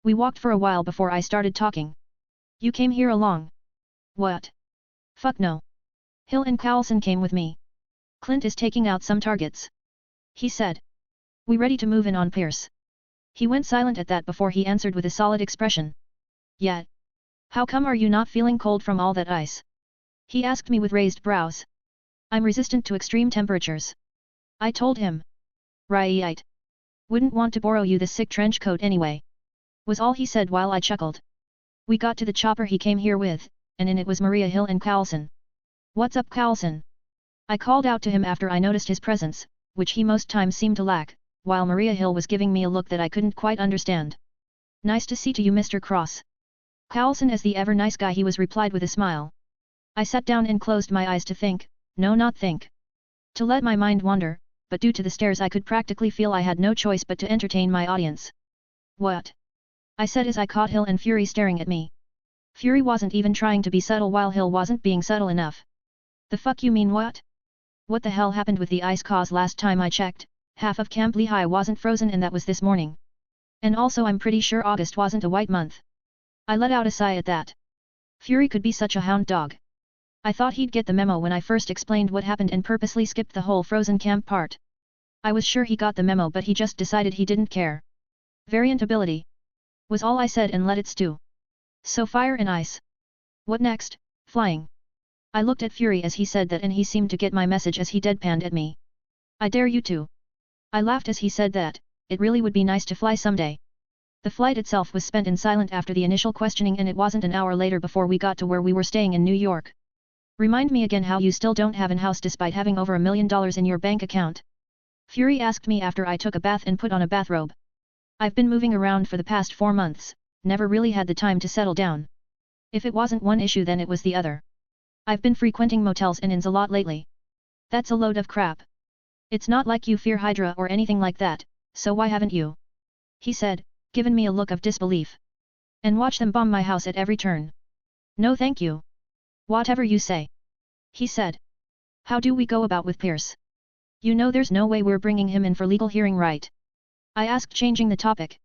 S1: We walked for a while before I started talking. You came here along. What? Fuck no. Hill and Carlson came with me. Clint is taking out some targets. He said. We ready to move in on Pierce. He went silent at that before he answered with a solid expression. Yet. How come are you not feeling cold from all that ice? He asked me with raised brows. I'm resistant to extreme temperatures. I told him. Right. Wouldn't want to borrow you this sick trench coat anyway. Was all he said while I chuckled. We got to the chopper he came here with, and in it was Maria Hill and Carlson. What's up, Carlson? I called out to him after I noticed his presence, which he most times seemed to lack, while Maria Hill was giving me a look that I couldn't quite understand. Nice to see you, Mr. Cross. Carlson, as the ever nice guy he was, replied with a smile. I sat down and closed my eyes to think, no, not think. To let my mind wander, but due to the stares I could practically feel I had no choice but to entertain my audience. What? I said as I caught Hill and Fury staring at me. Fury wasn't even trying to be subtle while Hill wasn't being subtle enough. The fuck you mean what? What the hell happened with the ice? Cause last time I checked, half of Camp Lehigh wasn't frozen and that was this morning. And also I'm pretty sure August wasn't a white month. I let out a sigh at that. Fury could be such a hound dog. I thought he'd get the memo when I first explained what happened and purposely skipped the whole frozen camp part. I was sure he got the memo but he just decided he didn't care. Variant ability. Was all I said and let it stew. So fire and ice. What next? Flying. I looked at Fury as he said that and he seemed to get my message as he deadpanned at me. I dare you to. I laughed as he said that, it really would be nice to fly someday. The flight itself was spent in silence after the initial questioning and it wasn't an hour later before we got to where we were staying in New York. Remind me again how you still don't have an house despite having over $1 million in your bank account. Fury asked me after I took a bath and put on a bathrobe. I've been moving around for the past 4 months, never really had the time to settle down. If it wasn't one issue then it was the other. I've been frequenting motels and inns a lot lately. That's a load of crap. It's not like you fear Hydra or anything like that, so why haven't you? He said, given me a look of disbelief. And watch them bomb my house at every turn. No thank you. Whatever you say. He said. How do we go about with Pierce? You know there's no way we're bringing him in for legal hearing, right? I asked, changing the topic.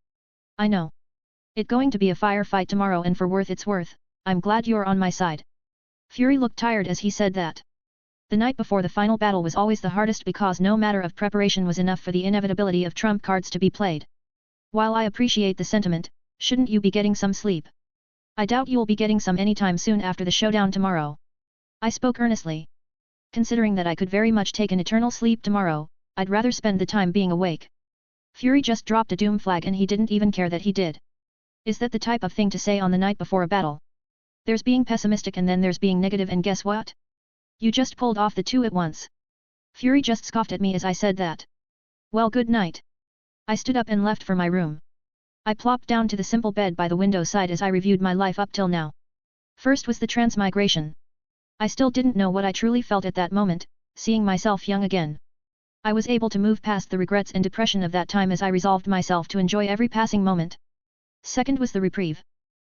S1: I know. It's going to be a firefight tomorrow and for worth it's worth, I'm glad you're on my side. Fury looked tired as he said that. The night before the final battle was always the hardest because no matter of preparation was enough for the inevitability of trump cards to be played. While I appreciate the sentiment, shouldn't you be getting some sleep? I doubt you'll be getting some anytime soon after the showdown tomorrow. I spoke earnestly. Considering that I could very much take an eternal sleep tomorrow, I'd rather spend the time being awake. Fury just dropped a doom flag and he didn't even care that he did. Is that the type of thing to say on the night before a battle? There's being pessimistic and then there's being negative, and guess what? You just pulled off the two at once. Fury just scoffed at me as I said that. Well, good night. I stood up and left for my room. I plopped down to the simple bed by the window side as I reviewed my life up till now. First was the transmigration. I still didn't know what I truly felt at that moment, seeing myself young again. I was able to move past the regrets and depression of that time as I resolved myself to enjoy every passing moment. Second was the reprieve.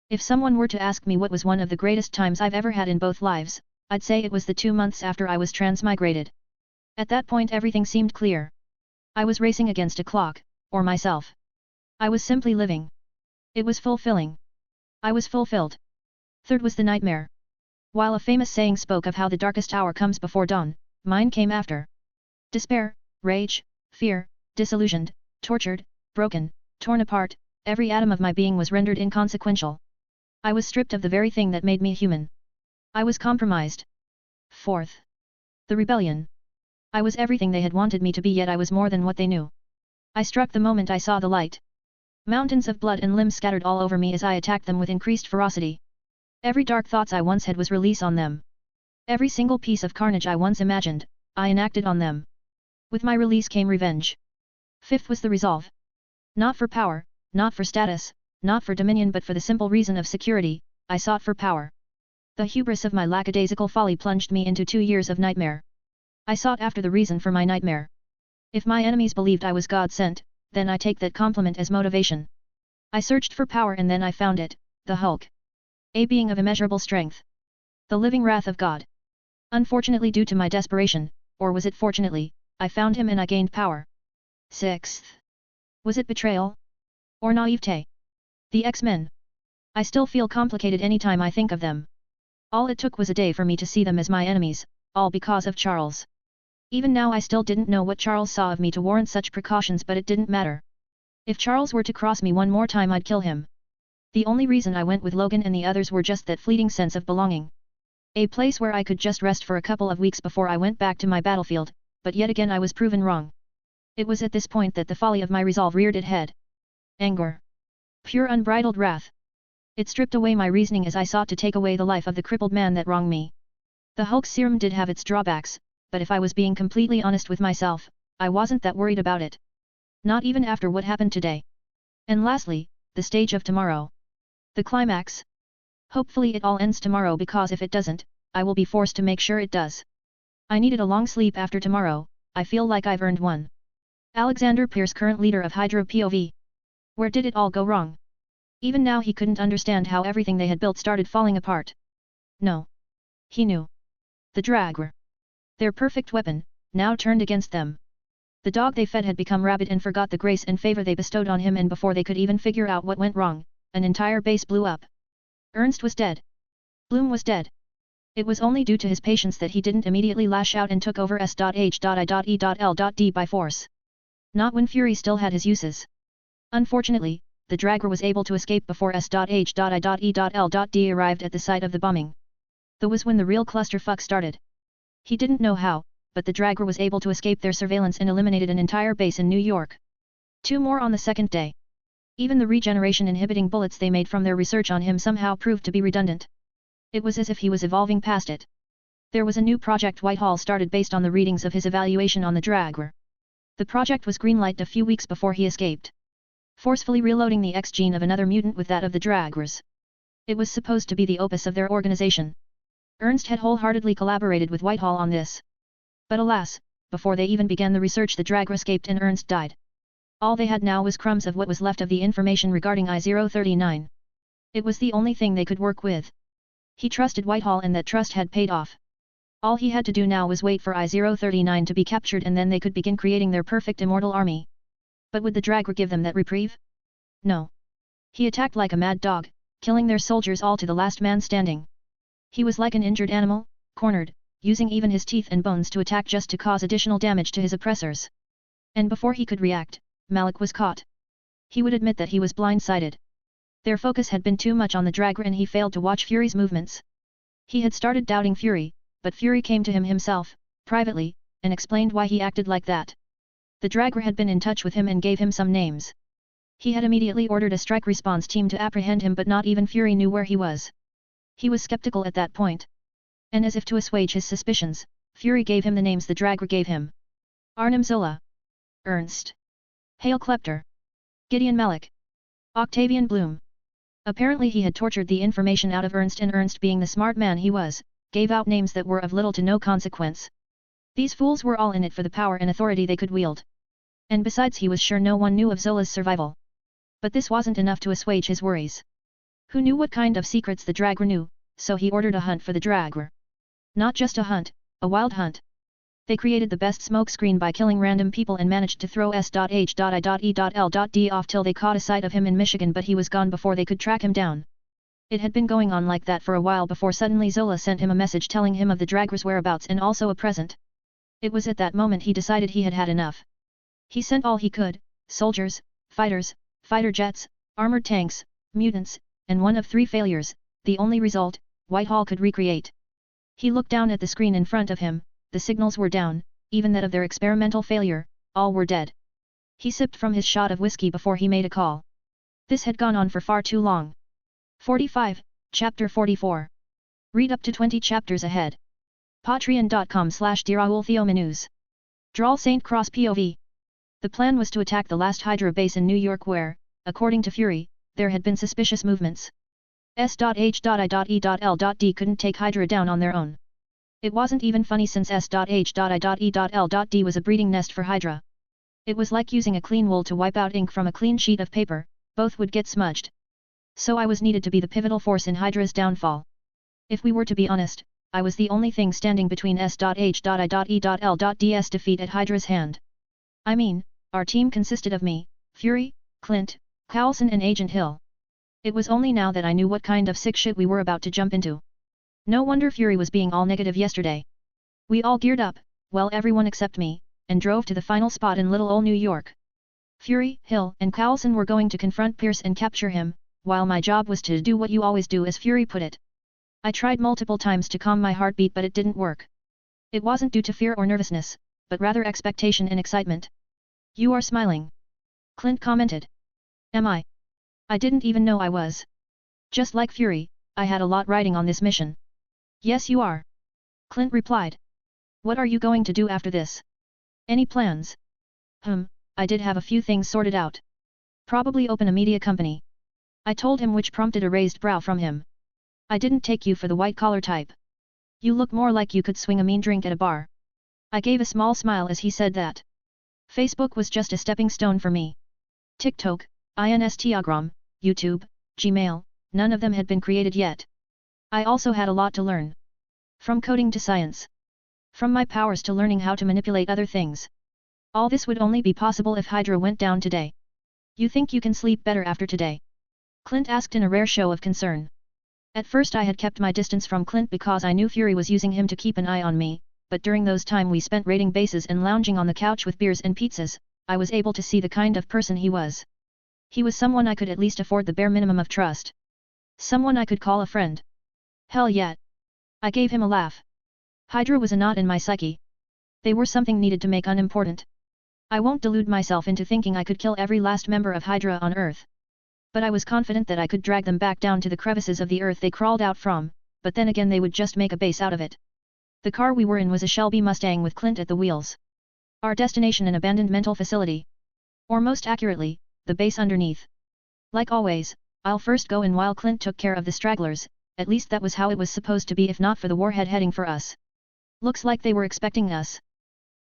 S1: If someone were to ask me what was one of the greatest times I've ever had in both lives, I'd say it was the 2 months after I was transmigrated. At that point everything seemed clear. I was racing against a clock, or myself. I was simply living. It was fulfilling. I was fulfilled. Third was the nightmare. While a famous saying spoke of how the darkest hour comes before dawn, mine came after. Despair, rage, fear, disillusioned, tortured, broken, torn apart, every atom of my being was rendered inconsequential. I was stripped of the very thing that made me human. I was compromised. Fourth. The rebellion. I was everything they had wanted me to be, yet I was more than what they knew. I struck the moment I saw the light. Mountains of blood and limbs scattered all over me as I attacked them with increased ferocity. Every dark thoughts I once had was release on them. Every single piece of carnage I once imagined, I enacted on them. With my release came revenge. Fifth was the resolve. Not for power, not for status, not for dominion, but for the simple reason of security, I sought for power. The hubris of my lackadaisical folly plunged me into 2 years of nightmare. I sought after the reason for my nightmare. If my enemies believed I was God-sent, then I take that compliment as motivation. I searched for power and then I found it, the Hulk. A being of immeasurable strength. The living wrath of God. Unfortunately, due to my desperation, or was it fortunately, I found him and I gained power. Sixth. Was it betrayal? Or naivete? The X-Men. I still feel complicated anytime I think of them. All it took was a day for me to see them as my enemies, all because of Charles. Even now I still didn't know what Charles saw of me to warrant such precautions, but it didn't matter. If Charles were to cross me one more time I'd kill him. The only reason I went with Logan and the others were just that fleeting sense of belonging. A place where I could just rest for a couple of weeks before I went back to my battlefield, but yet again I was proven wrong. It was at this point that the folly of my resolve reared its head. Anger. Pure unbridled wrath. It stripped away my reasoning as I sought to take away the life of the crippled man that wronged me. The Hulk serum did have its drawbacks, but if I was being completely honest with myself, I wasn't that worried about it. Not even after what happened today. And lastly, the stage of tomorrow. The climax. Hopefully it all ends tomorrow because if it doesn't, I will be forced to make sure it does. I needed a long sleep after tomorrow, I feel like I've earned one. Alexander Pierce, current leader of Hydra POV. Where did it all go wrong? Even now he couldn't understand how everything they had built started falling apart. No. He knew. The Dragr. Their perfect weapon, now turned against them. The dog they fed had become rabid and forgot the grace and favor they bestowed on him, and before they could even figure out what went wrong, an entire base blew up. Ernst was dead. Bloom was dead. It was only due to his patience that he didn't immediately lash out and took over S.H.I.E.L.D. by force. Not when Fury still had his uses. Unfortunately, the Dragr was able to escape before S.H.I.E.L.D. arrived at the site of the bombing. That was when the real clusterfuck started. He didn't know how, but the Dragr was able to escape their surveillance and eliminated an entire base in New York. 2 more on the second day. Even the regeneration-inhibiting bullets they made from their research on him somehow proved to be redundant. It was as if he was evolving past it. There was a new Project Whitehall started based on the readings of his evaluation on the Dragr. The project was greenlighted a few weeks before he escaped. Forcefully reloading the X gene of another mutant with that of the Dragr's. It was supposed to be the opus of their organization. Ernst had wholeheartedly collaborated with Whitehall on this. But alas, before they even began the research the Dragr escaped and Ernst died. All they had now was crumbs of what was left of the information regarding I-039. It was the only thing they could work with. He trusted Whitehall and that trust had paid off. All he had to do now was wait for I-039 to be captured and then they could begin creating their perfect immortal army. But would the Dragr give them that reprieve? No. He attacked like a mad dog, killing their soldiers all to the last man standing. He was like an injured animal, cornered, using even his teeth and bones to attack just to cause additional damage to his oppressors. And before he could react, Malik was caught. He would admit that he was blindsided. Their focus had been too much on the Dragr and he failed to watch Fury's movements. He had started doubting Fury, but Fury came to him himself, privately, and explained why he acted like that. The Dragr had been in touch with him and gave him some names. He had immediately ordered a strike response team to apprehend him, but not even Fury knew where he was. He was skeptical at that point. And as if to assuage his suspicions, Fury gave him the names the Dragr gave him. Arnim Zola. Ernst. Hale Klepter. Gideon Malik. Octavian Bloom. Apparently he had tortured the information out of Ernst, and Ernst, being the smart man he was, gave out names that were of little to no consequence. These fools were all in it for the power and authority they could wield. And besides, he was sure no one knew of Zola's survival. But this wasn't enough to assuage his worries. Who knew what kind of secrets the Dragr knew, so he ordered a hunt for the Dragr. Not just a hunt, a wild hunt. They created the best smokescreen by killing random people and managed to throw S.H.I.E.L.D. off till they caught a sight of him in Michigan, but he was gone before they could track him down. It had been going on like that for a while before suddenly Zola sent him a message telling him of the Dragr's whereabouts and also a present. It was at that moment he decided he had had enough. He sent all he could: soldiers, fighters, fighter jets, armored tanks, mutants, and one of 3 failures, the only result, Whitehall could recreate. He looked down at the screen in front of him. The signals were down, even that of their experimental failure, all were dead. He sipped from his shot of whiskey before he made a call. This had gone on for far too long. 45, Chapter 44. Read up to 20 chapters ahead. Patreon.com/DearAultheoManus. Dral St. Cross POV. The plan was to attack the last Hydra base in New York where, according to Fury, there had been suspicious movements. S.H.I.E.L.D. couldn't take Hydra down on their own. It wasn't even funny since S.H.I.E.L.D. was a breeding nest for Hydra. It was like using a clean wool to wipe out ink from a clean sheet of paper, both would get smudged. So I was needed to be the pivotal force in Hydra's downfall. If we were to be honest, I was the only thing standing between S.H.I.E.L.D.'s defeat at Hydra's hand. I mean, our team consisted of me, Fury, Clint, Coulson and Agent Hill. It was only now that I knew what kind of sick shit we were about to jump into. No wonder Fury was being all negative yesterday. We all geared up, well everyone except me, and drove to the final spot in little ol' New York. Fury, Hill, and Coulson were going to confront Pierce and capture him, while my job was to do what you always do, as Fury put it. I tried multiple times to calm my heartbeat, but it didn't work. It wasn't due to fear or nervousness, but rather expectation and excitement. You are smiling. Clint commented. Am I? I didn't even know I was. Just like Fury, I had a lot riding on this mission. Yes, you are. Clint replied. What are you going to do after this? Any plans? I did have a few things sorted out. Probably open a media company. I told him, which prompted a raised brow from him. I didn't take you for the white-collar type. You look more like you could swing a mean drink at a bar. I gave a small smile as he said that. Facebook was just a stepping stone for me. TikTok, Instagram, YouTube, Gmail, none of them had been created yet. I also had a lot to learn. From coding to science. From my powers to learning how to manipulate other things. All this would only be possible if Hydra went down today. You think you can sleep better after today? Clint asked in a rare show of concern. At first I had kept my distance from Clint because I knew Fury was using him to keep an eye on me, but during those time we spent raiding bases and lounging on the couch with beers and pizzas, I was able to see the kind of person he was. He was someone I could at least afford the bare minimum of trust. Someone I could call a friend. Hell yeah. I gave him a laugh. Hydra was a knot in my psyche. They were something needed to make unimportant. I won't delude myself into thinking I could kill every last member of Hydra on Earth. But I was confident that I could drag them back down to the crevices of the Earth they crawled out from, but then again they would just make a base out of it. The car we were in was a Shelby Mustang with Clint at the wheels. Our destination, an abandoned mental facility. Or most accurately, the base underneath. Like always, I'll first go in while Clint took care of the stragglers, at least that was how it was supposed to be if not for the warhead heading for us. Looks like they were expecting us.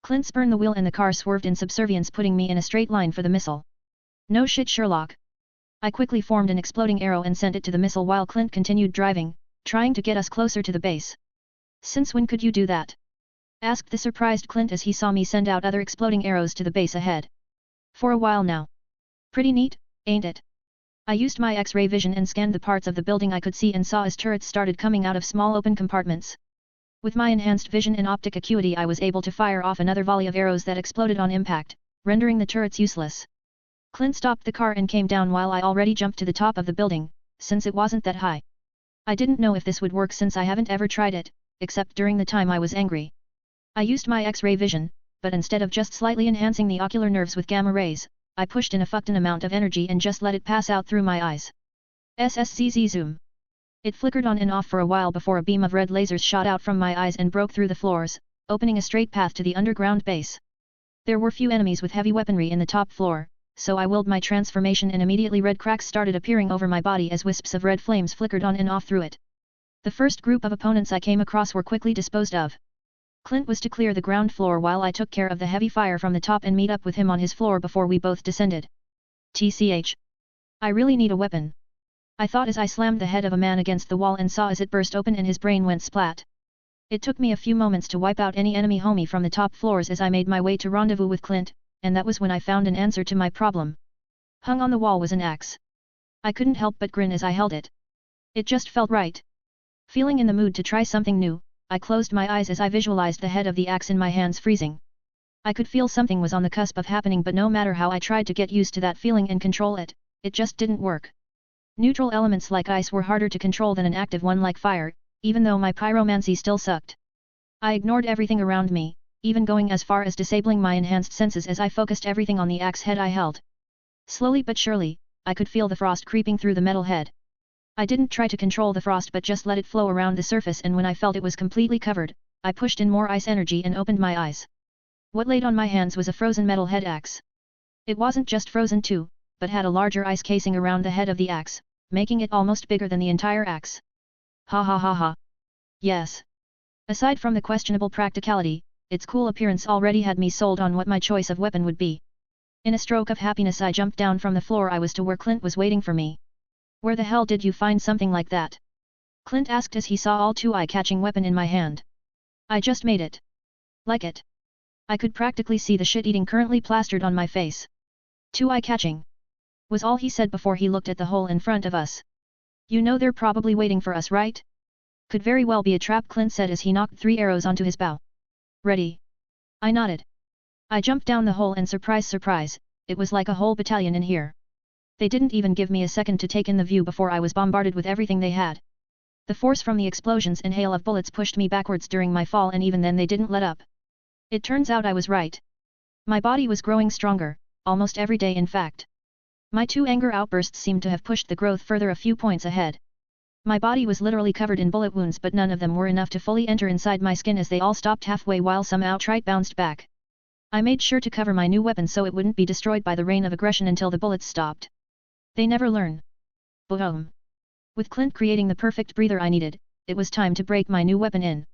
S1: Clint spurned the wheel and the car swerved in subservience, putting me in a straight line for the missile. No shit, Sherlock. I quickly formed an exploding arrow and sent it to the missile while Clint continued driving, trying to get us closer to the base. Since when could you do that? Asked the surprised Clint as he saw me send out other exploding arrows to the base ahead. For a while now. Pretty neat, ain't it? I used my X-ray vision and scanned the parts of the building I could see and saw as turrets started coming out of small open compartments. With my enhanced vision and optic acuity I was able to fire off another volley of arrows that exploded on impact, rendering the turrets useless. Clint stopped the car and came down while I already jumped to the top of the building, since it wasn't that high. I didn't know if this would work since I haven't ever tried it, except during the time I was angry. I used my X-ray vision, but instead of just slightly enhancing the ocular nerves with gamma rays, I pushed in a fucked-in amount of energy and just let it pass out through my eyes. SSCZ zoom. It flickered on and off for a while before a beam of red lasers shot out from my eyes and broke through the floors, opening a straight path to the underground base. There were few enemies with heavy weaponry in the top floor, so I willed my transformation and immediately red cracks started appearing over my body as wisps of red flames flickered on and off through it. The first group of opponents I came across were quickly disposed of. Clint was to clear the ground floor while I took care of the heavy fire from the top and meet up with him on his floor before we both descended. TCH. I really need a weapon. I thought as I slammed the head of a man against the wall and saw as it burst open and his brain went splat. It took me a few moments to wipe out any enemy homie from the top floors as I made my way to rendezvous with Clint, and that was when I found an answer to my problem. Hung on the wall was an axe. I couldn't help but grin as I held it. It just felt right. Feeling in the mood to try something new, I closed my eyes as I visualized the head of the axe in my hands freezing. I could feel something was on the cusp of happening, but no matter how I tried to get used to that feeling and control it, it just didn't work. Neutral elements like ice were harder to control than an active one like fire, even though my pyromancy still sucked. I ignored everything around me, even going as far as disabling my enhanced senses as I focused everything on the axe head I held. Slowly but surely, I could feel the frost creeping through the metal head. I didn't try to control the frost but just let it flow around the surface, and when I felt it was completely covered, I pushed in more ice energy and opened my eyes. What laid on my hands was a frozen metal head axe. It wasn't just frozen too, but had a larger ice casing around the head of the axe, making it almost bigger than the entire axe. Ha ha ha ha. Yes. Aside from the questionable practicality, its cool appearance already had me sold on what my choice of weapon would be. In a stroke of happiness I jumped down from the floor I was to where Clint was waiting for me. Where the hell did you find something like that? Clint asked as he saw all too eye-catching weapon in my hand. I just made it. Like it. I could practically see the shit-eating currently plastered on my face. Too eye-catching. Was all he said before he looked at the hole in front of us. You know they're probably waiting for us, right? Could very well be a trap, Clint said as he knocked 3 arrows onto his bow. Ready? I nodded. I jumped down the hole and surprise, it was like a whole battalion in here. They didn't even give me a second to take in the view before I was bombarded with everything they had. The force from the explosions and hail of bullets pushed me backwards during my fall, and even then they didn't let up. It turns out I was right. My body was growing stronger, almost every day in fact. My 2 anger outbursts seemed to have pushed the growth further a few points ahead. My body was literally covered in bullet wounds, but none of them were enough to fully enter inside my skin, as they all stopped halfway while some outright bounced back. I made sure to cover my new weapon so it wouldn't be destroyed by the rain of aggression until the bullets stopped. They never learn. Boom. With Clint creating the perfect breather I needed, it was time to break my new weapon in.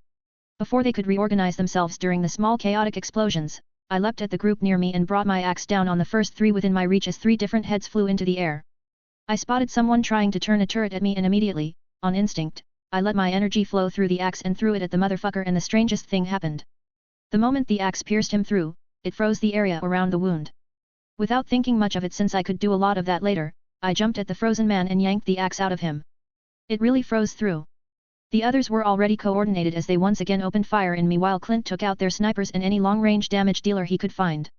S1: Before they could reorganize themselves during the small chaotic explosions, I leapt at the group near me and brought my axe down on the first 3 within my reach as 3 different heads flew into the air. I spotted someone trying to turn a turret at me, and immediately, on instinct, I let my energy flow through the axe and threw it at the motherfucker, and the strangest thing happened. The moment the axe pierced him through, it froze the area around the wound. Without thinking much of it, since I could do a lot of that later, I jumped at the frozen man and yanked the axe out of him. It really froze through. The others were already coordinated as they once again opened fire in me, while Clint took out their snipers and any long-range damage dealer he could find.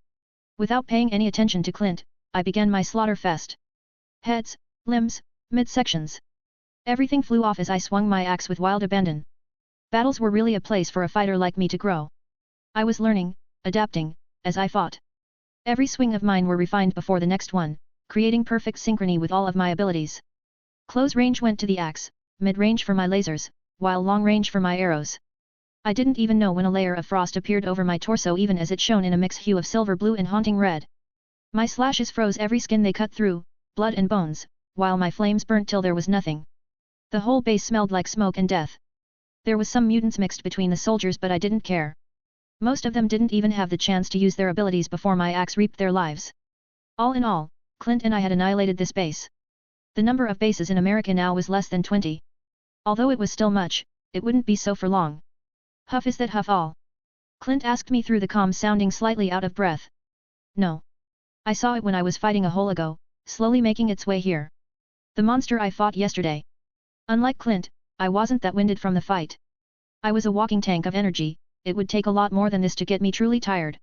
S1: Without paying any attention to Clint, I began my slaughter fest. Heads, limbs, midsections. Everything flew off as I swung my axe with wild abandon. Battles were really a place for a fighter like me to grow. I was learning, adapting, as I fought. Every swing of mine were refined before the next one, creating perfect synchrony with all of my abilities. Close range went to the axe, mid-range for my lasers, while long range for my arrows. I didn't even know when a layer of frost appeared over my torso, even as it shone in a mixed hue of silver blue and haunting red. My slashes froze every skin they cut through, blood and bones, while my flames burnt till there was nothing. The whole base smelled like smoke and death. There was some mutants mixed between the soldiers, but I didn't care. Most of them didn't even have the chance to use their abilities before my axe reaped their lives. All in all, Clint and I had annihilated this base. The number of bases in America now was less than 20. Although it was still much, it wouldn't be so for long. Huff, is that Huff all? Clint asked me through the comm, sounding slightly out of breath. No. I saw it when I was fighting a hole ago, slowly making its way here. The monster I fought yesterday. Unlike Clint, I wasn't that winded from the fight. I was a walking tank of energy. It would take a lot more than this to get me truly tired.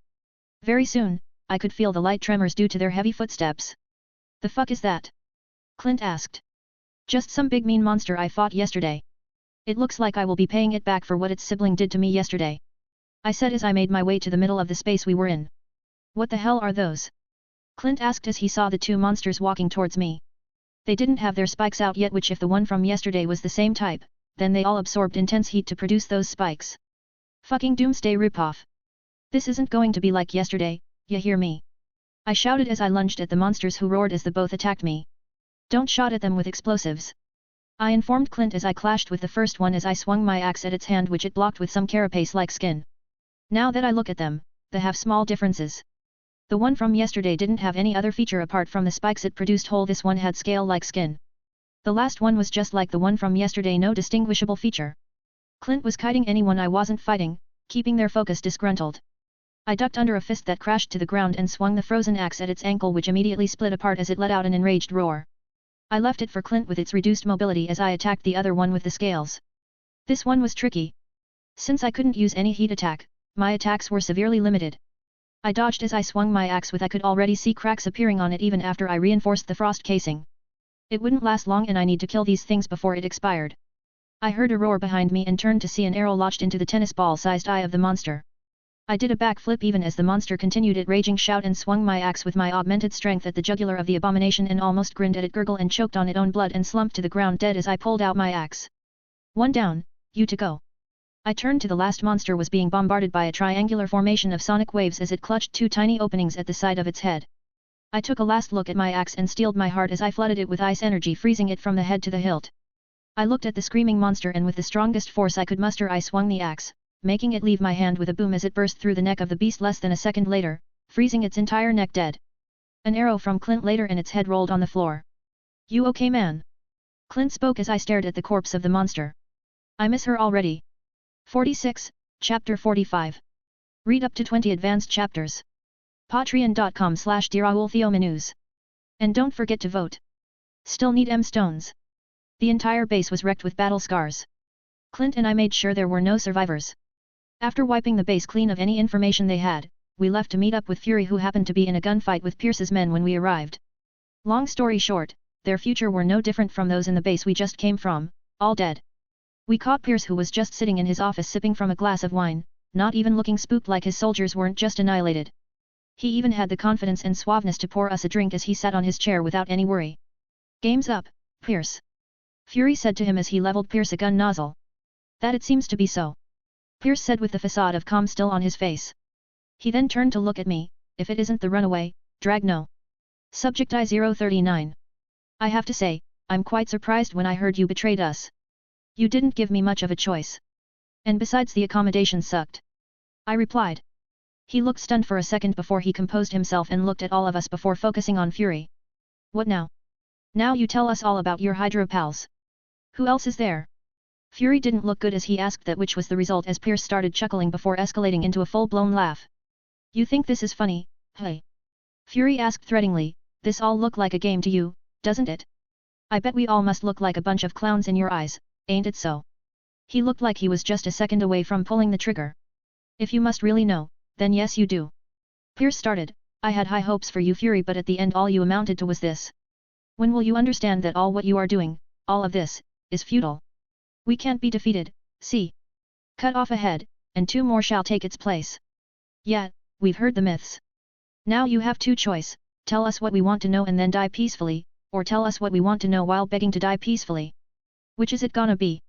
S1: Very soon, I could feel the light tremors due to their heavy footsteps. The fuck is that? Clint asked. Just some big mean monster I fought yesterday. It looks like I will be paying it back for what its sibling did to me yesterday. I said as I made my way to the middle of the space we were in. What the hell are those? Clint asked as he saw the 2 monsters walking towards me. They didn't have their spikes out yet, which if the one from yesterday was the same type, then they all absorbed intense heat to produce those spikes. Fucking doomsday ripoff. This isn't going to be like yesterday, ya hear me? I shouted as I lunged at the monsters, who roared as the both attacked me. Don't shot at them with explosives. I informed Clint as I clashed with the first one as I swung my axe at its hand, which it blocked with some carapace-like skin. Now that I look at them, they have small differences. The one from yesterday didn't have any other feature apart from the spikes it produced, whole this one had scale-like skin. The last one was just like the one from yesterday, no distinguishable feature. Clint was kiting anyone I wasn't fighting, keeping their focus disgruntled. I ducked under a fist that crashed to the ground and swung the frozen axe at its ankle, which immediately split apart as it let out an enraged roar. I left it for Clint with its reduced mobility as I attacked the other one with the scales. This one was tricky. Since I couldn't use any heat attack, my attacks were severely limited. I dodged as I swung my axe with I could already see cracks appearing on it even after I reinforced the frost casing. It wouldn't last long and I need to kill these things before it expired. I heard a roar behind me and turned to see an arrow lodged into the tennis ball-sized eye of the monster. I did a backflip even as the monster continued its raging shout and swung my axe with my augmented strength at the jugular of the abomination and almost grinned at it, gurgle and choked on its own blood and slumped to the ground dead as I pulled out my axe. One down, you to go. I turned to the last monster was being bombarded by a triangular formation of sonic waves as it clutched 2 tiny openings at the side of its head. I took a last look at my axe and steeled my heart as I flooded it with ice energy, freezing it from the head to the hilt. I looked at the screaming monster and with the strongest force I could muster I swung the axe, making it leave my hand with a boom as it burst through the neck of the beast less than a second later, freezing its entire neck dead. An arrow from Clint later and its head rolled on the floor. You okay, man? Clint spoke as I stared at the corpse of the monster. I miss her already. 46, Chapter 45. Read up to 20 advanced chapters. Patreon.com/DearAulTheoManus. And don't forget to vote. Still need M stones. The entire base was wrecked with battle scars. Clint and I made sure there were no survivors. After wiping the base clean of any information they had, we left to meet up with Fury, who happened to be in a gunfight with Pierce's men when we arrived. Long story short, their future were no different from those in the base we just came from, all dead. We caught Pierce, who was just sitting in his office sipping from a glass of wine, not even looking spooked like his soldiers weren't just annihilated. He even had the confidence and suaveness to pour us a drink as he sat on his chair without any worry. "Game's up, Pierce," Fury said to him as he leveled Pierce a gun nozzle. "That it seems to be so," Pierce said with the facade of calm still on his face. He then turned to look at me. "If it isn't the runaway, Dragno." Subject I-039. "I have to say, I'm quite surprised when I heard you betrayed us. You didn't give me much of a choice. And besides, the accommodation sucked," I replied. He looked stunned for a second before he composed himself and looked at all of us before focusing on Fury. "What now? Now you tell us all about your Hydra pals. Who else is there?" Fury didn't look good as he asked that, which was the result as Pierce started chuckling before escalating into a full-blown laugh. "You think this is funny, hey?" Fury asked threateningly. "This all look like a game to you, doesn't it? I bet we all must look like a bunch of clowns in your eyes, ain't it so?" He looked like he was just a second away from pulling the trigger. "If you must really know, then yes you do." Pierce started. "I had high hopes for you, Fury, but at the end all you amounted to was this. When will you understand that all what you are doing, all of this, is futile? We can't be defeated, see? Cut off a head, and 2 more shall take its place. Yeah, we've heard the myths. Now you have 2 choice, tell us what we want to know and then die peacefully, or tell us what we want to know while begging to die peacefully. Which is it gonna be?"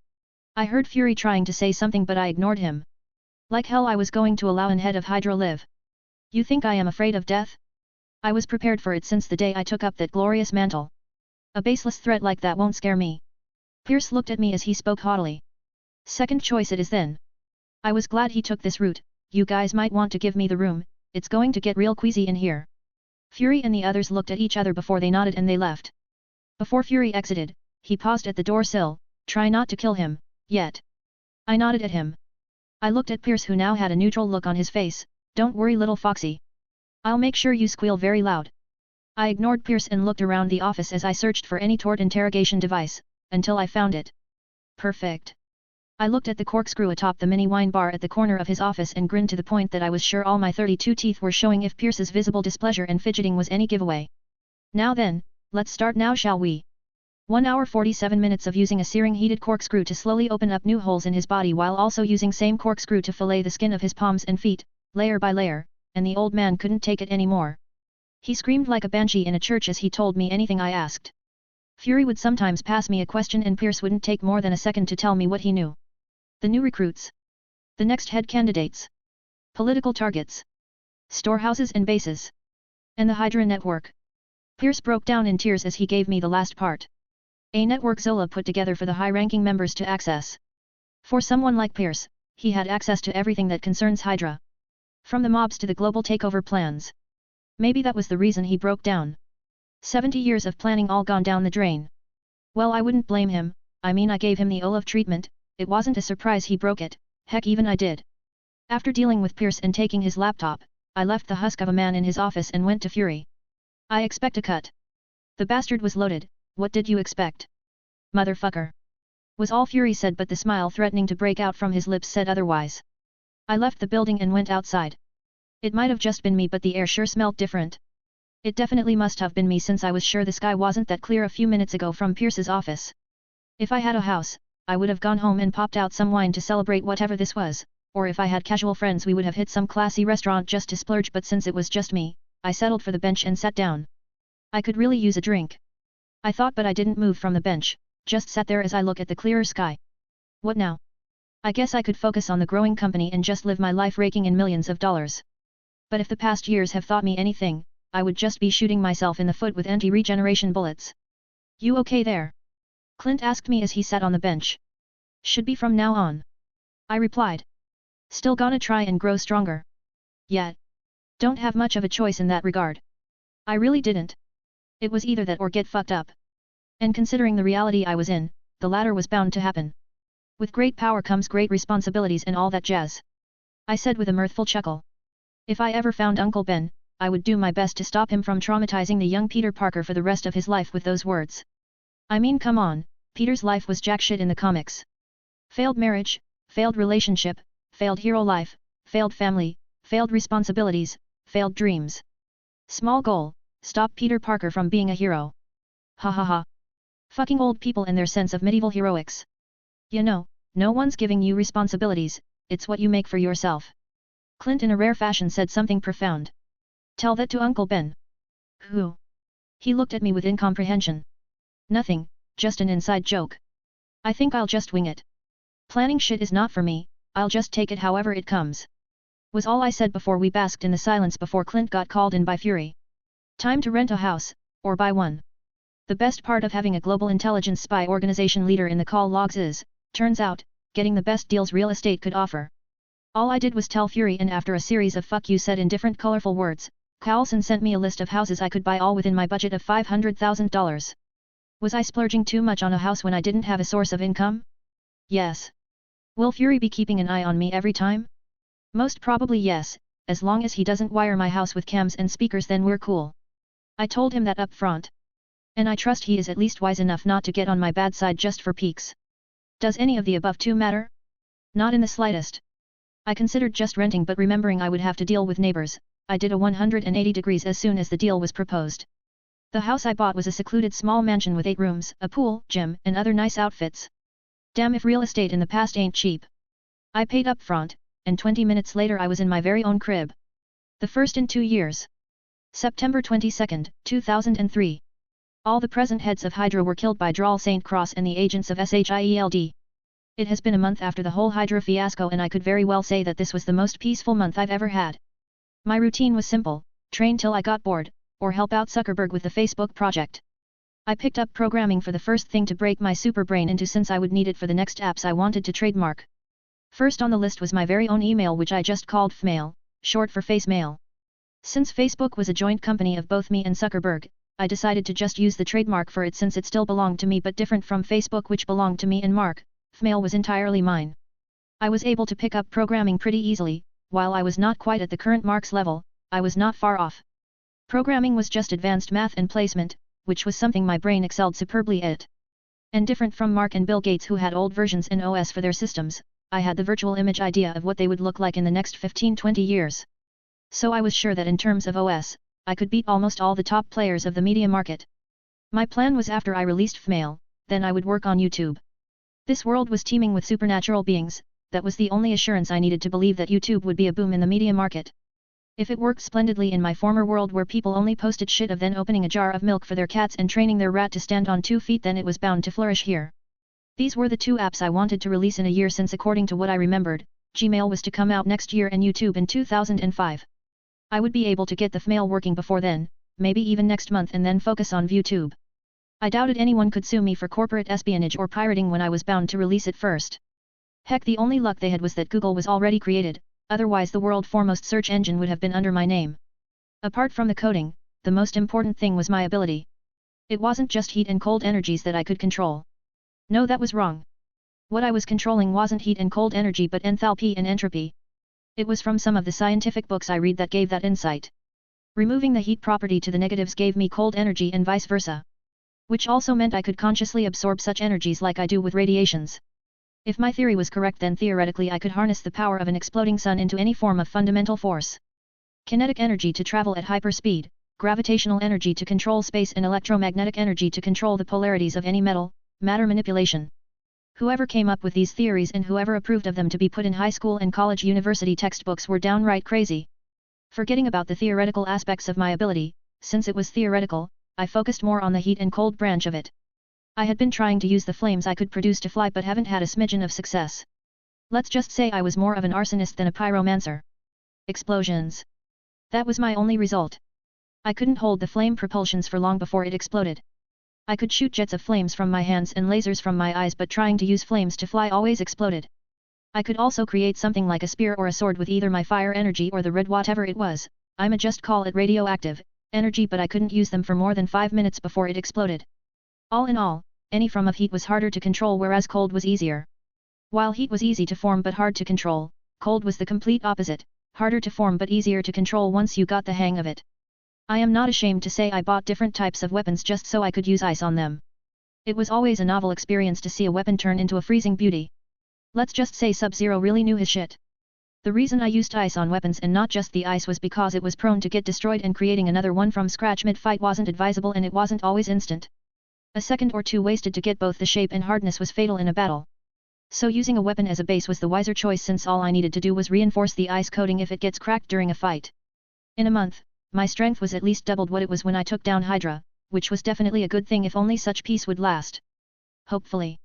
S1: I heard Fury trying to say something, but I ignored him. Like hell I was going to allow an head of Hydra live. You think I am afraid of death? I was prepared for it since the day I took up that glorious mantle. A baseless threat like that won't scare me. Pierce looked at me as he spoke haughtily. "Second choice it is then." I was glad he took this route. "You guys might want to give me the room, it's going to get real queasy in here." Fury and the others looked at each other before they nodded and they left. Before Fury exited, he paused at the door sill. "Try not to kill him, yet." I nodded at him. I looked at Pierce, who now had a neutral look on his face. "Don't worry, little foxy. I'll make sure you squeal very loud." I ignored Pierce and looked around the office as I searched for any tort interrogation device, until I found it. Perfect. I looked at the corkscrew atop the mini wine bar at the corner of his office and grinned to the point that I was sure all my 32 teeth were showing if Pierce's visible displeasure and fidgeting was any giveaway. "Now then, let's start now, shall we?" 1 hour 47 minutes of using a searing heated corkscrew to slowly open up new holes in his body while also using same corkscrew to fillet the skin of his palms and feet, layer by layer, and the old man couldn't take it anymore. He screamed like a banshee in a church as he told me anything I asked. Fury would sometimes pass me a question and Pierce wouldn't take more than a second to tell me what he knew. The new recruits. The next head candidates. Political targets. Storehouses and bases. And the Hydra network. Pierce broke down in tears as he gave me the last part. A network Zola put together for the high-ranking members to access. For someone like Pierce, he had access to everything that concerns Hydra. From the mobs to the global takeover plans. Maybe that was the reason he broke down. 70 years of planning all gone down the drain. Well, I wouldn't blame him. I mean, I gave him the Olaf treatment. It wasn't a surprise he broke it, heck even I did. After dealing with Pierce and taking his laptop, I left the husk of a man in his office and went to Fury. "I expect a cut." The bastard was loaded. "What did you expect? Motherfucker," was all Fury said, but the smile threatening to break out from his lips said otherwise. I left the building and went outside. It might have just been me, but the air sure smelled different. It definitely must have been me, since I was sure the sky wasn't that clear a few minutes ago from Pierce's office. If I had a house, I would have gone home and popped out some wine to celebrate whatever this was, or if I had casual friends we would have hit some classy restaurant just to splurge, but since it was just me, I settled for the bench and sat down. I could really use a drink, I thought, but I didn't move from the bench, just sat there as I look at the clearer sky. What now? I guess I could focus on the growing company and just live my life raking in millions of dollars. But if the past years have taught me anything, I would just be shooting myself in the foot with anti-regeneration bullets. "You okay there?" Clint asked me as he sat on the bench. "Should be from now on," I replied. "Still gonna try and grow stronger." "Yeah. Don't have much of a choice in that regard." I really didn't. It was either that or get fucked up. And considering the reality I was in, the latter was bound to happen. With great power comes great responsibilities and all that jazz, I said with a mirthful chuckle. If I ever found Uncle Ben, I would do my best to stop him from traumatizing the young Peter Parker for the rest of his life with those words. I mean, come on, Peter's life was jack shit in the comics. Failed marriage, failed relationship, failed hero life, failed family, failed responsibilities, failed dreams. Small goal, stop Peter Parker from being a hero. Ha ha ha. Fucking old people and their sense of medieval heroics. You know, no one's giving you responsibilities, it's what you make for yourself. Clint in a rare fashion said something profound. Tell that to Uncle Ben. Who? He looked at me with incomprehension. Nothing, just an inside joke. I think I'll just wing it. Planning shit is not for me, I'll just take it however it comes. Was all I said before we basked in the silence before Clint got called in by Fury. Time to rent a house, or buy one. The best part of having a global intelligence spy organization leader in the call logs is, turns out, getting the best deals real estate could offer. All I did was tell Fury, and after a series of fuck you said in different colorful words, Carlson sent me a list of houses I could buy, all within my budget of $500,000. Was I splurging too much on a house when I didn't have a source of income? Yes. Will Fury be keeping an eye on me every time? Most probably yes, as long as he doesn't wire my house with cams and speakers, then we're cool. I told him that up front. And I trust he is at least wise enough not to get on my bad side just for peaks. Does any of the above two matter? Not in the slightest. I considered just renting, but remembering I would have to deal with neighbors, I did a 180 degrees as soon as the deal was proposed. The house I bought was a secluded small mansion with 8 rooms, a pool, gym, and other nice outfits. Damn if real estate in the past ain't cheap. I paid up front, and 20 minutes later I was in my very own crib. The first in 2 years. September 22, 2003. All the present heads of Hydra were killed by Dral St. Cross and the agents of SHIELD. It has been a month after the whole Hydra fiasco, and I could very well say that this was the most peaceful month I've ever had. My routine was simple: train till I got bored, or help out Zuckerberg with the Facebook project. I picked up programming for the first thing to break my super brain into, since I would need it for the next apps I wanted to trademark. First on the list was my very own email, which I just called Fmail, short for face mail. Since Facebook was a joint company of both me and Zuckerberg, I decided to just use the trademark for it, since it still belonged to me, but different from Facebook, which belonged to me and Mark. Fmail was entirely mine. I was able to pick up programming pretty easily. While I was not quite at the current Mark's level, I was not far off. Programming was just advanced math and placement, which was something my brain excelled superbly at. And different from Mark and Bill Gates, who had old versions in OS for their systems, I had the virtual image idea of what they would look like in the next 15-20 years. So I was sure that in terms of OS, I could beat almost all the top players of the media market. My plan was, after I released Fmail, then I would work on YouTube. This world was teeming with supernatural beings. That was the only assurance I needed to believe that YouTube would be a boom in the media market. If it worked splendidly in my former world, where people only posted shit of then opening a jar of milk for their cats and training their rat to stand on 2 feet, then it was bound to flourish here. These were the 2 apps I wanted to release in a year, since according to what I remembered, Gmail was to come out next year and YouTube in 2005. I would be able to get the Fmail working before then, maybe even next month, and then focus on ViewTube. I doubted anyone could sue me for corporate espionage or pirating when I was bound to release it first. Heck, the only luck they had was that Google was already created, otherwise the world's foremost search engine would have been under my name. Apart from the coding, the most important thing was my ability. It wasn't just heat and cold energies that I could control. No, that was wrong. What I was controlling wasn't heat and cold energy, but enthalpy and entropy. It was from some of the scientific books I read that gave that insight. Removing the heat property to the negatives gave me cold energy and vice versa. Which also meant I could consciously absorb such energies like I do with radiations. If my theory was correct, then theoretically I could harness the power of an exploding sun into any form of fundamental force. Kinetic energy to travel at hyperspeed, gravitational energy to control space, and electromagnetic energy to control the polarities of any metal, matter manipulation. Whoever came up with these theories and whoever approved of them to be put in high school and college university textbooks were downright crazy. Forgetting about the theoretical aspects of my ability, since it was theoretical, I focused more on the heat and cold branch of it. I had been trying to use the flames I could produce to fly, but haven't had a smidgen of success. Let's just say I was more of an arsonist than a pyromancer. Explosions. That was my only result. I couldn't hold the flame propulsions for long before it exploded. I could shoot jets of flames from my hands and lasers from my eyes, but trying to use flames to fly always exploded. I could also create something like a spear or a sword with either my fire energy or the red whatever it was, I'ma just call it radioactive energy, but I couldn't use them for more than 5 minutes before it exploded. All in all, any form of heat was harder to control, whereas cold was easier. While heat was easy to form but hard to control, cold was the complete opposite, harder to form but easier to control once you got the hang of it. I am not ashamed to say I bought different types of weapons just so I could use ice on them. It was always a novel experience to see a weapon turn into a freezing beauty. Let's just say Sub-Zero really knew his shit. The reason I used ice on weapons and not just the ice was because it was prone to get destroyed, and creating another one from scratch mid-fight wasn't advisable, and it wasn't always instant. A second or two wasted to get both the shape and hardness was fatal in a battle. So using a weapon as a base was the wiser choice, since all I needed to do was reinforce the ice coating if it gets cracked during a fight. In a month, my strength was at least doubled what it was when I took down Hydra, which was definitely a good thing if only such peace would last. Hopefully.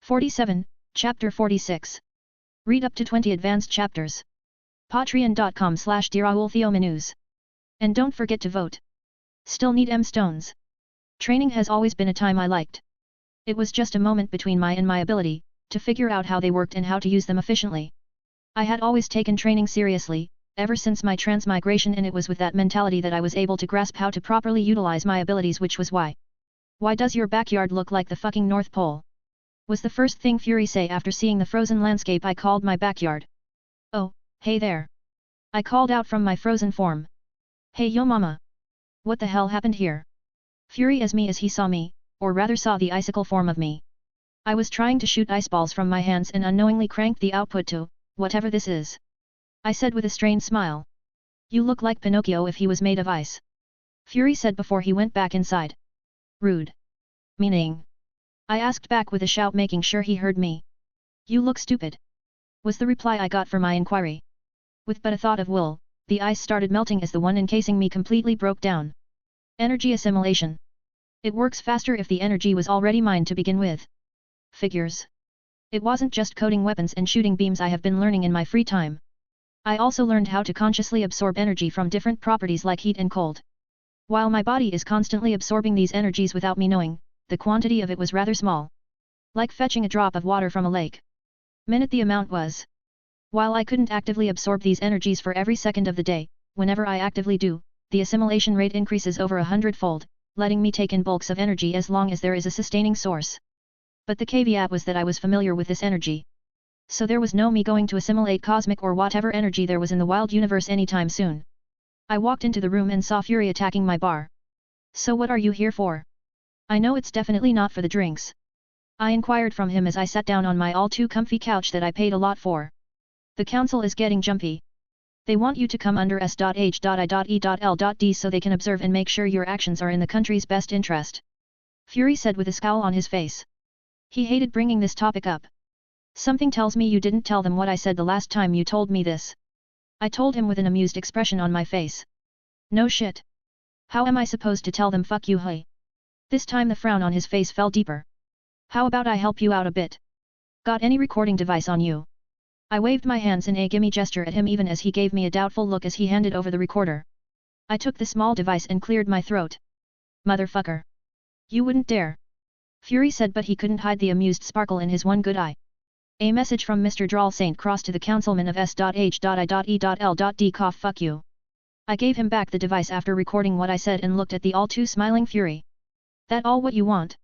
S1: 47, Chapter 46. Read up to 20 advanced chapters. Patreon.com/DiraulTheoManus. And don't forget to vote. Still need M stones. Training has always been a time I liked. It was just a moment between my and my ability, to figure out how they worked and how to use them efficiently. I had always taken training seriously, ever since my transmigration, and it was with that mentality that I was able to grasp how to properly utilize my abilities, which was why. Why does your backyard look like the fucking North Pole? Was the first thing Fury say after seeing the frozen landscape I called my backyard. Oh, hey there. I called out from my frozen form. Hey yo mama. What the hell happened here? Fury as me as he saw me, or rather saw the icicle form of me. I was trying to shoot ice balls from my hands and unknowingly cranked the output to, whatever this is. I said with a strained smile. You look like Pinocchio if he was made of ice. Fury said before he went back inside. Rude. Meaning? I asked back with a shout, making sure he heard me. You look stupid, was the reply I got for my inquiry. With but a thought of wool, the ice started melting as the one encasing me completely broke down. Energy assimilation. It works faster if the energy was already mine to begin with. Figures. It wasn't just coding weapons and shooting beams I have been learning in my free time. I also learned how to consciously absorb energy from different properties like heat and cold. While my body is constantly absorbing these energies without me knowing, the quantity of it was rather small. Like fetching a drop of water from a lake. Minute the amount was. While I couldn't actively absorb these energies for every second of the day, whenever I actively do, the assimilation rate increases over 100-fold, letting me take in bulks of energy as long as there is a sustaining source. But the caveat was that I was familiar with this energy. So there was no me going to assimilate cosmic or whatever energy there was in the wild universe anytime soon. I walked into the room and saw Fury attacking my bar. So what are you here for? I know it's definitely not for the drinks. I inquired from him as I sat down on my all too comfy couch that I paid a lot for. The council is getting jumpy. They want you to come under S.H.I.E.L.D. so they can observe and make sure your actions are in the country's best interest. Fury said with a scowl on his face. He hated bringing this topic up. Something tells me you didn't tell them what I said the last time you told me this. I told him with an amused expression on my face. No shit. How am I supposed to tell them fuck you hey? This time the frown on his face fell deeper. How about I help you out a bit? Got any recording device on you? I waved my hands in a gimme gesture at him even as he gave me a doubtful look as he handed over the recorder. I took the small device and cleared my throat. Motherfucker. You wouldn't dare. Fury said, but he couldn't hide the amused sparkle in his one good eye. A message from Mr. Drawl Saint Cross to the councilman of S.H.I.E.L.D. Cough fuck you. I gave him back the device after recording what I said and looked at the all too smiling Fury. That all what you want?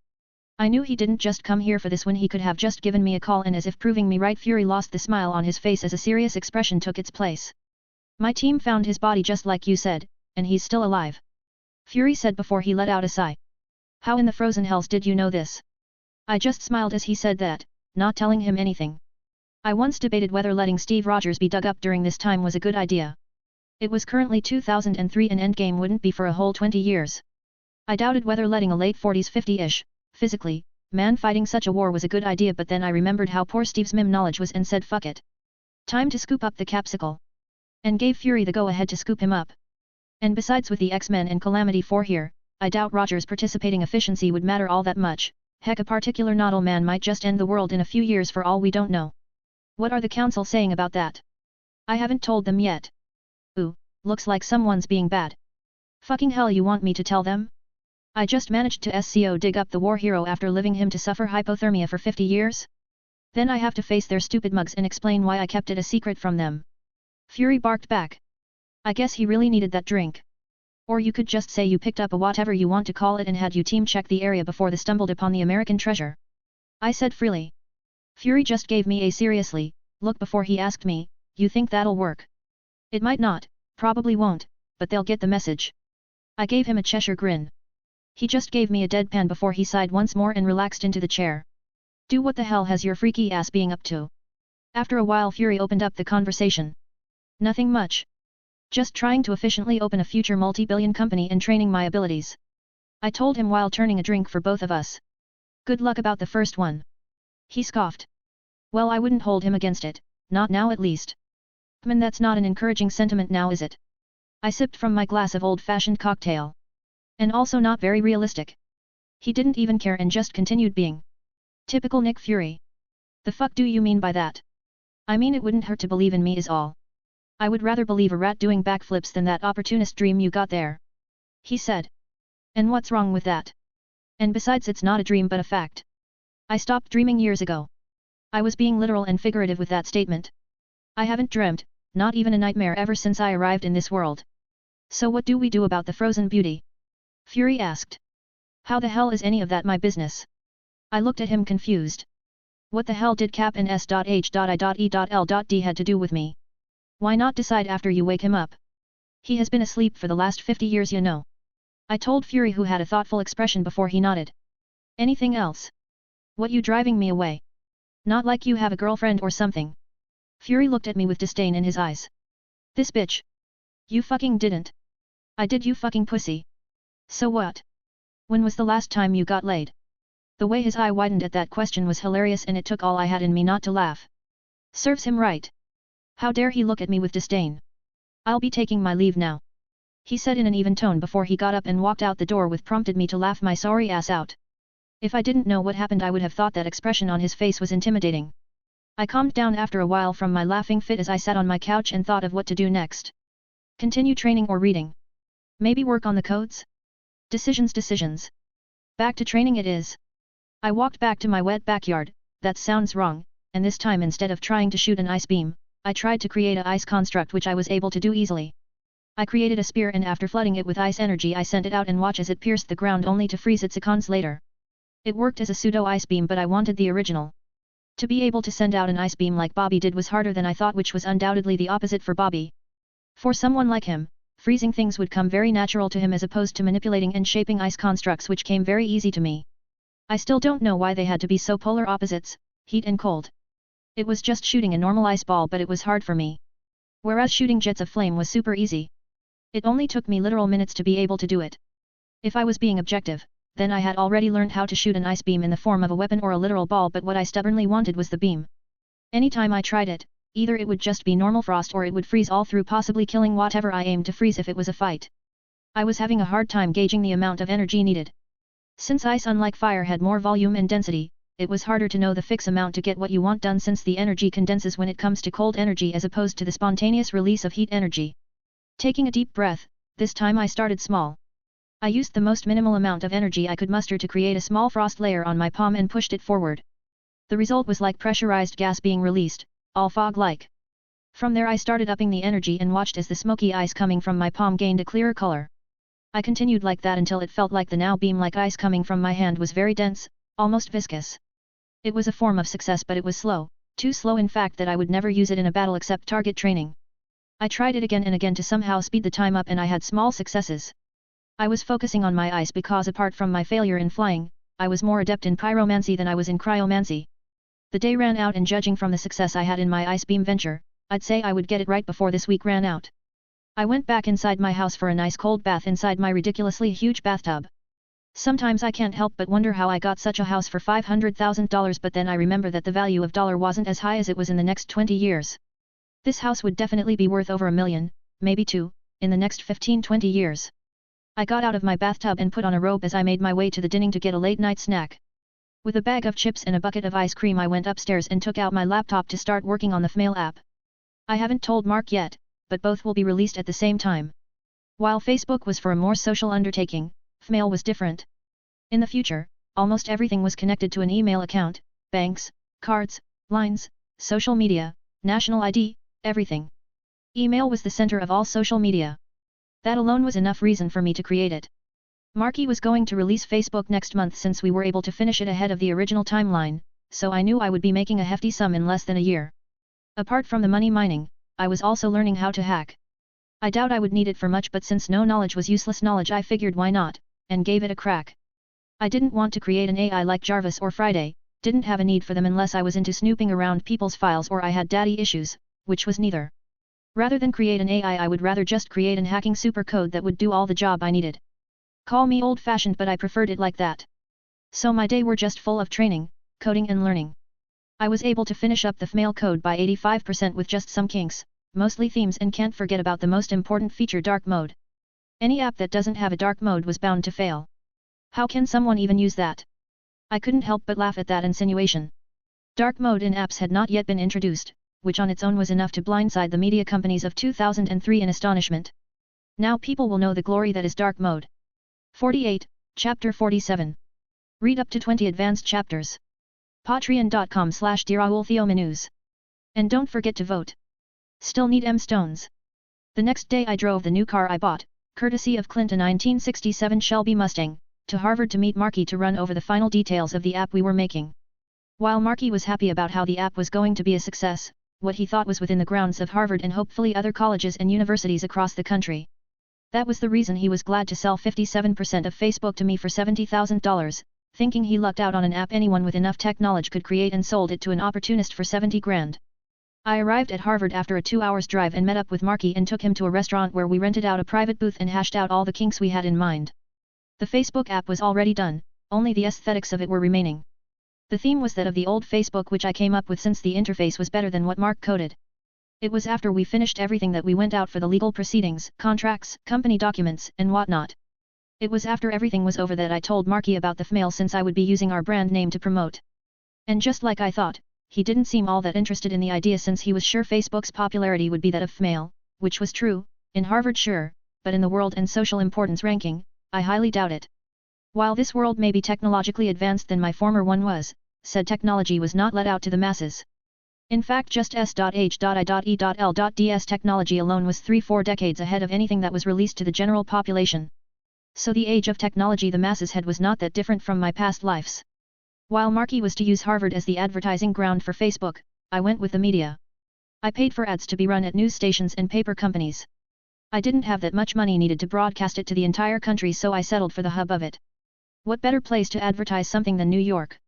S1: I knew he didn't just come here for this when he could have just given me a call, and as if proving me right, Fury lost the smile on his face as a serious expression took its place. My team found his body just like you said, and he's still alive. Fury said before he let out a sigh. How in the frozen hells did you know this? I just smiled as he said that, not telling him anything. I once debated whether letting Steve Rogers be dug up during this time was a good idea. It was currently 2003 and Endgame wouldn't be for a whole 20 years. I doubted whether letting a late 40s 50-ish, physically, man fighting such a war was a good idea, but then I remembered how poor Steve's meme knowledge was and said fuck it. Time to scoop up the capsicle. And gave Fury the go-ahead to scoop him up. And besides, with the X-Men and Calamity 4 here, I doubt Rogers' participating efficiency would matter all that much. Heck, a particular Nodal man might just end the world in a few years for all we don't know. What are the council saying about that? I haven't told them yet. Ooh, looks like someone's being bad. Fucking hell, you want me to tell them? I just managed to SCO dig up the war hero after leaving him to suffer hypothermia for 50 years? Then I have to face their stupid mugs and explain why I kept it a secret from them. Fury barked back. I guess he really needed that drink. Or you could just say you picked up a whatever you want to call it and had you team check the area before they stumbled upon the American treasure. I said freely. Fury just gave me a seriously look before he asked me, you think that'll work? It might not, probably won't, but they'll get the message. I gave him a Cheshire grin. He just gave me a deadpan before he sighed once more and relaxed into the chair. Do what the hell has your freaky ass being up to? After a while Fury opened up the conversation. Nothing much. Just trying to efficiently open a future multi-billion company and training my abilities. I told him while turning a drink for both of us. Good luck about the first one. He scoffed. Well, I wouldn't hold him against it, not now at least. That's not an encouraging sentiment now, is it? I sipped from my glass of old-fashioned cocktail. And also not very realistic. He didn't even care and just continued being. Typical Nick Fury. The fuck do you mean by that? I mean it wouldn't hurt to believe in me is all. I would rather believe a rat doing backflips than that opportunist dream you got there. He said. And what's wrong with that? And besides, it's not a dream but a fact. I stopped dreaming years ago. I was being literal and figurative with that statement. I haven't dreamt, not even a nightmare, ever since I arrived in this world. So what do we do about the frozen beauty? Fury asked. How the hell is any of that my business? I looked at him confused. What the hell did Cap and S.H.I.E.L.D had to do with me? Why not decide after you wake him up? He has been asleep for the last 50 years, you know. I told Fury, who had a thoughtful expression before he nodded. Anything else? What, you driving me away? Not like you have a girlfriend or something. Fury looked at me with disdain in his eyes. This bitch. You fucking didn't. I did, you fucking pussy. So what? When was the last time you got laid? The way his eye widened at that question was hilarious, and it took all I had in me not to laugh. Serves him right. How dare he look at me with disdain? I'll be taking my leave now. He said in an even tone before he got up and walked out the door, with prompted me to laugh my sorry ass out. If I didn't know what happened, I would have thought that expression on his face was intimidating. I calmed down after a while from my laughing fit as I sat on my couch and thought of what to do next. Continue training or reading? Maybe work on the codes? Decisions. Back to training it is. I walked back to my wet backyard. That sounds wrong, and this time, instead of trying to shoot an ice beam, I tried to create a ice construct, which I was able to do easily. I created a spear, and after flooding it with ice energy, I sent it out and watched as it pierced the ground, only to freeze it seconds later. It worked as a pseudo ice beam, but I wanted the original. To be able to send out an ice beam like Bobby did was harder than I thought, which was undoubtedly the opposite for Bobby. For someone like him, freezing things would come very natural to him, as opposed to manipulating and shaping ice constructs, which came very easy to me. I still don't know why they had to be so polar opposites, heat and cold. It was just shooting a normal ice ball, but it was hard for me. Whereas shooting jets of flame was super easy. It only took me literal minutes to be able to do it. If I was being objective, then I had already learned how to shoot an ice beam in the form of a weapon or a literal ball, but what I stubbornly wanted was the beam. Anytime I tried it, either it would just be normal frost or it would freeze all through, possibly killing whatever I aimed to freeze if it was a fight. I was having a hard time gauging the amount of energy needed. Since ice, unlike fire, had more volume and density, it was harder to know the fixed amount to get what you want done, since the energy condenses when it comes to cold energy as opposed to the spontaneous release of heat energy. Taking a deep breath, this time I started small. I used the most minimal amount of energy I could muster to create a small frost layer on my palm and pushed it forward. The result was like pressurized gas being released, all fog-like. From there I started upping the energy and watched as the smoky ice coming from my palm gained a clearer color. I continued like that until it felt like the now beam-like ice coming from my hand was very dense, almost viscous. It was a form of success, but it was slow, too slow in fact that I would never use it in a battle except target training. I tried it again and again to somehow speed the time up, and I had small successes. I was focusing on my ice because, apart from my failure in flying, I was more adept in pyromancy than I was in cryomancy. The day ran out, and judging from the success I had in my ice beam venture, I'd say I would get it right before this week ran out. I went back inside my house for a nice cold bath inside my ridiculously huge bathtub. Sometimes I can't help but wonder how I got such a house for $500,000, but then I remember that the value of dollar wasn't as high as it was in the next 20 years. This house would definitely be worth over $1 million, maybe $2 million, in the next 15-20 years. I got out of my bathtub and put on a robe as I made my way to the dining to get a late-night snack. With a bag of chips and a bucket of ice cream, I went upstairs and took out my laptop to start working on the Fmail app. I haven't told Mark yet, but both will be released at the same time. While Facebook was for a more social undertaking, Fmail was different. In the future, almost everything was connected to an email account: banks, cards, lines, social media, national ID, everything. Email was the center of all social media. That alone was enough reason for me to create it. Marky was going to release Facebook next month, since we were able to finish it ahead of the original timeline, so I knew I would be making a hefty sum in less than a year. Apart from the money mining, I was also learning how to hack. I doubt I would need it for much, but since no knowledge was useless knowledge, I figured why not, and gave it a crack. I didn't want to create an AI like Jarvis or Friday, didn't have a need for them unless I was into snooping around people's files or I had daddy issues, which was neither. Rather than create an AI, I would rather just create an hacking supercode that would do all the job I needed. Call me old-fashioned, but I preferred it like that. So my day were just full of training, coding and learning. I was able to finish up the FMail code by 85% with just some kinks, mostly themes, and can't forget about the most important feature, dark mode. Any app that doesn't have a dark mode was bound to fail. How can someone even use that? I couldn't help but laugh at that insinuation. Dark mode in apps had not yet been introduced, which on its own was enough to blindside the media companies of 2003 in astonishment. Now people will know the glory that is dark mode. 48, Chapter 47. Read up to 20 advanced chapters. Patreon.com/DearAulTheoManus. And don't forget to vote. Still need M stones. The next day I drove the new car I bought, courtesy of Clint, a 1967 Shelby Mustang, to Harvard to meet Marky to run over the final details of the app we were making. While Marky was happy about how the app was going to be a success, what he thought was within the grounds of Harvard and hopefully other colleges and universities across the country. That was the reason he was glad to sell 57% of Facebook to me for $70,000, thinking he lucked out on an app anyone with enough tech knowledge could create, and sold it to an opportunist for 70 grand. I arrived at Harvard after a 2 hours drive and met up with Marky and took him to a restaurant where we rented out a private booth and hashed out all the kinks we had in mind. The Facebook app was already done, only the aesthetics of it were remaining. The theme was that of the old Facebook, which I came up with since the interface was better than what Mark coded. It was after we finished everything that we went out for the legal proceedings, contracts, company documents, and whatnot. It was after everything was over that I told Marky about the FMail, since I would be using our brand name to promote. And just like I thought, he didn't seem all that interested in the idea, since he was sure Facebook's popularity would be that of FMail, which was true, in Harvard sure, but in the world and social importance ranking, I highly doubt it. While this world may be technologically advanced than my former one was, said technology was not let out to the masses. In fact, just S.H.I.E.L.Ds technology alone was 3-4 decades ahead of anything that was released to the general population. So the age of technology the masses had was not that different from my past lives. While Marky was to use Harvard as the advertising ground for Facebook, I went with the media. I paid for ads to be run at news stations and paper companies. I didn't have that much money needed to broadcast it to the entire country, so I settled for the hub of it. What better place to advertise something than New York?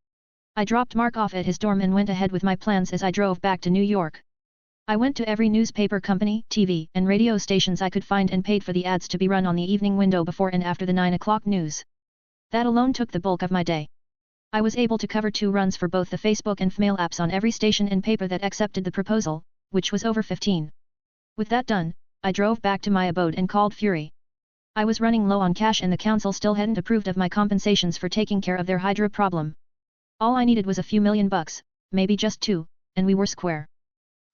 S1: I dropped Mark off at his dorm and went ahead with my plans as I drove back to New York. I went to every newspaper company, TV, and radio stations I could find and paid for the ads to be run on the evening window before and after the 9 o'clock news. That alone took the bulk of my day. I was able to cover 2 runs for both the Facebook and FMail apps on every station and paper that accepted the proposal, which was over 15. With that done, I drove back to my abode and called Fury. I was running low on cash and the council still hadn't approved of my compensations for taking care of their Hydra problem. All I needed was a few $1,000,000, maybe just 2, and we were square.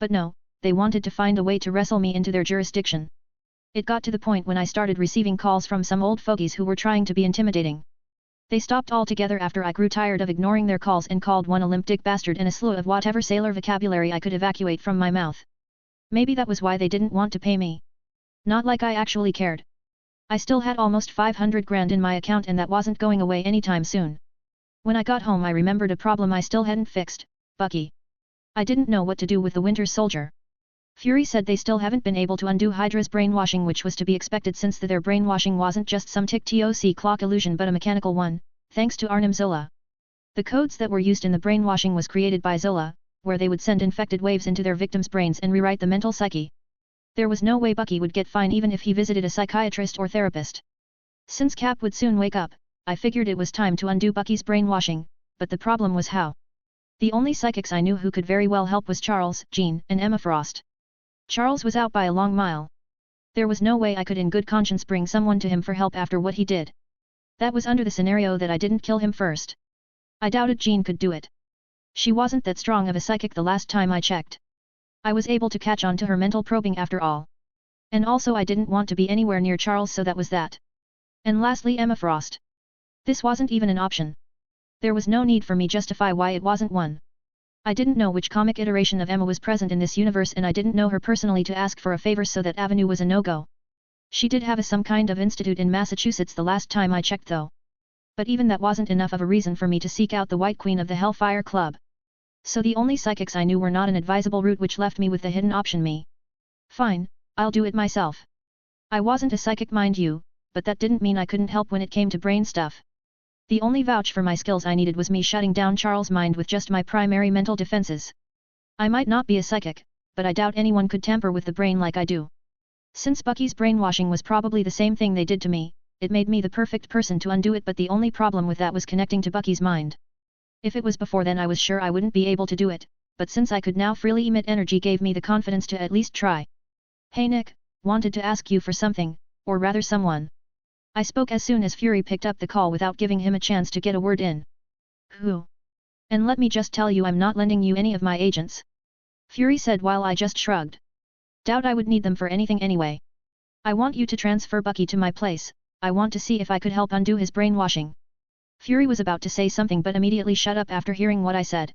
S1: But no, they wanted to find a way to wrestle me into their jurisdiction. It got to the point when I started receiving calls from some old fogies who were trying to be intimidating. They stopped altogether after I grew tired of ignoring their calls and called one a limp dick bastard and a slew of whatever sailor vocabulary I could evacuate from my mouth. Maybe that was why they didn't want to pay me. Not like I actually cared. I still had almost 500 grand in my account, and that wasn't going away anytime soon. When I got home I remembered a problem I still hadn't fixed: Bucky. I didn't know what to do with the Winter Soldier. Fury said they still haven't been able to undo Hydra's brainwashing, which was to be expected since their brainwashing wasn't just some tick-tock clock illusion but a mechanical one, thanks to Arnim Zola. The codes that were used in the brainwashing was created by Zola, where they would send infected waves into their victims' brains and rewrite the mental psyche. There was no way Bucky would get fine even if he visited a psychiatrist or therapist. Since Cap would soon wake up, I figured it was time to undo Bucky's brainwashing, but the problem was how. The only psychics I knew who could very well help was Charles, Jean, and Emma Frost. Charles was out by a long mile. There was no way I could in good conscience bring someone to him for help after what he did. That was under the scenario that I didn't kill him first. I doubted Jean could do it. She wasn't that strong of a psychic the last time I checked. I was able to catch on to her mental probing after all. And also I didn't want to be anywhere near Charles, so that was that. And lastly, Emma Frost. This wasn't even an option. There was no need for me justify why it wasn't one. I didn't know which comic iteration of Emma was present in this universe, and I didn't know her personally to ask for a favor, so that avenue was a no-go. She did have some kind of institute in Massachusetts the last time I checked though. But even that wasn't enough of a reason for me to seek out the White Queen of the Hellfire Club. So the only psychics I knew were not an advisable route, which left me with the hidden option me. Fine, I'll do it myself. I wasn't a psychic, mind you, but that didn't mean I couldn't help when it came to brain stuff. The only vouch for my skills I needed was me shutting down Charles' mind with just my primary mental defenses. I might not be a psychic, but I doubt anyone could tamper with the brain like I do. Since Bucky's brainwashing was probably the same thing they did to me, it made me the perfect person to undo it, but the only problem with that was connecting to Bucky's mind. If it was before then I was sure I wouldn't be able to do it, but since I could now freely emit energy gave me the confidence to at least try. Hey Nick, wanted to ask you for something, or rather someone. I spoke as soon as Fury picked up the call without giving him a chance to get a word in. Who? And let me just tell you I'm not lending you any of my agents. Fury said while I just shrugged. Doubt I would need them for anything anyway. I want you to transfer Bucky to my place, I want to see if I could help undo his brainwashing. Fury was about to say something but immediately shut up after hearing what I said.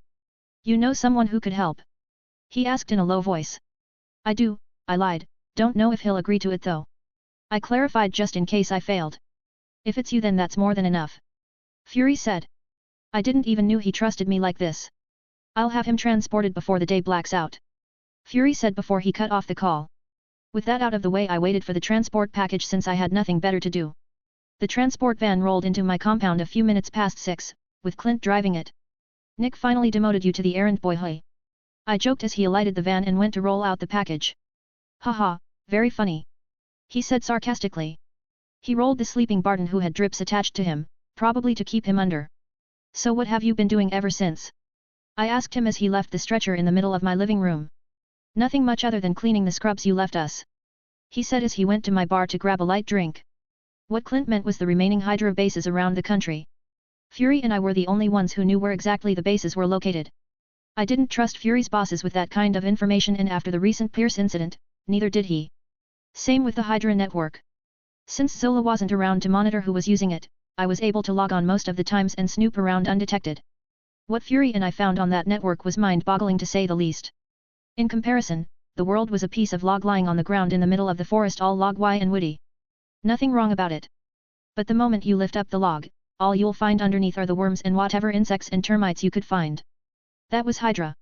S1: You know someone who could help? He asked in a low voice. I do, I lied, don't know if he'll agree to it though. I clarified just in case I failed. If it's you then that's more than enough. Fury said. I didn't even knew he trusted me like this. I'll have him transported before the day blacks out. Fury said before he cut off the call. With that out of the way I waited for the transport package since I had nothing better to do. The transport van rolled into my compound a few minutes past 6, with Clint driving it. Nick finally demoted you to the errand boy, hey. I joked as he alighted the van and went to roll out the package. Haha, very funny. He said sarcastically. He rolled the sleeping Barton who had drips attached to him, probably to keep him under. So what have you been doing ever since? I asked him as he left the stretcher in the middle of my living room. Nothing much other than cleaning the scrubs you left us. He said as he went to my bar to grab a light drink. What Clint meant was the remaining Hydra bases around the country. Fury and I were the only ones who knew where exactly the bases were located. I didn't trust Fury's bosses with that kind of information, and after the recent Pierce incident, neither did he. Same with the Hydra network. Since Zola wasn't around to monitor who was using it, I was able to log on most of the times and snoop around undetected. What Fury and I found on that network was mind-boggling to say the least. In comparison, the world was a piece of log lying on the ground in the middle of the forest, all log-y and woody. Nothing wrong about it. But the moment you lift up the log, all you'll find underneath are the worms and whatever insects and termites you could find. That was Hydra.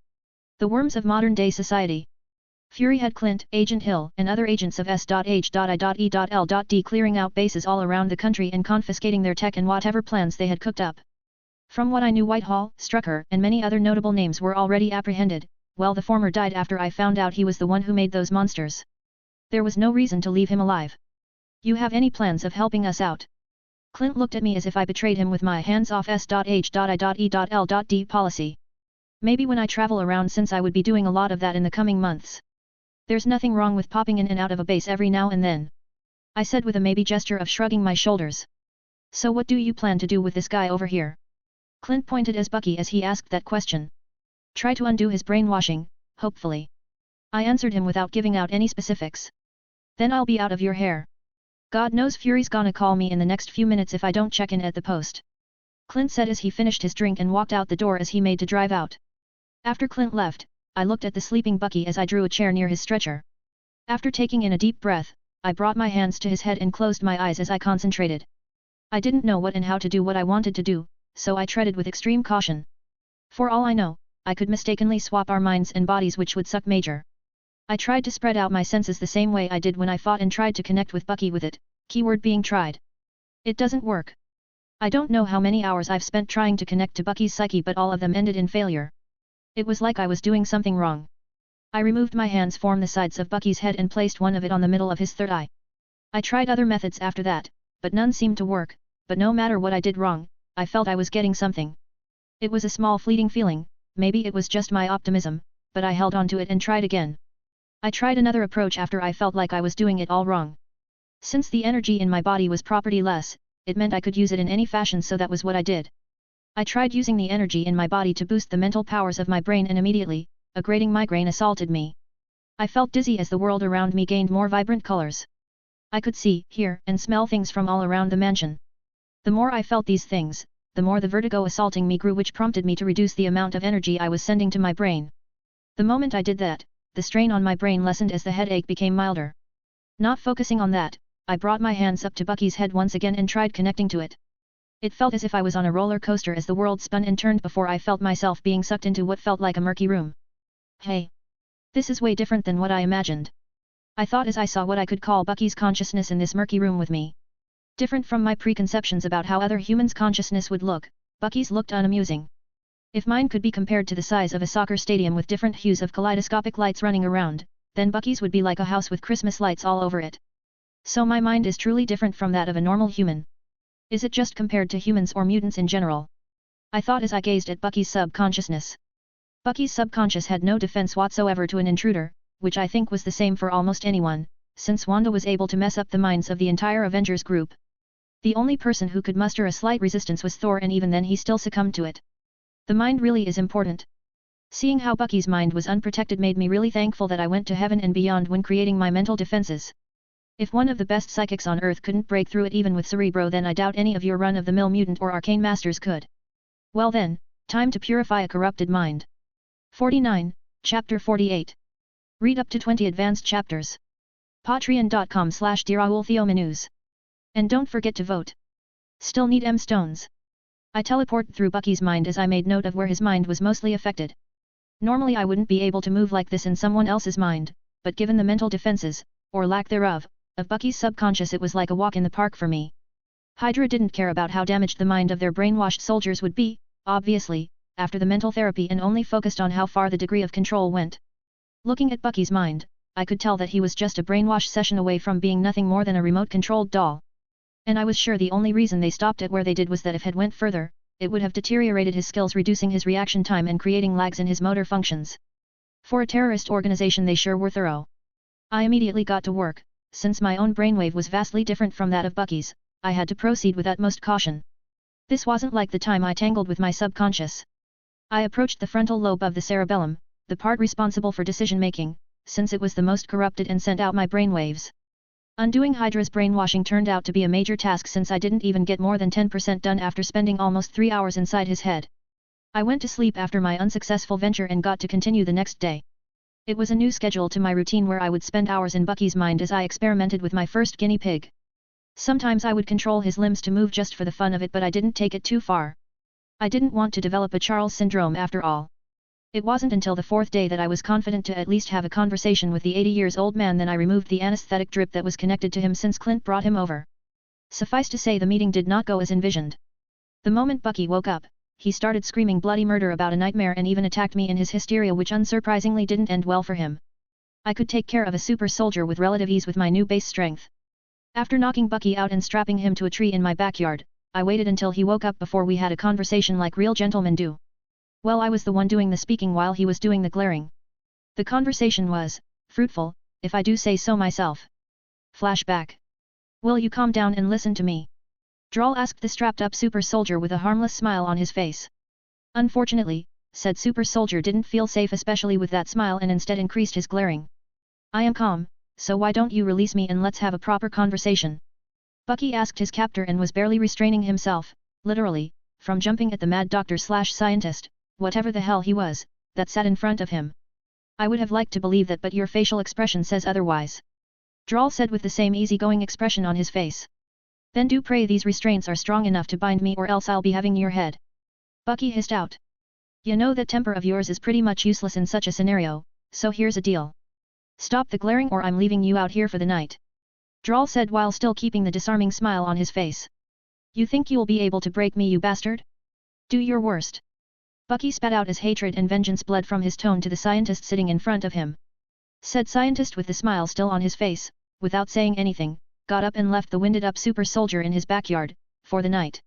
S1: The worms of modern-day society. Fury had Clint, Agent Hill, and other agents of S.H.I.E.L.D. clearing out bases all around the country and confiscating their tech and whatever plans they had cooked up. From what I knew, Whitehall, Strucker, and many other notable names were already apprehended. Well, the former died after I found out he was the one who made those monsters. There was no reason to leave him alive. You have any plans of helping us out? Clint looked at me as if I betrayed him with my hands-off S.H.I.E.L.D. policy. Maybe when I travel around, since I would be doing a lot of that in the coming months. There's nothing wrong with popping in and out of a base every now and then. I said with a maybe gesture of shrugging my shoulders. So what do you plan to do with this guy over here? Clint pointed as Bucky as he asked that question. Try to undo his brainwashing, hopefully. I answered him without giving out any specifics. Then I'll be out of your hair. God knows Fury's gonna call me in the next few minutes if I don't check in at the post. Clint said as he finished his drink and walked out the door as he made to drive out. After Clint left, I looked at the sleeping Bucky as I drew a chair near his stretcher. After taking in a deep breath, I brought my hands to his head and closed my eyes as I concentrated. I didn't know what and how to do what I wanted to do, so I treaded with extreme caution. For all I know, I could mistakenly swap our minds and bodies, which would suck major. I tried to spread out my senses the same way I did when I fought and tried to connect with Bucky with it, keyword being tried. It doesn't work. I don't know how many hours I've spent trying to connect to Bucky's psyche, but all of them ended in failure. It was like I was doing something wrong. I removed my hands from the sides of Bucky's head and placed one of it on the middle of his third eye. I tried other methods after that, but none seemed to work, but no matter what I did wrong, I felt I was getting something. It was a small fleeting feeling, maybe it was just my optimism, but I held on to it and tried again. I tried another approach after I felt like I was doing it all wrong. Since the energy in my body was property-less, it meant I could use it in any fashion, so that was what I did. I tried using the energy in my body to boost the mental powers of my brain, and immediately, a grating migraine assaulted me. I felt dizzy as the world around me gained more vibrant colors. I could see, hear, and smell things from all around the mansion. The more I felt these things, the more the vertigo assaulting me grew, which prompted me to reduce the amount of energy I was sending to my brain. The moment I did that, the strain on my brain lessened as the headache became milder. Not focusing on that, I brought my hands up to Bucky's head once again and tried connecting to it. It felt as if I was on a roller coaster as the world spun and turned before I felt myself being sucked into what felt like a murky room. Hey! This is way different than what I imagined. I thought as I saw what I could call Bucky's consciousness in this murky room with me. Different from my preconceptions about how other humans' consciousness would look, Bucky's looked unamusing. If mine could be compared to the size of a soccer stadium with different hues of kaleidoscopic lights running around, then Bucky's would be like a house with Christmas lights all over it. So my mind is truly different from that of a normal human. Is it just compared to humans or mutants in general? I thought as I gazed at Bucky's subconsciousness. Bucky's subconscious had no defense whatsoever to an intruder, which I think was the same for almost anyone, since Wanda was able to mess up the minds of the entire Avengers group. The only person who could muster a slight resistance was Thor, and even then he still succumbed to it. The mind really is important. Seeing how Bucky's mind was unprotected made me really thankful that I went to heaven and beyond when creating my mental defenses. If one of the best psychics on Earth couldn't break through it even with Cerebro, then I doubt any of your run-of-the-mill mutant or arcane masters could. Well then, time to purify a corrupted mind. 49, Chapter 48. Read up to 20 advanced chapters. Patreon.com/DearAulTheoMenus. And don't forget to vote. Still need M stones. I teleported through Bucky's mind as I made note of where his mind was mostly affected. Normally I wouldn't be able to move like this in someone else's mind, but given the mental defenses, or lack thereof, of Bucky's subconscious, it was like a walk in the park for me. Hydra didn't care about how damaged the mind of their brainwashed soldiers would be, obviously, after the mental therapy, and only focused on how far the degree of control went. Looking at Bucky's mind, I could tell that he was just a brainwash session away from being nothing more than a remote-controlled doll. And I was sure the only reason they stopped at where they did was that if it went further, it would have deteriorated his skills, reducing his reaction time and creating lags in his motor functions. For a terrorist organization they sure were thorough. I immediately got to work. Since my own brainwave was vastly different from that of Bucky's, I had to proceed with utmost caution. This wasn't like the time I tangled with my subconscious. I approached the frontal lobe of the cerebellum, the part responsible for decision-making, since it was the most corrupted, and sent out my brainwaves. Undoing Hydra's brainwashing turned out to be a major task, since I didn't even get more than 10% done after spending almost 3 hours inside his head. I went to sleep after my unsuccessful venture and got to continue the next day. It was a new schedule to my routine where I would spend hours in Bucky's mind as I experimented with my first guinea pig. Sometimes I would control his limbs to move just for the fun of it, but I didn't take it too far. I didn't want to develop a Charles syndrome after all. It wasn't until the 4th day that I was confident to at least have a conversation with the 80-years-old man. Then I removed the anesthetic drip that was connected to him since Clint brought him over. Suffice to say, the meeting did not go as envisioned. The moment Bucky woke up, he started screaming bloody murder about a nightmare and even attacked me in his hysteria, which unsurprisingly didn't end well for him. I could take care of a super soldier with relative ease with my new base strength. After knocking Bucky out and strapping him to a tree in my backyard, I waited until he woke up before we had a conversation like real gentlemen do. Well, I was the one doing the speaking while he was doing the glaring. The conversation was fruitful, if I do say so myself. Flashback. Will you calm down and listen to me? Drawl asked the strapped-up super soldier with a harmless smile on his face. Unfortunately, said super soldier didn't feel safe, especially with that smile, and instead increased his glaring. I am calm, so why don't you release me and let's have a proper conversation? Bucky asked his captor and was barely restraining himself, literally, from jumping at the mad doctor/scientist, whatever the hell he was, that sat in front of him. I would have liked to believe that, but your facial expression says otherwise. Drawl said with the same easygoing expression on his face. Then do pray these restraints are strong enough to bind me, or else I'll be having your head. Bucky hissed out. You know that temper of yours is pretty much useless in such a scenario, so here's a deal. Stop the glaring or I'm leaving you out here for the night. Drawl said while still keeping the disarming smile on his face. You think you'll be able to break me, you bastard? Do your worst. Bucky spat out as hatred and vengeance bled from his tone to the scientist sitting in front of him. Said scientist with the smile still on his face, without saying anything, got up and left the winded-up super soldier in his backyard, for the night.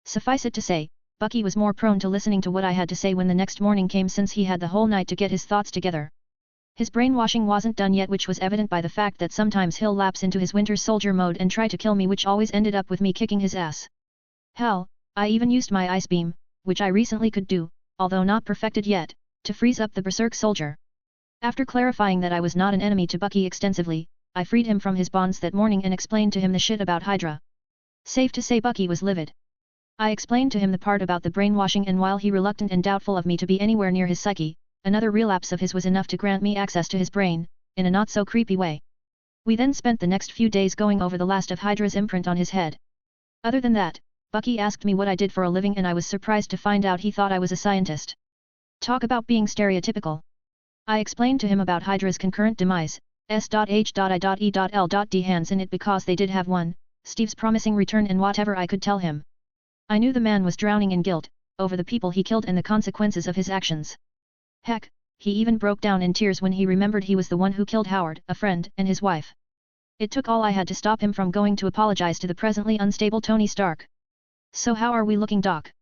S1: Suffice it to say, Bucky was more prone to listening to what I had to say when the next morning came, since he had the whole night to get his thoughts together. His brainwashing wasn't done yet, which was evident by the fact that sometimes he'll lapse into his winter soldier mode and try to kill me, which always ended up with me kicking his ass. Hell, I even used my ice beam, which I recently could do, although not perfected yet, to freeze up the berserk soldier. After clarifying that I was not an enemy to Bucky extensively, I freed him from his bonds that morning and explained to him the shit about Hydra. Safe to say Bucky was livid. I explained to him the part about the brainwashing, and while he reluctant and doubtful of me to be anywhere near his psyche, another relapse of his was enough to grant me access to his brain, in a not-so-creepy way. We then spent the next few days going over the last of Hydra's imprint on his head. Other than that, Bucky asked me what I did for a living, and I was surprised to find out he thought I was a scientist. Talk about being stereotypical. I explained to him about Hydra's concurrent demise, S.H.I.E.L.D. hands in it because they did have one, Steve's promising return, and whatever I could tell him. I knew the man was drowning in guilt, over the people he killed and the consequences of his actions. Heck, he even broke down in tears when he remembered he was the one who killed Howard, a friend, and his wife. It took all I had to stop him from going to apologize to the presently unstable Tony Stark. "So how are we looking, Doc?"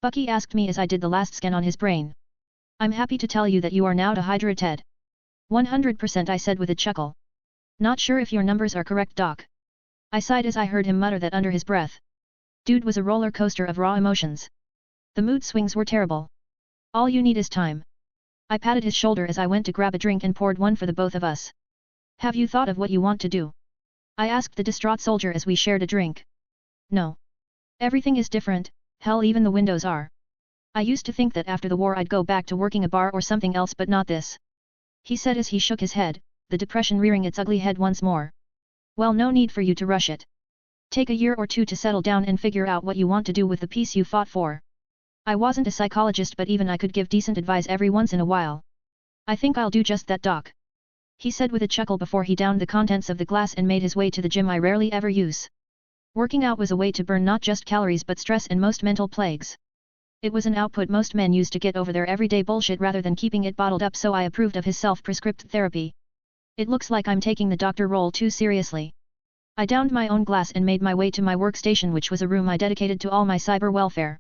S1: Bucky asked me as I did the last scan on his brain. "I'm happy to tell you that you are now to Hydra Ted." 100%, I said with a chuckle. "Not sure if your numbers are correct, Doc." I sighed as I heard him mutter that under his breath. Dude was a roller coaster of raw emotions. The mood swings were terrible. "All you need is time." I patted his shoulder as I went to grab a drink and poured one for the both of us. "Have you thought of what you want to do?" I asked the distraught soldier as we shared a drink. "No. Everything is different, hell even the windows are. I used to think that after the war I'd go back to working a bar or something else, but not this," he said as he shook his head, the depression rearing its ugly head once more. "Well, no need for you to rush it. Take a year or two to settle down and figure out what you want to do with the peace you fought for." I wasn't a psychologist, but even I could give decent advice every once in a while. "I think I'll do just that, Doc," he said with a chuckle before he downed the contents of the glass and made his way to the gym I rarely ever use. Working out was a way to burn not just calories but stress and most mental plagues. It was an output most men use to get over their everyday bullshit rather than keeping it bottled up, so I approved of his self-prescribed therapy. "It looks like I'm taking the doctor role too seriously." I downed my own glass and made my way to my workstation, which was a room I dedicated to all my cyber welfare.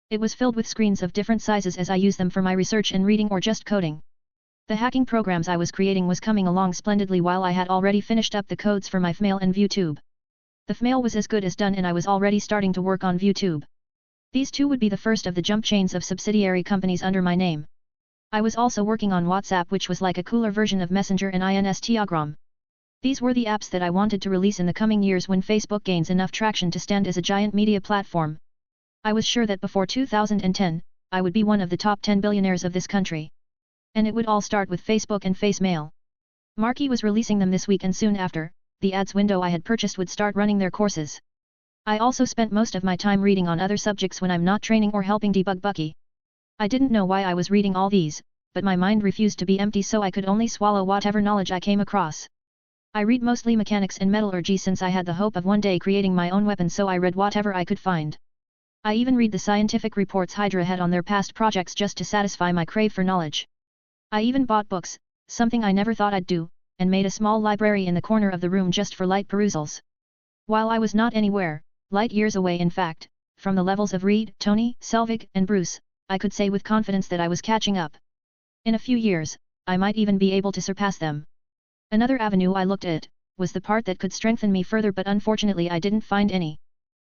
S1: It was filled with screens of different sizes as I used them for my research and reading or just coding. The hacking programs I was creating was coming along splendidly while I had already finished up the codes for my Fmail and ViewTube. The Fmail was as good as done and I was already starting to work on ViewTube. These two would be the first of the jump chains of subsidiary companies under my name. I was also working on WhatsApp, which was like a cooler version of Messenger and Instagram. These were the apps that I wanted to release in the coming years when Facebook gains enough traction to stand as a giant media platform. I was sure that before 2010, I would be one of the top 10 billionaires of this country. And it would all start with Facebook and FaceMail. Marky was releasing them this week, and soon after, the ads window I had purchased would start running their courses. I also spent most of my time reading on other subjects when I'm not training or helping debug Bucky. I didn't know why I was reading all these, but my mind refused to be empty, so I could only swallow whatever knowledge I came across. I read mostly mechanics and metallurgy since I had the hope of one day creating my own weapon, so I read whatever I could find. I even read the scientific reports Hydra had on their past projects just to satisfy my crave for knowledge. I even bought books, something I never thought I'd do, and made a small library in the corner of the room just for light perusals. While I was not anywhere, light years away in fact, from the levels of Reed, Tony, Selvig, and Bruce, I could say with confidence that I was catching up. In a few years, I might even be able to surpass them. Another avenue I looked at was the part that could strengthen me further, but unfortunately I didn't find any.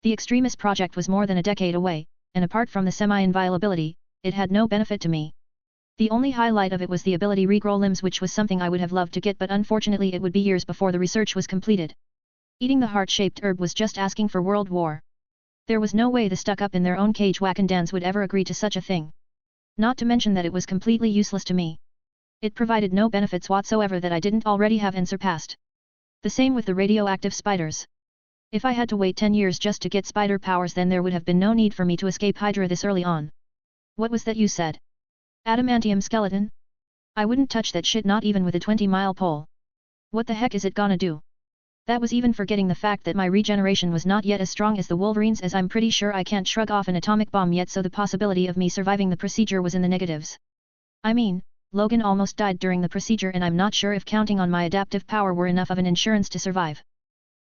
S1: The Extremis project was more than a decade away, and apart from the semi-inviolability, it had no benefit to me. The only highlight of it was the ability to regrow limbs, which was something I would have loved to get, but unfortunately it would be years before the research was completed. Eating the heart-shaped herb was just asking for world war. There was no way the stuck-up in their own cage Wakandans would ever agree to such a thing. Not to mention that it was completely useless to me. It provided no benefits whatsoever that I didn't already have and surpassed. The same with the radioactive spiders. If I had to wait 10 years just to get spider powers, then there would have been no need for me to escape Hydra this early on. What was that you said? Adamantium skeleton? I wouldn't touch that shit, not even with a 20-mile pole. What the heck is it gonna do? That was even forgetting the fact that my regeneration was not yet as strong as the Wolverine's, as I'm pretty sure I can't shrug off an atomic bomb yet, so the possibility of me surviving the procedure was in the negatives. I mean, Logan almost died during the procedure, and I'm not sure if counting on my adaptive power were enough of an insurance to survive.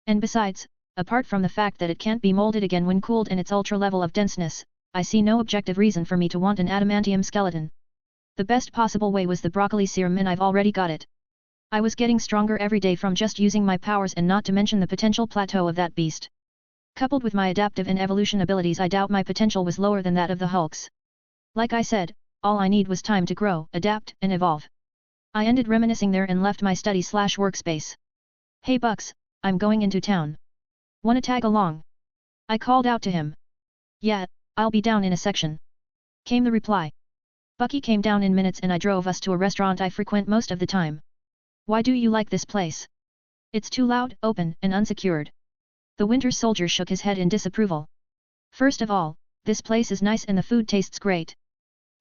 S1: And besides, apart from the fact that it can't be molded again when cooled and its ultra level of denseness, I see no objective reason for me to want an adamantium skeleton. The best possible way was the broccoli serum, and I've already got it. I was getting stronger every day from just using my powers, and not to mention the potential plateau of that beast. Coupled with my adaptive and evolution abilities, I doubt my potential was lower than that of the Hulk's. Like I said, all I need was time to grow, adapt, and evolve. I ended reminiscing there and left my study/workspace. "Hey Bucks, I'm going into town. Wanna tag along?" I called out to him. "Yeah, I'll be down in a section," came the reply. Bucky came down in minutes and I drove us to a restaurant I frequent most of the time. "Why do you like this place? It's too loud, open, and unsecured." The Winter Soldier shook his head in disapproval. "First of all, this place is nice and the food tastes great.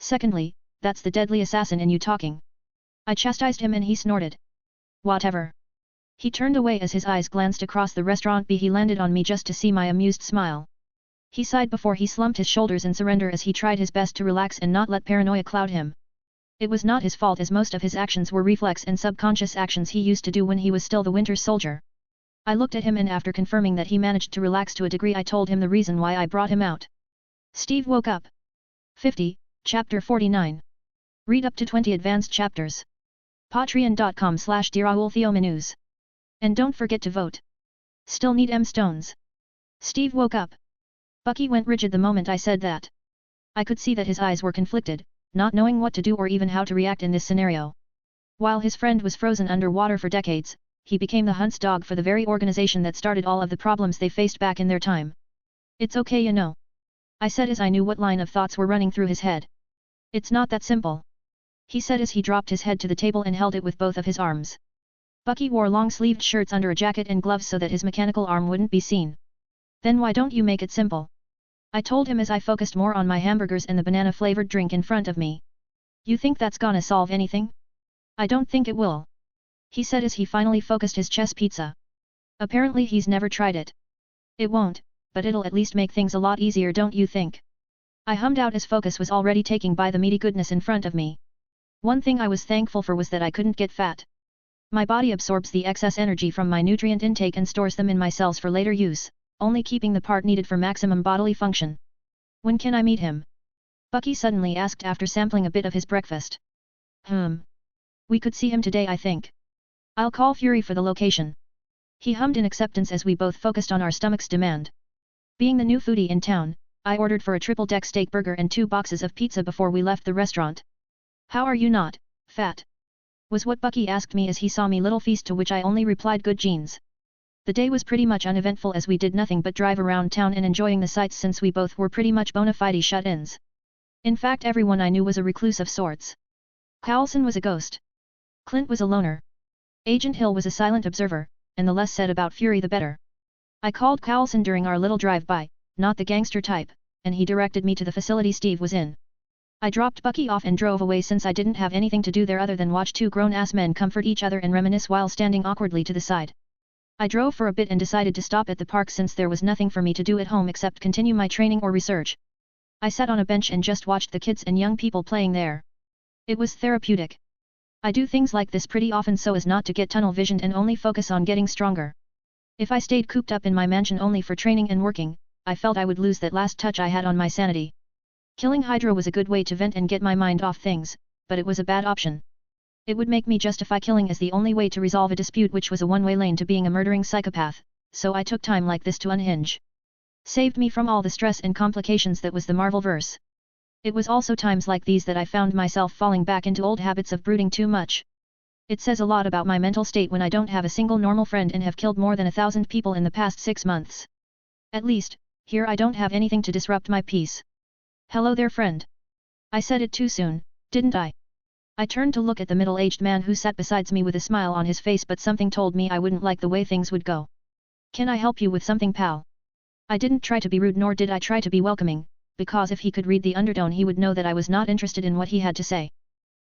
S1: Secondly, that's the deadly assassin in you talking." I chastised him and he snorted. "Whatever." He turned away as his eyes glanced across the restaurant. He landed on me just to see my amused smile. He sighed before he slumped his shoulders in surrender as he tried his best to relax and not let paranoia cloud him. It was not his fault as most of his actions were reflex and subconscious actions he used to do when he was still the Winter Soldier. I looked at him and after confirming that he managed to relax to a degree I told him the reason why I brought him out. Steve woke up. 50, Chapter 49. Read up to 20 advanced chapters. Patreon.com/DearAulTheoManus. And don't forget to vote. Still need M stones. Steve woke up. Bucky went rigid the moment I said that. I could see that his eyes were conflicted, not knowing what to do or even how to react in this scenario. While his friend was frozen underwater for decades, he became the hunt's dog for the very organization that started all of the problems they faced back in their time. It's okay, you know. I said as I knew what line of thoughts were running through his head. It's not that simple. He said as he dropped his head to the table and held it with both of his arms. Bucky wore long-sleeved shirts under a jacket and gloves so that his mechanical arm wouldn't be seen. Then why don't you make it simple? I told him as I focused more on my hamburgers and the banana-flavored drink in front of me. You think that's gonna solve anything? I don't think it will. He said as he finally focused his chess pizza. Apparently he's never tried it. It won't, but it'll at least make things a lot easier, don't you think? I hummed out as focus was already taking by the meaty goodness in front of me. One thing I was thankful for was that I couldn't get fat. My body absorbs the excess energy from my nutrient intake and stores them in my cells for later use, only keeping the part needed for maximum bodily function. When can I meet him? Bucky suddenly asked after sampling a bit of his breakfast. We could see him today, I think. I'll call Fury for the location. He hummed in acceptance as we both focused on our stomach's demand. Being the new foodie in town, I ordered for a triple-deck steak burger and 2 boxes of pizza before we left the restaurant. How are you not fat? Was what Bucky asked me as he saw me little feast, to which I only replied good genes. The day was pretty much uneventful as we did nothing but drive around town and enjoying the sights since we both were pretty much bona fide shut-ins. In fact, everyone I knew was a recluse of sorts. Carlson was a ghost. Clint was a loner. Agent Hill was a silent observer, and the less said about Fury the better. I called Carlson during our little drive-by, not the gangster type, and he directed me to the facility Steve was in. I dropped Bucky off and drove away since I didn't have anything to do there other than watch 2 grown-ass men comfort each other and reminisce while standing awkwardly to the side. I drove for a bit and decided to stop at the park since there was nothing for me to do at home except continue my training or research. I sat on a bench and just watched the kids and young people playing there. It was therapeutic. I do things like this pretty often so as not to get tunnel-visioned and only focus on getting stronger. If I stayed cooped up in my mansion only for training and working, I felt I would lose that last touch I had on my sanity. Killing Hydra was a good way to vent and get my mind off things, but it was a bad option. It would make me justify killing as the only way to resolve a dispute, which was a one-way lane to being a murdering psychopath, so I took time like this to unhinge. Saved me from all the stress and complications that was the Marvelverse. It was also times like these that I found myself falling back into old habits of brooding too much. It says a lot about my mental state when I don't have a single normal friend and have killed more than 1,000 people in the past 6 months. At least, here I don't have anything to disrupt my peace. Hello there, friend. I said it too soon, didn't I? I turned to look at the middle-aged man who sat beside me with a smile on his face, but something told me I wouldn't like the way things would go. Can I help you with something, pal? I didn't try to be rude, nor did I try to be welcoming, because if he could read the undertone he would know that I was not interested in what he had to say.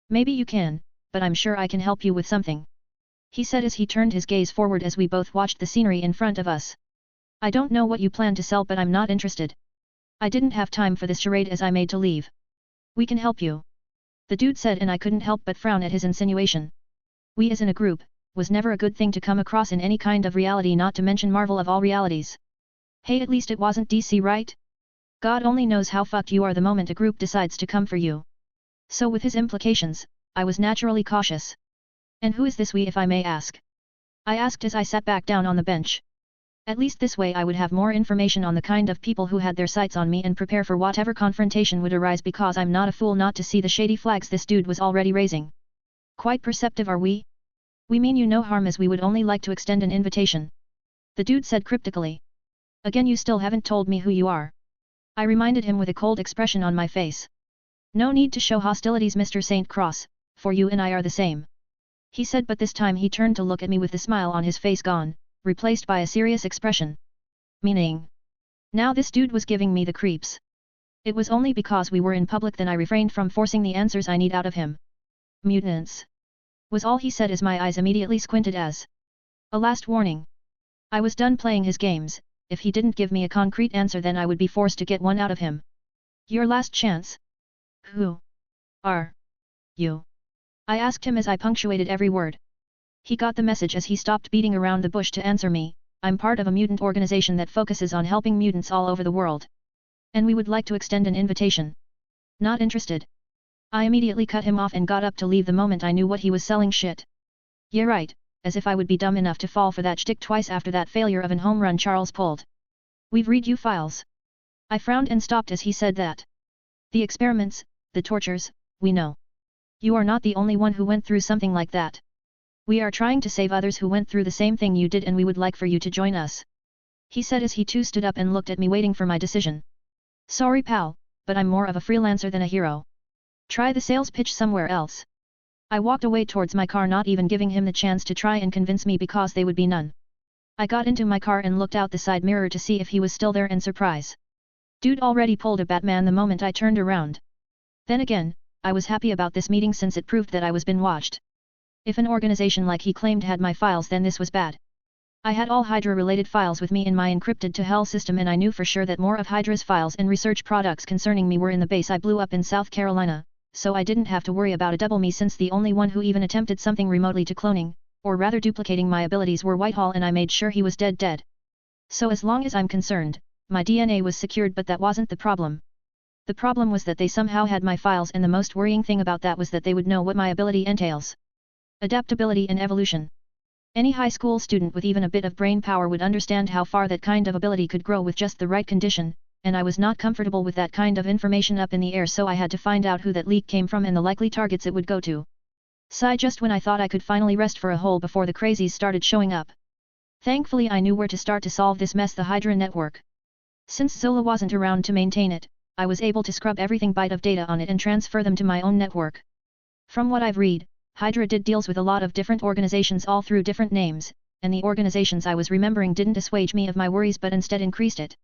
S1: Maybe you can, but I'm sure I can help you with something. He said as he turned his gaze forward as we both watched the scenery in front of us. I don't know what you plan to sell, but I'm not interested. I didn't have time for this charade as I made to leave. We can help you. The dude said, and I couldn't help but frown at his insinuation. We as in a group, was never a good thing to come across in any kind of reality, not to mention Marvel of all realities. Hey, at least it wasn't DC, right? God only knows how fucked you are the moment a group decides to come for you. So with his implications, I was naturally cautious. And who is this we, if I may ask? I asked as I sat back down on the bench. At least this way I would have more information on the kind of people who had their sights on me and prepare for whatever confrontation would arise, because I'm not a fool not to see the shady flags this dude was already raising. Quite perceptive, are we? We mean you no harm, as we would only like to extend an invitation. The dude said cryptically. Again, you still haven't told me who you are. I reminded him with a cold expression on my face. No need to show hostilities, Mr. St. Cross, for you and I are the same. He said, but this time he turned to look at me with the smile on his face gone, replaced by a serious expression. Meaning? Now this dude was giving me the creeps. It was only because we were in public then I refrained from forcing the answers I need out of him. Mutants. Was all he said as my eyes immediately squinted as a last warning. I was done playing his games, if he didn't give me a concrete answer then I would be forced to get one out of him. Your last chance? Who are you? I asked him as I punctuated every word. He got the message as he stopped beating around the bush to answer me. I'm part of a mutant organization that focuses on helping mutants all over the world. And we would like to extend an invitation. Not interested. I immediately cut him off and got up to leave the moment I knew what he was selling shit. Yeah right, as if I would be dumb enough to fall for that shtick twice after that failure of an home run Charles pulled. We've read you files. I frowned and stopped as he said that. The experiments, the tortures, we know. You are not the only one who went through something like that. We are trying to save others who went through the same thing you did and we would like for you to join us. He said as he too stood up and looked at me waiting for my decision. Sorry pal, but I'm more of a freelancer than a hero. Try the sales pitch somewhere else. I walked away towards my car not even giving him the chance to try and convince me because they would be none. I got into my car and looked out the side mirror to see if he was still there in surprise. Dude already pulled a Batman the moment I turned around. Then again, I was happy about this meeting since it proved that I was being watched. If an organization like he claimed had my files then this was bad. I had all Hydra-related files with me in my encrypted to hell system and I knew for sure that more of Hydra's files and research products concerning me were in the base I blew up in South Carolina, so I didn't have to worry about a double me since the only one who even attempted something remotely to cloning, or rather duplicating my abilities were Whitehall and I made sure he was dead. So as long as I'm concerned, my DNA was secured but that wasn't the problem. The problem was that they somehow had my files and the most worrying thing about that was that they would know what my ability entails. Adaptability and evolution. Any high school student with even a bit of brain power would understand how far that kind of ability could grow with just the right condition, and I was not comfortable with that kind of information up in the air so I had to find out who that leak came from and the likely targets it would go to. Sigh just when I thought I could finally rest for a hole before the crazies started showing up. Thankfully I knew where to start to solve this mess, the Hydra network. Since Zola wasn't around to maintain it, I was able to scrub everything byte of data on it and transfer them to my own network. From what I've read, Hydra did deals with a lot of different organizations all through different names, and the organizations I was remembering didn't assuage me of my worries but instead increased it.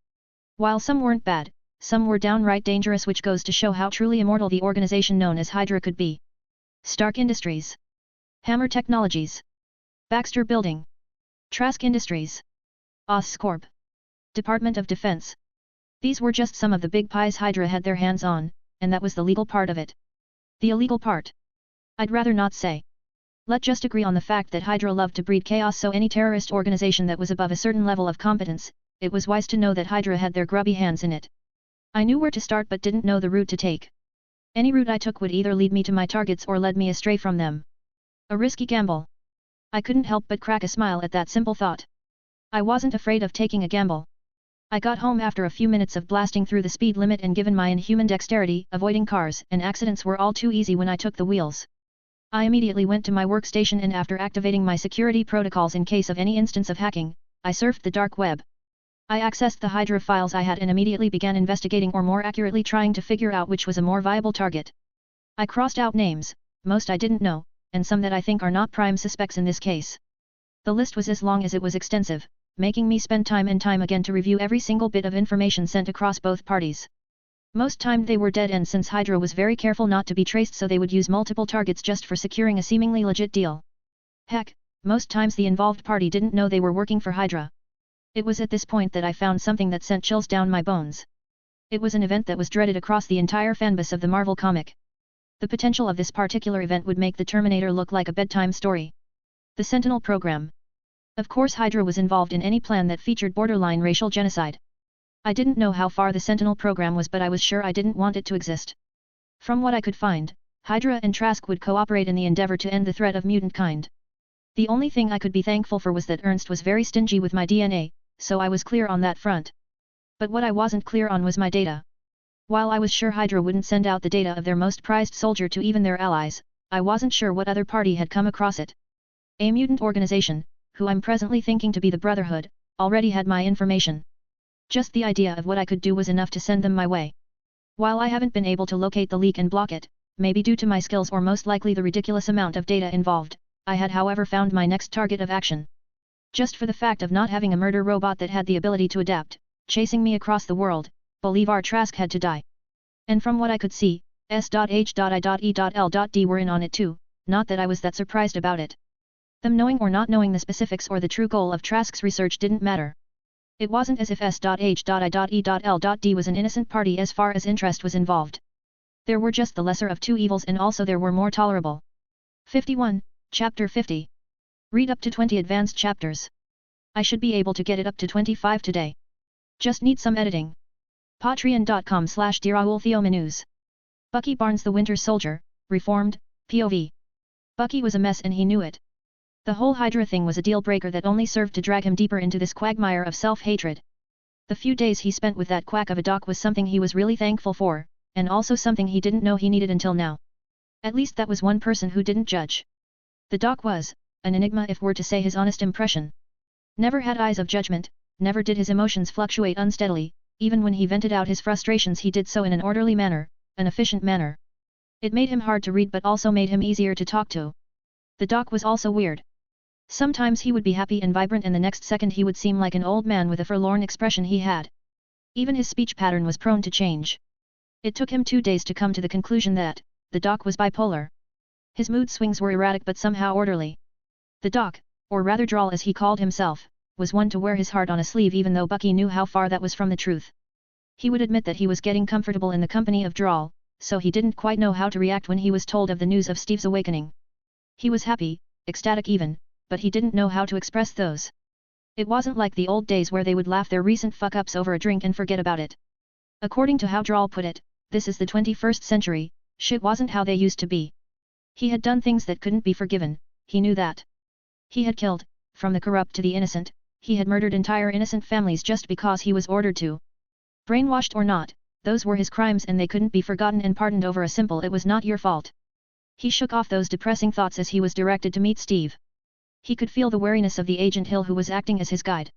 S1: While some weren't bad, some were downright dangerous, which goes to show how truly immortal the organization known as Hydra could be. Stark Industries, Hammer Technologies, Baxter Building, Trask Industries, Oscorp, Department of Defense. These were just some of the big pies Hydra had their hands on, and that was the legal part of it. The illegal part? I'd rather not say. Let's just agree on the fact that Hydra loved to breed chaos, so any terrorist organization that was above a certain level of competence, it was wise to know that Hydra had their grubby hands in it. I knew where to start but didn't know the route to take. Any route I took would either lead me to my targets or lead me astray from them. A risky gamble. I couldn't help but crack a smile at that simple thought. I wasn't afraid of taking a gamble. I got home after a few minutes of blasting through the speed limit, and given my inhuman dexterity, avoiding cars and accidents were all too easy when I took the wheels. I immediately went to my workstation and after activating my security protocols in case of any instance of hacking, I surfed the dark web. I accessed the Hydra files I had and immediately began investigating, or more accurately trying to figure out which was a more viable target. I crossed out names, most I didn't know, and some that I think are not prime suspects in this case. The list was as long as it was extensive, making me spend time and time again to review every single bit of information sent across both parties. Most time they were dead ends since Hydra was very careful not to be traced, so they would use multiple targets just for securing a seemingly legit deal. Heck, most times the involved party didn't know they were working for Hydra. It was at this point that I found something that sent chills down my bones. It was an event that was dreaded across the entire fanbase of the Marvel comic. The potential of this particular event would make the Terminator look like a bedtime story. The Sentinel program. Of course Hydra was involved in any plan that featured borderline racial genocide. I didn't know how far the Sentinel program was, but I was sure I didn't want it to exist. From what I could find, Hydra and Trask would cooperate in the endeavor to end the threat of mutant kind. The only thing I could be thankful for was that Ernst was very stingy with my DNA, so I was clear on that front. But what I wasn't clear on was my data. While I was sure Hydra wouldn't send out the data of their most prized soldier to even their allies, I wasn't sure what other party had come across it. A mutant organization, who I'm presently thinking to be the Brotherhood, already had my information. Just the idea of what I could do was enough to send them my way. While I haven't been able to locate the leak and block it, maybe due to my skills or most likely the ridiculous amount of data involved, I had however found my next target of action. Just for the fact of not having a murder robot that had the ability to adapt, chasing me across the world, believe our Trask had to die. And from what I could see, S.H.I.E.L.D were in on it too, not that I was that surprised about it. Them knowing or not knowing the specifics or the true goal of Trask's research didn't matter. It wasn't as if S.H.I.E.L.D was an innocent party as far as interest was involved. There were just the lesser of two evils and also there were more tolerable. 51, Chapter 50. Read up to 20 advanced chapters. I should be able to get it up to 25 today. Just need some editing. Patreon.com/DearAulTheoManus. Bucky Barnes the Winter Soldier, Reformed, POV. Bucky was a mess and he knew it. The whole Hydra thing was a deal-breaker that only served to drag him deeper into this quagmire of self-hatred. The few days he spent with that quack of a doc was something he was really thankful for, and also something he didn't know he needed until now. At least that was one person who didn't judge. The doc was an enigma if we're to say his honest impression. Never had eyes of judgment, never did his emotions fluctuate unsteadily, even when he vented out his frustrations he did so in an orderly manner, an efficient manner. It made him hard to read but also made him easier to talk to. The doc was also weird. Sometimes he would be happy and vibrant and the next second he would seem like an old man with a forlorn expression he had. Even his speech pattern was prone to change. It took him 2 days to come to the conclusion that the doc was bipolar. His mood swings were erratic but somehow orderly. The doc, or rather Drawl as he called himself, was one to wear his heart on a sleeve even though Bucky knew how far that was from the truth. He would admit that he was getting comfortable in the company of Drawl, so he didn't quite know how to react when he was told of the news of Steve's awakening. He was happy, ecstatic even, but he didn't know how to express those. It wasn't like the old days where they would laugh their recent fuck-ups over a drink and forget about it. According to how Drawl put it, this is the 21st century, shit wasn't how they used to be. He had done things that couldn't be forgiven, he knew that. He had killed, from the corrupt to the innocent, he had murdered entire innocent families just because he was ordered to. Brainwashed or not, those were his crimes and they couldn't be forgotten and pardoned over a simple "it was not your fault." He shook off those depressing thoughts as he was directed to meet Steve. He could feel the wariness of the Agent Hill who was acting as his guide.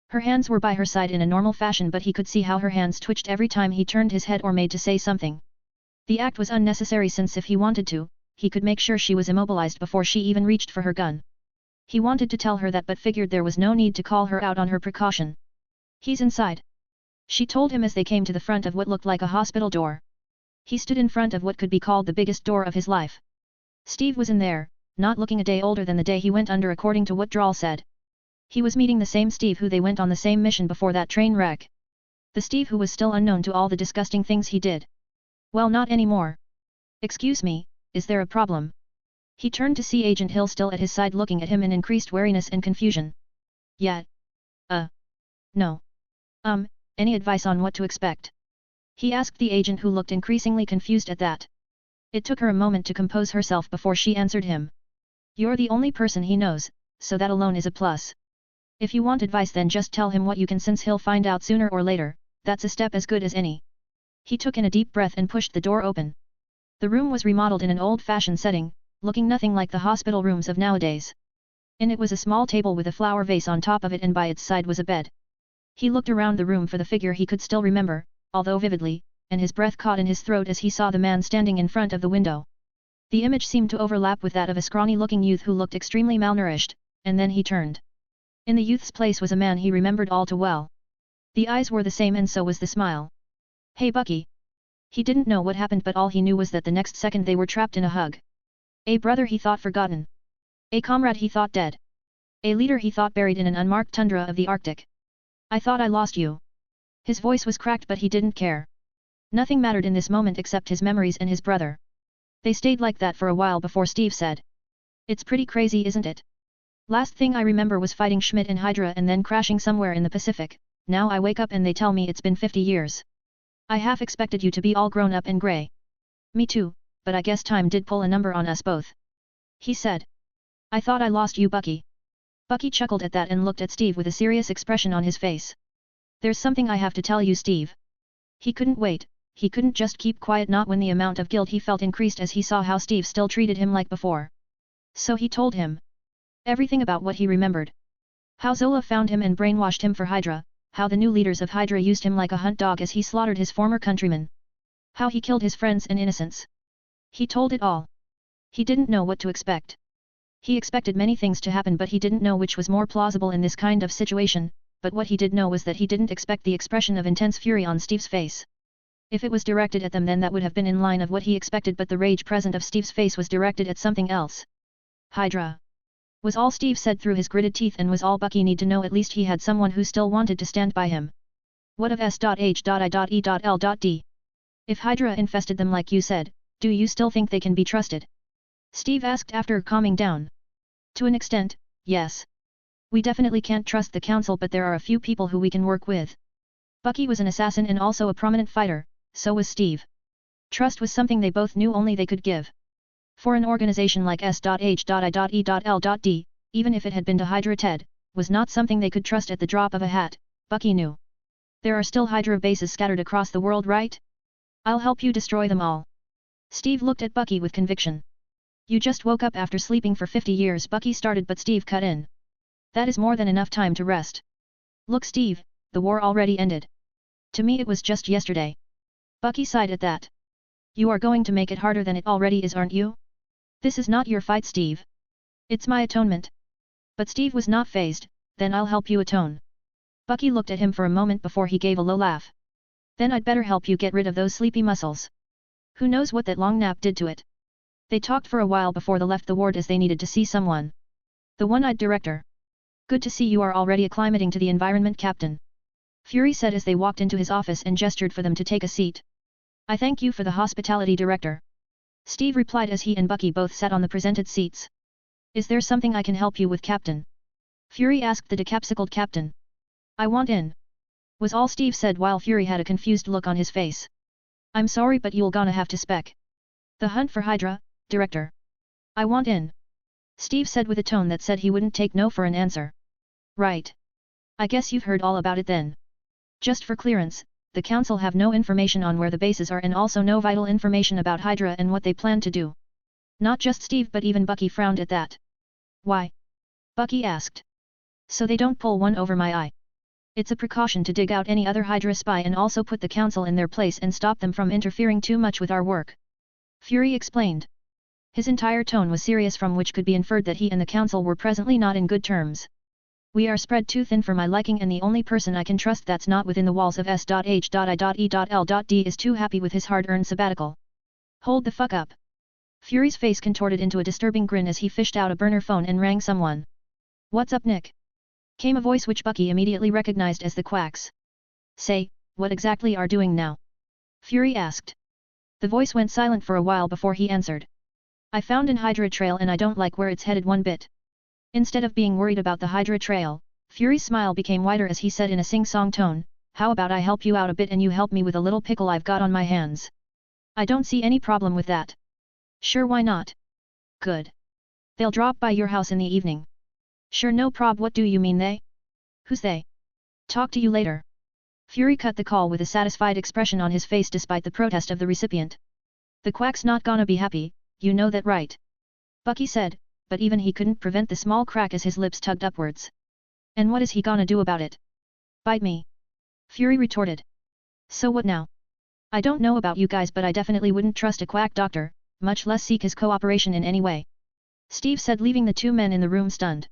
S1: Her hands were by her side in a normal fashion but he could see how her hands twitched every time he turned his head or made to say something. The act was unnecessary since if he wanted to, he could make sure she was immobilized before she even reached for her gun. He wanted to tell her that but figured there was no need to call her out on her precaution. "He's inside," she told him as they came to the front of what looked like a hospital door. He stood in front of what could be called the biggest door of his life. Steve was in there, not looking a day older than the day he went under according to what Drawl said. He was meeting the same Steve who they went on the same mission before that train wreck. The Steve who was still unknown to all the disgusting things he did. Well, not anymore. "Excuse me, is there a problem?" He turned to see Agent Hill still at his side looking at him in increased wariness and confusion. "Yeah. No. Any advice on what to expect?" he asked the agent who looked increasingly confused at that. It took her a moment to compose herself before she answered him. "You're the only person he knows, so that alone is a plus. If you want advice then just tell him what you can since he'll find out sooner or later, that's a step as good as any." He took in a deep breath and pushed the door open. The room was remodeled in an old-fashioned setting, looking nothing like the hospital rooms of nowadays. In it was a small table with a flower vase on top of it and by its side was a bed. He looked around the room for the figure he could still remember, although vividly, and his breath caught in his throat as he saw the man standing in front of the window. The image seemed to overlap with that of a scrawny-looking youth who looked extremely malnourished, and then he turned. In the youth's place was a man he remembered all too well. The eyes were the same and so was the smile. "Hey Bucky." He didn't know what happened but all he knew was that the next second they were trapped in a hug. A brother he thought forgotten. A comrade he thought dead. A leader he thought buried in an unmarked tundra of the Arctic. "I thought I lost you." His voice was cracked but he didn't care. Nothing mattered in this moment except his memories and his brother. They stayed like that for a while before Steve said. "It's pretty crazy, isn't it? Last thing I remember was fighting Schmidt and Hydra and then crashing somewhere in the Pacific. Now I wake up and they tell me it's been 50 years. I half expected you to be all grown up and grey." "Me too, but I guess time did pull a number on us both," he said. "I thought I lost you, Bucky." Bucky chuckled at that and looked at Steve with a serious expression on his face. "There's something I have to tell you, Steve." He couldn't wait, he couldn't just keep quiet not when the amount of guilt he felt increased as he saw how Steve still treated him like before. So he told him everything about what he remembered. How Zola found him and brainwashed him for Hydra, how the new leaders of Hydra used him like a hunt dog as he slaughtered his former countrymen. How he killed his friends and innocents. He told it all. He didn't know what to expect. He expected many things to happen but he didn't know which was more plausible in this kind of situation, but what he did know was that he didn't expect the expression of intense fury on Steve's face. If it was directed at them then that would have been in line of what he expected but the rage present of Steve's face was directed at something else. "Hydra. Was all Steve said through his gritted teeth, and was all Bucky need to know. At least he had someone who still wanted to stand by him. What of S.H.I.E.L.D? If Hydra infested them like you said, do you still think they can be trusted? Steve asked after calming down. To an extent, yes. We definitely can't trust the council, but there are a few people who we can work with. Bucky was an assassin and also a prominent fighter, so was Steve. Trust was something they both knew only they could give. For an organization like S.H.I.E.L.D, even if it had been to Hydra Ted, was not something they could trust at the drop of a hat, Bucky knew. There are still Hydra bases scattered across the world, right? I'll help you destroy them all. Steve looked at Bucky with conviction. You just woke up after sleeping for 50 years, Bucky started, but Steve cut in. That is more than enough time to rest. Look Steve, the war already ended. To me it was just yesterday. Bucky sighed at that. You are going to make it harder than it already is, aren't you? This is not your fight, Steve. It's my atonement. But Steve was not fazed. Then I'll help you atone. Bucky looked at him for a moment before he gave a low laugh. Then I'd better help you get rid of those sleepy muscles. Who knows what that long nap did to it? They talked for a while before they left the ward as they needed to see someone. The one-eyed director. Good to see you are already acclimating to the environment, Captain. Fury said as they walked into his office and gestured for them to take a seat. I thank you for the hospitality, Director. Steve replied as he and Bucky both sat on the presented seats. Is there something I can help you with, Captain? Fury asked the decapsicled captain. I want in. Was all Steve said while Fury had a confused look on his face. I'm sorry, but you'll gonna have to spec. The hunt for Hydra, Director. I want in. Steve said with a tone that said he wouldn't take no for an answer. Right. I guess you've heard all about it then. Just for clearance, the Council have no information on where the bases are and also no vital information about Hydra and what they plan to do. Not just Steve but even Bucky frowned at that. Why? Bucky asked. So they don't pull one over my eye. It's a precaution to dig out any other Hydra spy and also put the Council in their place and stop them from interfering too much with our work. Fury explained. His entire tone was serious, from which could be inferred that he and the Council were presently not in good terms. We are spread too thin for my liking, and the only person I can trust that's not within the walls of S.H.I.E.L.D is too happy with his hard-earned sabbatical. Hold the fuck up. Fury's face contorted into a disturbing grin as he fished out a burner phone and rang someone. What's up, Nick? Came a voice which Bucky immediately recognized as the Quack's. Say, what exactly are doing now? Fury asked. The voice went silent for a while before he answered. I found an Hydra trail and I don't like where it's headed one bit. Instead of being worried about the Hydra trail, Fury's smile became wider as he said in a sing-song tone, how about I help you out a bit and you help me with a little pickle I've got on my hands? I don't see any problem with that. Sure, why not? Good. They'll drop by your house in the evening. Sure, no prob. What do you mean they? Who's they? Talk to you later. Fury cut the call with a satisfied expression on his face despite the protest of the recipient. The Quack's not gonna be happy, you know that, right? Bucky said, but even he couldn't prevent the small crack as his lips tugged upwards. And what is he gonna do about it? Bite me. Fury retorted. So what now? I don't know about you guys, but I definitely wouldn't trust a quack doctor, much less seek his cooperation in any way. Steve said, leaving the two men in the room stunned.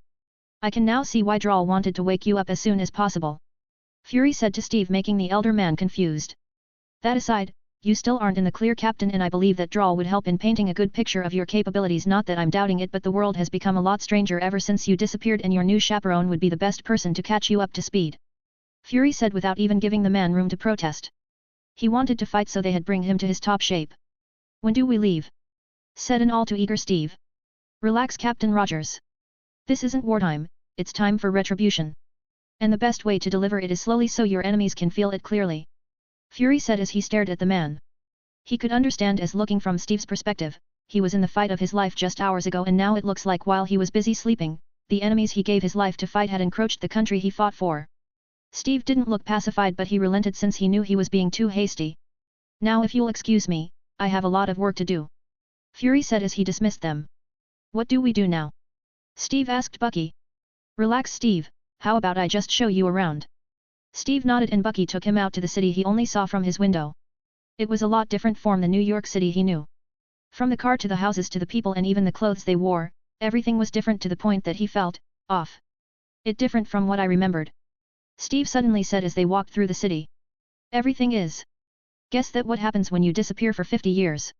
S1: I can now see why Drawl wanted to wake you up as soon as possible. Fury said to Steve, making the elder man confused. That aside, you still aren't in the clear, Captain, and I believe that Drawl would help in painting a good picture of your capabilities. Not that I'm doubting it, but the world has become a lot stranger ever since you disappeared, and your new chaperone would be the best person to catch you up to speed. Fury said without even giving the man room to protest. He wanted to fight, so they had bring him to his top shape. When do we leave? Said an all too eager Steve. Relax, Captain Rogers. This isn't wartime, it's time for retribution. And the best way to deliver it is slowly so your enemies can feel it clearly. Fury said as he stared at the man. He could understand, as looking from Steve's perspective, he was in the fight of his life just hours ago, and now it looks like while he was busy sleeping, the enemies he gave his life to fight had encroached the country he fought for. Steve didn't look pacified, but he relented since he knew he was being too hasty. Now if you'll excuse me, I have a lot of work to do. Fury said as he dismissed them. What do we do now? Steve asked Bucky. Relax, Steve, how about I just show you around? Steve nodded and Bucky took him out to the city he only saw from his window. It was a lot different from the New York City he knew. From the car to the houses to the people and even the clothes they wore, everything was different to the point that he felt off. It different from what I remembered. Steve suddenly said as they walked through the city. Everything is. Guess that what happens when you disappear for 50 years.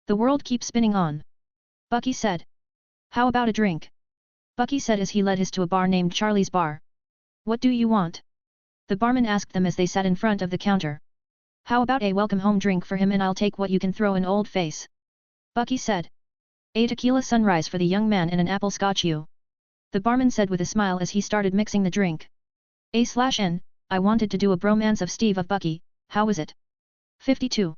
S1: The world keeps spinning on. Bucky said. How about a drink? Bucky said as he led his to a bar named Charlie's Bar. What do you want? The barman asked them as they sat in front of the counter. How about a welcome home drink for him and I'll take what you can throw an old face. Bucky said. A tequila sunrise for the young man and an apple scotch you. The barman said with a smile as he started mixing the drink. A/N, I wanted to do a bromance of Steve of Bucky, how is it? 52.